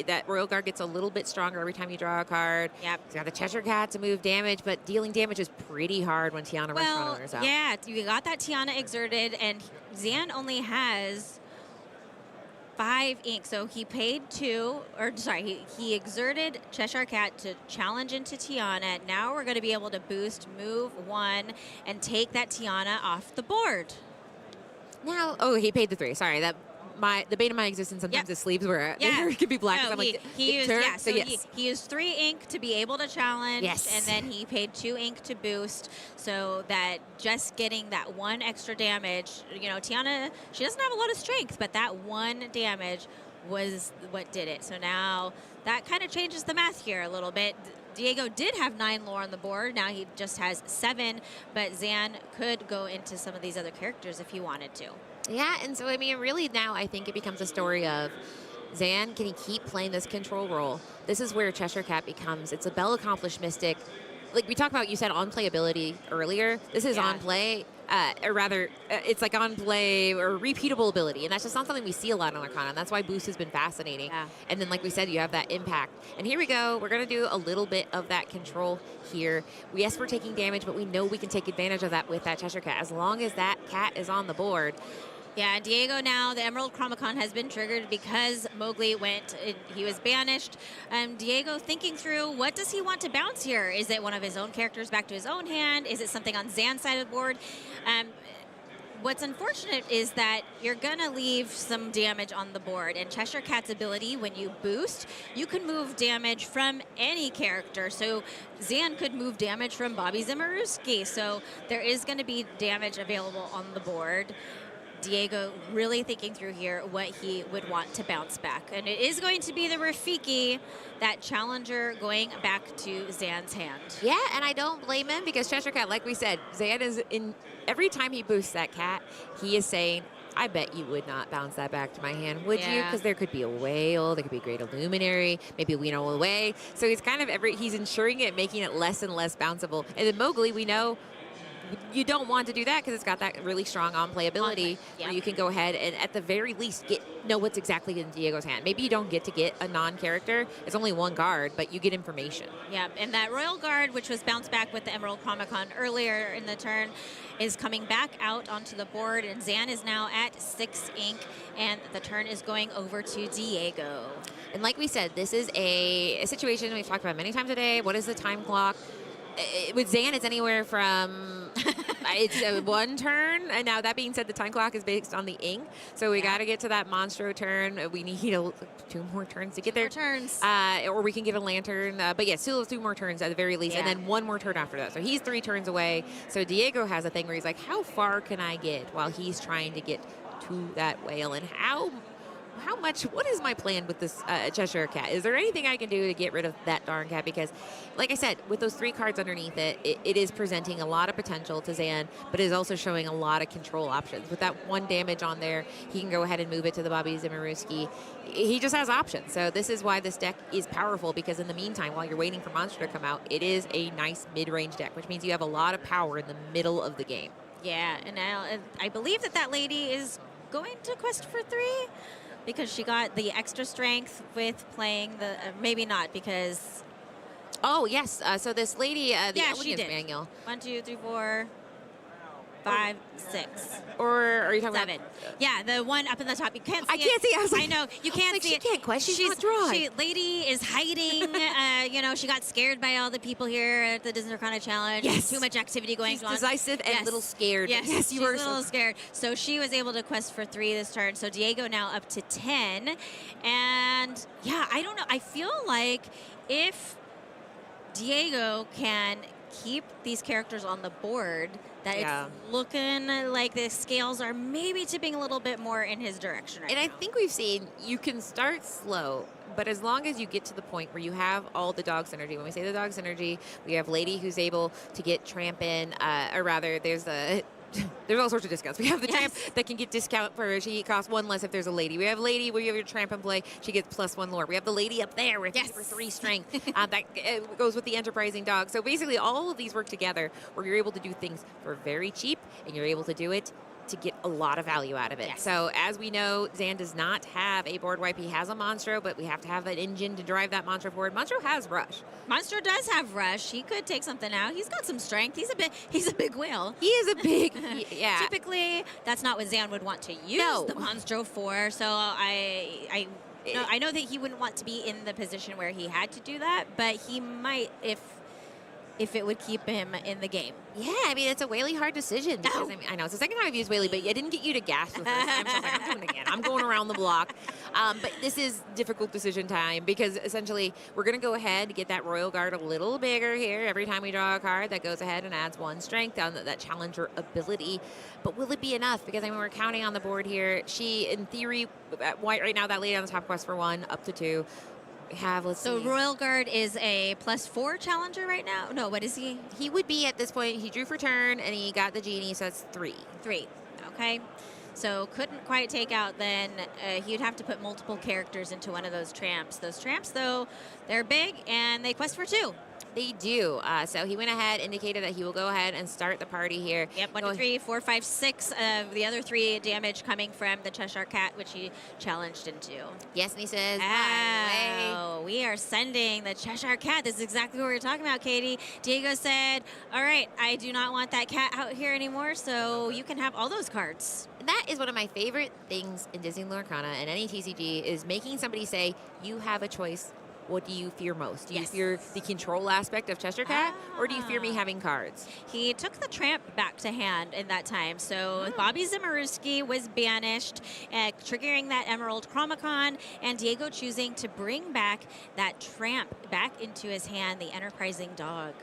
that Royal Guard gets a little bit stronger every time you draw a card. Yep. He's got a Cheshire Cat to move damage, but dealing damage is pretty hard when Tiana wears out. Yeah, you got that Tiana exerted, and Zan only has 5 ink, so he paid 2, or sorry, he exerted Cheshire Cat to challenge into Tiana. Now we're going to be able to boost, move 1, and take that Tiana off the board. Now, he paid the 3. Sorry, the bane of my existence sometimes is sleeves where it could be black. No, I'm like, he used, turn? yeah, so yes. he used 3 ink to be able to challenge, Yes. and then he paid 2 ink to boost, so that just getting that 1 extra damage, Tiana, she doesn't have a lot of strength, but that 1 damage was what did it. So now that kind of changes the math here a little bit. Diego did have 9 lore on the board. Now he just has 7, but Zan could go into some of these other characters if he wanted to. Yeah, and so, I mean, really now I think it becomes a story of Zan, can he keep playing this control role? This is where Cheshire Cat becomes, it's a Bell Accomplished Mystic. Like we talked about, you said on playability earlier. This is on play, or rather, it's like on play or repeatable ability, and that's just not something we see a lot on Arcana, and that's why Boost has been fascinating. Yeah. And then, like we said, you have that impact. And here we go. We're going to do a little bit of that control here. Yes, we're taking damage, but we know we can take advantage of that with that Cheshire Cat. As long as that cat is on the board, yeah, Diego now, the Emerald Chromacon has been triggered because Mowgli he was banished. Diego thinking through, what does he want to bounce here? Is it one of his own characters back to his own hand? Is it something on Zan's side of the board? What's unfortunate is that you're going to leave some damage on the board. And Cheshire Cat's ability, when you boost, you can move damage from any character. So Zan could move damage from Bobby Zimmerowski. So there is going to be damage available on the board. Diego really thinking through here what he would want to bounce back. And it is going to be the Rafiki, that challenger going back to Zan's hand. yeah, and I don't blame him because Cheshire Cat, like we said, Zan is every time he boosts that cat, he is saying, I bet you would not bounce that back to my hand, would you? Because there could be a whale, there could be a great illuminary, maybe we know away. So he's kind of he's ensuring it, making it less and less bounceable. And then Mowgli, we know you don't want to do that because it's got that really strong on-play ability where you can go ahead and at the very least know what's exactly in Diego's hand. Maybe you don't get to get a non-character. It's only 1 guard, but you get information. Yeah, and that Royal Guard, which was bounced back with the Emerald Chromacon earlier in the turn, is coming back out onto the board, and Zan is now at 6 ink, and the turn is going over to Diego. And like we said, this is a situation we've talked about many times today. What is the time clock? With Zan, it's anywhere from it's 1 turn. And now that being said, the time clock is based on the ink. So we got to get to that Monstro turn. We need 2 more turns to get there. 2 more turns. Or we can get a lantern. But yeah, still 2 more turns at the very least. And then 1 more turn after that. So he's 3 turns away. So Diego has a thing where he's like, how far can I get while he's trying to get to that whale? And what is my plan with this Cheshire Cat? Is there anything I can do to get rid of that darn cat? Because, like I said, with those 3 cards underneath it is presenting a lot of potential to Zan, but it is also showing a lot of control options. With that 1 damage on there, he can go ahead and move it to the Bobby Zimmerowski. He just has options. So this is why this deck is powerful, because in the meantime, while you're waiting for Monster to come out, it is a nice mid-range deck, which means you have a lot of power in the middle of the game. Yeah, and now I believe that lady is going to quest for 3. Because she got the extra strength with playing the, maybe not because. Oh, yes. So this lady, the she Elegance did. Manual. 1, 2, 3, 4, 5, 6. Or are you talking 7. about? Yeah, the one up in the top. You can't see I can't see. I was like, I know. You can't like, see she it. can't quest. She's not dry. Lady is hiding. She got scared by all the people here at the Disney Arcana Challenge. Yes. Too much activity going on. Decisive and a little scared. Yes, you she's were a little scared. So she was able to quest for 3 this turn. So Diego now up to 10. And yeah, I don't know. I feel like if Diego can keep these characters on the board, that it's looking like the scales are maybe tipping a little bit more in his direction right And now. I think we've seen you can start slow, but as long as you get to the point where you have all the dog synergy, when we say the dog synergy, we have Lady who's able to get Tramp in, or rather there's the there's all sorts of discounts. We have the tramp that can get discount for, she costs 1 less if there's a lady. We have lady where you have your tramp in play, she gets +1 lore. We have the lady up there with for 3 strength. That goes with the enterprising dog. So basically all of these work together where you're able to do things for very cheap and you're able to do it to get a lot of value out of it. So as we know, Zan does not have a board wipe. He has a Monstro, but we have to have an engine to drive that Monstro forward. Monstro has Rush. Monstro does have Rush. He could take something out. He's got some strength. He's a big whale. He is a big, yeah. Typically, that's not what Zan would want to use the Monstro for. So I know that he wouldn't want to be in the position where he had to do that, but he might if it would keep him in the game. Yeah, I mean, it's a really hard decision because I know it's the second time I've used Whaley, but I didn't get you to gasp the first time. So I was like, I'm doing it again. I'm going around the block. But this is difficult decision time because essentially we're going to go ahead and get that Royal Guard a little bigger here. Every time we draw a card, that goes ahead and adds 1 strength on that challenger ability. But will it be enough? Because I mean, we're counting on the board here. She, in theory, at white right now, that lady on the top quest for 1 up to 2. Let's see. Royal Guard is a +4 challenger right now? No, what is he? He would be at this point, he drew for turn and he got the genie, so that's 3. 3, okay. So couldn't quite take out then. He'd have to put multiple characters into one of those tramps. Those tramps, though, they're big and they quest for 2. They do. So he went ahead, indicated that he will go ahead and start the party here. Yep, 1, 2, 3, 4, 5, 6 of the other 3 damage coming from the Cheshire Cat, which he challenged into. Yes, and he says, oh, we are sending the Cheshire Cat. This is exactly what we were talking about, Katie. Diego said, all right, I do not want that cat out here anymore, so you can have all those cards. That is one of my favorite things in Disney Lorcana and any TCG is making somebody say, you have a choice. What do you fear most? Do you fear the control aspect of Cheshire Cat, or do you fear me having cards? He took the tramp back to hand in that time. So Bobby Zimmerowski was banished, triggering that Emerald Chromicon, and Diego choosing to bring back that tramp back into his hand, the Enterprising Dog.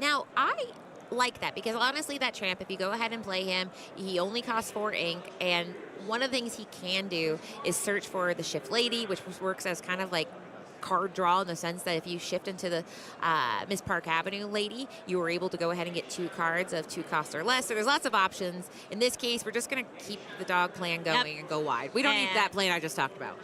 Now, I like that because honestly, that tramp, if you go ahead and play him, he only costs 4 ink, and one of the things he can do is search for the Shift Lady, which works as kind of like card draw in the sense that if you shift into the Miss Park Avenue lady, you were able to go ahead and get 2 cards of 2 cost or less. So there's lots of options. In this case, we're just going to keep the dog plan going and go wide. We don't need that plan I just talked about.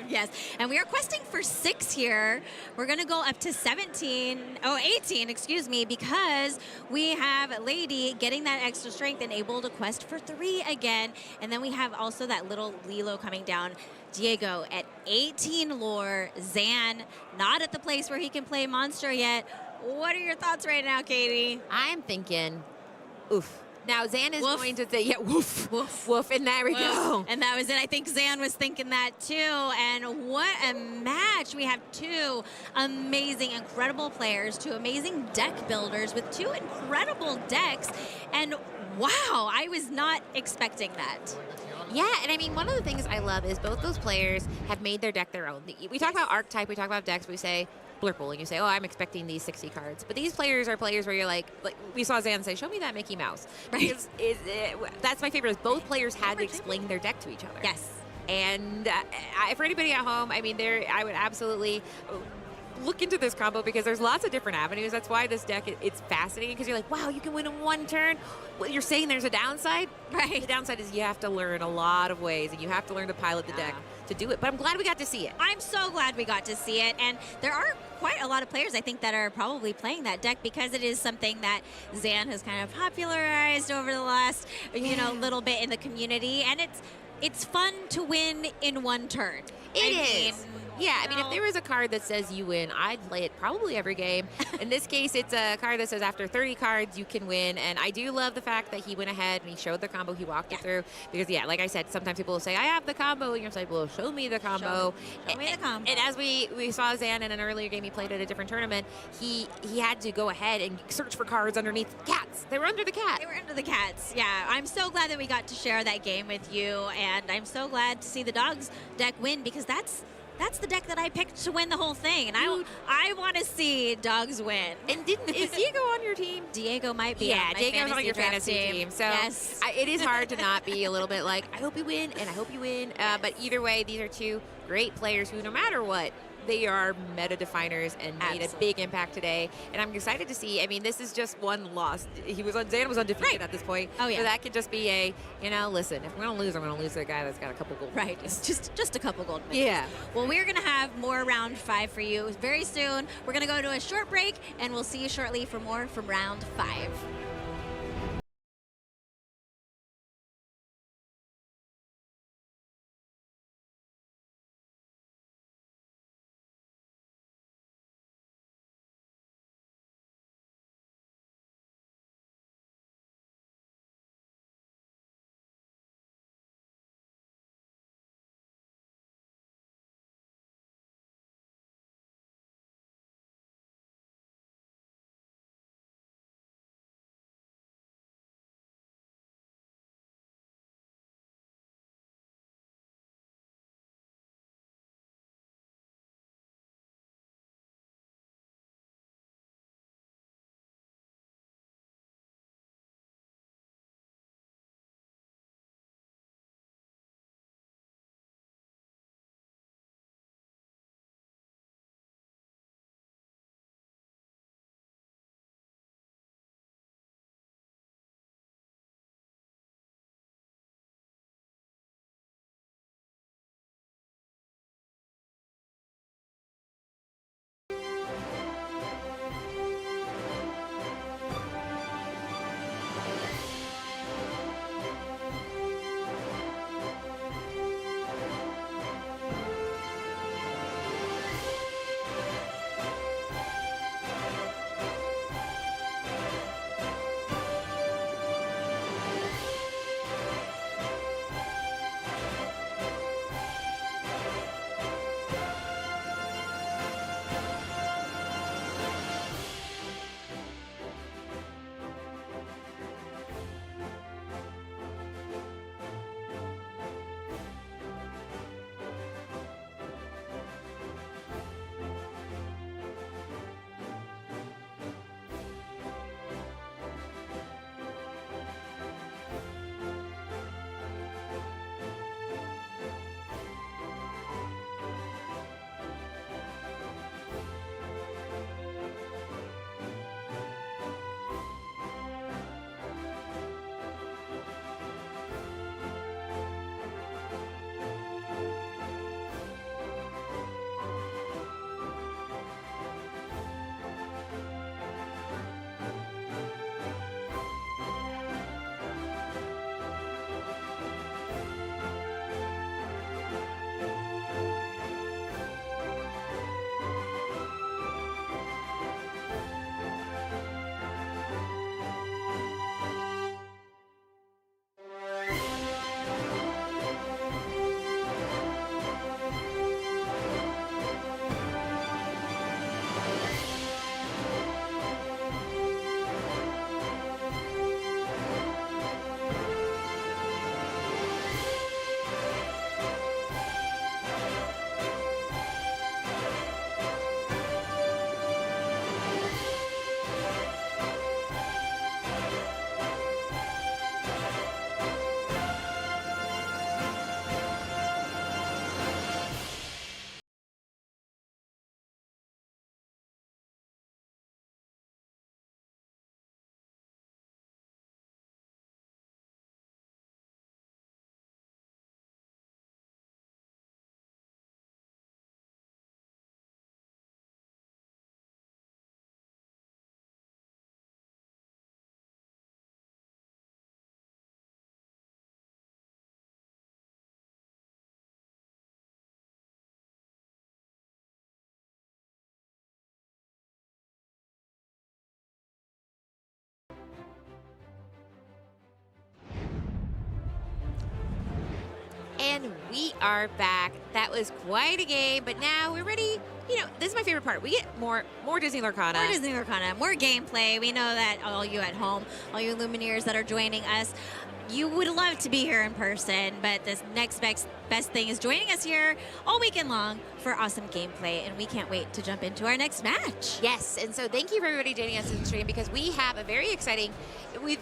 Yes, and we are questing for 6 here. We're going to go up to 18, excuse me, because we have Lady getting that extra strength and able to quest for 3 again. And then we have also that little Lilo coming down. Diego at 18 lore. Zan not at the place where he can play Monster yet. What are your thoughts right now, Katie? I'm thinking, oof. Now, Zan is going to say, woof, woof, woof, and there we go. And that was it. I think Zan was thinking that too. And what a match. We have 2 amazing, incredible players, 2 amazing deck builders with 2 incredible decks. And wow, I was not expecting that. Yeah, and I mean, one of the things I love is both those players have made their deck their own. We talk about archetype, we talk about decks, we say Blurple, and you say, oh, I'm expecting these 60 cards. But these players are players where you're like we saw Zan say, show me that Mickey Mouse. Right. That's my favorite. Is both players had to explain their deck to each other. Yes. And for anybody at home, I mean, I would absolutely look into this combo because there's lots of different avenues. That's why this deck, it's fascinating because you're like, wow, you can win in 1 turn. Well, you're saying there's a downside? Right. The downside is you have to learn a lot of ways and you have to learn to pilot the deck to do it. But I'm glad we got to see it. I'm so glad we got to see it. And there are quite a lot of players, I think, that are probably playing that deck because it is something that Zan has kind of popularized over the last, little bit in the community. And it's fun to win in 1 turn. It is. Yeah, I mean, if there was a card that says you win, I'd play it probably every game. In this case, it's a card that says after 30 cards, you can win. And I do love the fact that he went ahead and he showed the combo, he walked it through. Because, like I said, sometimes people will say, I have the combo. And you're like, well, show me the combo. Show me the combo. And as we saw Zan in an earlier game he played at a different tournament, he had to go ahead and search for cards underneath cats. They were under the cat. They were under the cats, yeah. I'm so glad that we got to share that game with you. And I'm so glad to see the Dogs deck win because that's the deck that I picked to win the whole thing, and I want to see Dogs win. And is Diego on your team? Diego might be. Yeah, Diego's on your fantasy team. So yes. It is hard to not be a little bit like, I hope you win, and I hope you win. But either way, these are 2 great players who, no matter what, they are meta definers and made a big impact today. And I'm excited to see. I mean, this is just one loss. Xander was undefeated at this point. Oh, yeah. So that could just be a, listen, if we're going to lose, I'm going to lose to a guy that's got a couple gold. Right. It's just a couple gold medals. Yeah. Well, we're going to have more round 5 for you very soon. We're going to go to a short break, and we'll see you shortly for more from round 5. And we are back. That was quite a game, but now we're ready you know, this is my favorite part. We get more Disney Lorcana. More Disney Lorcana, more gameplay. We know that all you at home, all you Lumineers that are joining us, you would love to be here in person, but this next best thing is joining us here all weekend long for awesome gameplay, and we can't wait to jump into our next match. Yes, and so thank you for everybody joining us in the stream, because we have a very exciting, we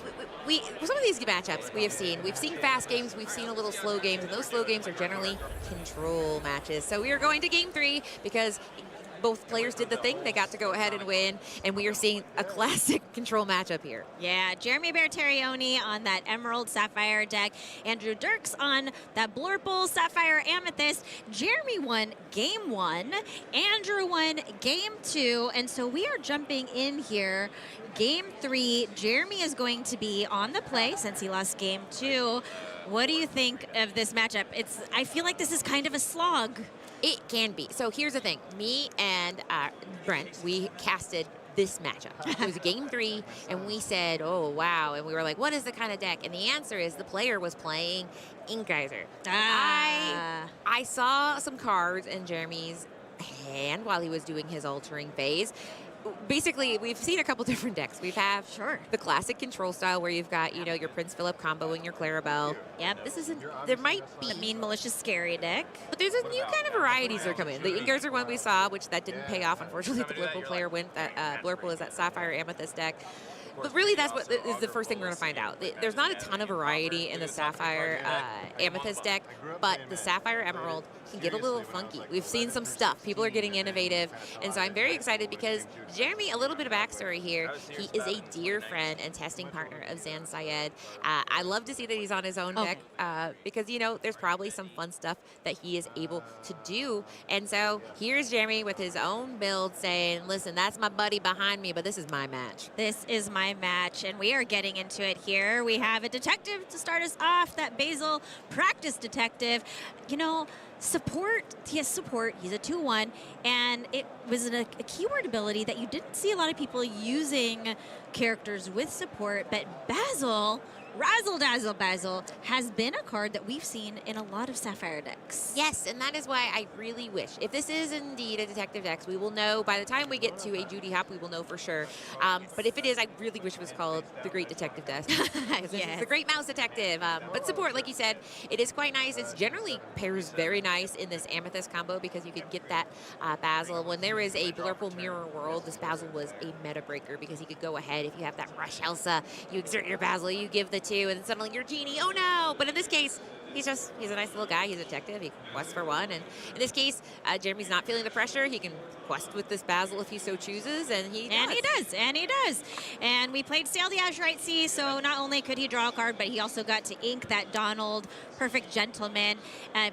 some of these matchups we've seen fast games, we've seen a little slow games, and those slow games are generally control matches. So we are going to game 3 because both players did the thing. They got to go ahead and win, and we are seeing a classic control matchup here. Yeah, Jeremy Bertarioni on that Emerald Sapphire deck, Andrew Dirks on that Blurple Sapphire Amethyst. Jeremy won game 1, Andrew won game 2, and so we are jumping in here. Game 3, Jeremy is going to be on the play since he lost game 2. What do you think of this matchup? I feel like this is kind of a slog. It can be. So here's the thing. Me and Brent, we casted this matchup. It was game 3, and we said, oh, wow. And we were like, what is the kind of deck? And the answer is the player was playing Ink Geyser. I saw some cards in Jeremy's hand while he was doing his altering phase. Basically, we've seen a couple different decks. We've had the classic control style where you've got, you know, your Prince Philip combo and your Clarabelle. Yep, this isn't, there might be the mean, malicious, scary deck. But there's a new kind of varieties that are coming. The Ink Geyser one we saw, which that didn't pay off. Unfortunately, the Blurple player went. That Blurple is that Sapphire Amethyst deck. But really, that's what is the first thing we're going to find out. There's not a ton of variety in the Sapphire Amethyst deck, but the Sapphire Emerald can get a little funky. We've seen some stuff. People are getting innovative, and so I'm very excited because Jeremy, a little bit of backstory here, he is a dear friend and testing partner of Zan Syed. I love to see that he's on his own deck because, you know, there's probably some fun stuff that he is able to do. And so here's Jeremy with his own build saying, listen, that's my buddy behind me, but this is my match. This is my match, and we are getting into it here. We have a detective to start us off, that Basil practice detective. You know, support, he has support, he's a 2/1, and it was a keyword ability that you didn't see a lot of people using characters with support, but Basil, Razzle Dazzle Basil, has been a card that we've seen in a lot of Sapphire decks. Yes, and that is why I really wish, if this is indeed a detective deck, we will know, by the time we get to a Judy Hop, we will know for sure. But if it is, I really wish it was called the Great Detective Deck. This is the Great Mouse Detective. But support, like you said, it is quite nice. It generally pairs very nice in this Amethyst combo because you could get that Basil. When there is a Blurple Mirror World, this Basil was a meta breaker because he could go ahead. If you have that Rush Elsa, you exert your Basil, you give the 2, and then suddenly you're Genie. Oh no! But in this case, he's a nice little guy. He's a detective. He quests for 1. And in this case, Jeremy's not feeling the pressure. He can quest with this Basil if he so chooses, and he does. And we played Sail the Azurite Sea, so not only could he draw a card, but he also got to ink that Donald Perfect Gentleman,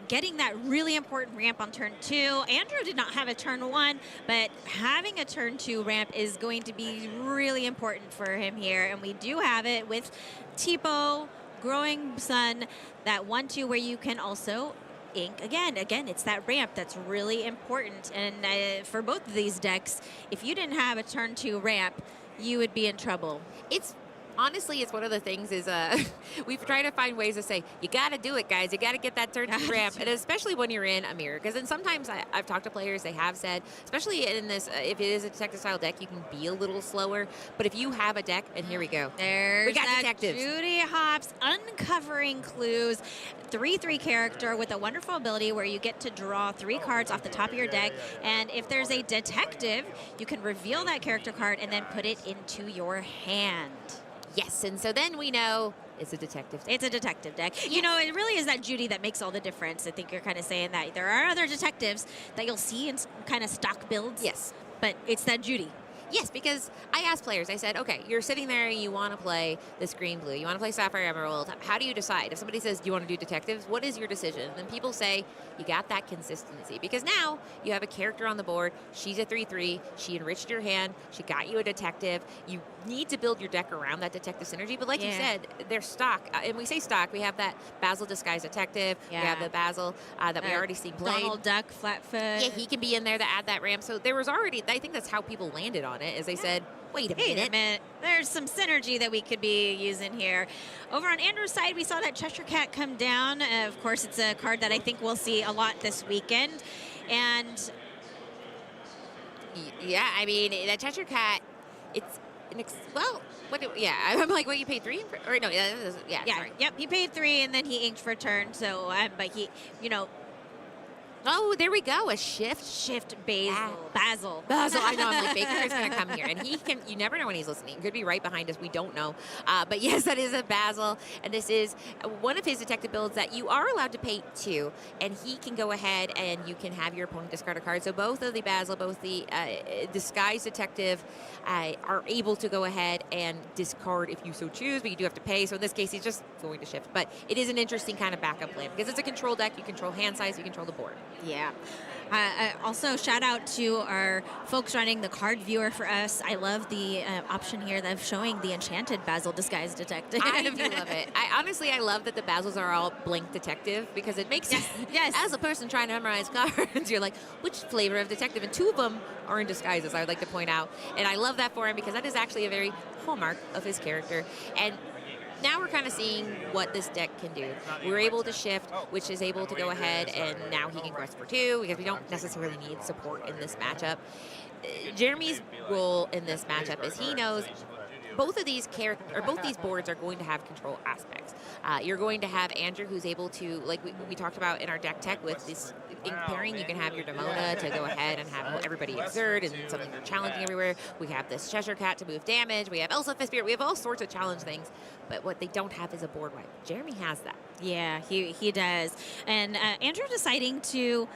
getting that really important ramp on turn 2. Andrew did not have a turn 1, but having a turn 2 ramp is going to be really important for him here, and we do have it with Tipo, Growing Sun, that 1/2 where you can also ink again. It's that ramp that's really important. And for both of these decks, if you didn't have a turn 2 ramp, you would be in trouble. Honestly, it's one of the things is we've tried to find ways to say, you got to do it, guys. You got to get that turn 2 ramp, and especially when you're in a mirror. Because then sometimes I've talked to players, they have said, especially in this, if it is a detective-style deck, you can be a little slower. But if you have a deck, and here we go. We got that detectives. Judy Hopps, Uncovering Clues, 3/3 character with a wonderful ability where you get to draw 3 cards off the top of your deck. And if there's a detective, you can reveal that character card and then put it into your hand. Yes, and so then we know it's a detective deck. It's a detective deck. Yes. You know, it really is that Judy that makes all the difference. I think you're kind of saying that. There are other detectives that you'll see in kind of stock builds. Yes. But it's that Judy. Yes, because I asked players, I said, okay, you're sitting there and you want to play this green blue, you want to play Sapphire Emerald. How do you decide? If somebody says, do you want to do detectives? What is your decision? Then people say, you got that consistency. Because now you have a character on the board. She's a 3/3. She enriched your hand. She got you a detective. You need to build your deck around that detective synergy. But like you said, they're stock. And we say stock. We have that Basil Disguised Detective. We have the Basil that we already see played. Donald Duck, Flatfoot. Yeah, he can be in there to add that ramp. So there was already, I think that's how people landed on it, is they said, wait a minute. There's some synergy that we could be using here. Over on Andrew's side, we saw that Cheshire Cat come down. Of course, it's a card that I think we'll see a lot this weekend. And Yeah, I mean, that Cheshire Cat, it's I'm like, what, you paid 3? Or no, sorry. Yep, he paid 3 and then he inked for turn. So, but he, Oh, there we go. A shift. Basil. I know. I'm like, Baker is going to come here. And you never know when he's listening. Could be right behind us. We don't know. But yes, that is a Basil. And this is one of his detective builds that you are allowed to pay 2. And he can go ahead and you can have your opponent discard a card. So both of the Basil, both the Disguise Detective are able to go ahead and discard if you so choose. But you do have to pay. So in this case, he's just going to shift. But it is an interesting kind of backup plan because it's a control deck. You control hand size. You control the board. Yeah. Also, shout out to our folks running the card viewer for us. I love the option here of showing the enchanted Basil Disguise Detective. I do love it. I love that the Basils are all Blink Detective because it makes yes. As a person trying to memorize cards, you're like, which flavor of detective? And 2 of them are in disguises, I would like to point out. And I love that for him because that is actually a very hallmark of his character. And now we're kind of seeing what this deck can do. We're able to shift, which is able to go ahead, and now he can quest for 2 because we don't necessarily need support in this matchup. Jeremy's role in this matchup is he knows both of these boards are going to have control aspects. You're going to have Andrew, who's able to, like we talked about in our deck tech with this ink pairing, you can have your Demona to go ahead and have everybody exert and something challenging everywhere. We have this Cheshire Cat to move damage. We have Elsa Fist Spirit. We have all sorts of challenge things. But what they don't have is a board wipe. Jeremy has that. Yeah, he does. And Andrew deciding to...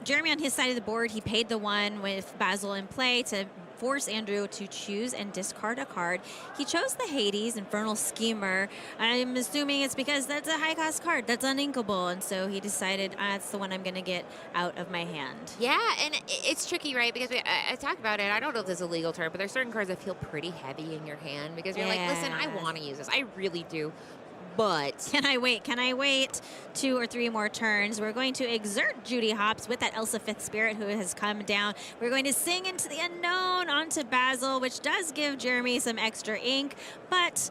Jeremy on his side of the board, he paid the 1 with Basil in play to force Andrew to choose and discard a card. He chose the Hades Infernal Schemer. I'm assuming it's because that's a high-cost card. That's uninkable. And so he decided, that's the one I'm going to get out of my hand. Yeah, and it's tricky, right? Because I talked about it. I don't know if this is a legal term, but there's certain cards that feel pretty heavy in your hand because you're like, listen, I want to use this. I really do. But can I wait 2 or 3 more turns? We're going to exert Judy Hopps with that Elsa Fifth Spirit who has come down. We're going to sing into the unknown onto Basil, which does give Jeremy some extra ink, but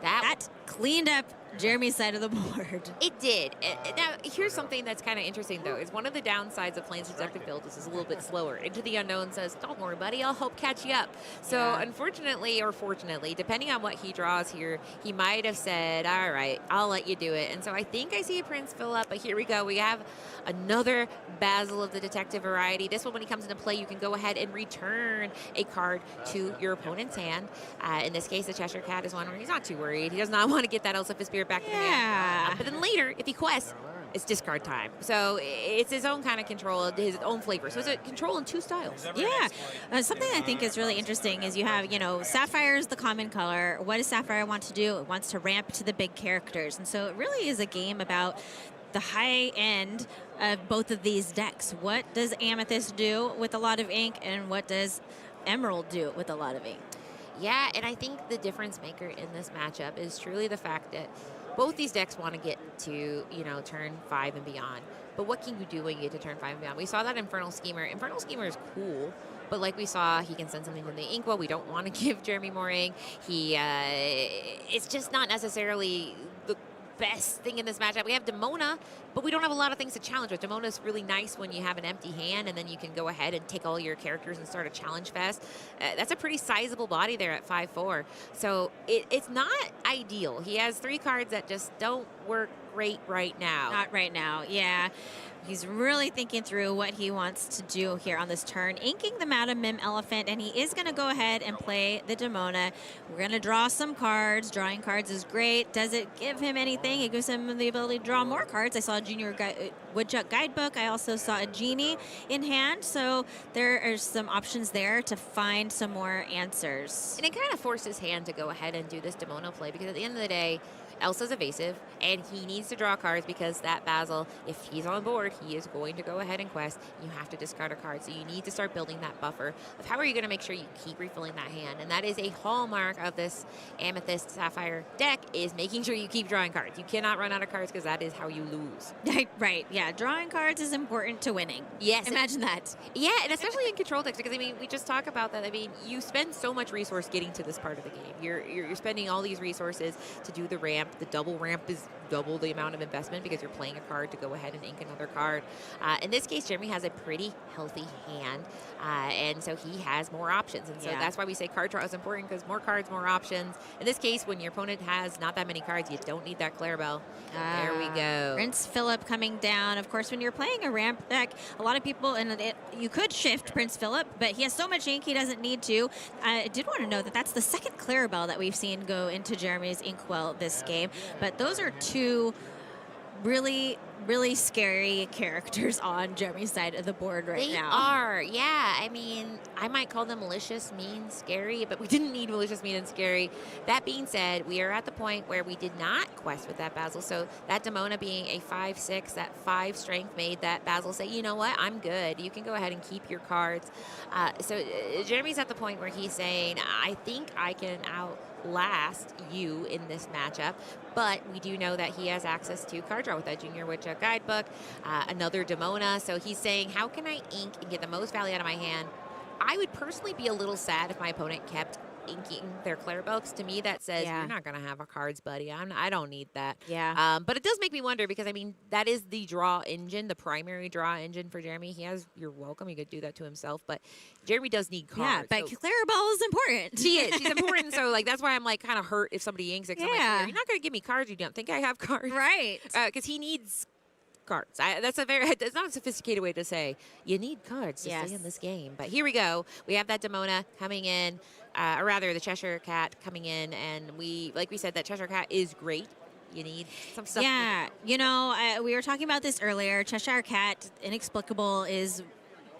that cleaned up Jeremy's side of the board. It did. Now, here's something that's kind of interesting, though. Is one of the downsides of playing Detective build is a little bit slower. Into the Unknown says, don't worry, buddy, I'll help catch you up. So, unfortunately or fortunately, depending on what he draws here, he might have said, all right, I'll let you do it. And so I think I see a Prince fill up, but here we go. We have another Basil of the Detective variety. This one, when he comes into play, you can go ahead and return a card to your opponent's hand. In this case, the Cheshire Cat is one where he's not too worried. He does not want to get that Elsa Fist Spirit back in the hand. But then later, if he quests, it's discard time. So it's his own kind of control, his own flavor. So it's a control in 2 styles. Yeah. Something I think is really interesting is you have, Sapphire is the common color. What does Sapphire want to do? It wants to ramp to the big characters. And so it really is a game about the high end of both of these decks. What does Amethyst do with a lot of ink, and what does Emerald do with a lot of ink? Yeah, and I think the difference maker in this matchup is truly the fact that both these decks want to get to, turn 5 and beyond. But what can you do when you get to turn 5 and beyond? We saw that Infernal Schemer. Infernal Schemer is cool, but like we saw, he can send something in the Inkwell. We don't want to give Jeremy more ink. It's just not necessarily the best thing in this matchup. We have Demona, but we don't have a lot of things to challenge with. Demona is really nice when you have an empty hand and then you can go ahead and take all your characters and start a challenge fest. That's a pretty sizable body there at 5/4. So it's not ideal. He has 3 cards that just don't work great right now. Not right now, yeah. He's really thinking through what he wants to do here on this turn, inking the Madam Mim Elephant, and he is going to go ahead and play the Demona. We're going to draw some cards. Drawing cards is great. Does it give him anything? It gives him the ability to draw more cards. I saw a Junior Woodchuck Guidebook. I also saw a Genie in hand, so there are some options there to find some more answers. And it kind of forced his hand to go ahead and do this Demona play, because at the end of the day, Elsa's evasive, and he needs to draw cards because that Basil, if he's on board, he is going to go ahead and quest. You have to discard a card, so you need to start building that buffer of how are you going to make sure you keep refilling that hand. And that is a hallmark of this Amethyst Sapphire deck, is making sure you keep drawing cards. You cannot run out of cards because that is how you lose. Right, yeah. Drawing cards is important to winning. Yes. Imagine that. Yeah, and especially in control decks, because, we just talk about that. You spend so much resource getting to this part of the game. You're spending all these resources to do the ramp. The double ramp is double the amount of investment because you're playing a card to go ahead and ink another card. In this case, Jeremy has a pretty healthy hand, and so he has more options. And so that's why we say card draw is important, because more cards, more options. In this case, when your opponent has not that many cards, you don't need that Clarabelle. There we go. Prince Philip coming down. Of course, when you're playing a ramp deck, a lot of people, and you could shift Prince Philip, but he has so much ink he doesn't need to. I did want to know that that's the second Clarabelle that we've seen go into Jeremy's Inkwell this game, but those are two really, really scary characters on Jeremy's side of the board right now. They are, yeah. I mean, I might call them malicious, mean, scary, but we didn't need malicious, mean, and scary. That being said, we are at the point where we did not quest with that Basil. So that Demona being a 5/6, that 5 strength made that Basil say, you know what, I'm good. You can go ahead and keep your cards. So Jeremy's at the point where he's saying, I think I can outlast you in this matchup, but we do know that he has access to card draw with that Junior Woodchuck Guidebook, another Demona. So he's saying, how can I ink and get the most value out of my hand? I would personally be a little sad if my opponent kept inking their Clarabelle, because to me that says you're not going to have a cards, buddy. I don't need that. But it does make me wonder, because I mean that is the draw engine, the primary draw engine for Jeremy. He has, you're welcome, he could do that to himself, but Jeremy does need cards. Yeah, but so Clarabelle is important. She is. She's important. So like that's why I'm like kind of hurt if somebody inks it. I'm like, you're not going to give me cards. You don't think I have cards, right? Because he needs cards. It's not a sophisticated way to say you need cards to stay in this game. But here we go. We have that Demona coming in, or rather the Cheshire Cat coming in, and like we said, that Cheshire Cat is great. You need some stuff. Yeah, you know, we were talking about this earlier. Cheshire Cat, Inexplicable, is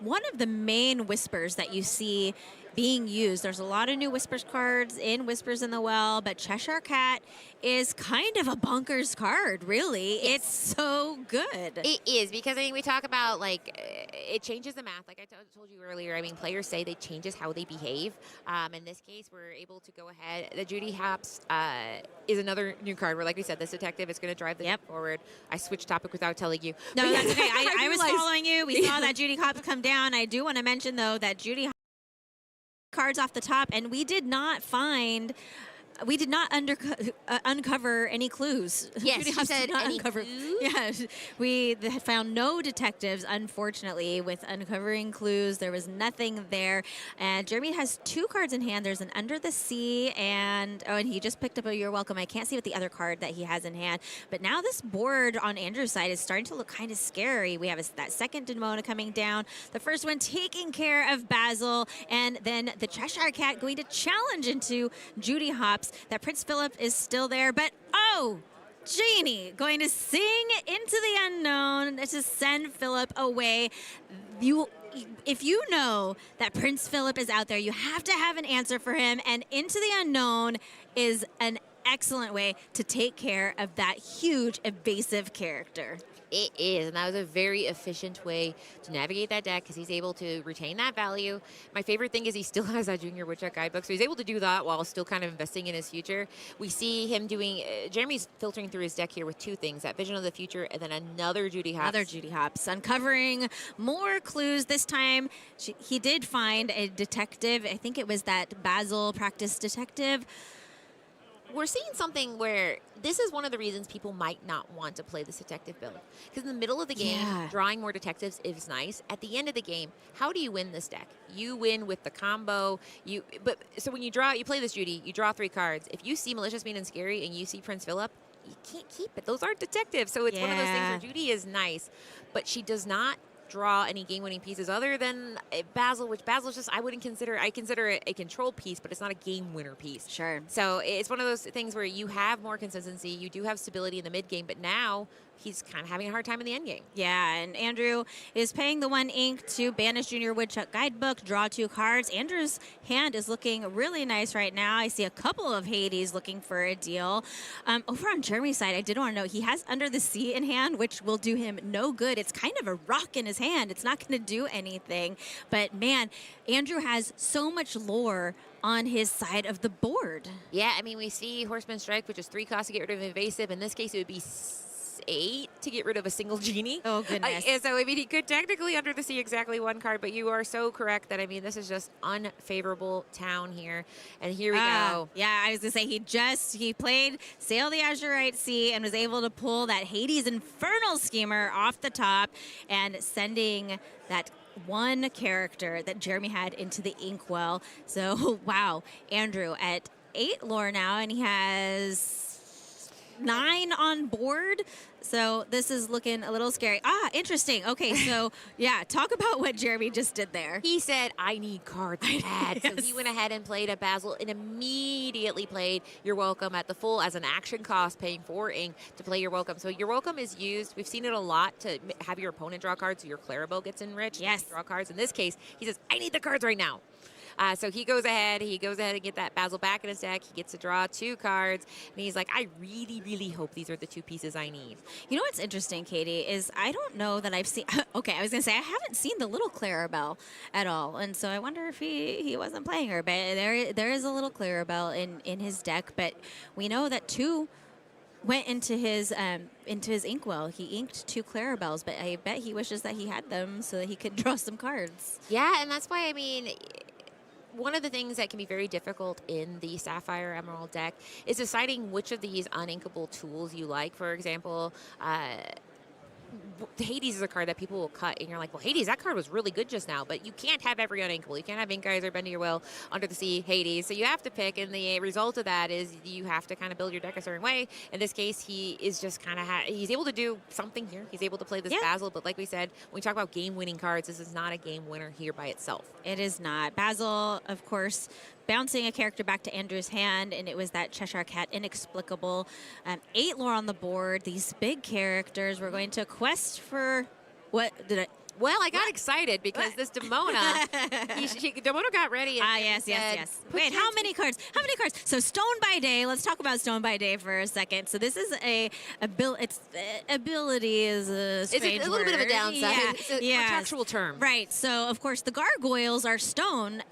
one of the main whispers that you see being used. There's a lot of new Whispers cards in Whispers in the Well, but Cheshire Cat is kind of a bonkers card, really. Yes. It's so good. It is, because I mean, we talk about like it changes the math. Like I told you earlier, I mean, players say they changes how they behave. In this case, we're able to go ahead. The Judy Hops is another new card where, like we said, this detective is going to drive the game forward. I switched topic without telling you. No, that's okay. I was following you. We saw that Judy Hops come down. I do want to mention, though, that Judy cards off the top, and we did not uncover any clues. Yes, she said any clues? Yes, we had found no detectives, unfortunately, with uncovering clues. There was nothing there. And Jeremy has 2 cards in hand. There's an Under the Sea, and he just picked up a You're Welcome. I can't see what the other card that he has in hand. But now this board on Andrew's side is starting to look kind of scary. We have that second Demona coming down. The first one taking care of Basil, and then the Cheshire Cat going to challenge into Judy Hops. That Prince Philip is still there, but Janie going to sing into the unknown to send Philip away. If you know that Prince Philip is out there, you have to have an answer for him, and Into the Unknown is an excellent way to take care of that huge evasive character. It is, and that was a very efficient way to navigate that deck, because he's able to retain that value. My favorite thing is he still has that Junior Woodchuck Guidebook, so he's able to do that while still kind of investing in his future. We see him doing, Jeremy's filtering through his deck here with 2 things, that Vision of the Future and then another Judy Hops. Another Judy Hops, uncovering more clues. This time he did find a detective. I think it was that Basil practice detective. We're seeing something where this is one of the reasons people might not want to play this detective build. Because in the middle of the game, drawing more detectives is nice. At the end of the game, how do you win this deck? You win with the combo. So when you play this Judy, you draw 3 cards. If you see Malicious, Mean, and Scary, and you see Prince Philip, you can't keep it. Those aren't detectives. So it's one of those things where Judy is nice, but she does not draw any game-winning pieces other than Basil, which Basil's just, I consider it a control piece, but it's not a game-winner piece. Sure. So it's one of those things where you have more consistency, you do have stability in the mid-game, but now he's kind of having a hard time in the end game. Yeah, and Andrew is paying the 1 ink to banish Junior Woodchuck Guidebook, draw 2 cards. Andrew's hand is looking really nice right now. I see a couple of Hades looking for a deal. Over on Jeremy's side, I did want to note he has Under the Sea in hand, which will do him no good. It's kind of a rock in his hand. It's not going to do anything. But man, Andrew has so much lore on his side of the board. Yeah, I mean, we see Horseman Strike, which is 3 costs to get rid of evasive. In this case, it would be 8 to get rid of a single genie. Oh, goodness. And so, I mean, he could technically Under the Sea exactly 1 card, but you are so correct that, I mean, this is just unfavorable town here. And here we go. Yeah, I was going to say, he played Sail the Azurite Sea and was able to pull that Hades Infernal Schemer off the top and sending that 1 character that Jeremy had into the inkwell. So, wow, Andrew at 8 lore now, and he has 9 on board. So this is looking a little scary. Interesting. Okay, so yeah, talk about what Jeremy just did there. He said, I need cards bad. So he went ahead and played a Basil and immediately played You're Welcome at the full as an action cost, paying 4 ink to play You're Welcome. So You're Welcome is used, we've seen it a lot, to have your opponent draw cards so your Clarabelle gets enriched. Yes. Draw cards. In this case, he says, I need the cards right now. So he goes ahead and get that Basil back in his deck. He gets to draw 2 cards, and he's like, I really, really hope these are the 2 pieces I need. You know what's interesting, Katie, is I don't know that I've seen, okay, I was going to say, I haven't seen the little Clarabelle at all, and so I wonder if he wasn't playing her, but there is a little Clarabelle in his deck, but we know that 2 went into his inkwell. He inked 2 Clarabelles, but I bet he wishes that he had them so that he could draw some cards. Yeah, and that's why, I mean, one of the things that can be very difficult in the Sapphire Emerald deck is deciding which of these uninkable tools you like. For example, Hades is a card that people will cut, and you're like, well, Hades, that card was really good just now, but you can't have every uninkable. You can't have Ink Geyser, Bend to Your Will, Under the Sea, Hades. So you have to pick, and the result of that is you have to kind of build your deck a certain way. In this case, he is just kind of, he's able to do something here. He's able to play this Basil, but like we said, when we talk about game-winning cards, this is not a game winner here by itself. It is not. Basil, of course, bouncing a character back to Andrew's hand, and it was that Cheshire Cat Inexplicable. 8 lore on the board. These big characters. We're going to quest for what did I? Well, I got excited because this Demona, Demona got ready. And Yes. Wait, how many cards? How many cards? So Stone by Day. Let's talk about Stone by Day for a second. So this is ability is a strange It's a little bit of a downside. Yeah. It's a contractual term. Right. So of course the gargoyles are stone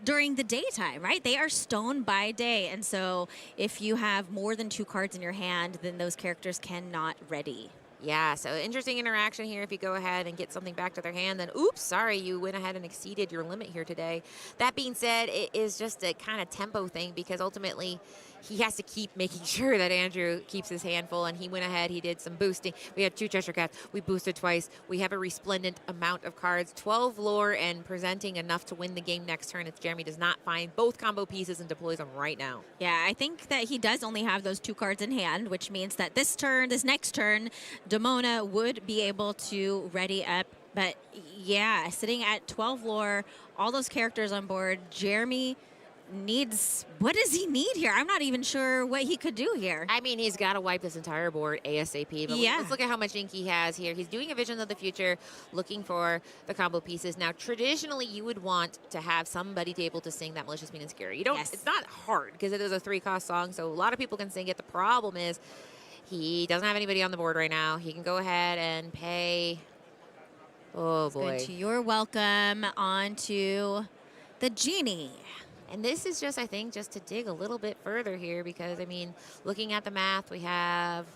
during the daytime, right? They are stone by day. And so if you have more than 2 cards in your hand, then those characters cannot ready. Yeah, so interesting interaction here. If you go ahead and get something back to their hand, then oops, sorry, you went ahead and exceeded your limit here today. That being said, it is just a kind of tempo thing because ultimately he has to keep making sure that Andrew keeps his hand full, and he went ahead, he did some boosting. We had 2 Cheshire Cats, we boosted twice. We have a resplendent amount of cards, 12 lore, and presenting enough to win the game next turn if Jeremy does not find both combo pieces and deploys them right now. Yeah, I think that he does only have those 2 cards in hand, which means that this next turn, Demona would be able to ready up. But yeah, sitting at 12 lore, all those characters on board, Jeremy needs, what does he need here? I'm not even sure what he could do here. I mean, he's got to wipe this entire board ASAP. But let's look at how much ink he has here. He's doing a Vision of the Future, looking for the combo pieces. Now, traditionally, you would want to have somebody to be able to sing that Malicious, Mean, and Scary. You don't. Yes. It's not hard because it is a 3-cost song, so a lot of people can sing it. The problem is he doesn't have anybody on the board right now. He can go ahead and pay. Oh, boy. Go to You're Welcome onto the Genie. And this is just, I think, just to dig a little bit further here because, I mean, looking at the math, we have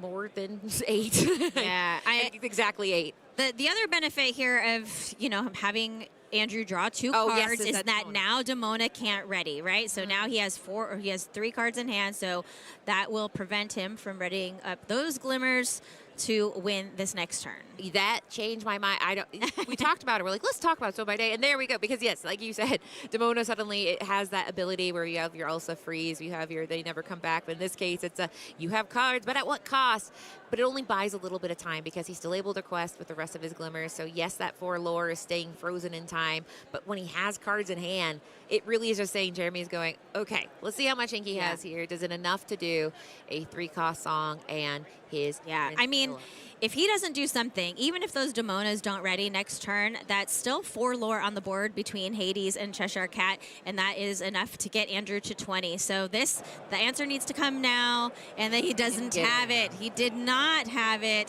more than 8. Yeah. Exactly 8. The other benefit here of, having Andrew draw 2 cards is that now Demona can't ready, right? So now he has 3 cards in hand, so that will prevent him from readying up those glimmers to win this next turn. That changed my mind. We talked about it. We're like, let's talk about Stone by Day. And there we go. Because, yes, like you said, Demona suddenly it has that ability where you have your Elsa freeze. You have your They Never Come Back. But in this case, it's you have cards, but at what cost? But it only buys a little bit of time because he's still able to quest with the rest of his glimmers. So, yes, that 4 lore is staying frozen in time. But when he has cards in hand, it really is just saying Jeremy's going, okay, let's see how much ink he has here. Does it enough to do a 3-cost song and his... Yeah, I mean, if he doesn't do something, even if those Demonas don't ready next turn, that's still 4 lore on the board between Hades and Cheshire Cat, and that is enough to get Andrew to 20. So the answer needs to come now, and that he doesn't have it. He did not have it.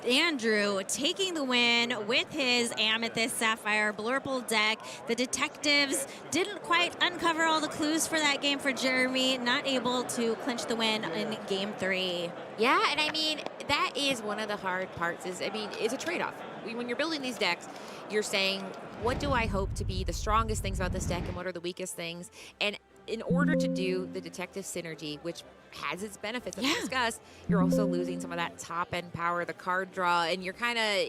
Andrew taking the win with his Amethyst Sapphire Blurple deck. The detectives didn't quite uncover all the clues for that game for Jeremy, not able to clinch the win in game 3. Yeah, and I mean, that is one of the hard parts is, I mean, it's a trade-off. When you're building these decks, you're saying, what do I hope to be the strongest things about this deck and what are the weakest things? And in order to do the detective synergy, which has its benefits as we discussed, you're also losing some of that top end power, the card draw, and you're kind of,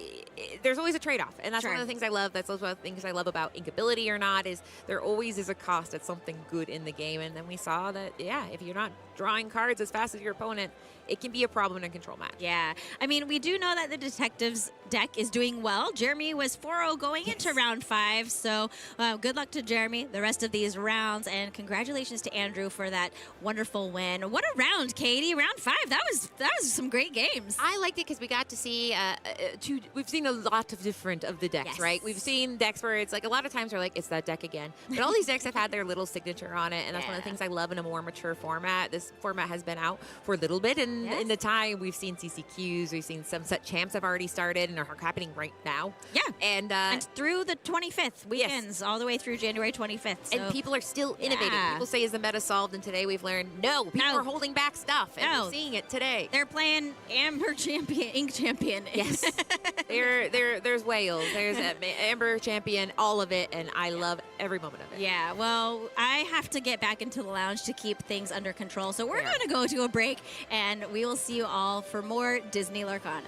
there's always a trade-off. And that's one of the things I love. That's one of the things I love about Inkability or not, is there always is a cost at something good in the game. And then we saw that, yeah, if you're not drawing cards as fast as your opponent, it can be a problem in a control match. Yeah. I mean, we do know that the detectives deck is doing well. Jeremy was 4-0 going into round 5. So good luck to Jeremy the rest of these rounds. And congratulations to Andrew for that wonderful win. What a round, Katie. Round 5. That was some great games. I liked it because we got to see we've seen a lot of different of the decks, right? We've seen decks where it's like a lot of times we're like, it's that deck again. But all these decks have had their little signature on it. And that's one of the things I love in a more mature format. This format has been out for a little bit. And in the time, we've seen CCQs, we've seen some set champs have already started and are happening right now. Yeah. And through the 25th weekends, all the way through January 25th. So. And people are still innovating. People say, is the meta solved? And today we've learned, no, people are holding back stuff. And we're seeing it today. They're playing Amber Champion, Ink Champion. Yes. There's whales, there's Amber Champion, all of it. And I love every moment of it. Yeah, well, I have to get back into the lounge to keep things under control. So we're going to go to a break, and we will see you all for more Disney Lorcana.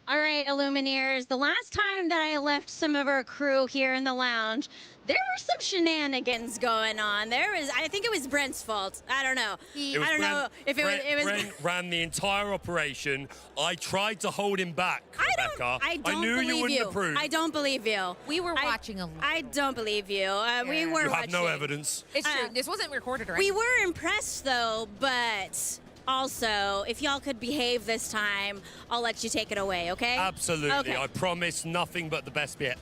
All right, Illumineers, the last time that I left some of our crew here in the lounge, there were some shenanigans going on. I think it was Brent's fault. I don't know. I don't know if it was. Brent ran the entire operation. I tried to hold him back, Rebecca. I don't knew believe you wouldn't approve. I don't believe you. We were watching a lot. I don't believe you. We were You watching. have no evidence. It's true. This wasn't recorded, right? We were impressed, though, but also, if y'all could behave this time, I'll let you take it away, okay? Absolutely. Okay. I promise nothing but the best bit.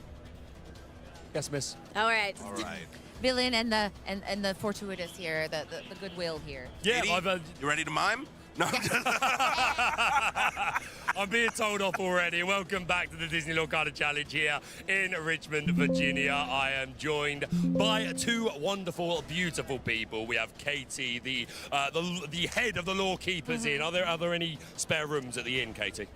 Yes, miss. All right. All right. Villain and the fortuitous here, the goodwill here. Yeah, Katie, you ready to mime? No. I'm being told off already. Welcome back to the Disney Lorcana Challenge here in Richmond, Virginia. I am joined by two wonderful, beautiful people. We have Katie, the head of the Law Keepers Inn. Are there any spare rooms at the inn, Katie?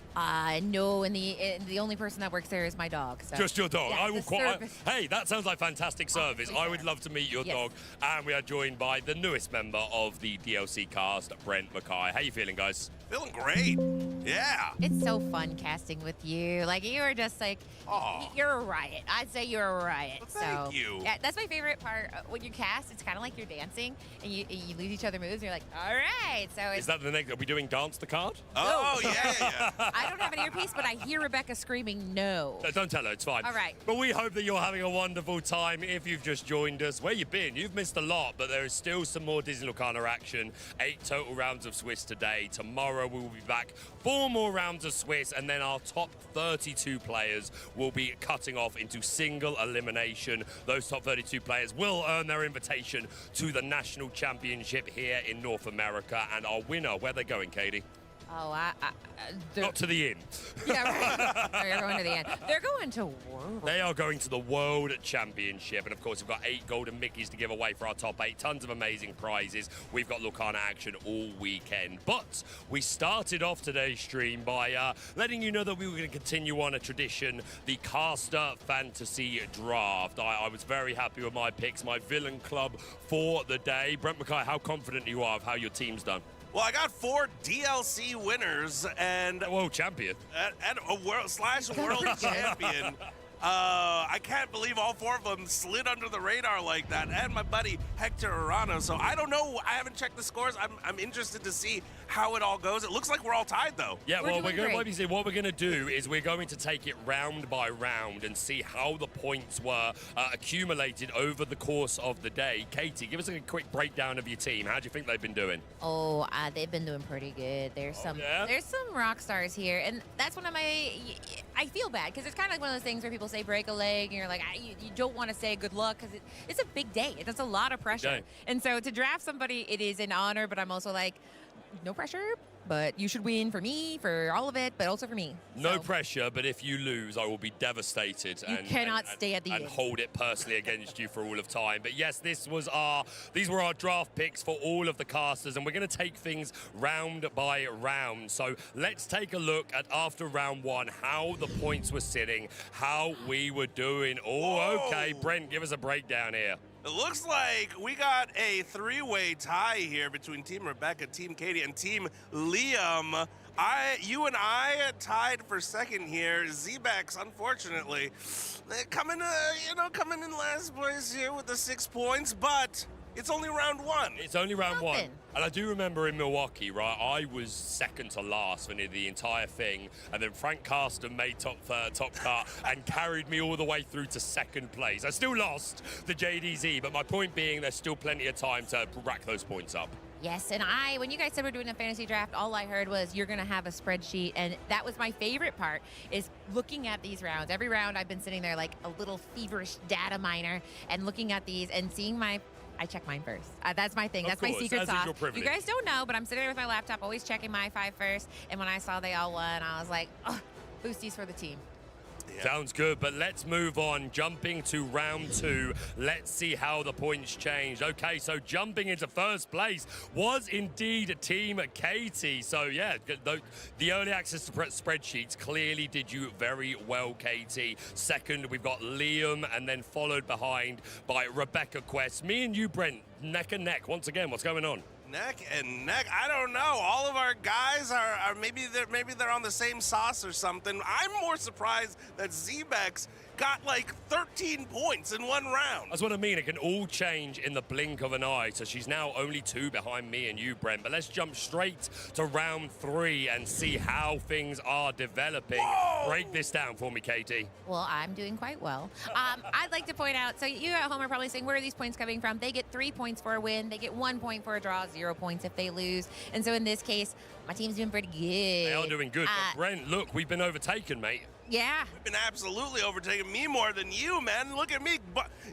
No, and the only person that works there is my dog. So. Just your dog. Yeah, I will service. Hey, that sounds like fantastic service. I would love to meet your dog. And we are joined by the newest member of the DLC cast, Brent Mackay. How you feeling, guys? Feeling great. Yeah. It's so fun casting with you. Like, you are just like, you're a riot. I'd say you're a riot. Well, thank you. Yeah, that's my favorite part. When you cast, it's kind of like you're dancing, and you lose each other moves, and you're like, all right. So Is that the next? Are we doing Dance the Card? Oh, yeah. I don't have an earpiece, but I hear Rebecca screaming no. Don't tell her, it's fine. All right. But we hope that you're having a wonderful time. If you've just joined us, where you been? You've missed a lot, but there is still some more Disney Lorcana action. 8 total rounds of Swiss today. Tomorrow we will be back 4 more rounds of Swiss, and then our top 32 players will be cutting off into single elimination. Those top 32 players will earn their invitation to the National Championship here in North America, and our winner, where they're going, Katie? Oh, Not to the inn. Yeah, right. They're going to the end. They're going to World. They are going to the World Championship, and of course we've got 8 golden Mickeys to give away for our top 8. Tons of amazing prizes. We've got Lorcana action all weekend. But we started off today's stream by letting you know that we were going to continue on a tradition, the Caster Fantasy Draft. I was very happy with my picks, my villain club for the day. Brent Mackay, how confident you are of how your team's done? Well, I got 4 DLC winners and a world champion. And a world champion. I can't believe all 4 of them slid under the radar like that. And my buddy Hector Arana. So I don't know. I haven't checked the scores. I'm interested to see how it all goes. It looks like we're all tied, though. Yeah, what we're going to do is we're going to take it round by round and see how the points were accumulated over the course of the day. Katie, give us a quick breakdown of your team. How do you think they've been doing? Oh, they've been doing pretty good. There's some rock stars here, and that's one of my. I feel bad because it's kind of like one of those things where people say break a leg, and you're like, you don't want to say good luck because it's a big day. It's a lot of pressure, and so to draft somebody, it is an honor. But I'm also like, no pressure. But you should win for me, for all of it, but also for me. No pressure, but if you lose, I will be devastated. You cannot stay at the end. And hold it personally against you for all of time. But yes, these were our draft picks for all of the casters, and we're going to take things round by round. So let's take a look at after round 1, how the points were sitting, how we were doing. Oh, okay, Brent, give us a breakdown here. It looks like we got a 3-way tie here between Team Rebecca, Team Katie, and Team Liam. You and I tied for second here. Zebex, unfortunately, coming in last place here with the 6 points, but it's only round 1. It's only round 1. And I do remember in Milwaukee, right, I was second to last for nearly the entire thing, and then Frank Carsten made top cut and carried me all the way through to second place. I still lost the JDZ, but my point being there's still plenty of time to rack those points up. Yes, and when you guys said we're doing a fantasy draft, all I heard was you're going to have a spreadsheet, and that was my favorite part, is looking at these rounds. Every round I've been sitting there like a little feverish data miner and looking at these and seeing I check mine first. That's my thing. That's my secret sauce. You guys don't know, but I'm sitting there with my laptop, always checking my 5 first, and when I saw they all won, I was like, oh, boosties for the team. Yeah. Sounds good, but let's move on. Jumping to round 2, let's see how the points changed. Okay, so jumping into first place was indeed Team Katie. So yeah, the early access to spreadsheets clearly did you very well, Katie. Second, we've got Liam, and then followed behind by Rebecca Quest. Me and you, Brent, neck and neck once again. What's going on? Neck and neck. I don't know. All of our guys are maybe they're on the same sauce or something. I'm more surprised that Zebex got like 13 points in one round. That's what I mean. It can all change in the blink of an eye. So she's now only 2 behind me and you, Brent. But let's jump straight to round 3 and see how things are developing. Whoa! Break this down for me, Katie. Well, I'm doing quite well. I'd like to point out, so you at home are probably saying, where are these points coming from? They get 3 points for a win. They get 1 point for a draw, 0 points if they lose. And so in this case, my team's doing pretty good. They are doing good. But Brent, look, we've been overtaken, mate. Yeah. We've been absolutely overtaking me more than you, man. Look at me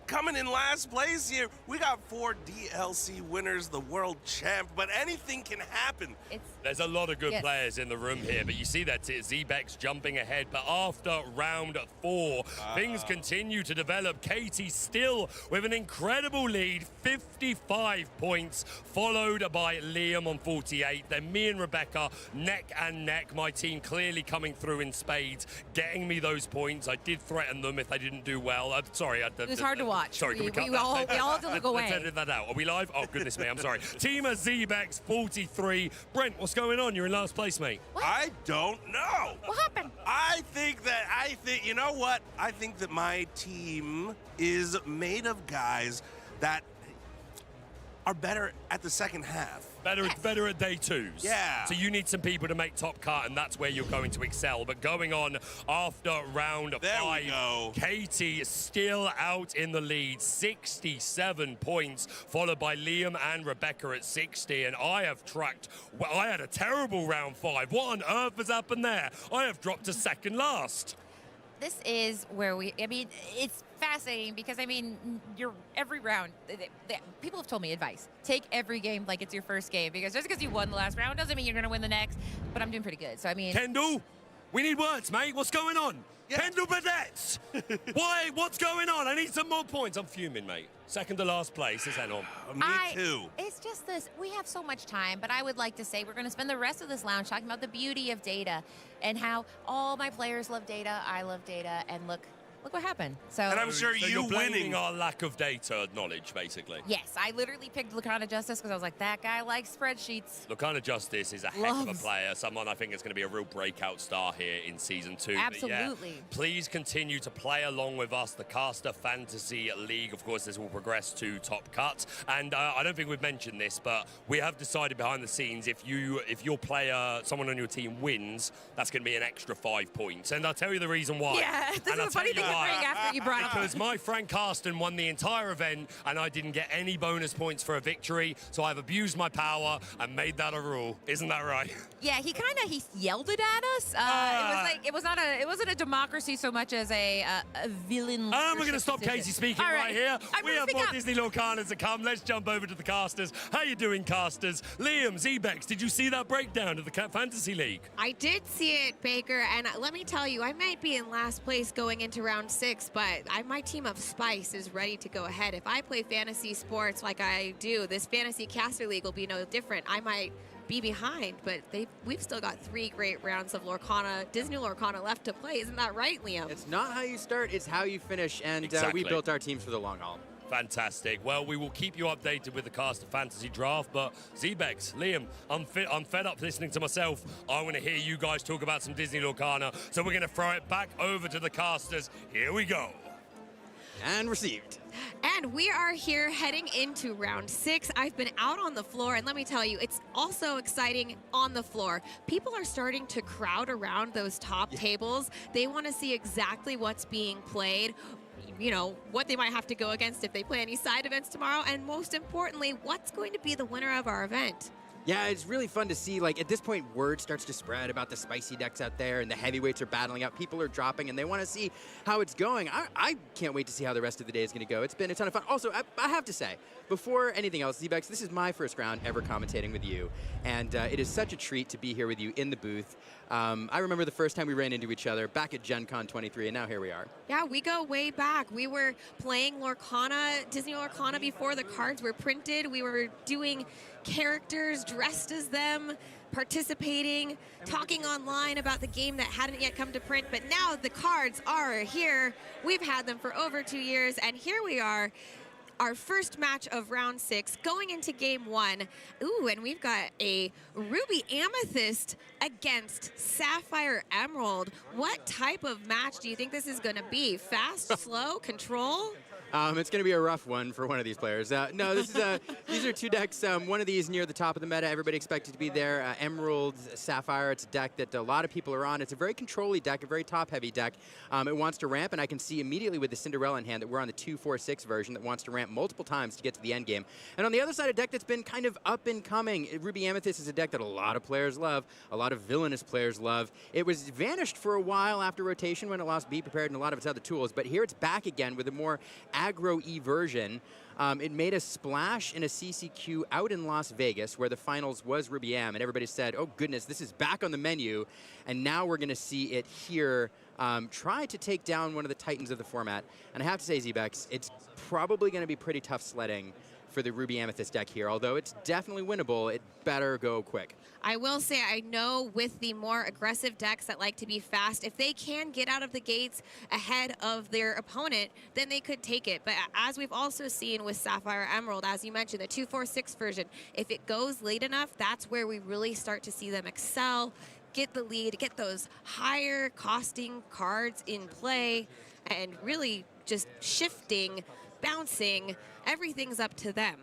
coming in last place here. We got 4 DLC winners, the world champ, but anything can happen. There's a lot of good players in the room here, but you see that Zebex jumping ahead. But after round 4, things continue to develop. Katie still with an incredible lead, 55 points, followed by Liam on 48. Then me and Rebecca neck and neck. My team clearly coming through in spades, getting me those points. I did threaten them if they didn't do well. Sorry. It was hard to watch. Sorry, can we cut we all had to look away. Let's edit that out. Are we live? Oh, goodness me, I'm sorry. Team of Zebex, 43. Brent, what's going on? You're in last place, mate. What? I don't know. What happened? I think, you know what? I think that my team is made of guys that are better at the second half. Better at day 2s. Yeah. So you need some people to make top cut, and that's where you're going to excel. But going on after round 5, Katie is still out in the lead, 67 points, followed by Liam and Rebecca at 60. And I have tracked, well, I had a terrible round 5. What on earth has happened there? I have dropped to second last. This is where it's fascinating because, you're every round, people have told me advice. Take every game like it's your first game, because just because you won the last round doesn't mean you're going to win the next, but I'm doing pretty good. So, Kendall, we need words, mate. What's going on? Yeah. Kendall Badette! Why? What's going on? I need some more points. I'm fuming, mate. Second to last place is on. Me too. It's just this. We have so much time, but I would like to say we're going to spend the rest of this lounge talking about the beauty of data and how all my players love data. I love data, and look what happened. And I'm sure so you you're blaming winning our lack of data knowledge, basically. Yes, I literally picked Lacana Justice because I was like, that guy likes spreadsheets. Lacana Justice is a heck of a player, someone I think is going to be a real breakout star here in Season 2. Absolutely. Yeah, please continue to play along with us. The Caster Fantasy League, of course, this will progress to Top Cut. And I don't think we've mentioned this, but we have decided behind the scenes, if your player, someone on your team wins, that's going to be an extra 5 points. And I'll tell you the reason why. Yeah, this is a funny thing to bring after you brought it up. Because my friend Carsten won the entire event, and I didn't get any bonus points for a victory, so I've abused my power and made that a rule. Isn't that right? Yeah, he yelled it at us. It wasn't a democracy so much as a villain. We're going to stop Casey speaking right here. We have more up. Disney Lorcanas to come. Let's jump over to the casters. How you doing, casters? Liam, Zebex, did you see that breakdown of the Cat Fantasy League? I did see it, Baker, and let me tell you, I might be in last place going into round 6, but my team of Spice is ready to go ahead. If I play fantasy sports like I do, this Fantasy Caster League will be no different. I might be behind, but we've still got 3 great rounds of Disney Lorcana left to play. Isn't that right, Liam? It's not how you start, it's how you finish, and Exactly. we built our teams for the long haul. Fantastic. Well, we will keep you updated with the Caster Fantasy Draft, but Zebex, Liam, I'm fed up listening to myself. I want to hear you guys talk about some Disney Lorcana, so we're going to throw it back over to the casters. Here we go. And received. And we are here heading into round 6. I've been out on the floor, and let me tell you, it's also exciting on the floor. People are starting to crowd around those top tables. They want to see exactly what's being played, what they might have to go against if they play any side events tomorrow, and most importantly, what's going to be the winner of our event. Yeah, it's really fun to see, at this point, word starts to spread about the spicy decks out there, and the heavyweights are battling out, people are dropping, and they want to see how it's going. I can't wait to see how the rest of the day is going to go. It's been a ton of fun. Also, I have to say, before anything else, Zebex, this is my first round ever commentating with you, and it is such a treat to be here with you in the booth. I remember the first time we ran into each other back at Gen Con 23, and now here we are. Yeah, we go way back. We were playing Lorcana, Disney Lorcana before the cards were printed. We were doing characters dressed as them, participating, talking online about the game that hadn't yet come to print, but now the cards are here. We've had them for over 2 years, and here we are. our first match of round 6 going into game 1. Ooh, and we've got a Ruby Amethyst against Sapphire Emerald. What type of match do you think this is going to be? Fast, slow, control? It's going to be a rough one for one of these players. No, this is these are 2 decks. One of these near the top of the meta. Everybody expected to be there. Emerald, Sapphire. It's a deck that a lot of people are on. It's a very control-y deck, a very top-heavy deck. It wants to ramp, and I can see immediately with the Cinderella in hand that we're on the 2-4-6 version that wants to ramp multiple times to get to the end game. And on the other side, a deck that's been kind of up and coming. Ruby Amethyst is a deck that a lot of players love, a lot of villainous players love. It was vanished for a while after rotation when it lost Be Prepared and a lot of its other tools, but here it's back again with a more aggro-y version. It made a splash in a CCQ out in Las Vegas where the finals was Ruby Am, and everybody said, oh goodness, this is back on the menu, and now we're going to see it here try to take down one of the titans of the format. And I have to say, Zebex, it's probably going to be pretty tough sledding for the Ruby Amethyst deck here. Although it's definitely winnable, it better go quick. I will say, I know with the more aggressive decks that like to be fast, if they can get out of the gates ahead of their opponent, then they could take it. But as we've also seen with Sapphire Emerald, as you mentioned, the 2-4-6 version, if it goes late enough, that's where we really start to see them excel, get the lead, get those higher costing cards in play, and really just shifting, bouncing, everything's up to them.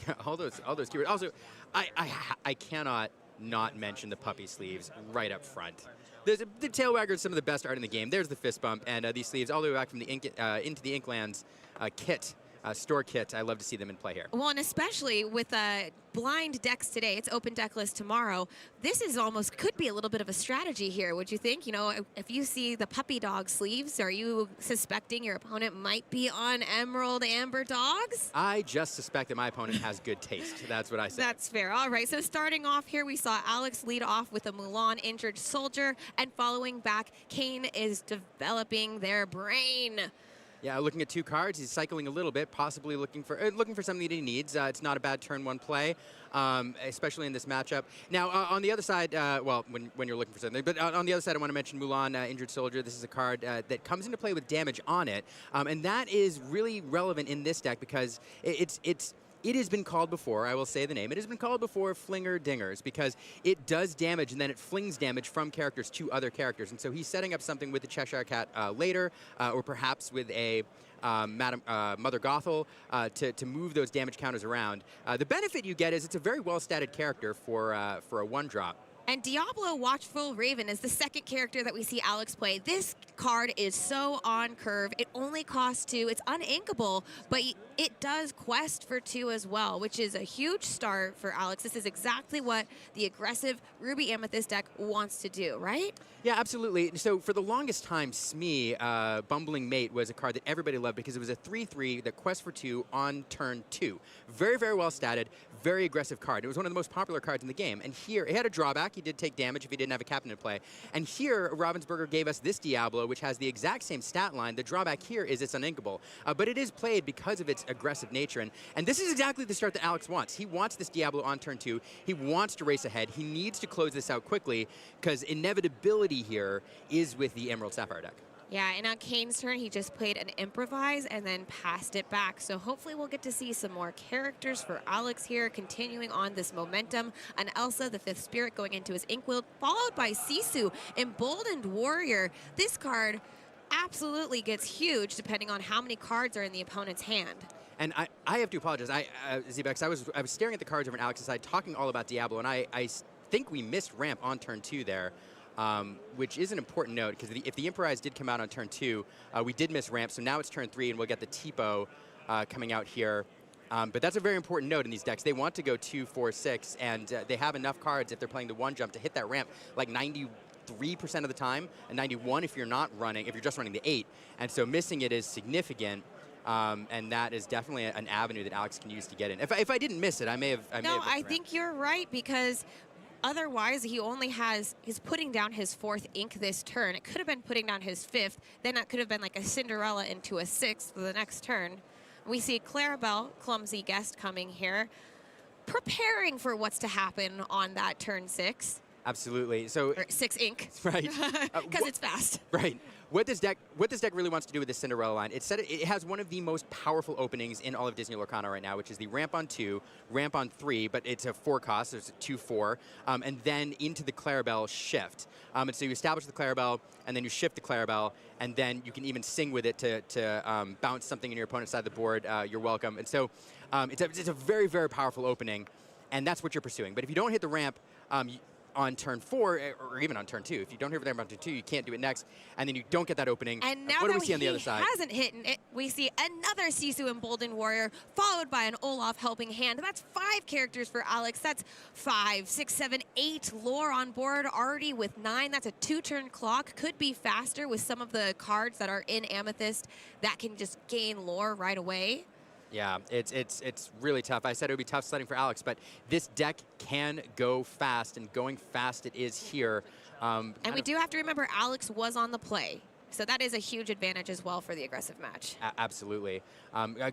Yeah, all those keywords. Also, I cannot not mention the puppy sleeves right up front. The tail wagger is some of the best art in the game. There's the fist bump, and these sleeves all the way back from the into the Inklands kit. Store kit. I love to see them in play here. Well, and especially with blind decks today, it's open deck list tomorrow. This is almost could be a little bit of a strategy here. Would you think? You know, if you see the puppy dog sleeves, are you suspecting your opponent might be on Emerald Amber dogs? I just suspect that my opponent has good taste. That's what I say. That's fair. All right. So starting off here, we saw Alex lead off with a Mulan injured soldier, and following back, Kane is developing their brain. Yeah, looking at 2 cards, he's cycling a little bit, possibly looking for something that he needs. It's not a bad turn 1 play, especially in this matchup. Now, on the other side, well, when you're looking for something, but on the other side, I want to mention Mulan, Injured Soldier. This is a card that comes into play with damage on it, and that is really relevant in this deck because it has been called before, I will say the name, it has been called before Flinger Dingers because it does damage and then it flings damage from characters to other characters. And so he's setting up something with the Cheshire Cat later, or perhaps with a Mother Gothel to move those damage counters around. The benefit you get is it's a very well-statted character for a 1-drop. And Diablo Watchful Raven is the second character that we see Alex play. This card is so on curve. It only costs 2. It's uninkable, but it does quest for 2 as well, which is a huge start for Alex. This is exactly what the aggressive Ruby Amethyst deck wants to do, right? Yeah, absolutely. So for the longest time, Smee, Bumbling Mate, was a card that everybody loved because it was a 3-3 that quests for 2 on turn 2. Very, very well statted, very aggressive card. It was one of the most popular cards in the game. And here, it had a drawback. He did take damage if he didn't have a captain in play. And here, Ravensburger gave us this Diablo, which has the exact same stat line. The drawback here is it's uninkable. But it is played because of its aggressive nature. And this is exactly the start that Alex wants. He wants this Diablo on turn 2. He wants to race ahead. He needs to close this out quickly because inevitability here is with the Emerald Sapphire deck. Yeah, and on Kane's turn, he just played an Improvise and then passed it back. So hopefully we'll get to see some more characters for Alex here, continuing on this momentum. And Elsa, the 5th Spirit, going into his Inkwell, followed by Sisu, Emboldened Warrior. This card absolutely gets huge depending on how many cards are in the opponent's hand. And I have to apologize. Zebex, I was staring at the cards over on Alex's side, talking all about Diablo, and I think we missed ramp on turn 2 there. Which is an important note because if the Improvise did come out on turn 2, we did miss ramp, so now it's turn 3 and we'll get the Tipo coming out here. But that's a very important note in these decks. They want to go 2-4-6, and they have enough cards if they're playing the 1-jump to hit that ramp like 93% of the time, and 91 if you're just running the 8. And so missing it is significant. And that is definitely an avenue that Alex can use to get in. If I didn't miss it, I may have. I think you're right because otherwise, he's putting down his 4th ink this turn. It could have been putting down his 5th. Then that could have been like a Cinderella into a 6th for the next turn. We see Clarabelle, clumsy guest, coming here, preparing for what's to happen on that turn 6. Absolutely. So or 6 ink. Right. Because it's fast. Right. What this deck really wants to do with this Cinderella line, it has one of the most powerful openings in all of Disney Lorcana right now, which is the ramp on 2, ramp on 3, but it's a 4 cost, so it's a 2/4, and then into the Clarabelle shift. And so you establish the Clarabelle, and then you shift the Clarabelle, and then you can even sing with it to bounce something in your opponent's side of the board. You're welcome. And so it's a very, very powerful opening, and that's what you're pursuing. But if you don't hit the ramp, on turn 4, or even on turn 2. If you don't hit the ramp on turn 2, you can't do it next, and then you don't get that opening. And now what do that we see on the other he side? hasn't hit it, we see another Sisu Emboldened Warrior, followed by an Olaf Helping Hand. That's 5 characters for Alex. That's 5, 6, 7, 8 lore on board already with 9. That's a 2-turn clock. Could be faster with some of the cards that are in Amethyst that can just gain lore right away. Yeah, it's really tough. I said it would be tough sledding for Alex, but this deck can go fast, and going fast it is here. And we do have to remember Alex was on the play. So that is a huge advantage as well for the aggressive match. Absolutely.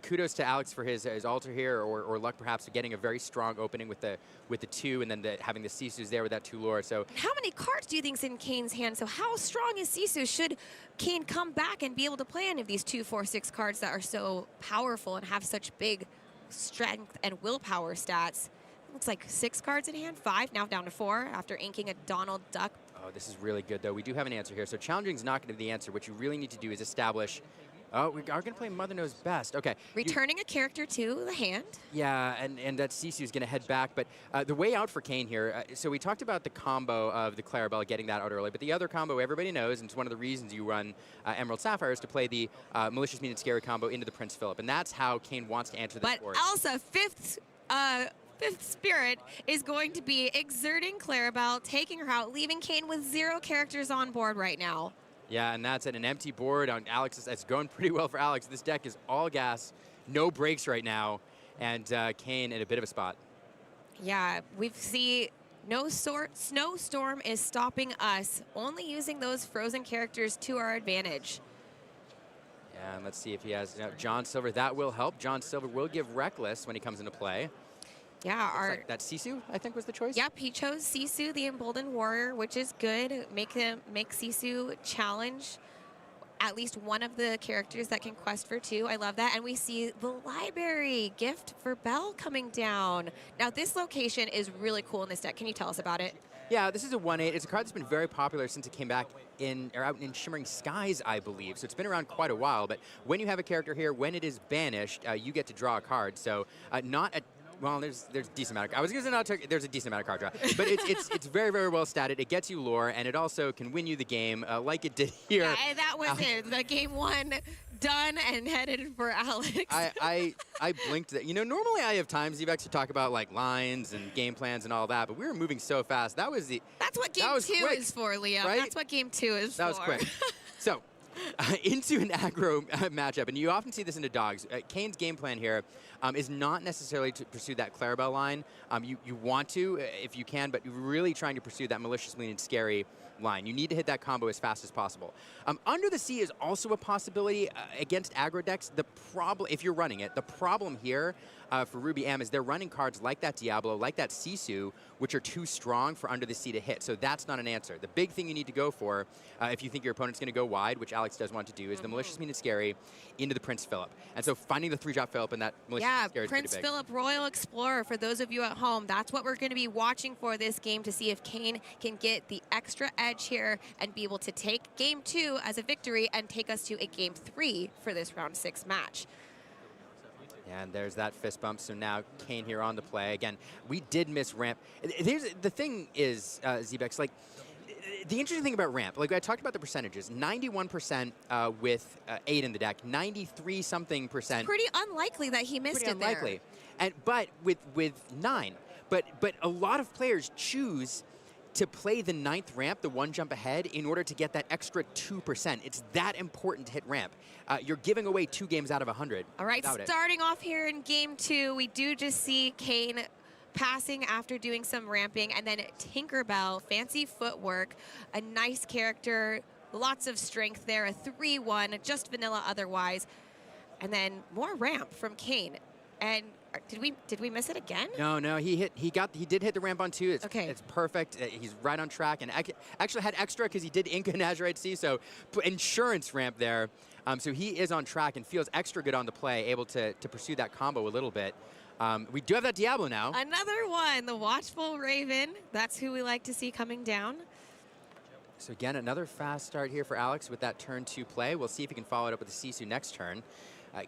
Kudos to Alex for his altar here, or luck perhaps of getting a very strong opening with the 2, and then having the Sisus there with that 2 lore. So how many cards do you think's in Kane's hand? So how strong is Sisu? Should Kane come back and be able to play any of these 2, 4, 6 cards that are so powerful and have such big strength and willpower stats? Looks like 6 cards in hand, 5, now down to 4 after inking a Donald Duck. Oh, this is really good, though. We do have an answer here. So challenging is not going to be the answer. What you really need to do is establish... Oh, we are going to play Mother Knows Best. Okay. Returning a character to the hand. Yeah, and that Sisu is going to head back. But the way out for Kane here, so we talked about the combo of the Clarabelle getting that out early. But the other combo everybody knows, and it's one of the reasons you run Emerald Sapphire, is to play the Malicious Mean and Scary combo into the Prince Philip. And that's how Kane wants to answer this board. But Elsa, fifth Spirit is going to be exerting Clarabelle, taking her out, leaving Kane with 0 characters on board right now. Yeah, and that's at an empty board on Alex. It's going pretty well for Alex. This deck is all gas, no breaks right now, and Kane in a bit of a spot. Yeah, we see Snowstorm is stopping us, only using those frozen characters to our advantage. Yeah, and let's see if he has John Silver. That will help. John Silver will give Reckless when he comes into play. Yeah, that Sisu, I think, was the choice. Yep, he chose Sisu, the Emboldened Warrior, which is good. Make Sisu challenge at least one of the characters that can quest for 2. I love that. And we see the library gift for Belle coming down. Now, this location is really cool in this deck. Can you tell us about it? Yeah, this is a 1/8. It's a card that's been very popular since it came back out in Shimmering Skies, I believe. So it's been around quite a while. But when you have a character here, when it is banished, you get to draw a card. So not a Well, there's a decent amount. I was going to say there's a decent amount of card draw, but it's very, very well statted. It gets you lore, and it also can win you the game, like it did here. Yeah, and that was it. The game 1 done and headed for Alex. I blinked. Normally I have time, Zebex, to talk about like lines and game plans and all that, but we were moving so fast. That's what game 2 is for, Liam. Right? That's what game 2 is for. That was quick. So. Into an aggro matchup, and you often see this in the dogs. Kane's game plan here is not necessarily to pursue that Clarabelle line. You want to, if you can, but you're really trying to pursue that Malicious Mean and Scary line. You need to hit that combo as fast as possible. Under the Sea is also a possibility against aggro decks. The problem, if you're running it, the problem here for Ruby Am is they're running cards like that Diablo, like that Sisu, which are too strong for Under the Sea to hit. So that's not an answer. The big thing you need to go for, if you think your opponent's going to go wide, which Alex does want to do, is the Malicious Mean and Scary into the Prince Philip. And so finding the 3-drop Philip and that Malicious Mean and Scary is Prince pretty big. Philip, Royal Explorer, for those of you at home, that's what we're going to be watching for this game to see if Kane can get the extra edge here and be able to take game 2 as a victory and take us to a game 3 for this round 6 match. And there's that fist bump. So now Kane here on the play. Again, we did miss ramp. The thing is, Zebex, like, the interesting thing about ramp, like I talked about the percentages, 91% with 8 in the deck, 93-something%. It's pretty unlikely that he missed it unlikely. there. But with 9. But a lot of players choose to play the 9th ramp, the 1 jump ahead, in order to get that extra 2%. It's that important to hit ramp. You're giving away 2 games out of 100. All right, starting off here in game 2, we do just see Kane passing after doing some ramping, and then Tinkerbell, fancy footwork, a nice character, lots of strength there, a 3-1, just vanilla otherwise, and then more ramp from Kane. And did we miss it again? No, he did hit the ramp on 2. Okay. It's perfect. He's right on track, and actually had extra because he did Inca and Azurite Sea, so insurance ramp there. So he is on track and feels extra good on the play, able to pursue that combo a little bit. We do have that Diablo now. Another one, the Watchful Raven. That's who we like to see coming down. So again, another fast start here for Alex with that turn 2 play. We'll see if he can follow it up with the Sisu next turn.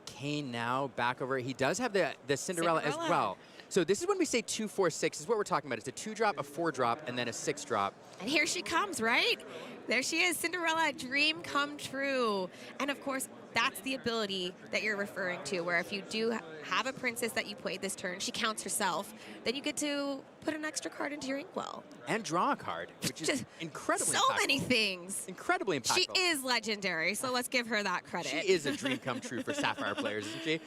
Kane now back over. He does have the Cinderella as well. So this is when we say 2, 4, 6 is what we're talking about. It's a 2-drop, a 4-drop, and then a 6-drop. And here she comes, right? There she is, Cinderella, dream come true. And of course, that's the ability that you're referring to, where if you do have a princess that you played this turn, she counts herself, then you get to put an extra card into your inkwell. And draw a card, which is incredibly So impactful. many things. Incredibly impactful. She is legendary, so let's give her that credit. She is a dream come true for Sapphire players, isn't she?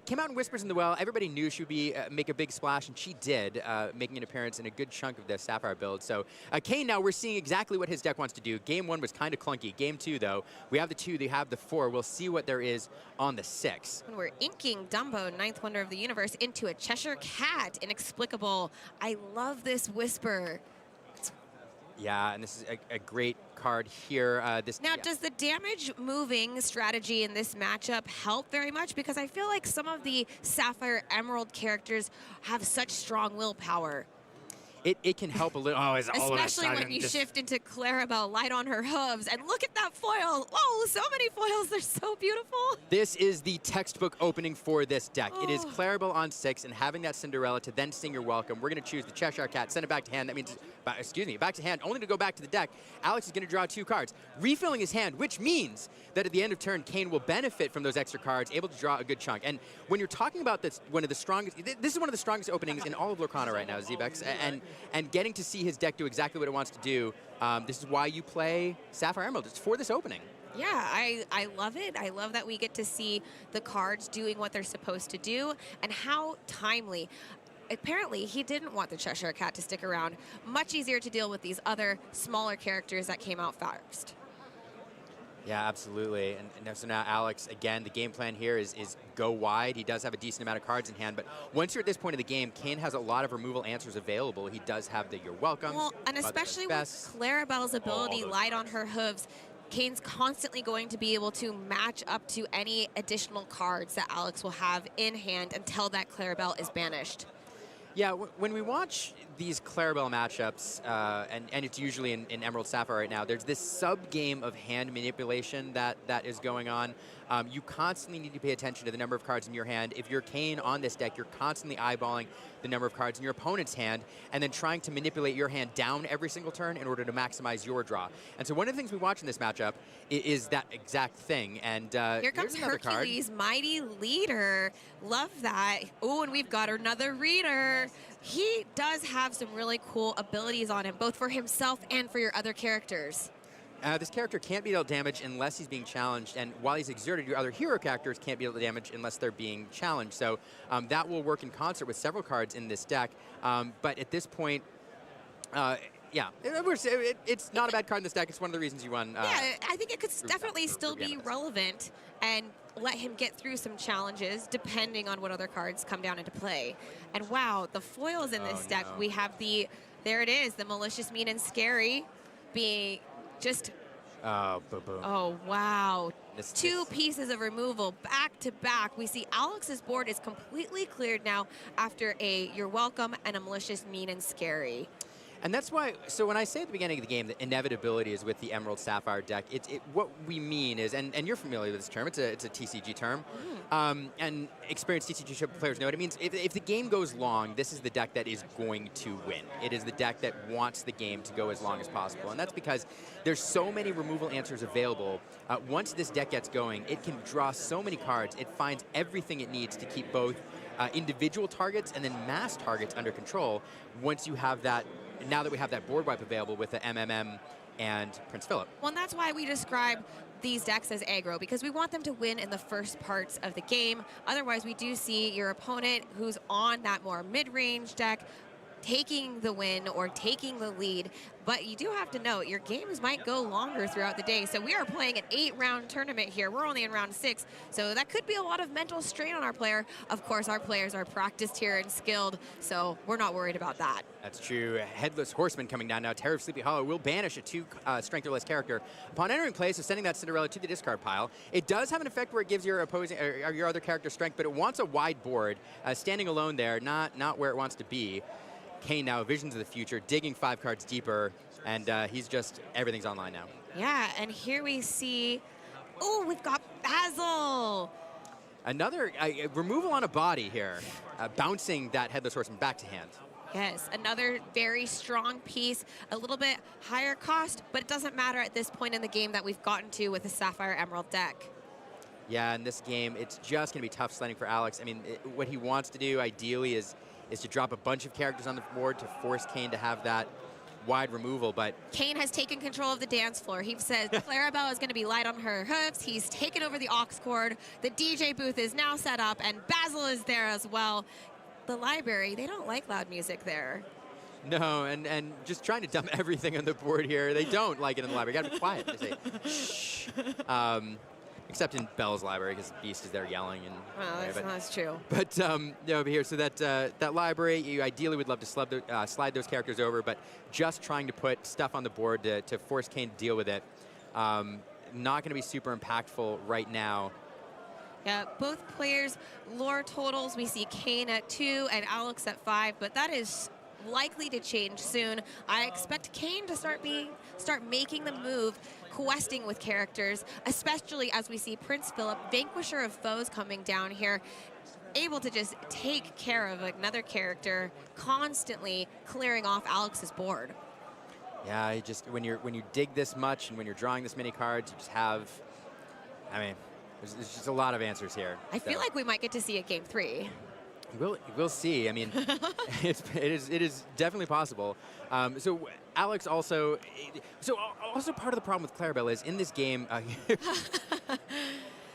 Came out in Whispers in the Well. Everybody knew she would make a big splash, and she did, making an appearance in a good chunk of the Sapphire build. So Kane now, we're seeing exactly what his deck wants to do. Game 1 was kind of clunky. Game 2, though, we have the 2, they have the 4. We'll see what there is on the 6. And we're inking Dumbo, 9th Wonder of the Universe, into a Cheshire Cat. Inexplicable. I love this Whisper. Yeah, and this is a great card here. Now, does the damage moving strategy in this matchup help very much? Because I feel like some of the Sapphire Emerald characters have such strong willpower. It can help a little. Oh, it's all of a Especially sudden when you just- shift into Clarabelle, light on her hooves, and look at that foil. Oh, so many foils. They're so beautiful. This is the textbook opening for this deck. It is Oh. Clarabelle on 6 and having that Cinderella to then sing your welcome. We're going to choose the Cheshire Cat, send it back to hand. That means, back to hand, only to go back to the deck. Alex is going to draw 2 cards, refilling his hand, which means that at the end of turn, Kane will benefit from those extra cards, able to draw a good chunk. And when you're talking about this, this is one of the strongest openings in all of Lorcana right now, Zebex, and getting to see his deck do exactly what it wants to do. This is why you play Sapphire Emerald. It's for this opening. Yeah, I love it. I love that we get to see the cards doing what they're supposed to do and how timely. Apparently, he didn't want the Cheshire Cat to stick around. Much easier to deal with these other smaller characters that came out first. Yeah, absolutely. And so now Alex, again, the game plan here is go wide. He does have a decent amount of cards in hand, but once you're at this point of the game, Kane has a lot of removal answers available. He does have the You're Welcome. Well, and especially with Clarabelle's ability, light on her hooves, Kane's constantly going to be able to match up to any additional cards that Alex will have in hand until that Clarabelle is banished. Yeah, when we watch these Clarabelle matchups, and it's usually in Emerald Sapphire right now, there's this sub-game of hand manipulation that is going on. You constantly need to pay attention to the number of cards in your hand. If you're Kane on this deck, you're constantly eyeballing the number of cards in your opponent's hand and then trying to manipulate your hand down every single turn in order to maximize your draw. And so one of the things we watch in this matchup is that exact thing. And here comes Hercules, Mighty Leader. Love that. Oh, and we've got another reader. He does have some really cool abilities on him, both for himself and for your other characters. This character can't be dealt damage unless he's being challenged, and while he's exerted, your other hero characters can't be dealt damage unless they're being challenged. So that will work in concert with several cards in this deck. But at this point, yeah, it's not a bad card in this deck. It's one of the reasons you won. Yeah, I think it could definitely still be relevant and let him get through some challenges depending on what other cards come down into play. And wow, the foils in this deck, we have there it is, the Malicious, Mean, and Scary being just... Oh, wow. Two pieces of removal back to back. We see Alex's board is completely cleared now after a You're Welcome and a Malicious, Mean, and Scary. And that's why, so when I say at the beginning of the game that inevitability is with the Emerald Sapphire deck, what we mean is, and you're familiar with this term, it's a TCG term, and experienced TCG players know what it means. If the game goes long, this is the deck that is going to win. It is the deck that wants the game to go as long as possible, and that's because there's so many removal answers available. Once this deck gets going, it can draw so many cards, it finds everything it needs to keep both individual targets and then mass targets under control once you have that. Now that we have that board wipe available with the MMM and Prince Philip. Well, and that's why we describe these decks as aggro, because we want them to win in the first parts of the game. Otherwise, we do see your opponent who's on that more mid-range deck taking the win or taking the lead. But you do have to note, your games might go longer throughout the day. So we are playing an 8-round tournament here. We're only in round 6. So that could be a lot of mental strain on our player. Of course, our players are practiced here and skilled, so we're not worried about that. That's true. Headless Horseman coming down now. Terror of Sleepy Hollow will banish a 2 strength or less character upon entering play, so sending that Cinderella to the discard pile. It does have an effect where it gives your opposing or your other character strength, but it wants a wide board, standing alone there, not where it wants to be. Kane now, Visions of the Future, digging 5 cards deeper, and he's just, everything's online now. Yeah, and here we see, oh, we've got Basil. Another removal on a body here, bouncing that Headless Horseman back to hand. Yes, another very strong piece, a little bit higher cost, but it doesn't matter at this point in the game that we've gotten to with the Sapphire Emerald deck. Yeah, in this game, it's just going to be tough sledding for Alex. I mean, what he wants to do ideally is to drop a bunch of characters on the board to force Kane to have that wide removal, but Kane has taken control of the dance floor. He says Clarabelle is going to be light on her hooks. He's taken over the aux cord. The DJ booth is now set up, and Basil is there as well. The library, they don't like loud music there. no, and just trying to dump everything on the board here. They don't like it in the library. You got to be quiet. They say, shh. Except in Belle's library, because Beast is there yelling. And well, that's true. But over here, so that library, you ideally would love to slide those characters over, but just trying to put stuff on the board to force Kane to deal with it. Not going to be super impactful right now. Yeah, both players' lore totals, we see Kane at 2 and Alex at 5, but that is likely to change soon. I expect Kane to start making the move, questing with characters, especially as we see Prince Philip, Vanquisher of Foes, coming down here, able to just take care of another character, constantly clearing off Alex's board. Yeah, you just when you dig this much and when you're drawing this many cards, you just have, I mean, there's just a lot of answers here. I feel like we might get to see a game 3. We'll see. I mean, it is definitely possible. So Alex also part of the problem with Clarabelle is in this game.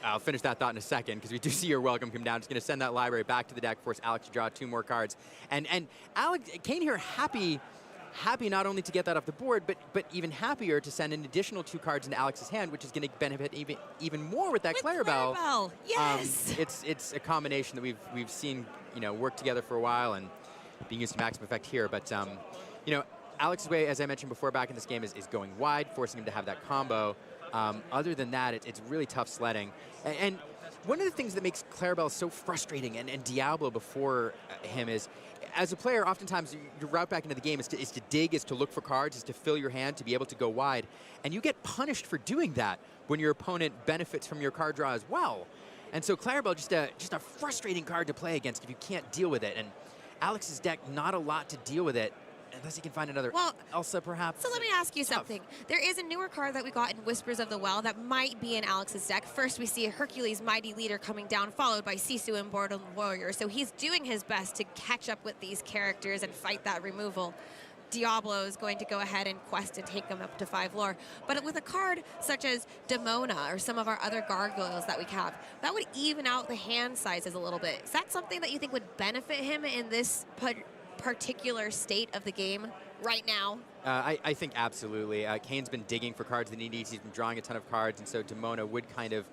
I'll finish that thought in a second because we do see your welcome come down. Just going to send that library back to the deck, force Alex to draw 2 more cards, and Kane here happy not only to get that off the board, but even happier to send an additional 2 cards into Alex's hand, which is going to benefit even more with that Clarabelle. Yes. It's a combination that we've seen work together for a while and being used to maximum effect here. But Alex's way, as I mentioned before, back in this game is going wide, forcing him to have that combo. Other than that, it's really tough sledding. And one of the things that makes Clarabelle so frustrating and Diablo before him is, as a player, oftentimes your route back into the game is to dig, is to look for cards, is to fill your hand, to be able to go wide. And you get punished for doing that when your opponent benefits from your card draw as well. And so Clarabelle, just a frustrating card to play against if you can't deal with it. And Alex's deck, not a lot to deal with it, unless he can find another Elsa, perhaps. So let me ask you something. There is a newer card that we got in Whispers of the Well that might be in Alex's deck. First, we see Hercules, Mighty Leader, coming down, followed by Sisu and Borderland Warrior. So he's doing his best to catch up with these characters and fight that removal. Diablo is going to go ahead and quest and take him up to 5 lore. But with a card such as Demona or some of our other gargoyles that we have, that would even out the hand sizes a little bit. Is that something that you think would benefit him in this particular state of the game right now? I think absolutely. Kane's been digging for cards that he needs. He's been drawing a ton of cards, and so Demona would kind of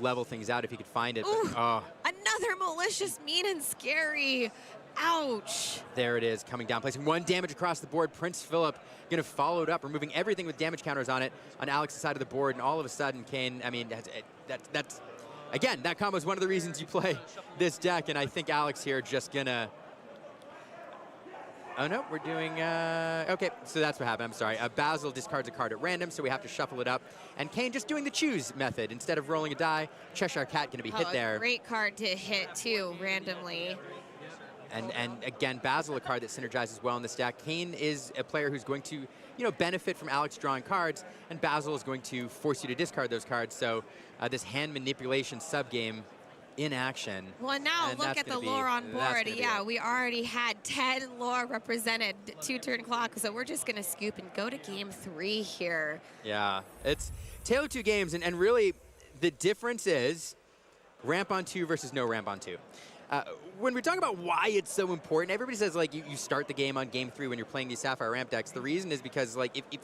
level things out if he could find it. Ooh, but, another malicious, mean, and scary. Ouch. There it is, coming down, placing 1 damage across the board. Prince Philip going to follow it up, removing everything with damage counters on it on Alex's side of the board, and all of a sudden, Kane, I mean, that's again, that combo is one of the reasons you play this deck, and I think Alex here just gonna... Oh, no, we're doing... okay, so that's what happened. I'm sorry. Basil discards a card at random, so we have to shuffle it up. And Kane just doing the choose method. Instead of rolling a die, Cheshire Cat going to be hit there. Great card to hit, too, randomly. And again, Basil, a card that synergizes well in this deck. Kane is a player who's going to, benefit from Alex drawing cards, and Basil is going to force you to discard those cards. So this hand manipulation subgame in action. Well, now look at the lore on board. Yeah, we already had 10 lore represented, 2-turn clock, so we're just going to scoop and go to game 3 here. Yeah, it's Tale of Two Games, and really the difference is ramp on 2 versus no ramp on 2. when we talk about why it's so important, everybody says like you start the game on game 3 when you're playing these Sapphire ramp decks. The reason is because like if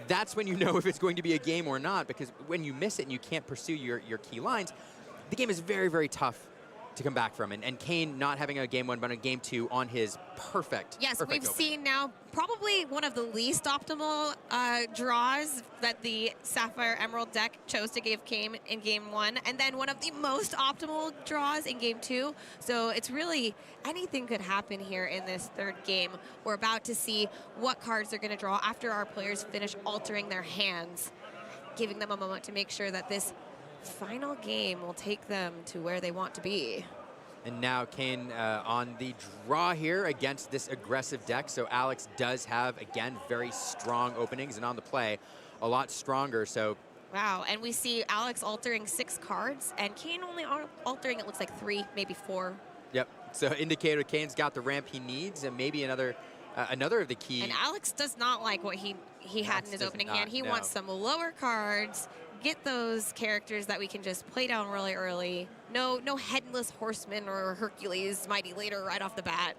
that's when you know if it's going to be a game or not, because when you miss it and you can't pursue your key lines, the game is very, very tough to come back from. And Kane not having a game 1 but a game 2 on his perfect. Yes, perfect we've opening. seen now probably one of the least optimal draws that the Sapphire Emerald deck chose to give Kane in game 1, and then one of the most optimal draws in game 2. So it's really anything could happen here in this third game. We're about to see what cards they're going to draw after our players finish altering their hands, giving them a moment to make sure that this final game will take them to where they want to be. And now Kane on the draw here against this aggressive deck. So Alex does have, again, very strong openings, and on the play, a lot stronger. So Wow, and we see Alex altering 6 cards, and Kane only altering, it looks like 3, maybe 4. yep. So indicator Kane's got the ramp he needs, and maybe another of the key. And Alex does not like what he had in his opening hand. He wants some lower cards, get those characters that we can just play down really early. No Headless Horseman or Hercules Mighty Leader right off the bat.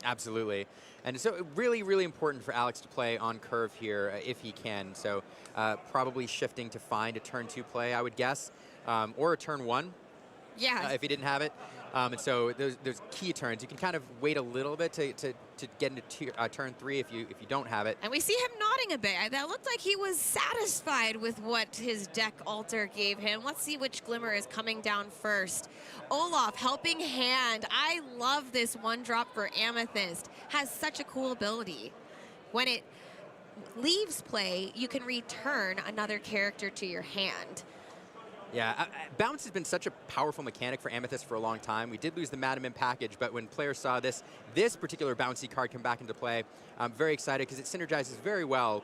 Absolutely. And so really, really important for Alex to play on curve here if he can. So probably shifting to find a turn 2 play, I would guess, or a turn 1 if he didn't have it. And so those key turns, you can kind of wait a little bit to get into turn 3 if you don't have it. And we see him nodding a bit. That looked like he was satisfied with what his deck alter gave him. Let's see which Glimmer is coming down first. Olaf, Helping Hand. I love this 1-drop for Amethyst. Has such a cool ability. When it leaves play, you can return another character to your hand. Yeah, bounce has been such a powerful mechanic for Amethyst for a long time. We did lose the Madamin package, but when players saw this particular bouncy card come back into play, I'm very excited because it synergizes very well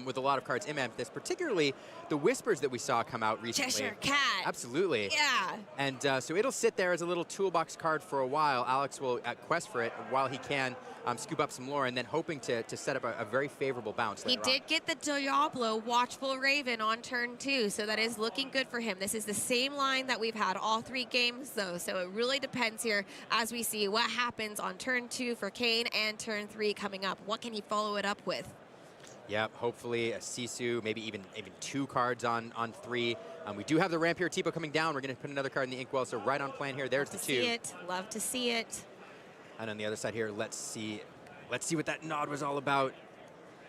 with a lot of cards in Amethyst, particularly the Whispers that we saw come out recently. Cheshire Cat. Absolutely. Yeah. And so it'll sit there as a little toolbox card for a while. Alex will quest for it while he can scoop up some lore, and then hoping to set up a very favorable bounce He did get the Diablo Watchful Raven on turn 2, so that is looking good for him. This is the same line that we've had all 3 games, though, so it really depends here as we see what happens on turn 2 for Kane and turn 3 coming up. What can he follow it up with? Yep, hopefully a Sisu, maybe even 2 cards on 3. We do have the ramp here, Tipo coming down. We're going to put another card in the inkwell, so right on plan here. There's the 2. See it. Love to see it. And on the other side here, let's see what that nod was all about.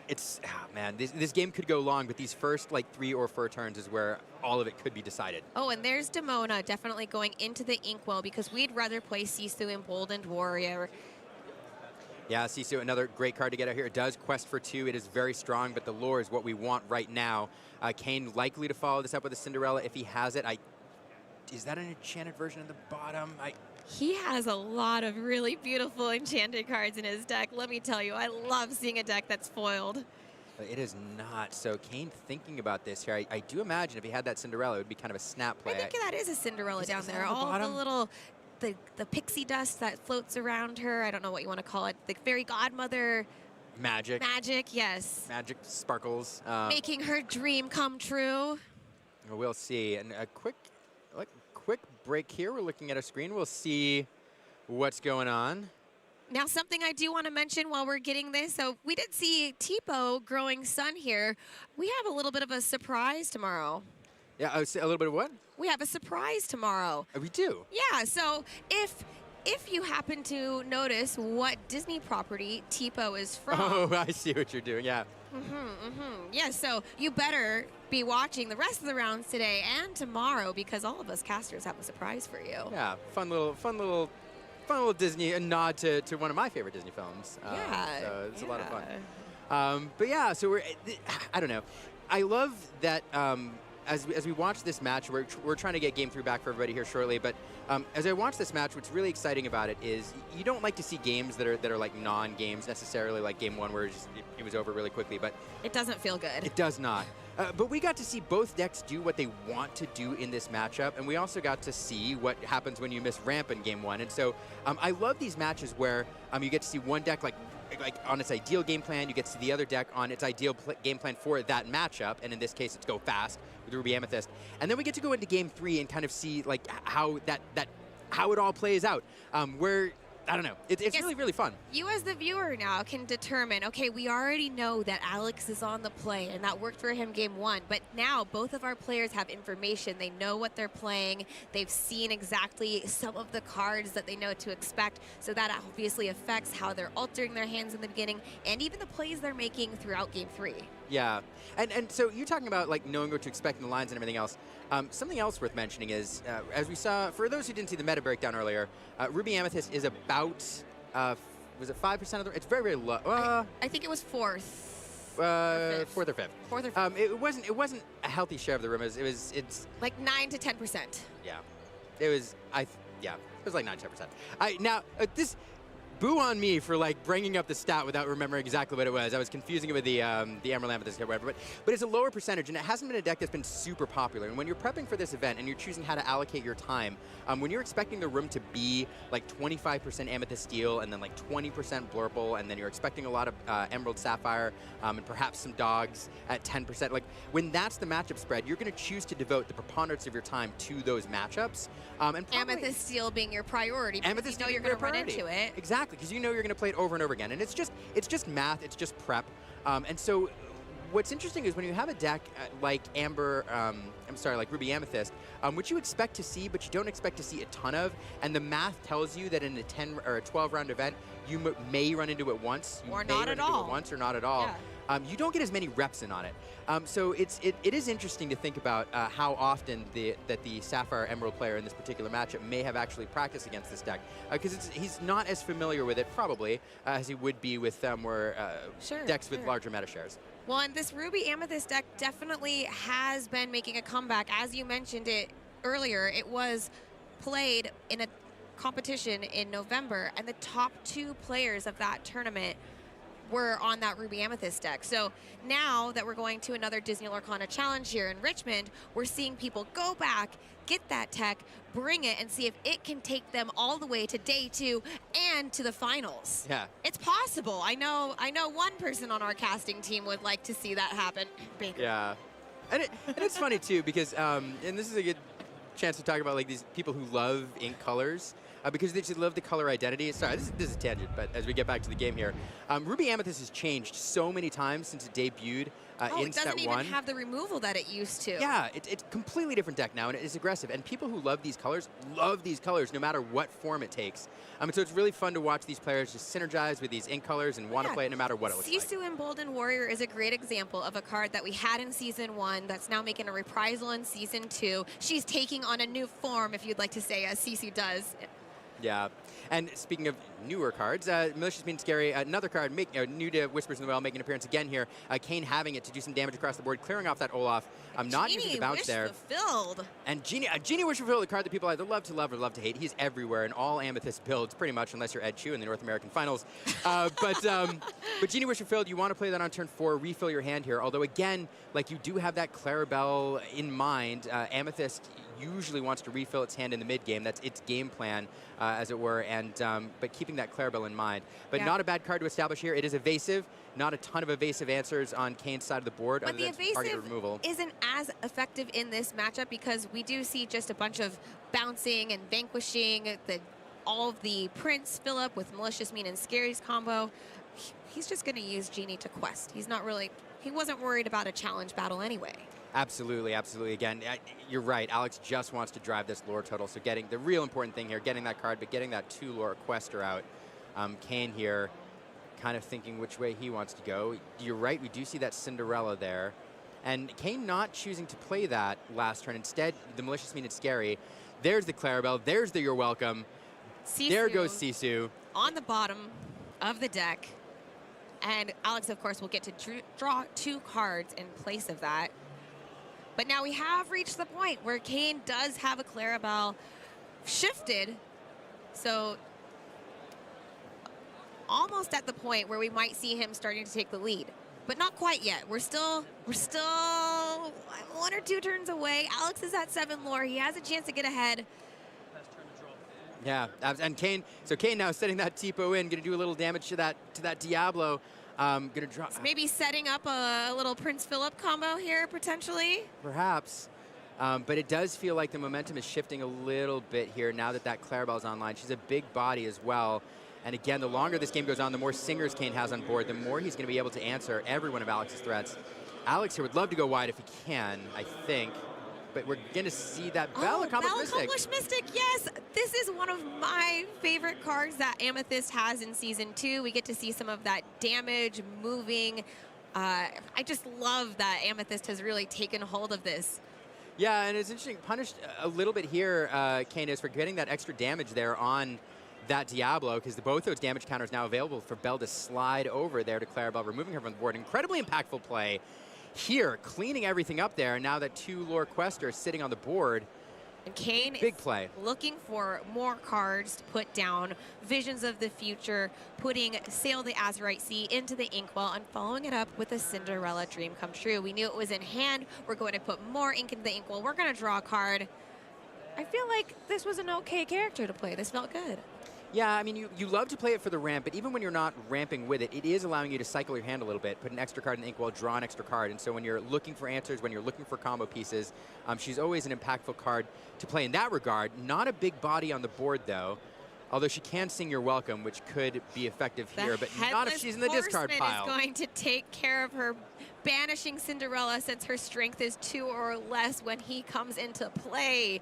It's, man, this game could go long, but these first like 3 or 4 turns is where all of it could be decided. Oh, and there's Demona definitely going into the inkwell because we'd rather play Sisu Emboldened Warrior. Yeah, Sisu, another great card to get out here. It does quest for 2. It is very strong, but the lore is what we want right now. Kane likely to follow this up with a Cinderella if he has it. Is that an enchanted version in the bottom? He has a lot of really beautiful enchanted cards in his deck. Let me tell you, I love seeing a deck that's foiled. It is not. So Kane thinking about this here. I do imagine if he had that Cinderella, it would be kind of a snap play. I think that is a Cinderella down there. On the All bottom? the little, the pixie dust that floats around her. I don't know what you want to call it. The fairy godmother. Magic. Magic, yes. Magic sparkles. Making her dream come true. We'll see. And a quick break here. We're looking at a screen. We'll see what's going on. Now, something I do want to mention while we're getting this. So we did see Tipo Growing Sun here. We have a little bit of a surprise tomorrow. Yeah, a little bit of what? We have a surprise tomorrow. We do? Yeah, so if you happen to notice what Disney property Tipo is from. Oh, I see what you're doing, yeah. Yeah, so you better be watching the rest of the rounds today and tomorrow because all of us casters have a surprise for you. Yeah, fun little Disney, a nod to one of my favorite Disney films. So it's a lot of fun. But yeah, so I don't know. I love that as we watch this match, we're trying to get game 3 back for everybody here shortly, but as I watch this match, what's really exciting about it is you don't like to see games that are like non-games necessarily, like game 1 where it was over really quickly, but it doesn't feel good. It does not. But we got to see both decks do what they want to do in this matchup, and we also got to see what happens when you miss ramp in game 1. And so I love these matches where you get to see one deck like on its ideal game plan, you get to see the other deck on its ideal game plan for that matchup, and in this case it's go fast with Ruby Amethyst. And then we get to go into game 3 and kind of see like how that how it all plays out. Where I don't know. It's Yes. really, really fun. You as the viewer now can determine, okay, we already know that Alex is on the play, and that worked for him game 1. But now both of our players have information. They know what they're playing. They've seen exactly some of the cards that they know to expect. So that obviously affects how they're altering their hands in the beginning and even the plays they're making throughout game 3. Yeah, and so you're talking about like knowing what to expect in the lines and everything else. Something else worth mentioning is, as we saw, for those who didn't see the meta breakdown earlier, Ruby Amethyst is about, was it 5% of the? It's very, very low. I think it was 4th. Fourth or fifth. 4th or 5th. It wasn't a healthy share of the room. It's Like 9 to 10%. yeah, it was it was like 9-10%. This. Boo on me for like bringing up the stat without remembering exactly what it was. I was confusing it with the Emerald Amethyst or whatever, but it's a lower percentage, and it hasn't been a deck that's been super popular. And when you're prepping for this event and you're choosing how to allocate your time, when you're expecting the room to be like 25% Amethyst Steel and then like 20% Blurple, and then you're expecting a lot of Emerald Sapphire and perhaps some Dogs at 10%, like when that's the matchup spread, you're going to choose to devote the preponderance of your time to those matchups. And Amethyst Steel being your priority because Amethyst you know Steel you're being going to your run into priority. it. Exactly, because you know you're going to play it over and over again. And it's just math, it's just prep. And so what's interesting is when you have a deck like like Ruby Amethyst, which you expect to see, but you don't expect to see a ton of, and the math tells you that in a 10 or a 12 round event, you may run into it once, you Or may not run at into all. it once or not at all. Yeah. You don't get as many reps in on it. So it is interesting to think about how often the Sapphire Emerald player in this particular matchup may have actually practiced against this deck, because he's not as familiar with it probably as he would be with decks with larger meta shares. Well, and this Ruby Amethyst deck definitely has been making a comeback. As you mentioned it earlier, it was played in a competition in November, and the top 2 players of that tournament were on that Ruby Amethyst deck. So now that we're going to another Disney Lorcana Challenge here in Richmond, we're seeing people go back, get that tech, bring it, and see if it can take them all the way to day 2 and to the finals. Yeah. It's possible. I know one person on our casting team would like to see that happen. Baker. Yeah. And it's funny too, because and this is a good chance to talk about like these people who love ink colors. Because they just love the color identity. Sorry, this is a tangent, but as we get back to the game here, Ruby Amethyst has changed so many times since it debuted in it Set 1. doesn't even have the removal that it used to. Yeah, it's a completely different deck now, and it is aggressive. And people who love these colors no matter what form it takes. So it's really fun to watch these players just synergize with these ink colors and want to play it no matter what it looks like. Sisu Emboldened Warrior is a great example of a card that we had in Season 1 that's now making a reprisal in Season 2. She's taking on a new form, if you'd like to say, as Sisu does. Yeah. And speaking of newer cards, Malicious Mean Scary, another card new to Whispers in the Well, making an appearance again here. Kane having it to do some damage across the board, clearing off that Olaf. Not using the bounce there. Fulfilled. And Genie Wish Fulfilled, the card that people either love to love or love to hate. He's everywhere in all Amethyst builds, pretty much, unless you're Ed Chu in the North American Finals. But Genie Wish Fulfilled, you want to play that on turn 4, refill your hand here. Although, again, like you do have that Clarabelle in mind. Amethyst usually wants to refill its hand in the mid game. That's its game plan, as it were. And but keeping that Clarabelle in mind. But not a bad card to establish here. It is evasive. Not a ton of evasive answers on Kane's side of the board. But the evasive removal isn't as effective in this matchup because we do see just a bunch of bouncing and vanquishing. All of the Prince Philip with Malicious Mean and Scary's combo. He's just going to use Genie to quest. He wasn't worried about a challenge battle anyway. Absolutely, absolutely. Again, you're right. Alex just wants to drive this lore total. So getting the real important thing here, getting that card, but getting that 2 lore quester out. Kane here kind of thinking which way he wants to go. You're right, we do see that Cinderella there. And Kane not choosing to play that last turn. Instead, the Malicious Mean and Scary. There's the Clarabelle. There's the You're Welcome. Sisu there goes Sisu. On the bottom of the deck. And Alex, of course, will get to draw 2 cards in place of that. But now we have reached the point where Kane does have a Clarabelle shifted. So almost at the point where we might see him starting to take the lead. But not quite yet. We're still 1 or 2 turns away. Alex is at 7 lore. He has a chance to get ahead. Yeah, and Kane, so Kane now setting that Tipo in, gonna do a little damage to that Diablo. Gonna drop. Maybe setting up a little Prince Philip combo here, potentially. Perhaps. But it does feel like the momentum is shifting a little bit here now that Clarabelle's online. She's a big body as well. And again, the longer this game goes on, the more singers Kane has on board, the more he's going to be able to answer every one of Alex's threats. Alex here would love to go wide if he can, I think. But we're going to see that Bell Accomplished Mystic. Accomplished Mystic, yes. This is one of my favorite cards that Amethyst has in Season 2. We get to see some of that damage, moving. I just love that Amethyst has really taken hold of this. Yeah, and it's interesting. Punished a little bit here, Kane is, for getting that extra damage there on that Diablo, because both those damage counters now available for Bell to slide over there to Clarabelle, removing her from the board. Incredibly impactful play here, cleaning everything up there. Now that 2 lore questers sitting on the board. And Kane big is play. Looking for more cards to put down, visions of the future, putting Sail the Azurite Sea into the Inkwell, and following it up with a Cinderella Dream Come True. We knew it was in hand. We're going to put more ink into the Inkwell. We're going to draw a card. I feel like this was an okay character to play. This felt good. Yeah, I mean, you love to play it for the ramp, but even when you're not ramping with it, it is allowing you to cycle your hand a little bit, put an extra card in the Inkwell, draw an extra card. And so when you're looking for answers, when you're looking for combo pieces, she's always an impactful card to play in that regard. Not a big body on the board, though, although she can sing You're Welcome, which could be effective here, but not if she's in the discard pile. Is going to take care of her, banishing Cinderella since her strength is 2 or less when he comes into play.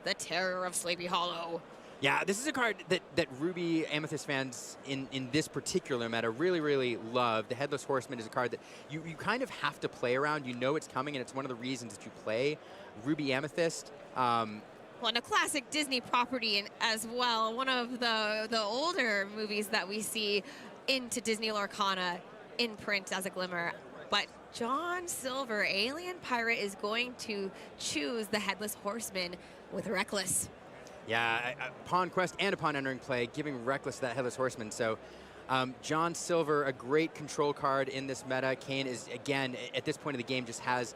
The Terror of Sleepy Hollow. Yeah, this is a card that Ruby Amethyst fans in this particular meta really, really love. The Headless Horseman is a card that you kind of have to play around. You know it's coming, and it's one of the reasons that you play Ruby Amethyst. Well, and a classic Disney property as well. One of the older movies that we see into Disney Lorcana in print as a glimmer. But John Silver, Alien Pirate, is going to choose the Headless Horseman with Reckless. Yeah, upon quest and upon entering play, giving Reckless that Headless Horseman. So John Silver, a great control card in this meta. Kane is, again, at this point of the game, just has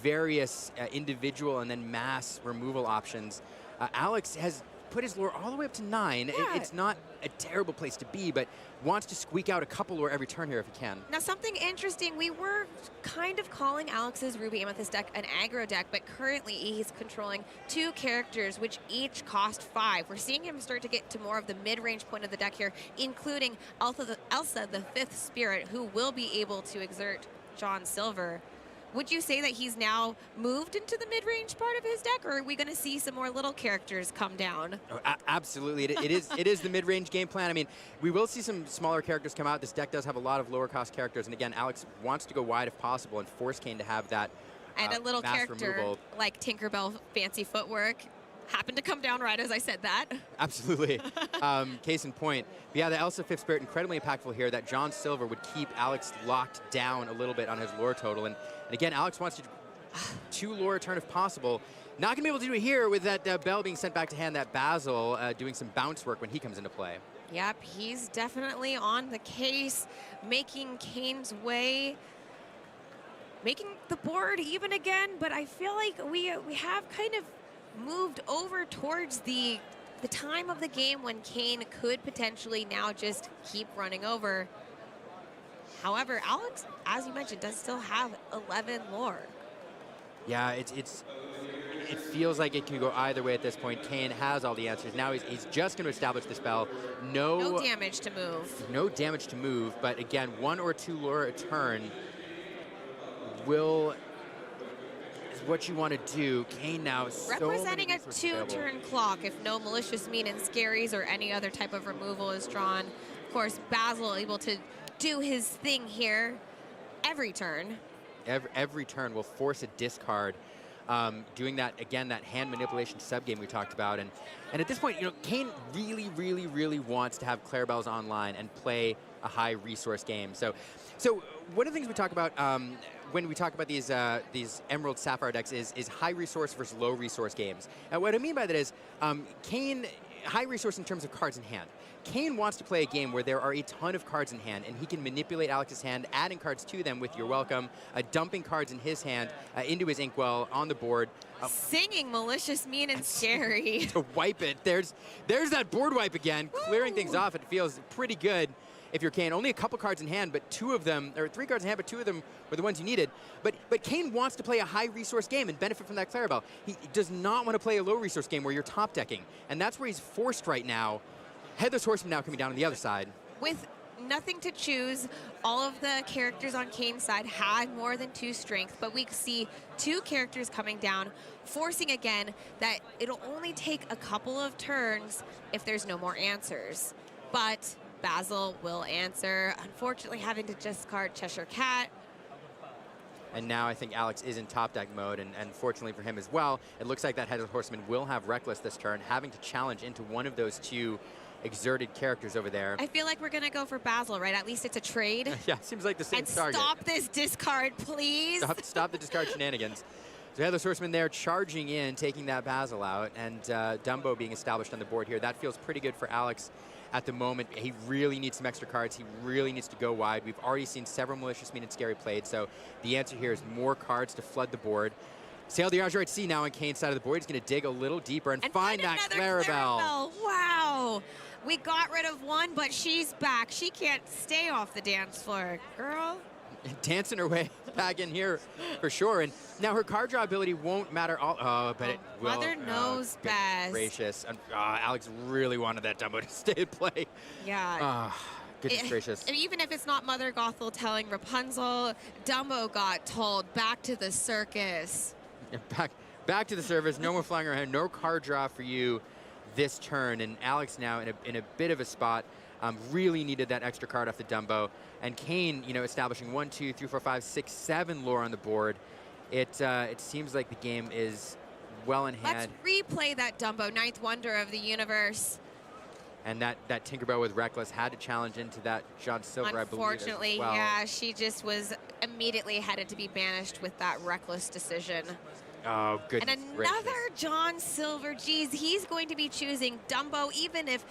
various individual and then mass removal options. Alex has put his lore all the way up to 9. Yeah. It's not a terrible place to be, but wants to squeak out a couple lore every turn here if he can. Now, something interesting, we were kind of calling Alex's Ruby Amethyst deck an aggro deck, but currently he's controlling 2 characters, which each cost 5. We're seeing him start to get to more of the mid-range point of the deck here, including Elsa, the 5th Spirit, who will be able to exert John Silver. Would you say that he's now moved into the mid-range part of his deck, or are we going to see some more little characters come down? Oh, absolutely. It is the mid-range game plan. I mean, we will see some smaller characters come out. This deck does have a lot of lower-cost characters. And again, Alex wants to go wide if possible and force Kane to have that and a little mass character removal. like Tinkerbell Fancy Footwork happened to come down right as I said that. Absolutely. Case in point. But yeah, the Elsa 5th Spirit, incredibly impactful here. That John Silver would keep Alex locked down a little bit on his lore total. And again, Alex wants to 2 lore a turn if possible. Not going to be able to do it here with that Bell being sent back to hand, that Basil doing some bounce work when he comes into play. Yep, he's definitely on the case, making Kane's way, making the board even again, but I feel like we have kind of moved over towards the time of the game when Kane could potentially now just keep running over. However, Alex, as you mentioned, does still have 11 lore. Yeah, it feels like it can go either way at this point. Kane has all the answers. Now he's just going to establish the spell. No damage to move. No damage to move, but again, 1 or 2 lore a turn is what you want to do. Kane now representing a 2-turn clock if no Malicious Mean and Scaries or any other type of removal is drawn. Of course, Basil able to do his thing here every turn. Every turn will force a discard. Doing that, again, that hand manipulation subgame we talked about. And at this point, Kane really, really, really wants to have Clarabelle's online and play a high resource game. So one of the things we talk about when we talk about these Emerald Sapphire decks is high resource versus low resource games. And what I mean by that is Kane, high resource in terms of cards in hand. Kane wants to play a game where there are a ton of cards in hand, and he can manipulate Alex's hand, adding cards to them with You're Welcome, dumping cards in his hand into his Inkwell on the board. Singing Malicious, Mean, and Scary. To wipe it. There's that board wipe again, clearing things off. It feels pretty good. if you're Kane. Only a couple cards in hand, but 2 of them, or 3 cards in hand, but 2 of them were the ones you needed. But Kane wants to play a high-resource game and benefit from that Clarabelle. He does not want to play a low-resource game where you're top-decking, and that's where he's forced right now. Headless Horseman now coming down on the other side. With nothing to choose, all of the characters on Kane's side had more than 2 strength, but we see 2 characters coming down, forcing again that it'll only take a couple of turns if there's no more answers. But Basil will answer, unfortunately having to discard Cheshire Cat. And now I think Alex is in top deck mode, and fortunately for him as well, it looks like that Headless Horseman will have Reckless this turn, having to challenge into one of those 2 exerted characters over there. I feel like we're gonna go for Basil, right? At least it's a trade. Yeah, seems like the same and target. Stop this discard, please. Stop the discard shenanigans. So Headless Horseman there charging in, taking that Basil out, and Dumbo being established on the board here. That feels pretty good for Alex at the moment. He really needs some extra cards. He really needs to go wide. We've already seen several Malicious Mean and Scary played, so the answer here is more cards to flood the board. Sail the Azurite Sea now on Kane's side of the board. He's going to dig a little deeper and find that Clarabelle. Wow. We got rid of one, but she's back. She can't stay off the dance floor, girl. Dancing her way back in here for sure. And now her card draw ability won't matter all. Oh, but it will. Mother knows best. Gracious. And, Alex really wanted that Dumbo to stay in play. Yeah. Goodness gracious. Even if it's not Mother Gothel telling Rapunzel, Dumbo got told back to the circus. Back to the service. No more flying around. No card draw for you this turn. And Alex now in a bit of a spot. Really needed that extra card off the Dumbo. And Kane, establishing 1, 2, 3, 4, 5, 6, 7 lore on the board. It seems like the game is well in hand. Let's replay that Dumbo, 9th wonder of the universe. And that Tinkerbell with Reckless had to challenge into that John Silver, I believe, Unfortunately, as well. yeah, she just was immediately headed to be banished with that Reckless decision. Oh, goodness And another John Silver, geez, he's going to be choosing Dumbo, even if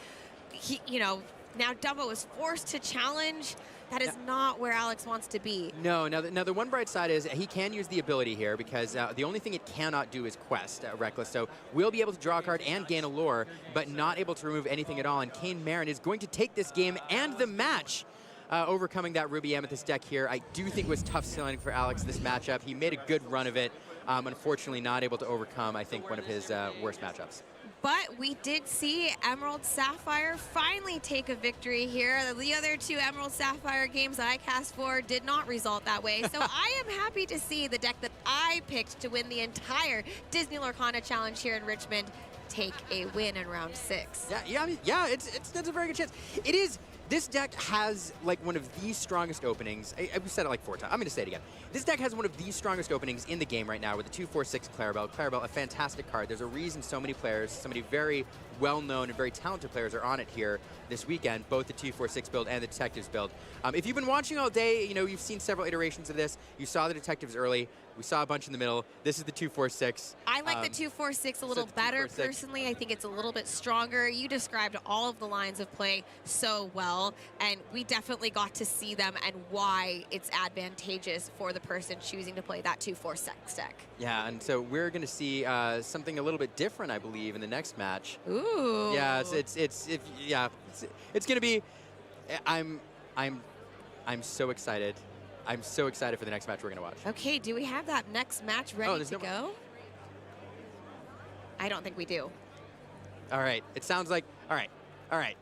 he, now Dumbo is forced to challenge. That is not where Alex wants to be. No, now the one bright side is he can use the ability here because the only thing it cannot do is quest Reckless. So we'll be able to draw a card and gain a lore, but not able to remove anything at all. And Kane Marin is going to take this game and the match, overcoming that Ruby Amethyst deck here. I do think it was tough sailing for Alex this matchup. He made a good run of it. Unfortunately, not able to overcome, I think, one of his worst matchups. But we did see Emerald Sapphire finally take a victory here. The other 2 Emerald Sapphire games that I cast for did not result that way. So I am happy to see the deck that I picked to win the entire Disney Lorcana Challenge here in Richmond take a win in round 6. That's a very good chance. It is. This deck has like one of the strongest openings. I've said it like 4 times. I'm going to say it again. This deck has one of the strongest openings in the game right now with the 2/4/6 Clarabelle. Clarabelle, a fantastic card. There's a reason so many players, so many very well-known and very talented players are on it here this weekend, both the 2/4/6 build and the Detectives build. If you've been watching all day, you've seen several iterations of this. You saw the Detectives early. We saw a bunch in the middle. This is the 2/4/6. I like the 2/4/6 a little better, personally. I think it's a little bit stronger. You described all of the lines of play so well, and we definitely got to see them and why it's advantageous for the person choosing to play that 2/4/6 deck. Yeah, and so we're going to see something a little bit different, I believe, in the next match. Ooh. Yeah, it's going to be. I'm so excited. I'm so excited for the next match we're going to watch. Okay, do we have that next match ready to go? I don't think we do. All right. It sounds like, all right.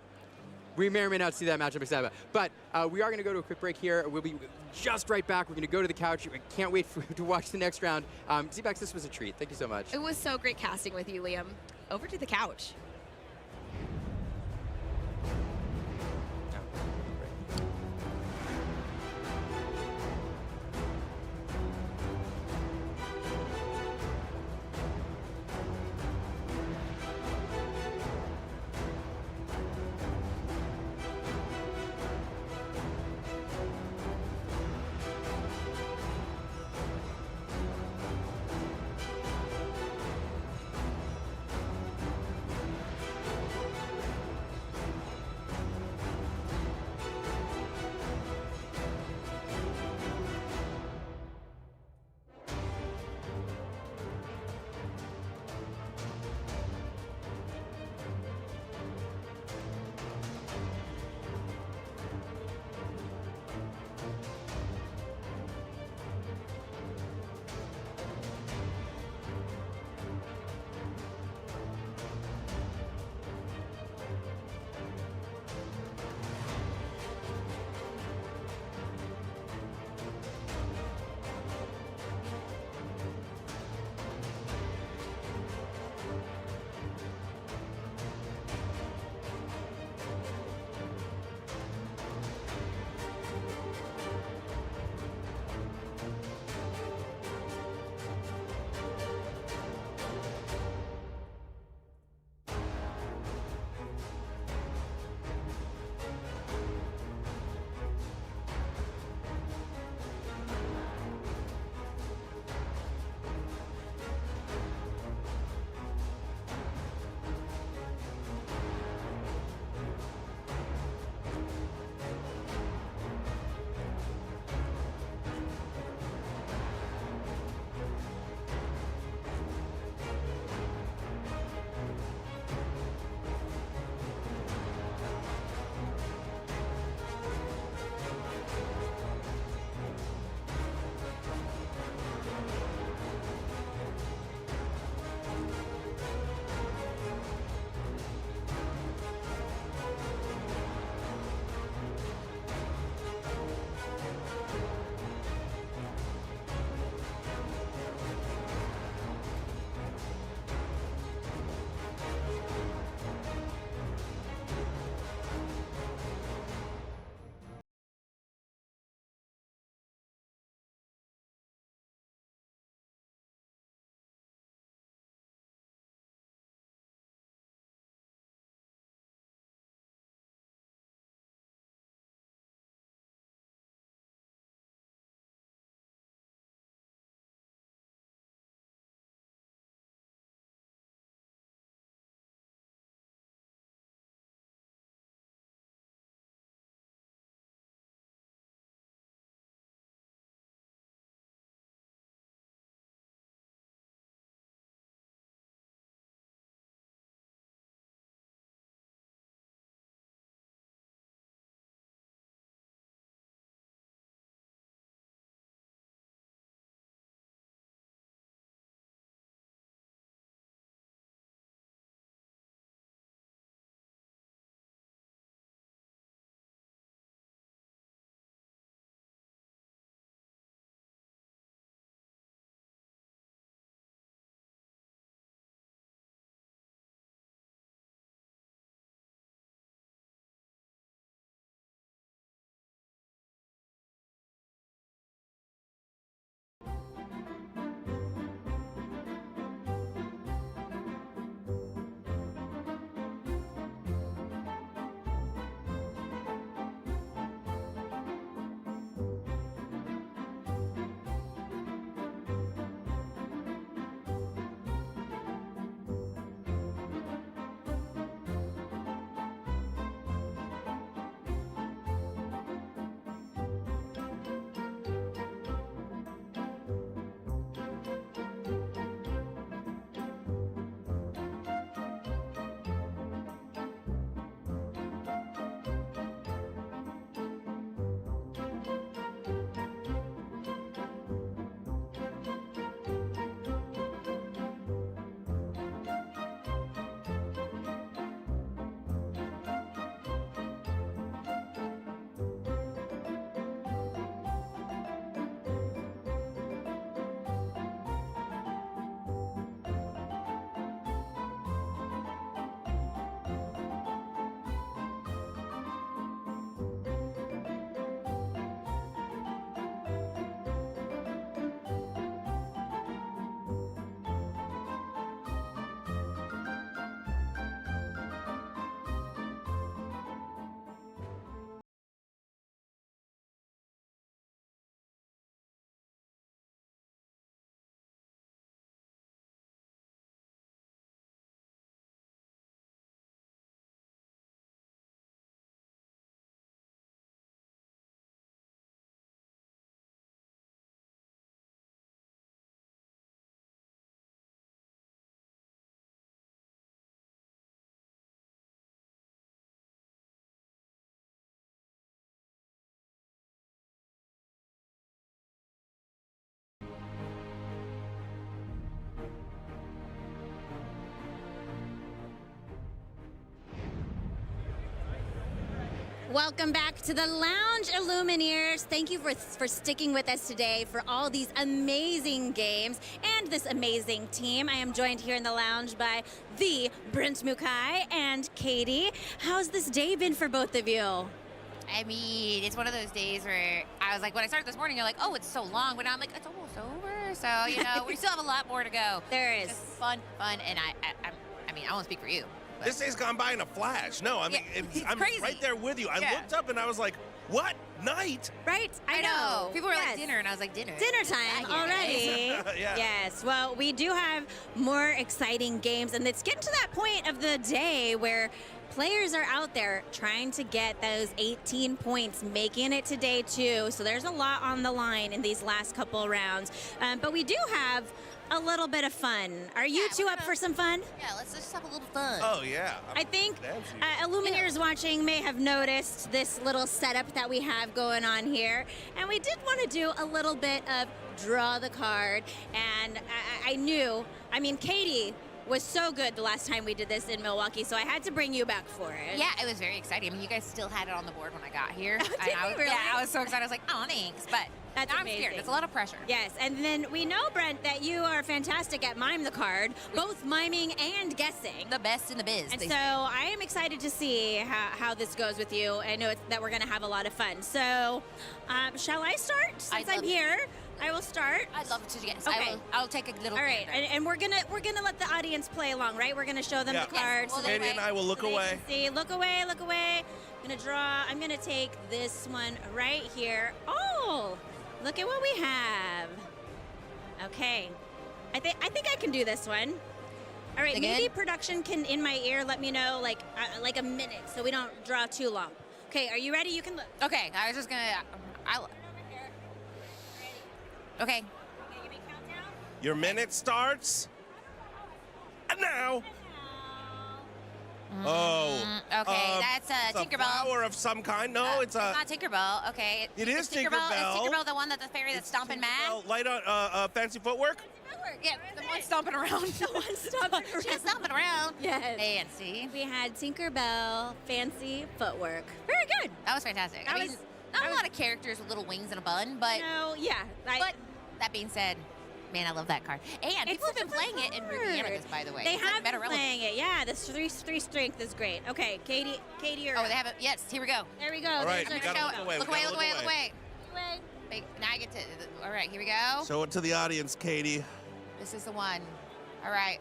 We may or may not see that match I'm excited about. But we are going to go to a quick break here. We'll be just right back. We're going to go to the couch. I can't wait to watch the next round. Z-Bax, this was a treat. Thank you so much. It was so great casting with you, Liam. Over to the couch. Welcome back to the Lounge Illumineers. Thank you for sticking with us today for all these amazing games and this amazing team. I am joined here in the lounge by the Brent Mukai and Katie. How's this day been for both of you? I mean, it's one of those days where I was like, when I started this morning, you're like, oh, it's so long. But now I'm like, it's almost over. So, you know, we still have a lot more to go. There is. Just fun. And I mean, I won't speak for you. But This day's gone by in a flash. No, I mean, it's I'm crazy. right there with you. I looked up and I was like, what? Night? Right? I know. People were Yes. like dinner, and I was like, dinner? Dinner time Yeah, already. Yeah. Yes. Well, we do have more exciting games, and it's getting to that point of the day where players are out there trying to get those 18 points, making it today too. So there's a lot on the line in these last couple rounds. But we do have a little bit of fun. Are you two up for some fun? Yeah, let's just have a little fun. Oh, yeah. I think Fancy. Illumineers watching may have noticed this little setup that we have going on here. And we did want to do a little bit of draw the card. And I knew, I mean, Katie was so good the last time we did this in Milwaukee, so I had to bring you back for it. Yeah, it was very exciting. I mean, you guys still had it on the board when I got here. Did And I we was, really? Yeah, I was so excited. I was like, oh, thanks. But That's now I'm amazing. scared. It's a lot of pressure. Yes, and then we know, Brent, that you are fantastic at Mime the Card, both miming and guessing. The best in the biz. And they so say. I am excited to see how this goes with you. I know that we're going to have a lot of fun. So shall I start? Since I'm here, I will start. I'd love to guess. Okay. I'll take a little All right, gander. and we're gonna let the audience play along, right? We're gonna show them Yeah. the cards. Yes, so they Katie and I will look so they away. can see. Look away, look away. I'm gonna draw. I'm gonna take this one right here. Oh, look at what we have. Okay, I think I can do this one. All right, They maybe good? production can in my ear let me know like a minute so we don't draw too long. Okay, are you ready? You can look. Okay, I was just gonna. Okay. Okay, give me a countdown. Your minute starts now. Oh. Okay, that's It's a Tinkerbell. flower of some kind. No, it's a. not Tinkerbell. Okay. It is Tinkerbell. Tinkerbell. Is Tinkerbell the one that's the fairy that's stomping mad? Light on fancy footwork. Yeah, the one stomping around. The one stomping around. She's stomping around. Yes. Fancy. We had Tinkerbell, fancy footwork. Very good. That was fantastic. That I mean, was- not that a was- lot of characters with little wings and a bun, but No, yeah. but that being said, man, I love that card. And It's people have such been a playing good it in card. Ruby Amethyst, by the way. They It's like have meta been relevant. playing it. Yeah, this three strength is great. Okay, Katie, you're Oh, up. they have it. Yes, here we go. There we go. All right, There's we our gotta show. look away. Look we away, gotta look away, look away. Away. Wait, now I get to. All right, here we go. Show it to the audience, Katie. This is the one. All right,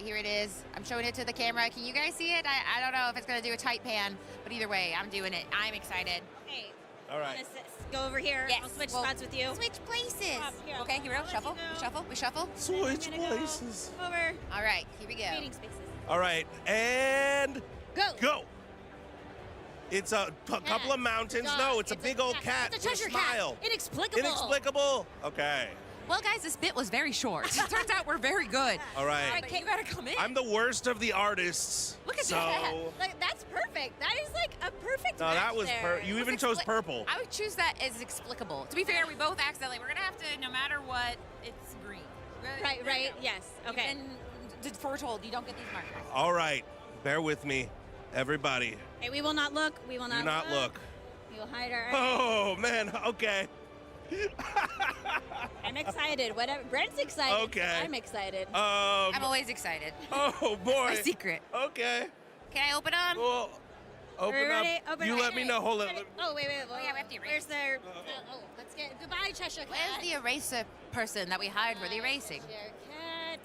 here it is. I'm showing it to the camera. Can you guys see it? I don't know if it's gonna do a tight pan, but either way, I'm doing it. I'm excited. Hey, All right. I'm gonna go over here. Yes, I'll switch well, spots with you. Switch places. Here, Okay, here we I'll go. let Shuffle. you We go. shuffle. We shuffle. Switch I'm gonna go places. Over. All right, here we go. Meeting spaces. All right, and Go. go. It's a couple of mountains. Dog. No, it's a big old cat It's a with a treasure smile. cat. Inexplicable. Inexplicable. Okay. Well, guys, this bit was very short. Turns out we're very good. All right. But you gotta come in. I'm the worst of the artists. Look at so, that. Like, that's perfect. That is like a perfect No, match that was there. you even chose purple. I would choose that as explicable. To be fair, we both accidentally. We're gonna have to, no matter what, it's green. Right. Yes. Okay. And foretold, you don't get these markers. All right. Bear with me, everybody. Okay, we will not look. We will Do not, not look. We will hide our. Oh man. Okay. I'm excited. Whatever. Brent's excited. so Okay. I'm excited. I'm always excited. Oh boy. My secret. Okay. Can I open them? Well, open Are we up. ready? Open You up. let me know. Hold it. Oh wait. Oh, yeah, we have to erase. Where's their? Let's get goodbye, Cheshire Cat. Where's the eraser person that we hired for the erasing? Cheshire Cat.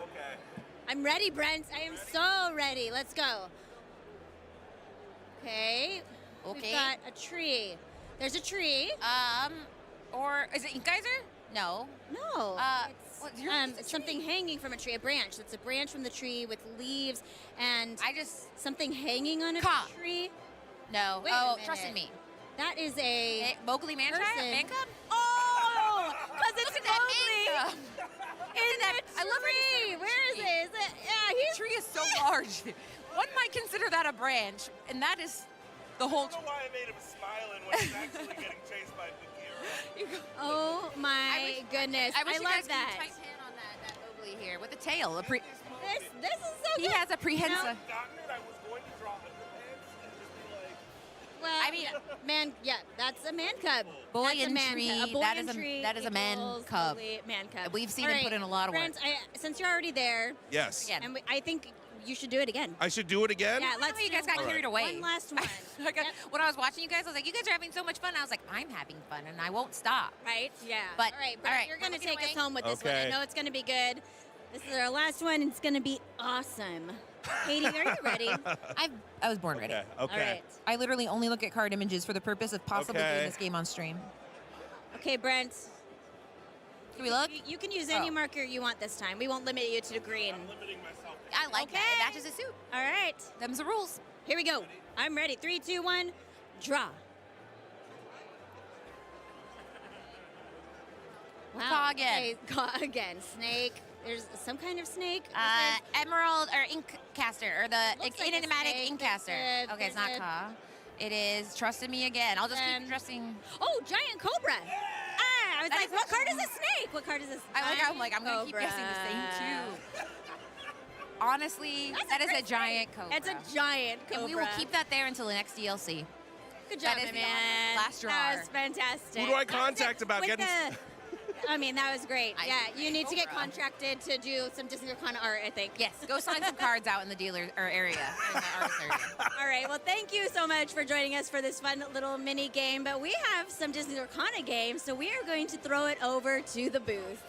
Okay. I'm ready, Brent. I am so ready. Let's go. Okay. We've Okay. got a tree. There's a tree. Or is it Ink Geyser? No. No. It's a something hanging from a tree. A branch. It's a branch from the tree with leaves and something hanging on a Cop. tree. No. Wait a minute. Trust in me. That is a Mowgli man person. man cub? Oh, because it's Look at that man Mowgli. cub. In that- the I love how you tree. said Where is tree. it? Is it? Yeah, The he's tree is so large. One might consider that a branch, and that is the whole I don't know why I made him smiling when he's actually getting chased by Bagheera. Oh my goodness! I wish you love guys that. could type in on that Mowgli here with a tail. This is so He good. has a prehensile. Gotten it, I was going to draw underpants and just be like, Well, I mean, that's a man cub. Boy That's a and man tree, cub. A boy that and is a- tree that is a man equals cub. totally Man cub. We've seen All him put in a lot of work. Brent, since you're already there, Yes. Yeah. and I think you should do it again. I should do it again? Yeah, let's you guys do got one- carried away. One last one. Like, when I was watching you guys, I was like, you guys are having so much fun. I was like, I'm having fun, and I won't stop. Right? Yeah. But- all right, all right, you're going to take it take us away. home with this one. I Okay. know it's going to be good. This is our last one, and it's going to be awesome. Katie, are you ready? I was born ready. Okay. All right. I literally only look at card images for the purpose of possibly Okay. doing this game on stream. Okay, Brent. Can we look? You can use any Oh. marker you want this time. We won't limit you to green. I like that. It matches the suit. All right. Them's the rules. Here we go. I'm ready. 3, 2, 1. Draw. Wow. Caw again. Okay, caw again. Snake. There's some kind of snake. Emerald or ink caster or the Looks like a enigmatic snake. ink caster. There's a- Okay, it's not there's a- Ka. It is Trusted Me Again. I'll just keep dressing. Oh, giant cobra. I was like, what card is a snake? What card is this? I'm going to keep guessing the same too. Honestly, that is a giant cobra. It's a giant cobra. And we will keep that there until the next DLC. Good job, that is my the man. last drawer. That was fantastic. Who do I contact about With getting... I mean, that was great. Yeah, you need to get contracted to do some Disney Arcana art, I think. Yes, go sign some cards out in the dealer or area. In the artist area. All right, well, thank you so much for joining us for this fun little mini game. But we have some Disney Arcana games, so we are going to throw it over to the booth.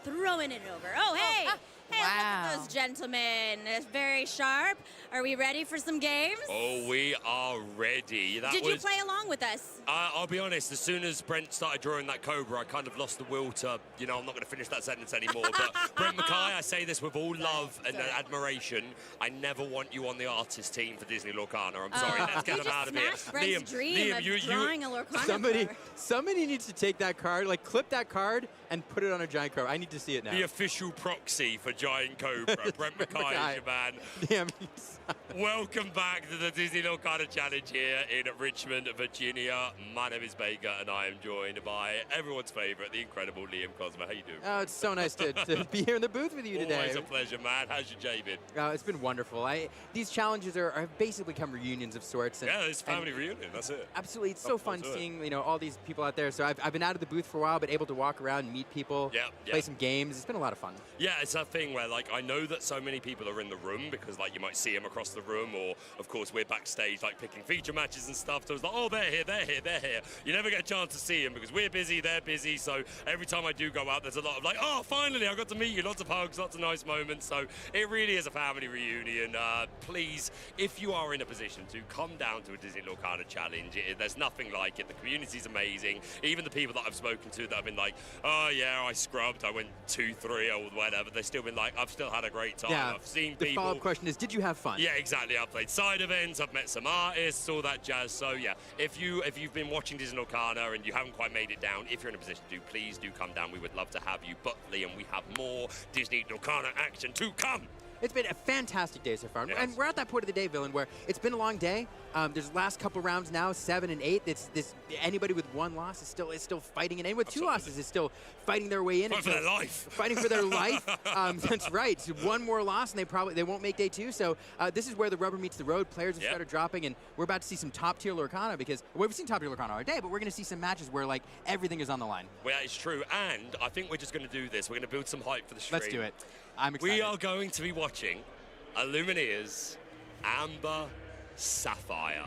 Throwing it over. Oh, hey! Hey, look at those gentlemen. It's very sharp. Are we ready for some games? Oh, we are ready. Did you play along with us? I'll be honest, as soon as Brent started drawing that cobra, I kind of lost the will to, I'm not going to finish that sentence anymore. But Brent Mackay, I say this with all love and admiration. I never want you on the artist team for Disney Lorcana. I'm sorry, let's get them out of here. Brent's dream of drawing a Lorcana Somebody needs to take that card, like clip that card and put it on a giant cobra. I need to see it now. The official proxy for Giant Cobra. Brent Mackay is your man. Damn. Welcome back to the Disney Lorcana Challenge here in Richmond, Virginia. My name is Baker, and I am joined by everyone's favorite, the incredible Liam Cosma. How you doing? Oh, it's so nice to be here in the booth with you today. Always a pleasure, man. How's your day been? It's been wonderful. These challenges have basically become reunions of sorts. Yeah, it's family reunion. That's it. Absolutely, it's so fun seeing all these people out there. So I've been out of the booth for a while, but able to walk around and meet people, play some games. It's been a lot of fun. Yeah, it's that thing where I know that so many people are in the room because you might see them across the room, or of course we're backstage picking feature matches and stuff. So it's oh, they're here, they're here, they're here. You never get a chance to see them because we're busy, they're busy. So every time I do go out, there's a lot of oh, finally I got to meet you. Lots of hugs, lots of nice moments. So it really is a family reunion. Please, if you are in a position to come down to a Disney Lorcana Challenge, there's nothing like it. The community's amazing. Even the people that I've spoken to that have been oh yeah, I scrubbed, I went 2-3 or whatever. They've still been I've still had a great time. Yeah. I've seen the people. follow-up question is, did you have fun? Yeah, exactly. I've played side events, I've met some artists, all that jazz. So yeah, if you've been watching Disney Lorcana and you haven't quite made it down, if you're in a position to, please do come down. We would love to have you. But Liam, we have more Disney Lorcana action to come. It's been a fantastic day so far. Yes. And we're at that point of the day, Villain, where it's been a long day. There's the last couple rounds now, 7 and 8. Anybody with one loss is still fighting, and anyone with two losses is still fighting their way in. Fighting for their life. Fighting for their life. That's right. So one more loss, and they won't make day 2. So this is where the rubber meets the road. Players have started dropping, and we're about to see some top-tier Lorcana because we've seen top-tier Lorcana all day, but we're going to see some matches where everything is on the line. Well, it's true, and I think we're just going to do this. We're going to build some hype for the stream. Let's do it. I'm excited. We are going to be watching Illumineers Amber Sapphire.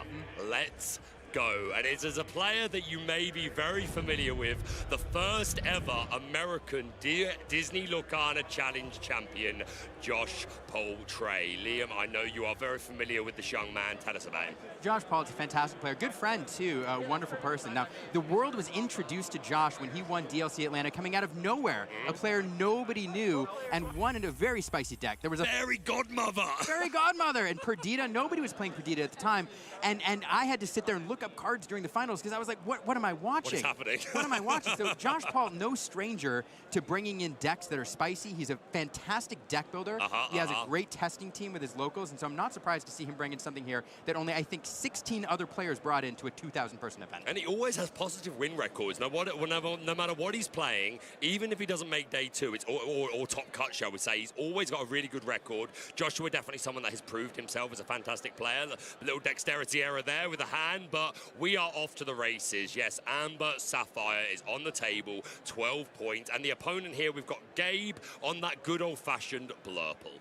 Let's go. And it's as a player that you may be very familiar with, the first ever American Disney Lorcana Challenge champion, Josh Poultray. Liam, I know you are very familiar with this young man. Tell us about him. Josh Paul is a fantastic player, good friend too, a wonderful person. Now, the world was introduced to Josh when he won DLC Atlanta, coming out of nowhere, a player nobody knew, and won in a very spicy deck. There was a Fairy Godmother. Fairy Godmother, and Perdita. Nobody was playing Perdita at the time, and I had to sit there and look look up cards during the finals because I was like, what am I watching? What is happening? What am I watching? So Josh Paul, no stranger to bringing in decks that are spicy. He's a fantastic deck builder. He has a great testing team with his locals, and so I'm not surprised to see him bring in something here that only, I think, 16 other players brought into a 2,000-person event. And he always has positive win records. No matter what he's playing, even if he doesn't make day 2, it's or top cut, shall we say, he's always got a really good record. Joshua, definitely someone that has proved himself as a fantastic player. A little dexterity error there with the hand, but we are off to the races. Yes, Amber Sapphire is on the table, 12 points. And the opponent here, we've got Gabe on that good old-fashioned Blurple.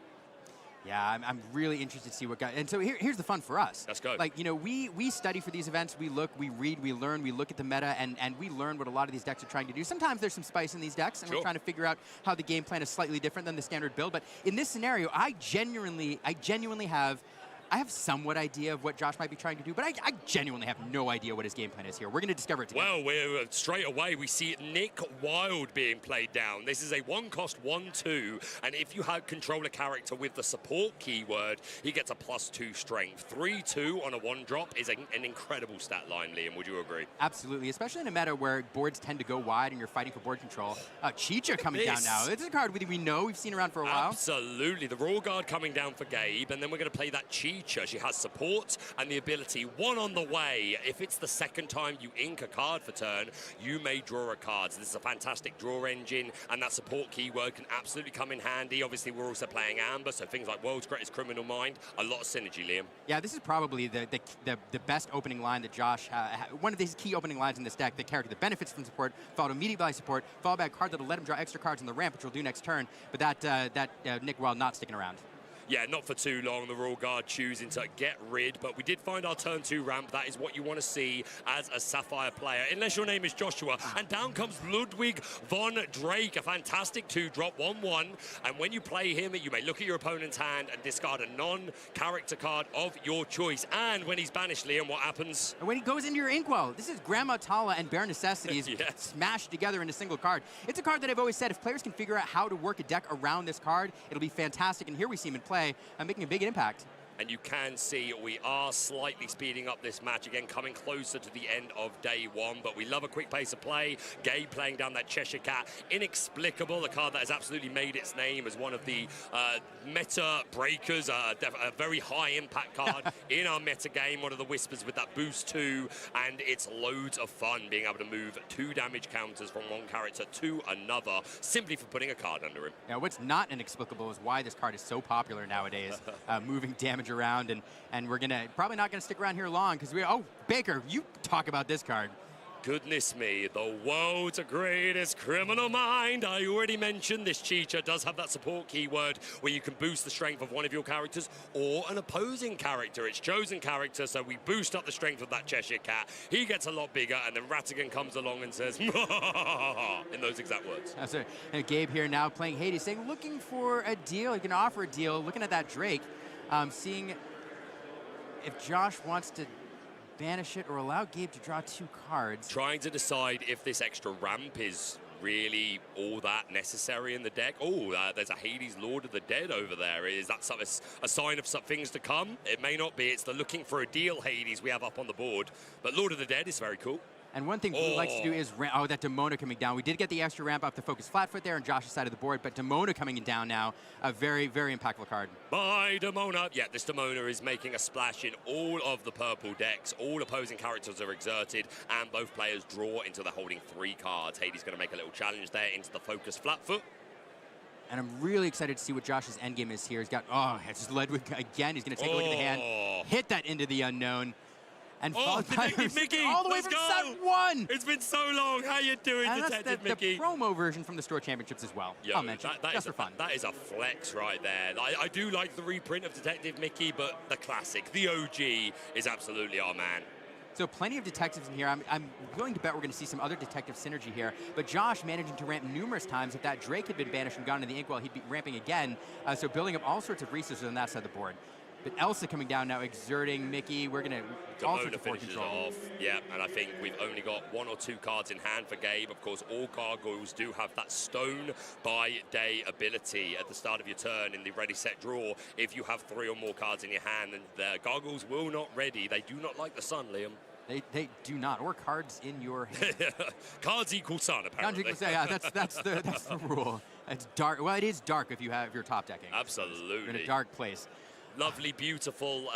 Yeah, I'm really interested to see what guy. And so here's the fun for us. Let's go. Like, you know, we study for these events. We look, we read, we learn, we look at the meta, and we learn what a lot of these decks are trying to do. Sometimes there's some spice in these decks, and we're trying to figure out how the game plan is slightly different than the standard build. But in this scenario, I genuinely have somewhat idea of what Josh might be trying to do, but I genuinely have no idea what his game plan is here. We're going to discover it together. Well, we're straight away, we see Nick Wild being played down. This is a 1-cost 1/2, and if you control a character with the support keyword, he gets a +2 strength. 3/2 on a 1-drop is an incredible stat line, Liam. Would you agree? Absolutely, especially in a meta where boards tend to go wide and you're fighting for board control. Chicha coming down now. This is a card we know, we've seen around for a while. Absolutely. The Raw Guard coming down for Gabe, and then we're going to play that Chicha. She has support and the ability, 1 on the way. If it's the second time you ink a card for turn, you may draw a card. So this is a fantastic draw engine, and that support keyword can absolutely come in handy. Obviously, we're also playing Amber, so things like World's Greatest Criminal Mind, a lot of synergy, Liam. Yeah, this is probably the best opening line that Josh, one of his key opening lines in this deck, the character that benefits from support, followed immediately by support, followed by a card that'll let him draw extra cards on the ramp, which will do next turn, but that Nick Wild not sticking around. Yeah, not for too long. The Royal Guard choosing to get rid, but we did find our turn 2 ramp. That is what you want to see as a Sapphire player, unless your name is Joshua. And down comes Ludwig von Drake, a fantastic 2-drop, 1/1. And when you play him, you may look at your opponent's hand and discard a non-character card of your choice. And when he's banished, Liam, what happens? And when he goes into your Inkwell, this is Grandma Tala and Bare Necessities smashed together in a single card. It's a card that I've always said, if players can figure out how to work a deck around this card, it'll be fantastic. And here we see him in play. Making a big impact. And you can see we are slightly speeding up this match again, coming closer to the end of day 1, but we love a quick pace of play. Gabe playing down that Cheshire Cat, inexplicable, a card that has absolutely made its name as one of the meta breakers, a very high impact card in our meta game, one of the whispers with that boost 2, and it's loads of fun being able to move 2 damage counters from one character to another, simply for putting a card under him. Now, what's not inexplicable is why this card is so popular nowadays, moving damage around, and we're probably not gonna stick around here long because Baker, you talk about this card. Goodness me, the world's greatest criminal mind. I already mentioned this Chicha does have that support keyword where you can boost the strength of one of your characters or an opposing character. It's chosen character, so we boost up the strength of that Cheshire Cat. He gets a lot bigger, and then Ratigan comes along and says, in those exact words. So, Gabe here now playing Hades, saying, looking for a deal. He can offer a deal, looking at that Drake, seeing if Josh wants to banish it or allow Gabe to draw 2 cards. Trying to decide if this extra ramp is really all that necessary in the deck. There's a Hades Lord of the Dead over there. Is that a sign of some things to come? It may not be. It's the looking for a deal Hades we have up on the board. But Lord of the Dead is very cool. And one thing Blue likes to do is that Demona coming down. We did get the extra ramp up to focus Flatfoot there on Josh's side of the board, but Demona coming down now, a very, very impactful card. By Demona. Yeah, this Demona is making a splash in all of the purple decks. All opposing characters are exerted, and both players draw until they're holding 3 cards. Hades going to make a little challenge there into the focus Flatfoot. And I'm really excited to see what Josh's endgame is here. He's got, it's just Ludwig again. He's going to take a look at the hand, hit that into the unknown. And Detective Mickey, all the way from set 1. It's been so long. How you doing, Detective Mickey? The promo version from the Store Championships as well. I'll mention just for fun. That is a flex right there. I do like the reprint of Detective Mickey, but the classic, the OG, is absolutely our man. So plenty of detectives in here. I'm willing to bet we're going to see some other detective synergy here. But Josh managing to ramp numerous times. If that Drake had been banished and gone to the Inkwell, he'd be ramping again. So building up all sorts of resources on that side of the board. But Elsa coming down now, exerting Mickey. We're going to also support control. Off. Yeah, and I think we've only got 1 or 2 cards in hand for Gabe. Of course, all gargoyles do have that Stone by Day ability at the start of your turn in the ready, set, draw. If you have 3 or more cards in your hand, then the gargoyles will not ready. They do not like the sun, Liam. They do not, or cards in your hand. Cards equal sun, apparently. Cards equal, yeah, that's the rule. It's dark. Well, it is dark if you're top decking. Absolutely. You're in a dark place. Lovely, beautiful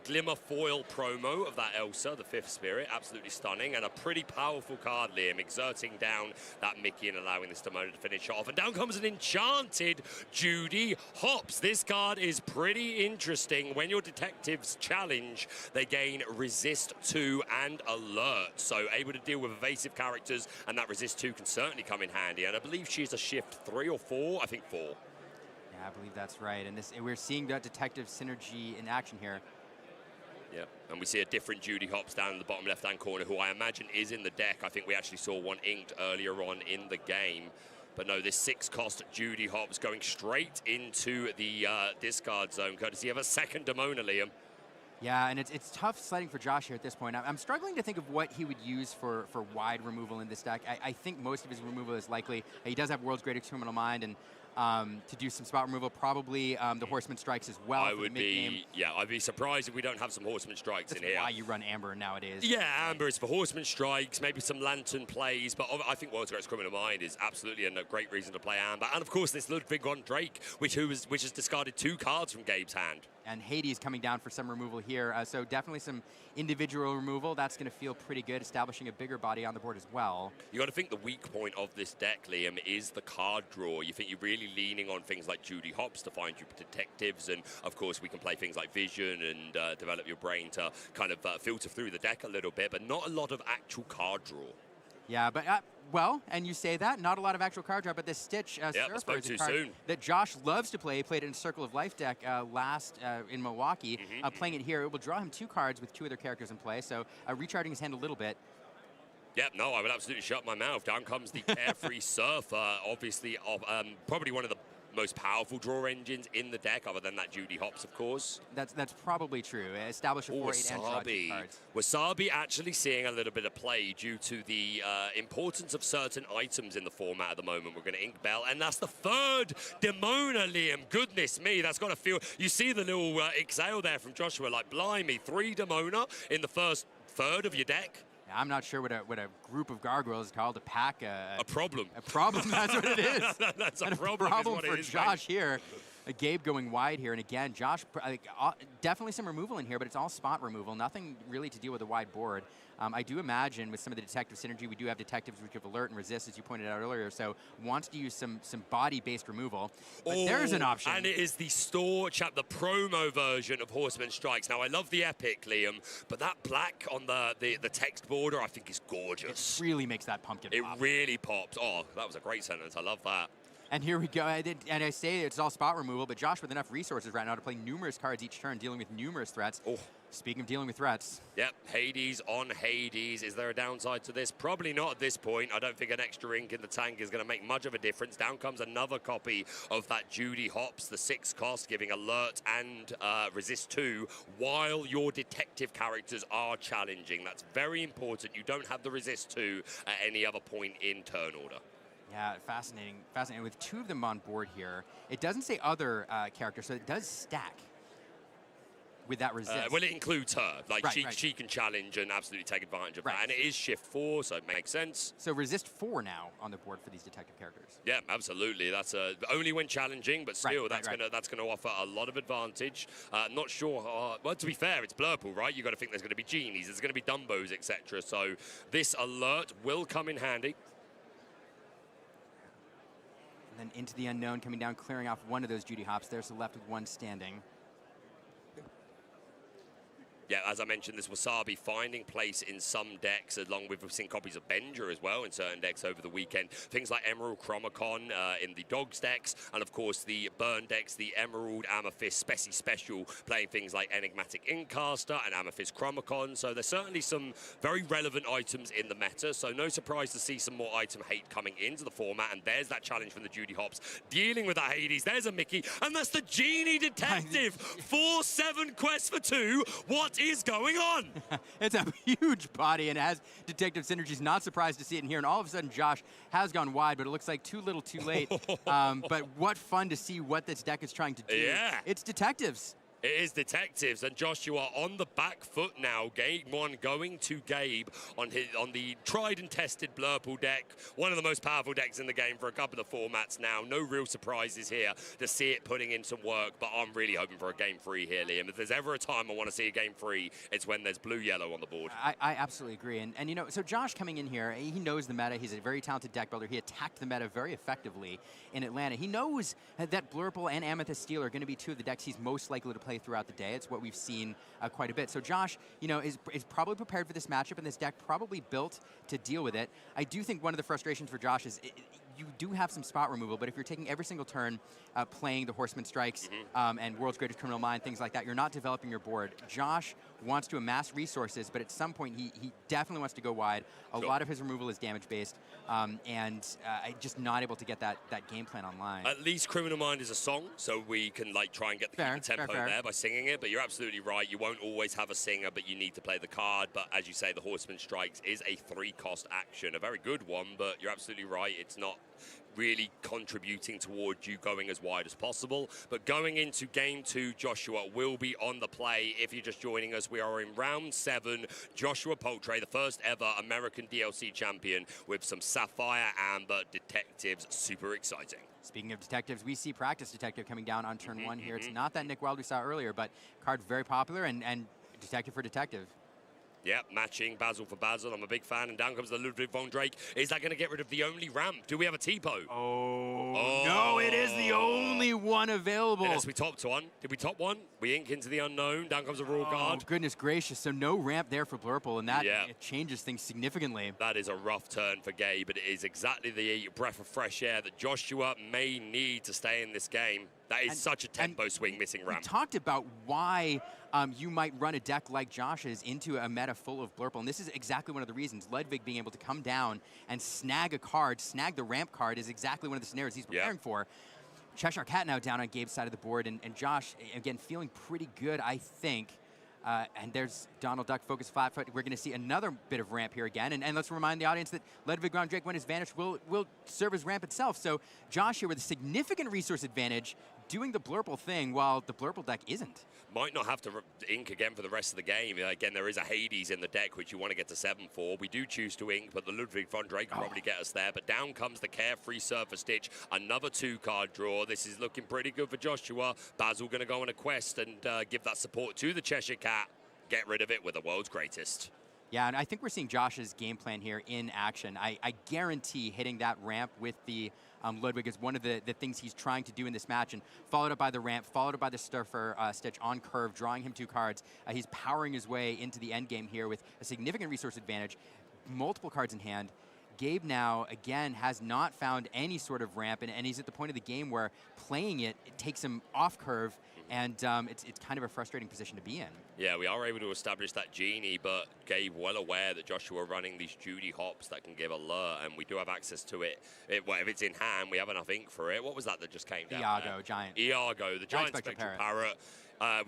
glimmer foil promo of that Elsa, the 5th Spirit. Absolutely stunning. And a pretty powerful card, Liam, exerting down that Mickey and allowing this Demona to finish off. And down comes an enchanted Judy Hopps. This card is pretty interesting. When your detectives challenge, they gain resist 2 and alert. So able to deal with evasive characters, and that resist 2 can certainly come in handy. And I believe she's a shift 3 or 4. I think 4. I believe that's right, and we're seeing that detective synergy in action here. Yep, and we see a different Judy Hopps down in the bottom left-hand corner, who I imagine is in the deck. I think we actually saw one inked earlier on in the game. But no, this 6-cost Judy Hopps going straight into the discard zone, courtesy of a second Demona, Liam. Yeah, and it's tough sledding for Josh here at this point. I'm struggling to think of what he would use for wide removal in this deck. I think most of his removal is likely. He does have World's Greatest Criminal Mind, and to do some spot removal, probably the Horseman Strikes as well. I'd be surprised if we don't have some Horseman Strikes in here. That's why you run Amber nowadays. Yeah, Amber is for Horseman Strikes, maybe some Lantern plays, but I think World's Greatest Criminal Mind is absolutely a great reason to play Amber. And of course, this Ludwig von Drake, which has discarded 2 cards from Gabe's hand. And Hades coming down for some removal here. So definitely some individual removal. That's going to feel pretty good, establishing a bigger body on the board as well. You got to think the weak point of this deck, Liam, is the card draw. You think you're really leaning on things like Judy Hopps to find you detectives, and of course we can play things like Vision and develop your brain to kind of filter through the deck a little bit, but not a lot of actual card draw. Yeah, but well, and you say that, not a lot of actual card draw, but this Stitch Surfer is a card that Josh loves to play. He played it in Circle of Life deck last in Milwaukee. Playing it here, it will draw him 2 cards with 2 other characters in play, so recharging his hand a little bit. Yep, no, I would absolutely shut my mouth. Down comes the Carefree Surfer, obviously probably one of the most powerful draw engines in the deck, other than that Judy Hopps, of course. That's probably true. Establish a 4/8 and draw 2 cards. Wasabi actually seeing a little bit of play due to the importance of certain items in the format at the moment. We're going to Ink Bell, and that's the 3rd Demona, Liam. Goodness me, that's got to feel... You see the little exhale there from Joshua, like, blimey, 3 Demona in the first third of your deck. I'm not sure what a group of gargoyles is called. A pack. A problem. A problem. That's what it is. That's a and problem. A problem is what for it is, Josh here. Gabe going wide here, and again, Josh, definitely some removal in here, but it's all spot removal. Nothing really to deal with a wide board. I do imagine with some of the detective synergy, we do have detectives which have alert and resist, as you pointed out earlier, so wants to use some body-based removal. But there's an option. And it is the the promo version of Horseman Strikes. Now, I love the Epic, Liam, but that black on the text border, I think is gorgeous. It really makes that pumpkin pop. It really pops. Oh, that was a great sentence. I love that. And here we go. And I say it's all spot removal, but Josh with enough resources right now to play numerous cards each turn, dealing with numerous threats. Oh. Speaking of dealing with threats. Yep, Hades on Hades. Is there a downside to this? Probably not at this point. I don't think an extra ink in the tank is going to make much of a difference. Down comes another copy of that Judy Hopps, the 6 cost, giving alert and resist 2, while your detective characters are challenging. That's very important. You don't have the resist 2 at any other point in turn order. Yeah, fascinating. Fascinating. With 2 of them on board here, it doesn't say other characters, so it does stack with that resist. Well, it includes her. Like, right. she can challenge and absolutely take advantage of that. And it is shift 4, so it makes sense. So resist 4 now on the board for these detective characters. Yeah, absolutely. That's only when challenging, but still, that's gonna offer a lot of advantage. Not sure. Well, to be fair, it's Blurple, right? You got to think there's going to be genies, there's going to be Dumbos, etc. So this alert will come in handy. And then into the unknown, coming down, clearing off one of those Judy Hopps there, so left with 1 standing. Yeah, as I mentioned, this Wasabi finding place in some decks, along with, we've seen copies of Benja as well in certain decks over the weekend. Things like Emerald Chromacon in the Dogs decks, and of course the Burn decks, the Emerald Amethyst Special, playing things like Enigmatic Incaster and Amethyst Chromacon. So there's certainly some very relevant items in the meta, so no surprise to see some more item hate coming into the format. And there's that challenge from the Judy Hopps, dealing with that Hades. There's a Mickey, and that's the Genie Detective. 4/7 quest for 2. What is going on? It's a huge body and it has detective synergies. Not surprised to see it in here. And all of a sudden, Josh has gone wide, but it looks like too little, too late. But what fun to see what this deck is trying to do. Yeah. It's detectives. It is Detectives, and Joshua on the back foot now. Game 1 going to Gabe on the tried and tested Blurple deck. One of the most powerful decks in the game for a couple of formats now. No real surprises here to see it putting in some work, but I'm really hoping for a game 3 here, Liam. If there's ever a time I want to see a game 3, it's when there's blue-yellow on the board. I absolutely agree. And you know, so Josh coming in here, he knows the meta. He's a very talented deck builder. He attacked the meta very effectively in Atlanta. He knows that Blurple and Amethyst Steel are going to be two of the decks he's most likely to play throughout the day. It's what we've seen quite a bit. So Josh, you know, is probably prepared for this matchup, and this deck probably built to deal with it. I do think one of the frustrations for Josh is you do have some spot removal, but if you're taking every single turn playing the Horseman Strikes and World's Greatest Criminal Mind, things like that, you're not developing your board. Josh wants to amass resources, but at some point he definitely wants to go wide. A lot of his removal is damage-based, and just not able to get that game plan online. At least Criminal Mind is a song, so we can like try and get the tempo there by singing it, but you're absolutely right. You won't always have a singer, but you need to play the card. But as you say, the Horseman Strikes is a 3-cost action, a very good one, but you're absolutely right. It's not really contributing towards you going as wide as possible. But going into game 2, Joshua will be on the play. If you're just joining us, we are in round 7. Joshua Poultry, the first ever American DLC champion, with some Sapphire Amber Detectives. Super exciting. Speaking of Detectives, we see Practice Detective coming down on turn 1 here. It's not that Nick Wild we saw earlier, but card very popular, and Detective for Detective. Yep, matching Basil for Basil. I'm a big fan. And down comes the Ludwig von Drake. Is that going to get rid of the only ramp? Do we have a T-Po? Oh, no, it is the only one available. Yes, we topped one. Did we top one? We ink into the unknown. Down comes a Royal Guard. Oh, goodness gracious. So no ramp there for Blurple, and that it changes things significantly. That is a rough turn for Gabe, but it is exactly the breath of fresh air that Joshua may need to stay in this game. That is such a tempo swing missing ramp. We talked about why you might run a deck like Josh's into a meta full of Blurple, and this is exactly one of the reasons. Ludwig being able to come down and snag a card, snag the ramp card, is exactly one of the scenarios he's preparing for. Cheshire Cat now down on Gabe's side of the board, and Josh, again, feeling pretty good, I think. And there's Donald Duck, Focus Flatfoot. We're going to see another bit of ramp here again. And let's remind the audience that Ludwig von Drake, when his vanish, will serve as ramp itself. So Josh here with a significant resource advantage, doing the Blurple thing while the Blurple deck isn't. Might not have to ink again for the rest of the game. Again, there is a Hades in the deck, which you want to get to 7 for. We do choose to ink, but the Ludwig von Drake will probably get us there. But down comes the Carefree Surfer Stitch, another 2-card draw. This is looking pretty good for Joshua. Basil going to go on a quest and give that support to the Cheshire Cat. Get rid of it with the world's greatest. Yeah, and I think we're seeing Josh's game plan here in action. I guarantee hitting that ramp with the Ludwig is one of the things he's trying to do in this match, and followed up by the ramp, followed up by the Surfer Stitch on curve, drawing him 2 cards. He's powering his way into the end game here with a significant resource advantage, multiple cards in hand. Gabe now, again, has not found any sort of ramp, and he's at the point of the game where playing it takes him off curve, and it's kind of a frustrating position to be in. Yeah, we are able to establish that Genie, but Gabe well aware that Joshua running these Judy hops that can give alert, and we do have access to it. Well, if it's in hand, we have enough ink for it. What was that just came down Iago, there? Giant. Iago, the Giant Spectral Parrot.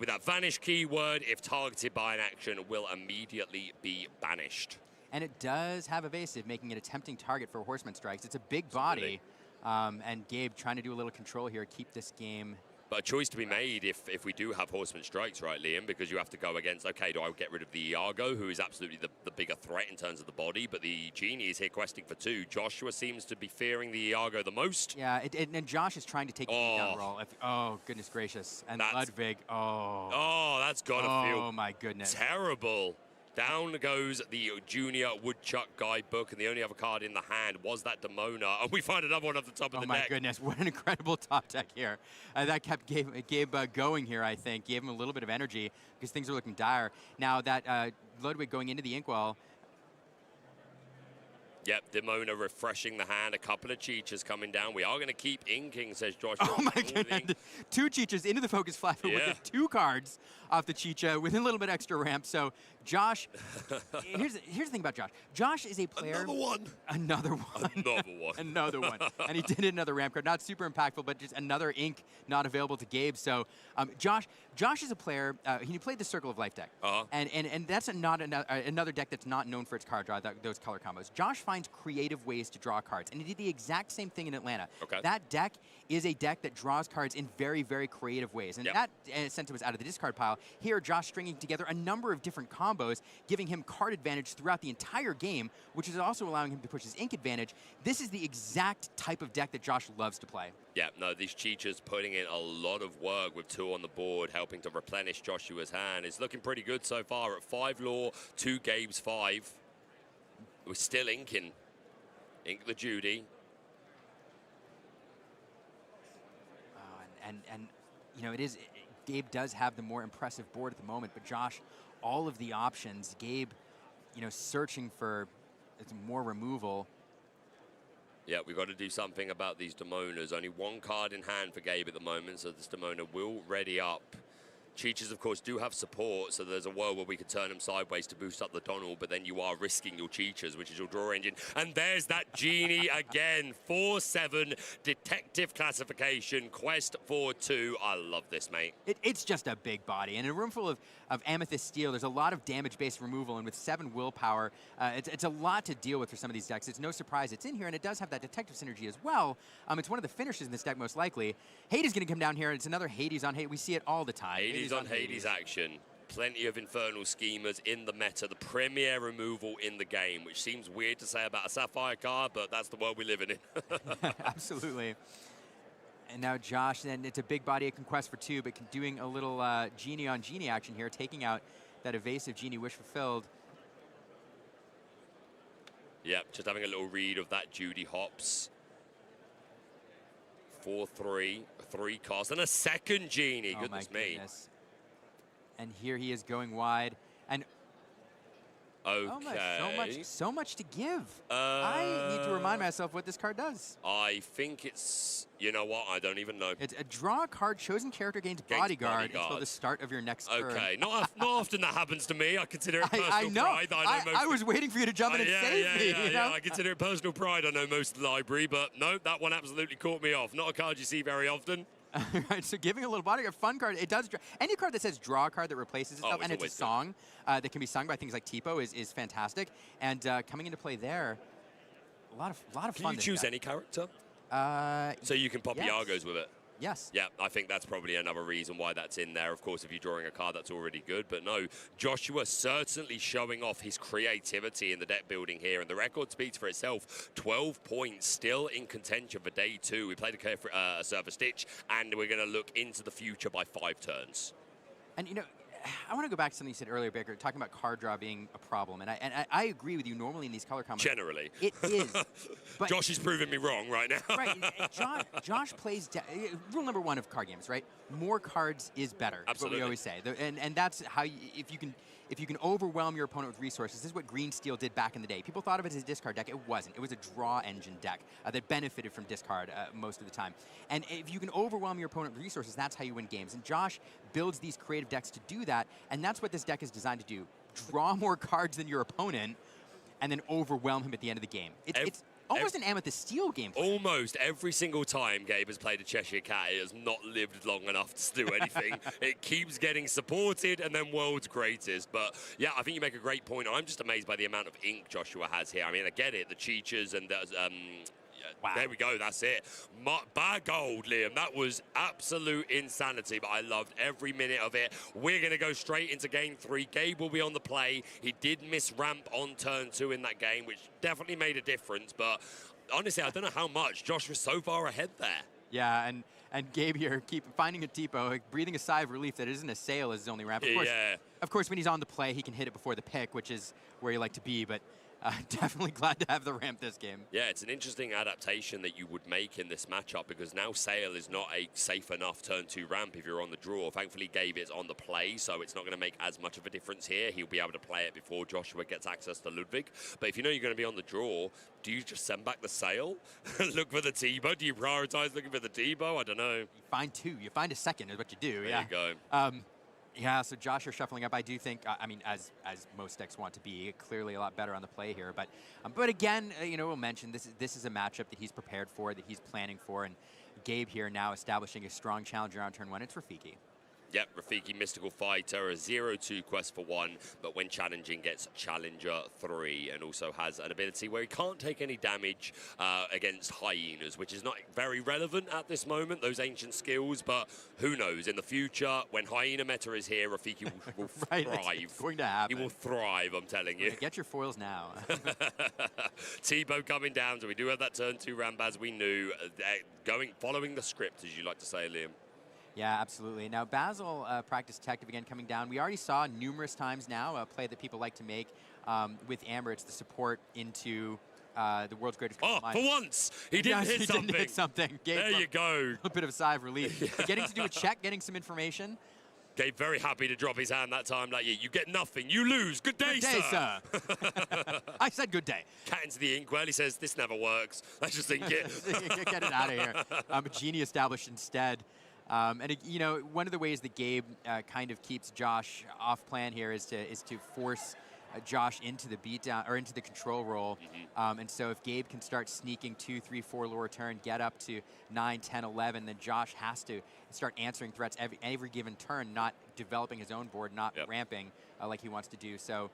With that Vanish keyword, if targeted by an action, will immediately be banished. And it does have evasive, making it a tempting target for Horseman Strikes. It's a big body, and Gabe trying to do a little control here, keep this game. But a choice to be made if we do have Horseman Strikes, right, Liam? Because you have to go against, okay, do I get rid of the Iago, who is absolutely the bigger threat in terms of the body, but the Genie is here questing for 2. Joshua seems to be fearing the Iago the most. Yeah, and Josh is trying to take the down roll. Oh, goodness gracious. And Ludwig, Oh, that's got to feel my goodness. Terrible. Down goes the Junior Woodchuck guidebook, and the only other card in the hand was that Demona. And we find another one off the top of the deck. Oh, my goodness. What an incredible top deck here. That kept Gabe going here, I think. Gave him a little bit of energy because things are looking dire. Now, that Ludwig going into the Inkwell. Yep, Demona refreshing the hand. A couple of Cheechas coming down. We are going to keep inking, says Joshua. Oh, my goodness. 2 Cheechas into the Focus Flatfoot with the 2 cards off the Cheecha with a little bit extra ramp. So, Josh, here's the thing about Josh. Josh is a player. Another one. Another one. Another one. Another one. And he did another ramp card. Not super impactful, but just another ink not available to Gabe. So, Josh, Josh is a player, he played the Circle of Life deck. And that's not another deck that's not known for its card draw, those color combos. Josh finds creative ways to draw cards, and he did the exact same thing in Atlanta. That deck is a deck that draws cards in very, very creative ways. And that, since it was out of the discard pile, here Josh stringing together a number of different combos, giving him card advantage throughout the entire game, which is also allowing him to push his ink advantage. This is the exact type of deck that Josh loves to play. Yeah, no, these Cheechas putting in a lot of work with 2 on the board, helping to replenish Joshua's hand. It's looking pretty good so far at 5 lore, 2 Gabe's 5. We're still inking. Ink the Judy. And you know, Gabe does have the more impressive board at the moment, but Josh, all of the options, Gabe, you know, searching for more removal. Yeah, we've got to do something about these Demoners. Only 1 card in hand for Gabe at the moment, so this Demoner will ready up. Cheechas, of course, do have support, so there's a world where we could turn them sideways to boost up the Donald, but then you are risking your Cheechas, which is your draw engine. And there's that Genie again. 4-7, detective classification, quest for 2. I love this, mate. It's just a big body. And in a room full of Amethyst Steel, there's a lot of damage-based removal, and with 7 willpower, it's a lot to deal with for some of these decks. It's no surprise it's in here, and it does have that detective synergy as well. It's one of the finishers in this deck, most likely. Hades going to come down here, and it's another Hades on Hades. We see it all the time. Hades on Hades action. Plenty of Infernal Schemers in the meta. The premier removal in the game, which seems weird to say about a Sapphire card, but that's the world we live in. Absolutely. And now Josh, then it's a big body, it can quest for 2, but doing a little Genie on Genie action here, taking out that evasive Genie Wish Fulfilled. Yep, just having a little read of that Judy Hops. 4-3, 3 cost, and a second Genie. Oh, goodness my me. Goodness. And here he is going wide. And okay. So much to give. I need to remind myself what this card does. I think it's, you know what, I don't even know. It's a draw a card, chosen character gains bodyguard until the start of your next turn. Okay, not often that happens to me. I consider it personal I know. pride. I was waiting for you to jump in and save me. You know? I consider it personal pride. I know most of the library, but no, that one absolutely caught me off. Not a card you see very often. Right, so giving a little bodyguard, fun card. It does any card that says draw a card that replaces itself, and it's a song that can be sung by things like Tipo is fantastic. And coming into play there, a lot of fun. Can you choose any character? So you can pop Iagos with it. Yes. Yeah, I think that's probably another reason why that's in there. Of course, if you're drawing a card, that's already good. But no, Joshua certainly showing off his creativity in the deck building here. And the record speaks for itself. 12 points still in contention for day 2. We played a Surfer Stitch, and we're going to look into the future by 5 turns. And, you know, I want to go back to something you said earlier, Baker, talking about card draw being a problem. And I agree with you normally in these color combos. Generally. It is. But Josh is proving me wrong right now. Right. Josh plays... rule number 1 of card games, right? More cards is better. That's what we always say. And that's how if you can overwhelm your opponent with resources, this is what Green Steel did back in the day. People thought of it as a discard deck. It wasn't. It was a draw engine deck that benefited from discard most of the time. And if you can overwhelm your opponent with resources, that's how you win games. And Josh builds these creative decks to do that, and that's what this deck is designed to do. Draw more cards than your opponent, and then overwhelm him at the end of the game. It's almost an Amethyst Steel game. Almost every single time Gabe has played a Cheshire Cat, it has not lived long enough to do anything. It keeps getting supported and then world's greatest. But yeah, I think you make a great point. I'm just amazed by the amount of ink Joshua has here. I mean, I get it, the Cheechas and wow. There we go, that's it. Bad gold, Liam. That was absolute insanity, but I loved every minute of it. We're going to go straight into game 3. Gabe will be on the play. He did miss ramp on turn 2 in that game, which definitely made a difference, but honestly, I don't know how much. Josh was so far ahead there. Yeah, and Gabe here keep finding a Tipo, breathing a sigh of relief that it isn't a sail as his only ramp. Of course, when he's on the play, he can hit it before the pick, which is where you like to be, but definitely glad to have the ramp this game. Yeah, it's an interesting adaptation that you would make in this matchup because now Sail is not a safe enough turn 2 ramp if you're on the draw. Thankfully, Gabe is on the play, so it's not going to make as much of a difference here. He'll be able to play it before Joshua gets access to Ludwig. But if you know you're going to be on the draw, do you just send back the Sail? Look for the Tebow? Do you prioritize looking for the Tebow? I don't know. You find 2. You find a second is what you do. There you go. Yeah, so Josh, you're shuffling up. I do think, I mean, as most decks want to be, clearly a lot better on the play here. But again, you know, we'll mention this is a matchup that he's prepared for, that he's planning for, and Gabe here now establishing a strong challenger on turn 1. It's Rafiki. Yep, Rafiki Mystical Fighter, a 0-2 quest for 1, but when challenging gets Challenger 3, and also has an ability where he can't take any damage against hyenas, which is not very relevant at this moment, those ancient skills, but who knows, in the future, when hyena meta is here, Rafiki will right, thrive. it's going to happen. He will thrive, I'm telling you. Get your foils now. Tebow coming down, so we do have that turn 2 ramp as we knew, following the script, as you like to say, Liam. Yeah, absolutely. Now, Basil practice detective again coming down. We already saw numerous times now a play that people like to make with Amber. It's the support into the world's greatest. Oh, for once, he didn't hit something. Didn't hit something. There you go. A little bit of a sigh of relief. But getting to do a check, getting some information. Gabe very happy to drop his hand that time. Like, you get nothing. You lose. Good day, sir. I said good day. Cat into the inkwell. He says, this never works. Let's just ink it. Get it out of here. A genie established instead. You know, one of the ways that Gabe kind of keeps Josh off plan here is to force Josh into the beatdown or into the control roll. And so if Gabe can start sneaking 2, 3, 4 lower turn, get up to 9, 10, 11, then Josh has to start answering threats every given turn, not developing his own board, not ramping like he wants to do. So,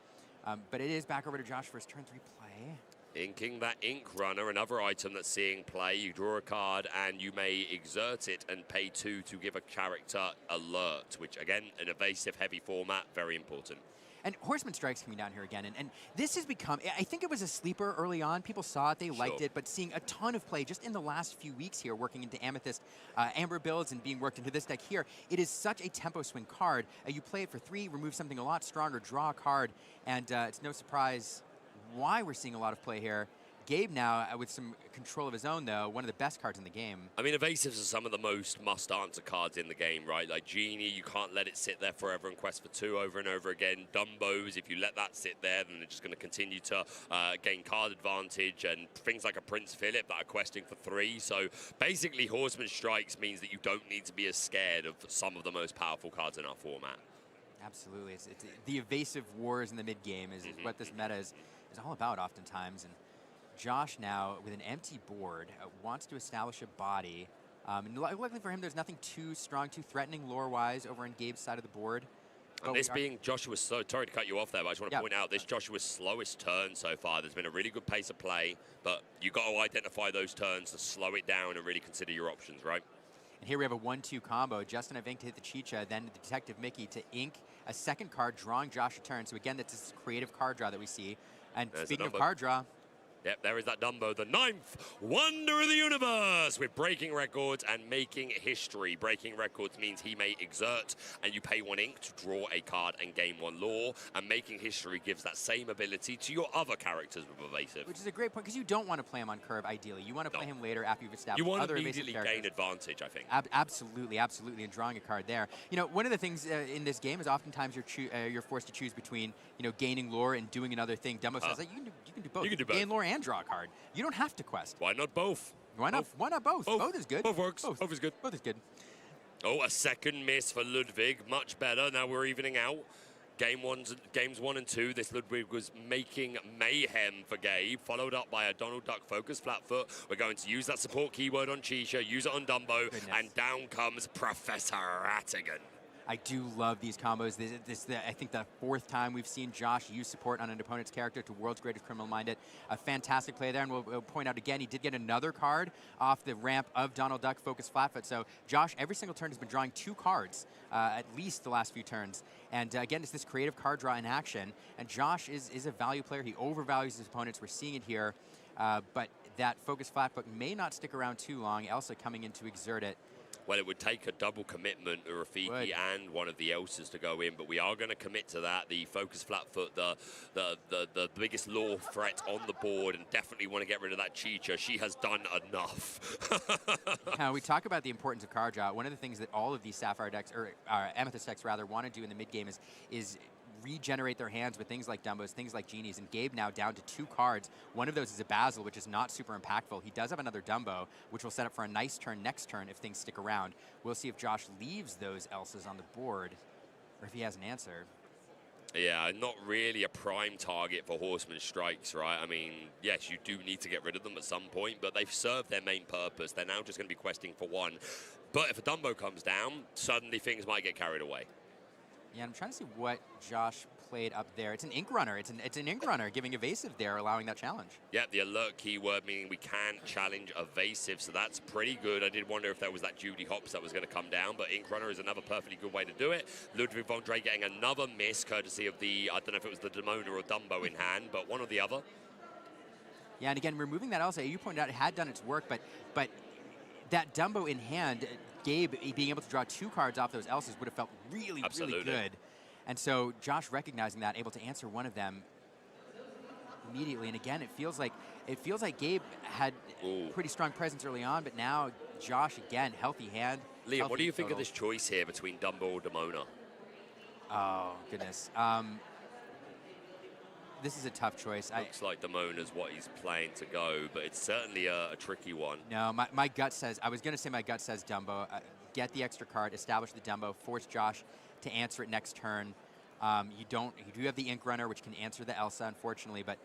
but it is back over to Josh for his turn 3 play. Inking that Ink Runner, another item that's seeing play. You draw a card and you may exert it and pay 2 to give a character alert, which again, an evasive heavy format, very important. And Horseman Strike's coming down here again, and this has become, I think it was a sleeper early on. People saw it, they liked it, but seeing a ton of play just in the last few weeks here, working into Amethyst, Amber builds and being worked into this deck here, it is such a tempo swing card. You play it for 3, remove something a lot stronger, draw a card, and it's no surprise why we're seeing a lot of play here. Gabe now, with some control of his own, though, one of the best cards in the game. I mean, evasives are some of the most must-answer cards in the game, right? Like Genie, you can't let it sit there forever and quest for 2 over and over again. Dumbos, if you let that sit there, then they're just going to continue to gain card advantage, and things like a Prince Philip that are questing for 3. So basically, Horseman Strikes means that you don't need to be as scared of some of the most powerful cards in our format. Absolutely. It's the evasive wars in the mid-game is what this meta is all about oftentimes. And Josh now, with an empty board, wants to establish a body. And luckily for him, there's nothing too strong, too threatening lore-wise over on Gabe's side of the board. And this being Joshua's, sorry to cut you off there, but I just want to point out this Joshua's slowest turn so far. There's been a really good pace of play, but you've got to identify those turns to slow it down and really consider your options, right? And here we have a 1-2 combo. Justin of Ink to hit the Chicha, then the Detective Mickey to ink a second card, drawing Josh a turn. So again, that's this creative card draw that we see. And speaking of card draw, yep, there is that Dumbo, the 9th wonder of the universe, with breaking records and making history. Breaking records means he may exert, and you pay 1 ink to draw a card and gain 1 lore, and making history gives that same ability to your other characters with evasive. Which is a great point, because you don't want to play him on curve, ideally. You want to play him later after you've established you want other to evasive immediately characters. gain advantage, I think. Absolutely, absolutely, and drawing a card there. You know, one of the things in this game is oftentimes you're forced to choose between, you know, gaining lore and doing another thing. Dumbo says that you can do both. You can do both. Gain lore and draw a card. You don't have to quest. Why not both? Why not both? Both is good. Both works. Both is good. Both is good. Oh, a second miss for Ludwig. Much better. Now we're evening out. Games 1 and 2, this Ludwig was making mayhem for Gabe, followed up by a Donald Duck focus flatfoot. We're going to use that support keyword on Chisha, use it on Dumbo, and down comes Professor Rattigan. I do love these combos. I think the 4th time we've seen Josh use support on an opponent's character to World's Greatest Criminal Minded. A fantastic play there, and we'll point out again, he did get another card off the ramp of Donald Duck Focus Flatfoot. So Josh, every single turn, has been drawing 2 cards, at least the last few turns. And again, it's this creative card draw in action. And Josh is a value player. He overvalues his opponents. We're seeing it here. But that Focus Flatfoot may not stick around too long. Elsa coming in to exert it. Well, it would take a double commitment of Rafiki and one of the Elsas to go in, but we are going to commit to that. The Focus Flatfoot, the biggest lore threat on the board, and definitely want to get rid of that Chicha. She has done enough. Now, we talk about the importance of card draw. One of the things that all of these Sapphire decks, or Amethyst decks rather, want to do in the mid-game is regenerate their hands with things like Dumbos, things like Genies, and Gabe now down to 2 cards. One of those is a Basil, which is not super impactful. He does have another Dumbo, which will set up for a nice turn next turn if things stick around. We'll see if Josh leaves those Elsas on the board, or if he has an answer. Yeah, not really a prime target for Horseman Strikes, right? I mean, yes, you do need to get rid of them at some point, but they've served their main purpose. They're now just going to be questing for one. But if a Dumbo comes down, suddenly things might get carried away. Yeah, I'm trying to see what Josh played up there. It's an Ink Runner. It's an Ink Runner giving evasive there, allowing that challenge. Yeah, the alert keyword meaning we can challenge evasive, so that's pretty good. I did wonder if there was that Judy Hops that was going to come down, but Ink Runner is another perfectly good way to do it. Ludwig von Drey getting another miss, courtesy of the, I don't know if it was the Demona or Dumbo in hand, but one or the other. Yeah, and again, removing that Elsa, you pointed out it had done its work, but that Dumbo in hand, Gabe being able to draw 2 cards off those Elsas would have felt really, really good. And so Josh recognizing that, able to answer one of them immediately. And again, it feels like Gabe had pretty strong presence early on, but now Josh again, healthy hand. Liam, what do you think of this choice here between Dumbo or Demona? Oh goodness. This is a tough choice. Looks like Demona's what he's playing to go, but it's certainly a tricky one. No, my gut says, I was going to say my gut says Dumbo. Get the extra card, establish the Dumbo, force Josh to answer it next turn. You do have the Ink Runner, which can answer the Elsa, unfortunately, but...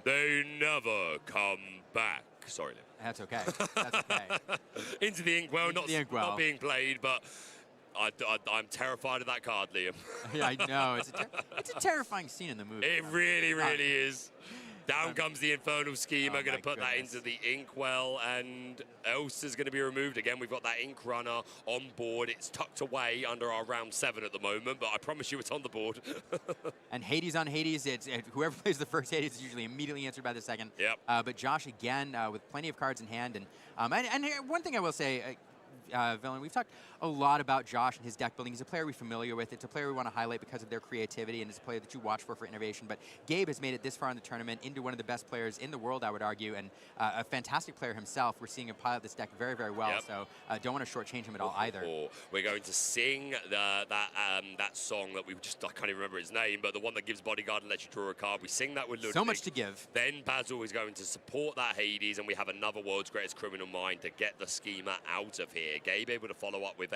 they never come back. Sorry, Liam. That's okay. That's okay. Into the Inkwell, not being played, but... I'm terrified of that card, Liam. Yeah, I know. It's a terrifying scene in the movie. It really, really is. Down comes the Infernal Schema, going to put that into the Inkwell, and Elsa's going to be removed again. We've got that Ink Runner on board. It's tucked away under our round 7 at the moment, but I promise you it's on the board. And Hades on Hades, whoever plays the first Hades is usually immediately answered by the second. Yep. But Josh, again, with plenty of cards in hand. And one thing I will say, Villain, we've talked a lot about Josh and his deck building. He's a player we're familiar with. It's a player we want to highlight because of their creativity, and it's a player that you watch for innovation. But Gabe has made it this far in the tournament into one of the best players in the world, I would argue, and a fantastic player himself. We're seeing him pilot this deck very, very well, so don't want to shortchange him at all either. We're going to sing that song that I can't even remember his name, but the one that gives Bodyguard and lets you draw a card. We sing that with Ludwig. So much to give. Then Basil is going to support that Hades, and we have another World's Greatest Criminal Mind to get the schema out of here. Gabe able to follow up with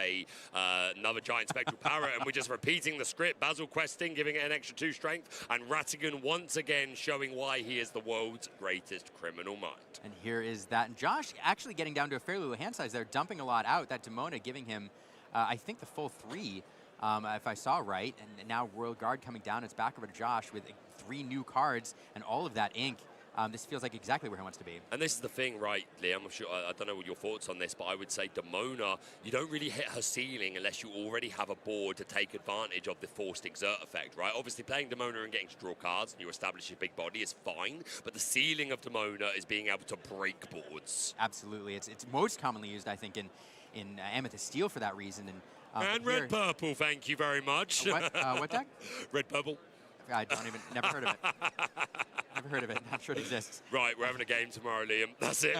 another giant spectral parrot, and we're just repeating the script. Basil questing, giving it an extra 2 strength, and Rattigan once again showing why he is the world's greatest criminal mind. And here is that. And Josh actually getting down to a fairly low hand size there, dumping a lot out. That Demona giving him, I think, the full 3, if I saw right. And now Royal Guard coming down. It's back over to Josh with 3 new cards and all of that ink. This feels like exactly where he wants to be. And this is the thing, right, Liam? I'm sure, I don't know what your thoughts on this, but I would say Demona, you don't really hit her ceiling unless you already have a board to take advantage of the forced exert effect, right? Obviously, playing Demona and getting to draw cards and you establish your big body is fine, but the ceiling of Demona is being able to break boards. Absolutely. It's most commonly used, I think, in Amethyst Steel for that reason. And Red Purple, thank you very much. What deck? Red Purple. I never heard of it. Never heard of it. Not sure it exists. Right, we're having a game tomorrow, Liam. That's it.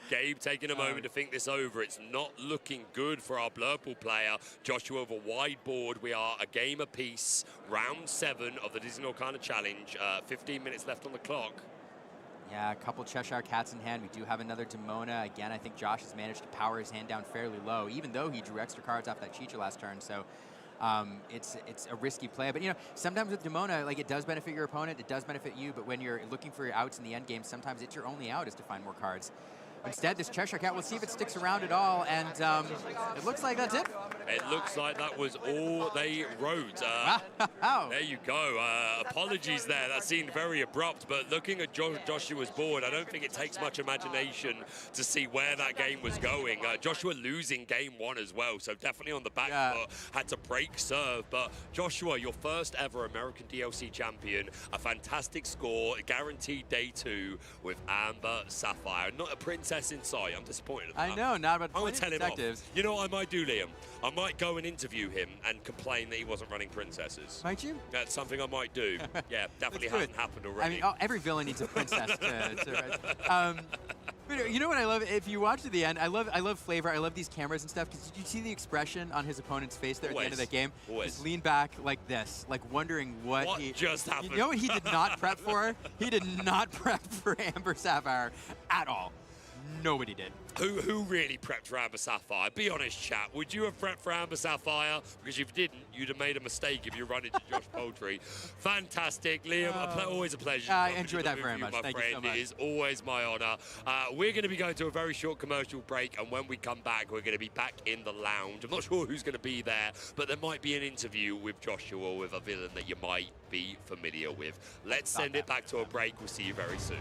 Gabe taking a moment to think this over. It's not looking good for our Blurple player. Joshua with a wide board. We are a game apiece. Round 7 of the Disney Arcana Challenge. 15 minutes left on the clock. Yeah, a couple Cheshire Cats in hand. We do have another Demona. Again, I think Josh has managed to power his hand down fairly low, even though he drew extra cards off that Chicha last turn. So it's a risky play, but sometimes with Demona, like, it does benefit your opponent, it does benefit you, but when you're looking for your outs in the end game, sometimes it's your only out is to find more cards. Instead, this Cheshire Cat, we'll see if it sticks around at all, and it looks like that's it. It looks like that was all they wrote. There you go. Apologies there. That seemed very abrupt, but looking at Joshua's board, I don't think it takes much imagination to see where that game was going. Joshua losing game 1 as well, so definitely on the back foot, had to break serve. But Joshua, your first ever American DLC champion, a fantastic score, guaranteed day 2 with Amber Sapphire. Not a princess in sight. I'm disappointed at that. I know, not about I'm going to tell him detectives. off. You know what I might do, Liam? I might go and interview him and complain that he wasn't running princesses. Might you? That's something I might do. Yeah, definitely hasn't happened already. I mean, every villain needs a princess but you know what I love? If you watch to the end, I love flavor. I love these cameras and stuff. Because did you see the expression on his opponent's face there at the end of that game? Always. Just lean back like this, like wondering what he just happened. You know what he did not prep for? He did not prep for Amber Sapphire at all. nobody did. Who really prepped for Amber Sapphire? Be honest, chat. Would you have prepped for Amber Sapphire? Because if you didn't, you'd have made a mistake if you run into Josh Poultry. Fantastic. Liam, always a pleasure. I enjoyed that very much. My Thank friend. you so much. It is always my honor. We're going to be going to a very short commercial break, and when we come back, we're going to be back in the lounge. I'm not sure who's going to be there, but there might be an interview with Joshua, with a villain that you might be familiar with. Let's send it back to a break. We'll see you very soon.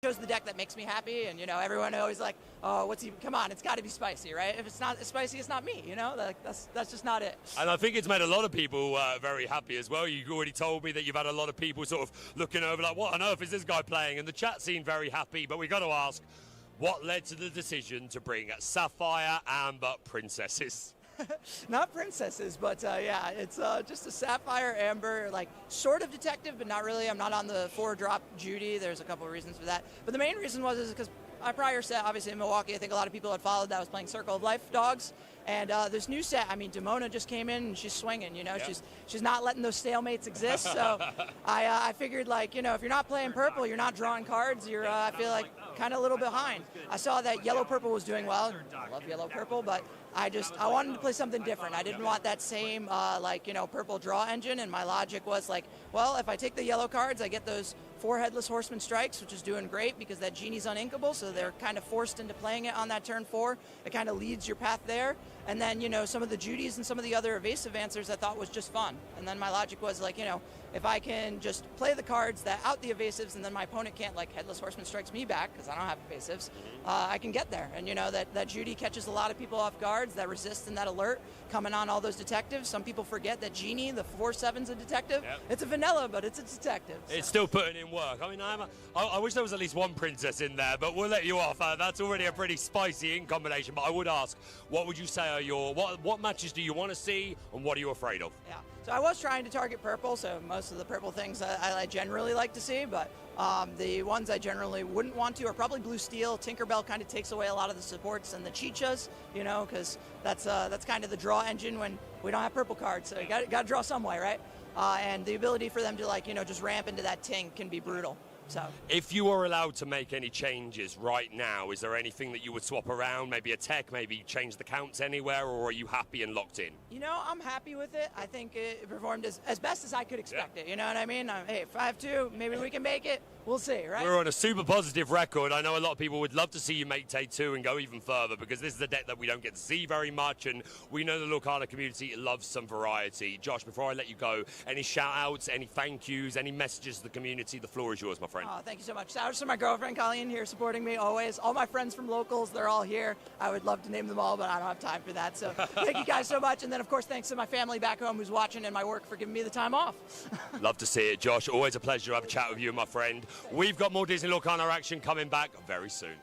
chose the deck that makes me happy, and everyone always like, oh, come on, it's got to be spicy, right? If it's not spicy, it's not me, like that's just not it. And I think it's made a lot of people very happy as well. You already told me that you've had a lot of people sort of looking over like, what on earth is this guy playing? And the chat seemed very happy, but we got to ask, what led to the decision to bring Sapphire Amber Princesses? Not princesses, but yeah, it's just a Sapphire Amber, like sort of detective, but not really. I'm not on the 4-drop Judy. There's a couple of reasons for that. But the main reason was because my prior set, obviously in Milwaukee, I think a lot of people had followed that. I was playing Circle of Life dogs. And this new set, I mean, Demona just came in and she's swinging, she's not letting those stalemates exist. So I figured, like, if you're not playing purple, you're not drawing cards, you're, I feel like, kind of a little behind. I saw that yellow-purple was doing well. I love yellow-purple, but I wanted to play something different. I didn't want that same, purple draw engine, and my logic was like, well, if I take the yellow cards, I get those 4 Headless Horseman strikes, which is doing great because that Genie's uninkable, so they're kind of forced into playing it on that turn 4. It kind of leads your path there. And then, some of the Judys and some of the other evasive answers I thought was just fun. And then my logic was like, if I can just play the cards that out the evasives and then my opponent can't, like, Headless Horseman strikes me back because I don't have evasives, I can get there. And, that Judy catches a lot of people off guards, that resist and that alert coming on all those detectives. Some people forget that Genie, the 4/7's a detective. Yep. It's a vanilla, but it's a detective. So. It's still putting in work. I mean, I wish there was at least one princess in there, but we'll let you off. That's already a pretty spicy in combination. But I would ask, what would you say are what matches do you want to see, and what are you afraid of? Yeah. So I was trying to target purple, so most of the purple things I generally like to see, but the ones I generally wouldn't want to are probably Blue Steel. Tinkerbell kind of takes away a lot of the supports and the Chichas, because that's kind of the draw engine when we don't have purple cards, so you got to draw some way, right? And the ability for them to just ramp into that Tink can be brutal. So, if you were allowed to make any changes right now, is there anything that you would swap around? Maybe a tech, maybe change the counts anywhere, or are you happy and locked in? I'm happy with it. I think it performed as best as I could expect it. You know what I mean? Hey, 5-2, maybe we can make it. We'll see, right? We're on a super positive record. I know a lot of people would love to see you make Tay 2 and go even further, because this is a deck that we don't get to see very much, and we know the Lorcana community loves some variety. Josh, before I let you go, any shout-outs, any thank yous, any messages to the community? The floor is yours, my friend. Oh, thank you so much. Shout out to my girlfriend, Colleen, here supporting me always. All my friends from locals, they're all here. I would love to name them all, but I don't have time for that. So thank you guys so much. And then, of course, thanks to my family back home who's watching and my work for giving me the time off. Love to see it, Josh. Always a pleasure to have a chat with you, my friend. We've got more Disney Lorcana action coming back very soon.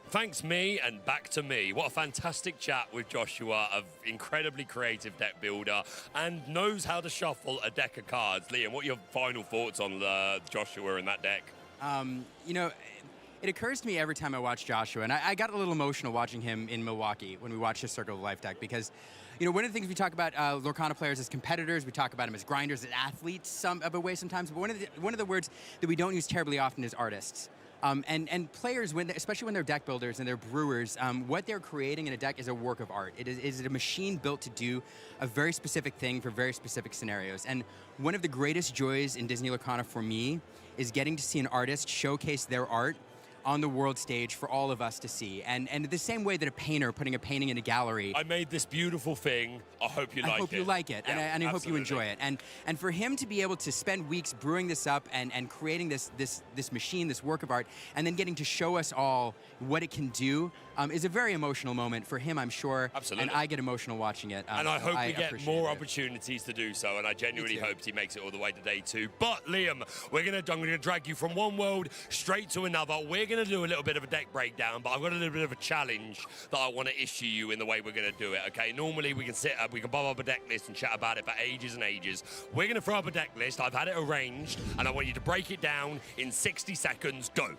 Thanks me and back to me. What a fantastic chat with Joshua, an incredibly creative deck builder and knows how to shuffle a deck of cards. Liam, what are your final thoughts on Joshua and that deck? It occurs to me every time I watch Joshua, and I got a little emotional watching him in Milwaukee when we watched his Circle of Life deck, because one of the things we talk about Lorcana players as competitors, we talk about them as grinders, as athletes, some of a way sometimes, but one of the words that we don't use terribly often is artists. And players, especially when they're deck builders and they're brewers, what they're creating in a deck is a work of art. It is a machine built to do a very specific thing for very specific scenarios. And one of the greatest joys in Disney Lorcana for me is getting to see an artist showcase their art on the world stage for all of us to see. And the same way that a painter putting a painting in a gallery. I made this beautiful thing. I hope you like it. I hope you like it, yeah, and I hope you enjoy it. And for him to be able to spend weeks brewing this up and creating this machine, this work of art, and then getting to show us all what it can do is a very emotional moment for him, I'm sure. Absolutely. And I get emotional watching it. And I hope we get more opportunities to do so, and I genuinely hope he makes it all the way to day 2. But Liam, I'm gonna drag you from one world straight to another. We're gonna do a little bit of a deck breakdown, but I've got a little bit of a challenge that I want to issue you in the way we're going to do it, okay? Normally we can bob up a deck list and chat about it for ages and ages. We're going to throw up a deck list. I've had it arranged, and I want you to break it down in 60 seconds. Go.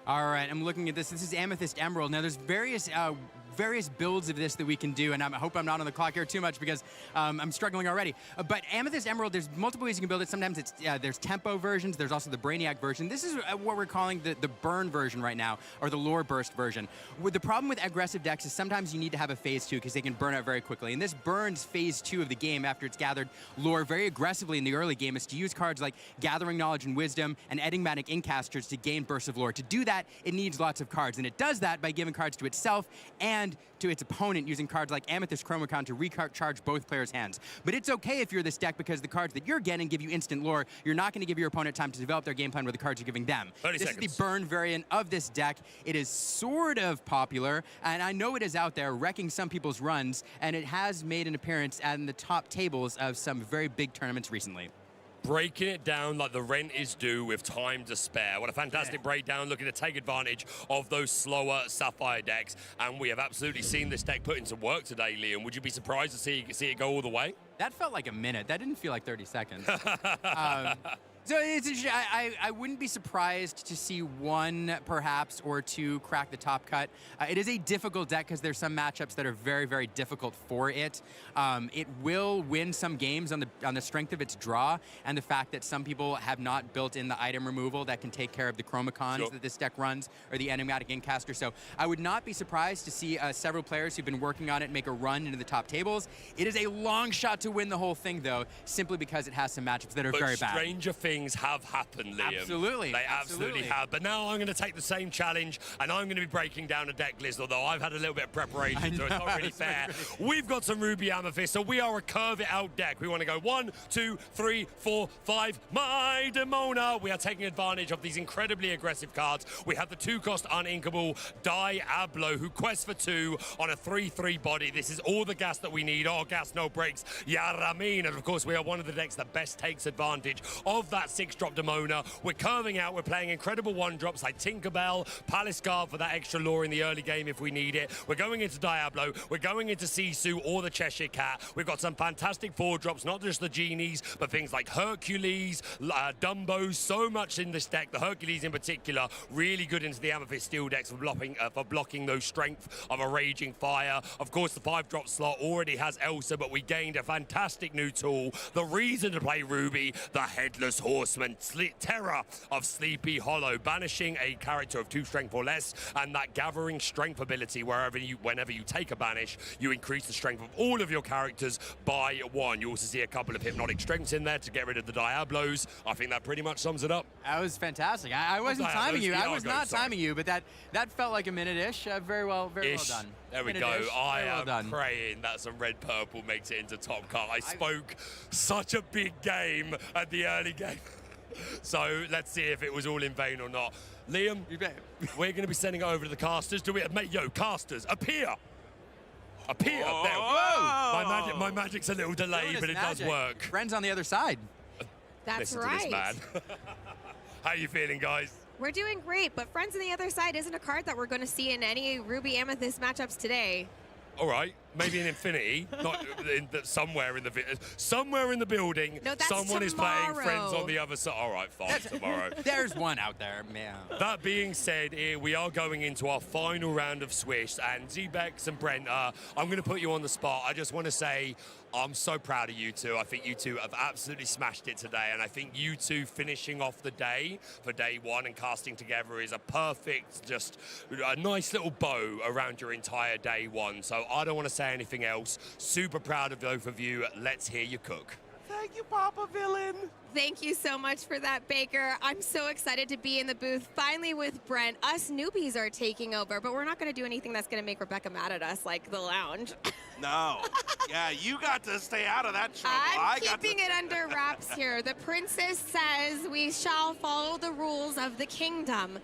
All right, I'm looking at this. This is Amethyst Emerald. Now, there's various builds of this that we can do, and I hope I'm not on the clock here too much because I'm struggling already. But Amethyst Emerald, there's multiple ways you can build it. Sometimes there's tempo versions. There's also the Brainiac version. This is what we're calling the burn version right now, or the lore burst version. The problem with aggressive decks is sometimes you need to have a phase 2 because they can burn out very quickly. And this burns phase 2 of the game after it's gathered lore very aggressively in the early game is to use cards like Gathering Knowledge and Wisdom and Enigmatic Incasters to gain bursts of lore. To do that, it needs lots of cards, and it does that by giving cards to itself and hand to its opponent using cards like Amethyst Chromacon to recharge both players' hands. But it's okay if you're this deck because the cards that you're getting give you instant lore. You're not going to give your opponent time to develop their game plan with the cards you're giving them. 30 this seconds. is the burn variant of this deck. It is sort of popular, and I know it is out there wrecking some people's runs, and it has made an appearance in the top tables of some very big tournaments recently. Breaking it down like the rent is due with time to spare. What a fantastic breakdown, looking to take advantage of those slower Sapphire decks. And we have absolutely seen this deck put into work today, Liam. Would you be surprised to see it go all the way? That felt like a minute. That didn't feel like 30 seconds. So it's interesting. I wouldn't be surprised to see one, perhaps, or two crack the top cut. It is a difficult deck because there's some matchups that are very, very difficult for it. It will win some games on the strength of its draw and the fact that some people have not built in the item removal that can take care of the Chromacons that this deck runs or the Enigmatic Incaster. So I would not be surprised to see several players who've been working on it make a run into the top tables. It is a long shot to win the whole thing, though, simply because it has some matchups that are very bad. Stranger things have happened, Liam. Absolutely. They absolutely have. But now I'm going to take the same challenge, and I'm going to be breaking down a deck list, although I've had a little bit of preparation, so it's not really fair. We've got some Ruby Amethyst, so we are a curve-it-out deck. We want to go 1, 2, 3, 4, 5. My Demona! We are taking advantage of these incredibly aggressive cards. We have the 2-cost uninkable Diablo, who quests for 2 on a 3/3 body. This is all the gas that we need. All gas, no breaks. Yaramin. And, of course, we are one of the decks that best takes advantage of that 6-drop Demona. We're curving out. We're playing incredible 1-drops like Tinkerbell, Palace Guard for that extra lore in the early game if we need it. We're going into Diablo. We're going into Sisu or the Cheshire Cat. We've got some fantastic 4-drops, not just the genies, but things like Hercules, Dumbo, so much in this deck. The Hercules in particular, really good into the Amethyst Steel decks for blocking those strength of a Raging Fire. Of course, the 5-drop slot already has Elsa, but we gained a fantastic new tool. The reason to play Ruby, the Headless Horseman, Terror of Sleepy Hollow, banishing a character of 2 strength or less, and that gathering strength ability whenever you take a banish, you increase the strength of all of your characters by 1. You also see a couple of hypnotic strengths in there to get rid of the Diablos. I think that pretty much sums it up. That was fantastic. I wasn't timing you. I was not timing you, but that felt like a minute-ish. Very well done. There we go. I am praying that some red purple makes it into top cut. I spoke such a big game at the early game. So let's see if it was all in vain or not. Liam, we're going to be sending it over to the casters. Casters, appear! Appear! There. My magic's a little delayed, but it does work. Friends on the other side. That's Listen right. to this man. How you feeling, guys? We're doing great, but Friends on the Other Side isn't a card that we're going to see in any Ruby Amethyst matchups today. All right, maybe in Infinity, not somewhere in the building. No, that's someone is playing tomorrow. Friends on the other side. All right, fine, tomorrow. There's one out there, man. That being said, we are going into our final round of Swish, and Z-Bex and Brent, I'm going to put you on the spot. I just want to say I'm so proud of you two. I think you two have absolutely smashed it today, and I think you two finishing off the day for day 1 and casting together is a perfect, just a nice little bow around your entire day 1. So I don't want to say anything else. Super proud of both of you. Let's hear you cook. Thank you, Papa Villain. Thank you so much for that, Baker. I'm so excited to be in the booth finally with Brent. Us newbies are taking over, but we're not going to do anything that's going to make Rebecca mad at us, like the lounge. No. Yeah, you got to stay out of that trouble. I'm keeping it under wraps here. The princess says we shall follow the rules of the kingdom.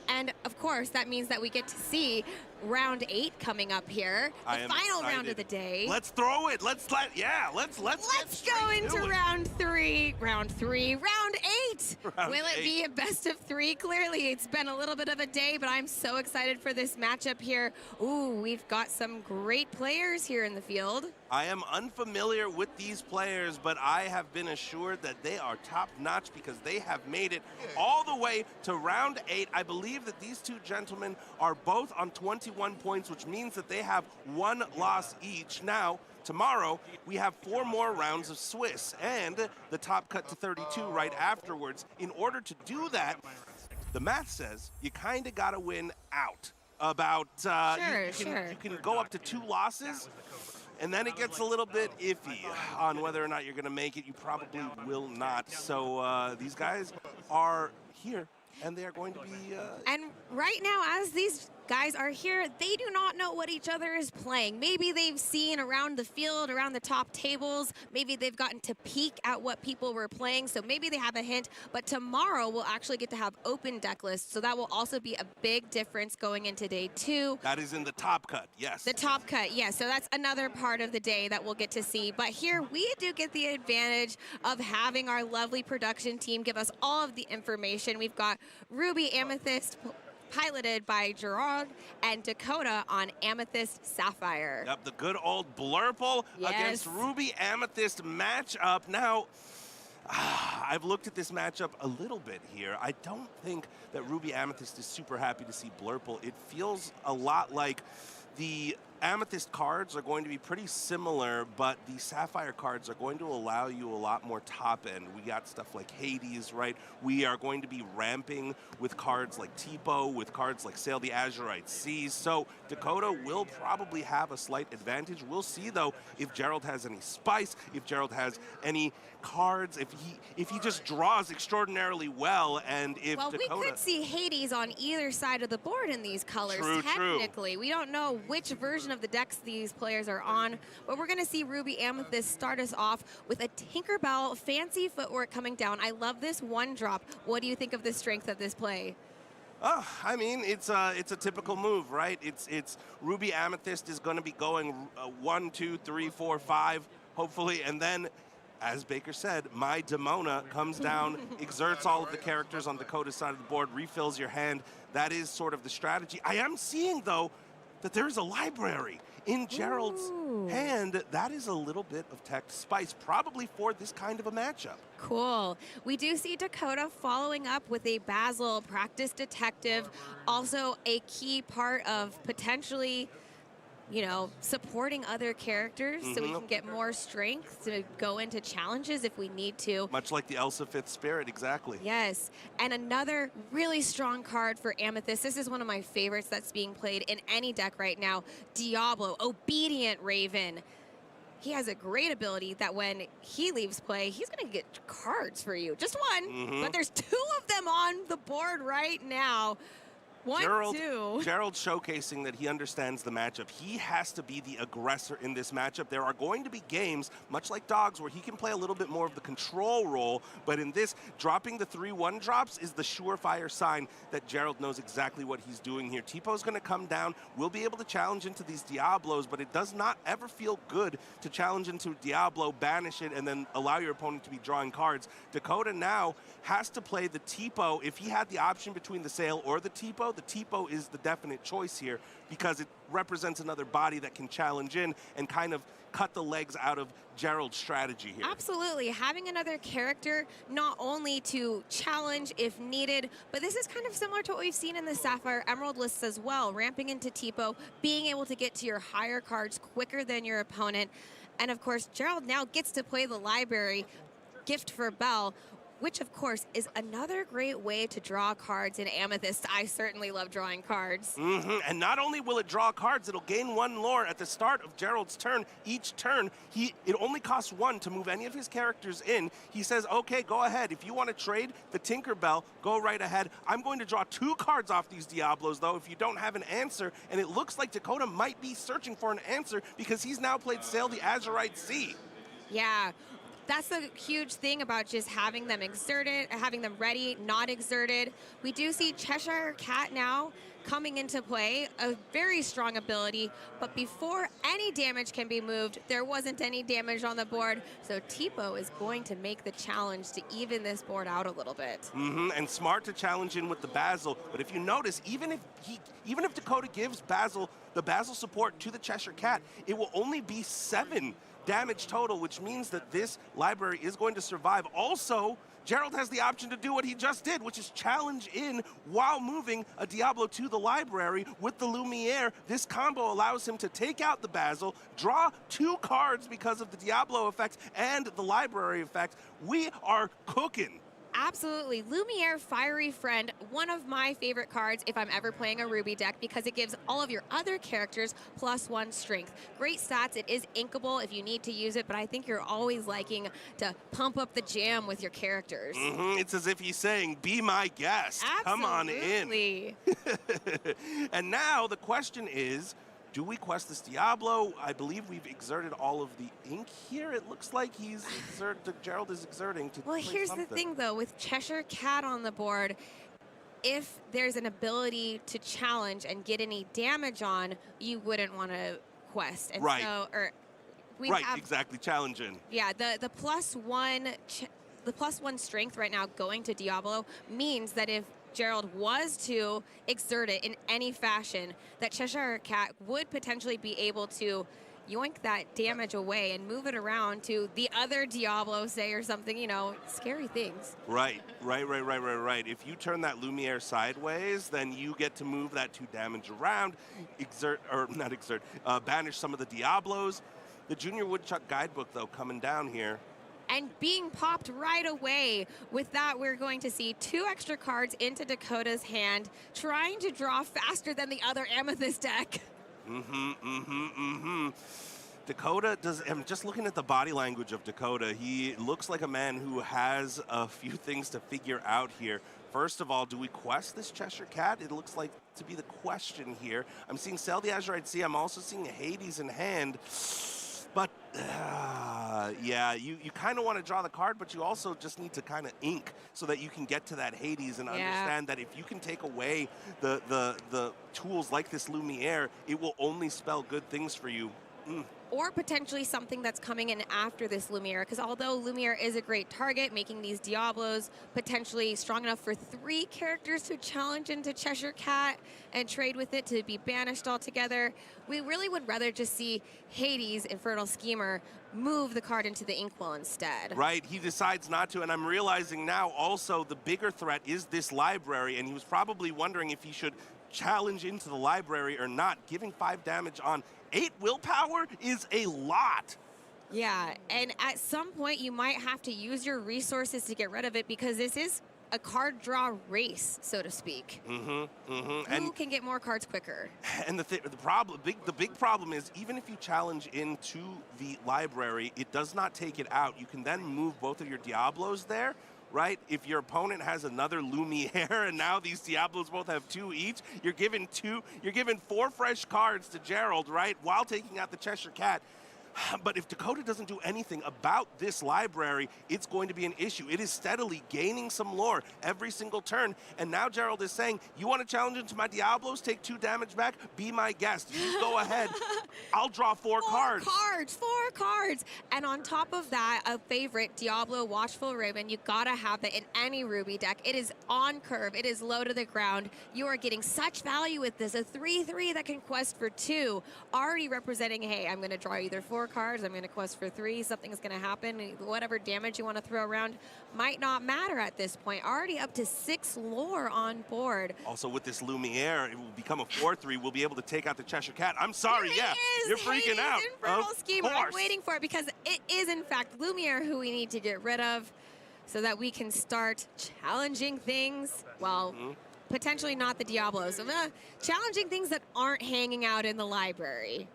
And, of course, that means that we get to see round 8 coming up here. The final round of the day. Let's throw it. Let's go into round 3. Round 8. Will it 8. be a best of 3? Clearly, it's been a little bit of a day, but I'm so excited for this matchup here. Ooh, we've got some great players here in the field. I am unfamiliar with these players, but I have been assured that they are top-notch because they have made it all the way to round 8. I believe that these two gentlemen are both on 21 points, which means that they have 1 loss each. Now, tomorrow, we have 4 more rounds of Swiss and the top cut to 32 right afterwards. In order to do that, the math says you kind of got to win out. You can go up to 2 losses, and then it gets a little bit iffy on whether or not you're going to make it. You probably will not. So these guys are here, and they are going to be... And right now, as these guys are here, they do not know what each other is playing. Maybe they've seen around the field, around the top tables, maybe they've gotten to peek at what people were playing, so maybe they have a hint, but tomorrow we'll actually get to have open deck lists, so that will also be a big difference going into day 2. That is in the top cut, yes. The top cut, yeah, so that's another part of the day that we'll get to see, but here we do get the advantage of having our lovely production team give us all of the information. We've got Ruby Amethyst, piloted by Gerard, and Dakota on Amethyst Sapphire. Yep, the good old Blurple against Ruby Amethyst matchup. Now, I've looked at this matchup a little bit here. I don't think that Ruby Amethyst is super happy to see Blurple. It feels a lot like the Amethyst cards are going to be pretty similar, but the Sapphire cards are going to allow you a lot more top end. We got stuff like Hades, right? We are going to be ramping with cards like Tipo, with cards like Sail the Azurite Seas. So Dakota will probably have a slight advantage. We'll see, though, if Gerald has any spice, if Gerald has any cards, if he just draws extraordinarily well, and if well, Dakota... we could see Hades on either side of the board in these colors, technically. We don't know which version of the decks these players are on, but we're going to see Ruby Amethyst start us off with a Tinkerbell fancy footwork coming down. I love this one drop. What do you think of the strength of this play? Oh, I mean, it's a typical move, right? It's Ruby Amethyst is going to be going 1, 2, 3, 4, 5, hopefully, and then, as Baker said, my Demona comes down, exerts all of the characters on Dakota's side of the board, refills your hand. That is sort of the strategy. I am seeing, though, that there's a library in Gerald's hand. That is a little bit of tech spice, probably for this kind of a matchup. Cool. We do see Dakota following up with a Basil Practice Detective, also a key part of potentially, you know, supporting other characters so we can get more strength to go into challenges if we need to. Much like the Elsa 5th Spirit, exactly. Yes, and another really strong card for Amethyst. This is one of my favorites that's being played in any deck right now. Diablo, Obedient Raven. He has a great ability that when he leaves play, he's going to get cards for you. Just one, but there's 2 of them on the board right now. Gerald showcasing that he understands the matchup. He has to be the aggressor in this matchup. There are going to be games, much like Dogs, where he can play a little bit more of the control role, but in this, dropping the 3-1 drops is the surefire sign that Gerald knows exactly what he's doing here. Tipo's going to come down. We'll be able to challenge into these Diablos, but it does not ever feel good to challenge into Diablo, banish it, and then allow your opponent to be drawing cards. Dakota now has to play the Tipo. If he had the option between the Sail or the Tipo is the definite choice here because it represents another body that can challenge in and kind of cut the legs out of Gerald's strategy here. Absolutely. Having another character not only to challenge if needed, but this is kind of similar to what we've seen in the Sapphire Emerald lists as well. Ramping into Tipo, being able to get to your higher cards quicker than your opponent. And of course, Gerald now gets to play the library, Gift for Bell, which of course is another great way to draw cards in Amethyst. I certainly love drawing cards. And not only will it draw cards, it'll gain 1 lore at the start of Gerald's turn. Each turn, it only costs 1 to move any of his characters in. He says, okay, go ahead. If you want to trade the Tinkerbell, go right ahead. I'm going to draw 2 cards off these Diablos, though, if you don't have an answer. And it looks like Dakota might be searching for an answer because he's now played Sail the Azurite Sea. Yeah. That's the huge thing about just having them exerted, having them ready, not exerted. We do see Cheshire Cat now coming into play, a very strong ability, but before any damage can be moved, there wasn't any damage on the board, so Tipo is going to make the challenge to even this board out a little bit. And smart to challenge in with the Basil, but if you notice, even if Dakota gives the Basil support to the Cheshire Cat, it will only be 7 damage total, which means that this library is going to survive. Also, Gerald has the option to do what he just did, which is challenge in while moving a Diablo to the library with the Lumiere. This combo allows him to take out the Basil, draw 2 cards because of the Diablo effect and the library effect. We are cooking. Absolutely. Lumiere Fiery Friend, one of my favorite cards if I'm ever playing a Ruby deck because it gives all of your other characters +1 strength. Great stats. It is inkable if you need to use it, but I think you're always liking to pump up the jam with your characters. It's as if he's saying, be my guest. Absolutely. Come on in. And now the question is, do we quest this Diablo? I believe we've exerted all of the ink here. It looks like Gerald is exerting to Well, play here's something. the thing, though. With Cheshire Cat on the board, if there's an ability to challenge and get any damage on, you wouldn't want to quest. And Right. so, we Right, have, exactly, challenging. yeah, the +1 strength right now going to Diablo means that if Gerald was to exert it in any fashion, that Cheshire Cat would potentially be able to yoink that damage away and move it around to the other Diablo, say, or something, scary things. Right. If you turn that Lumiere sideways, then you get to move that 2 damage around, banish some of the Diablos. The Junior Woodchuck Guidebook, though, coming down here. And being popped right away. With that, we're going to see 2 extra cards into Dakota's hand, trying to draw faster than the other Amethyst deck. Dakota I'm just looking at the body language of Dakota. He looks like a man who has a few things to figure out here. First of all, do we quest this Cheshire Cat? It looks like to be the question here. I'm seeing Sell the Azurite Sea. I'm also seeing Hades in hand. But, yeah, you kind of want to draw the card, but you also just need to kind of ink so that you can get to that Hades and understand that if you can take away the tools like this Lumiere, it will only spell good things for you. Or potentially something that's coming in after this Lumiere, because although Lumiere is a great target, making these Diablos potentially strong enough for 3 characters to challenge into Cheshire Cat and trade with it to be banished altogether, we really would rather just see Hades, Infernal Schemer, move the card into the Inkwell instead. Right, he decides not to, and I'm realizing now also the bigger threat is this library, and he was probably wondering if he should challenge into the library or not. Giving 5 damage on 8 willpower is a lot. Yeah, and at some point you might have to use your resources to get rid of it, because this is a card draw race, so to speak. Who can get more cards quicker? And the big problem is, even if you challenge into the library, it does not take it out. You can then move both of your Diablos there. Right? If your opponent has another Lumiere and now these Diablos both have 2 each, you're giving 4 fresh cards to Gerald, right? While taking out the Cheshire Cat. But if Dakota doesn't do anything about this library, it's going to be an issue. It is steadily gaining some lore every single turn. And now Gerald is saying, you want to challenge into my Diablos, take 2 damage back? Be my guest. You go ahead. I'll draw 4 cards. 4 cards. And on top of that, a favorite, Diablo Watchful Raven. You got to have that in any Ruby deck. It is on curve. It is low to the ground. You are getting such value with this. A 3/3 that can quest for 2, already representing, hey, I'm going to draw either 4 cards, I'm going to quest for 3, something's going to happen. Whatever damage you want to throw around might not matter at this point. Already up to 6 lore on board. Also, with this Lumiere, it will become a 4/3. We'll be able to take out the Cheshire Cat. I'm sorry, you're freaking out. Infernal Schemer. I'm waiting for it, because it is, in fact, Lumiere who we need to get rid of so that we can start challenging things. Well, potentially not the Diablos. Challenging things that aren't hanging out in the library.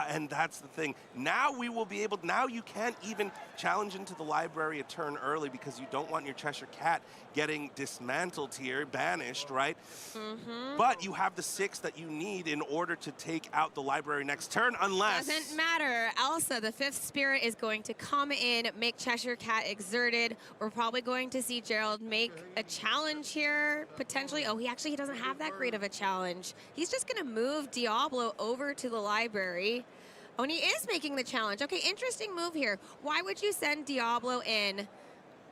And that's the thing. Now we will be able, now you can't even challenge into the library a turn early, because you don't want your Cheshire Cat getting dismantled here, banished, right? But you have the 6 that you need in order to take out the library next turn, unless... Doesn't matter. Elsa, the 5th spirit, is going to come in, make Cheshire Cat exerted. We're probably going to see Gerald make a challenge here, potentially. Oh, he doesn't have that great of a challenge. He's just going to move Diablo over to the library. Oh, and he is making the challenge. Okay, interesting move here. Why would you send Diablo in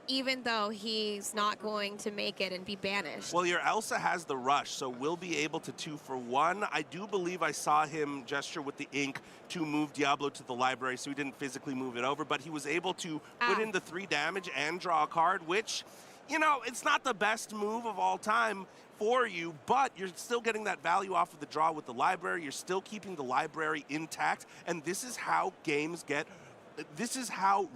even though he's not going to make it and be banished? Well, your Elsa has the rush, so we'll be able to 2 for 1. I do believe I saw him gesture with the ink to move Diablo to the library, so he didn't physically move it over, but he was able to put in the 3 damage and draw a card, which, it's not the best move of all time for you, but you're still getting that value off of the draw with the library. You're still keeping the library intact, and this is how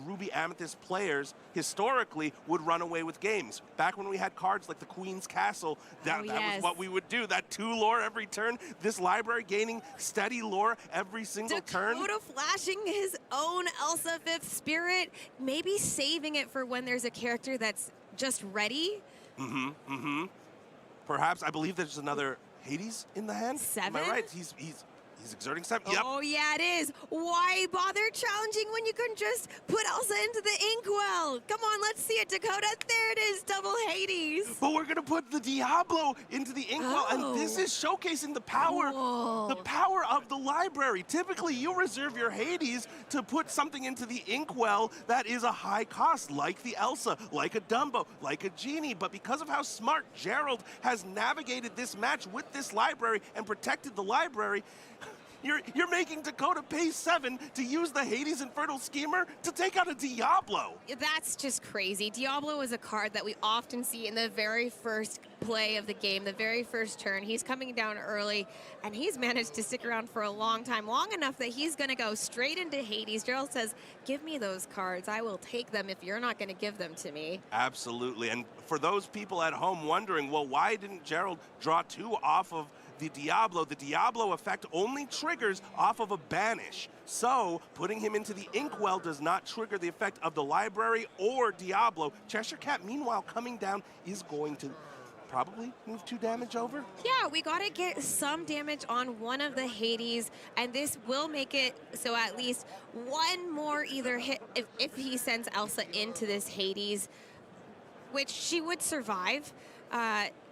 Ruby Amethyst players historically would run away with games. Back when we had cards like the Queen's Castle, that was what we would do. That 2 lore every turn, this library gaining steady lore every single turn. Dakota flashing his own Elsa 5th spirit, maybe saving it for when there's a character that's just ready. Perhaps, I believe there's another Hades in the hand? 7? Am I right? He's exerting 7. Yep. Oh, yeah, it is. Why bother challenging when you can just put Elsa into the inkwell? Come on, let's see it, Dakota. There it is, double Hades. But we're gonna put the Diablo into the inkwell, and this is showcasing the power of the library. Typically, you reserve your Hades to put something into the inkwell that is a high cost, like the Elsa, like a Dumbo, like a Genie. But because of how smart Gerald has navigated this match with this library and protected the library, you're making Dakota pay 7 to use the Hades Infernal Schemer to take out a Diablo. That's just crazy. Diablo is a card that we often see in the very first play of the game, the very first turn. He's coming down early, and he's managed to stick around for a long time, long enough that he's going to go straight into Hades. Gerald says, give me those cards. I will take them if you're not going to give them to me. Absolutely. And for those people at home wondering, well, why didn't Gerald draw 2 off of the Diablo effect only triggers off of a banish. So putting him into the inkwell does not trigger the effect of the library or Diablo. Cheshire Cat, meanwhile, coming down is going to probably move 2 damage over. Yeah, we got to get some damage on one of the Hades, and this will make it so at least one more either hit if he sends Elsa into this Hades, which she would survive.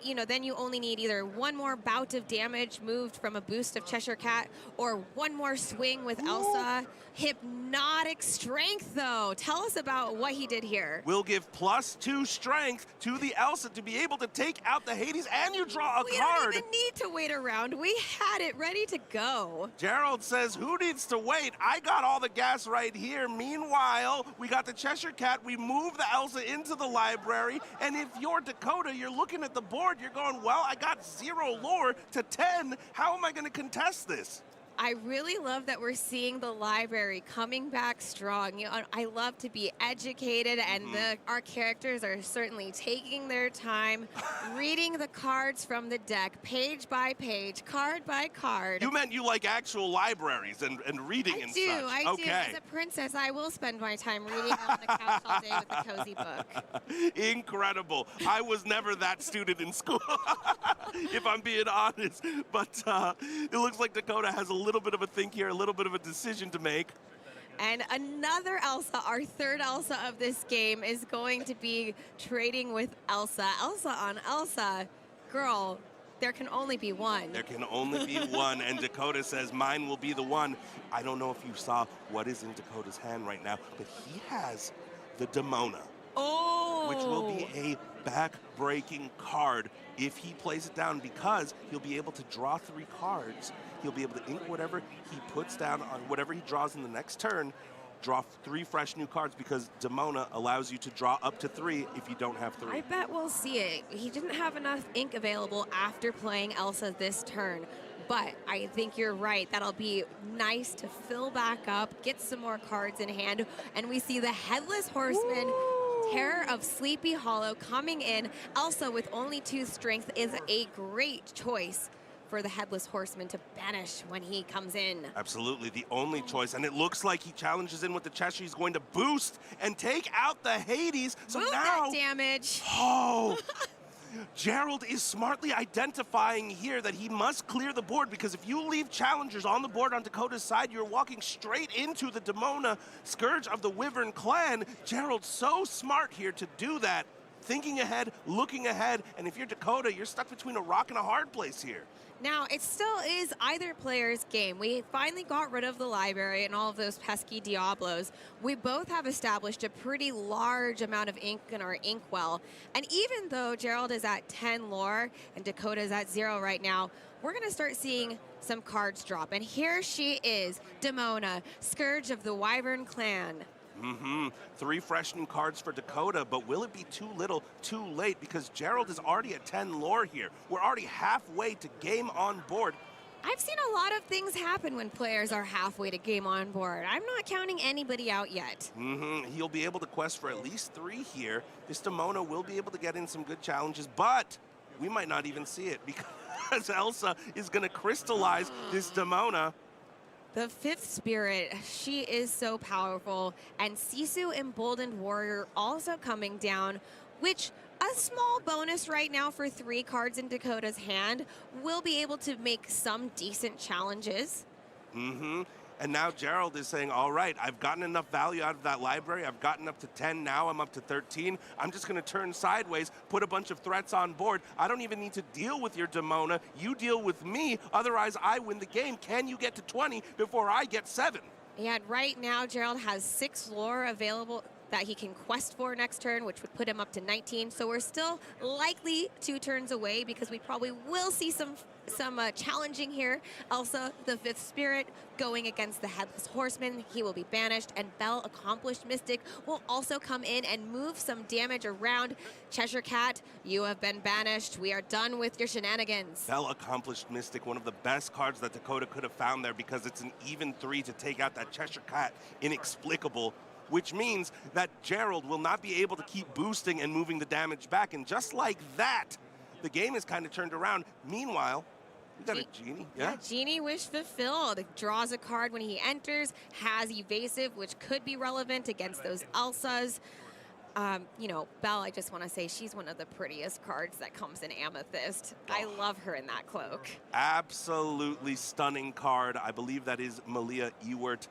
You know, then you only need either one more bout of damage moved from a boost of Cheshire Cat or one more swing with Elsa. Hypnotic strength, though. Tell us about what he did here. We'll give +2 strength to the Elsa to be able to take out the Hades, and you draw a card. We don't even need to wait around. We had it ready to go. Gerald says, who needs to wait? I got all the gas right here. Meanwhile, we got the Cheshire Cat. We move the Elsa into the library, and if you're Dakota, you're looking at the board, you're going, well, I got 0 lore to 10. How am I going to contest this? I really love that we're seeing the library coming back strong. You know, I love to be educated, and our characters are certainly taking their time, reading the cards from the deck, page by page, card by card. You meant you like actual libraries and reading and such. I do. As a princess, I will spend my time reading on the couch all day with a cozy book. Incredible. I was never that student in school, if I'm being honest. But it looks like Dakota has a little bit of a think here, a little bit of a decision to make. And another Elsa, our third Elsa of this game, is going to be trading with Elsa. Elsa on Elsa. Girl, there can only be one. There can only be one, and Dakota says, mine will be the one. I don't know if you saw what is in Dakota's hand right now, but he has the Demona. Oh! Which will be a back-breaking card if he plays it down, because he'll be able to draw 3 cards. He'll be able to ink whatever he puts down on whatever he draws in the next turn, draw 3 fresh new cards, because Demona allows you to draw up to 3 if you don't have 3. I bet we'll see it. He didn't have enough ink available after playing Elsa this turn. But I think you're right. That'll be nice to fill back up, get some more cards in hand, and we see the Headless Horseman, Terror of Sleepy Hollow, coming in. Elsa with only 2 strength is a great choice for the Headless Horseman to banish when he comes in. Absolutely, the only choice, and it looks like he challenges in with the Cheshire. He's going to boost and take out the Hades. So Move now, that damage. Oh, Gerald is smartly identifying here that he must clear the board, because if you leave challengers on the board on Dakota's side, you're walking straight into the Demona, Scourge of the Wyvern Clan. Gerald's so smart here to do that, thinking ahead, looking ahead, and if you're Dakota, you're stuck between a rock and a hard place here. Now, it still is either player's game. We finally got rid of the library and all of those pesky Diablos. We both have established a pretty large amount of ink in our inkwell. And even though Gerald is at 10 lore and Dakota is at 0 right now, we're going to start seeing some cards drop. And here she is, Demona, Scourge of the Wyvern Clan. 3 fresh new cards for Dakota, but will it be too little, too late? Because Gerald is already at 10 lore here. We're already halfway to game on board. I've seen a lot of things happen when players are halfway to game on board. I'm not counting anybody out yet. He'll be able to quest for at least 3 here. This Demona will be able to get in some good challenges, but we might not even see it, because Elsa is going to crystallize this Demona. The 5th spirit, she is so powerful. And Sisu, Emboldened Warrior, also coming down, which A small bonus right now for 3 cards in Dakota's hand. We'll be able to make some decent challenges. Mm-hmm. And now Gerald is saying, all right, I've gotten enough value out of that library. I've gotten up to 10 now. I'm up to 13. I'm just going to turn sideways, put a bunch of threats on board. I don't even need to deal with your Demona. You deal with me. Otherwise, I win the game. Can you get to 20 before I get 7? Yeah, right now Gerald has 6 lore available that he can quest for next turn, which would put him up to 19. So we're still likely 2 turns away because we probably will see some challenging here. Elsa, the 5th Spirit, going against the Headless Horseman. He will be banished, and Bell, Accomplished Mystic, will also come in and move some damage around. Cheshire Cat, you have been banished. We are done with your shenanigans. Bell, Accomplished Mystic, one of the best cards that Dakota could have found there because it's an even 3 to take out that Cheshire Cat. Inexplicable. Which means that Gerald will not be able to keep boosting and moving the damage back. And just like that, the game is kind of turned around. Meanwhile, we got a Genie. Yeah, Genie Wish Fulfilled. Draws a card when he enters, has Evasive, which could be relevant against those Elsas. You know, Belle, I just want to say she's one of the prettiest cards that comes in Amethyst. I love her in that cloak. Absolutely stunning card. I believe that is Malia Ewert.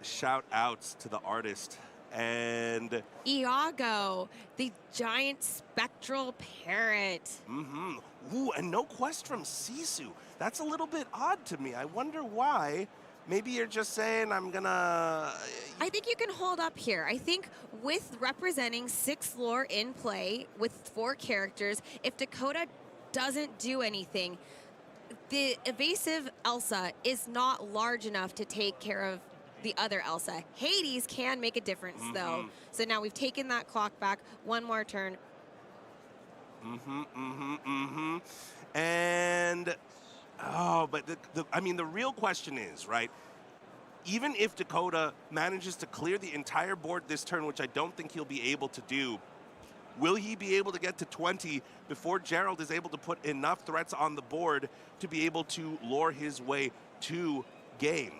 Shout outs to the artist. And Iago, the giant spectral parrot. Mm-hmm. Ooh, and no quest from Sisu. That's a little bit odd to me. I wonder why. Maybe you're just saying I'm gonna... I think you can hold up here. I think with representing 6 lore in play with 4 characters, if Dakota doesn't do anything, the evasive Elsa is not large enough to take care of the other Elsa. Hades can make a difference, though. So now we've taken that clock back. 1 more turn. And, oh, but I mean, the real question is, right, even if Dakota manages to clear the entire board this turn, which I don't think he'll be able to do, will he be able to get to 20 before Gerald is able to put enough threats on the board to be able to lure his way to game?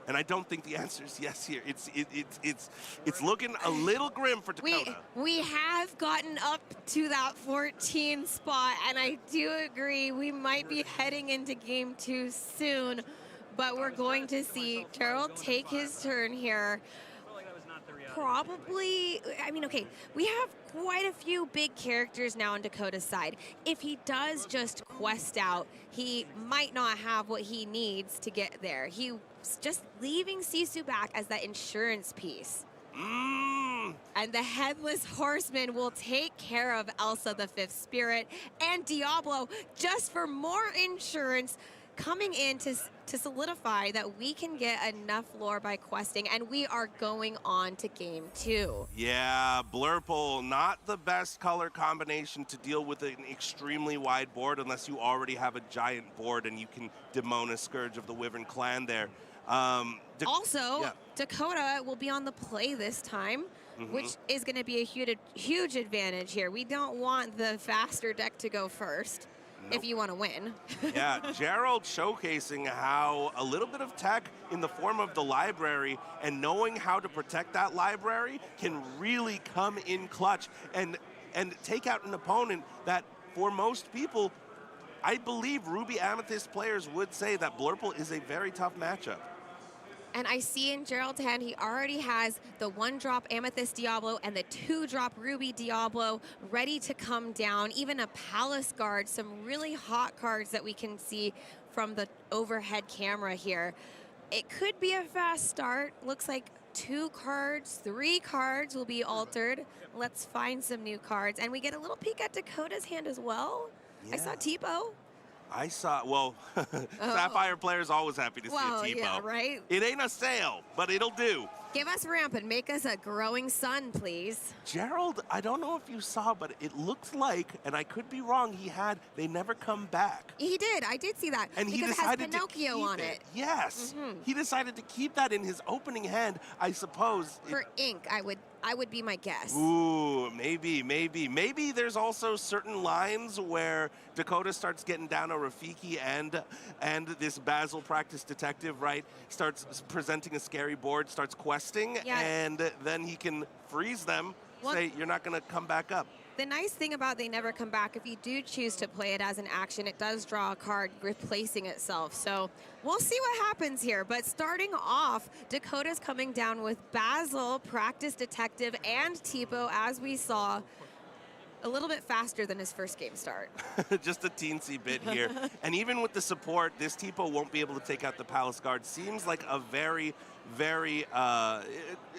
And I don't think the answer is yes here. It's looking a little grim for Dakota. We have gotten up to that 14 spot, and I do agree we might be heading into game 2 soon, but we're going to see Gerald take his turn here. Probably, I mean, okay, we have quite a few big characters now on Dakota's side. If he does just quest out, he might not have what he needs to get there. He's just leaving Sisu back as that insurance piece. And the Headless Horseman will take care of Elsa, the 5th Spirit, and Diablo just for more insurance, coming in to solidify that we can get enough lore by questing, and we are going on to game 2. Yeah, Blurple, not the best color combination to deal with an extremely wide board unless you already have a giant board and you can Demona Scourge of the Wyvern Clan there. Dakota will be on the play this time, which is going to be a huge advantage here. We don't want the faster deck to go first. If you want to win. Yeah, Gerald showcasing how a little bit of tech in the form of the library and knowing how to protect that library can really come in clutch and take out an opponent that, for most people, I believe Ruby Amethyst players would say that Blurple is a very tough matchup. And I see in Gerald's hand, he already has the 1-drop Amethyst Diablo and the 2-drop Ruby Diablo ready to come down. Even a Palace Guard, some really hot cards that we can see from the overhead camera here. It could be a fast start. Looks like 2 cards, 3 cards will be altered. Let's find some new cards. And we get a little peek at Dakota's hand as well. Yeah. I saw Tipo. I saw, well, Sapphire players always happy to see a Tipo. Yeah, right? It ain't a sale, but it'll do. Give us ramp and make us a growing sun, please. Gerald, I don't know if you saw, but it looks like, and I could be wrong, They Never Come Back. He did. I did see that. And because he decided it has Pinocchio on it. Yes. He decided to keep that in his opening hand, I suppose. For ink, I would be my guess. Ooh, maybe. Maybe there's also certain lines where Dakota starts getting down a Rafiki and this Basil practice detective, right? Starts presenting a scary board, starts questing, and then he can freeze them, say, you're not going to come back up. The nice thing about They Never Come Back, if you do choose to play it as an action, it does draw a card replacing itself. So we'll see what happens here. But starting off, Dakota's coming down with Basil, Practice Detective, and Tipo, as we saw, a little bit faster than his first game start. Just a teensy bit here. And even with the support, this Tipo won't be able to take out the Palace Guard. Seems like a very, very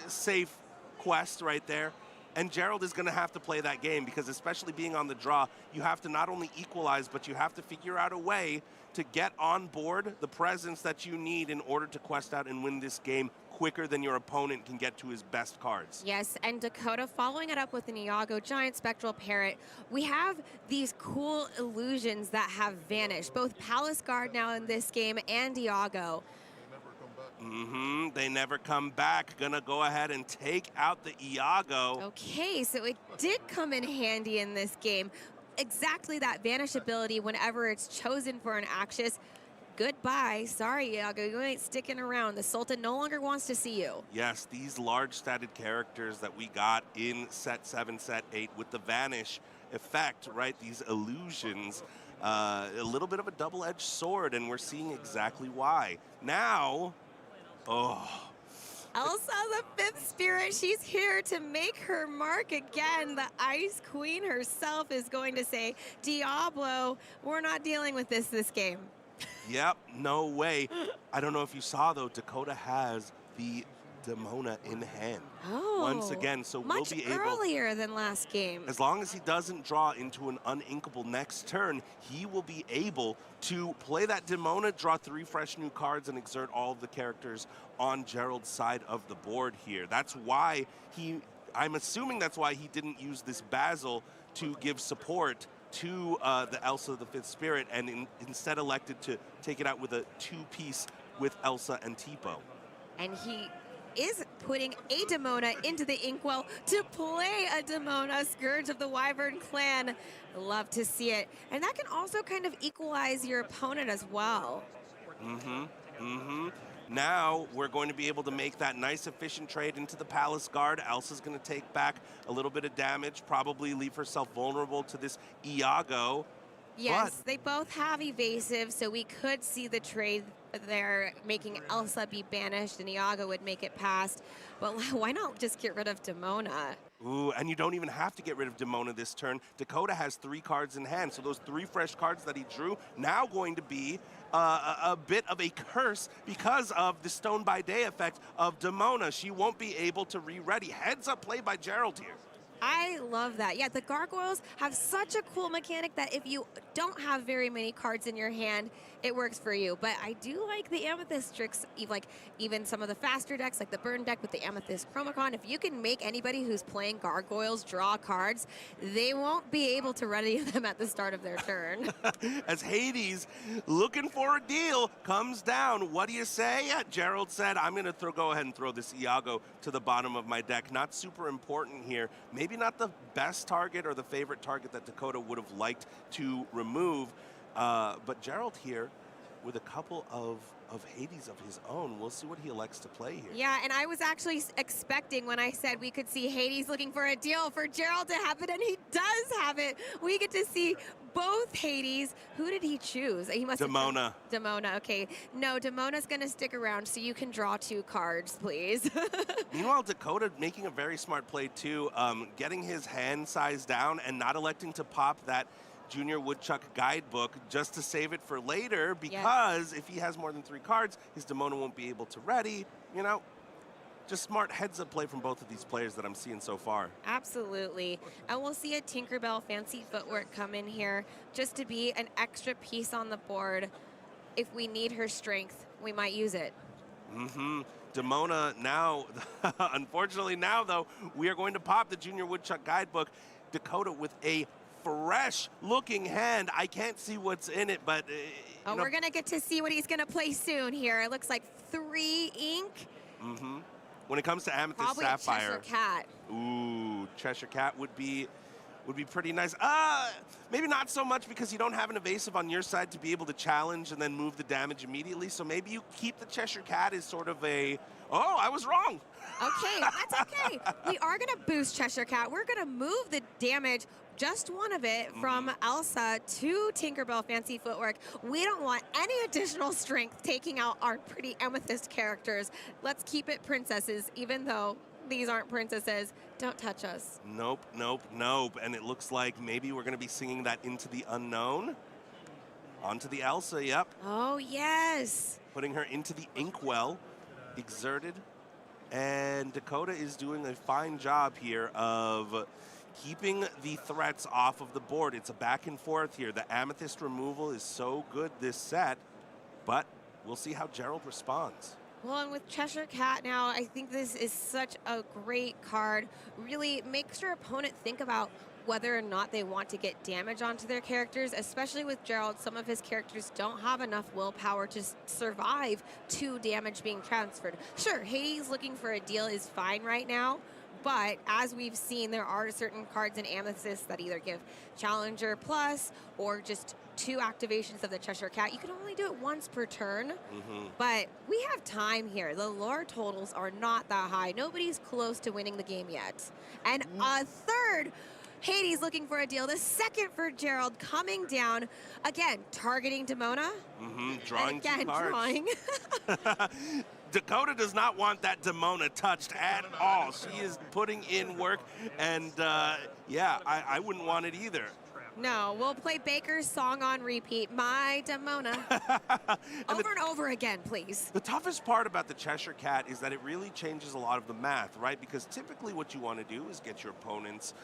safe quest right there. And Gerald is going to have to play that game because, especially being on the draw, you have to not only equalize, but you have to figure out a way to get on board the presence that you need in order to quest out and win this game quicker than your opponent can get to his best cards. Yes, and Dakota following it up with an Iago Giant Spectral Parrot. We have these cool illusions that have vanished, both Palace Guard now in this game and Iago. They never come back. Gonna go ahead and take out the Iago. Okay, so it did come in handy in this game. Exactly that vanish ability whenever it's chosen for an Axis. Goodbye. Sorry, Iago, you ain't sticking around. The Sultan no longer wants to see you. Yes, these large statted characters that we got in set 7, set 8 with the vanish effect, right? These illusions, a little bit of a double-edged sword, and we're seeing exactly why. Now, Elsa, the fifth spirit, she's here to make her mark again. The Ice Queen herself is going to say, Diablo, we're not dealing with this game. Yep, no way. I don't know if you saw, though, Dakota has the Demona in hand. Oh, once again, so we'll be able, earlier than last game. as long as he doesn't draw into an uninkable next turn, he will be able to play that Demona, draw 3 fresh new cards, and exert all of the characters on Gerald's side of the board here. That's why I'm assuming that's why he didn't use this Basil to give support to the Elsa the Fifth Spirit, and instead elected to take it out with a 2-piece with Elsa and Tipo. And he is putting a Demona into the Inkwell to play a Demona, Scourge of the Wyvern Clan. Love to see it. And that can also kind of equalize your opponent as well. Now we're going to be able to make that nice efficient trade into the Palace Guard. Elsa's going to take back a little bit of damage, probably leave herself vulnerable to this Iago. Yes, they both have evasive, so we could see the trade there, making Elsa be banished and Iago would make it past. But why not just get rid of Demona? Ooh, and you don't even have to get rid of Demona this turn. Dakota has 3 cards in hand, so those 3 fresh cards that he drew now going to be a bit of a curse because of the Stone by Day effect of Demona. She won't be able to re-ready. Heads up play by Gerald here. I love that. Yeah, the gargoyles have such a cool mechanic that if you don't have very many cards in your hand, it works for you. But I do like the Amethyst tricks, like even some of the faster decks, like the Burn deck with the Amethyst Chromacon. If you can make anybody who's playing gargoyles draw cards, they won't be able to ready them at the start of their turn. As Hades, looking for a deal, comes down. What do you say? Gerald said, I'm going to go ahead and throw this Iago to the bottom of my deck. Not super important here. Maybe not the best target or the favorite target that Dakota would have liked to remove. But Gerald here with a couple of Hades of his own. We'll see what he elects to play here. Yeah, and I was actually expecting when I said we could see Hades looking for a deal for Gerald to have it, and he does have it. We get to see both Hades. Who did he choose? He must Demona. Demona, okay. No, Demona's going to stick around, so you can draw 2 cards, please. Meanwhile, Dakota making a very smart play, too, getting his hand size down and not electing to pop that Junior Woodchuck guidebook just to save it for later, because if he has more than 3 cards, his Demona won't be able to ready. You know, just smart heads-up play from both of these players that I'm seeing so far. Absolutely. And we'll see a Tinkerbell Fancy Footwork come in here just to be an extra piece on the board. If we need her strength, we might use it. Demona now, unfortunately now, though, we are going to pop the Junior Woodchuck guidebook. Dakota with a fresh-looking hand. I can't see what's in it, but... we're going to get to see what he's going to play soon here. It looks like 3 ink. When it comes to Amethyst Probably Sapphire... Cheshire Cat. Ooh, Cheshire Cat would be pretty nice. Maybe not so much because you don't have an evasive on your side to be able to challenge and then move the damage immediately. So maybe you keep the Cheshire Cat as sort of a, I was wrong. Okay, that's okay. We are going to boost Cheshire Cat. We're going to move the damage just one of it from Elsa to Tinkerbell Fancy Footwork. We don't want any additional strength taking out our pretty Amethyst characters. Let's keep it princesses, even though these aren't princesses. Don't touch us. Nope, nope, nope. And it looks like maybe we're going to be singing that Into the Unknown. Onto the Elsa, yep. Oh, yes. Putting her into the inkwell, exerted. And Dakota is doing a fine job here of keeping the threats off of the board. It's a back and forth here. The Amethyst removal is so good this set, but we'll see how Gerald responds. Well, and with Cheshire Cat now, I think this is such a great card. Really makes your opponent think about whether or not they want to get damage onto their characters, especially with Gerald. Some of his characters don't have enough willpower to survive 2 damage being transferred. Sure, Hades looking for a deal is fine right now, but as we've seen, there are certain cards in Amethyst that either give Challenger Plus or just 2 activations of the Cheshire Cat. You can only do it once per turn, but we have time here. The lore totals are not that high. Nobody's close to winning the game yet. And a third Hades looking for a deal. The second for Gerald coming down. Again, targeting Demona. Drawing and again, 2 cards. drawing. Dakota does not want that Demona touched at all. She is putting in work, and yeah, I wouldn't want it either. No, we'll play Baker's song on repeat, My Demona. over and over again, please. The toughest part about the Cheshire Cat is that it really changes a lot of the math, right? Because typically what you want to do is get your opponent's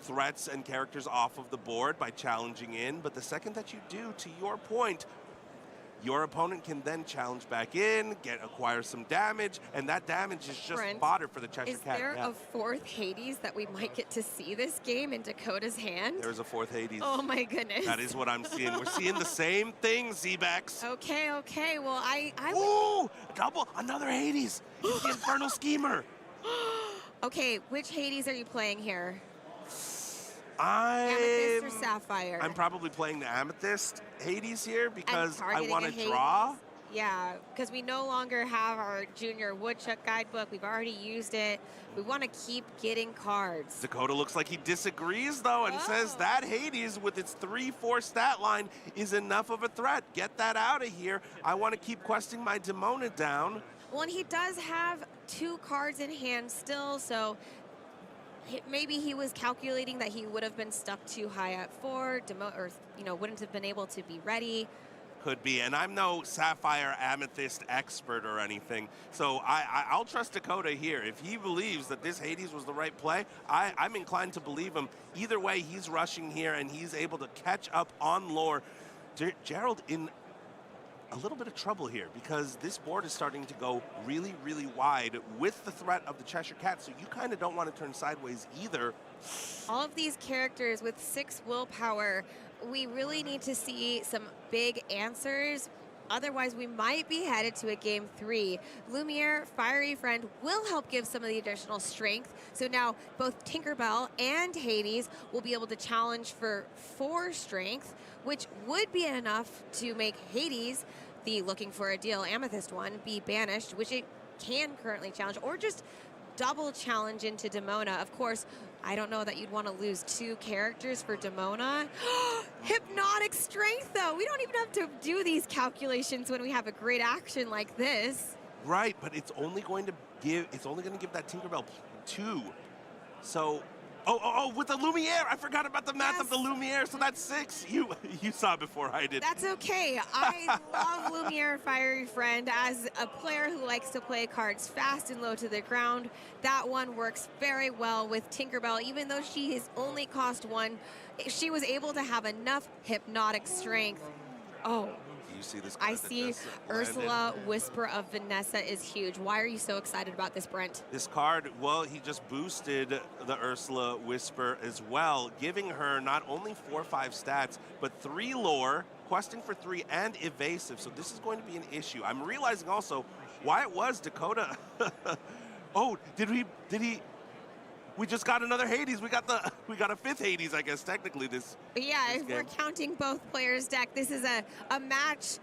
threats and characters off of the board by challenging in, but the second that you do, to your point, your opponent can then challenge back in, acquire some damage, and that damage is just Brent, fodder for the Cheshire Cat. Is there a 4th Hades that we might get to see this game in Dakota's hand? There's a 4th Hades. Oh my goodness. That is what I'm seeing. We're seeing the same thing, Zebex. Okay, okay. Well, I Ooh, another Hades. He's the Infernal Schemer. Okay, which Hades are you playing here? Amethyst or Sapphire? I'm probably playing the Amethyst Hades here because I targeting want a to draw. Yeah, because we no longer have our Junior Woodchuck guidebook. We've already used it. We want to keep getting cards. Dakota looks like he disagrees, though, and says that Hades, with its 3-4 stat line, is enough of a threat. Get that out of here. I want to keep questing my Demona down. Well, and he does have 2 cards in hand still, so maybe he was calculating that he would have been stuck too high at 4, or wouldn't have been able to be ready. Could be, and I'm no Sapphire Amethyst expert or anything, so I'll trust Dakota here. If he believes that this Hades was the right play, I'm inclined to believe him. Either way, he's rushing here, and he's able to catch up on lore. Gerald in a little bit of trouble here because this board is starting to go really, really wide with the threat of the Cheshire Cat, so you kind of don't want to turn sideways either. All of these characters with 6 willpower, we really need to see some big answers. Otherwise, we might be headed to a game 3. Lumiere, Fiery Friend, will help give some of the additional strength. So now both Tinkerbell and Hades will be able to challenge for 4 strength, which would be enough to make Hades, the looking for a deal Amethyst one, be banished, which it can currently challenge, or just double challenge into Demona. Of course, I don't know that you'd want to lose 2 characters for Demona. Hypnotic strength, though. We don't even have to do these calculations when we have a great action like this. Right, but it's only going to give that Tinkerbell 2. So, with the Lumiere, I forgot about the math of the Lumiere. So that's 6. You saw it before I did. That's okay. I love Lumiere Fiery Friend. As a player who likes to play cards fast and low to the ground, that one works very well with Tinkerbell. Even though she has only cost 1, she was able to have enough hypnotic strength. Oh. You see this I see Ursula Whisper of Vanessa is huge. Why are you so excited about this, Brent? This card, well, he just boosted the Ursula Whisper as well, giving her not only 4-5 stats, but 3 lore, questing for 3, and evasive. So this is going to be an issue. I'm realizing also why it was Dakota. Oh, did he? We just got another Hades. We got a 5th Hades, I guess, technically this. Yeah, this if we're counting both players' deck, this is a match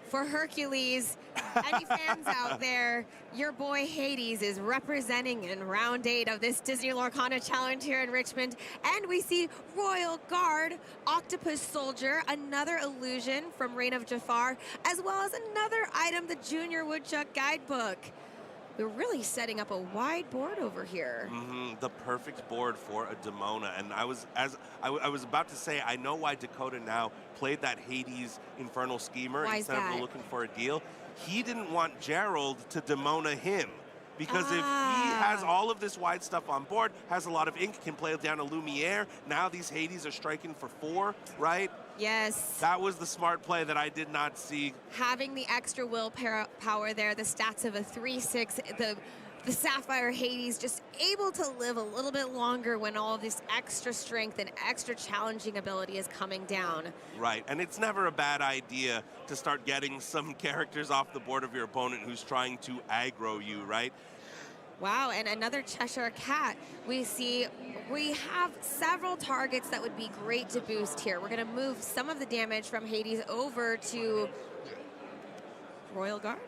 for Hercules, any fans out there, your boy Hades is representing in round 8 of this Disney Lorcana Challenge here in Richmond. And we see Royal Guard, Octopus Soldier, another illusion from Reign of Jafar, as well as another item, the Junior Woodchuck Guidebook. We're really setting up a wide board over here. The perfect board for a Demona. And I was about to say, I know why Dakota now played that Hades Infernal Schemer instead of looking for a deal. He didn't want Gerald to Demona him. Because if he has all of this wide stuff on board, has a lot of ink, can play down a Lumiere, now these Hades are striking for 4, right? Yes. That was the smart play that I did not see. Having the extra willpower there, the stats of a 3/6, the Sapphire Hades just able to live a little bit longer when all of this extra strength and extra challenging ability is coming down. Right, and it's never a bad idea to start getting some characters off the board of your opponent who's trying to aggro you, right? Wow, and another Cheshire Cat. We have several targets that would be great to boost here. We're going to move some of the damage from Hades over to Royal Guard?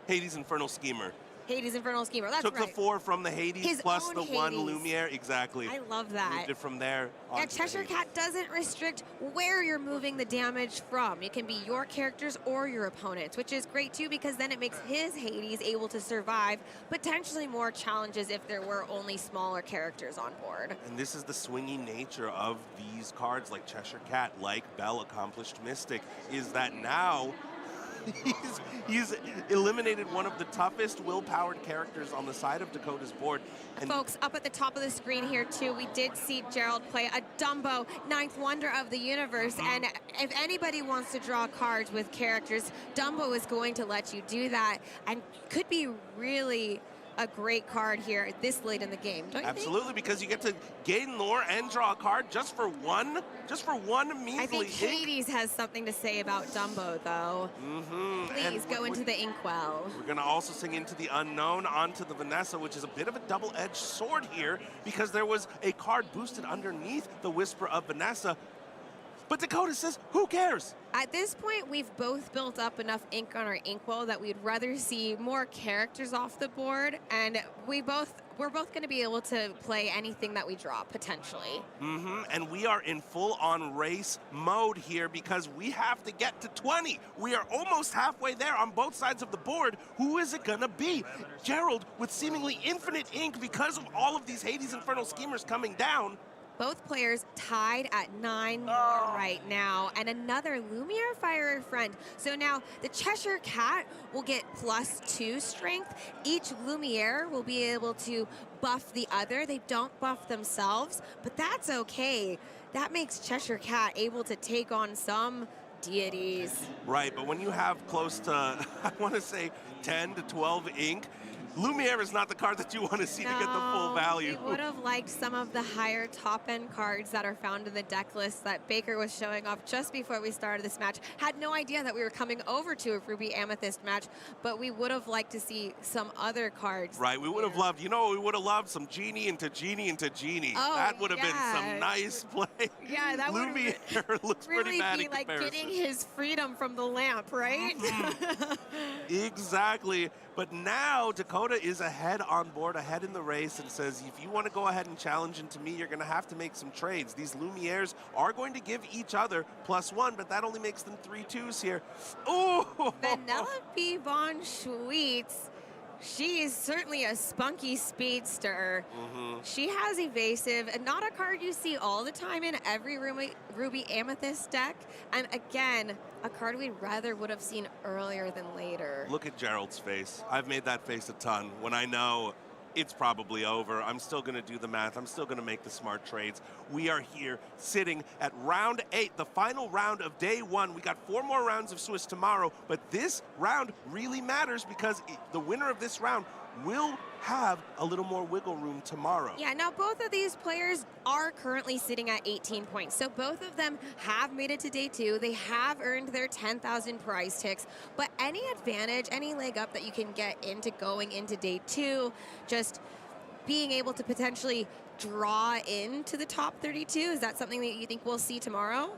Hades Infernal Schemer. Hades Infernal Schemer, that's Took right. the 4 from the Hades His plus own the 1 Hades. Lumiere, exactly. I love that. Moved it from there. Yeah, Cheshire Cat doesn't restrict where you're moving the damage from. It can be your characters or your opponents, which is great too because then it makes his Hades able to survive potentially more challenges if there were only smaller characters on board. And this is the swingy nature of these cards like Cheshire Cat, like Bell, Accomplished Mystic, is that now he's eliminated one of the toughest will-powered characters on the side of Dakota's board. And folks, up at the top of the screen here too, we did see Gerald play a Dumbo, 9th Wonder of the Universe, and if anybody wants to draw cards with characters, Dumbo is going to let you do that, and could be really a great card here this late in the game, don't you Absolutely, think? because you get to gain lore and draw a card just for one measly I think ink. Hades has something to say about Dumbo, though. Please go into the inkwell. We're going to also sing Into the Unknown onto the Vanessa, which is a bit of a double-edged sword here because there was a card boosted underneath the Whisper of Vanessa. But Dakota says, who cares? At this point, we've both built up enough ink on our inkwell that we'd rather see more characters off the board, and we're both going to be able to play anything that we draw, potentially. And we are in full-on race mode here because we have to get to 20. We are almost halfway there on both sides of the board. Who is it going to be? Gerald, with seemingly infinite ink because of all of these Hades Infernal Schemers coming down. Both players tied at 9 right now, and another Lumiere Fire Friend. So now the Cheshire Cat will get +2 strength. Each Lumiere will be able to buff the other. They don't buff themselves, but that's okay. That makes Cheshire Cat able to take on some deities. Right, but when you have close to, I want to say 10 to 12 ink, Lumiere is not the card that you want to see to get the full value. We would have liked some of the higher top-end cards that are found in the deck list that Baker was showing off just before we started this match. Had no idea that we were coming over to a Ruby Amethyst match, but we would have liked to see some other cards. Right, we would have loved, you know, we would have loved some Genie into Genie into Genie. Oh, that would have been some nice play. Yeah, that would Lumiere looks really pretty bad be in like comparison. getting his freedom from the lamp, right? Exactly. But now Dakota is ahead on board, ahead in the race, and says, if you want to go ahead and challenge into me, you're going to have to make some trades. These Lumieres are going to give each other +1, but that only makes them 3 2s here. Ooh! Vanellope Von Schweetz. She is certainly a spunky speedster. She has evasive, and not a card you see all the time in every Ruby Amethyst deck. And again, a card we rather would have seen earlier than later. Look at Gerald's face. I've made that face a ton when I know it's probably over. I'm still going to do the math. I'm still going to make the smart trades. We are here sitting at round 8, the final round of day 1. We got 4 more rounds of Swiss tomorrow, but this round really matters because the winner of this round will have a little more wiggle room tomorrow. Yeah, now both of these players are currently sitting at 18 points. So both of them have made it to day 2. They have earned their 10,000 prize ticks. But any advantage, any leg up that you can get into going into day 2, just being able to potentially draw into the top 32, is that something that you think we'll see tomorrow?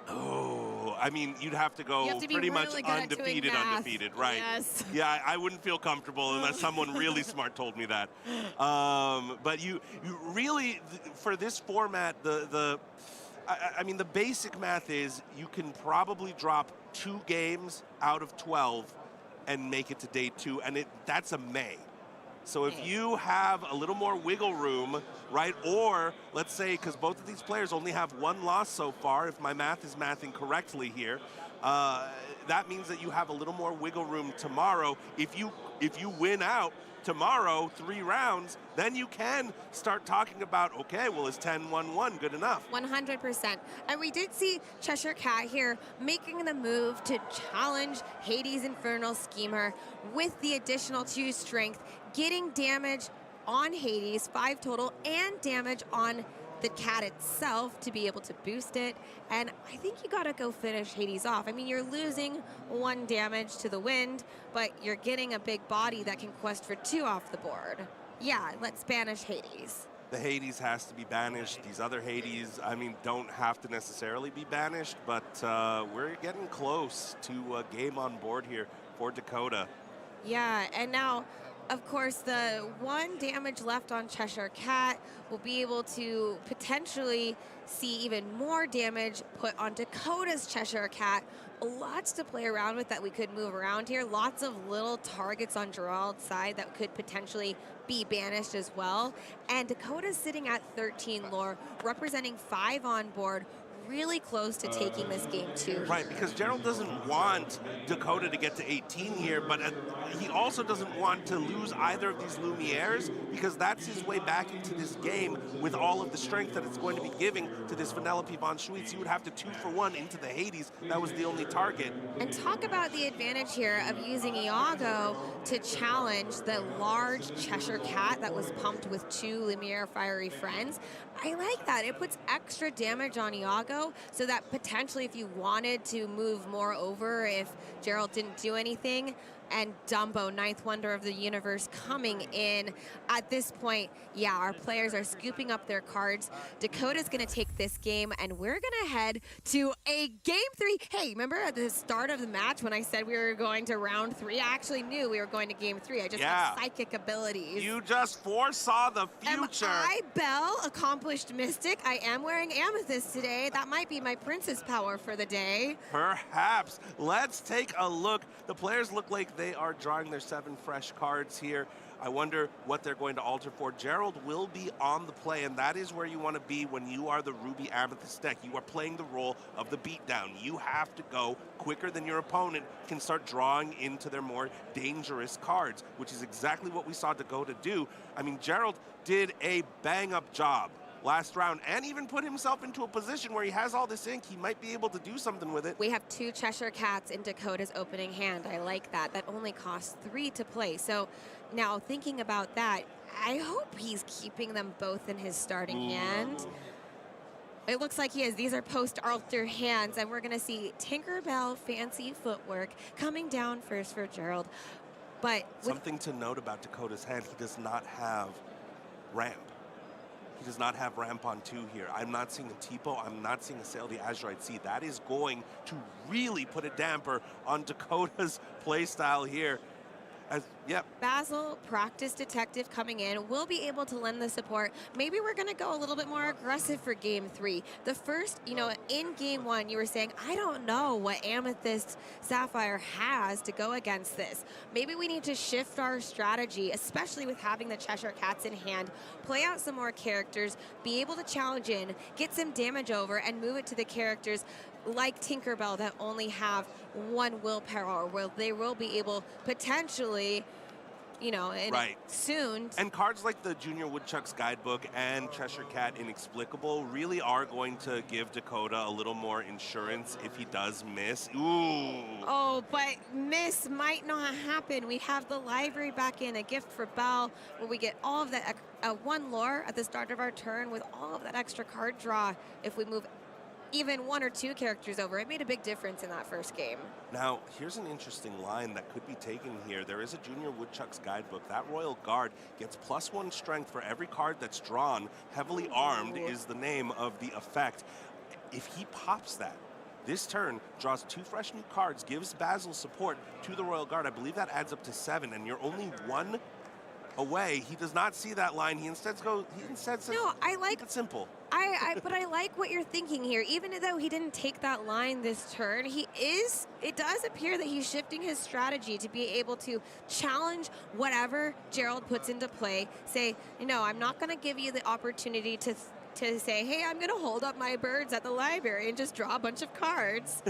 Oh, I mean, you'd have to go You have to be pretty really much good at doing undefeated, math. right? Yes. Yeah, I wouldn't feel comfortable unless someone really smart told me that. But you really, for this format, I mean, the basic math is you can probably drop 2 games out of 12 and make it to day 2, and that's a May. So if you have a little more wiggle room, right, or let's say, because both of these players only have 1 loss so far, if my math is mathing correctly here, that means that you have a little more wiggle room tomorrow. If you win out tomorrow, 3 rounds, then you can start talking about, okay, well, is 10-1-1 good enough? 100%. And we did see Cheshire Cat here making the move to challenge Hades' Infernal Schemer with the additional 2 strength, getting damage on Hades, 5 total, and damage on the cat itself to be able to boost it. And I think you gotta go finish Hades off. I mean, you're losing 1 damage to the wind, but you're getting a big body that can quest for 2 off the board. Yeah, let's banish Hades. The Hades has to be banished. These other Hades, I mean, don't have to necessarily be banished, but we're getting close to a game on board here for Dakota. Yeah, and now, of course, the 1 damage left on Cheshire Cat will be able to potentially see even more damage put on Dakota's Cheshire Cat. Lots to play around with that we could move around here. Lots of little targets on Gerald's side that could potentially be banished as well. And Dakota's sitting at 13 lore, representing 5 on board, really close to taking this game 2. Right, because Gerald doesn't want Dakota to get to 18 here, but he also doesn't want to lose either of these Lumieres, because that's his way back into this game with all of the strength that it's going to be giving to this Vanellope von Schweetz. He would have to 2-for-1 into the Hades. That was the only target. And talk about the advantage here of using Iago to challenge the large Cheshire Cat that was pumped with 2 Lumiere Fiery Friends. I like that. It puts extra damage on Iago, so that potentially if you wanted to move more over, if Gerald didn't do anything, and Dumbo, 9th Wonder of the Universe, coming in. At this point, yeah, our players are scooping up their cards. Dakota's gonna take this game, and we're gonna head to a game 3. Hey, remember at the start of the match when I said we were going to round 3? I actually knew we were going to game 3. I just have psychic abilities. You just foresaw the future. Am I Belle, accomplished mystic? I am wearing amethyst today. That might be my princess power for the day. Perhaps. Let's take a look. The players look like they are drawing their 7 fresh cards here. I wonder what they're going to alter for. Gerald will be on the play, and that is where you want to be when you are the Ruby Amethyst deck. You are playing the role of the beatdown. You have to go quicker than your opponent can start drawing into their more dangerous cards, which is exactly what we saw Dakota do. I mean, Gerald did a bang-up job last round and even put himself into a position where he has all this ink. He might be able to do something with it. We have 2 Cheshire Cats in Dakota's opening hand. I like that. That only costs 3 to play. So now thinking about that, I hope he's keeping them both in his starting hand. It looks like he is. These are post-alter hands, and we're going to see Tinkerbell Fancy Footwork coming down first for Gerald. But something to note about Dakota's hand, he does not have ramp. He does not have ramp on 2 here. I'm not seeing a Tipo. I'm not seeing a Sail the Azurite Sea. That is going to really put a damper on Dakota's playstyle here. Basil, practice detective coming in, will be able to lend the support. Maybe we're going to go a little bit more aggressive for game 3. The first, in game 1, you were saying, I don't know what Amethyst Sapphire has to go against this. Maybe we need to shift our strategy, especially with having the Cheshire Cats in hand, play out some more characters, be able to challenge in, get some damage over, and move it to the characters like Tinkerbell that only have 1 willpower, where they will be able potentially, soon. And cards like the Junior Woodchuck's Guidebook and Cheshire Cat Inexplicable really are going to give Dakota a little more insurance if he does miss. Ooh. Oh, but miss might not happen. We have the library back in, a gift for Belle, where we get all of that 1 lore at the start of our turn with all of that extra card draw if we move even 1 or 2 characters over. It made a big difference in that first game. Now, here's an interesting line that could be taken here. There is a Junior Woodchuck's Guidebook. That Royal Guard gets +1 strength for every card that's drawn. Heavily Armed is the name of the effect. If he pops that, this turn draws 2 fresh new cards, gives Basil support to the Royal Guard. I believe that adds up to 7, and you're only 1 away. He does not see that line. He instead says, No, I like keep it simple. But I like what you're thinking here. Even though he didn't take that line this turn, it does appear that he's shifting his strategy to be able to challenge whatever Gerald puts into play. Say, no, I'm not going to give you the opportunity to say, hey, I'm going to hold up my birds at the library and just draw a bunch of cards.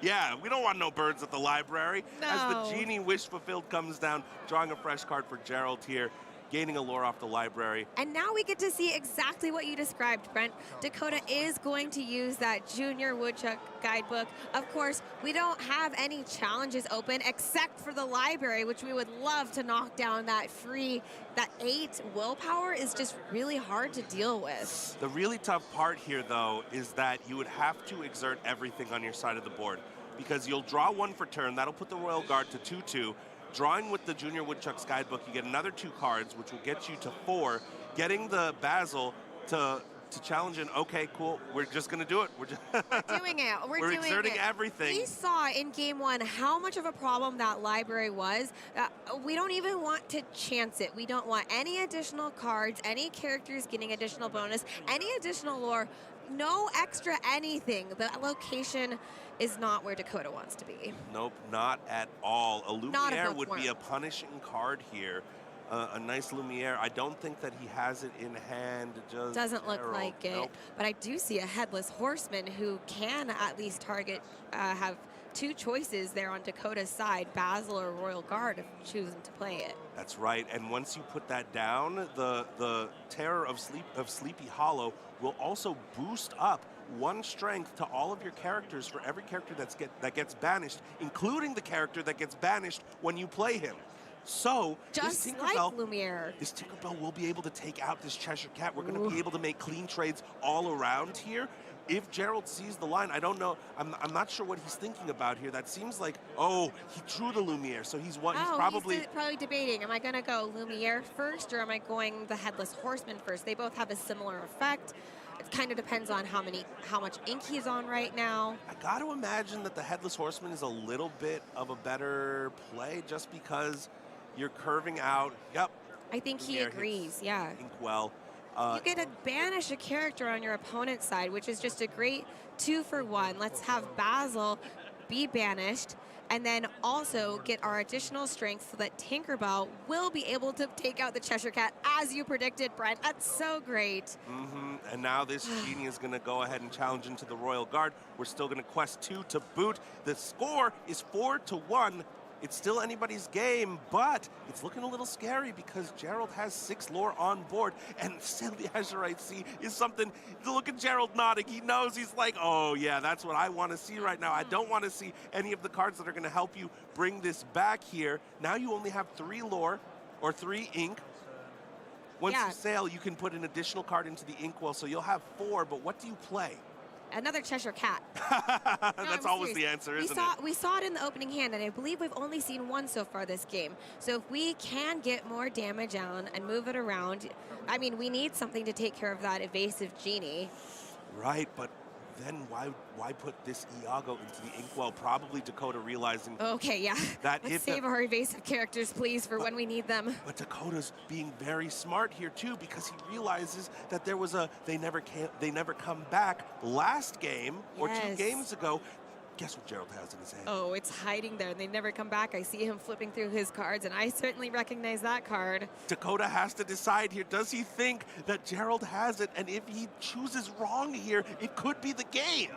Yeah, we don't want no birds at the library. No. As the genie wish fulfilled comes down, drawing a fresh card for Gerald here, gaining a lore off the library. And now we get to see exactly what you described, Brent. Dakota is going to use that Junior Woodchuck guidebook. Of course, we don't have any challenges open except for the library, which we would love to knock down. That 8 willpower is just really hard to deal with. The really tough part here, though, is that you would have to exert everything on your side of the board, because you'll draw 1 for turn. That'll put the Royal Guard to 2-2. Drawing with the Junior Woodchuck's guidebook, you get another 2 cards, which will get you to 4. Getting the Basil to challenge in, okay, cool, we're just going to do it. We're doing it. We're exerting everything. We saw in game 1 how much of a problem that library was. We don't even want to chance it. We don't want any additional cards, any characters getting additional bonus, any additional lore, no extra anything. The location is not where Dakota wants to be. Nope, not at all. A Lumiere would be a punishing card here. A nice Lumiere. I don't think that he has it in hand. Just doesn't look like it. Nope. But I do see a Headless Horseman who can at least target, have 2 choices there on Dakota's side, Basil or Royal Guard, if choosing to play it. That's right. And once you put that down, the Terror of Sleepy Hollow will also boost up 1 strength to all of your characters for every character that gets banished, including the character that gets banished when you play him. So, just this like Tinkerbell, Lumiere. this Tinkerbell will be able to take out this Cheshire Cat. We're going to be able to make clean trades all around here. If Gerald sees the line, I don't know. I'm not sure what he's thinking about here. That seems like, oh, he drew the Lumiere, so he's probably debating. Am I going to go Lumiere first, or am I going the Headless Horseman first? They both have a similar effect. It kind of depends on how much ink he's on right now. I got to imagine that the Headless Horseman is a little bit of a better play, just because you're curving out. Yep. I think he agrees. Yeah. Inkwell. You get to banish a character on your opponent's side, which is just a great 2-for-1. Let's have Basil be banished, and then also get our additional strength so that Tinkerbell will be able to take out the Cheshire Cat, as you predicted, Brent. That's so great. And now this genie is going to go ahead and challenge into the Royal Guard. We're still going to quest 2 to boot. The score is 4-1. It's still anybody's game, but it's looking a little scary because Gerald has 6 lore on board, and still the Azurite Sea is something. Look at Gerald nodding. He knows. He's like, oh, yeah, that's what I want to see right now. I don't want to see any of the cards that are going to help you bring this back here. Now you only have 3 lore or 3 ink. Once you sail, you can put an additional card into the inkwell, so you'll have 4, but what do you play? Another Cheshire Cat. That's always the answer, isn't it? We saw it in the opening hand, and I believe we've only seen 1 so far this game. So if we can get more damage on and move it around, I mean, we need something to take care of that evasive genie. Right, but then why put this Iago into the inkwell? Probably Dakota realizing. Okay, yeah. That Let's save our evasive characters, please, for when we need them. But Dakota's being very smart here too, because he realizes that there was they never come back last game or 2 games ago. Guess what Gerald has in his hand? Oh, it's hiding there, and they never come back. I see him flipping through his cards, and I certainly recognize that card. Dakota has to decide here. Does he think that Gerald has it? And if he chooses wrong here, it could be the game.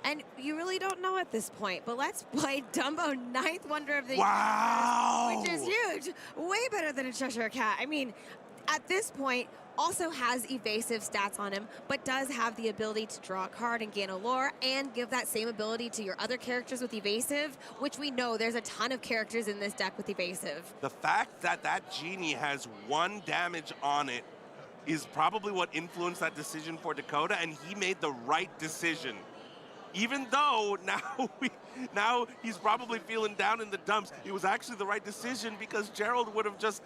And you really don't know at this point, but let's play Dumbo 9th Wonder of the Universe, which is huge. Way better than a Cheshire Cat. I mean, at this point, also has evasive stats on him, but does have the ability to draw a card and gain a lore, and give that same ability to your other characters with evasive, which we know there's a ton of characters in this deck with evasive. The fact that that genie has 1 damage on it is probably what influenced that decision for Dakota, and he made the right decision. Even though now he's probably feeling down in the dumps, it was actually the right decision, because Gerald would have just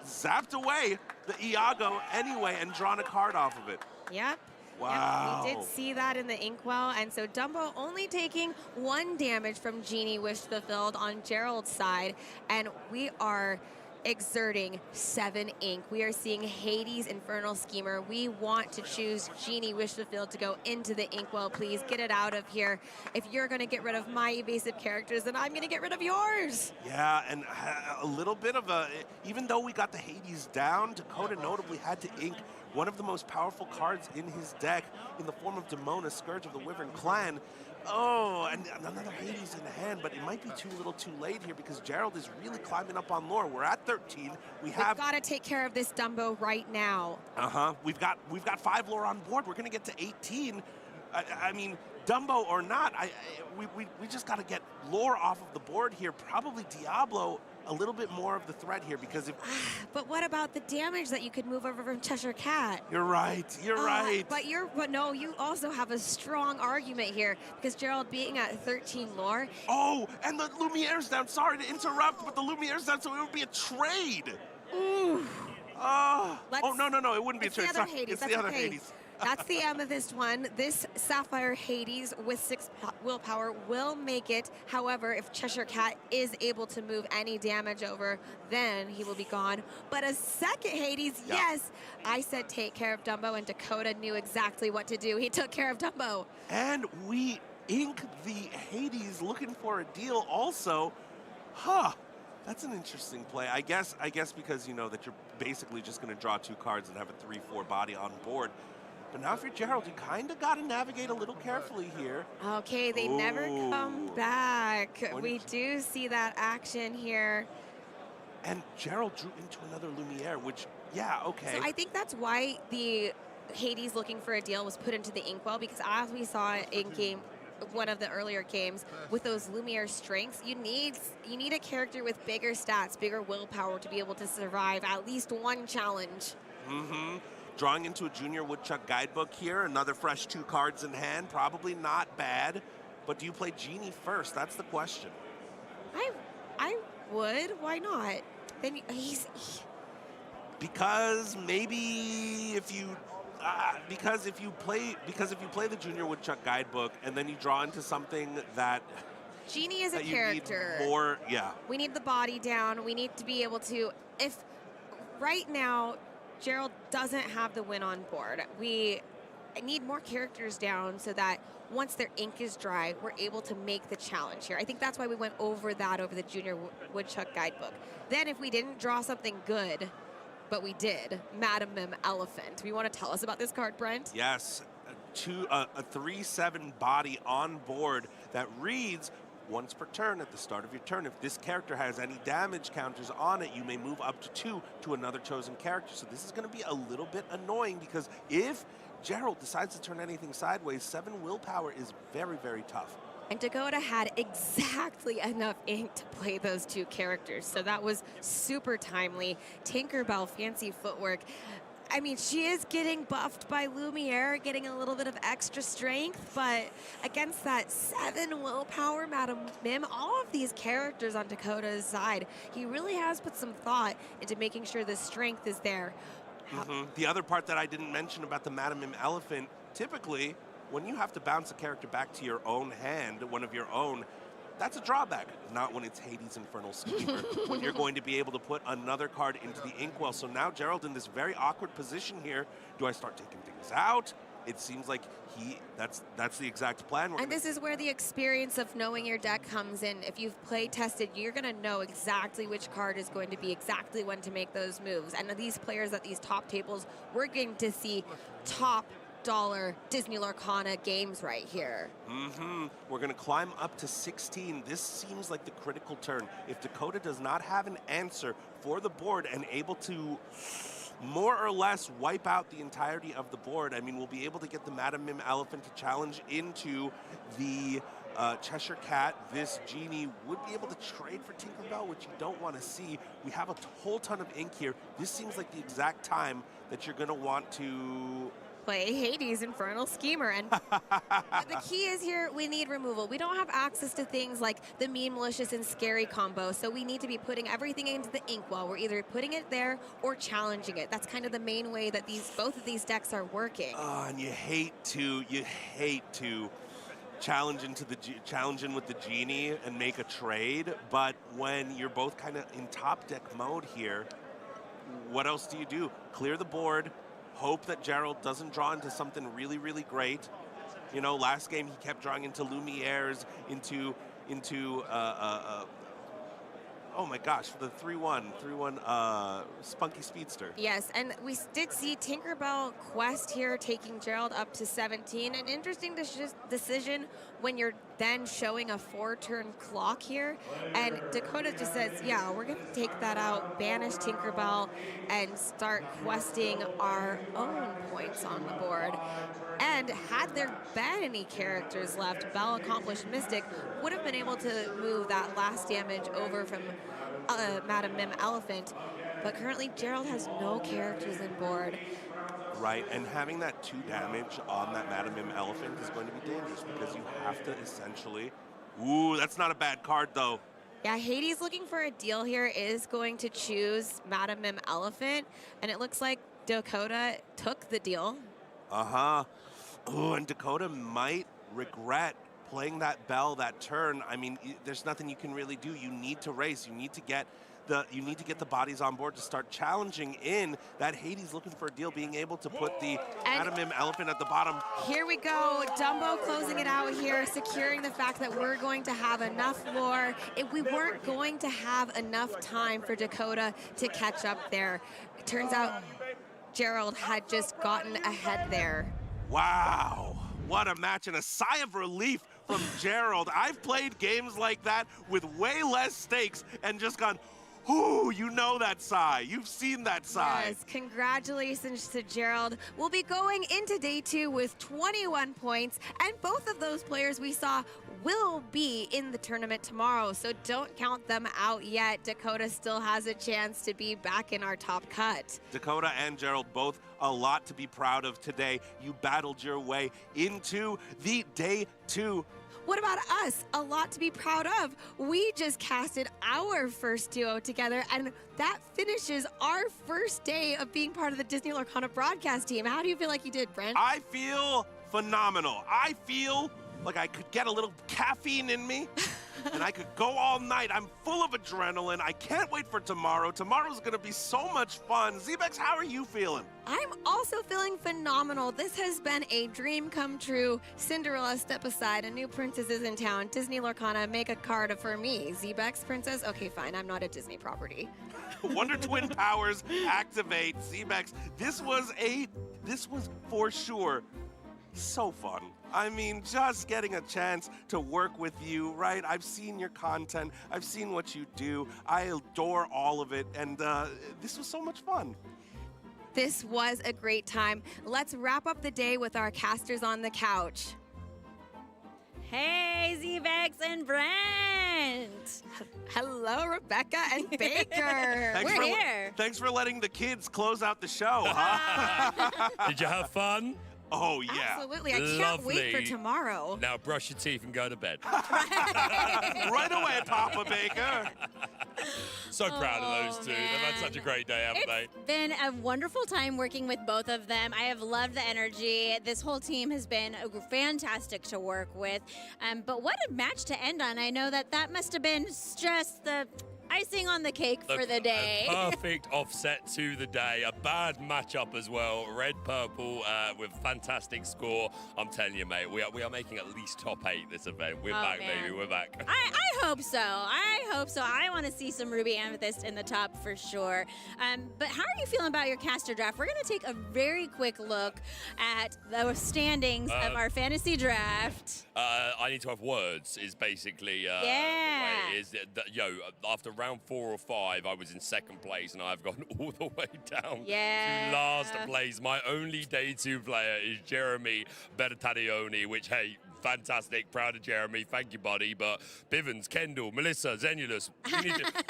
zapped away the Iago anyway and drawn a card off of it. Yep. Wow. Yep, we did see that in the Inkwell, and so Dumbo only taking 1 damage from Genie Wish Fulfilled on Gerald's side, and we are exerting 7 ink. We are seeing Hades Infernal Schemer. We want to choose Genie Wish Fulfilled to go into the Inkwell. Please get it out of here. If you're going to get rid of my evasive characters, then I'm going to get rid of yours. Yeah, and a little bit of a, even though we got the Hades down, Dakota notably had to ink one of the most powerful cards in his deck in the form of Demona, Scourge of the Wyvern Clan. Oh, and another Hades in the hand, but it might be too little too late here because Gerald is really climbing up on lore. We're at 13. We've got to take care of this Dumbo right now. We've got 5 lore on board. We're going to get to 18. I mean, Dumbo or not, we just got to get lore off of the board here. Probably Diablo a little bit more of the threat here because if... But what about the damage that you could move over from Cheshire Cat? You're right. You're right. But no, you also have a strong argument here because Gerald being at 13 lore. Oh, and the Lumiere's down. Sorry to interrupt, but the Lumiere's down, so it would be a trade. Ooh. Oh, no, it wouldn't be a trade. It's the other Hades. It's That's the other okay. Hades. That's the Amethyst one. This Sapphire Hades with 6 willpower will make it. However, if Cheshire Cat is able to move any damage over, then he will be gone. But a second Hades, yes. I said take care of Dumbo, and Dakota knew exactly what to do. He took care of Dumbo. And we ink the Hades looking for a deal also. Huh. That's an interesting play. I guess because you know that you're basically just going to draw 2 cards and have a 3/4 body on board. But now if you're Gerald, you kind of got to navigate a little carefully here. Okay, they never come back. We do see that action here. And Gerald drew into another Lumiere, which, yeah, okay. So I think that's why the Hades looking for a deal was put into the Inkwell, because as we saw in one of the earlier games, with those Lumiere strengths, you need a character with bigger stats, bigger willpower to be able to survive at least one challenge. Mm-hmm. Drawing into a Junior Woodchuck guidebook here, another fresh 2 cards in hand, probably not bad. But do you play Genie first? That's the question. I would. Why not? Then because maybe if you because if you play the Junior Woodchuck guidebook and then you draw into something that Genie is a character. Need more, yeah. We need the body down. We need to be able to. If right now Gerald doesn't have the win on board, we need more characters down so that once their ink is dry, we're able to make the challenge here. I think that's why we went over the Junior Woodchuck guidebook. Then if we didn't draw something good, but we did, Madam Mim Elephant. You want to tell us about this card, Brent? Yes, a 3/7 body on board that reads, once per turn at the start of your turn, if this character has any damage counters on it, you may move up to 2 to another chosen character. So this is going to be a little bit annoying because if Gerald decides to turn anything sideways, 7 willpower is very, very tough. And Dakota had exactly enough ink to play those 2 characters, so that was super timely. Tinkerbell, fancy footwork. I mean, she is getting buffed by Lumiere, getting a little bit of extra strength, but against that 7 willpower, Madam Mim, all of these characters on Dakota's side, he really has put some thought into making sure the strength is there. The other part that I didn't mention about the Madam Mim Elephant, typically, when you have to bounce a character back to your own hand, one of your own, that's a drawback. Not when it's Hades Infernal Schemer, when you're going to be able to put another card into the Inkwell. So now Gerald in this very awkward position here. Do I start taking things out? It seems like that's the exact plan. And this is where the experience of knowing your deck comes in. If you've play tested, you're going to know exactly which card is going to be exactly when to make those moves. And these players at these top tables, we're going to see top dollar Disney Lorcana games right here. We're going to climb up to 16. This seems like the critical turn. If Dakota does not have an answer for the board and able to more or less wipe out the entirety of the board, I mean, we'll be able to get the Madam Mim Elephant to challenge into the Cheshire Cat. This Genie would be able to trade for Tinkerbell, which you don't want to see. We have a whole ton of ink here. This seems like the exact time that you're going to want to play Hades Infernal Schemer. And the key is here, we need removal. We don't have access to things like the Mean, Malicious, and Scary combo, so we need to be putting everything into the Inkwell. We're either putting it there or challenging it. That's kind of the main way that both of these decks are working. And you hate to challenge in with the Genie and make a trade, but when you're both kind of in top deck mode here, what else do you do? Clear the board, hope that Gerald doesn't draw into something really, really great. You know, last game he kept drawing into Lumieres, into oh my gosh, the 3-1 Spunky Speedster. Yes, and we did see Tinkerbell Quest here taking Gerald up to 17. An interesting decision when you're then showing a 4-turn clock here. And Dakota just says, yeah, we're going to take that out, banish Tinkerbell, and start questing our own points on the board. And had there been any characters left, Bell Accomplished Mystic would have been able to move that last damage over from Madam Mim Elephant. But currently, Gerald has no characters in board. Right, and having that 2 damage on that Madam Mim Elephant is going to be dangerous because you have to essentially... Ooh, that's not a bad card, though. Yeah, Hades looking for a deal here is going to choose Madam Mim Elephant, and it looks like Dakota took the deal. Uh-huh. Ooh, and Dakota might regret playing that Bell that turn. I mean, there's nothing you can really do. You need to race. You need to get the bodies on board to start challenging in. That Hades looking for a deal, being able to put the Madam Mim Elephant at the bottom. Here we go. Dumbo closing it out here, securing the fact that we're going to have enough lore. If we weren't going to have enough time for Dakota to catch up there. It turns out Gerald had just gotten ahead there. Wow. What a match and a sigh of relief from Gerald. I've played games like that with way less stakes and just gone, ooh, you know that sigh. You've seen that sigh. Yes, congratulations to Gerald. We'll be going into day 2 with 21 points, and both of those players we saw will be in the tournament tomorrow, so don't count them out yet. Dakota still has a chance to be back in our top cut. Dakota and Gerald, both a lot to be proud of today. You battled your way into the day 2. What about us? A lot to be proud of. We just casted our first duo together, and that finishes our first day of being part of the Disney Lorcana broadcast team. How do you feel like you did, Brent? I feel phenomenal. I feel like I could get a little caffeine in me and I could go all night. I'm full of adrenaline. I can't wait for tomorrow. Tomorrow's gonna be so much fun. Zebex, how are you feeling? I'm also feeling phenomenal. This has been a dream come true. Cinderella, step aside. A new princess is in town. Disney Lorcana, make a card for me. Zebex princess? Okay, fine. I'm not a Disney property. Wonder Twin powers activate. Zebex, this was for sure so fun. I mean, just getting a chance to work with you, right? I've seen your content. I've seen what you do. I adore all of it. And this was so much fun. This was a great time. Let's wrap up the day with our casters on the couch. Hey, Zebex and Brent. Hello, Rebecca and Baker. We're here. Thanks for letting the kids close out the show, huh? Did you have fun? Oh, yeah. Absolutely. I can't wait for tomorrow. Now brush your teeth and go to bed. Right away, Papa Baker. So proud of those two. Man. They've had such a great day, haven't they? It's been a wonderful time working with both of them. I have loved the energy. This whole team has been fantastic to work with. But what a match to end on. I know that must have been just the icing on the cake for the day. A perfect offset to the day. A bad matchup as well. Red-purple with fantastic score. I'm telling you, mate, we are making at least top 8 this event. We're back, man. baby. We're back. I hope so. I hope so. I want to see some Ruby Amethyst in the top for sure. But how are you feeling about your caster draft? We're going to take a very quick look at the standings of our fantasy draft. I need to have words is basically Yeah. the way it is. After round 4 or 5, I was in second place, and I've gone all the way down to last place. My only day 2 player is Jeremy Bertaglioni, which, hey, fantastic. Proud of Jeremy. Thank you, buddy. But Bivens, Kendall, Melissa, Zenulus,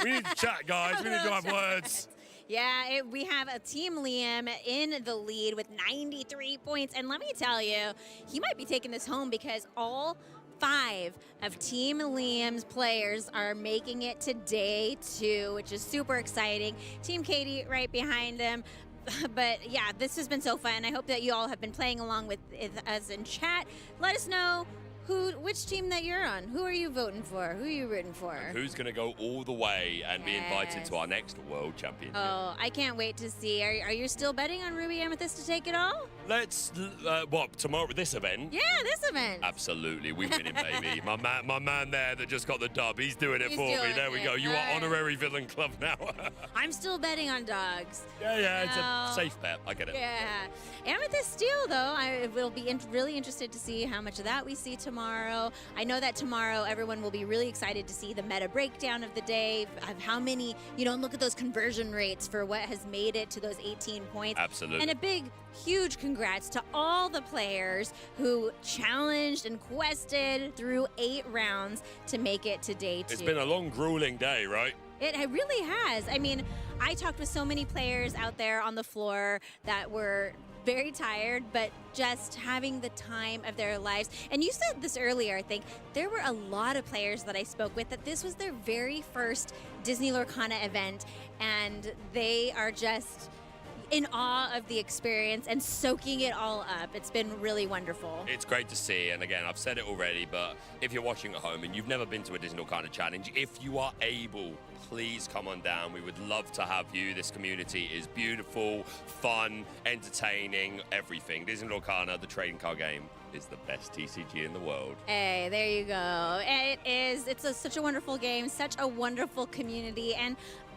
we need to chat, guys. We need to have words. Yeah, we have a Team Liam in the lead with 93 points. And let me tell you, he might be taking this home because all 5 of Team Liam's players are making it to day 2, which is super exciting. Team Katie right behind him. But yeah, this has been so fun. I hope that you all have been playing along with us in chat. Let us know which team that you're on. Who are you voting for? Who are you rooting for? And who's going to go all the way and be invited to our next World Championship? Oh, I can't wait to see. Are you still betting on Ruby Amethyst to take it all? Let's, tomorrow, this event? Yeah, this event. Absolutely, we winning, baby. My man there that just got the dub, he's doing it for me. There we go. You are honorary villain club now. I'm still betting on dogs. Yeah, it's a safe bet. I get it. Yeah. Amethyst Steel, though, I will be really interested to see how much of that we see tomorrow. I know that tomorrow everyone will be really excited to see the meta breakdown of the day, of how many, look at those conversion rates for what has made it to those 18 points. Absolutely. And a big, huge congrats to all the players who challenged and quested through 8 rounds to make it to day 2. It's been a long, grueling day, right? It really has. I mean, I talked with so many players out there on the floor that were very tired, but just having the time of their lives. And you said this earlier, I think. There were a lot of players that I spoke with that this was their very first Disney Lorcana event, and they are just in awe of the experience and soaking it all up. It's been really wonderful. It's great to see, and again, I've said it already, but if you're watching at home and you've never been to a Disney Lorcana Challenge, if you are able, please come on down. We would love to have you. This community is beautiful, fun, entertaining, everything. Disney Lorcana, the trading card game, is the best TCG in the world. Hey, there you go. It is. It's such a wonderful game, such a wonderful community, and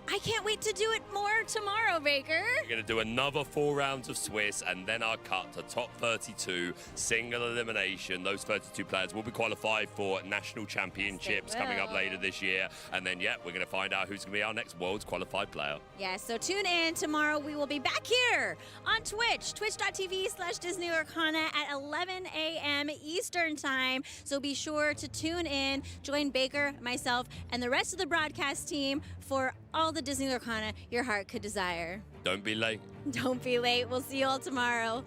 I can't wait to do it more tomorrow, Baker. We're going to do another 4 rounds of Swiss and then our cut to top 32, single elimination. Those 32 players will be qualified for national championships coming up later this year. And then, we're going to find out who's going to be our next world's qualified player. Yeah, so tune in tomorrow. We will be back here on Twitch, twitch.tv/Disney Lorcana at 11 a.m. Eastern Time. So be sure to tune in, join Baker, myself, and the rest of the broadcast team for all the Disney Lorcana your heart could desire. Don't be late. Don't be late. We'll see you all tomorrow.